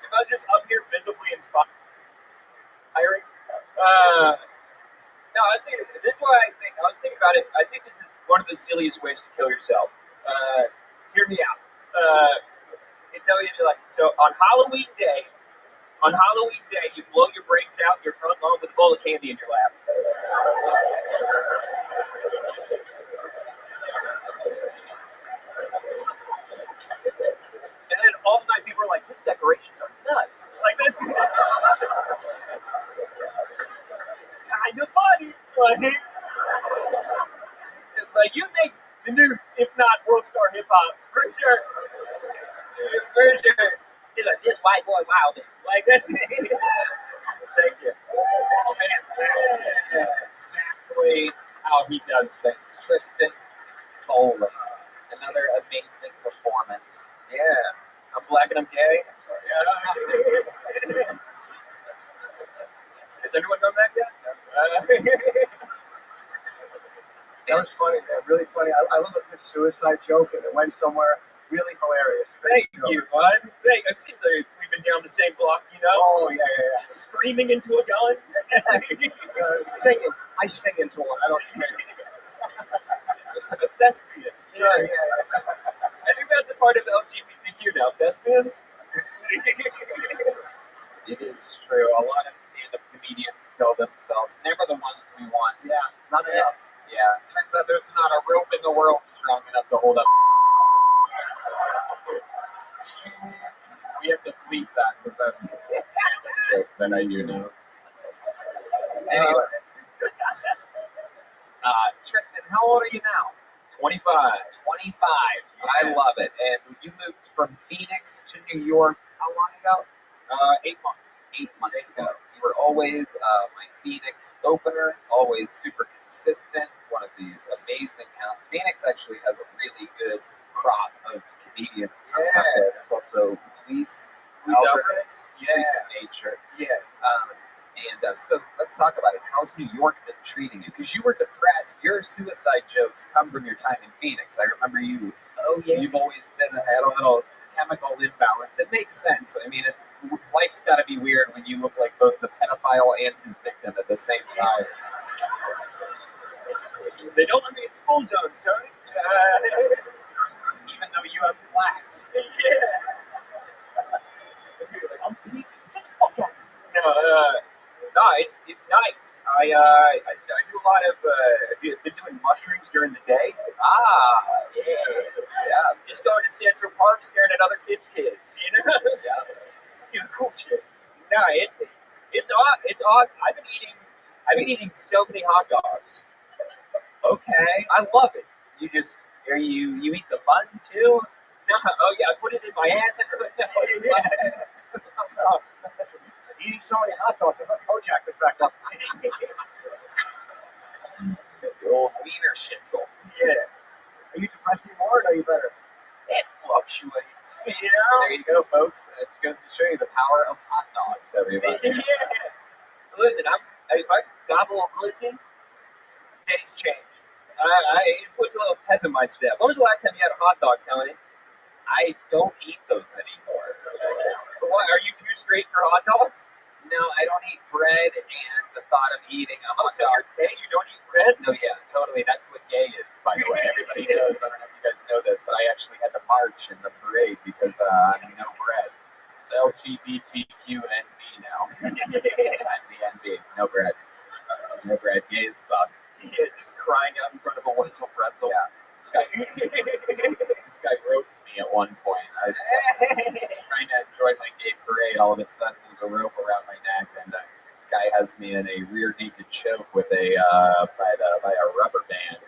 If I was just up here visibly inspired. No, I was thinking, this is what I think. I was thinking about it. I think this is one of the silliest ways to kill yourself. Hear me out. It's how you do, like, so on Halloween day, you blow your brains out in your front lawn with a bowl of candy in your lap. And then all night people are like, these decorations are nuts. Like, that's kind of funny. Like, you make the news, if not world star hip hop, for sure. For sure. He's like, this white boy wild is. Like that's thank you. Fantastic. Exactly how he does things. Tristan Bowling. Another amazing performance. Yeah. I'm black and I'm gay. I'm sorry. Has anyone done that yet? That was funny, man. Really funny. I love a good suicide joke, and it went somewhere really hilarious. Thank you, bud. It seems like we've been down the same block, you know? Oh, yeah. Screaming into a gun. Singing. I sing into one. I don't sing. A thespian. Sure, yeah. I think that's a part of LGBTQ now. Thespians. It is true. A lot of stand-up comedians kill themselves. Never the ones we want. Yeah, not enough. Yeah. Turns out there's not a rope in the world strong enough to hold up. We have to bleep that because that's a stand-up joke that I do know. Anyway. Tristan, how old are you now? 25. 25. I love it. And you moved from Phoenix to New York how long ago? 8 months. 8 months ago. You were always my Phoenix opener, always super consistent, one of these amazing talents. Phoenix actually has a really good crop of comedians. Yeah. There's also Luis Alvarez. Freak of Nature. Yeah. So let's talk about it. How's New York been treating you? Because you were depressed. Your suicide jokes come from your time in Phoenix. I remember you. Oh yeah. You've always had a little chemical imbalance. It makes sense. I mean, life's got to be weird when you look like both the pedophile and his victim at the same time. They don't let me in school zones, Tony. Even though you have class. Yeah. I'm teaching. Get the fuck out. No, it's nice. I do a lot of been doing mushrooms during the day. Yeah. Just going to Central Park, staring at other kids, you know. Yeah. Doing cool shit. No, it's awesome. I've been eating so many hot dogs. Okay. I love it. You eat the bun too? No, oh yeah, I put it in my ass. That's awesome. Eating so many hot dogs, I thought Kojak was back up. The old wiener schnitzel. Yeah. Are you depressed anymore, or are you better? It fluctuates. You know? There you go, folks. It goes to show you the power of hot dogs, everybody. Yeah. Listen, if I gobble a glizzy, days change. It puts a little pep in my step. When was the last time you had a hot dog, Tony? I don't eat those anymore. What, are you too straight for hot dogs? No, I don't eat bread, and the thought of eating a hot So dog. you're gay? You don't eat bread? No, yeah, totally. That's what gay is, by the way. Everybody knows. I don't know if you guys know this, but I actually had to march in the parade because I'm no bread. It's LGBTQNB now. NB, no bread. No bread. Gay as fuck. Yeah, just crying out in front of a Wetzel pretzel. Yeah. This guy roped me at one point. I was trying to enjoy my gay parade. All of a sudden, there's a rope around my neck, and a guy has me in a rear naked choke with by a rubber band.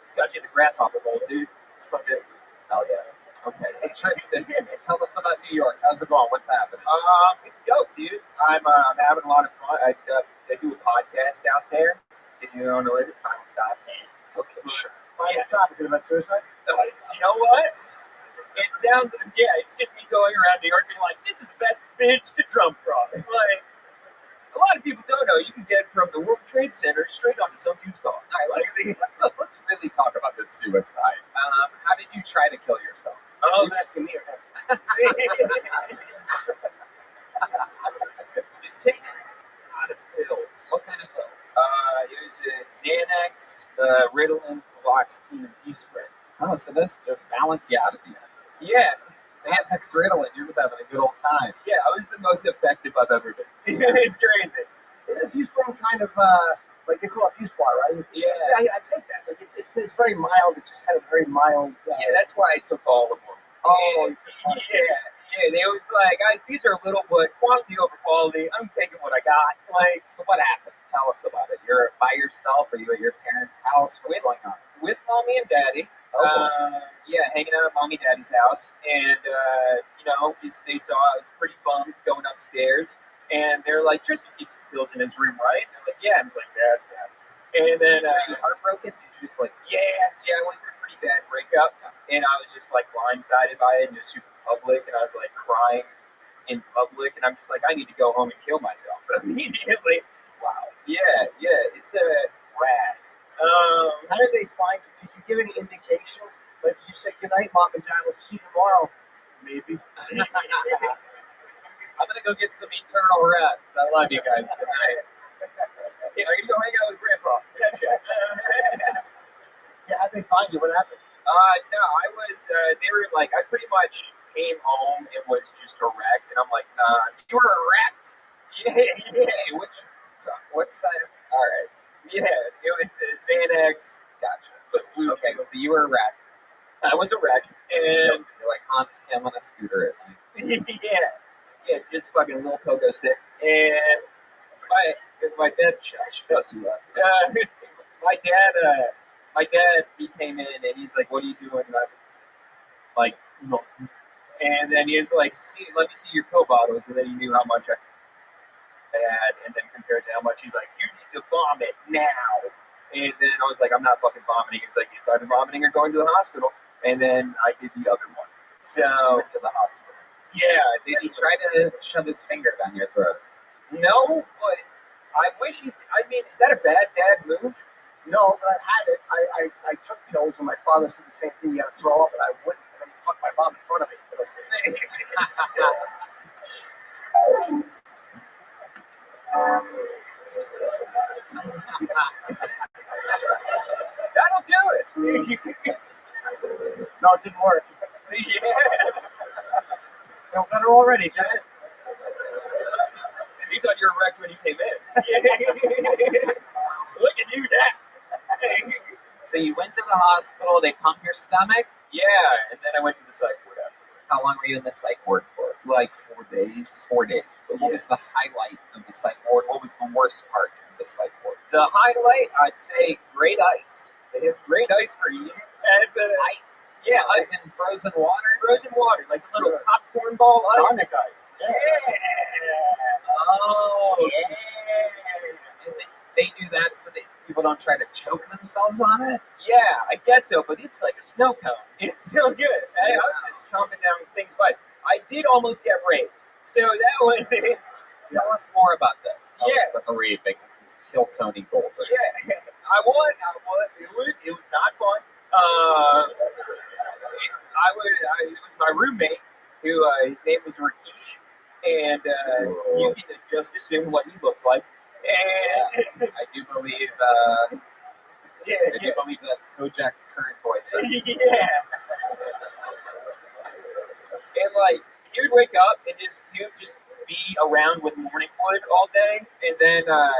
It's got you in the grasshopper bowl, dude. It's fucking. Hell yeah. Okay, so Tristan, tell us about New York. How's it going? What's happening? It's dope, dude. I'm having a lot of fun. I do a podcast out there. If you don't know it, Final Stop. Okay, sure. Final Stop, is it about suicide? Do you know what? It sounds, it's just me going around New York being like, this is the best bitch to drum from. Like, a lot of people don't know you can get from the World Trade Center straight onto some dude's car. All right, let's really talk about this suicide. How did you try to kill yourself? Oh, You're asking me or him? Just taking a lot of pills. What kind of pills? It was Xanax, Ritalin, fluoxetine, and P-spray. Oh, so this just balance you out at the end. Yeah. Xanax, Ritalin, you're just having a good old time. Yeah, I was the most effective I've ever been. It's crazy. Isn't Fuse Bar kind of like they call it Fuse Bar, right? Yeah. I take that. Like it's very mild. It's just kind of very mild. Yeah, that's why I took all of them. Oh, yeah. They always like, these are little, but quantity over quality. I'm taking what I got. Like, so what happened? Tell us about it. You're by yourself? Are you at your parents' house? What's going on? With mommy and daddy. Oh, hanging out at mommy and daddy's house. And, they saw I was pretty bummed going upstairs, and they're like, Tristan keeps the pills in his room, right? And I'm like, yeah. I was like, that's bad. And then Were you heartbroken? Did you just like? yeah, I went through a pretty bad breakup, and I was just like blindsided by it, and it was super public, and I was like crying in public, and I'm just like, I need to go home and kill myself immediately. Wow. Yeah, it's rad. How did they find you? Did you give any indications? Like, did you say, good night, Mom and Dad, we'll see you tomorrow? Maybe. I'm gonna go get some eternal rest. I love you guys. Good night. Yeah, I'm gonna go hang out with Grandpa. Catch ya. Yeah, how did they find you? What happened? No, I was, they were like, I pretty much came home and was just a wreck, and I'm like, nah. You were wrecked? Yeah. Hey, what side of, alright. Yeah, it was Xanax. Gotcha. But blue Okay, sugar. so you were wrecked. I was a wreck, and You're like Hans Kim on a scooter at night. yeah, just fucking a little pogo stick, and my dad, my dad, he came in and he's like, "What are you doing?" And I'm like, "Nothing." And then he was like, let me see your pill bottles," and then he knew how much I had, and then compared to how much, he's like, "You need to vomit now." And then I was like, "I'm not fucking vomiting." He's like, "It's either vomiting or going to the hospital." And then I did the other one. So went to the hospital. Yeah. Did he try to shove his finger down your throat? No, but I wish he. I mean, is that a bad dad move? No, but I had it. I took pills, and my father said the same thing. You got to throw up, and I wouldn't. And then he fucked my mom in front of me. That'll do it. No, it didn't work. Yeah. Feel better already, Janet. He thought you were wrecked when you came in. Look at you now. So you went to the hospital, they pumped your stomach? Yeah, and then I went to the psych ward afterwards. How long were you in the psych ward for? Like 4 days. 4 days. But what was the highlight of the psych ward? What was the worst part of the psych ward? The highlight, I'd say, great ice. They have great ice for you. And ice? Yeah, ice. In frozen water? Frozen water, like a little popcorn ball Sonic ice. Yeah. Oh. Yeah. And they do that so that people don't try to choke themselves on it? Yeah, I guess so, but it's like a snow cone. It's so good. I was just chomping down things by. I did almost get raped, so that was it. Tell us more about this. Tell us Yeah. about the raping. This is Kill Tony Goldberg. Yeah, I won. It was not fun. It was my roommate, who his name was Rakesh, and you can just assume what he looks like. And I do believe. Yeah, I do believe that's Kojak's current boyfriend. Yeah. And like he would wake up and he would just be around with morning wood all day, and then I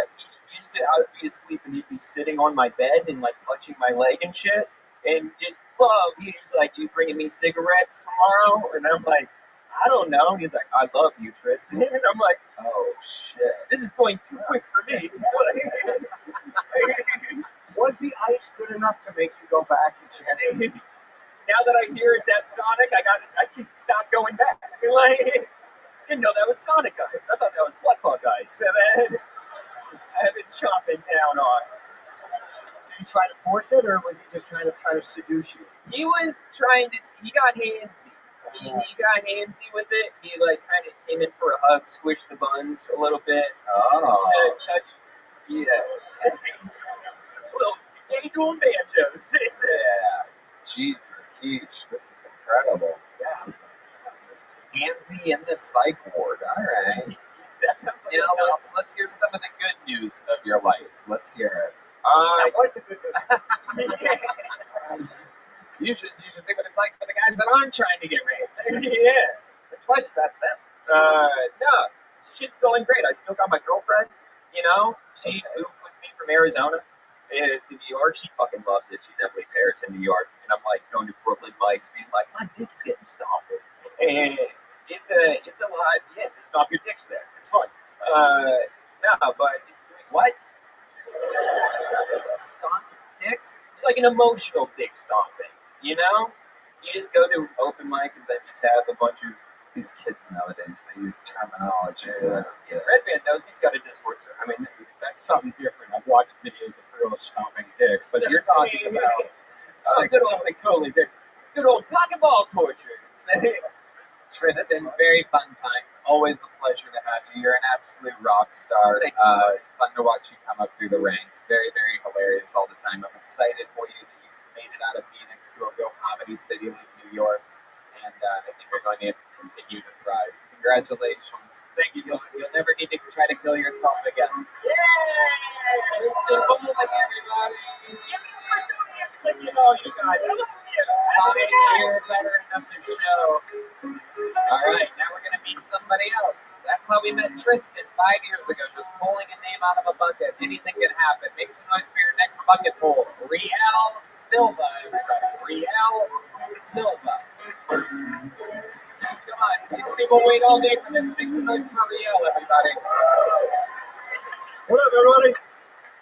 would be asleep and he'd be sitting on my bed and like touching my leg and shit, and just love. He was like, "You bringing me cigarettes tomorrow?" And I'm like, "I don't know." And he's like, "I love you, Tristan." And I'm like, "Oh shit, this is going too quick for me." Was the ice good enough to make you go back and test it? Now that I hear it's at Sonic, I can stop going back. Like, I didn't know that was Sonic ice. I thought that was Bloodfuck ice. So then I have been chomping down on. Did you try to force it, or was he just trying to seduce you? He was trying to. He got handsy. He got handsy with it. He like kind of came in for a hug, squished the buns a little bit. Oh. Touch. Yeah. Little decayed banjos. Yeah. Jeez, Rakesh, this is incredible. Yeah. Handsy in the psych ward. All right. That sounds like let's hear some of the good news of your life. Let's hear it. That was the good news. You should see what it's like for the guys that aren't trying to get raped. Yeah. Twice about them. No. Shit's going great. I still got my girlfriend. You know, she moved with me from Arizona to New York. She fucking loves it. She's Emily Paris in New York, and I'm like going to Brooklyn bikes, being like, my dick is getting stomped, and it's a lot. Yeah, to stomp your dicks there. It's fun. No, but just doing what? Stomp dicks? Like an emotional dick stomping. You know, you just go to open mic and then just have a bunch of These kids nowadays, they use terminology. that I don't get. Red Band knows he's got a Discord server. I mean, that's something different. I've watched videos of girls stomping dicks, but you're talking about good old, like, totally different. Good old cock and ball torture. Tristan, very fun times. Always a pleasure to have you. You're an absolute rock star. It's fun to watch you come up through the ranks. Very, very hilarious all the time. I'm excited for you that you made it out of Phoenix to a real comedy city like New York. And I think you're going to continue to thrive. Congratulations. Thank you. You'll never need to try to kill yourself again. Yay! Tristan Bowling, everybody. You know, you guys. Pioneer veteran of the show. All right, now we're going to meet somebody else. That's how we met Tristan 5 years ago, just pulling a name out of a bucket. Anything can happen. Make some noise for your next bucket pull. Riel Silva, everybody. Riel Silva. Come on, these people wait all day for this. Make some noise for Riel, everybody. What up, everybody?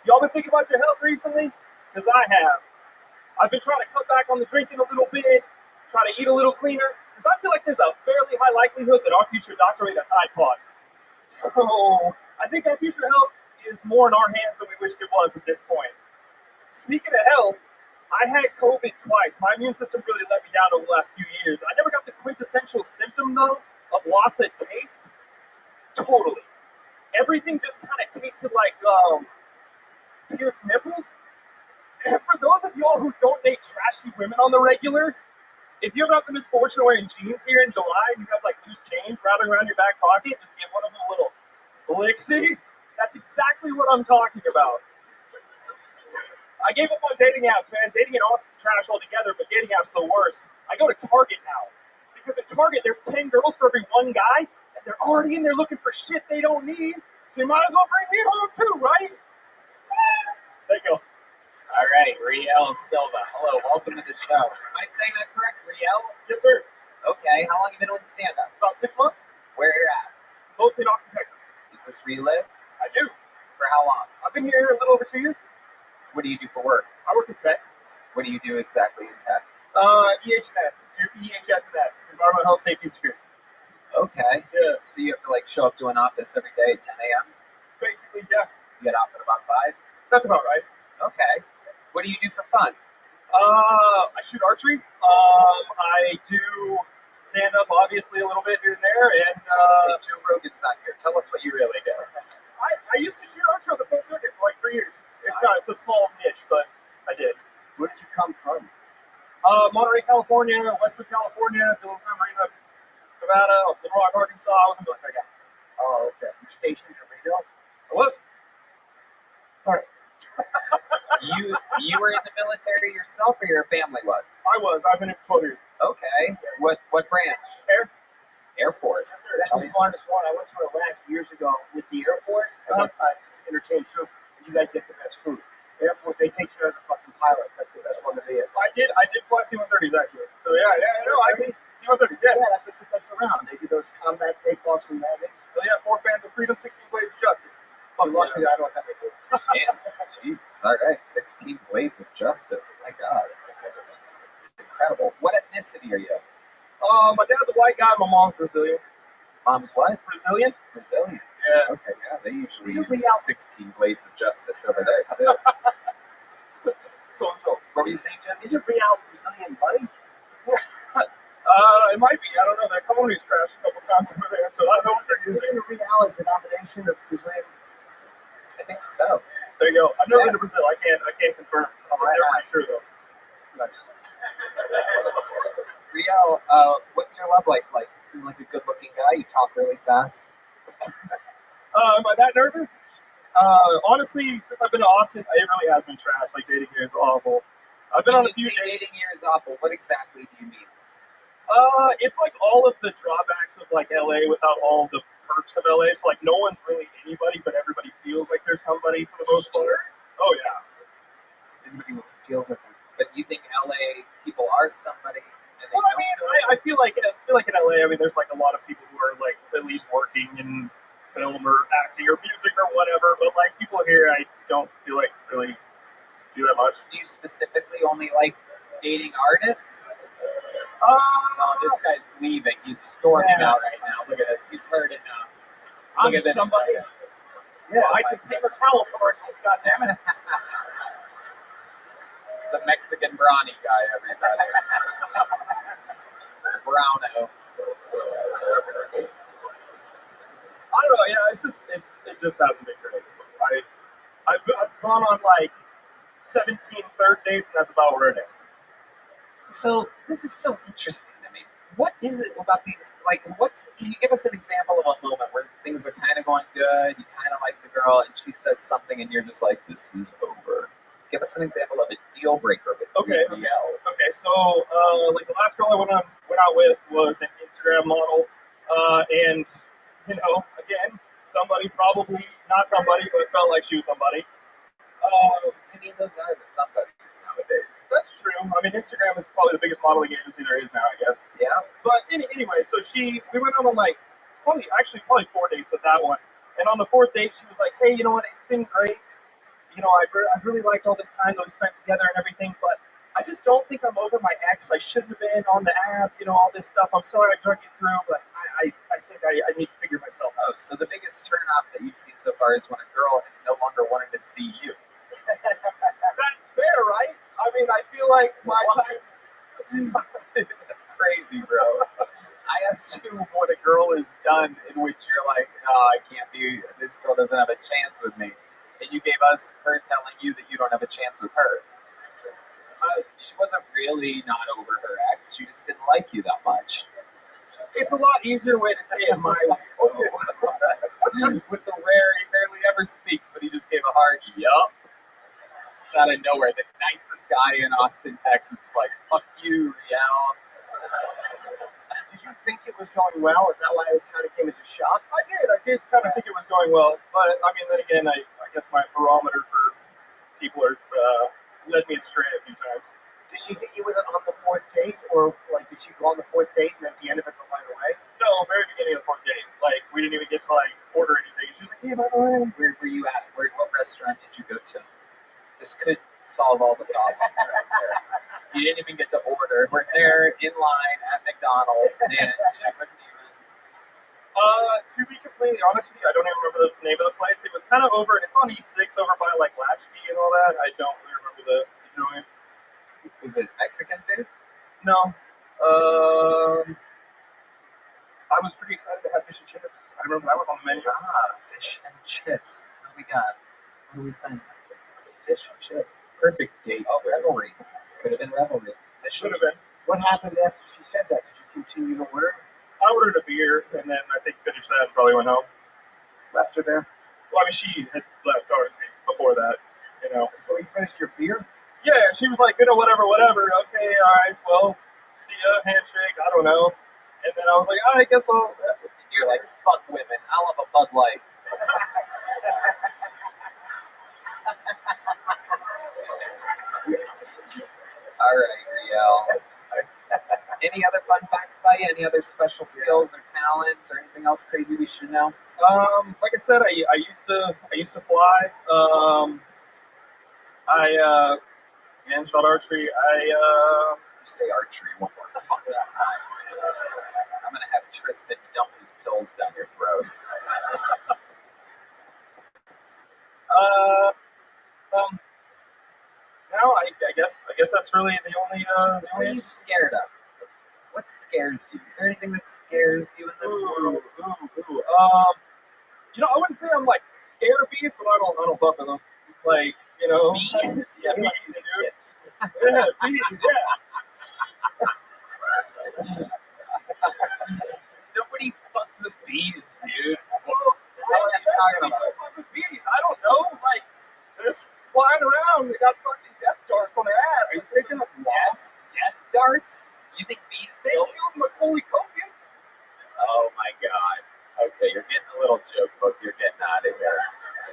Y'all been thinking about your health recently? Because I have. I've been trying to cut back on the drinking a little bit, try to eat a little cleaner, because I feel like there's a fairly high likelihood that our future doctor ate a Tide Pod. So I think our future health is more in our hands than we wished it was at this point. Speaking of health, I had COVID twice. My immune system really let me down over the last few years. I never got the quintessential symptom, though, of loss of taste. Totally. Everything just kind of tasted like pierced nipples. And for those of y'all who don't date trashy women on the regular, if you ever have the misfortune of wearing jeans here in July and you have like loose change wrapping around your back pocket, just give one of them a little elixir. That's exactly what I'm talking about. I gave up on dating apps, man. Dating in Austin's trash altogether, but dating apps are the worst. I go to Target now. Because at Target, there's 10 girls for every one guy, and they're already in there looking for shit they don't need, so you might as well bring me home too, right? There you go. All right, Riel Silva. Hello, welcome to the show. Am I saying that correct, Riel? Yes, sir. Okay, how long have you been doing stand-up? About 6 months. Where are you at? Mostly in Austin, Texas. Is this where you live? I do. For how long? I've been here a little over 2 years. What do you do for work? I work in tech. What do you do exactly in tech? EHS, Environmental Health, Safety, and Security. Okay. Yeah. So you have to like show up to an office every day at 10 a.m.? Basically, yeah. You get off at about 5? That's about right. Okay. What do you do for fun? I shoot archery. I do stand up, obviously, a little bit here and there, and Hey, Joe Rogan's not here. Tell us what you really do. I used to shoot archery on the pro circuit for like 3 years. It's a small niche, but I did. Where did you come from? Monterey, California, Westwood, California, Dillontown, Marina, Nevada, Little Rock, Arkansas. I was a military guy. Oh, okay. You stationed in Reno? I was. All right. You were in the military yourself, or your family was? I was. I've been in for 12 years. Okay. What branch? Air Force. That's the smartest one. I went to Iraq years ago with the Air Force. I entertain troops. And you guys get the best food. Air Force, they take care of the fucking pilots. That's the best one to be in. I did fly C-130s actually. So yeah, I mean C-130s. Yeah, that's what took us around. They do those combat takeoffs and landings. So yeah, 4 fans of freedom, 16 blades of justice. You lost me. I don't know what that means. Damn. Jesus. All right. 16 blades of justice. My God. It's incredible. What ethnicity are you? My dad's a white guy. My mom's Brazilian. Mom's what? Brazilian. Brazilian. Yeah. Okay. Yeah. They usually use 16 blades of justice over there too. So. What were you saying, Jim? Is it real Brazilian, buddy? It might be. I don't know. That colony's crashed a couple times over there, so I don't know what they're using. Is it a real denomination of Brazilian? I think so. There you go. I've never been to Brazil. I can't confirm. I'm pretty sure though. Nice. Riel, what's your love life like? You seem like a good-looking guy. You talk really fast. Am I that nervous? Honestly, since I've been to Austin, it really has been trash. Like dating here is awful. I've been on a few dates. Dating here is awful. What exactly do you mean? It's like all of the drawbacks of like LA without all the perks of LA. So like no one's really anybody, but everybody feels like there's somebody for the most part. Oh yeah. Everybody feels like, but you think LA people are somebody? Well, I mean, I feel like in LA, I mean, there's like a lot of people who are like at least working in film or acting or music or whatever. But like people here, I don't feel like really do that much. Do you specifically only like dating artists? Oh, this guy's leaving. He's storming out right now. Look at this. He's heard enough. Look at this. Somebody. Yeah, Oh, I can paper towel commercials, goddammit. It's the Mexican brawny guy, everybody. Browno. I don't know. Yeah, it just hasn't been great. I've gone on like 17 third dates, and that's about where it is. So this is so interesting to me. What is it about these? Like, can you give us an example of a moment where things are kind of going good, you kind of like the girl, and she says something, and you're just like, "This is over." Give us an example of a deal breaker with Okay. BL. So like the last girl I went out with was an Instagram model, and again, somebody, probably not somebody, but felt like she was somebody. I mean, those are the somebodies nowadays. That's true. I mean, Instagram is probably the biggest modeling agency there is now, I guess. Yeah. But anyway, so we went out on like probably 4 dates with that one. And on the 4th date, she was like, "Hey, you know what? It's been great. I really liked all this time that we spent together and everything, but I just don't think I'm over my ex. I shouldn't have been on the app, all this stuff. I'm sorry I drug you through, but I think I need to figure myself out." Oh, so the biggest turnoff that you've seen so far is when a girl is no longer wanting to see you. That's fair, right? I mean, I feel like my time... That's crazy, bro. I assume when a girl is done in which you're like, "Oh, this girl doesn't have a chance with me," and you gave us her telling you that you don't have a chance with her. She wasn't really not over her ex. She just didn't like you that much. It's a lot easier way to say it my way. With the rare, he barely ever speaks, but he just gave a hard yup. It's out of nowhere. The nicest guy in Austin, Texas is like, "Fuck you, Riel." Did you think it was going well? Is that why it kind of came as a shock? I did kind of think it was going well, but I mean, then again, I guess my barometer for people has led me astray a few times. Did she hit you with it on the 4th date, or like did she go on the 4th date and at the end of it go by the way? No, very beginning of the 4th date. Like we didn't even get to like order anything. She was like, "Hey, by the way, where were you at? What restaurant did you go to? This could solve all the problems right there. You didn't even get to order. We're there in line at McDonald's, and she wouldn't even. To be completely honest with you, I don't even remember the name of the place. It was kind of over. It's on E6 over by like Latchkey and all that. I don't really remember the joint. Was it Mexican food? No. I was pretty excited to have fish and chips. I remember that was on the menu. Fish and chips. What do we got? What do we think? Fish and chips. Perfect date. Oh, revelry. Could have been revelry. It should have been. What happened after she said that? Did you continue to order? I ordered a beer and then I think finished that and probably went home. Left her there? Well, I mean, she had left ours before that, So you finished your beer? Yeah, she was like, whatever. Okay, all right, well, see ya, handshake, I don't know. And then I was like, I guess I'll... You're like, "Fuck women, I'll have a Bud Light." All right, Riel. Any other fun facts by you? Any other special skills or talents or anything else crazy we should know? Like I said, I used to fly. And shot archery. You say archery one more fucking time. I'm gonna have Tristan dump his pills down your throat. No, I guess that's really the only. What are you scared of? What scares you? Is there anything that scares you in this world? I wouldn't say I'm like scared of bees, but I don't fuck with them. Like, bees? Yeah, bees, dude. Yeah, bees, yeah. Nobody fucks with bees, dude. What the hell are you talking about? Fuck with bees. I don't know. Like, they're just flying around. They got fucking death darts on their ass. Are you thinking of death darts? You think bees They killed Macaulay Culkin? Oh my god. Okay, you're getting a little joke book. You're getting out of here.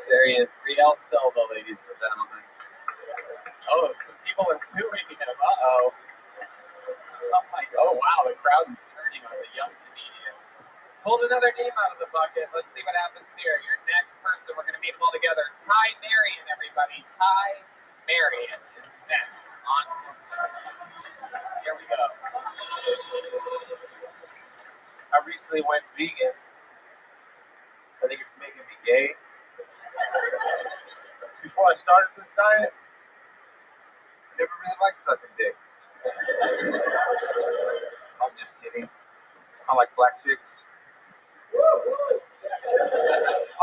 There he is, Riel Silva, ladies and gentlemen. Oh, some people are booing him. Uh-oh. Oh, wow, the crowd is turning on the young comedians. Pulled another name out of the bucket. Let's see what happens here. Your next person, we're going to meet them all together. Ty Marion, everybody. Ty Marion is next on Here we go. I recently went vegan. I think it's making me gay. Before I started this diet, I never really liked sucking dick. I'm just kidding. I like black chicks. I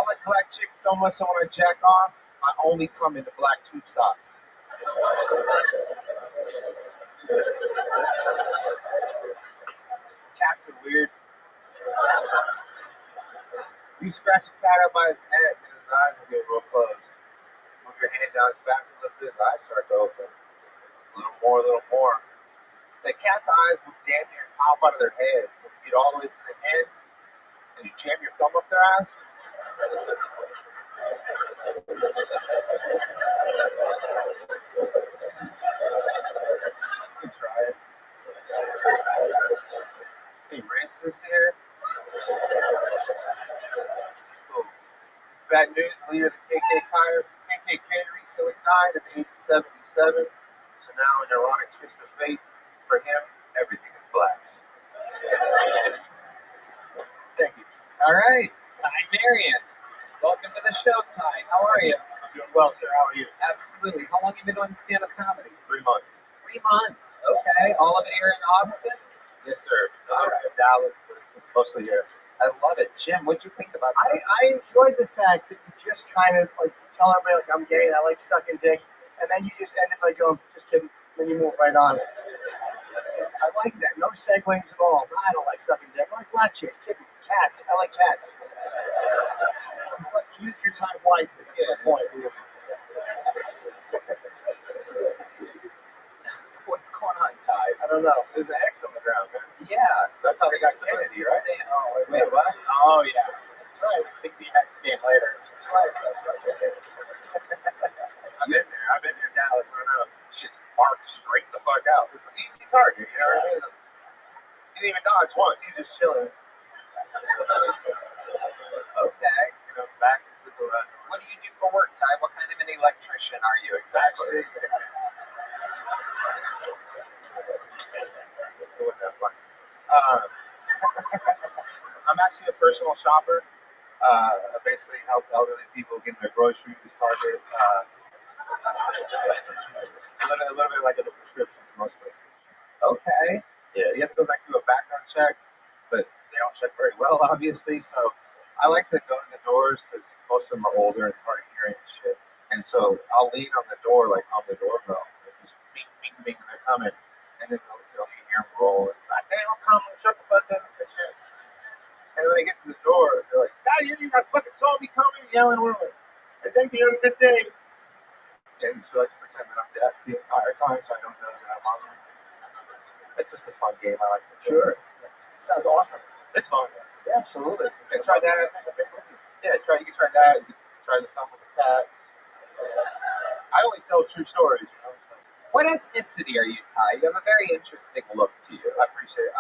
like black chicks so much that when I jack off, I only come into black tube socks. Cats are weird. You scratch a cat up by his neck and his eyes will get real closed. Move your hand down his back a little bit, his eyes start to open. A little more, a little more. The cat's eyes will damn near pop out of their head. When you get all the way to the end and you jam your thumb up their ass. You can try it. Hey, rinse this here. Cool. Bad news, leader of the KKK recently died at the age of 77. So now, an ironic twist of fate for him, everything is black. Thank you. All right, Ty Marion. Welcome to the show, Ty. How are you? I'm doing well, sir. How are you? Absolutely. How long have you been doing stand-up comedy? 3 months. 3 months. Okay. All of it here in Austin? Yes, sir. In Dallas, but mostly here. I love it. Jim, what'd you think about that? I enjoyed the fact that you just kind of like tell everybody like I'm gay and I like sucking dick, and then you just end it by going, just kidding, then you move right on. I like that. No segues at all. I don't like sucking dick. I like black chicks, kidding, cats. I like cats. Use your time wisely. That's my point. What's going on, Ty? I don't know. There's an X on the ground, man. Yeah. That's how we got Kennedy, right? Oh, wait, what? Oh, yeah. That's right. Big B X game later. That's right. I've been there. I've been in Dallas. I know. Shit's marked straight the fuck out. It's an easy target, you know what I mean? He didn't even dodge once. He's just chilling. Okay. You know, back into the run. What do you do for work, Ty? What kind of an electrician are you exactly? I'm actually a personal shopper. I basically help elderly people get their groceries, Target. A little bit like the prescriptions, mostly. Okay. Yeah, you have to go back to a background check, but they don't check very well, obviously. So I like to go to the doors because most of them are older and hard of hearing and shit. And so I'll lean on the door, like on the doorbell, and just bing, bing, bing, and they're coming. And then you hear them roll. And like, hey, I'm coming, shut the fuck up, and shit. And when they get to the door, they're like, God, you guys fucking saw me coming, yelling, women. And thank you, have a good day. And so I just pretend that I'm deaf the entire time so I don't know that I'm on there. It's just a fun game. I like to play. Sure. It sounds awesome. It's fun. Yeah, absolutely. And try that. Yeah, you can try that. You can try the fun with the cats. I only tell true stories, you know. So. What ethnicity are you, Ty? You have a very interesting look to you. I appreciate it.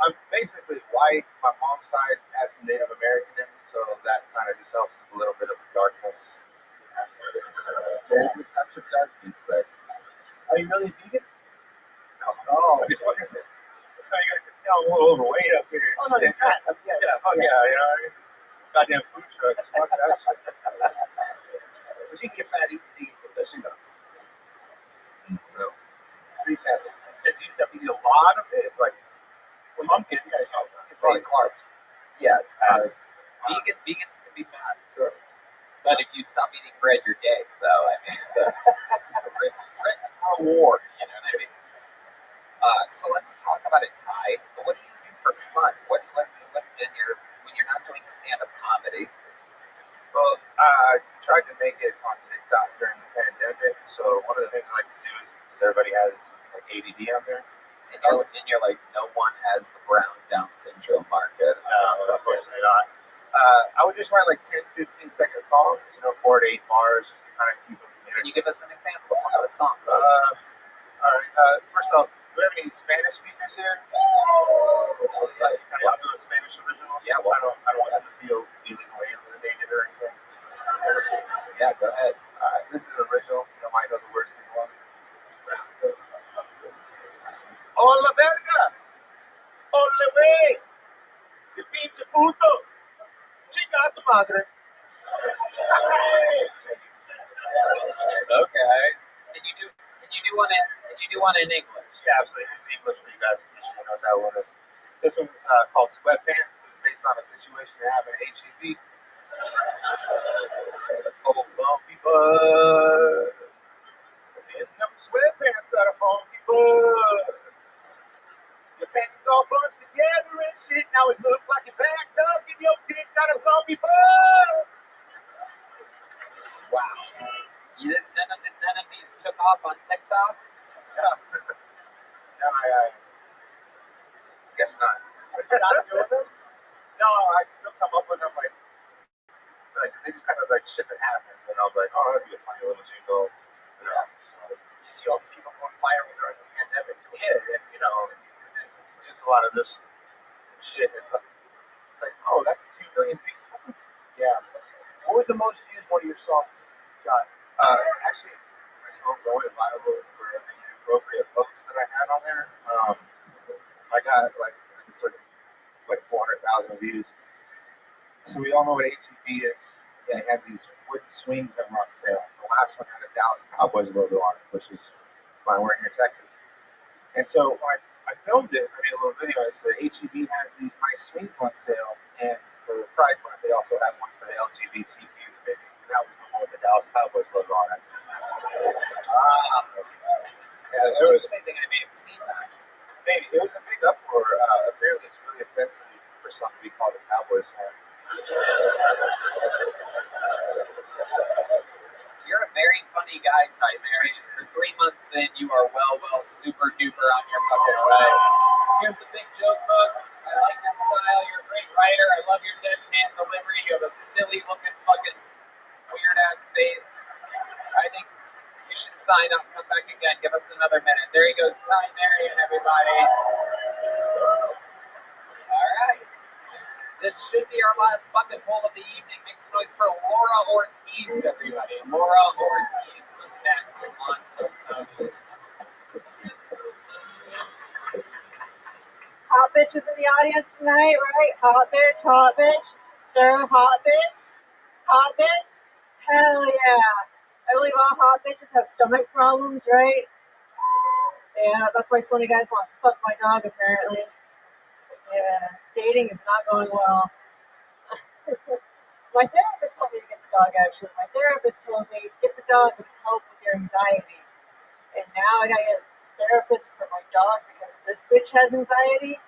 I'm basically white. My mom's side has some Native American in me, so that kind of just helps with a little bit of the darkness. There's a touch of darkness there. Are you really vegan? No. Oh. You guys can tell I'm a little overweight up here. Oh, no, you're fat. Yeah, fuck yeah, you know what I mean? Goddamn food trucks. Fuck that shit. But you can get fat eating these with this, you know. No. It's you just have to eat a lot of it, like pumpkins. It's like carbs. Yeah, it's fast. Vegans can be fat. Sure. But if you stop eating bread, you're gay. So, I mean, it's a risk reward. You know what I mean? So let's talk about it, Ty. What do you do for fun? What when you're not doing stand-up comedy? Well, I tried to make it on TikTok during the pandemic. So one of the things I like to do is everybody has like ADD out there. And you're like, no one has the brown Down syndrome market. No, unfortunately not. I would just write like 10, 15-second songs, 4 to 8 bars, just to kind of keep them. Can you give us an example of one of the songs? All right. First off, do we have any Spanish speakers here? I'll do a Spanish original. Yeah, well, I don't want them to feel illegally alienated or anything. Yeah, go ahead. This is an original. You might know the words. puto. Chica tu madre. Okay. Can you do one in English? Yeah, absolutely. Here's the English for you guys. You should know what that one is. This one's called Sweatpants. It's based on a situation that happened at HEB. Oh, bumpy bud. In them sweatpants got a funky bud. Your panties all bunched together and shit. Now it looks like your back tuck and your dick got a bumpy bud. Wow. None of these took off on TikTok? Yeah. No, I guess not. Not doing them? No, I still come up with them like they just kind of like shit that happens, and I was like, oh, that'd be a funny little jingle. Yeah. So, you see all these people going viral during the pandemic. Yeah, and you know, it's just a lot of this shit. It's like, oh, that's 2 million views. Yeah. What was the most used one of your songs, John? Actually, my song going viral for the inappropriate posts that I had on there. I got it's like 400,000 views. So we all know what HEB is. They had these wooden swings that were on sale. The last one had a Dallas Cowboys logo on it, which is why we're here in Texas. And so when I filmed it, I made a little video. I said HEB has these nice swings on sale, and for Pride Month, they also have one for the LGBTQ community. That was the one with the Dallas Cowboys logo on it. Yeah, there was. I think I may have seen that. Maybe it was a big uproar. Apparently, it's really offensive for some to be called a Cowboys fan. You're a very funny guy, Ty Mary. For 3 months in, you are well, super duper on your fucking way. Here's the big joke book. I like your style. You're a great writer. I love your deadpan delivery. You have a silly looking fucking weird ass face. I think you should sign up. Come back again. Give us another minute. There he goes, Ty Marion, everybody. All right. This should be our last bucket full of the evening. Make some noise for Laura Ortiz, everybody. Laura Ortiz is next on Tony. Hot bitches in the audience tonight, right? Hot bitch. Sir, hot bitch. Hot bitch? Hell yeah. I believe all hot bitches have stomach problems, right? Yeah, that's why so many guys want to fuck my dog, apparently. Yeah, dating is not going well. My therapist told me to get the dog, actually. My therapist told me, get the dog to help with your anxiety. And now I gotta get a therapist for my dog because this bitch has anxiety.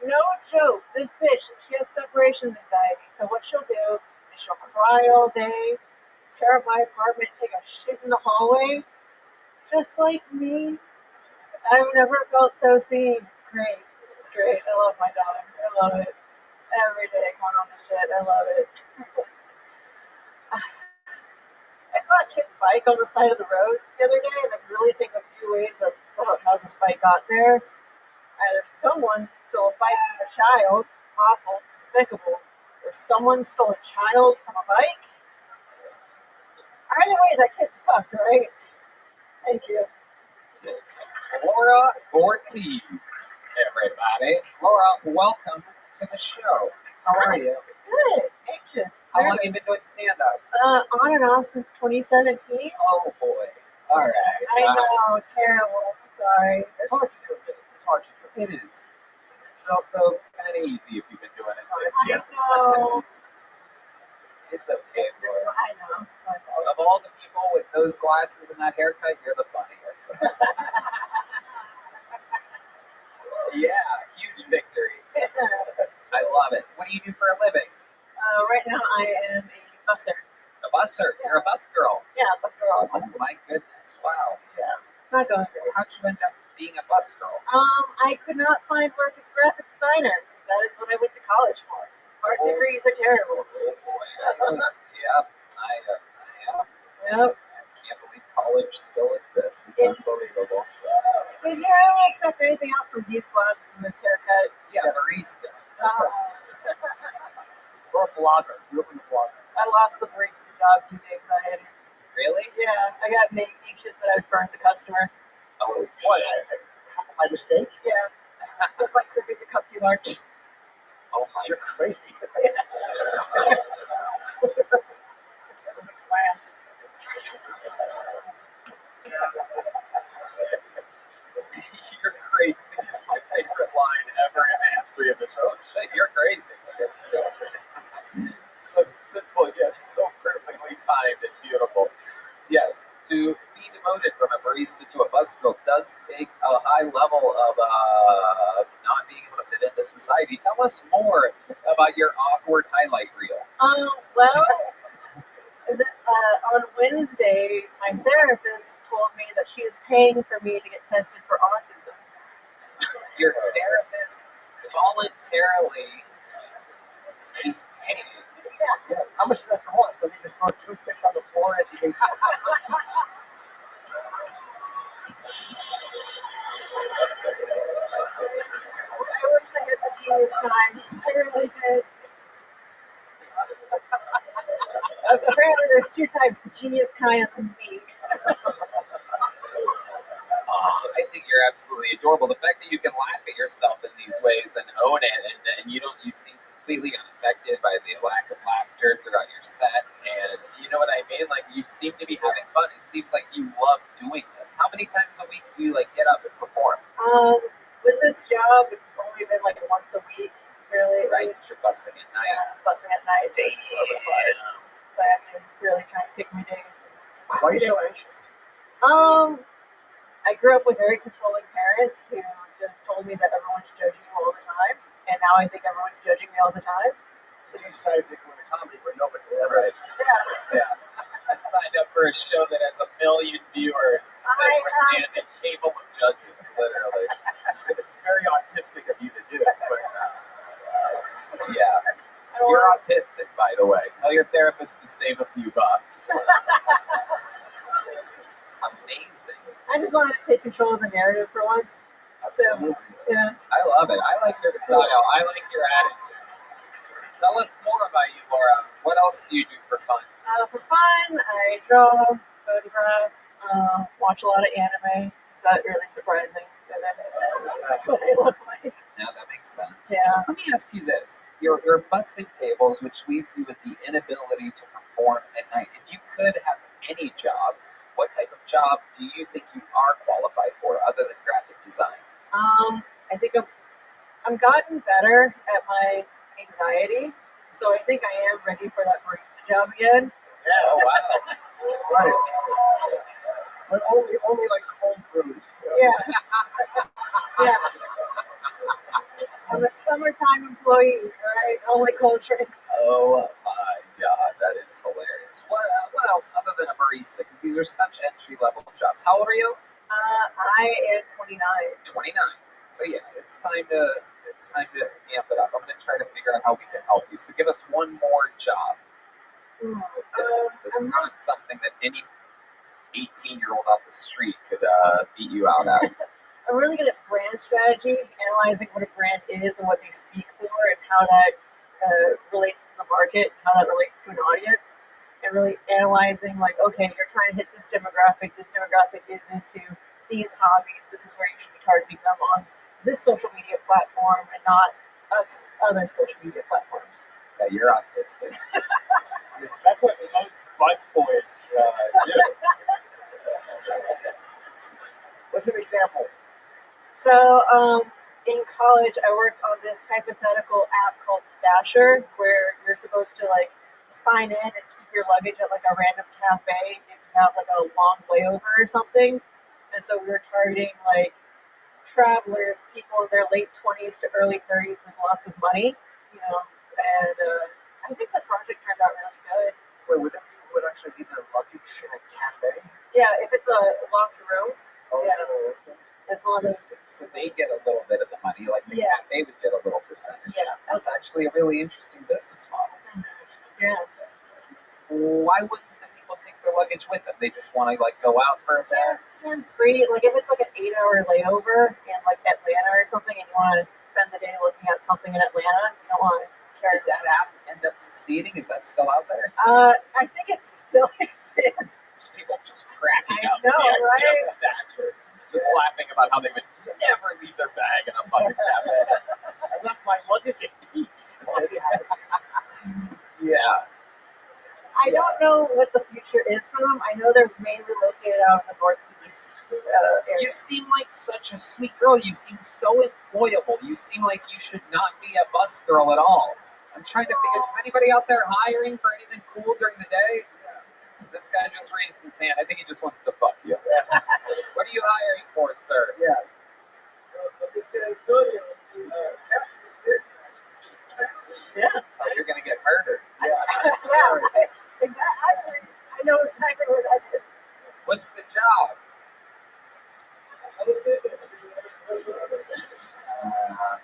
No joke, this bitch, she has separation anxiety. So what she'll do is she'll cry all day, tear up my apartment, take a shit in the hallway, just like me. I've never felt so seen. It's great. It's great. I love my dog. I love it. Every day going on the shit. I love it. I saw a kid's bike on the side of the road the other day, and I really think of 2 ways about how this bike got there. Either someone stole a bike from a child, awful, despicable, or someone stole a child from a bike. Either way, that kid's fucked, right? Thank you. Laura Ortiz, everybody. Laura, welcome to the show. How are you? Good. Anxious. How long have you been doing stand-up? On and off since 2017. Oh, boy. All right. I know. Terrible. I'm sorry. It's hard to do it. It's hard to do it. It is. It's also kind of easy if you've been doing it since. I know. It's okay, Laura. I know. It's my fault. Of all the people with those glasses and that haircut, you're the funniest. Yeah, huge victory. I love it. What do you do for a living? Right now, I am a busser. A busser? Yeah. You're a bus girl? Yeah, bus girl. Oh, my goodness. Wow. Yeah. Not going great. How'd you end up being a bus girl? I could not find work as a graphic designer. That is what I went to college for. Art degrees are terrible. Oh, boy. Yep. I Yep. can't believe college still exists. It's unbelievable. Did you really expect anything else from these glasses and this haircut? Yeah, barista. Or a blogger. You open a blogger. I lost the barista job due to anxiety. Really? Yeah, I got anxious that I'd burned the customer. Oh, what? My mistake? Yeah. Just like creeping the cup too large. Oh my You're crazy. class. You're crazy is my favorite line ever in the history of the show. Shit, you're crazy. So simple yet so perfectly timed and beautiful. Yes, to be demoted from a barista to a bus girl does take a high level of not being able to fit into society. Tell us more about your awkward highlight reel. Well, on Wednesday, my therapist told me that she is paying for me to get tested for autism. Your therapist voluntarily is paying. Yeah. How much does that cost? Let me just throw toothpicks on the floor as you can. I wish I had the genius kind. I really did. Apparently, there's two types: the genius kind and me. I think you're absolutely adorable. The fact that you can laugh at yourself in these ways and own it, and you seem completely unaffected by the lack of laughter throughout your set, and you know what I mean? Like, you seem to be having fun. It seems like you love doing this. How many times a week do you get up and perform? With this job, it's only been once a week, really. Right, you're bussing at night. Yeah, bussing at night, so it's a little bit hard. So I've been really trying to pick my days. Why are you so anxious? I grew up with very controlling parents who just told me that everyone's judging you all the time, and now I think everyone's judging me all the time. So you decided to go into comedy where nobody ever. Right. Yeah. I signed up for a show that has 1 million viewers and a table of judges, literally. It's very autistic of you to do it. But, yeah. You're autistic, by the way. Tell your therapist to save a few bucks. Amazing. I just wanted to take control of the narrative for once. Absolutely. So, yeah. I love it. I like your style. I like your attitude. Tell us more about you, Laura. What else do you do for fun? For fun, I draw, photograph, watch a lot of anime. Is that really surprising? What I look like. Yeah, that makes sense. Yeah. Let me ask you this. You're bussing tables, which leaves you with the inability to perform at night. If you could have any job, what type of job do you think you are qualified for other than graphic design? I think I'm gotten better at my anxiety, so I think I am ready for that barista job again. Yeah, oh, wow. Right. But only home brews. Yeah. Yeah. I'm a summertime employee, right? Only cold drinks. Oh my God, that is hilarious. What else other than a barista? Because these are such entry level jobs. How old are you? I am 29. 29. So yeah, it's time to amp it up. I'm going to try to figure out how we can help you. So give us one more job. That's not something that any 18-year-old off the street could beat you out at. I'm really good at brand strategy, analyzing what a brand is and what they speak for, and how that relates to the market, how that relates to an audience, and really analyzing okay, you're trying to hit this demographic is into these hobbies, this is where you should be targeting them on this social media platform and not other social media platforms. Yeah, you're autistic. That's what most busboys do. What's an example? So, in college, I worked on this hypothetical app called Stasher, where you're supposed to sign in and keep your luggage at a random cafe if you have a long layover or something. And so we were targeting travelers, people in their late 20s to early 30s with lots of money, and I think the project turned out really good. Wait, would that people would actually leave their luggage in a cafe? Yeah, if it's a locked room. Oh, yeah. It's one of those. So they get a little bit of the money, the cafe would get a little percentage. Yeah. That's actually a really interesting business model. Yeah. Why wouldn't the people take their luggage with them? They just want to go out for a bit. Hands free. If it's an 8-hour layover in Atlanta or something, and you want to spend the day looking at something in Atlanta, you don't want to carry. Did that app end up succeeding? Is that still out there? I think it still exists. There's people just cracking up know, the idea right? of Stature, just laughing about how they would never leave their bag in a fucking cafe. left my luggage in peace. Yeah. I don't know what the future is for them. I know they're mainly located out in the northeast area. You seem like such a sweet girl. You seem so employable. You seem like you should not be a bus girl at all. I'm trying to figure, is anybody out there hiring for anything cool during the day? This guy just raised his hand. I think he just wants to fuck you. What are you hiring for, sir? Yeah. Yeah. Oh, you're going to get murdered. Yeah. Exactly. Actually, I know exactly where that is. What's the job?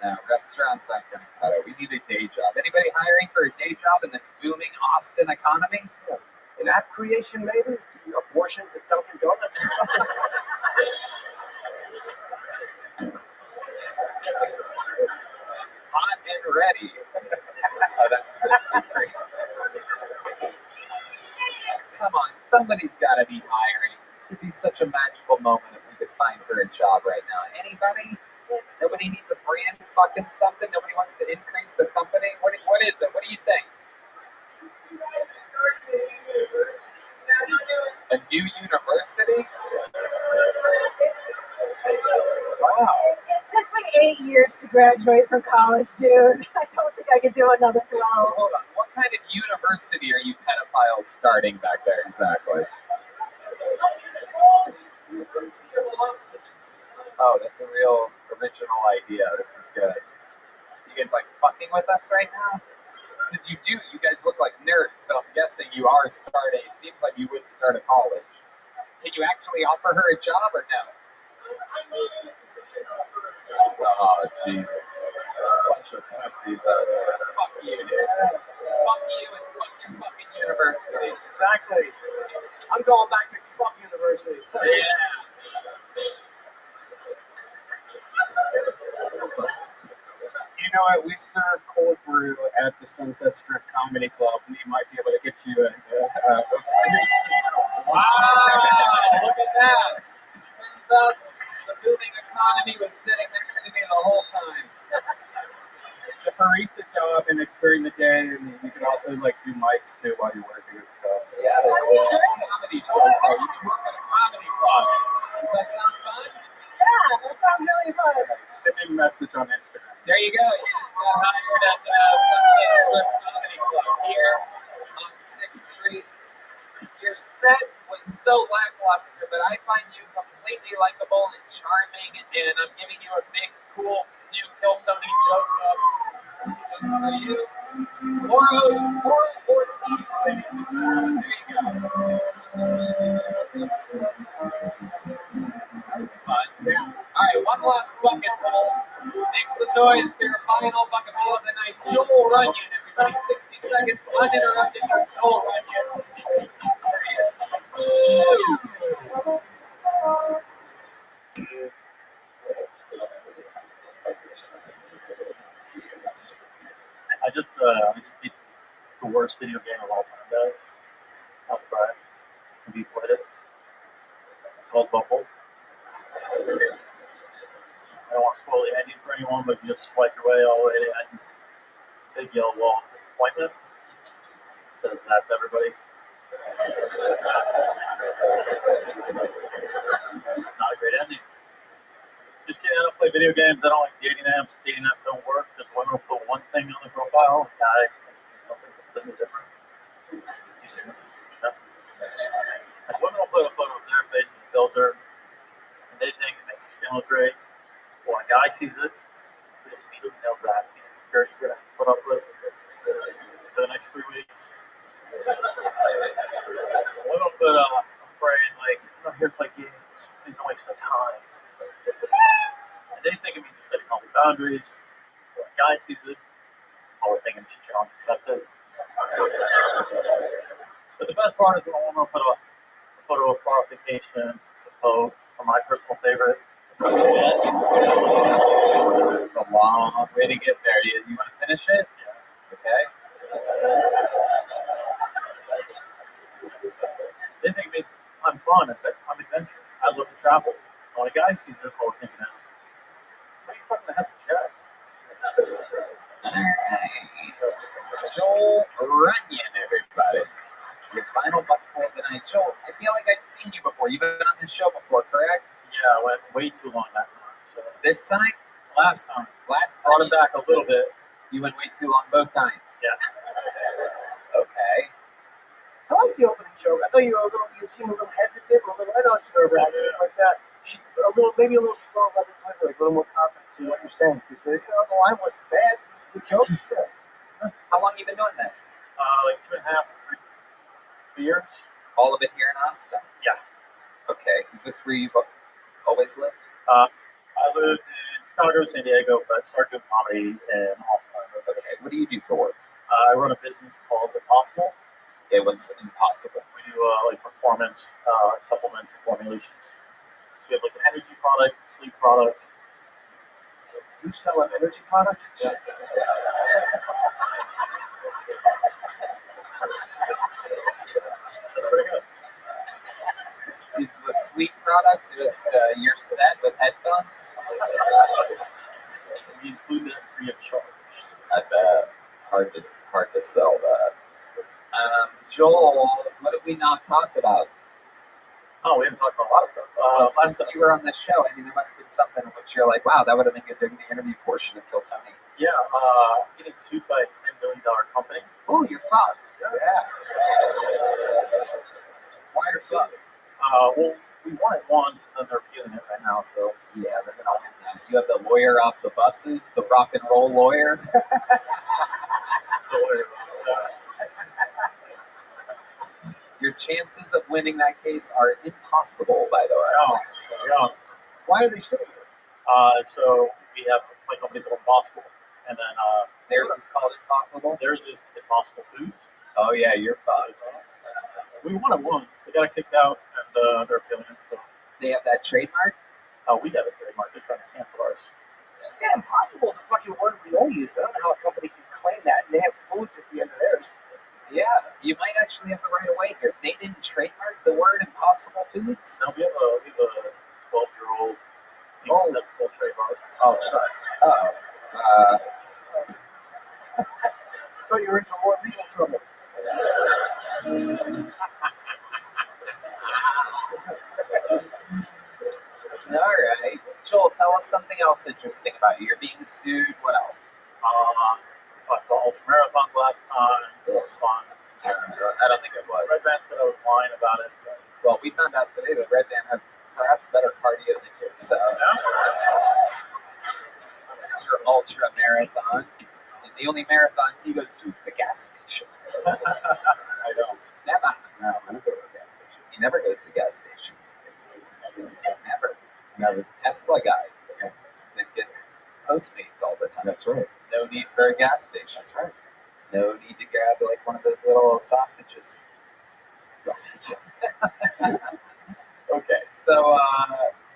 No, restaurants aren't going to cut it. We need a day job. Anybody hiring for a day job in this booming Austin economy? An app creation, maybe? Abortions at Dunkin' Donuts? Hot and ready. Oh, that's Krispy Kreme. Come on, somebody's got to be hiring. This would be such a magical moment if we could find her a job right now. Anybody? Nobody needs a brand fucking something? Nobody wants to increase the company? What is it? What do you think? A new university? Wow. It took me 8 years to graduate from college, dude. I don't think I could do another 12. Hold on. What kind of university are you pedophiles starting back there exactly? Oh, that's a real original idea. This is good. You guys like fucking with us right now? Because you do. You guys look like nerds, so I'm guessing you are starting. It seems like you would start a college. Can you actually offer her a job or no? Oh, Jesus. Bunch of pussies out there. Fuck you, dude. Fuck you and fuck your fucking university. Exactly. I'm going back to fuck university. Yeah. You know what? We serve cold brew at the Sunset Strip Comedy Club. We might be able to get you a Wow, look at that. Turns out the booming economy was sitting next to me the whole time. It's a barista job, and it's during the day, and you can also like do mics too while you're working and stuff. So. Yeah, there's comedy shows there. You can work at a comedy club. Does that sound fun? Yeah, that sounds really fun. Send me a message on Instagram. There you go. You just got hired at Sunset Strip Comedy Club here on 6th Street. Your set was so lackluster, but I find you completely likable and charming, and I'm giving you a big, cool, new Kill Tony joke up just for you. Moral Ortiz, ladies and gentlemen. There you go. That was fun. Yeah. All right, one last bucket full. Make some noise for your final bucket full of the night. Joel Runyon, everybody. 60 seconds uninterrupted for Joel Runyon. I just beat the worst video game of all time, guys. I'll try it. Have you played it? It's called Bumble. I don't want to spoil the ending for anyone, but you just swipe your way all the way to the end. It's a big yellow wall of disappointment. It says that's everybody. Not a great ending. Just kidding, I don't play video games. I don't like dating apps. Dating apps don't work. Just women will put one thing on the profile, and guys think something completely different. You see this? No? As women will put a photo of their face in the filter, and they think it makes their skin look great. When a guy sees it, they just immediately know that's the insecurity you're going to put up with for the next 3 weeks. Women will put a phrase like, I'm not here to play games. Please don't waste my time. And they think it means you're setting healthy boundaries. When a guy sees it, all they're thinking is you don't accept it. But the best part is when a woman will put a photo of far vacation, a quote, or my personal favorite. It's a long way to get there. You want to finish it? Yeah. Okay. They think it means I'm fun, I'm adventurous, I love to travel. When a guy sees it, all they're thinking is, why are you fucking has a jet? Joel Runyon, everybody. Your final buckful tonight. Joel, I feel like I've seen you before. You've been on this show before, correct? Yeah, I went way too long that time. So this time? Last time. Last time. Brought it back a little bit. You went way too long both times. Yeah. Okay. I like the opening joke. I thought you were you seemed a little hesitant, a little. I know it's nerve-wracking, but maybe a little slow, like a little more confidence in what you're saying. Because the line wasn't bad. It was a good joke. Yeah. How long have you been doing this? Like 2.5 to 3 years. All of it here in Austin? Yeah. Okay. Is this where you've always lived? I lived in Chicago, San Diego, but started doing comedy in Austin. Okay. What do you do for work? I run a business called Impossible. Okay, what's Impossible? We do like performance supplements and formulations. So we have like an energy product, sleep product. You sell an energy product? Yeah. That's pretty good. Is the sleep product just your set with headphones? We include that free of charge. I bet. Hard to sell that. Joel, what have we not talked about? Oh, we haven't talked about a lot of stuff. Since you were on the show, I mean, there must have been something in which you're like, wow, that would have been good during the interview portion of Kill Tony. Yeah, getting sued by a $10 billion company. Oh, you're fucked. Yeah. Why are you fucked? Well, we won it once, and then they're appealing it right now, so. Yeah, they're going to win that. You have the lawyer off the buses, the rock and roll lawyer. Your chances of winning that case are impossible, by the way. Yeah. Why are they suing you? So we have my company's called Impossible, and then theirs is called Impossible. Theirs is Impossible Foods. Oh yeah, you're fucked. We won it once. They got it kicked out, and they're appealing it. So they have that trademarked. We have it trademarked. They're trying to cancel ours. Yeah, Impossible is a fucking word we all use. I don't know how a company can claim that, and they have foods at the end of theirs. Yeah, you might actually have the right away here. They didn't trademark the word Impossible Foods. No, we have a 12-year-old. Oh, that's full trademark. Oh, sorry. I thought you were in some more legal trouble. All right, Joel, tell us something else interesting about you. You're being sued. What else? We talked about ultra marathons last time. It was fun. I don't think it was. Red Band said I was lying about it. But... Well, we found out today that Red Band has perhaps better cardio than you. So, it's your ultra marathon. And the only marathon he goes to is the gas station. I don't. Never. No, I don't go to a gas station. He never goes to gas stations. Never. Tesla guy that gets Postmates all the time. That's right. No need for a gas station. That's right. No need to grab like one of those little sausages. Okay, so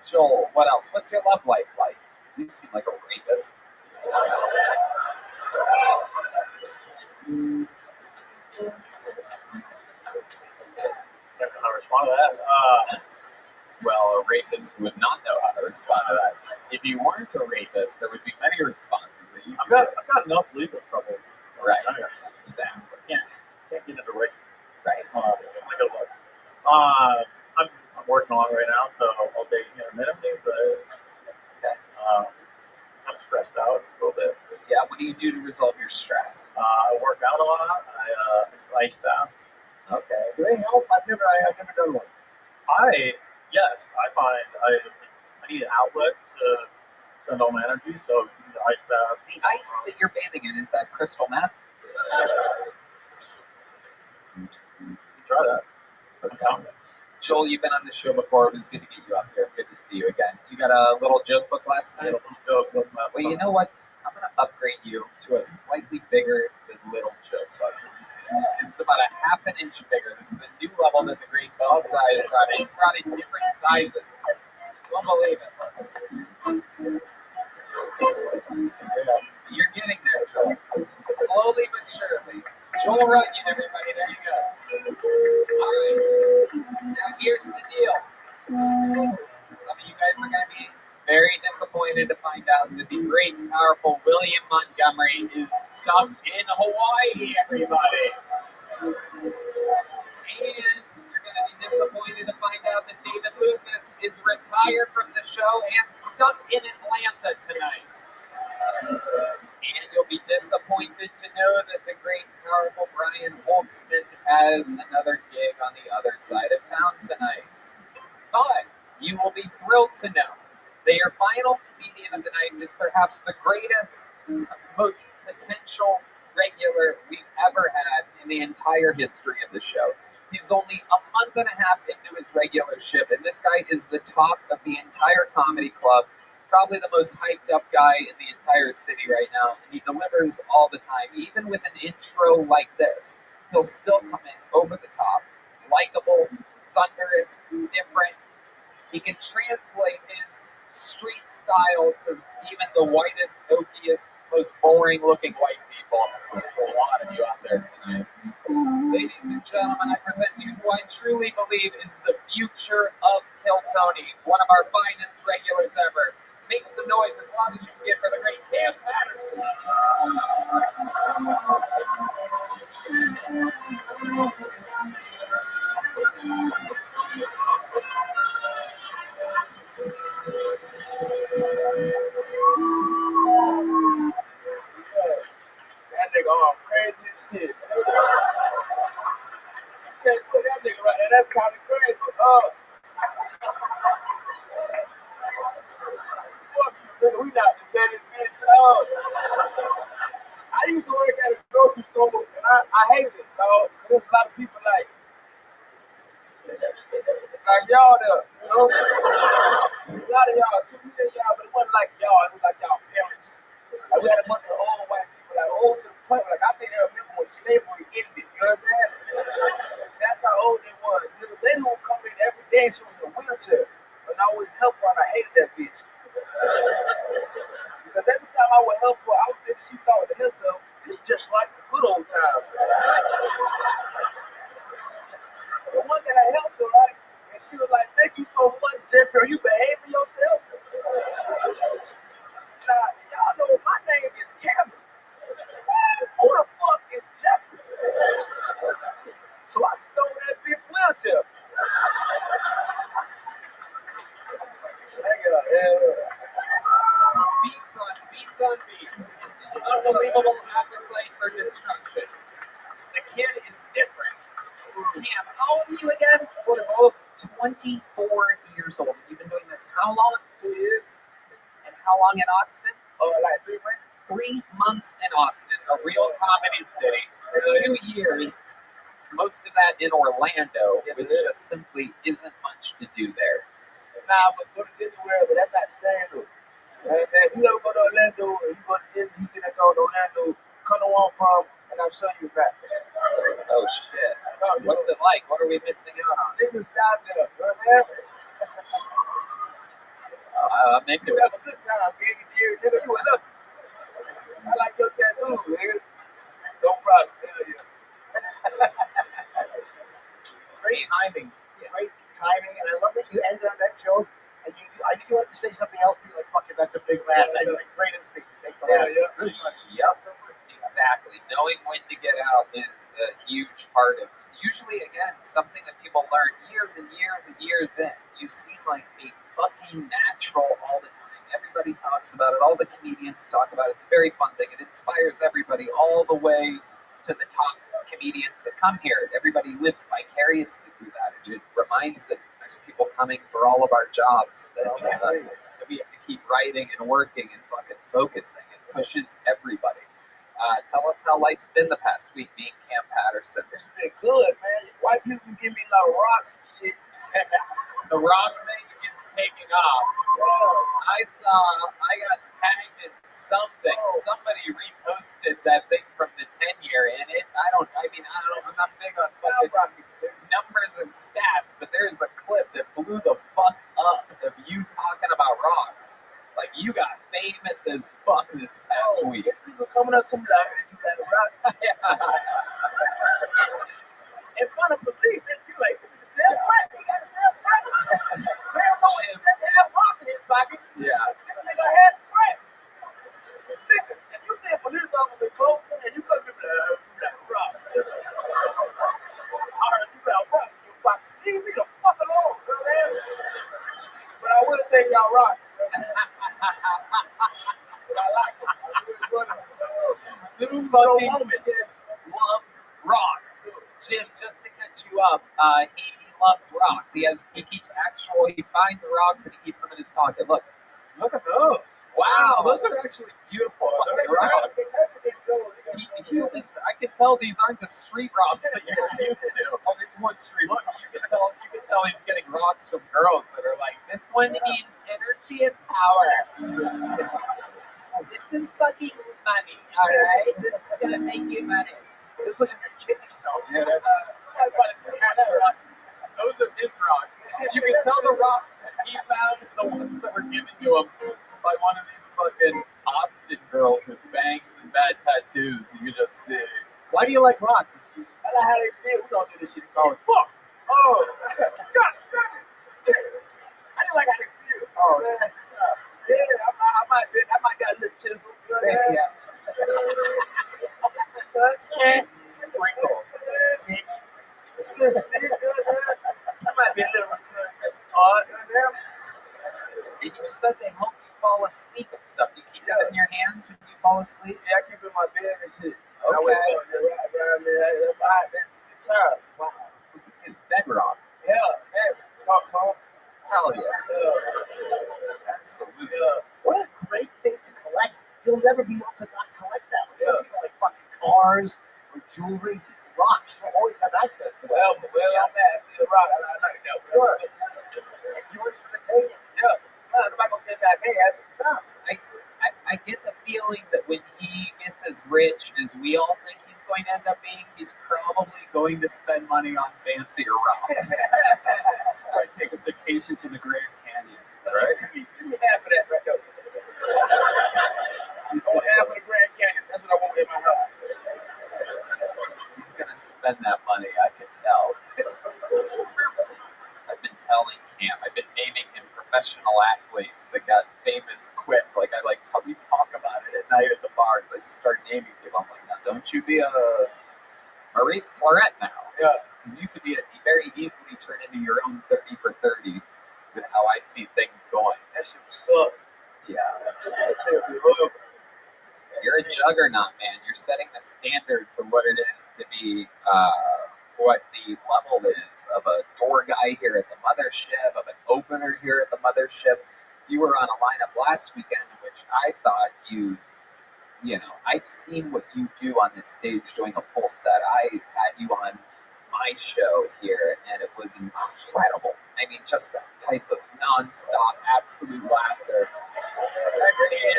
Joel, what else? What's your love life like? You seem like a rapist. I don't know how to respond to that. Well, a rapist would not know how to respond to that. If you weren't a rapist, there would be many responses that you could I've got enough legal troubles. Right. Exactly. Can't get into rape. Right. It's not a good look. I'm working on it right now, so I'll date intermittently, but I'm kind of stressed out a little bit. Yeah, what do you do to resolve your stress? I work out a lot. I ice bath. Okay. Do they help? I've never done one. Yes, I find I need an outlet to send all my energy, so the ice bath. The ice that you're bathing in, is that crystal meth? Try that. Okay. Joel, you've been on the show before. It was good to get you up here. Good to see you again. You got a little joke book last time? Well, you know what? I'm going to upgrade you to a slightly bigger than little joke book. This is about a half an inch bigger. This is a new level that the Great Bone Size brought in. He's brought in different sizes. You won't believe it. You're getting there, Joel. Slowly but surely. Joel Runyon, everybody. There you go. All right. Now here's the deal. Some of you guys are going to be Very disappointed to find out that the great and powerful William Montgomery is stuck in Hawaii, everybody. And you're going to be disappointed to find out that David Lucas is retired from the show and stuck in Atlanta tonight. And you'll be disappointed to know that the great and powerful Brian Holtzman has another gig on the other side of town tonight. But you will be thrilled to know that your final comedian of the night is perhaps the greatest, most potential regular we've ever had in the entire history of the show. He's only a month and a half into his regularship, and this guy is the talk of the entire comedy club, probably the most hyped up guy in the entire city right now, and he delivers all the time. Even with an intro like this, he'll still come in over the top, likable, thunderous, different. He can translate his street style to even the whitest, oakiest, most boring-looking white people. There's a lot of you out there tonight. Ladies and gentlemen, I present to you who I truly believe is the future of Kill Tony, one of our finest regulars ever. Make some noise as loud as you can get for the great Cam Patterson. That nigga all crazy as shit. Can't put that nigga right there. That's kind of crazy. Fuck you, nigga. We not the same bitch. I used to work at a grocery store, and I hated it, dog. There's a lot of people like y'all there, you know? A lot of y'all, 2 million y'all, but it wasn't like y'all. It was like y'all parents. Like we had a bunch of old white people, like old to the point, like I think they remember when slavery ended. You understand? That's how old they was. There's a lady who would come in every day. She was in a wheelchair, and I always help her, and I hated that bitch. Because every time I would help her, I would think she thought to herself, "It's just like the good old times." The one that I helped her, right? And she was like, "Thank you so much, Jeffrey. Are you behaving yourself?" Now, y'all know my name is Cameron. Who the fuck is Jeffrey? So I stole that bitch wheelchair. Beats on beats. Unbelievable appetite for destruction. The kid is different. Cam, how old are you again? 24 years old. You've been doing this how long? 2 years. And how long in Austin? Like 3 months. 3 months in Austin, a real comedy city. 2 years, most of that in Orlando, which just simply isn't much to do there. Nah, but go to Disney World, but that's not the same though. You know what I'm saying? If you ever go to Orlando, or you go to Disney, you think that's all Orlando, come to one from, and I'll show you it's not. Oh shit. What's it like? What are we missing out on? Niggas down there, you know what I'm saying? I'm into You it. have a good time, getting here, nigga, you were lucky. I like your tattoo, nigga. No problem, hell yeah. Great timing. Great timing, and I love that you ended on that joke. And I knew you wanted to say something else, but you're like, fuck it, that's a big laugh. And you're like, great instincts to take the laugh. Really funny. Yep, exactly. Knowing when to get out is a huge part of it. Usually, again, something that people learn years and years and years in. You seem like a fucking natural all the time. Everybody talks about it. All the comedians talk about it. It's a very fun thing. It inspires everybody all the way to the top comedians that come here. Everybody lives vicariously through that. It reminds that there's people coming for all of our jobs, that we have to keep writing and working and fucking focusing. It pushes everybody. Tell us how life's been the past week being Cam Patterson. It's been good, man. White people can give me a lot of rocks and shit. The rock thing is taking off. I got tagged in something. Somebody reposted that thing from the 10-year in it. I'm not big on fucking numbers and stats, but there's a clip that blew the fuck up of you talking about rocks. Like, you got famous as fuck this past week. People coming up to me like, "Hey, you got the rocks?" In front of police, they be like, "He got a crack. He got a crack." They don't know he just have rock in his pocket. Yeah. fucking loves rocks. Jim, just to catch you up, he loves rocks. He finds rocks and he keeps them in his pocket. Look at those. Wow, those are actually beautiful fucking rocks. I can tell these aren't the street rocks that you're used to. Oh, there's one street. Look, you can tell he's getting rocks from girls that are like, this one needs energy and power. This is fucking money, alright? This is gonna make you money. This looks like a kidney stone. Yeah, those are his rocks. You can tell the rocks that he found, the ones that were given to him by one of these fucking Austin girls with bangs and bad tattoos. You can just see. Why do you like rocks? I like how they feel. We don't do this shit. Oh, fuck. Oh, God damn it. Shit. I just like how they feel. Oh, man. Yeah, I might got a little chisel. You know what I'm saying? Sprinkle. It's good shit. I might be a little hard. And you said they help you fall asleep and stuff. You keep that in your hands when you fall asleep? Yeah, I keep it in my bed and shit. Okay. I wake up around there. That's a good time. Wow. You bedrock. Yeah, man. Talk. Hell yeah. Absolutely. What a great thing to collect. You'll never be able to not collect that. Like some people like fucking cars or jewelry, just rocks. You'll always have access to that. Well, I'm asking the rock. I like that. Sure. Yours for the taking. Yeah. I'm not gonna take that. I can't have it. No. I get the feeling that when he gets as rich as we all think he's going to end up being, he's probably going to spend money on fancier rocks. He's going to take a vacation to the Grand Canyon, right? Give me half of that right there. I want half of the Grand Canyon. That's what I want in my house. He's going to spend that money, I can tell. I've been telling Cam, I've been naming him professional athletes that got famous quick. Like, we talk about it at night at the bars. I just start naming people. I'm like, now, don't you be a Maurice Claret now. Yeah. Because you could very easily turn into your own 30 for 30 with how I see things going. That shit would suck. Yeah. That shit would be horrible. You're a juggernaut, man. You're setting the standard for what it is to be, what the level is of a door guy here at the mothership, of an opener here at the mothership. You were on a lineup last weekend in which I thought I've seen what you do on this stage doing a full set. I had you on my show here, and it was incredible. I mean, just that type of nonstop, absolute laughter.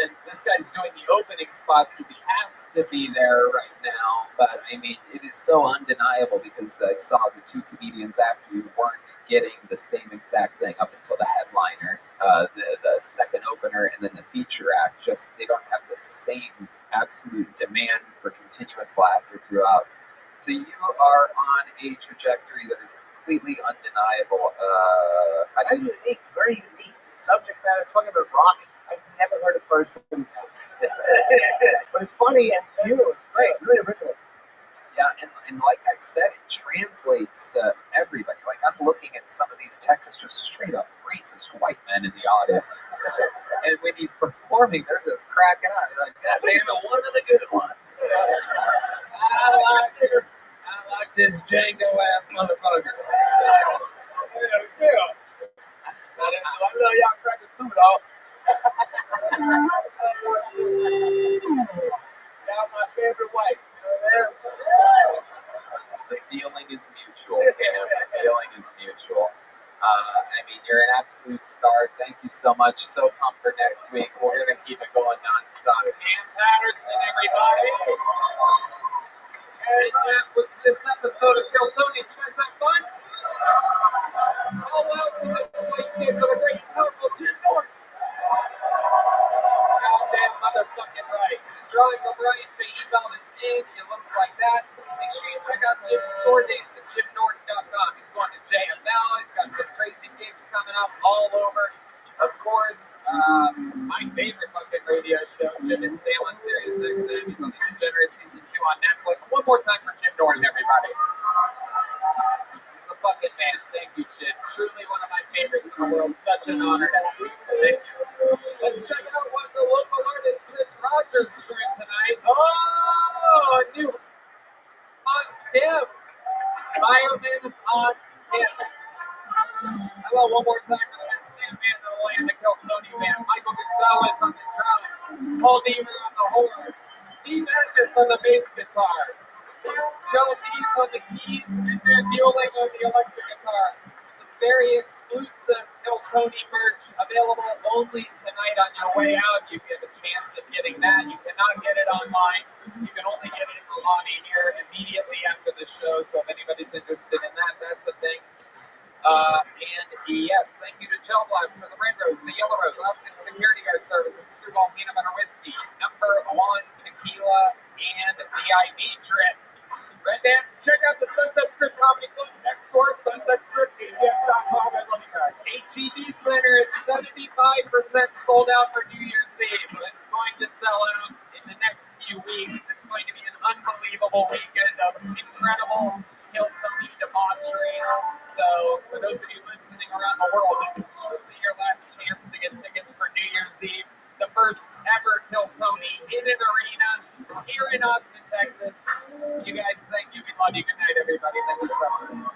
And this guy's doing the opening spots because he has to be there right now. But, I mean, it is so undeniable because I saw the two comedians after you weren't getting the same exact thing up until the headliner, the second opener, and then the feature act. Just, they don't have the same absolute demand for continuous laughter throughout. So you are on a trajectory that is completely undeniable. Very unique, very unique subject matter. Talking about rocks, I've never heard a person. But it's funny and you, it's great, really original. Yeah, and like I said, it translates to everybody. Like, I'm looking at some of these texts, just straight up racist white men in the audience. And when he's performing, they're just cracking up. They're like, God damn it, one of the good ones. I like this Django ass motherfucker. Yeah. I love y'all crackers too, dog. Y'all my favorite whites, you know what I mean? The feeling is mutual, Cam. The feeling is mutual. I mean, you're an absolute star. Thank you so much. So pumped for next week. We're going to keep it going nonstop. Cam Patterson, everybody. And that was this episode of Kill Tony. Did you guys have fun? Oh, well, we have to wait here for the great and powerful Jim Norton. Goddamn motherfucking right. Drawing the right to email this in. It looks like that. Make sure you check out Jim's store dates at jimnorton.com. He's going to JML. He's got some crazy gigs coming up all over. Of course, my favorite fucking radio show, Jim and Sam on Sirius XM. He's on the Degenerate Season 2 on Netflix. One more time for Jim Norton, everybody. He's the fucking man. Thank you, Jim. Truly one of my favorites in the world. Such an honor to have you. Thank you. Let's check out what the local artist Chris Rogers is doing tonight. Oh! have firemen on tip. How about one more time for the best stand man of the land, the Keltoni band? Michael Gonzalez on the drums, Paul Deaver on the horns, Steve Magnus on the bass guitar, Joe Dees on the keys, and then Mueling on the electric guitar. Some very exclusive Keltoni merch available only tonight on your way out. You get a chance of getting that. You cannot get it online. You can only get it in the lobby here immediately after the show. So if anybody's interested in that, that's a thing. And yes, thank you to Gel Blast for the Red Rose, the Yellow Rose, Austin Security Guard Service, and Screwball Peanut Butter Whiskey, #1 Tequila, and the IV Drip. Red Band, check out the Sunset Strip Comedy Club next door, Sunset Strip, ATX.com. I love you guys. HEB Center, it's 75% sold out for New Year's Eve. It's going to sell out in the next few weeks. It's going to be an unbelievable weekend of incredible Keltoni debauchery. So, for those of you listening around the world, this is truly your last chance to get tickets for New Year's Eve. The first ever Keltoni in an arena here in Austin, Texas. You guys, thank you. We love you. Good night, everybody. Thank you so much.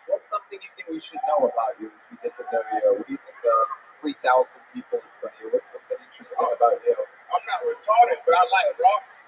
What's something you think we should know about you as we get to know you? What do you think the 3,000 people in front of you, what's something interesting about you? I'm not retarded, but I like rocks.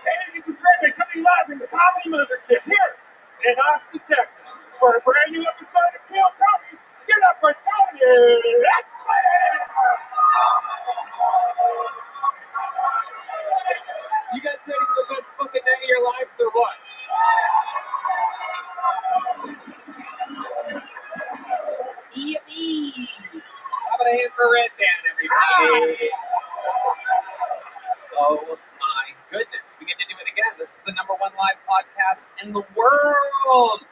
Hey, this is Rabbi coming live from the comedy mothership here in Austin, Texas, for a brand new episode of Kill Tony. Get up for Tony! Let's play! You guys ready for the best fucking day of your lives or what? Yippee! How about a hand for Red Band, everybody? Oh my goodness, we get to do it again. This is the #1 live podcast in the world.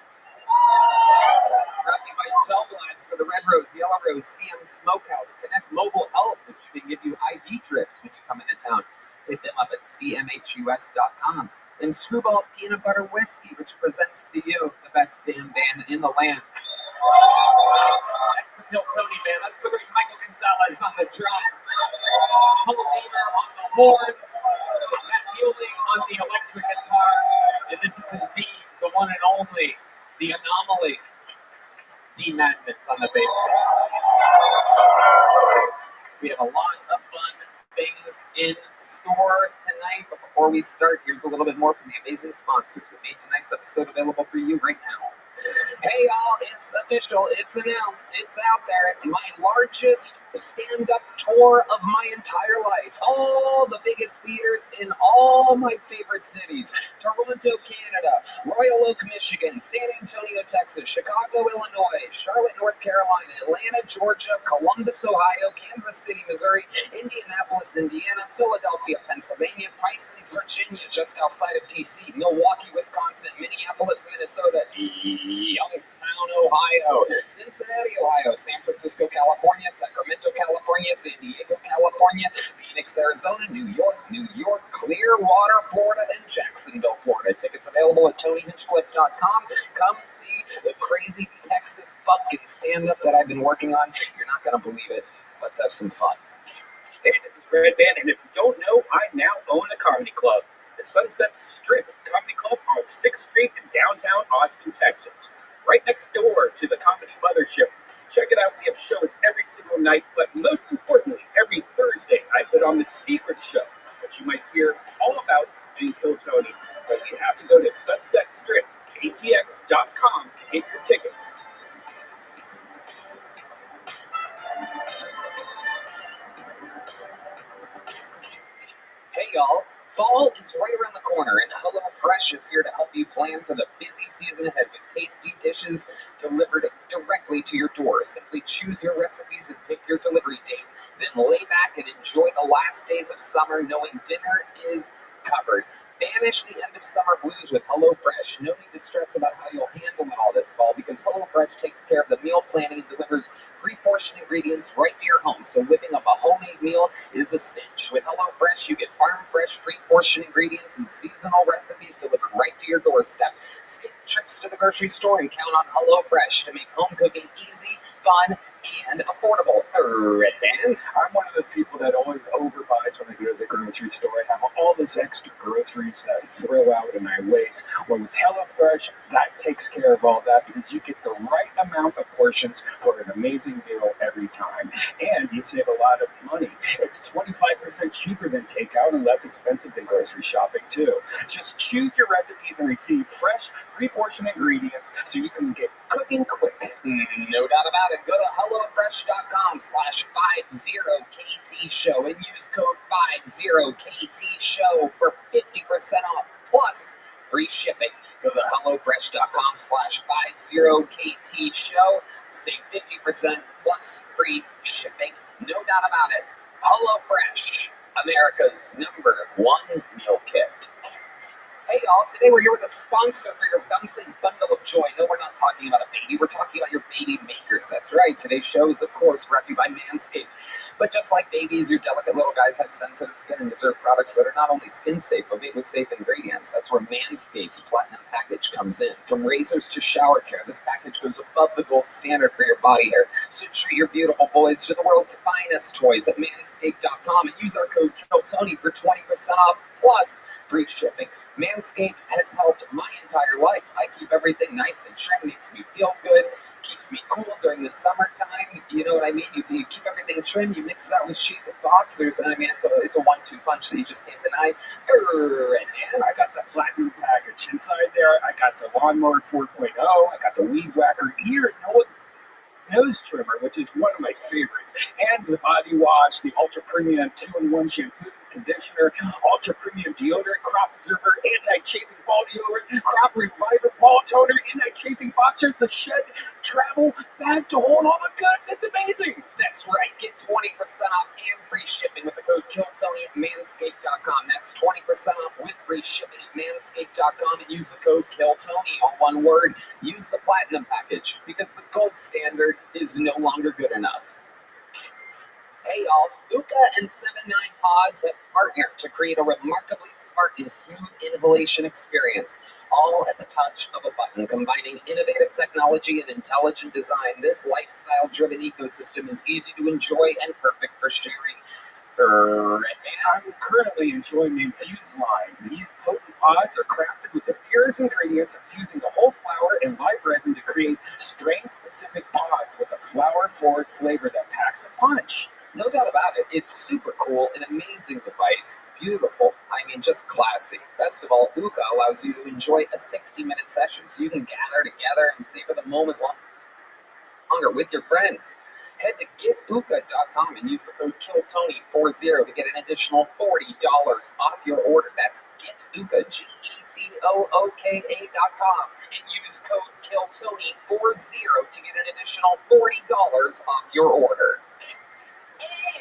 Brought to you by Gel Blast for the Red Rose, Yellow Rose, CM Smokehouse, Connect Mobile Health, which can give you IV trips when you come into town. Hit them up at cmhus.com. And Screwball Peanut Butter Whiskey, which presents to you the best damn band in the land. That's the Kill Tony band. That's the great Michael Gonzalez on the drums. Paul Beamer on the horns. Matt Mueling on the electric guitar. And this is indeed the one and only, the anomaly, D Madness on the bass. We have a lot of fun things in store tonight, but before we start, here's a little bit more from the amazing sponsors that made tonight's episode available for you right now. Hey y'all, it's official, it's announced, it's out there. My largest stand-up tour of my entire life. All the biggest theaters in all my favorite cities. Toronto, Canada, Royal Oak, Michigan, San Antonio, Texas, Chicago, Illinois, Charlotte, North Carolina, Atlanta, Georgia, Columbus, Ohio, Kansas City, Missouri, Indianapolis, Indiana, Philadelphia, Pennsylvania, Tysons, Virginia, just outside of DC, Milwaukee, Wisconsin, Minneapolis, Minnesota, Youngstown, Ohio, Cincinnati, Ohio, San Francisco, California, Sacramento, California, San Diego, California, Phoenix, Arizona, New York, Clearwater, Florida, and Jacksonville, Florida. Tickets available at TonyHinchcliffe.com. Come see the crazy Texas fucking stand-up that I've been working on. You're not going to believe it. Let's have some fun. Hey, this is Red Band, and if you don't know, I now own a comedy club, the Sunset Strip Comedy Club on 6th Street in downtown Austin, Texas. Right next door to the Comedy Mothership. Check it out. We have shows every single night, but most importantly, every Thursday, I put on the secret show that you might hear all about in Kill Tony. But you have to go to sunsetstripatx.com to get your tickets. Hey y'all, fall is right around the corner and HelloFresh is here to help you plan for the busy season ahead with tasty dishes delivered directly to your door. Simply choose your recipes and pick your delivery date. Then lay back and enjoy the last days of summer knowing dinner is covered. Banish the end of summer blues with HelloFresh. No need to stress about how you'll handle it all this fall because HelloFresh takes care of the meal planning and delivers pre-portioned ingredients right to your home. So whipping up a homemade meal is a cinch. With HelloFresh, you get farm-fresh pre-portioned ingredients and seasonal recipes delivered right to your doorstep. Skip trips to the grocery store and count on HelloFresh to make home cooking easy, fun, and affordable. Red Band. I'm one of those people that always overbuys when I go to the grocery store. I have all this extra groceries that I throw out and I waste. Well, with HelloFresh, that takes care of all that because you get the right amount of portions for an amazing meal every time. And you save a lot of money. It's 25% cheaper than takeout and less expensive than grocery shopping, too. Just choose your recipes and receive fresh, pre-portioned ingredients so you can get cooking quick. No doubt about it. Go to HelloFresh.com/50KT-show and use code 50KT-show for 50% off plus free shipping. Go to HelloFresh.com/50KT-show. Save 50% plus free shipping. No doubt about it. HelloFresh, America's #1 meal kit. Hey y'all, today we're here with a sponsor for your bouncing bundle of joy. No, we're not talking about a baby, we're talking about your baby makers. That's right, today's show is of course brought to you by Manscaped. But just like babies, your delicate little guys have sensitive skin and deserve products that are not only skin safe, but made with safe ingredients. That's where Manscaped's Platinum Package comes in. From razors to shower care, this package goes above the gold standard for your body hair. So treat your beautiful boys to the world's finest toys at manscaped.com and use our code KILLTONY for 20% off plus free shipping. Manscaped has helped my entire life. I keep everything nice and trim, makes me feel good, keeps me cool during the summertime. You know what I mean? You keep everything trim, you mix that with chic boxers, and I mean, it's a 1-2 punch that you just can't deny. And I got the platinum package. Inside there, I got the lawnmower 4.0, I got the weed whacker ear nose trimmer, which is one of my favorites, and the body wash, the ultra premium 2-in-1 shampoo, conditioner, ultra premium deodorant, crop preserver, anti-chafing ball deodorant, crop reviver ball toner, anti-chafing boxers, the shed travel bag to hold all the goods. It's amazing. That's right. Get 20% off and free shipping with the code KILLTONY at manscaped.com. That's 20% off with free shipping at manscaped.com and use the code KILLTONY, all one word. Use the platinum package because the gold standard is no longer good enough. Hey y'all, Uka and 7-9 Pods have partnered to create a remarkably smart and smooth inhalation experience, all at the touch of a button. Combining innovative technology and intelligent design, this lifestyle-driven ecosystem is easy to enjoy and perfect for sharing. I'm currently enjoying the infused line. These potent pods are crafted with the purest ingredients, infusing the whole flower and live resin to create strain-specific pods with a flower-forward flavor that packs a punch. No doubt about it, it's super cool, an amazing device, beautiful, I mean just classy. Best of all, Uka allows you to enjoy a 60-minute session so you can gather together and savor the moment longer with your friends. Head to getuka.com and use the code KILLTONY40 to get an additional $40 off your order. That's getuka, GETOOKA.com, and use code KILLTONY40 to get an additional $40 off your order.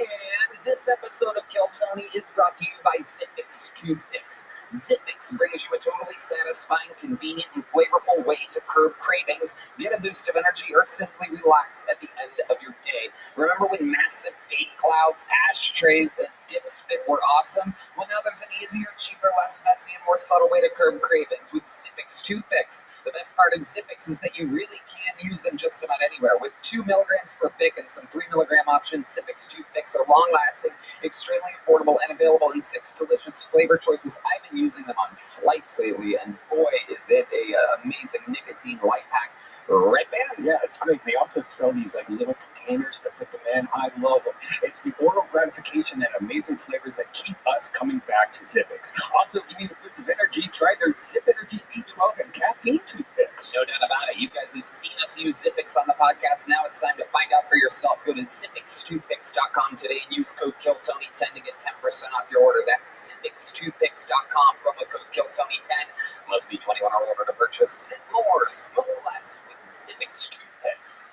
And this episode of Kill Tony is brought to you by Zippix Toothpicks. Zippix brings you a totally satisfying, convenient, and flavorful way to curb cravings, get a boost of energy, or simply relax at the end of your day. Remember when massive fake clouds, ashtrays, and dip spit were awesome? Well, now there's an easier, cheaper, less messy, and more subtle way to curb cravings with Zippix Toothpicks. The best part of Zippix is that you really can use them just about anywhere. With 2 milligrams per pick and some 3 milligram options, Zippix Toothpicks are long-lasting, extremely affordable, and available in 6 delicious flavor choices. I've been using them on flights lately, and boy, is it a amazing nicotine life hack. Right, man? Yeah, it's great. They also sell these like little containers to put them in. I love them. It's the oral gratification and amazing flavors that keep us coming back to Zippix. Also, if you need a boost of energy, try their Zip Energy B12 and caffeine toothpicks. No doubt about it. You guys have seen us use Zippix on the podcast. Now it's time to find out for yourself. Go to zippixtoothpicks.com today and use code KILLTONY10 to get 10% off your order. That's zippixtoothpicks.com, promo code KILLTONY10. Must be 21 or older to purchase. Sip more, smoke less with Zippix Toothpicks.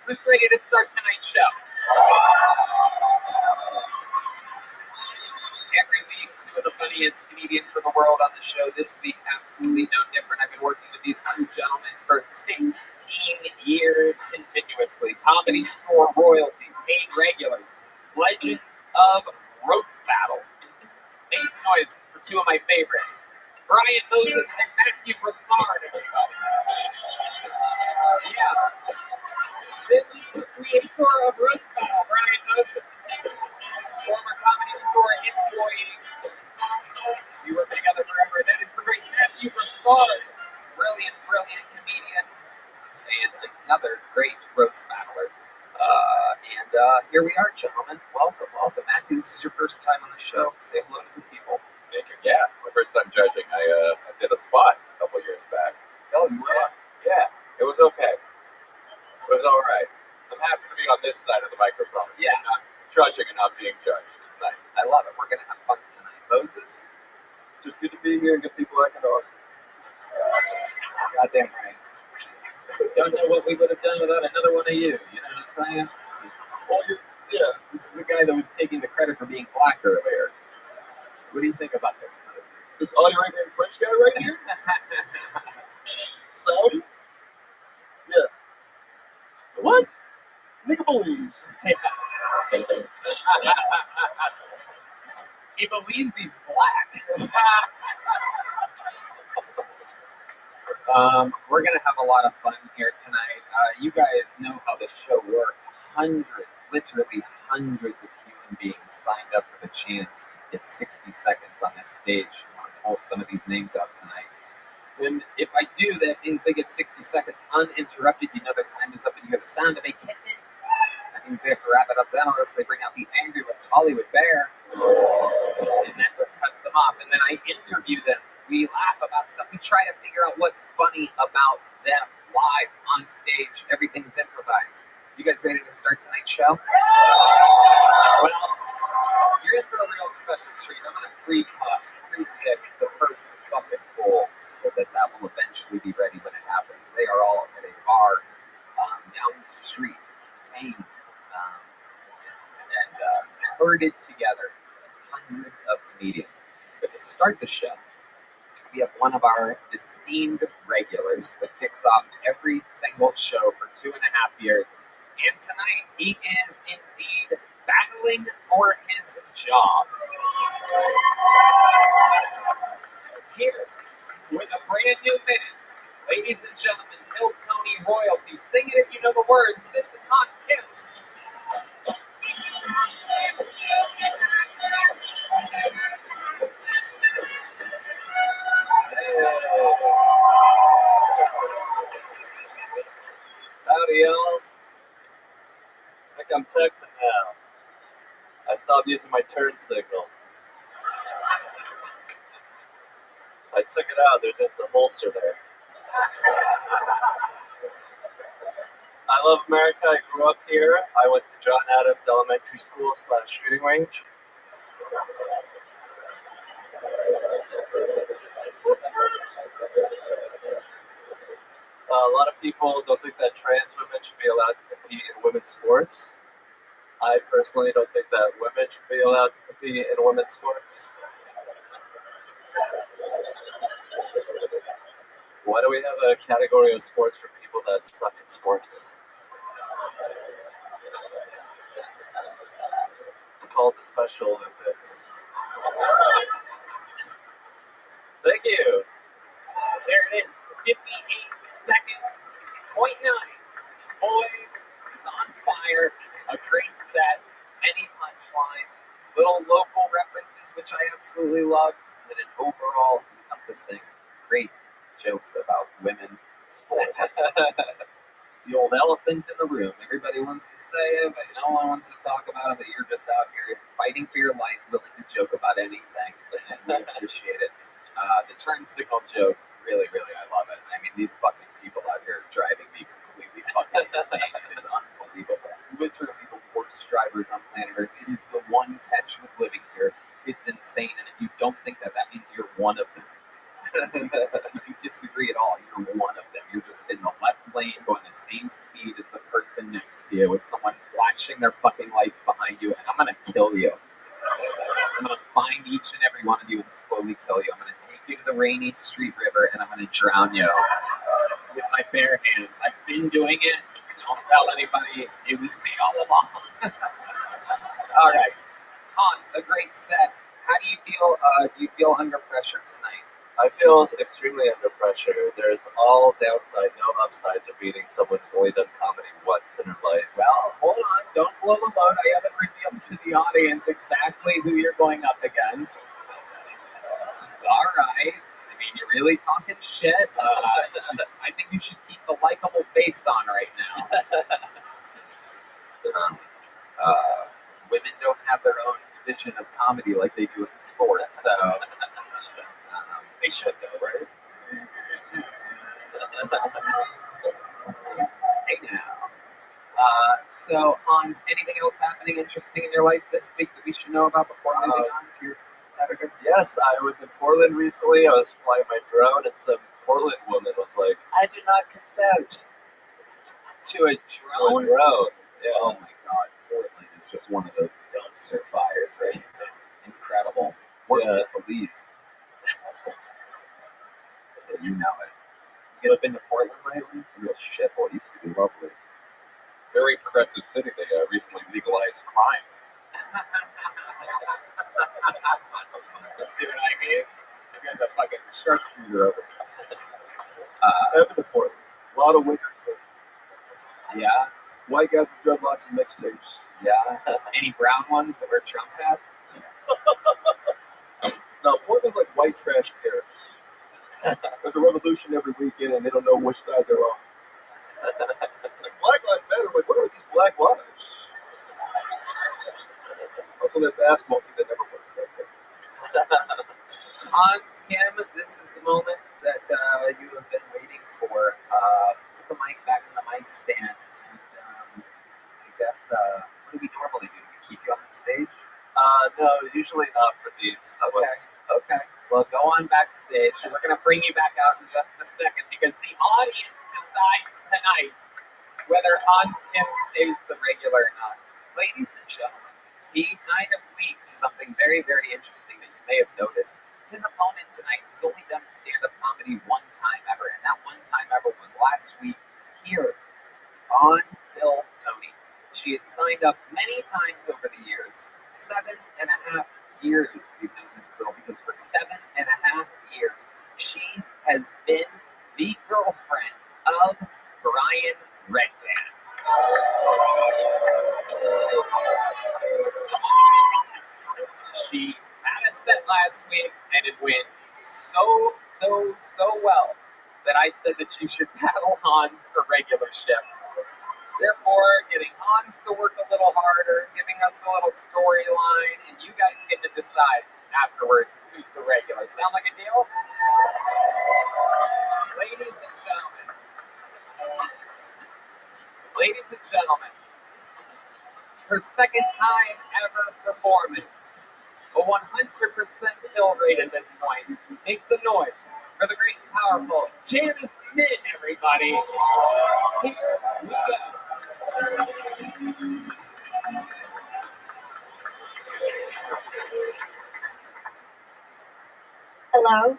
Who's ready to start tonight's show? Every week, 2 of the funniest comedians in the world on the show. This week, absolutely no different. I've been working with these 2 gentlemen for 16 years continuously. Comedy Store royalty, paid regulars, legends of roast battle. Make some noise for 2 of my favorites, Brian Moses and Matthew Broussard, everybody. Yeah. This is the creator of roast battle, Brian Moses. Former Comedy Store employee. We worked together forever. That is the great Matthew Broussard. Brilliant comedian. And another great roast battler. Here we are, gentlemen. Welcome. Matthew, this is your first time on the show. Say hello to the people. Thank you. Yeah, my first time judging. I did a spot a couple years back. Oh, you were? Yeah, it was okay. It was all right. I'm happy to be on this side of the microphone. Yeah. Not judging and not being judged. It's nice. I love it. We're going to have fun tonight. Moses? Just good to be here and get people like an Austin. Goddamn right. Don't know what we would have done without another one of you. You know what I'm saying? Well, yeah. This is the guy that was taking the credit for being black earlier. What do you think about this, Moses? This Saudi Arabian French guy right here? Saudi? Yeah. What? Nigga believes. He believes he's black. We're going to have a lot of fun here tonight. You guys know how the show works. Literally hundreds of human beings signed up for the chance to get 60 seconds on this stage on pull some of these names out tonight. And if I do, that means they get 60 seconds uninterrupted. You know their time is up and you get the sound of a kitten. That means they have to wrap it up then, or else they bring out the angry West Hollywood bear. And that just cuts them off. And then I interview them. We laugh about stuff. We try to figure out what's funny about them live on stage. Everything's improvised. You guys ready to start tonight's show? Well, you're in for a real special treat. I'm going to pre-pick the first bucket full so that will eventually be ready when it happens. They are all at a bar down the street, contained and herded together. Hundreds of comedians. But to start the show, we have one of our esteemed regulars that kicks off every single show for 2.5 years. And tonight, he is indeed battling for his job. Here, with a brand new minute, ladies and gentlemen, Hill Tony royalty. Sing it if you know the words. This is Hot Tip. Howdy, y'all. I think I'm texting now. I stopped using my turn signal. I took it out. There's just a holster there. I love America. I grew up here. I went to John Adams Elementary School / shooting range. A lot of people don't think that trans women should be allowed to compete in women's sports. I personally don't think that women should be allowed to compete in women's sports. Why do we have a category of sports for people that suck at sports? It's called the Special Olympics. Thank you. There it is. 58 seconds. .9. Boy is on fire. A great set. Many punchlines. Little local references, which I absolutely loved. And an overall encompassing great jokes about women sport. The old elephant in the room. Everybody wants to say it, but no one wants to talk about it. But you're just out here fighting for your life, willing to joke about anything. And we appreciate it. The turn signal joke, really, I love it. I mean, these fucking people out here are driving me completely fucking insane. It is unbelievable. Literally the worst drivers on planet Earth. It is the one catch with living here. It's insane. And if you don't think that, that means you're one of them. If you disagree at all, you're one of them. You're just in the left lane going the same speed as the person next to you with someone flashing their fucking lights behind you, and I'm going to kill you. I'm going to find each and every one of you and slowly kill you. I'm going to take you to the rainy street river, and I'm going to drown you with my bare hands. I've been doing it. Don't tell anybody. It was me all along. All right. Hans, a great set. How do you feel? Do you feel under pressure tonight? I feel extremely under pressure. There's all downside, no upside to beating someone who's only done comedy once in her life. Well, hold on. Don't blow the load. I haven't revealed to the audience exactly who you're going up against. All right. I mean, you're really talking shit. I think you should keep the likable face on right now. Women don't have their own division of comedy like they do in sports, so they should though, right? Hey now. So Hans, anything else happening interesting in your life this week that we should know about before moving on to your competitor? Yes, I was in Portland recently. I was flying my drone, and some Portland woman was like, "I do not consent to a drone." Yeah. Oh my God, Portland is just one of those dumpster fires, right? Incredible. Worse than Belize. You know it. You guys been to Portland lately? It's a real shithole. It used to be lovely. Very progressive city. They recently legalized crime. See what I mean? This guy's a fucking sharpshooter over here. I've been to Portland. A lot of winners there. Yeah. White guys with dreadlocks and mixtapes. Yeah. Any brown ones that wear Trump hats? No, Portland's like white trash Paris. There's a revolution every weekend, and they don't know which side they're on. Like, Black Lives Matter. Like, what are these black lives? Also, that basketball team that never works out there. Hans, Kim, this is the moment that you have been waiting for. Put the mic back in the mic stand. And I guess, what do we normally do? Do we keep you on the stage? No, usually not for these. Okay. Well, go on backstage. We're going to bring you back out in just a second because the audience decides tonight whether Hans Kim stays the regular or not. Ladies and gentlemen, he kind of leaked something very, very interesting that you may have noticed. His opponent tonight has only done stand-up comedy one time ever, and that one time ever was last week here on Kill Tony. She had signed up many times over the years. 7.5 years we've known this girl, because for 7.5 years she has been the girlfriend of Brian Redband. She had a set last week and it went so well that I said that she should battle Hans for regular shift. Therefore, getting Hans to work a little harder, giving us a little storyline, and you guys get to decide afterwards who's the regular. Sound like a deal? Ladies and gentlemen, her second time ever performing, a 100% kill rate at this point. Make some noise for the great and powerful Janice Min, everybody. Here we go. Hello.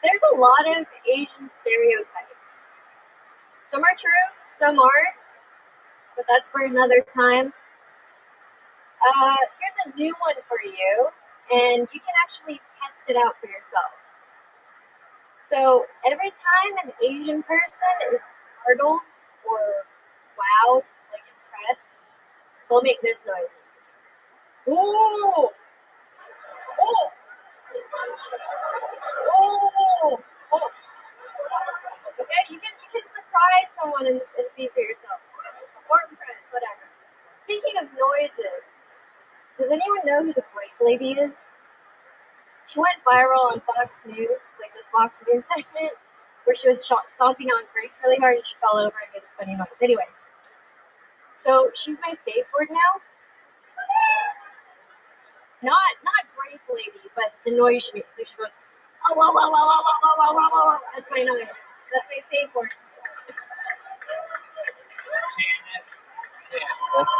There's a lot of Asian stereotypes. Some are true, some aren't, but that's for another time. Here's a new one for you, and you can actually test it out for yourself. So every time an Asian person is startled or wowed, like impressed, they'll make this noise. Ooh! Oh! Oh! Oh! Okay, you can surprise someone and see for yourself, or impress, whatever. Speaking of noises, does anyone know who the Grape Lady is? She went viral on Fox News, like this Fox News segment, where she was stomping on grapes really hard and she fell over and made this funny noise. Anyway, so she's my safe word now. Not Grape Lady, but the noise she makes. So she goes, oh, wow, wow, wow, wow, wow, wow, wow, wow. That's my noise. That's my safe word. Janice, that's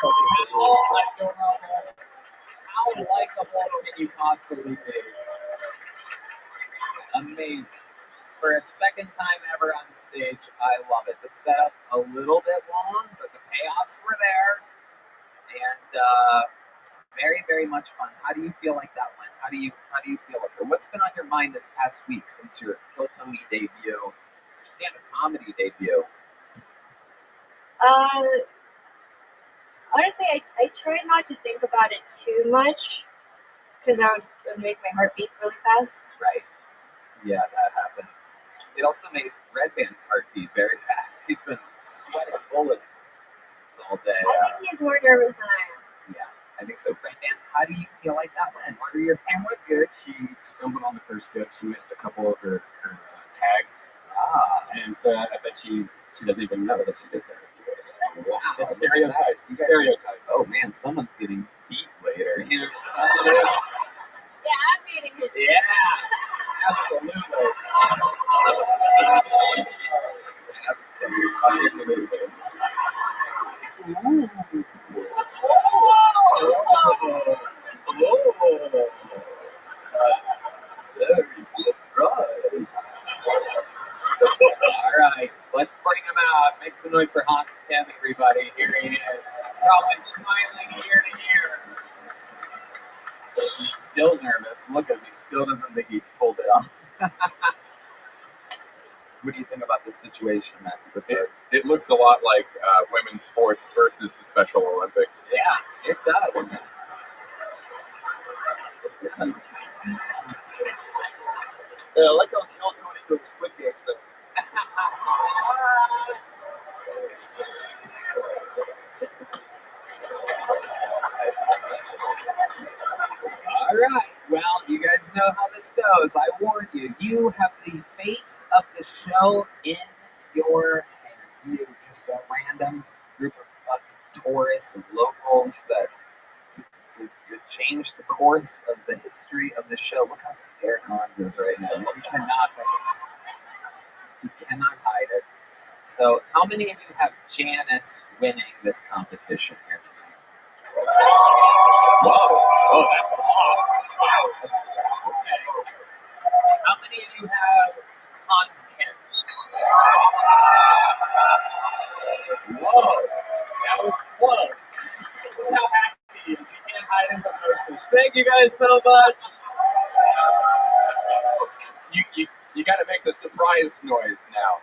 how likable can you possibly be? Amazing. For a second time ever on stage, I love it. The setup's a little bit long, but the payoffs were there. And very, very much fun. How do you feel like that went? How do you feel like it? What's been on your mind this past week since your Kill Tony debut, your stand-up comedy debut? Honestly, I tried not to think about it too much because it would make my heart beat really fast. Right. Yeah, that happens. It also made Redband's heart beat very fast. He's been sweating bullets all day. I think he's more nervous than I am. Yeah, I think so. Redband, how do you feel like that went? What are your And what's good? She stumbled on the first joke. She missed a couple of her tags. And so I bet she doesn't even know that she did that. Wow. The stereotypes. Oh man, someone's getting beat later. You know, Yeah, I'm beating him. Yeah, absolutely. Absolutely. Ooh. Whoa. Very surprised. All right, let's bring him out. Make some noise for Hans Kim, everybody. Here he is. Probably smiling ear to ear. He's still nervous. Look at him. He still doesn't think he pulled it off. What do you think about this situation, Matthew Broussard? It looks a lot like women's sports versus the Special Olympics. Yeah, it does. Yeah, I like how Killjoy's doing Squid Games though. All right. Well, you guys know how this goes. I warned you. You have the fate of the show in your hands. You just a random group of fucking tourists and locals that could change the course of the history of the show. Look how scared Hans is right now. You cannot hide it. So, how many of you have Janice winning this competition here tonight? Whoa! Oh, that's a lot. Okay. How many of you have Hans Kim? Whoa! That was close. Look how happy he is. He can't hide his emotions. Thank you guys so much. You got to make the surprise noise now.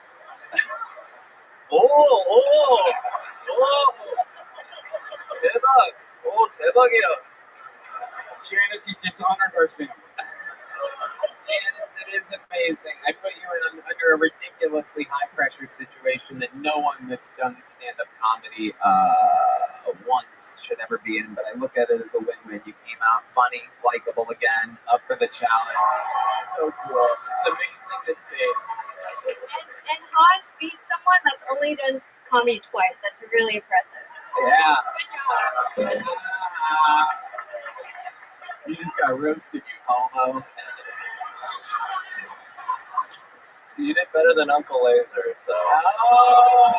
대박. 대박이야. Janice, you dishonored our family. Janice, it is amazing. I put you under a ridiculously high-pressure situation that no one that's done stand-up comedy once should ever be in, but I look at it as a win-win. You came out funny, likable again, up for the challenge. So cool. It's amazing to see. And Hans beat someone that's only done comedy twice. That's really impressive. Yeah. Good job. You just got roasted, you homo. You did better than Uncle Laser, so. Oh!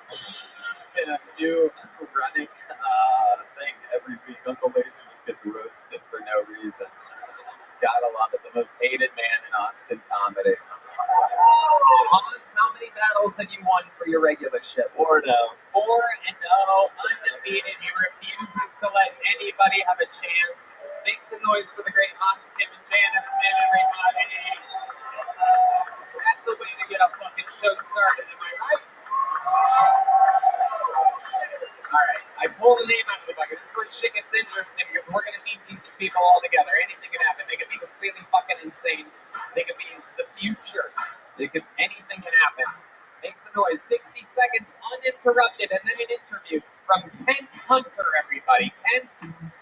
It's been a new running thing every week. Uncle Laser just gets roasted for no reason. Gotta love it. The most hated man in Austin comedy. Hans, how many battles have you won for your regular ship? 4-0. 4-0, undefeated. He refuses to let anybody have a chance. Make some noise for the great Hans Kim and Janice, man, everybody. That's a way to get a fucking show started, am I right? Alright, I pull the name out of the bucket. This is where shit gets interesting because we're gonna meet these people all together. Anything can happen. They could be completely fucking insane. They could be the future. Anything can happen. Make some noise. 60 seconds uninterrupted, and then an interview from Kent Hunter, everybody. Kent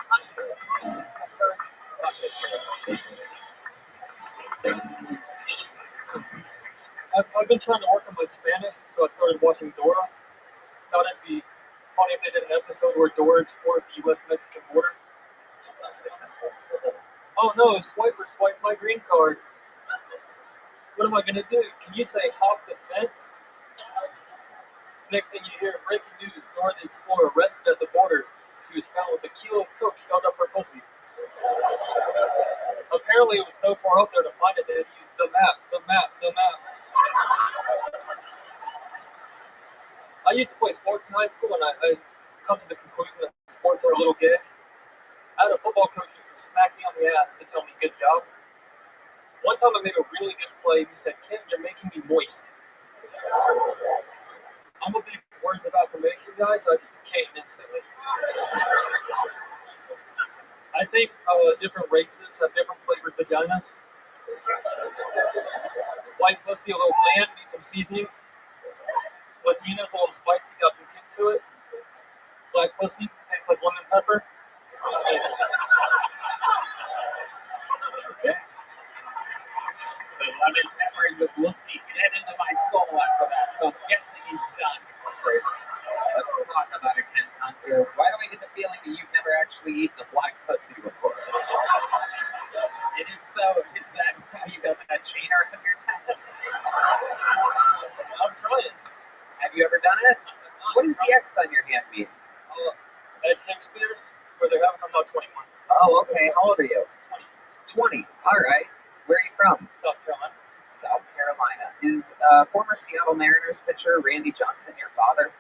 Hunter is the first bucket here. I've been trying to work on my Spanish, so I started watching Dora. Thought it'd be funny if they did an episode where Dora explores the U.S.-Mexican border. Oh no, Swiper swiped my green card. What am I gonna do? Can you say hop the fence? Next thing you hear, breaking news, Dora the Explorer arrested at the border. She was found with a kilo of coke shoved up her pussy. Apparently it was so far up there to find it, they had to use the map. I used to play sports in high school, and I come to the conclusion that sports are a little gay. I had a football coach who used to smack me on the ass to tell me good job. One time I made a really good play, and he said, "Kid, you're making me moist." I'm a big words of affirmation guy, so I just came instantly. I think different races have different flavored vaginas. White pussy, a little bland, needs some seasoning. Latina's a little spicy, got some kick to it. Black pussy, tastes like lemon pepper. Okay. So lemon pepper just looked me dead into my soul after that. So I'm guessing he's done. That's great. Let's talk about it, Kent Hunter. Why do I get the feeling that you've never actually eaten a black pussy before? And if so, is that how you got that chain around your neck? I'm trying. Have you ever done it? What does the X on your hand mean? At Shakespeare's, where they're having, I'm not 21. Oh, okay. How old are you? 20. All right. Where are you from? South Carolina. South Carolina. Is former Seattle Mariners pitcher Randy Johnson your father?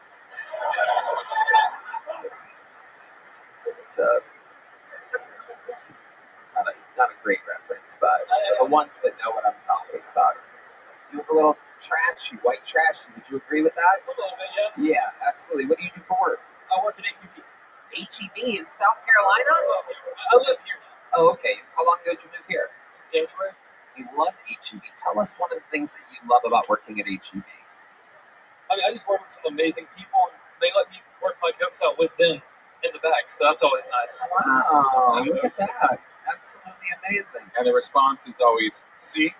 It's not a great reference, but the ones that know what I'm talking about. You look a little trashy, white trashy. Would you agree with that? A little bit, yeah. Yeah, absolutely. What do you do for work? I work at HEB. HEB in South Carolina? I live here now. Oh, okay. How long ago did you move here? January. You love HEB. Tell us one of the things that you love about working at HEB. I mean, I just work with some amazing people, and they let me work my jokes out with them in the bag, so that's always nice. Wow, look at that. Absolutely amazing. And the response is always, see?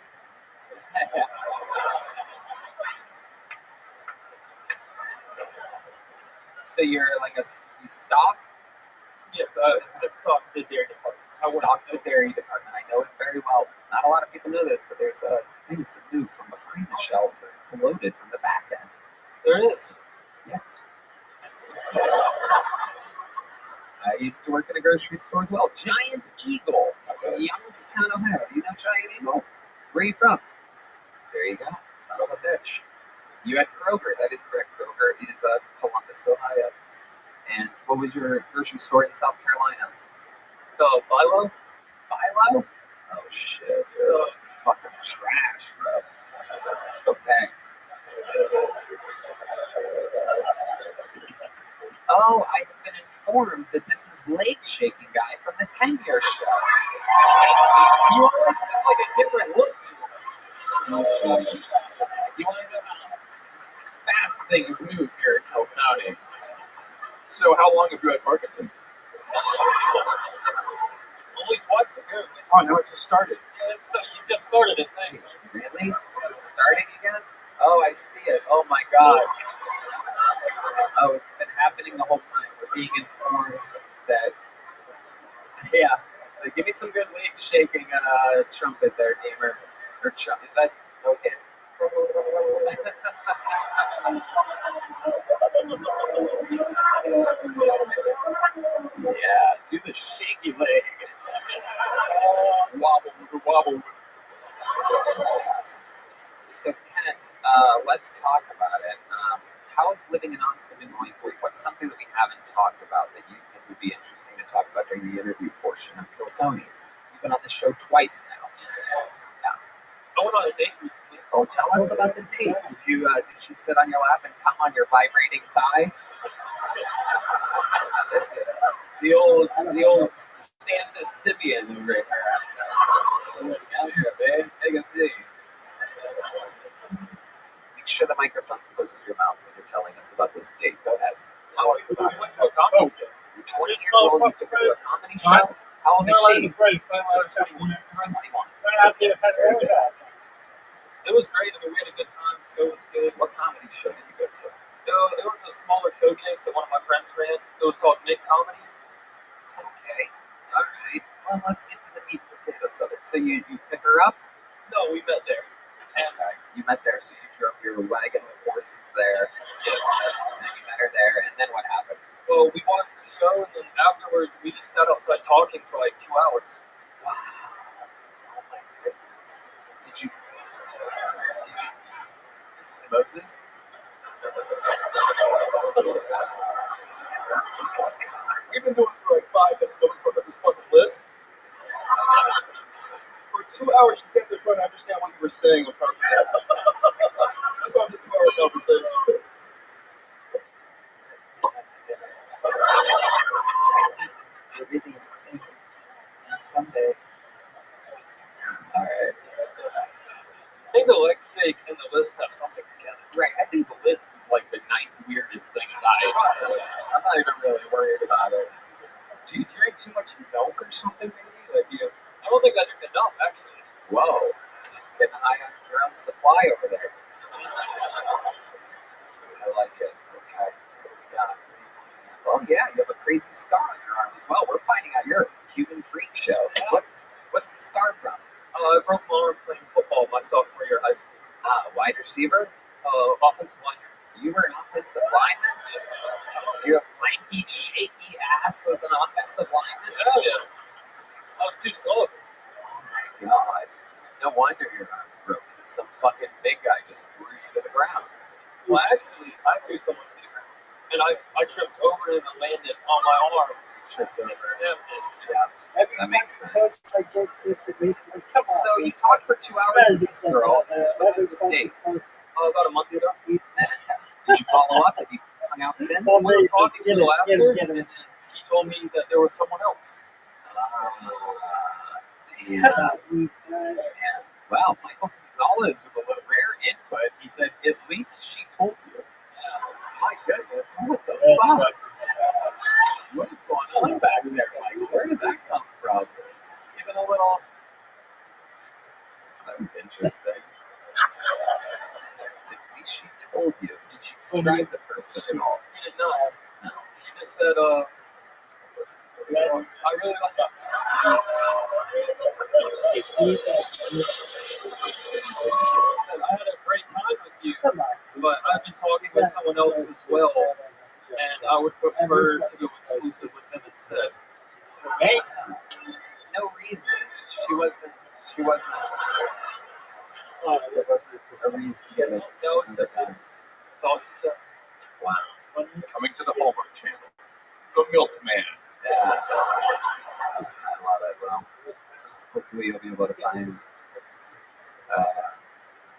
So you're like you stock? Yes, I stock the dairy department. I work Stock the dairy department. I know it very well. Not a lot of people know this, but there's things that move from behind the shelves and it's loaded from the back end. There is. Yes. I used to work in a grocery store as well. Giant Eagle in Youngstown, Ohio. You know Giant Eagle? Where are you from? There you go. Son of a bitch. You had Kroger. That is correct. Kroger is Columbus, Ohio. And what was your grocery store in South Carolina? Bilo. Bilo? Oh, shit. Fucking trash, bro. Okay. Oh, I have been informed that this is Leg Shaking Guy from the 10-Year Show. You always have like a different look to you. You want to know how fast things move here in County. So how long have you had Parkinson's? Only twice apparently. Oh, no, it just started. Yeah, you just started it, thanks. Really? Is it starting again? Oh, I see it. Oh my God. Oh, it's been happening the whole time. We're being informed that, yeah. So give me some good leg shaking trumpet there, gamer. Or is that, okay. Yeah, do the shaky leg. Wobble. So, Kent, let's talk about it. How is living in Austin been going for you? What's something that we haven't talked about that you think would be interesting to talk about during the interview portion of Kill Tony? You've been on the show twice now. Yeah. I went on a date recently. Oh, tell us about the date. Did she sit on your lap and come on your vibrating thigh? That's it. The old Santa Simeon over here. Come here, babe. Take a seat. Make sure the microphone's close to your mouth when you're telling us about this date. Go ahead. Tell us about it. We went to a comedy show. You're 20 years old. You took her to a comedy show. How old is she? 21. It was great. I mean, we had a good time. The show was good. What comedy show did you go to? It was a smaller showcase that one of my friends ran. It was called Mid Comedy. Okay. All right. Well, let's get to the meat and potatoes of it. So you pick her up? No, we met there. And you met there, so you drove your wagon with horses there. Yes. And then you met her there, and then what happened? Well, we watched the show, and then afterwards, we just sat outside talking for like 2 hours. Wow. Oh my goodness. Did you Moses? We've been doing it for like 5 minutes. Don't look at this fucking list. For 2 hours, she sat there trying to understand what you were saying. That's why it was a 2-hour conversation. Everything is the same. And someday. All right. I think the leg shake and the lisp have something together. Right. I think the lisp is like the 9th weirdest thing about it. I'm not even really worried about it. Do you drink too much milk or something, maybe? Like, I don't think I drink enough, actually. Whoa. Getting high on your own supply over there. I like it. Okay. Yeah. Oh, yeah, you have a crazy scar on your arm as well. We're finding out you're a Cuban freak show. What's the scar from? I broke my arm playing football my sophomore year of high school. Wide receiver? Offensive lineman. You were an offensive lineman? Your lanky, shaky ass was an offensive lineman? Hell yeah. I was too slow. Oh my God. No wonder your arm's broken. Some fucking big guy just threw you to the ground. Well, actually, I threw someone to the ground. And I tripped over him and landed on my arm. Tripped over. And snapped it. Yeah. That makes sense. So you talked for 2 hours with this girl. What is this date? About a month ago. Did you follow up? Have you hung out since? We were talking a little after, get and then she told me that there was someone else. Damn. Well, Michael Gonzalez with a little rare input. He said, at least she told you. My goodness, what the fuck? What is going on back there, Mike? Where did that come from? Give it a little... That was interesting. At least she told you. Did she describe the person at all? She did not. No. She just said, I really like that. I had a great time with you, but I've been talking with someone else as well, and I would prefer to go exclusive with them instead. No reason. She wasn't. There wasn't a reason given. No, that's all she said. Wow. Coming to the Hallmark Channel, The Milkman. Yeah. I love it. Well, hopefully you'll be able to find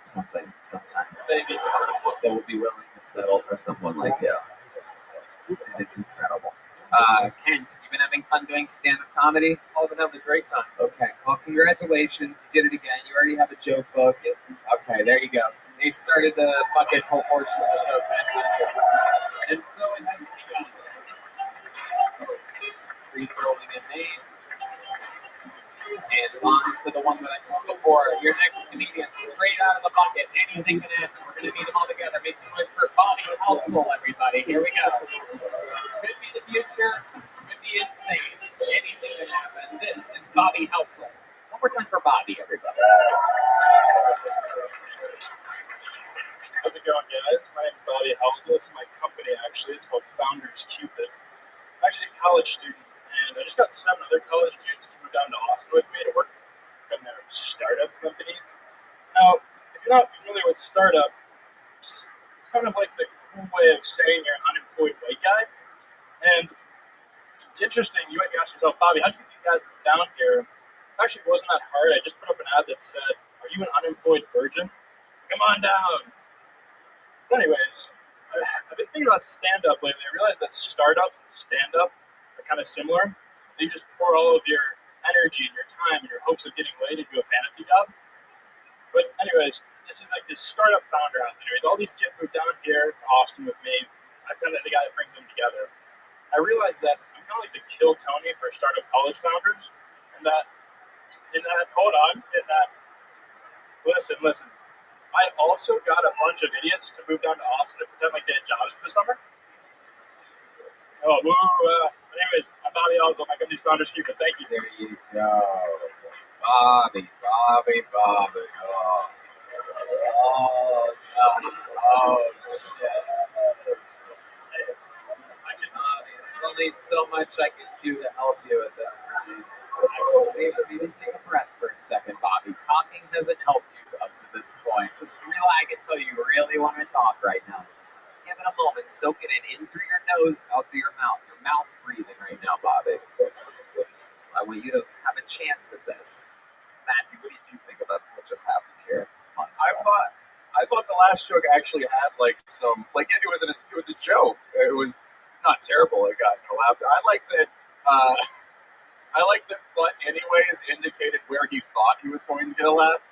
something sometime. Maybe. So we'll be willing to settle for someone like you. It's incredible. Kent, you been having fun doing stand-up comedy? I've been having a great time. Okay. Well, congratulations. You did it again. You already have a joke book. Okay, there you go. They started the bucket hole portion of the show. And so it has begun. Free throwing a name. And on to the one that I told before. Your next comedian, straight out of the bucket. Anything can happen. We're going to meet them all together. Make some noise for Bobby Household, everybody. Here we go. Could be the future. Could be insane. Anything can happen. This is Bobby Household. One more time for Bobby, everybody. How's it going, guys? My name's Bobby Household. This is my company, actually. It's called Founders Cupid. I'm actually a college student, and I just got 7 other college students to move down to Austin with me to work in their startup companies. Now, if you're not familiar with startup, it's kind of like the cool way of saying you're an unemployed white guy. And it's interesting, you might be asking yourself, Bobby, how did you get these guys down here? Actually, it wasn't that hard. I just put up an ad that said, are you an unemployed virgin? Come on down. But anyways, I've been thinking about stand-up lately. I realized that startups and stand-up are kind of similar. You just pour all of your energy and your time and your hopes of getting laid into a fantasy job. But anyways, this is like this startup founder house. Anyways, all these kids moved down here to Austin with me. I'm kind of the guy that brings them together. I realized that I'm kind of like the Kill Tony for startup college founders. Listen. I also got a bunch of idiots to move down to Austin to pretend like they had jobs for the summer. Oh, woo. Anyways, I'm Bobby Oswald. My company's Founders Cupid. Thank you. There you go. Bobby. Oh, shit. There's only so much I can do to help you at this point. Maybe take a breath for a second, Bobby. Talking hasn't helped you up to this point. Just relax until you really want to talk right now. Just give it a moment. Soak it in through your nose, out through your mouth. Your mouth breathing right now, Bobby. I want you to have a chance at this. Matthew, what did you think about what just happened here this month? I thought the last joke actually had like some it was a joke. It was not terrible. It got no laugh. I like that. But anyways indicated where he thought he was going to get a laugh.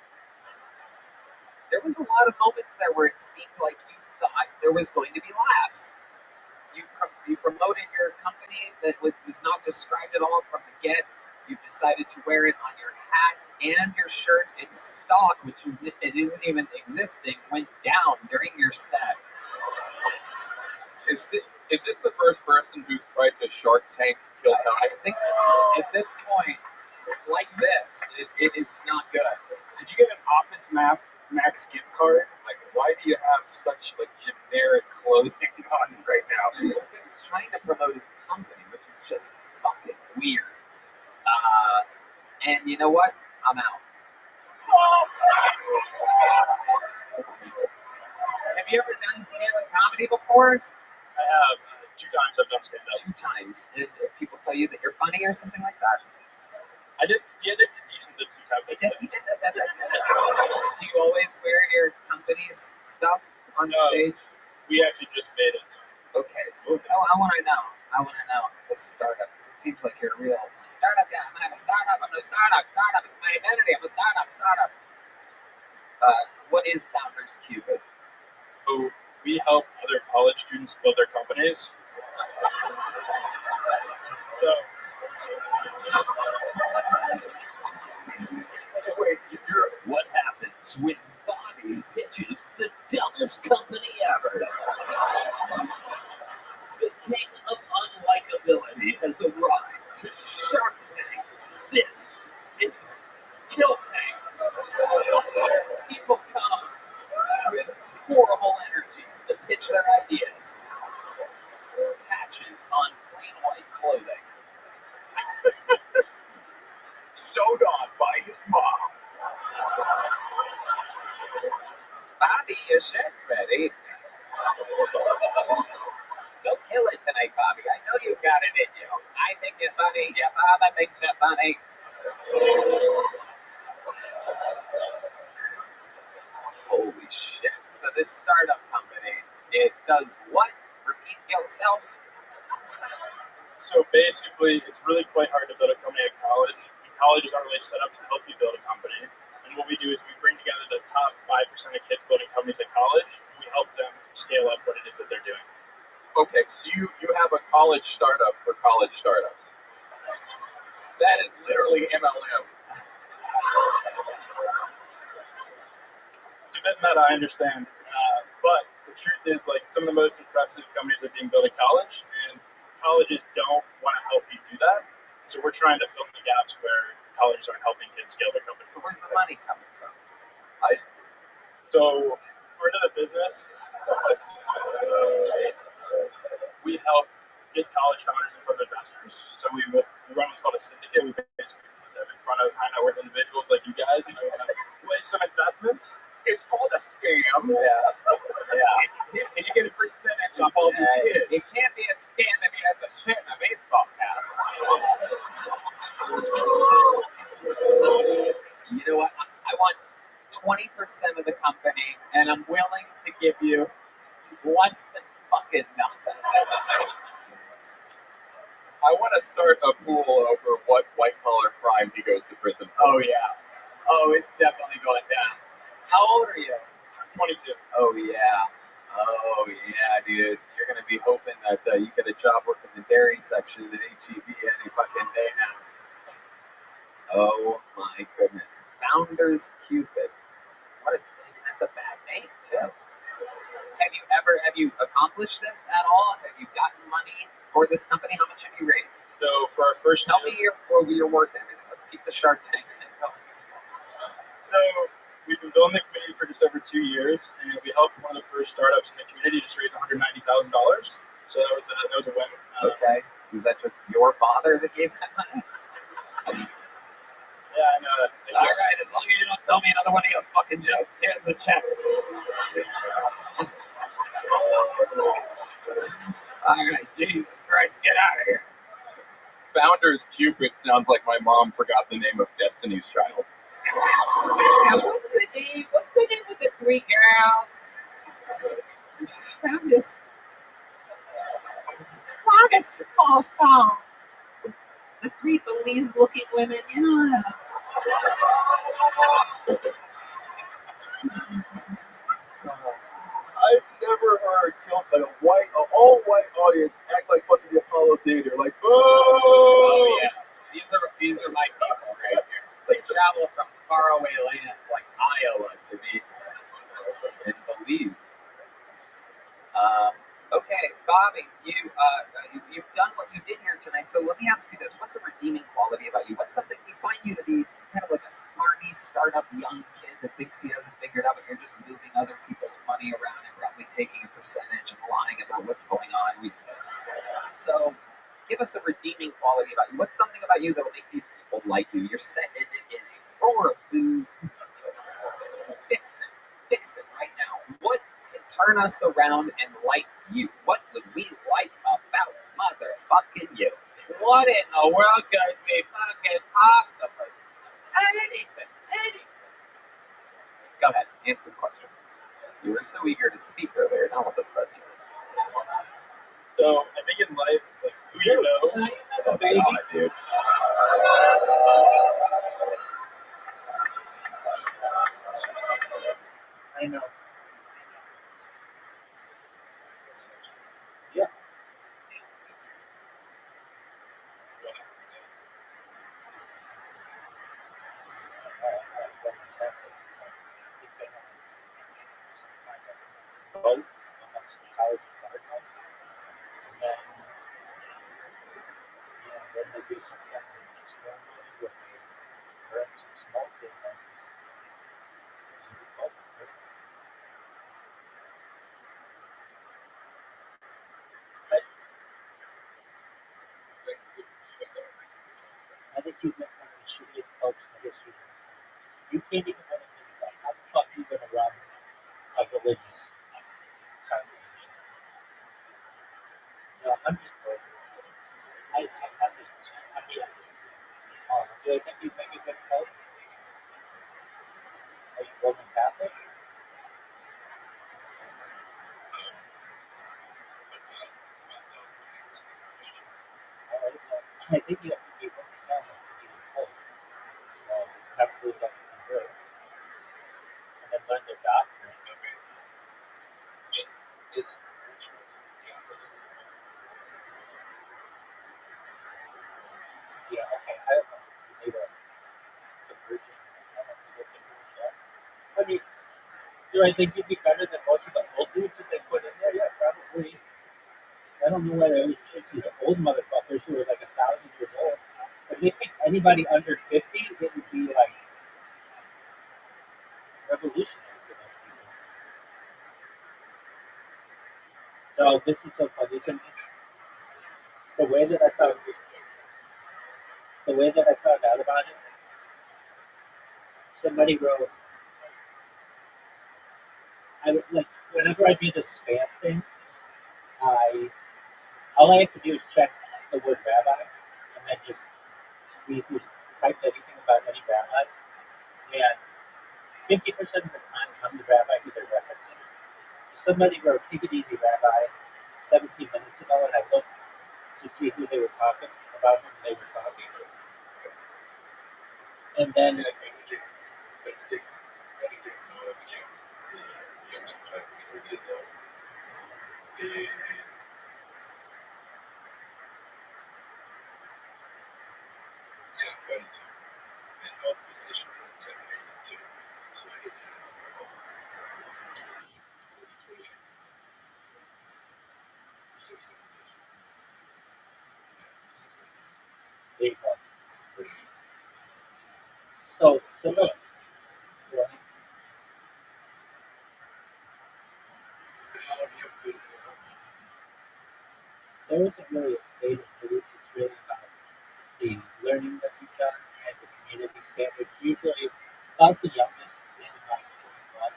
There was a lot of moments there where it seemed like you thought there was going to be laughs. You promoted your company that was not described at all from the get. You've decided to wear it on your hat and your shirt. Its stock, which it isn't even existing, went down during your set. Is this the first person who's tried to Shark Tank Kill Tony? I think at this point, like this, it is not good. Did you get an Office Max gift card? Like, why do you have such generic clothing on right now? He's trying to promote his company, which is just fucking weird. And you know what? I'm out. Have you ever done stand-up comedy before? I have 2 times I've done stand-up. 2 times. Did people tell you that you're funny or something like that? I did. Yeah, I did decent the 2 times. You did that. Do you always wear your company's stuff on No, stage? we actually just made it. Okay, so I want to know. This startup, because it seems like you're a real startup guy. I'm gonna have a startup. I'm a startup. Startup. It's my identity. I'm a startup. What is Founders Cupid? So we help other college students build their companies. So. What happens when Bobby pitches the dumbest company ever? The king of unlikability has arrived to Shark Tank. This is Kill Tank. People come with horrible energies to pitch their ideas. Patches on plain white clothing. Sewed on by his mom. Bobby, your shirt's ready. Go kill it tonight, Bobby. I know you've got it in you. I think you're funny. Your father thinks you're funny. Holy shit. So this startup company, it does what? Repeat yourself? So basically, it's really quite hard to build a company at college. And colleges aren't really set up to help you build a company. And what we do is we bring together the top 5% of kids building companies at college, and we help them scale up what it is that they're doing. Okay, so you have a college startup for college startups. That is literally MLM. It's a bit meta, I understand. But the truth is, like, some of the most impressive companies are being built at college, and colleges don't want to help you do that. So we're trying to fill in the gaps where colleges aren't helping kids scale their companies. So where's the money coming from? So we're into the business. We help get college founders in front of investors. So we run what's called a syndicate. We basically put them in front of high net worth individuals like you guys and place some investments. It's called a scam. Yeah. And you get a percentage off all these kids. It can't be a scam if he has a shit in a baseball cap. You know what? I want 20% of the company, and I'm willing to give you less than fucking nothing. I want to start a pool over what white-collar crime he goes to prison for. Oh, yeah. Oh, it's definitely going down. How old are you? I'm 22. Oh, yeah. Oh, yeah, dude. You're going to be hoping that you get a job working the dairy section at HEB any fucking day now. Oh, my goodness. Founders Cupid. That's a bad name, too. Have you accomplished this at all? Have you gotten money for this company? How much have you raised? So for our first Tell me your work and everything. Let's keep the Shark Tank thing going. So we've been building the community for just over 2 years, and we helped one of the first startups in the community just raise $190,000. So that was a win. Okay. Was that just your father that gave that money? Yeah, I know that. All right, as long as you don't tell me another one of your fucking jokes, here's the check. All right, Jesus Christ, get out of here. Founders Cupid sounds like my mom forgot the name of Destiny's Child. What's the name? What's the name of the 3 girls? Founders. Founders fall song. The 3 Belize-looking women, you know. I've never heard like an all-white audience act like fucking the Apollo Theater, like, Oh yeah, these are my people right here. They travel from faraway lands like Iowa to be in Belize. Okay, Bobby, you've done what you did here tonight. So let me ask you this: what's a redeeming quality about you? What's something we find you to be kind of like a smarmy startup young kid that thinks he hasn't figured out, but you're just moving other people's money around and probably taking a percentage and lying about what's going on. So give us a redeeming quality about you. What's something about you that will make these people like you? You're set in a roar of booze. Fix it right now. What can turn us around and like you? What would we like about motherfucking you? What in the world could be fucking possible? Anything. Go ahead, answer the question. You were so eager to speak earlier, and all of a sudden. So I think in life, like who you know, Oh, God, dude. I know. Yeah. I think you've met one of the shittiest folks in the history. You can't even run a minivan. How the fuck are you gonna run a religious congregation? No, I'm just broken. I'm here. Do I think you'd make a good pope? Are you Roman Catholic? I think you have to be Roman Catholic to be a pope. So you have to look up to convert and then learn their doctrine. It's Yeah, okay. I don't know. You need a conversion. I don't know if you can do that. I mean, do I think you'd be better than most of the old dudes that they put in there? Yeah, probably. I don't know why they always choose these old motherfuckers who are like 1,000 years old. If they pick anybody under 50, it would be like revolutionary for those people. So this is so funny to me. The way that I found out about it, somebody wrote, like whenever I do the spam thing, all I have to do is check the word rabbi and then just see who's typed anything about any rabbi. And 50% of the time, I'm the rabbi who they're referencing. Somebody wrote "Take It Easy, Rabbi" 17 minutes ago, and I looked to see who they were talking about, whom they were talking. And then there you go. So look, there isn't really a state of belief. It's really about the learning that you've done and the community standards. Usually, about the youngest is about 21.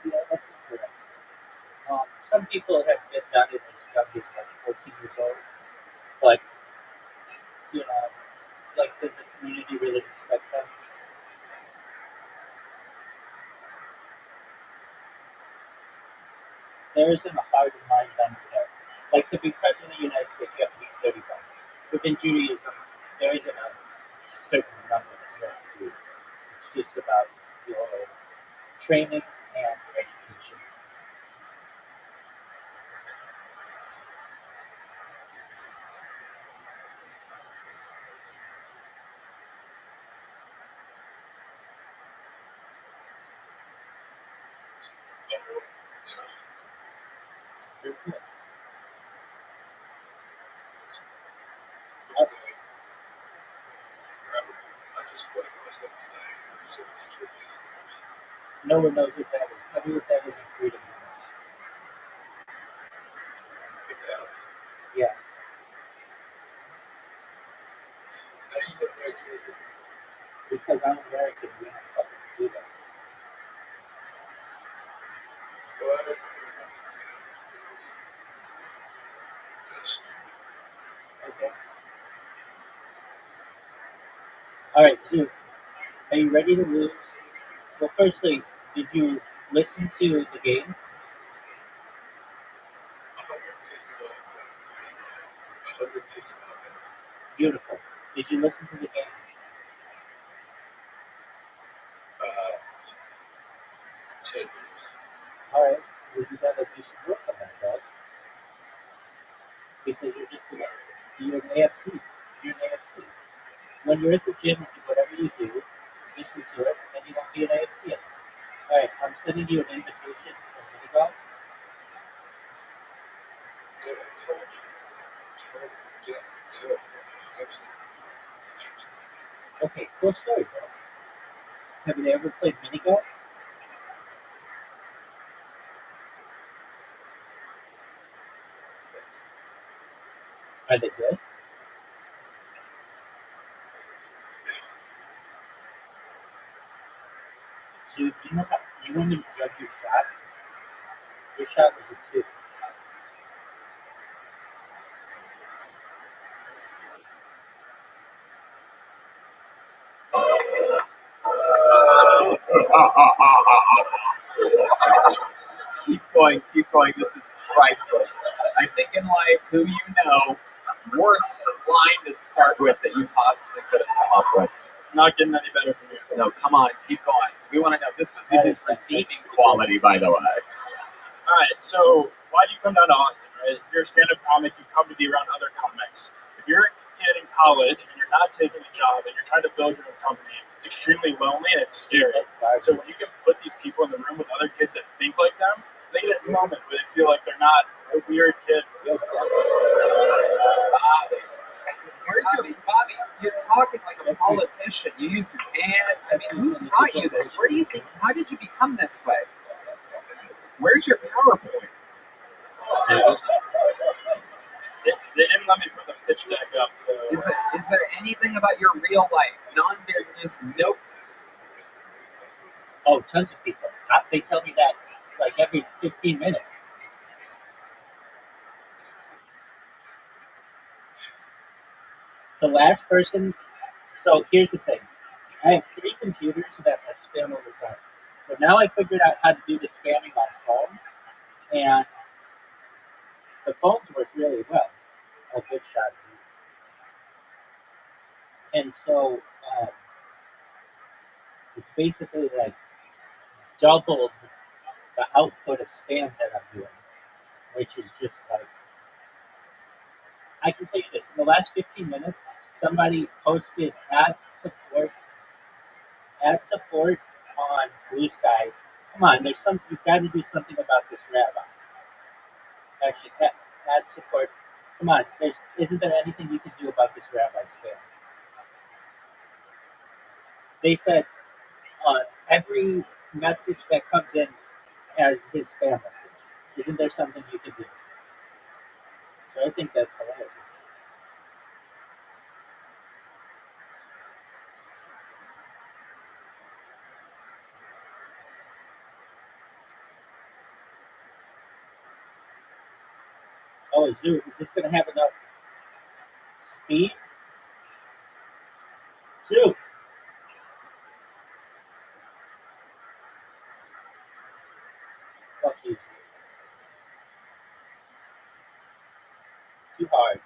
Yeah, that's correct. Some people have been done it as young as like 14 years old, but it's like, does the community really respect them? There isn't a hard and mind number there. Like to be president of the United States, you have to be 35. Within Judaism, there isn't a certain number that you have to do. It's just about your training and education. No one knows what that is. Tell me what that is in freedom units. Yeah. How do you get married? Because I'm American, we don't fucking do that. Okay. Alright, so are you ready to lose? Well, firstly, did you listen to the game? Beautiful. Did you listen to the game? Alright, well, you gotta do some work on that, guys. Because you're an AFC. You're an AFC. When you're at the gym and do whatever you do, listen to it, and you won't be an AFC. Alright, I'm sending you an invitation from mini golf. Okay, cool story, bro. Have you ever played mini golf? Are they good? So you know how you want me to judge your shot? Your shot was a 2. Keep going. This is priceless. I think in life, who you know, worst line to start with that you possibly could have come up with. It's not getting any better from you. No, come on, keep going. We want to know. This was his redeeming quality, by the way. All right, so why do you come down to Austin, right? If you're a stand-up comic, you come to be around other comics. If you're a kid in college and you're not taking a job and you're trying to build your own company, it's extremely lonely and it's scary. So when you can put these people in the room with other kids that think like them, they get a moment where they feel like they're not a weird kid. Bobby, you're talking like a politician. You use your hands. I mean, who taught you this? Where do you think? How did you become this way? Where's your PowerPoint? They didn't let me put the pitch deck up. So. Is there anything about your real life, non-business? Nope. Oh, tons of people. They tell me that like every 15 minutes. The last person. So here's the thing. I have 3 computers that I spam all the time. But now I figured out how to do the spamming on phones, and the phones work really well. Oh, good shots. And so it's basically like doubled the output of spam that I'm doing, which is just like, I can tell you this, in the last 15 minutes, somebody posted ad support on Blue Sky. Come on, you've got to do something about this rabbi. Actually, ad support. Come on, isn't there anything you can do about this rabbi spam? They said every message that comes in has his spam message. Isn't there something you can do? So I think that's hilarious. Oh, is this going to have enough speed? Zoo. Fuck you. Too hard.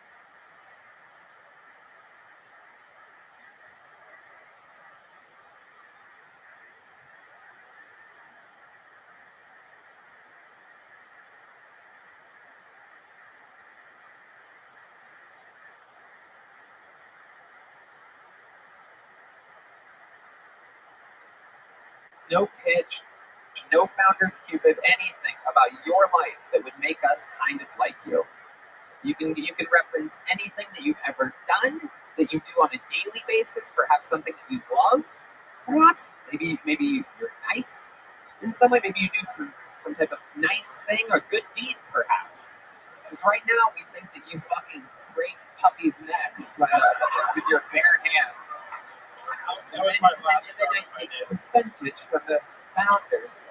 No pitch, no founder's cupid, anything about your life that would make us kind of like you. You can reference anything that you've ever done, that you do on a daily basis, perhaps something that you love. Perhaps maybe you're nice. In some way, maybe you do some type of nice thing or good deed, perhaps. Because right now, we think that you fucking break puppies' necks with your bare hands. That was my last And then I take a percentage from the founders.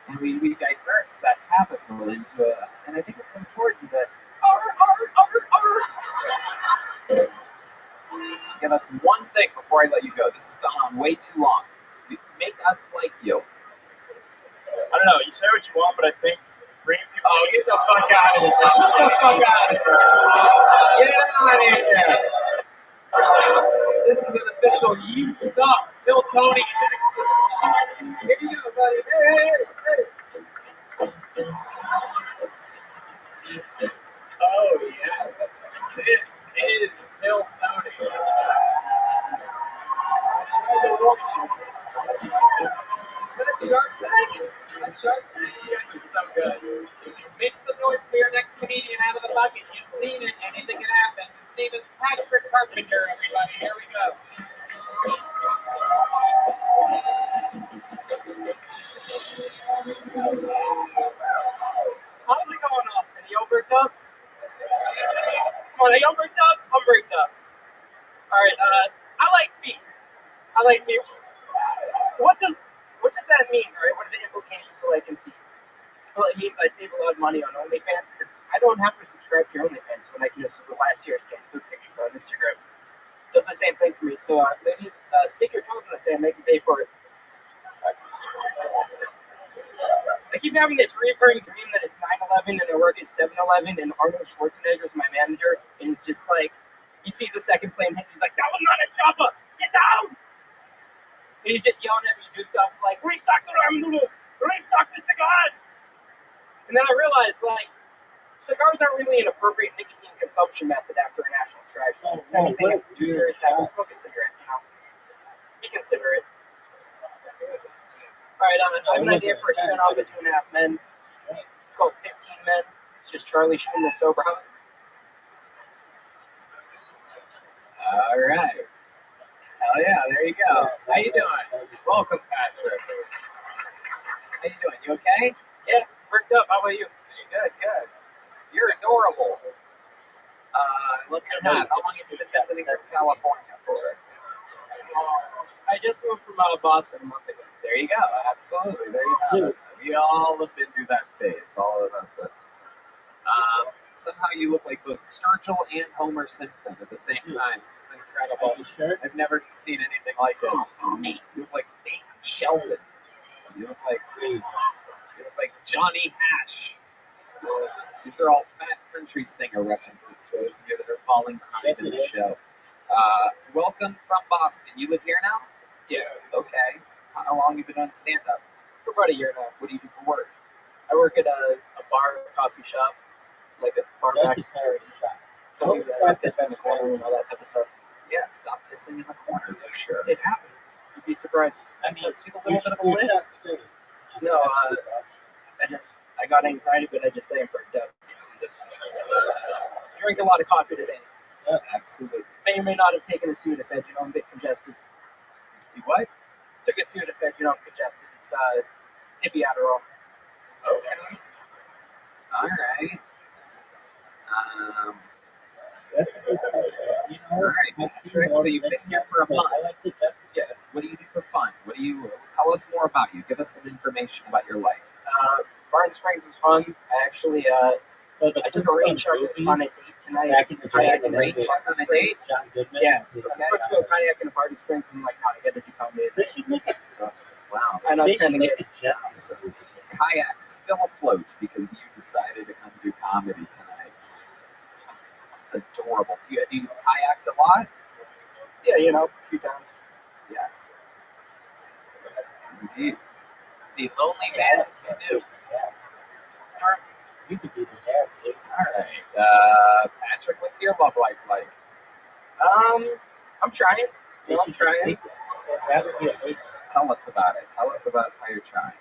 And we diverse that capital into a... And I think it's important that... Give us one thing before I let you go. This has gone on way too long. Make us like you. I don't know. You say what you want, but I think bringing people. Oh, get the fuck out of here! Get the fuck out of here! Get out of here! This is an official. You suck, Bill Tony. Here you go, buddy. Hey. Oh yes, this is Bill Tony. Is that Shark Tank? That Shark Tank? You guys are so good. Make some noise for your next comedian out of the bucket. You've seen it. Anything can happen. His name is Patrick Carpenter, everybody. Here we go. How's it going, Austin? Y'all bricked up? Come on, are y'all bricked up? I'm bricked up. Alright, I like feet. What does that mean, right? What are the implications of liking feet? Well, it means I save a lot of money on OnlyFans because I don't have to subscribe to your OnlyFans when I can just look at last year's get good pictures on Instagram. Does the same thing for me. So, ladies, stick your toes in the sand, make me pay for it. I keep having this recurring dream that it's 9/11 and I work at 7-Eleven and Arnold Schwarzenegger is my manager and it's just like, he sees the second plane hit, he's like, that was not a chopper, get down! And he's just yelling at me to do stuff like, restock the ramen noodles, restock the cigars! And then I realized, like, cigars aren't really an appropriate nicotine consumption method after a national tragedy. If anything, if producers haven't smoke a cigarette, you know, be considerate. Alright, I have an idea for a spin-off of 2.5 Men. It's called 15 Men. It's just Charlie Sheen in the sober house. All right. Hell yeah, there you go. How you doing? Welcome, Patrick. How you doing? You okay? Yeah, worked up. How about you? Good. You're adorable. Look at that. How long have you been visiting from California for? I just moved from Boston a month ago. There you go. Absolutely. There you go. We all have been through that phase. All of us. Somehow you look like both Sturgill and Homer Simpson at the same time. This is incredible. I've never seen anything like it. You look like Nate Shelton. You look like Johnny Hash. These are all fat country singer references for those of you that are falling behind in the show. Welcome from Boston. You live here now? Yeah. Okay. How long have you been on stand-up? For about a year now. What do you do for work? I work at a bar, coffee shop, like a bar back security shop. Stop pissing in the corner and all that type of stuff. Yeah, stop pissing in the corner for sure. It happens. You'd be surprised. I mean, let's take a little bit of a list. No, I got anxiety, but I just say I'm burnt up. Just drink a lot of coffee today. Yeah, absolutely. May or may not have taken a Sudafed, I'm a bit congested. You what? Took a Sudafed, I'm congested. It's hippie Adderall. Okay. All right. All right, Patrick. So you've been here for a month. Yeah. What do you do for fun? Tell us more about you. Give us some information about your life. Barton Springs is fun. I actually I took a rain check on a date tonight. Back in the kayak and rain check on a date? Yeah. I'm supposed to go kayak in Barton Springs and I'm like, I gotta do comedy. They should make it so. Wow. I know it's kind of good. Kayak's still afloat because you decided to come do comedy tonight. Adorable. Do you kayaked a lot? Yeah, a few times. Yes. Indeed. The lonely man's canoe. You could be the dad, dude. All right. Patrick, what's your love life like? I'm trying. I'm trying. That would be amazing. Tell us about it. Tell us about how you're trying.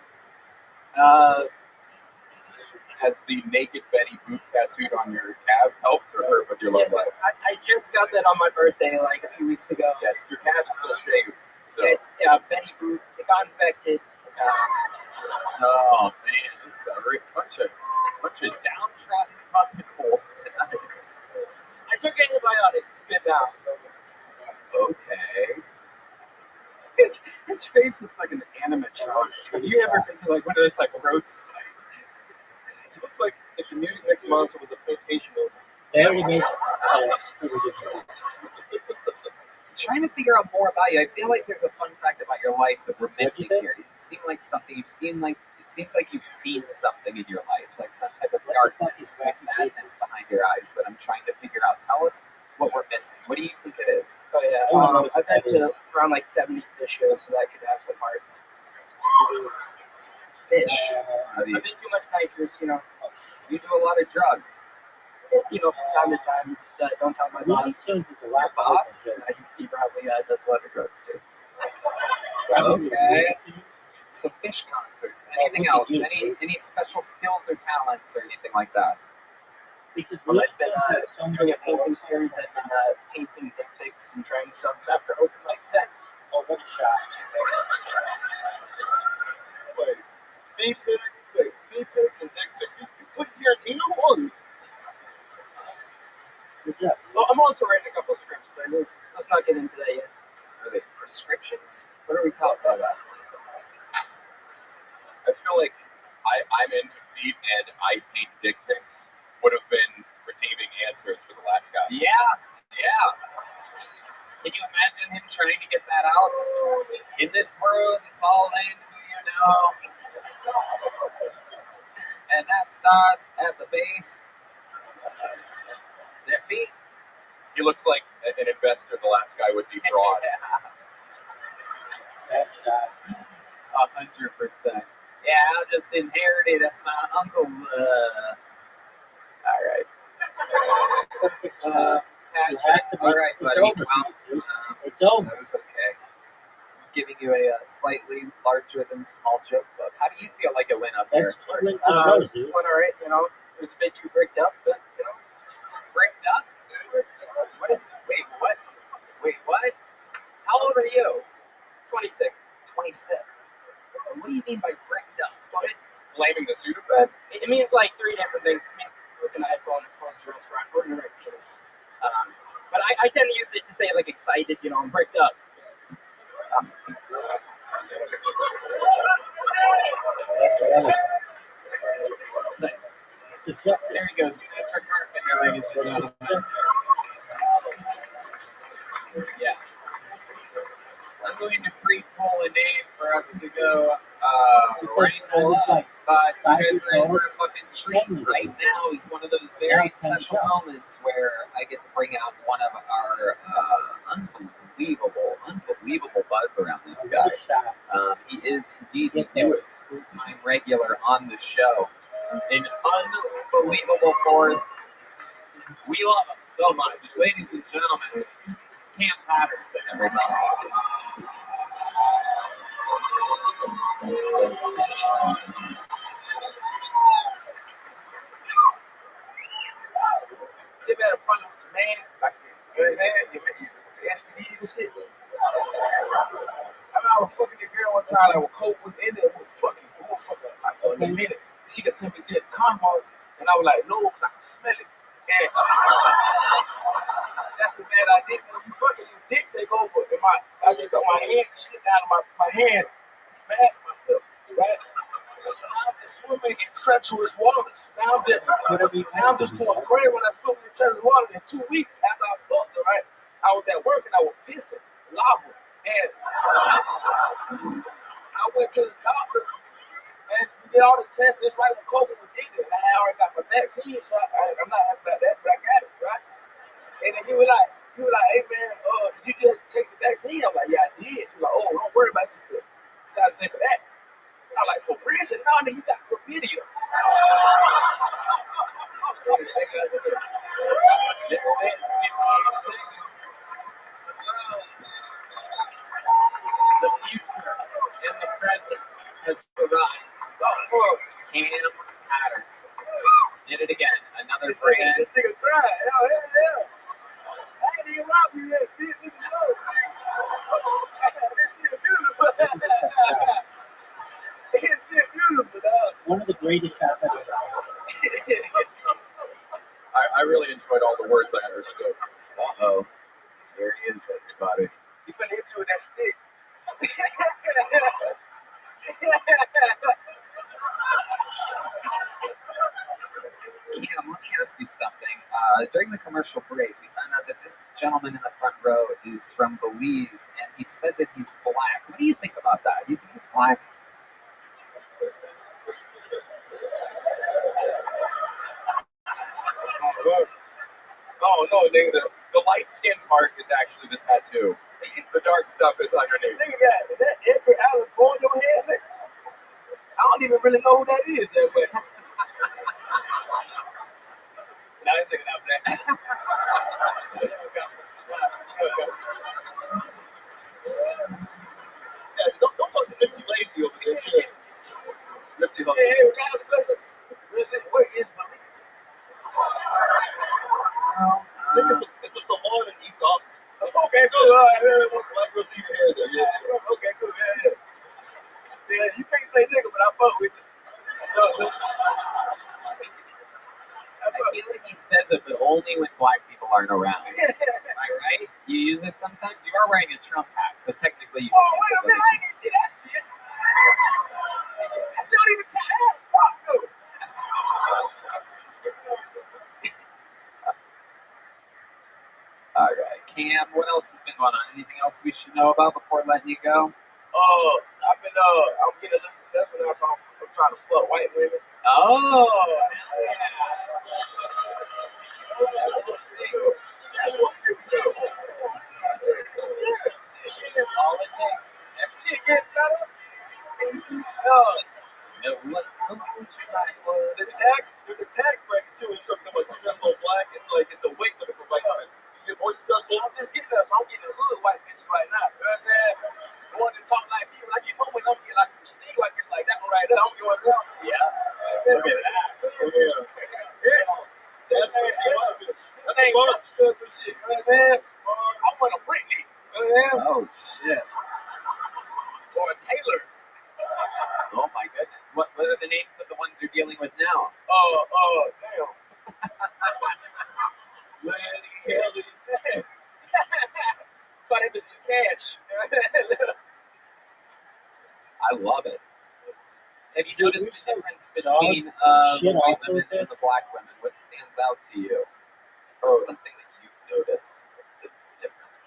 Has the naked Betty boot tattooed on your calf helped or hurt with your love life? I just got that on my birthday like a few weeks ago. Yes, your calf is still shaved. So. It's Betty boots. It got infected. Oh man, this is a bunch of downtrodden bucket holes tonight. I took antibiotics. It's good now. Okay. His face looks like an animatronic. Have you ever been to like one of those like road sites? It looks like if the Music Next Monster was a plantation owner. They already made Trying to figure out more about you. I feel like there's a fun fact about your life that we're missing here. You seem like something you've seen. Like it seems like you've seen something in your life, like some type of darkness, some sadness behind your eyes that I'm trying to figure out. Tell us what we're missing. What do you think it is? Oh yeah, I've been to around like 70 fish shows, so that could have some heart. Fish. I've been too much nitrous, you know. You do a lot of drugs. You know, from time to time, just don't tell my boss. Your boss? He probably does a lot of drugs too. Okay. So fish concerts. Anything else? Any special skills or talents or anything like that? Because I've been doing a painting series. I've been painting dick pics and trying to sell them after open mic sets. Oh, what a shot. Wait, beef pics and dick pics. You put Tarantino on you. Good job. Well, I'm also writing a couple of scripts, but let's not get into that yet. Are they prescriptions? What are we talking about? I feel like I'm into feet and I paint dick pics would have been redeeming answers for the last guy. Yeah. Can you imagine him trying to get that out? In this world, it's all in who you know. And that starts at the base. Their feet. He looks like an investor the last guy would be fraud. 100%. Yeah, I just inherited my uncle's. All right. Patrick. All right, buddy. Well, it's over. That was okay. I'm giving you a slightly larger than small joke book. How do you feel like it went up there? Went all right, you know. It was a bit too bricked up, but you know. Bricked up? What is? Wait, what? Wait, what? How old are you? 26. 26. What do you mean by bricked up? What? Blaming the Sudafed? It means like three different things. I mean, with an iPhone, a closed restaurant, or an erect penis. But I tend to use it to say like excited, you know, I'm bricked up. Nice. There he goes. Patrick Carpenter, ladies and gentlemen. Yeah. I'm going to pre-pull a name for us to go right now. But you guys are in for a fucking treat. Right now is one of those very special moments where I get to bring out one of our unbelievable buzz around this guy. He is indeed the newest full-time regular on the show. An unbelievable force. We love him so much. Ladies and gentlemen, Cam Patterson, everybody. You ever had a problem with your man? Like, you know what I'm saying? You STDs and shit. I mean, I was fucking the girl one time, like, when Coke was in there, we were fucking like, for a minute. She could tell me to take the condom off, and I was like, no, because I can smell it. And that's a bad idea. When you fucking, your dick take over, and I just got my hand slip down to my hand, mask myself, right? So I'm just swimming in treacherous waters. Now I'm just going crazy when I swim in treacherous waters. In 2 weeks after I fucked her, right? I was at work and I was pissing lava. And I went to the doctor and we did all the tests. That's right when COVID was in there. I had already got my vaccine shot. I'm not happy about that, but I got it, right? And then he was like, hey man, did you just take the vaccine? I'm like, yeah, I did. He was like, oh, don't worry about it, just the side effect of that. I'm like, for real? He said, no, you got chlamydia. The future and the present has arrived. Cam Patterson. Did it again. Another brand. This nigga cried. Hell. I ain't even robbed you yet. This is dope. This shit beautiful. This shit beautiful. greatest shop I've ever had. I really enjoyed all the words I understood. Uh-oh. There he is, everybody. You finna hit you with that stick. Cam, let me ask you something. During the commercial break, we found out that this gentleman in the front row is from Belize, and he said that he's black. What do you think about that? Do you think he's black? Oh no, nigga, the light skin part is actually the tattoo. The dark stuff is underneath. Nigga got that Edgar Allan Poe on your head. Nigga. I don't even really know who that is that way. Now he's thinking out there. Yeah, don't talk to Nipsey Lazy over there. Shit. Nipsey Hussle. Hey, where is Belize? It's a salon in East Austin. Okay, cool. All right. Black girls leave your hair there. Yeah. Okay, cool. Yeah. Yeah, you can't say nigga, but I fuck with you. I feel like he says it, but only when black people aren't around. Am I right? You use it sometimes? You are wearing a Trump hat, so technically you can Oh, use wait it. a minute. I didn't see that shit. That shit don't even count. Fuck you. All right, Cam, what else has been going on? Anything else we should know about before letting you go? I'm getting a little successful now, so I'm trying to fuck white women. Oh, all it takes. That shit getting better. There's a tax bracket too when you start becoming successful black. It's like it's a weight limit for white women. You get more successful. I'm just getting us. I'm getting the hood white bitch right now. You know what I'm saying? The one that talk like me. When I get home, I'm gonna get like a pristine white bitch like that one right there. I'm gonna get one. Yeah. Look at that. That's what This ain't work. Some shit. You know what I'm saying? I want a Britney. You know what I'm saying? Oh, shit. Or a Taylor. Oh, my goodness. What are the names of the ones you're dealing with now? Damn. Lenny, Kelly. Call that bitch cash. I love it. Have you noticed the difference between the white women and the black women? What stands out to you? What's something that you've noticed? The difference.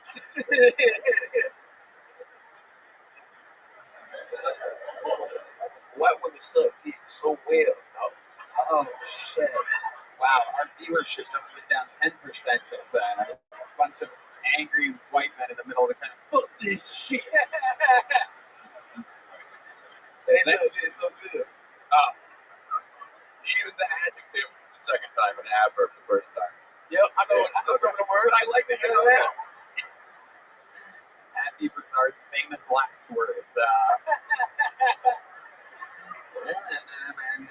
White women suck dick so well. Oh, shit. Wow, our viewership just went down 10% just then. A bunch of angry white men in the middle of the country. Fuck this shit. It's so good. You used the adjective the second time and adverb the first time. Yep, I know some of the words. But I like that you know that. Matthew Broussard's famous last words. Man,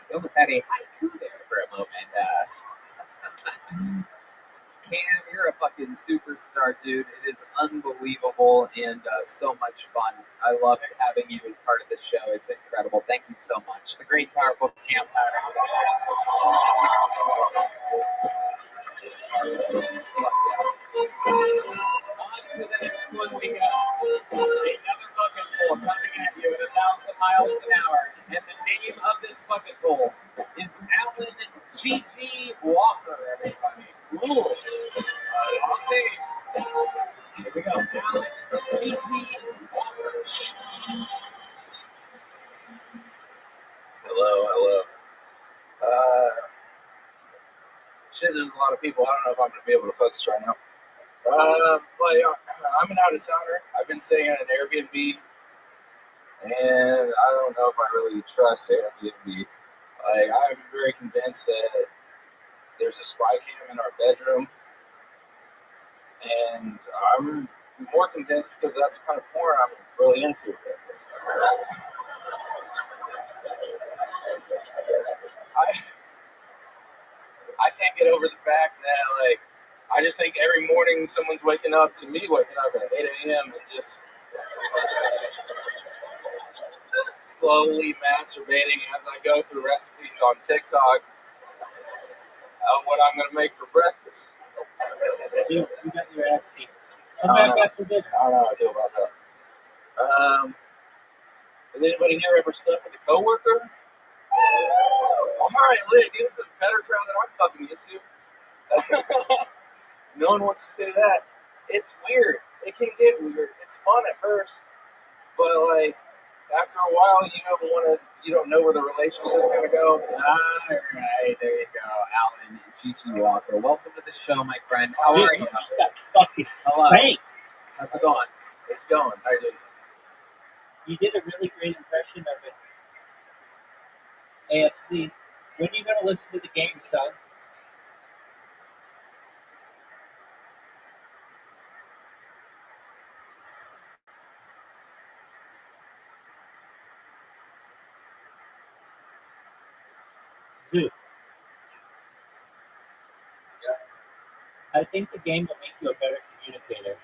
you almost had a haiku there for a moment. Cam, you're a fucking superstar, dude. It is unbelievable and so much fun. I love having you as part of this show. It's incredible. Thank you so much. The great, powerful Cam Parsons. On to the next one we go. Another bucket full coming at you at 1,000 miles an hour. And the name of this bucket full is Alan G.G. Walker, everybody. Ooh. Okay. Here we go. Alan G.G. Walker. Hello. Shit, there's a lot of people. I don't know if I'm going to be able to focus right now. I'm an out-of-towner. I've been staying at an Airbnb, and I don't know if I really trust Airbnb. I'm very convinced that there's a spy cam in our bedroom, and I'm more convinced because that's the kind of porn I'm really into. I can't get over the fact that, I just think every morning someone's waking up to me waking up at 8 a.m. and just slowly masturbating as I go through recipes on TikTok on what I'm going to make for breakfast. You got your ass beat. Come back after dinner. I don't know how I feel about that. Has anybody here ever slept with a coworker? All right, lit. This is a better crowd than I'm fucking used to. No one wants to say that. It's weird. It can get weird. It's fun at first, but like after a while, you don't know where the relationship's gonna go. All right, there you go, Alan Gigi Walker. Welcome to the show, my friend. How are you? Fucking Hello. spank. How's it going? It's going. I did. You did a really great impression of it. AFC. When are you going to listen to the game, son? Zoo. I think the game will make you a better communicator.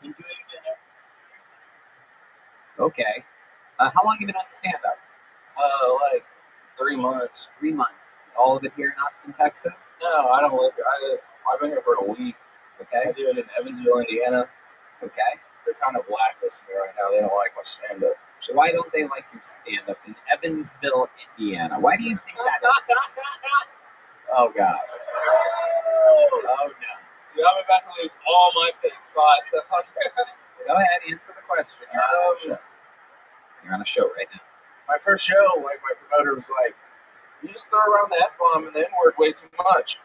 Enjoy your dinner. Okay. How long have you been on stand-up? Like 3 months. 3 months. All of it here in Austin, Texas? No, I don't live here. I've been here for a week. Okay. I do it in Evansville, Indiana. Okay. They're kind of blacklisting me right now. They don't like my stand-up. So why don't they like your stand-up in Evansville, Indiana? Why do you think that is? Oh, God. Oh, no. Dude, I'm about to lose all my pay spots. Go ahead, answer the question. You're on a show. You're on a show right now. My first show, like my promoter was like, "You just throw around the F-bomb and the N-word way too much."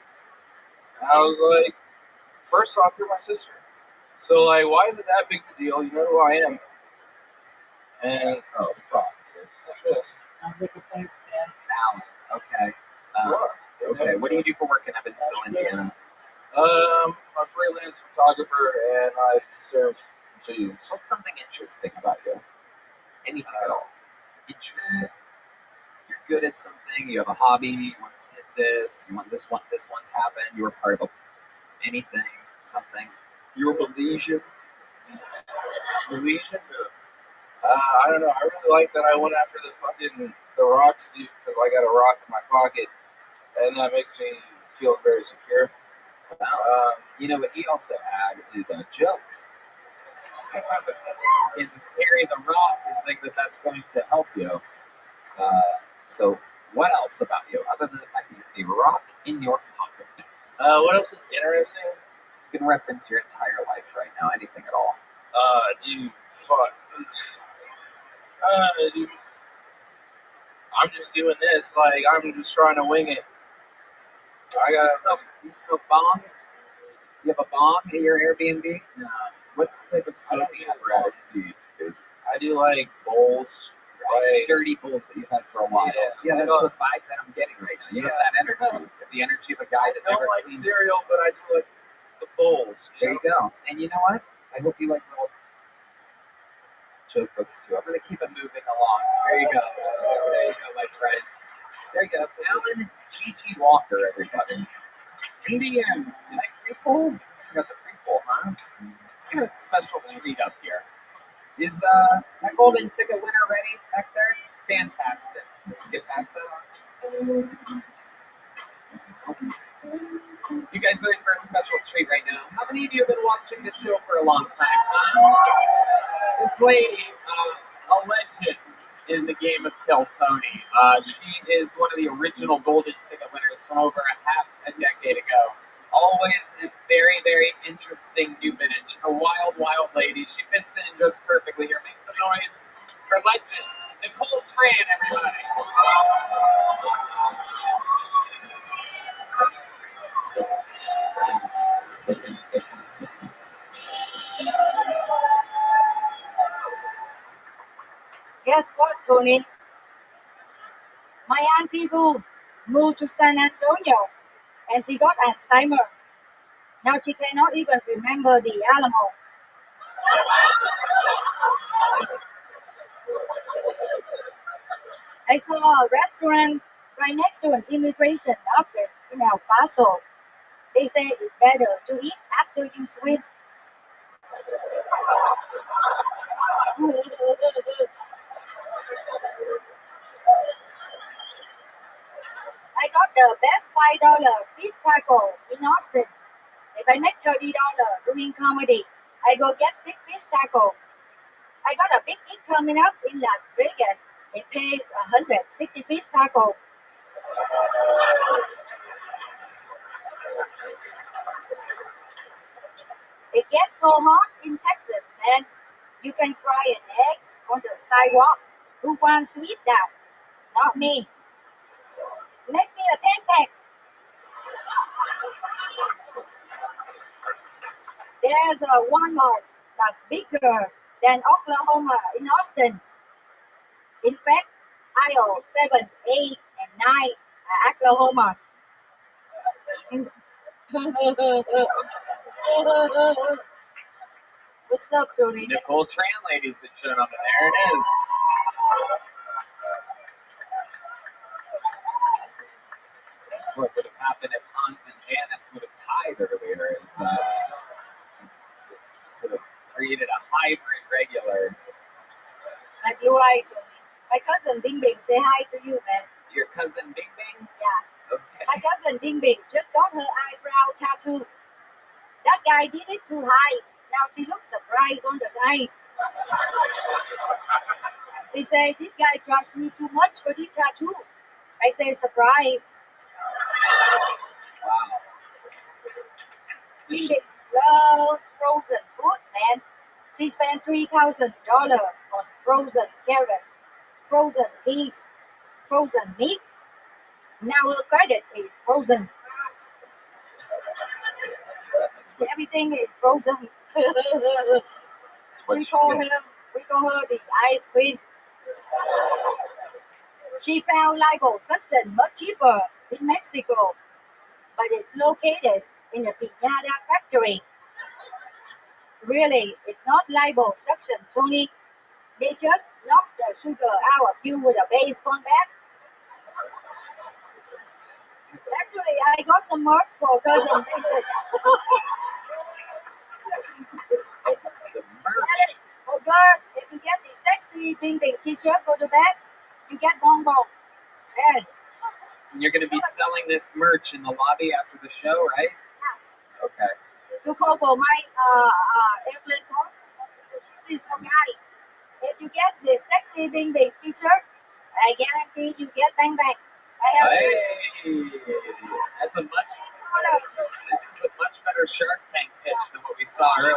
And I was like, first off, you're my sister. So, like, why is it that big a deal? You know who I am. And, oh, fuck. That's it. Sounds like a plan, Stan. Alan. Okay. Okay. What do you do for work in Evansville, Indiana? I'm a freelance photographer, and I serve food. What's something interesting about you? Anything at all? Interesting. You're good at something. You have a hobby. You once did this. You want this one. This once happened. You were part of anything, something. You're Belizean. Belizean? I don't know. I really like that I went after the rocks dude because I got a rock in my pocket, and that makes me feel very secure. You know what he also had is jokes. You can just carry the rock and think that that's going to help you. So what else about you, other than the fact that you have a rock in your pocket? What else is interesting? You can reference your entire life right now, anything at all. Dude, fuck. Dude, I'm just doing this, like, I'm just trying to wing it. You smoke bongs? You have a bong at your Airbnb? No. What type of smoking apparatus do you use? I do, like, bowls. Like, dirty bowls that you've had for a while. Yeah, that's the vibe that I'm getting right now. You have that energy. The energy of a guy that never like cleans cereal, but I do like the bowls. There you go. And you know what? I hope you like little joke books too. I'm going to keep it moving along. There you go. There you go, my friend. There you go. Alan Gigi Walker, everybody. Indian. You like pre-pool? You got the pre-pool, huh? Let's get a special treat up here. Is that golden ticket winner ready back there? Fantastic. Get past that on. Okay. You guys are in for a special treat right now. How many of you have been watching this show for a long time, huh? This lady, a legend in the game of Kill Tony. She is one of the original golden ticket winners from over half a decade ago. Always a very, very interesting human, and she's a wild, wild lady. She fits in just perfectly here. Make some noise for legend Nicole Tran, everybody. Guess what, Tony? My auntie Boo moved to San Antonio and she got Alzheimer. Now she cannot even remember the Alamo. I saw a restaurant right next to an immigration office in El Paso. They say it's better to eat after you swim. I got the best $5 fish taco in Austin. If I make $30 doing comedy, I go get 6 fish taco. I got a big gig coming up in Las Vegas. It pays 160 fish taco. It gets so hot in Texas, man. You can fry an egg on the sidewalk. Who wants to eat that? Not me. Make me a pancake. There's a Walmart that's bigger than Oklahoma in Austin. In fact, aisle 7, 8, and 9 are Oklahoma. What's up, Tony? Nicole Tran, ladies and gentlemen. There it is. This is what would have happened if Hans and Janice would have tied earlier. This would have created a hybrid regular. My blue eye, Tony. My cousin Bing Bing, say hi to you, man. Your cousin Bing Bing? Yeah. Okay. My cousin Bing Bing just got her eyebrow tattoo. That guy did it too high. Now she looks surprised all the time. She says, this guy charged me too much for the tattoo. I say, surprise. Wow. Bing Bing loves frozen food, man. She spent $3,000 on frozen carrots, frozen peas, frozen meat. Now her credit is frozen. Everything is frozen. we call her the ice queen. She found liposuction much cheaper in Mexico, but it's located in a piñata factory. Really, it's not liposuction, Tony. They just knock the sugar out of you with a baseball bat. Actually, I got some merch for cousin. Oh, girls, if you get the sexy Bing Bing t-shirt, go to bed, you get bonbon. And you're going to be selling this merch in the lobby after the show, right? Yeah. Okay. You call for my airplane call. This is for guy. If you get the sexy Bing Bing t-shirt, I guarantee you get bang bang. This is a much better Shark Tank pitch than what we saw earlier.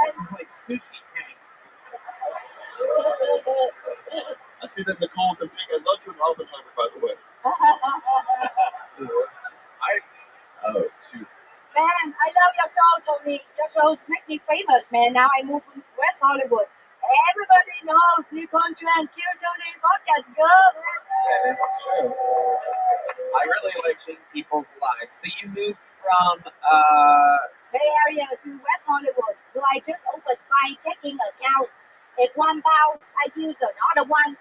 This is like Sushi Tank. I see that Nicole's a big. I love you in Oppenheimer, by the way. She was. Man, I love your show, Tony. Your shows make me famous, man. Now I moved to West Hollywood. Everybody knows Nicole Tran, Q Tony podcast. Go, man. That is true. I really like changing people's lives. So you moved from Bay Area to West Hollywood. So I just opened 5 checking accounts. If one bounce, I use another one.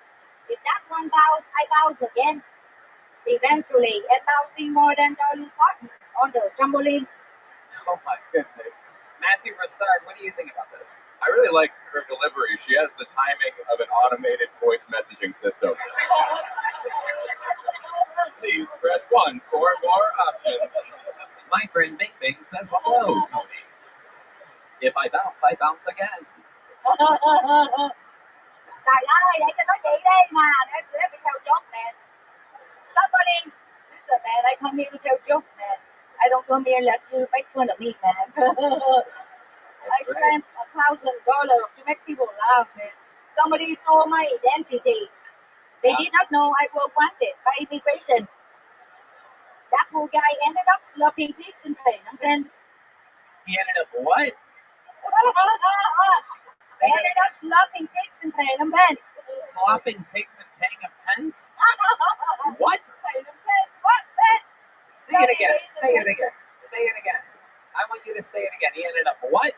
If that one bounce, I bounce again. Eventually, I'm bouncing more than Dolly Parton on the trampolines. Oh my goodness. Matthew Broussard, what do you think about this? I really like her delivery. She has the timing of an automated voice messaging system. Please press 1 for more options. My friend Bing Bing says hello, Tony. If I bounce again. Trời ơi, để cho nó chị đi mà. Let me tell jokes, man. Somebody, listen, man, I come here to tell jokes, man. I don't come here and let you make fun of me, man. I spent $1,000 to make people laugh, man. Somebody stole my identity. They did not know I was wanted by immigration. That poor guy ended up slopping pigs in Phnom Penh. He ended up what? Ended up slopping pigs in Phnom Penh. Slopping pigs and paying a pence? What? Say it again. Say it again. Say it again. I want you to say it again. He ended up what?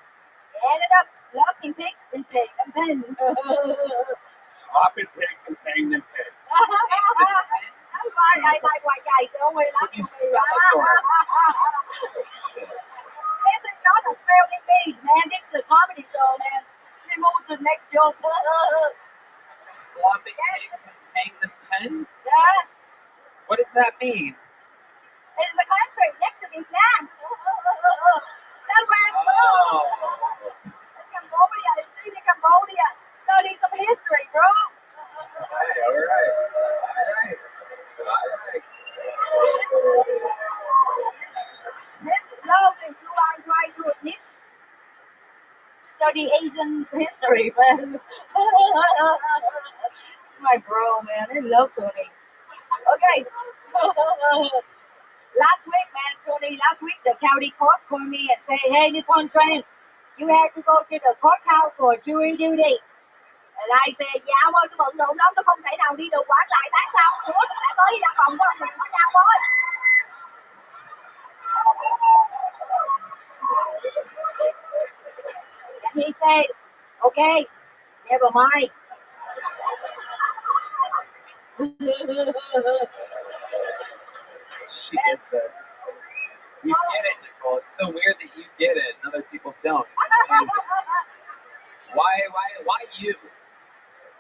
Ended up slopping pigs and paying them pen. Slopping pigs and paying them pen. That's why I like white guys. They always laugh at me. This is not a spelling bees, man. This is a comedy show, man. We move to the next joke. Sloppy pigs and hang the pen? Yeah. What does that mean? It is a country next to Vietnam. That's where it's from. Cambodia. It's in Cambodia. Study some history, bro. All right. This lovely blue-eyed white dude needs to study Asian history, man. It's my bro, man. I love Tony. Okay. Last week, man, Tony, the county court called me and said, hey, Nippon Train, you had to go to the courthouse for jury duty. And I said, dạ ơi, tôi bận rộn lắm, tôi không thể nào đi được quảng lại bán sao nữa, tôi sẽ tới văn phòng của mình có nhau thôi. And he said, okay, never mind. She gets it. You get it, Nicole. It's so weird that you get it and other people don't. Why you?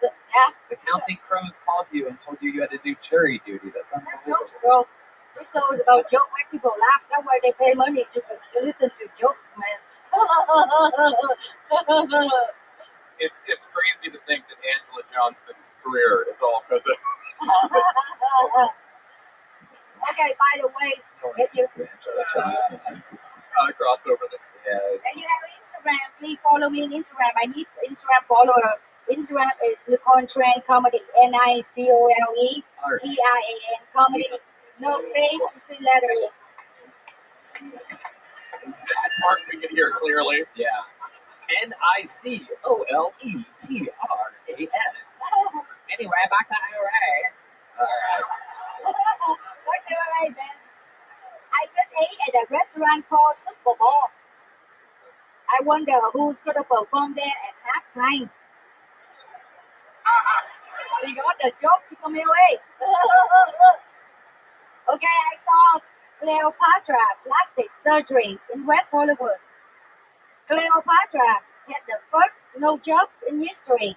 Yeah. The Counting Crows called you and told you had to do jury duty. That's unbelievable. Jokes, bro. This show is about jokes, make people laugh. That's why they pay money to listen to jokes, man. It's crazy to think that Angela Johnson's career is all because of Okay, by the way, if you crossover. And you have Instagram, please follow me on Instagram. I need Instagram follower. Instagram is Nippon Train Comedy, NICOLETRAN Comedy. No space between letters. That part we can hear clearly. Yeah. NICOLETRAN. Anyway, back to IRA. Alright. What's your name, man? I just ate at a restaurant called Super Bowl. I wonder who's gonna perform there at halftime. She got the joke, she come your way. Okay, I saw Cleopatra plastic surgery in West Hollywood. Cleopatra had the first no jobs in history,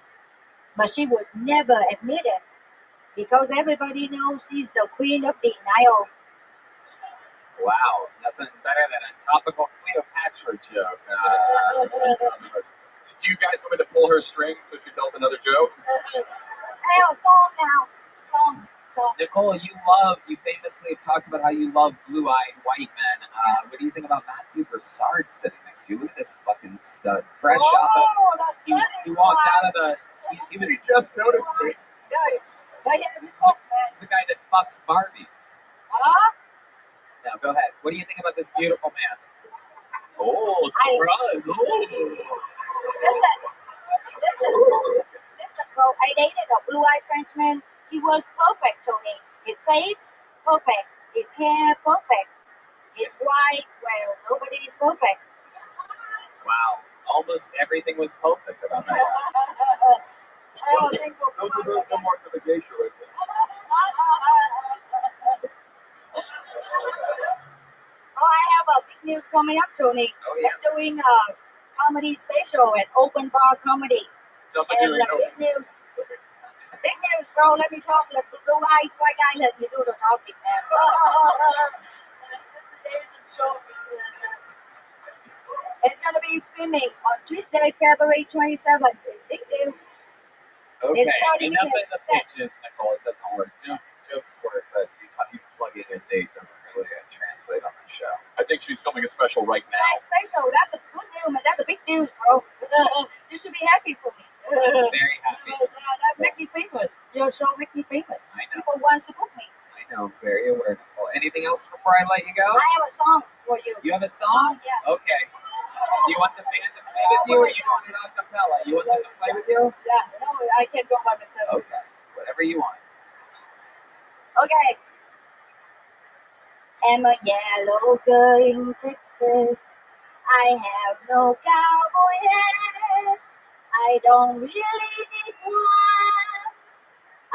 but she would never admit it because everybody knows she's the queen of denial. Wow, nothing better than a topical Cleopatra joke. So do you guys want me to pull her string so she tells another joke? Hey, a song now. Song. Nicole, you famously talked about how you love blue-eyed white men. What do you think about Matthew Broussard sitting next to you? Look at this fucking stud. Fresh out of he walked out of the... He just noticed me. This is the guy that fucks Barbie. Now, go ahead. What do you think about this beautiful man? Oh, surprise. Listen, bro. I dated a blue-eyed Frenchman. He was perfect, Tony. His face, perfect. His hair, perfect. His wife, well, nobody's perfect. Wow. Almost everything was perfect about that. Those are the marks of a geisha right there. Oh, I have a big news coming up, Tony. Oh, yes. I'm doing a comedy special at Open Bar Comedy. Sounds like you're big news. Big news, bro. Let me talk. Let the blue eyes white guy let me do the talking, man. It's gonna be filming on Tuesday, February 27th. Big deal. Okay, enough of the pitches, Nicole. It doesn't work. Jokes work, but you plug in a date doesn't really translate on the show. I think she's filming a special right now. Nice special. That's a good news, man. That's a big news, bro. You should be happy for me. Very happy. That make me famous. Your show make me famous. I know. People want to book me. I know. Very aware, Nicole. Anything else before I let you go? I have a song for you. You have a song? Yeah. Okay. Do you want the band to play with you, or you want it a cappella? You want them to play with you? Yeah. No, I can't go by myself. Okay. Whatever you want. Okay. I'm a yellow girl in Texas. I have no cowboy hat. I don't really need one.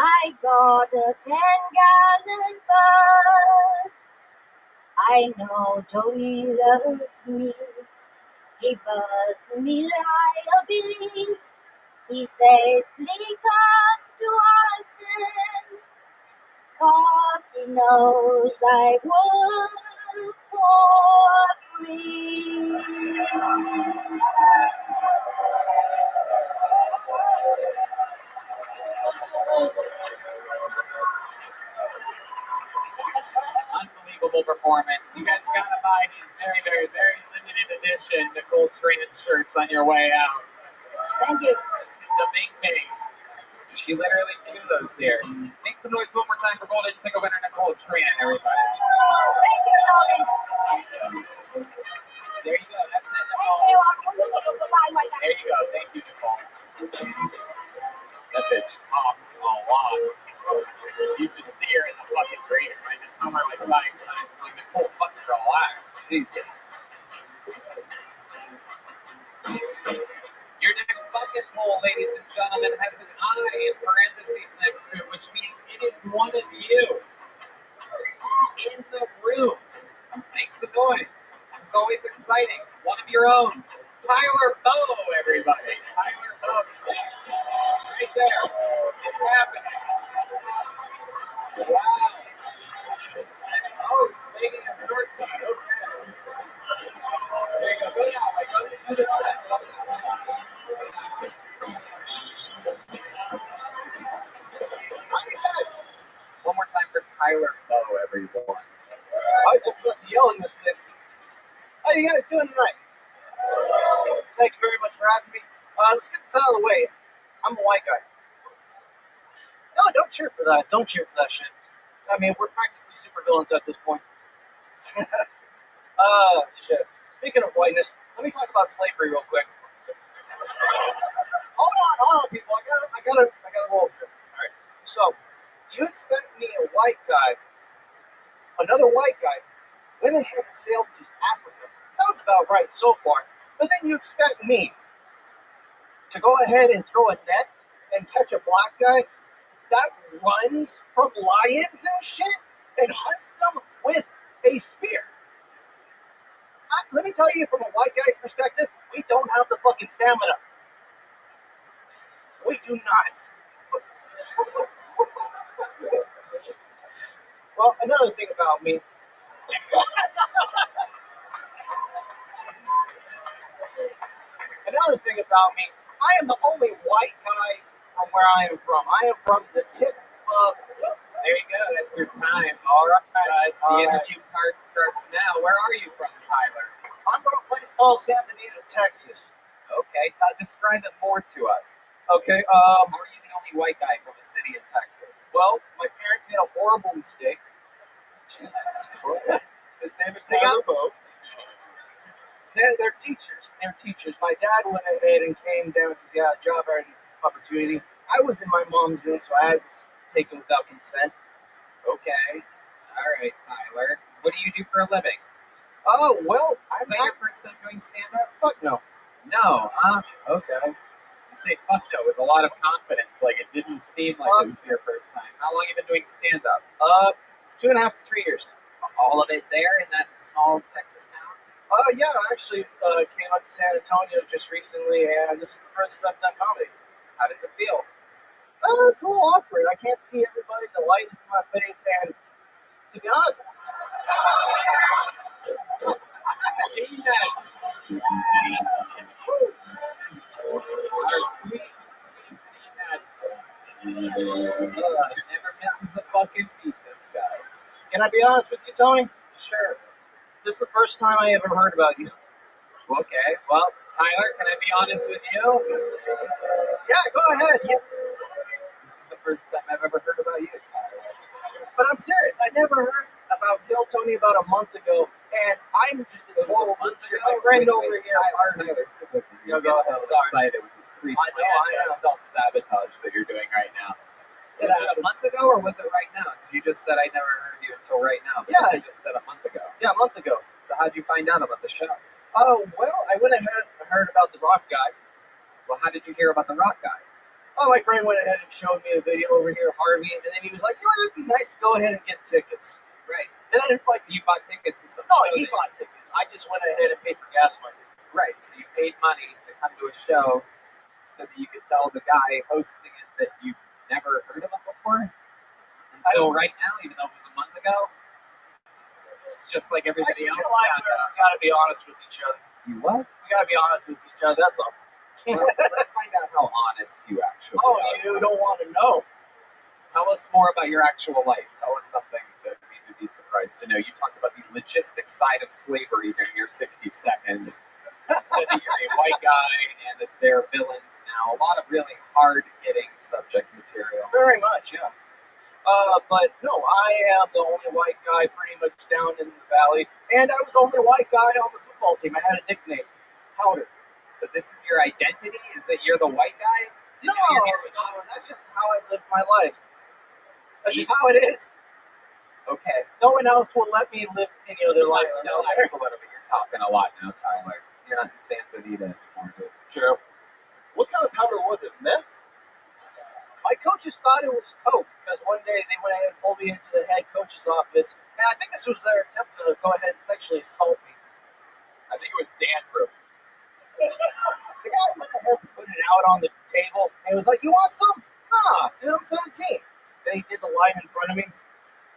I got a 10-gallon butt. I know Tony loves me. He buzzed me like a bee. He says, please come to Austin, 'cause he knows I work for free. Unbelievable performance. You guys gotta buy these very, very, very limited edition Nicole Tran shirts on your way out. Thank you. The big thing. She literally threw those here. Make some noise one more time for Golden Ticket winner Nicole Tran, everybody. Thank you, Logan. There you go. That's it, Nicole. There you go. Thank you, Nicole. That bitch talks a lot. You should see her in the fucking grader. I had to tell her like 5 times. I'm like, Nicole, fucking relax. Jesus. Your next bucket poll, ladies and gentlemen, has an I in parentheses next to it, which means it is one of you in the room. Make some noise. This is always exciting. One of your own. Tyler Bow, everybody. Tyler Bow. Right there. It's happening. Wow. Oh, he's taking a shortcut. Okay. There you go. Go now. Go to the set. One more time for Tyler Bow, everyone. I was just about to yell in this thing. How you guys doing tonight? Thank you very much for having me. Let's get this out of the way. I'm a white guy. No, don't cheer for that. Don't cheer for that shit. I mean, we're practically supervillains at this point. Shit. Speaking of whiteness, let me talk about slavery real quick. Hold on, people. I got a little bit. All right. So, you expect me, a white guy, another white guy, went ahead and sailed to Africa. Sounds about right so far. But then you expect me to go ahead and throw a net and catch a black guy that runs from lions and shit and hunts them with a spear. Let me tell you, from a white guy's perspective, we don't have the fucking stamina. We do not. Well, another thing about me. Another thing about me, I am the only white guy from where I am from. I am from the tip of... There you go. That's your time. All right. The interview part starts now. Where are you from, Tyler? I'm from a place called San Benito, Texas. Okay. Describe it more to us. Okay. How are you the only white guy from a city in Texas? Well, my parents made a horrible mistake. Jesus Christ. His name is Tyler Bow. They're teachers. They're teachers. My dad went ahead and came down because he got a job opportunity. I was in my mom's room, so I was taken without consent. Okay. All right, Tyler. What do you do for a living? Oh, well, Is that your first time doing stand-up? Fuck no. No. Okay. You say fuck no with a lot of confidence, like it didn't seem like it was your first time. How long have you been doing stand-up? 2.5 to 3 years. All of it there in that small Texas town? Yeah, I actually came out to San Antonio just recently, and this is the furthest I've done comedy. How does it feel? It's a little awkward. I can't see everybody. The light is in my face, and to be honest, Never misses a fucking beat, this guy. Can I be honest with you, Tony? Sure. This is the first time I ever heard about you. Okay, well, Tyler, can I be honest with you? Yeah, go ahead. Yeah. This is the first time I've ever heard about you, Tyler. But I'm serious. I never heard about Kill Tony about a month ago, and I'm just a total bullshit. My friend over here, Tyler, stick with me. You're getting a little excited with this pre-planned self-sabotage that you're doing right now. Was it a month ago, or was it right now? You just said I never heard you until right now. But Yeah. you just said a month ago. Yeah, a month ago. So how'd you find out about the show? Oh, well, I went ahead and heard about the rock guy. Well, how did you hear about the rock guy? Well, my friend went ahead and showed me a video over here of Harvey, and then he was like, it'd be nice to go ahead and get tickets. Right. And then, like, so you bought tickets to some no, show he that- bought tickets. I just went ahead and paid for gas money. Right, so you paid money to come to a show so that you could tell the guy hosting it that you've never heard of him before? Until right now, even though it was a month ago? It's just like everybody else. We gotta be honest with each other. You what? We gotta be honest with each other, that's all. Well, let's find out how honest you actually Oh, are. you don't want to know. Tell us more about your actual life. Tell us something that we would be surprised to know. You talked about the logistics side of slavery during your 60 seconds. You said that you're a white guy and that they're villains now. A lot of really hard-hitting subject material. Very much, yeah. But no, I am the only white guy pretty much down in the valley, and I was the only white guy on the football team. I had a nickname, Powder. So this is your identity? Is that you're the white guy? No, that's just how I live my life. That's just how it is. Okay. No one else will let me live any other life. No, that's a little bit. You're talking a lot now, Tyler. You're not in San Benito anymore, dude. True. What kind of powder was it? Meth? My coaches thought it was coke because one day they went ahead and pulled me into the head coach's office, and I think this was their attempt to go ahead and sexually assault me. I think it was dandruff. The guy went ahead and put it out on the table, and was like, "You want some? Nah, dude, I'm 17." Then he did the line in front of me.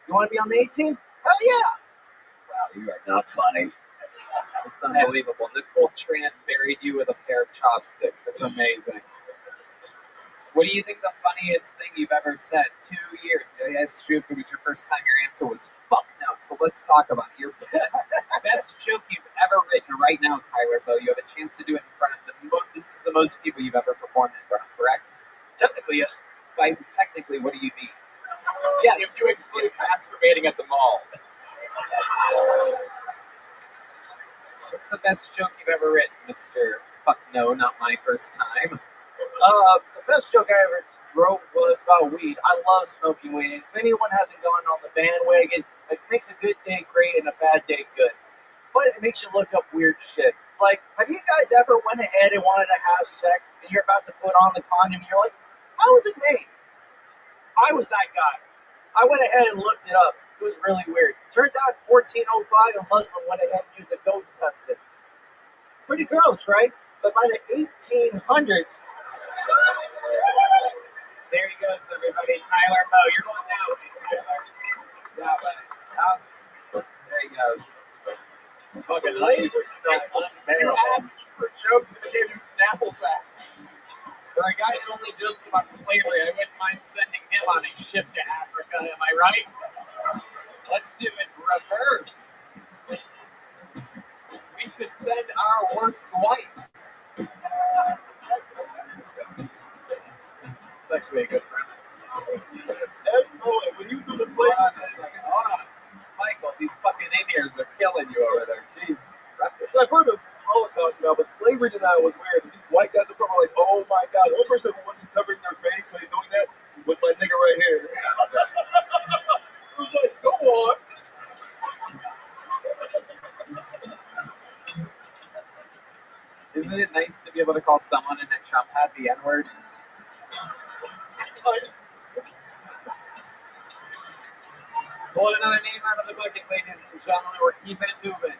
You want to be on the 18? Hell yeah! Wow, you are not funny. It's unbelievable. Nicole Trant buried you with a pair of chopsticks. It's amazing. What do you think the funniest thing you've ever said? 2 years. Yes, true. If it was your first time, your answer was fuck no. So let's talk about it. Your best joke you've ever written right now, Tyler Bow. You have a chance to do it in front of this is the most people you've ever performed in front of, correct? Technically, yes. By technically, what do you mean? Yes. If you exclude masturbating at the mall. What's the best joke you've ever written, Mr. Fuck no, not my first time? The best joke I ever wrote was about weed. I love smoking weed. And if anyone hasn't gone on the bandwagon, it makes a good day great and a bad day good. But it makes you look up weird shit. Like, have you guys ever went ahead and wanted to have sex, and you're about to put on the condom, and you're like, how was it made? I was that guy. I went ahead and looked it up. It was really weird. Turns out 1405, a Muslim went ahead and used a goat and tested. Pretty gross, right? But by the 1800s, there he goes, everybody. Tyler Bow. You're going that way, Tyler. That way. There he goes. Fucking you asked for jokes and gave you Snapple facts. For a guy that only jokes about slavery, I wouldn't mind sending him on a ship to Africa. Am I right? Let's do it reverse. We should send our worst whites. It's actually a good premise. When you do the slave. Hold on. Michael, these fucking in-ears are killing you over there. Jesus Christ. I've heard of Holocaust now, but slavery denial was weird. And these white guys are probably like, oh my God. The only person who wasn't covering their face when he's doing that was my nigga right here. It was like, go on. Isn't it nice to be able to call someone in a Trump hat the N-word? Pull another name out of the bucket, ladies and gentlemen. We're keeping it moving.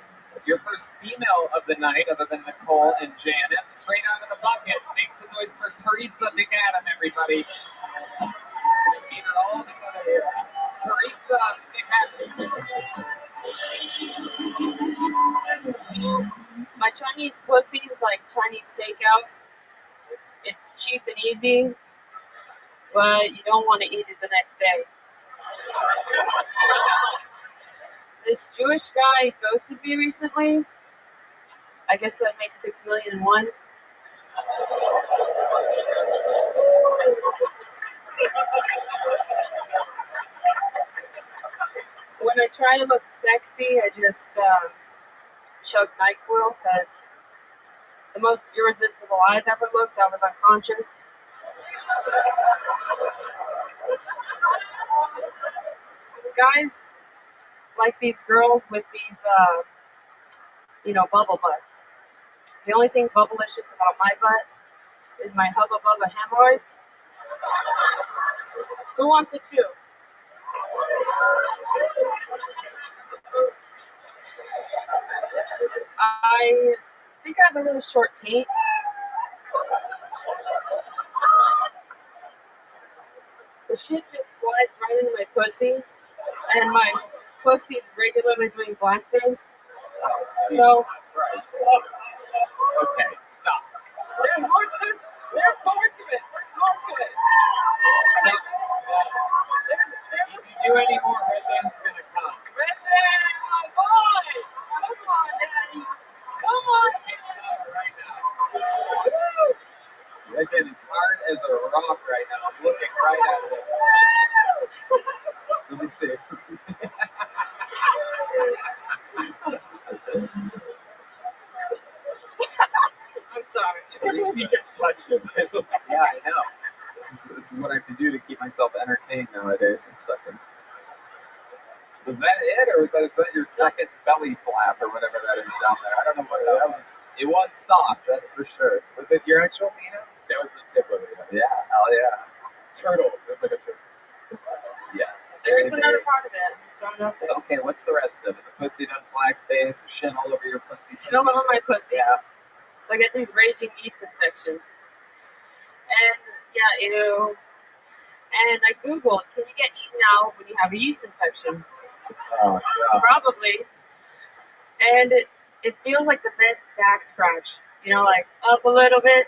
Your first female of the night, other than Nicole and Janice, straight out of the bucket. Make some noise for Teresa McAdam, everybody. Keep it all together here. Teresa McAdam. My Chinese pussy is like Chinese takeout. It's cheap and easy, but you don't want to eat it the next day. This Jewish guy ghosted me recently. I guess that makes 6 million in one. When I try to look sexy, I just chug NyQuil because the most irresistible I've ever looked, I was unconscious. Guys like these girls with these, bubble butts. The only thing bubblicious about my butt is my Hubba Bubba hemorrhoids. Who wants a chew? I think I have a really short taint. The shit just slides right into my pussy, and my pussy's regularly doing blackface. So, Okay, stop. there's more to it. There's more to it. There's more to it. Stop. If you do any more, Redman's gonna come. Redman, my boy! Come on, Daddy. Come on, Right now. Redman is hard as a rock right now. I'm looking right at it. Let me see. I'm sorry. You just touched it. Yeah, I know. This is what I have to do to keep myself entertained nowadays. It's fucking. Was that it, or is that your second belly flap, or whatever that is down there? I don't know what that was. It was soft, that's for sure. Was it your actual penis? That was the tip of it. Yeah, hell yeah. Turtle. There's like a turtle. Yes. There's another part of it. So Okay, what's the rest of it? The pussy does blackface, shit all over your pussy. Shit all over my pussy. Yeah. So I get these raging yeast infections. And yeah, ew. And I Googled, can you get eaten out when you have a yeast infection? Oh, yeah. Probably. And it feels like the best back scratch. You know, like up a little bit,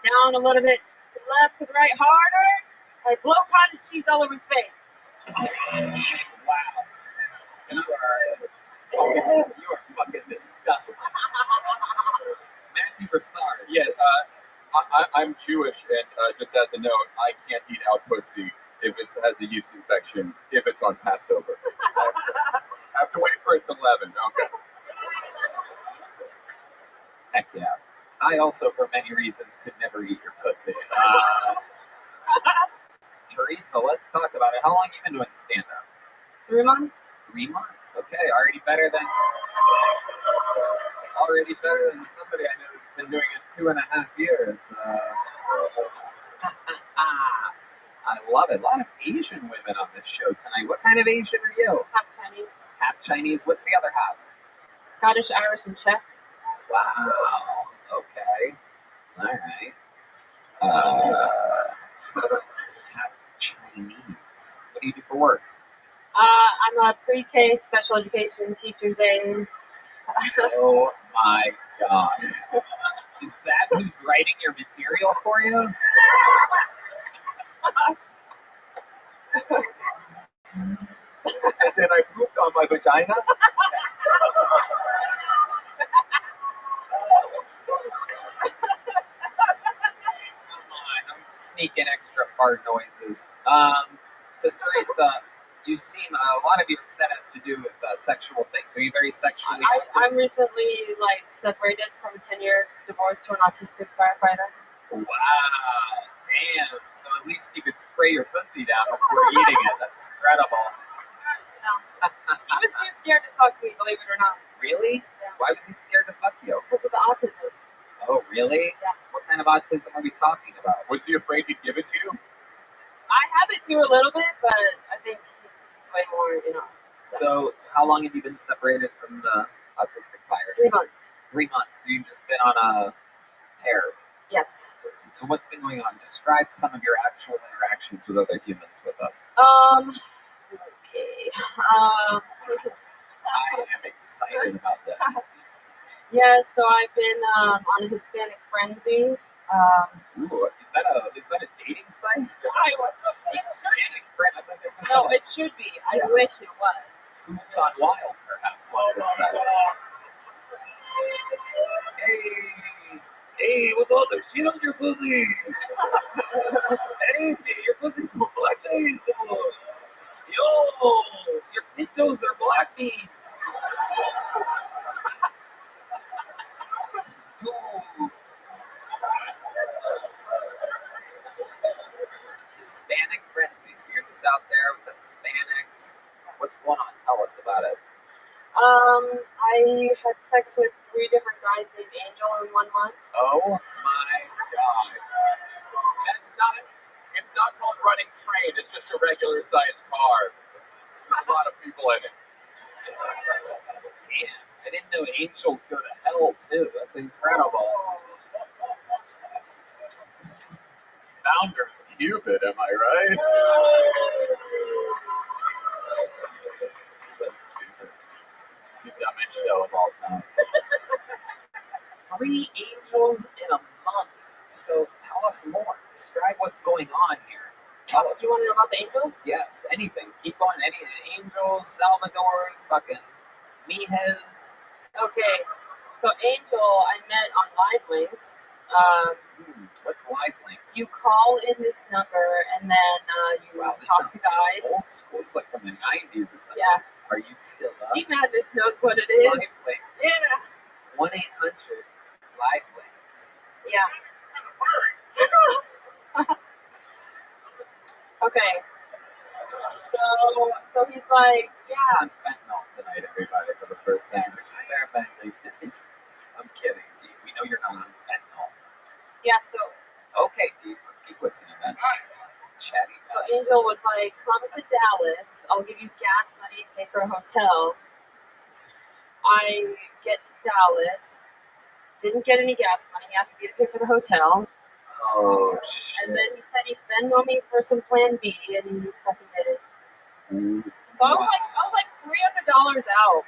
down a little bit, to the left, to the right, harder. Like blow cottage cheese all over his face. Wow. You are fucking disgusting. Matthew Broussard. Yeah, I'm Jewish, and just as a note, I can't eat out pussy if it has a yeast infection, if it's on Passover. I have to wait for it to leaven. Okay. Heck yeah. I also, for many reasons, could never eat your pussy. Teresa, let's talk about it. How long have you been doing stand-up? 3 months. 3 months. Okay, already better than somebody I know that's been doing it 2.5 years. I love it. A lot of Asian women on this show tonight. What kind of Asian are you? Half Chinese. Half Chinese. What's the other half? Scottish, Irish, and Czech. Wow. Okay. All right. Half Chinese. What do you do for work? I'm a pre-K special education teacher's aide. Oh my God. Is that who's writing your material for you? And then I pooped on my vagina. I'm sneaking extra fart noises. So Teresa, you seem a lot of your set has to do with sexual things. Are you very sexually? I'm recently separated from a 10-year divorce to an autistic firefighter. Wow, damn. So at least you could spray your pussy down before eating it. That's incredible. No. He was too scared to fuck me, believe it or not. Really? Yeah. Why was he scared to fuck you? Because of the autism. Oh, really? Yeah. What kind of autism are we talking about? Was he afraid he'd give it to you? I have it too a little bit, but I think he's way more, So how long have you been separated from the autistic fire? 3 months. 3 months. So you've just been on a tear. Yes. So what's been going on? Describe some of your actual interactions with other humans with us. Okay. I am excited about this. Yeah, so I've been on a Hispanic frenzy. Ooh, is that a dating site? Hispanic frenzy? No, it should be. I wish it was. Who's Gone Wild, perhaps one could say. Hey, what's all the shit on your pussy? Hey, your pussy's so black. Yo, your pintos are black beans. Dude. Hispanic frenzy. So you're just out there with the Hispanics. What's going on? Tell us about it. I had sex with 3 different guys named Angel in 1 month. Oh my God. It's not called running train. It's just a regular sized car. There's a lot of people in it. Damn, I didn't know angels go to hell too. That's incredible. Founders Cupid, am I right? So stupid. It's the dumbest show of all time. 3 angels in a month. So tell us more. Describe what's going on here. Tell us. You want to know about the angels? Yes, anything. Keep going. Any angels, Salvadors, fucking Mihes. Okay, so Angel I met on Live Links. What's Live Links? You call in this number and then you talk to guys. Old school. It's like from the 90s or something. Yeah. Are you still up? Deep Madness knows what it is. Live Links. Yeah. 1-800 Live Links. Yeah. Okay. So he's like, yeah. On fentanyl tonight, everybody, for the first time. He's experimenting. I'm kidding, Dee. We know you're not on fentanyl. Yeah, so. Okay, Dee, let's keep listening then. Chatty. So Angel was like, come to Dallas. I'll give you gas money, pay for a hotel. I get to Dallas. Didn't get any gas money. He asked me to pay for the hotel. Oh, shit. And then he said he'd Venmo me for some Plan B, and he fucking did it. So I was like $300 out.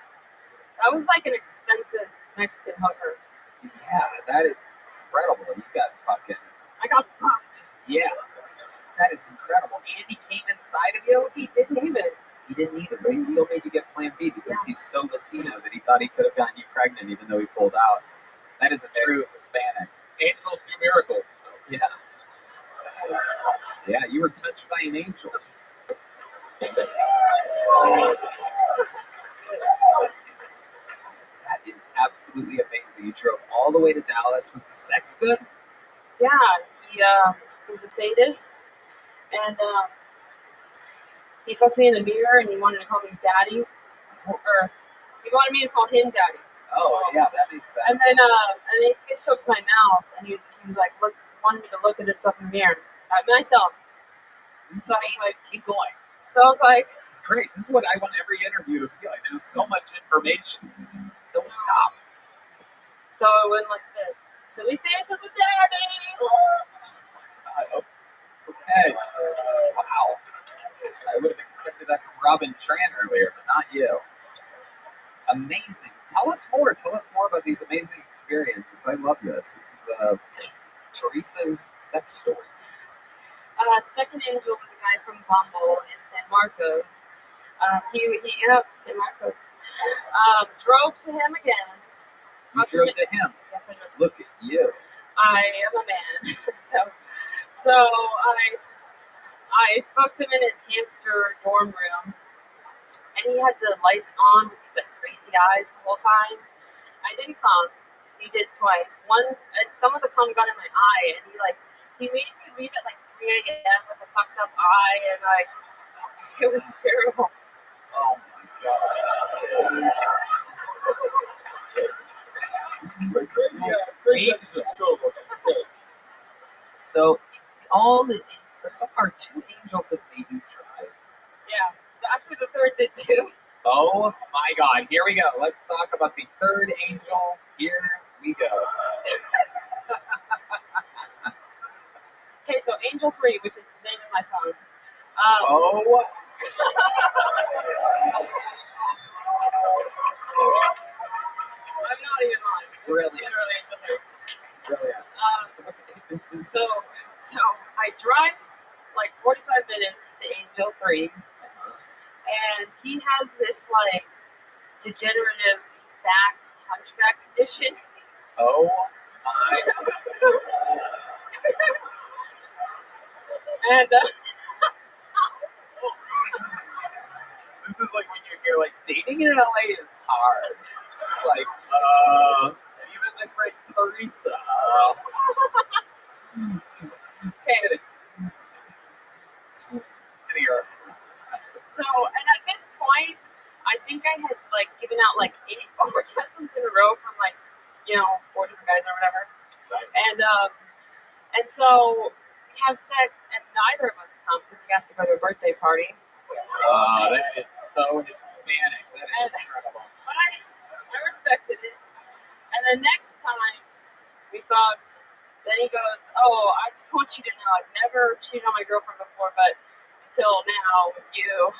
That was like an expensive Mexican hooker. Yeah, that is incredible. You got fucking. I got fucked. Yeah, that is incredible. And he came inside of you? He didn't even. He didn't even, but he still made you get Plan B because he's so Latino that he thought he could have gotten you pregnant even though he pulled out. That is a true Hispanic. Angels do miracles. So, yeah. Yeah, you were touched by an angel. That is absolutely amazing. You drove all the way to Dallas. Was the sex good? Yeah, he was a sadist, and he fucked me in the mirror, and he wanted to call me daddy, or he wanted me to call him daddy. Oh, yeah, that makes sense. And then he fish hooked my mouth, and he was like, wanted me to look at himself in the mirror, at myself. This is amazing. Like, keep going. So I was like, this is great. This is what I want every interview to be like. There's so much information. Don't stop. So it went like this. Silly faces with daddy. Okay. Wow. I would have expected that from Robin Tran earlier, but not you. Amazing. Tell us more. Tell us more about these amazing experiences. I love this. This is Teresa's sex story. Second angel was a guy from Bumble in San Marcos. San Marcos. Drove to him again. You drove to him? Yes, I drove. Look at you. I am a man. so I fucked him in his hamster dorm room. And he had the lights on with these like crazy eyes the whole time. I didn't come. He did twice. And some of the cum got in my eye, and he made me leave at like 3 a.m. with a fucked up eye, and like it was terrible. Oh my god. So so far 2 angels have made you try. Yeah. Actually, the third did too. Oh my god, here we go. Let's talk about the third angel. Here we go. Okay, so Angel 3, which is his name in my phone. Oh. I'm not even lying. Brilliant. Literally Angel 3. Brilliant. So I drive like 45 minutes to Angel 3. And he has this like degenerative hunchback condition. Oh my. And this is like when you hear like dating in LA is hard. It's like, even my friend Teresa. Okay. So, and at this point, I think I had like given out like 8 orgasms in a row from like, 4 different guys or whatever. And so we have sex, and neither of us come because he has to go to a birthday party. Oh, that is so Hispanic. That is And- incredible. But I respected it. And then next time we fucked, then he goes, "Oh, I just want you to know I've never cheated on my girlfriend before, but until now with you."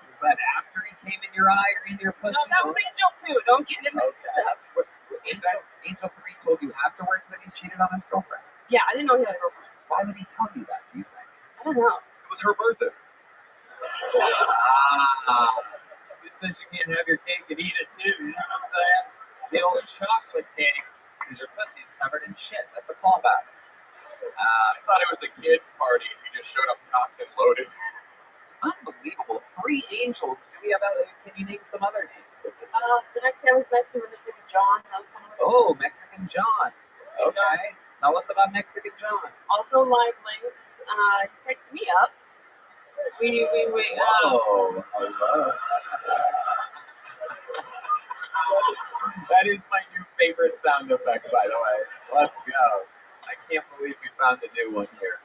Was that after he came in your eye or in your pussy? No, that was Angel too. Don't get him mixed up. Angel 3 told you afterwards that he cheated on his girlfriend. Yeah, I didn't know he had a girlfriend. Why would he tell you that, do you think? I don't know. It was her birthday. Who says you can't have your cake and eat it too? You know what I'm saying? The old chocolate cake, because your pussy's covered in shit. That's a callback. I thought it was a kid's party and you just showed up cocked and loaded. It's unbelievable. 3 angels. Do we have other? Can you name some other names of this? The next guy was Mexican. His name was John. That was kind of Oh, Mexican John. Okay. Tell us about Mexican John. Also live links. He picked me up. Whoa. Hello. That is my new favorite sound effect, by the way. Let's go. I can't believe we found a new one here.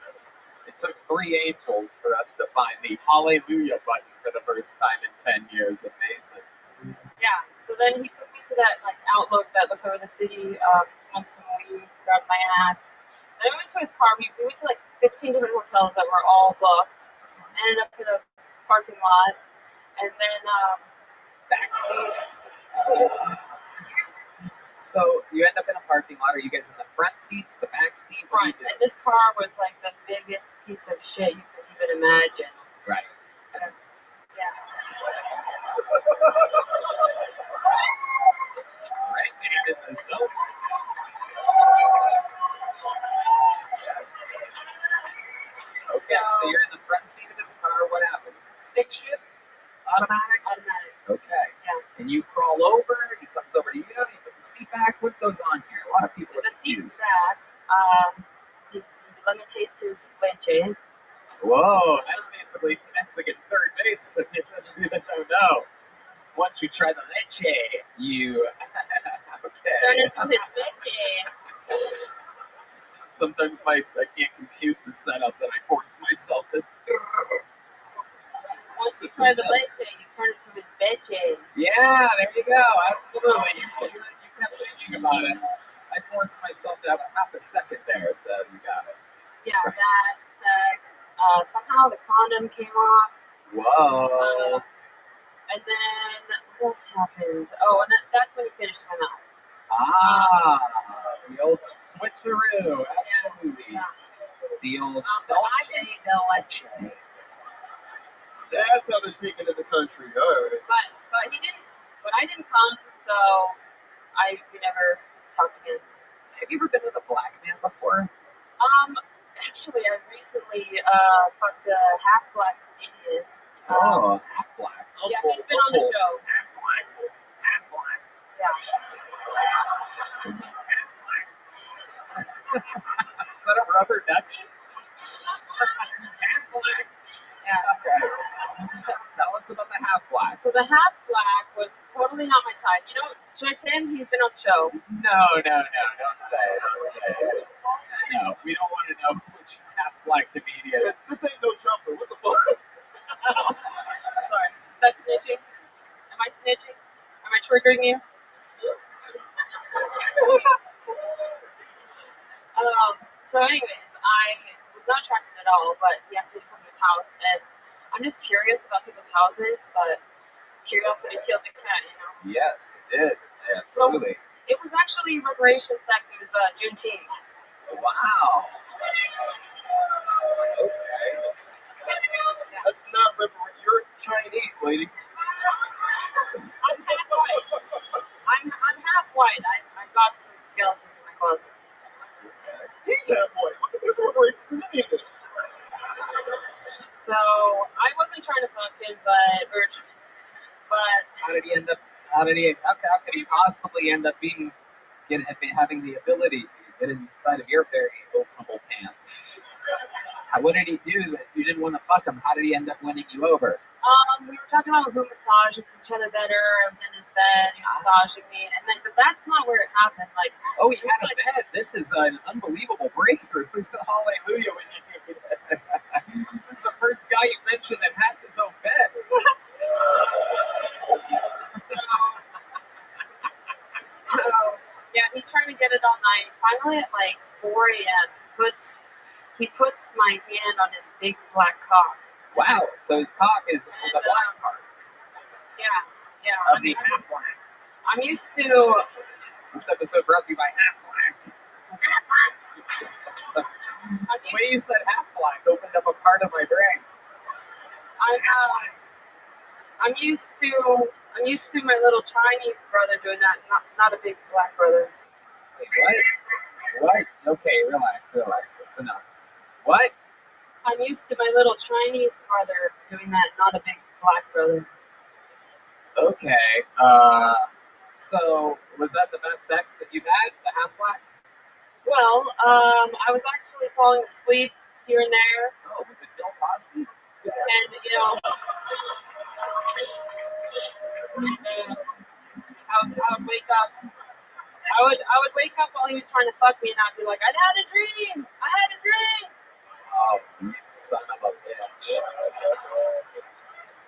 It took 3 angels for us to find the hallelujah button for the first time in 10 years. Amazing. Yeah. So then he took me to that like outlook that looks over the city. Smoked some weed, grabbed my ass. Then we went to his car. We went to like 15 different hotels that were all booked. Ended up in a parking lot, and then backseat. So you end up in a parking lot. Are you guys in the front seats, the back seat? Front. And this car was like the biggest piece of shit you could even imagine. Right. Yeah. Right, man, in the zone. Okay, so you're in the front seat of this car. What happens? Stick shift? Automatic? Automatic. Okay. Yeah. And you crawl over, he comes over to you, you put the seat back. What goes on here? A lot of people are The confused. seat's back. He let me taste his leche. Whoa, that's basically Mexican third base with you. That's you that don't know. Once you try the leche, you Turn okay. into his leche. Sometimes I can't compute the setup that I force myself to. Once you try the leche, you turn into his leche. Yeah, there you go. Absolutely. You kept thinking about it. I forced myself to have a half a second there, so you got it. Yeah, that, sex. Somehow the condom came off. Whoa. And then what else happened? Oh, and that's when he finished my mouth. The old switcheroo. Absolutely. Yeah. The old dolce de leche. That's how they're sneaking in the country. All right. But he didn't. But I didn't come, so we never talked again. Have you ever been with a black man before? Actually, I recently fucked a half black Indian. Oh, half black. Yeah, he's been on the show. Half black. Half black. Yeah. Is that a rubber ducky? Half black. Yeah. Okay. Tell us about the half black. So the half black was totally not my type. You know, should I say him? He's been on the show. No. Don't say it. Don't say it. No, we don't want to know which half black comedian. This ain't no jumper. What the fuck? Sorry. Is that snitching? Am I snitching? Am I triggering you? So anyways, I was not attracted at all, but he asked me to come to his house, and I'm just curious about people's houses, but curiosity killed the cat, you know? Yes, it did. Absolutely. So it was actually reparation sex. It was Juneteenth. Wow. Okay. That's not you're Chinese, lady. I'm half white. I'm half white. I've got some skeletons in my closet. He's half white. What the fuck's reparations in any of this? So I wasn't trying to fuck him, but How did he end up? How could he possibly end up having the ability to get inside of your very openable pants? What did he do that you didn't want to fuck him? How did he end up winning you over? We were talking about who massages each other better. I was in his bed, he was massaging me, but that's not where it happened. Like, oh, he had a bed. This is an unbelievable breakthrough. It's the hallelujah when you forgot you mentioned that half his own bed. So, yeah, he's trying to get it all night. Finally, at like 4 a.m., he puts my hand on his big black cock. Wow, so his cock is the black part. Yeah. Of the half black. I'm used to. This episode brought to you by Half Black. So, the way you said Half Black opened up a part of my brain. I'm used to my little Chinese brother doing that, not a big black brother. Wait, what? Okay, relax. That's enough. What? I'm used to my little Chinese brother doing that, not a big black brother. Okay. So was that the best sex that you've had? The half black? Well, I was actually falling asleep here and there. Oh, was it Bill Cosby? And I would wake up. I would wake up while he was trying to fuck me, and I'd be like, I had a dream. Oh, you son of a bitch.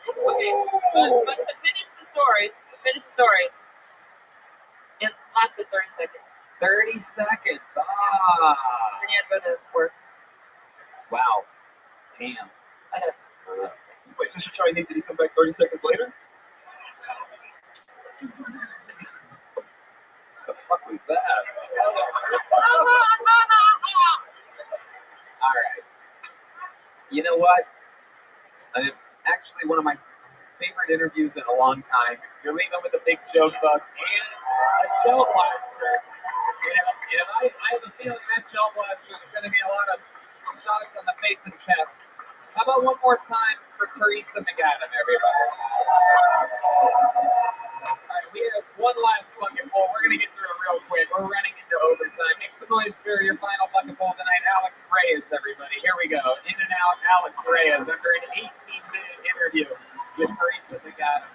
Okay, but to finish the story, it lasted 30 seconds. 30 seconds. Then you had to go to work. Wow. Damn. Wait, since you're Chinese, did he come back 30 seconds later? The fuck was that? Alright. You know what? Actually, one of my favorite interviews in a long time. You're leaving with a big joke book and a gel blaster. And I have a feeling that gel blaster is going to be a lot of shots on the face and chest. How about one more time for Teresa McAdam, everybody? Alright, we have one last bucket bowl. We're going to get through it real quick. We're running into overtime. Make some noise for your final bucket bowl tonight. Alex Reyes, everybody. Here we go. In and out, Alex Reyes after an 18-minute interview with Teresa McAdam.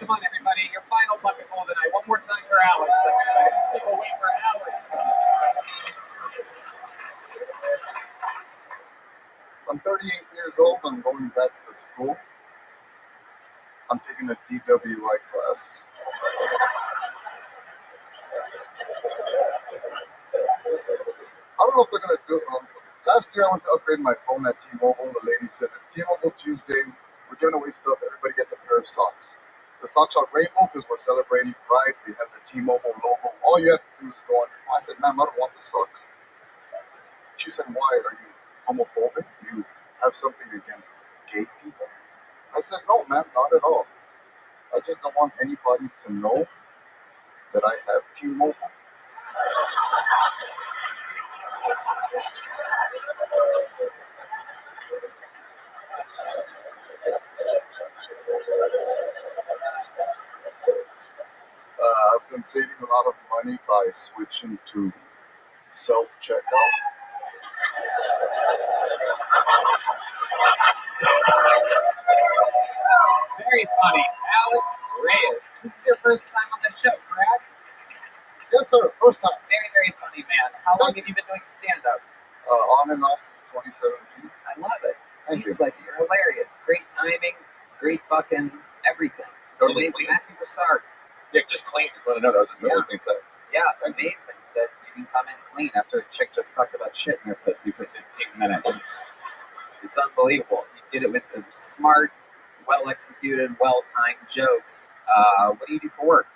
Come on, everybody. Your final bucket bowl tonight. One more time for Alex. Let's people wait for Alex. I'm 38 years old. I'm going back to school. I'm taking a DWI class. I don't know if they're going to do it. Last year I went to upgrade my phone at T-Mobile. The lady said, at T-Mobile Tuesday, we're giving away stuff. Everybody gets a pair of socks. The socks are rainbow because we're celebrating Pride. We have the T-Mobile logo. All you have to do is go on. I said, ma'am, I don't want the socks. She said, why? Are you homophobic? Do you have something against gay people? I said, no, ma'am, not at all. I just don't want anybody to know that I have T-Mobile. I've been saving a lot of money by switching to self-checkout. Very funny. Alex Reyes. This is your first time on the show, correct? Yes, sir. First time. Very, very funny, man. How long have you been doing stand-up? On and off since 2017. I love it. Seems like you're hilarious. Great timing. Great fucking everything. Totally amazing. clean. Matthew Broussard. Yeah, just clean. Just want to know that was a totally clean set. Yeah, amazing that you can come in clean after a chick just talked about shit in your pussy for 15 minutes. It's unbelievable. You did it with the smart, well-executed, well-timed jokes. What do you do for work?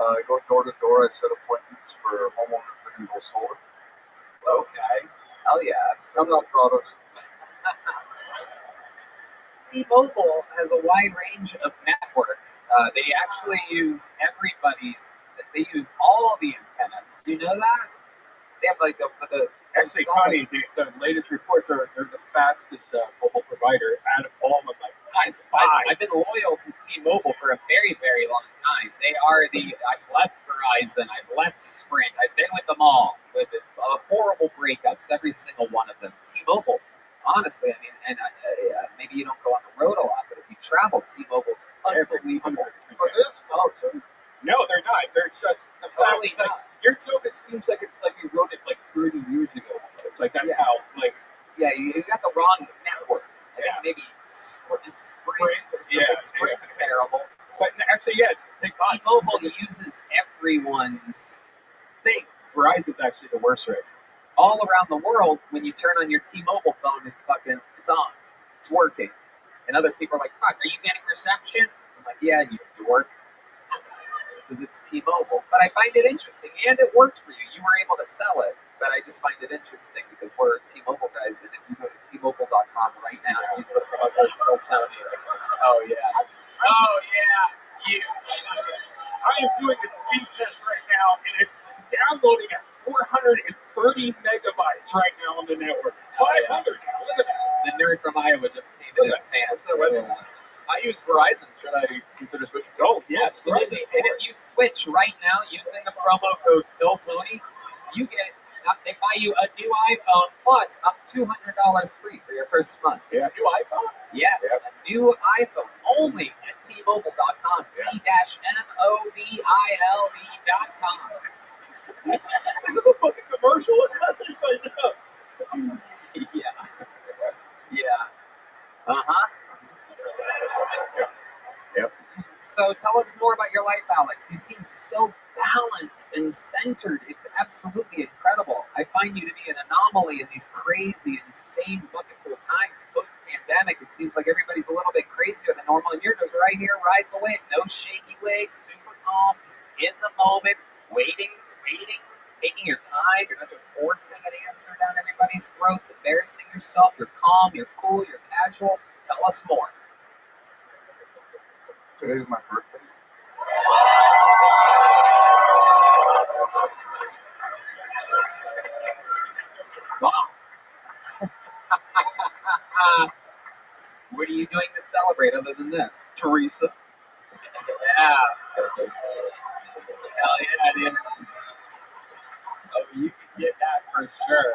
I go door to door. I set appointments for homeowners living in solar. Okay. Hell yeah. I'm not proud of it. T-Mobile has a wide range of networks. They actually use they use all the antennas. Do you know that? They have like the Actually, Connie, the latest reports are they're the fastest mobile provider out of all of them. Like times 5. I've been loyal to T-Mobile for a very, very long time. They are I've left Verizon, I've left Sprint, I've been with them all. With horrible breakups, every single one of them. T-Mobile, honestly, I mean, and maybe you don't go on the road a lot, but if you travel, T-Mobile's unbelievable. For this, no, they're not. They're just the Totally fastest. Like, your joke, it seems like it's like you wrote it like 30 years ago. It's like that's how like. Yeah, you got the wrong network. think maybe Sprint. Yeah, Sprint's terrible. But actually, yes, T-Mobile uses everyone's things. Verizon's actually the worst rate. All around the world, when you turn on your T-Mobile phone, it's on. It's working. And other people are like, fuck, are you getting reception? I'm like, yeah, you dork. Because it's T-Mobile. But I find it interesting, and it worked for you. You were able to sell it. But I just find it interesting because we're T-Mobile guys, and if you go to T-Mobile.com right now, use the promo code Tony. Oh, yeah. Oh, yeah. You. I am doing a speed test right now, and it's downloading at 430 megabytes right now on the network. 500 now. Look at that. The nerd from Iowa just came in his pants. I use Verizon. Should I consider switching? Oh, yeah. Absolutely. And if you switch right now using the promo code KillTony, you get they buy you a new iPhone plus up $200 free for your first month. Yeah. New iPhone? Yes, a new iPhone only at T-Mobile.com. T-MOBILE.com. This is a fucking commercial. What's happening right now? Yeah. Uh-huh. Yep. So tell us more about your life, Alex. You seem so balanced and centered. It's absolutely incredible. I find you to be an anomaly in these crazy, insane bucket-full times. Post-pandemic, it seems like everybody's a little bit crazier than normal, and you're just right here riding the wave. No shaky legs, super calm, in the moment, waiting, taking your time. You're not just forcing an answer down everybody's throats, embarrassing yourself. You're calm, you're cool, you're casual. Tell us more. Today's my birthday. Stop. What are you doing to celebrate other than this? Teresa. Yeah. Hell yeah, dude. Oh, you can get that for sure.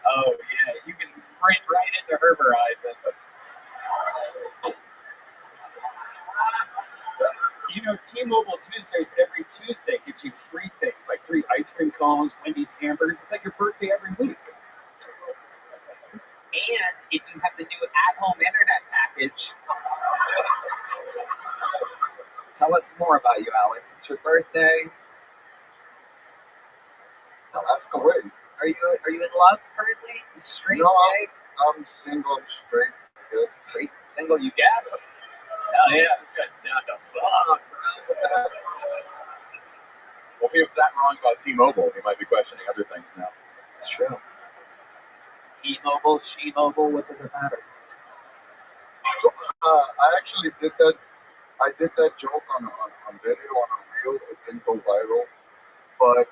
Oh, yeah. You can sprint right into her horizon. You know, T-Mobile Tuesdays every Tuesday gets you free things like free ice cream cones, Wendy's hamburgers. It's like your birthday every week. And if you have the new at-home internet package, tell us more about you, Alex. It's your birthday. Ask away. Are you in love currently? You straight? No, I'm single. I'm straight. Yes. Straight, single. You guess? Hell yeah, this guy's down to fuck, bro. Well, if he was that wrong about T-Mobile, he might be questioning other things now. It's true. He-Mobile, she-mobile, what does it matter? So, I actually did that. I did that joke on video, on a reel. It didn't go viral. But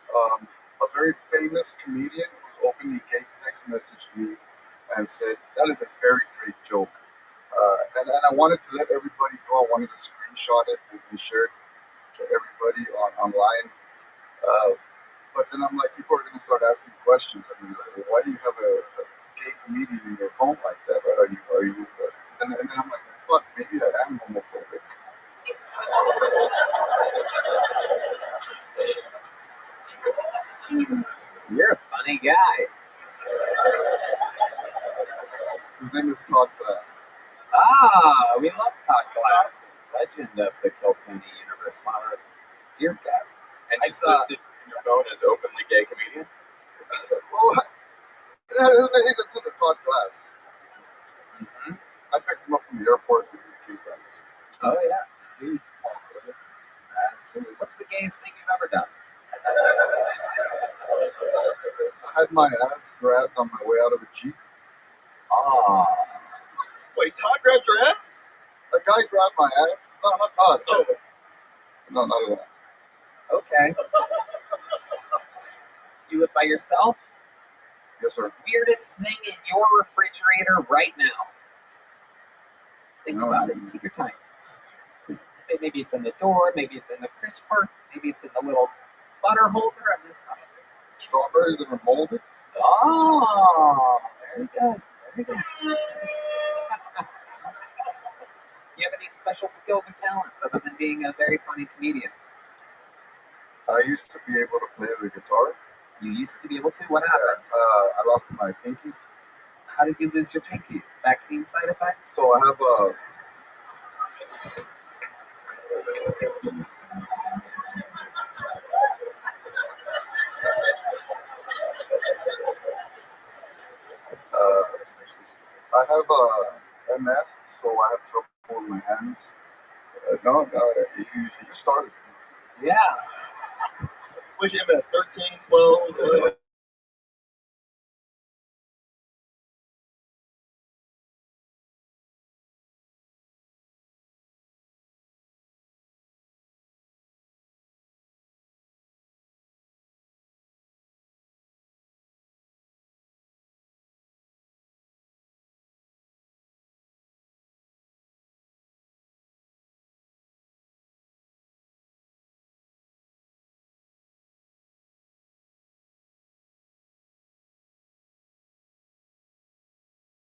a very famous comedian who openly gay text messaged me and said, that is a very great joke. And I wanted to let everybody know. I wanted to screenshot it and share it to everybody online. But then I'm like, people are going to start asking questions. I mean, like, why do you have a gay comedian in your phone like that? Right? Are you? And then I'm like, fuck, maybe I am homophobic. You're a funny guy. His name is Todd Glass. Ah, we love Todd Glass, legend of the Kiltony universe, one of our dear guests. And he's listed in your phone as openly gay comedian? Well, yeah, his name is considered Todd Glass. Mm-hmm. I picked him up from the airport and we became friends. Oh, yes, dude. Absolutely. What's the gayest thing you've ever done? I had my ass grabbed on my way out of a Jeep. Ah. Wait, Todd grabbed your ass? A guy grabbed my ass? No, not Todd. Oh. No, not at all. Okay. You live by yourself? Yes, sir. Weirdest thing in your refrigerator right now? Think about it. Take your time. Maybe it's in the door. Maybe it's in the crisper. Maybe it's in the little butter holder. Strawberries that are molded. Oh, very good. Very good. You have any special skills or talents other than being a very funny comedian? I used to be able to play the guitar. You used to be able to? What happened? I lost my pinkies. How did you lose your pinkies? Vaccine side effects? So I have MS, so I have trouble with my hands. No, you started. Yeah. Which MS? 13, 12?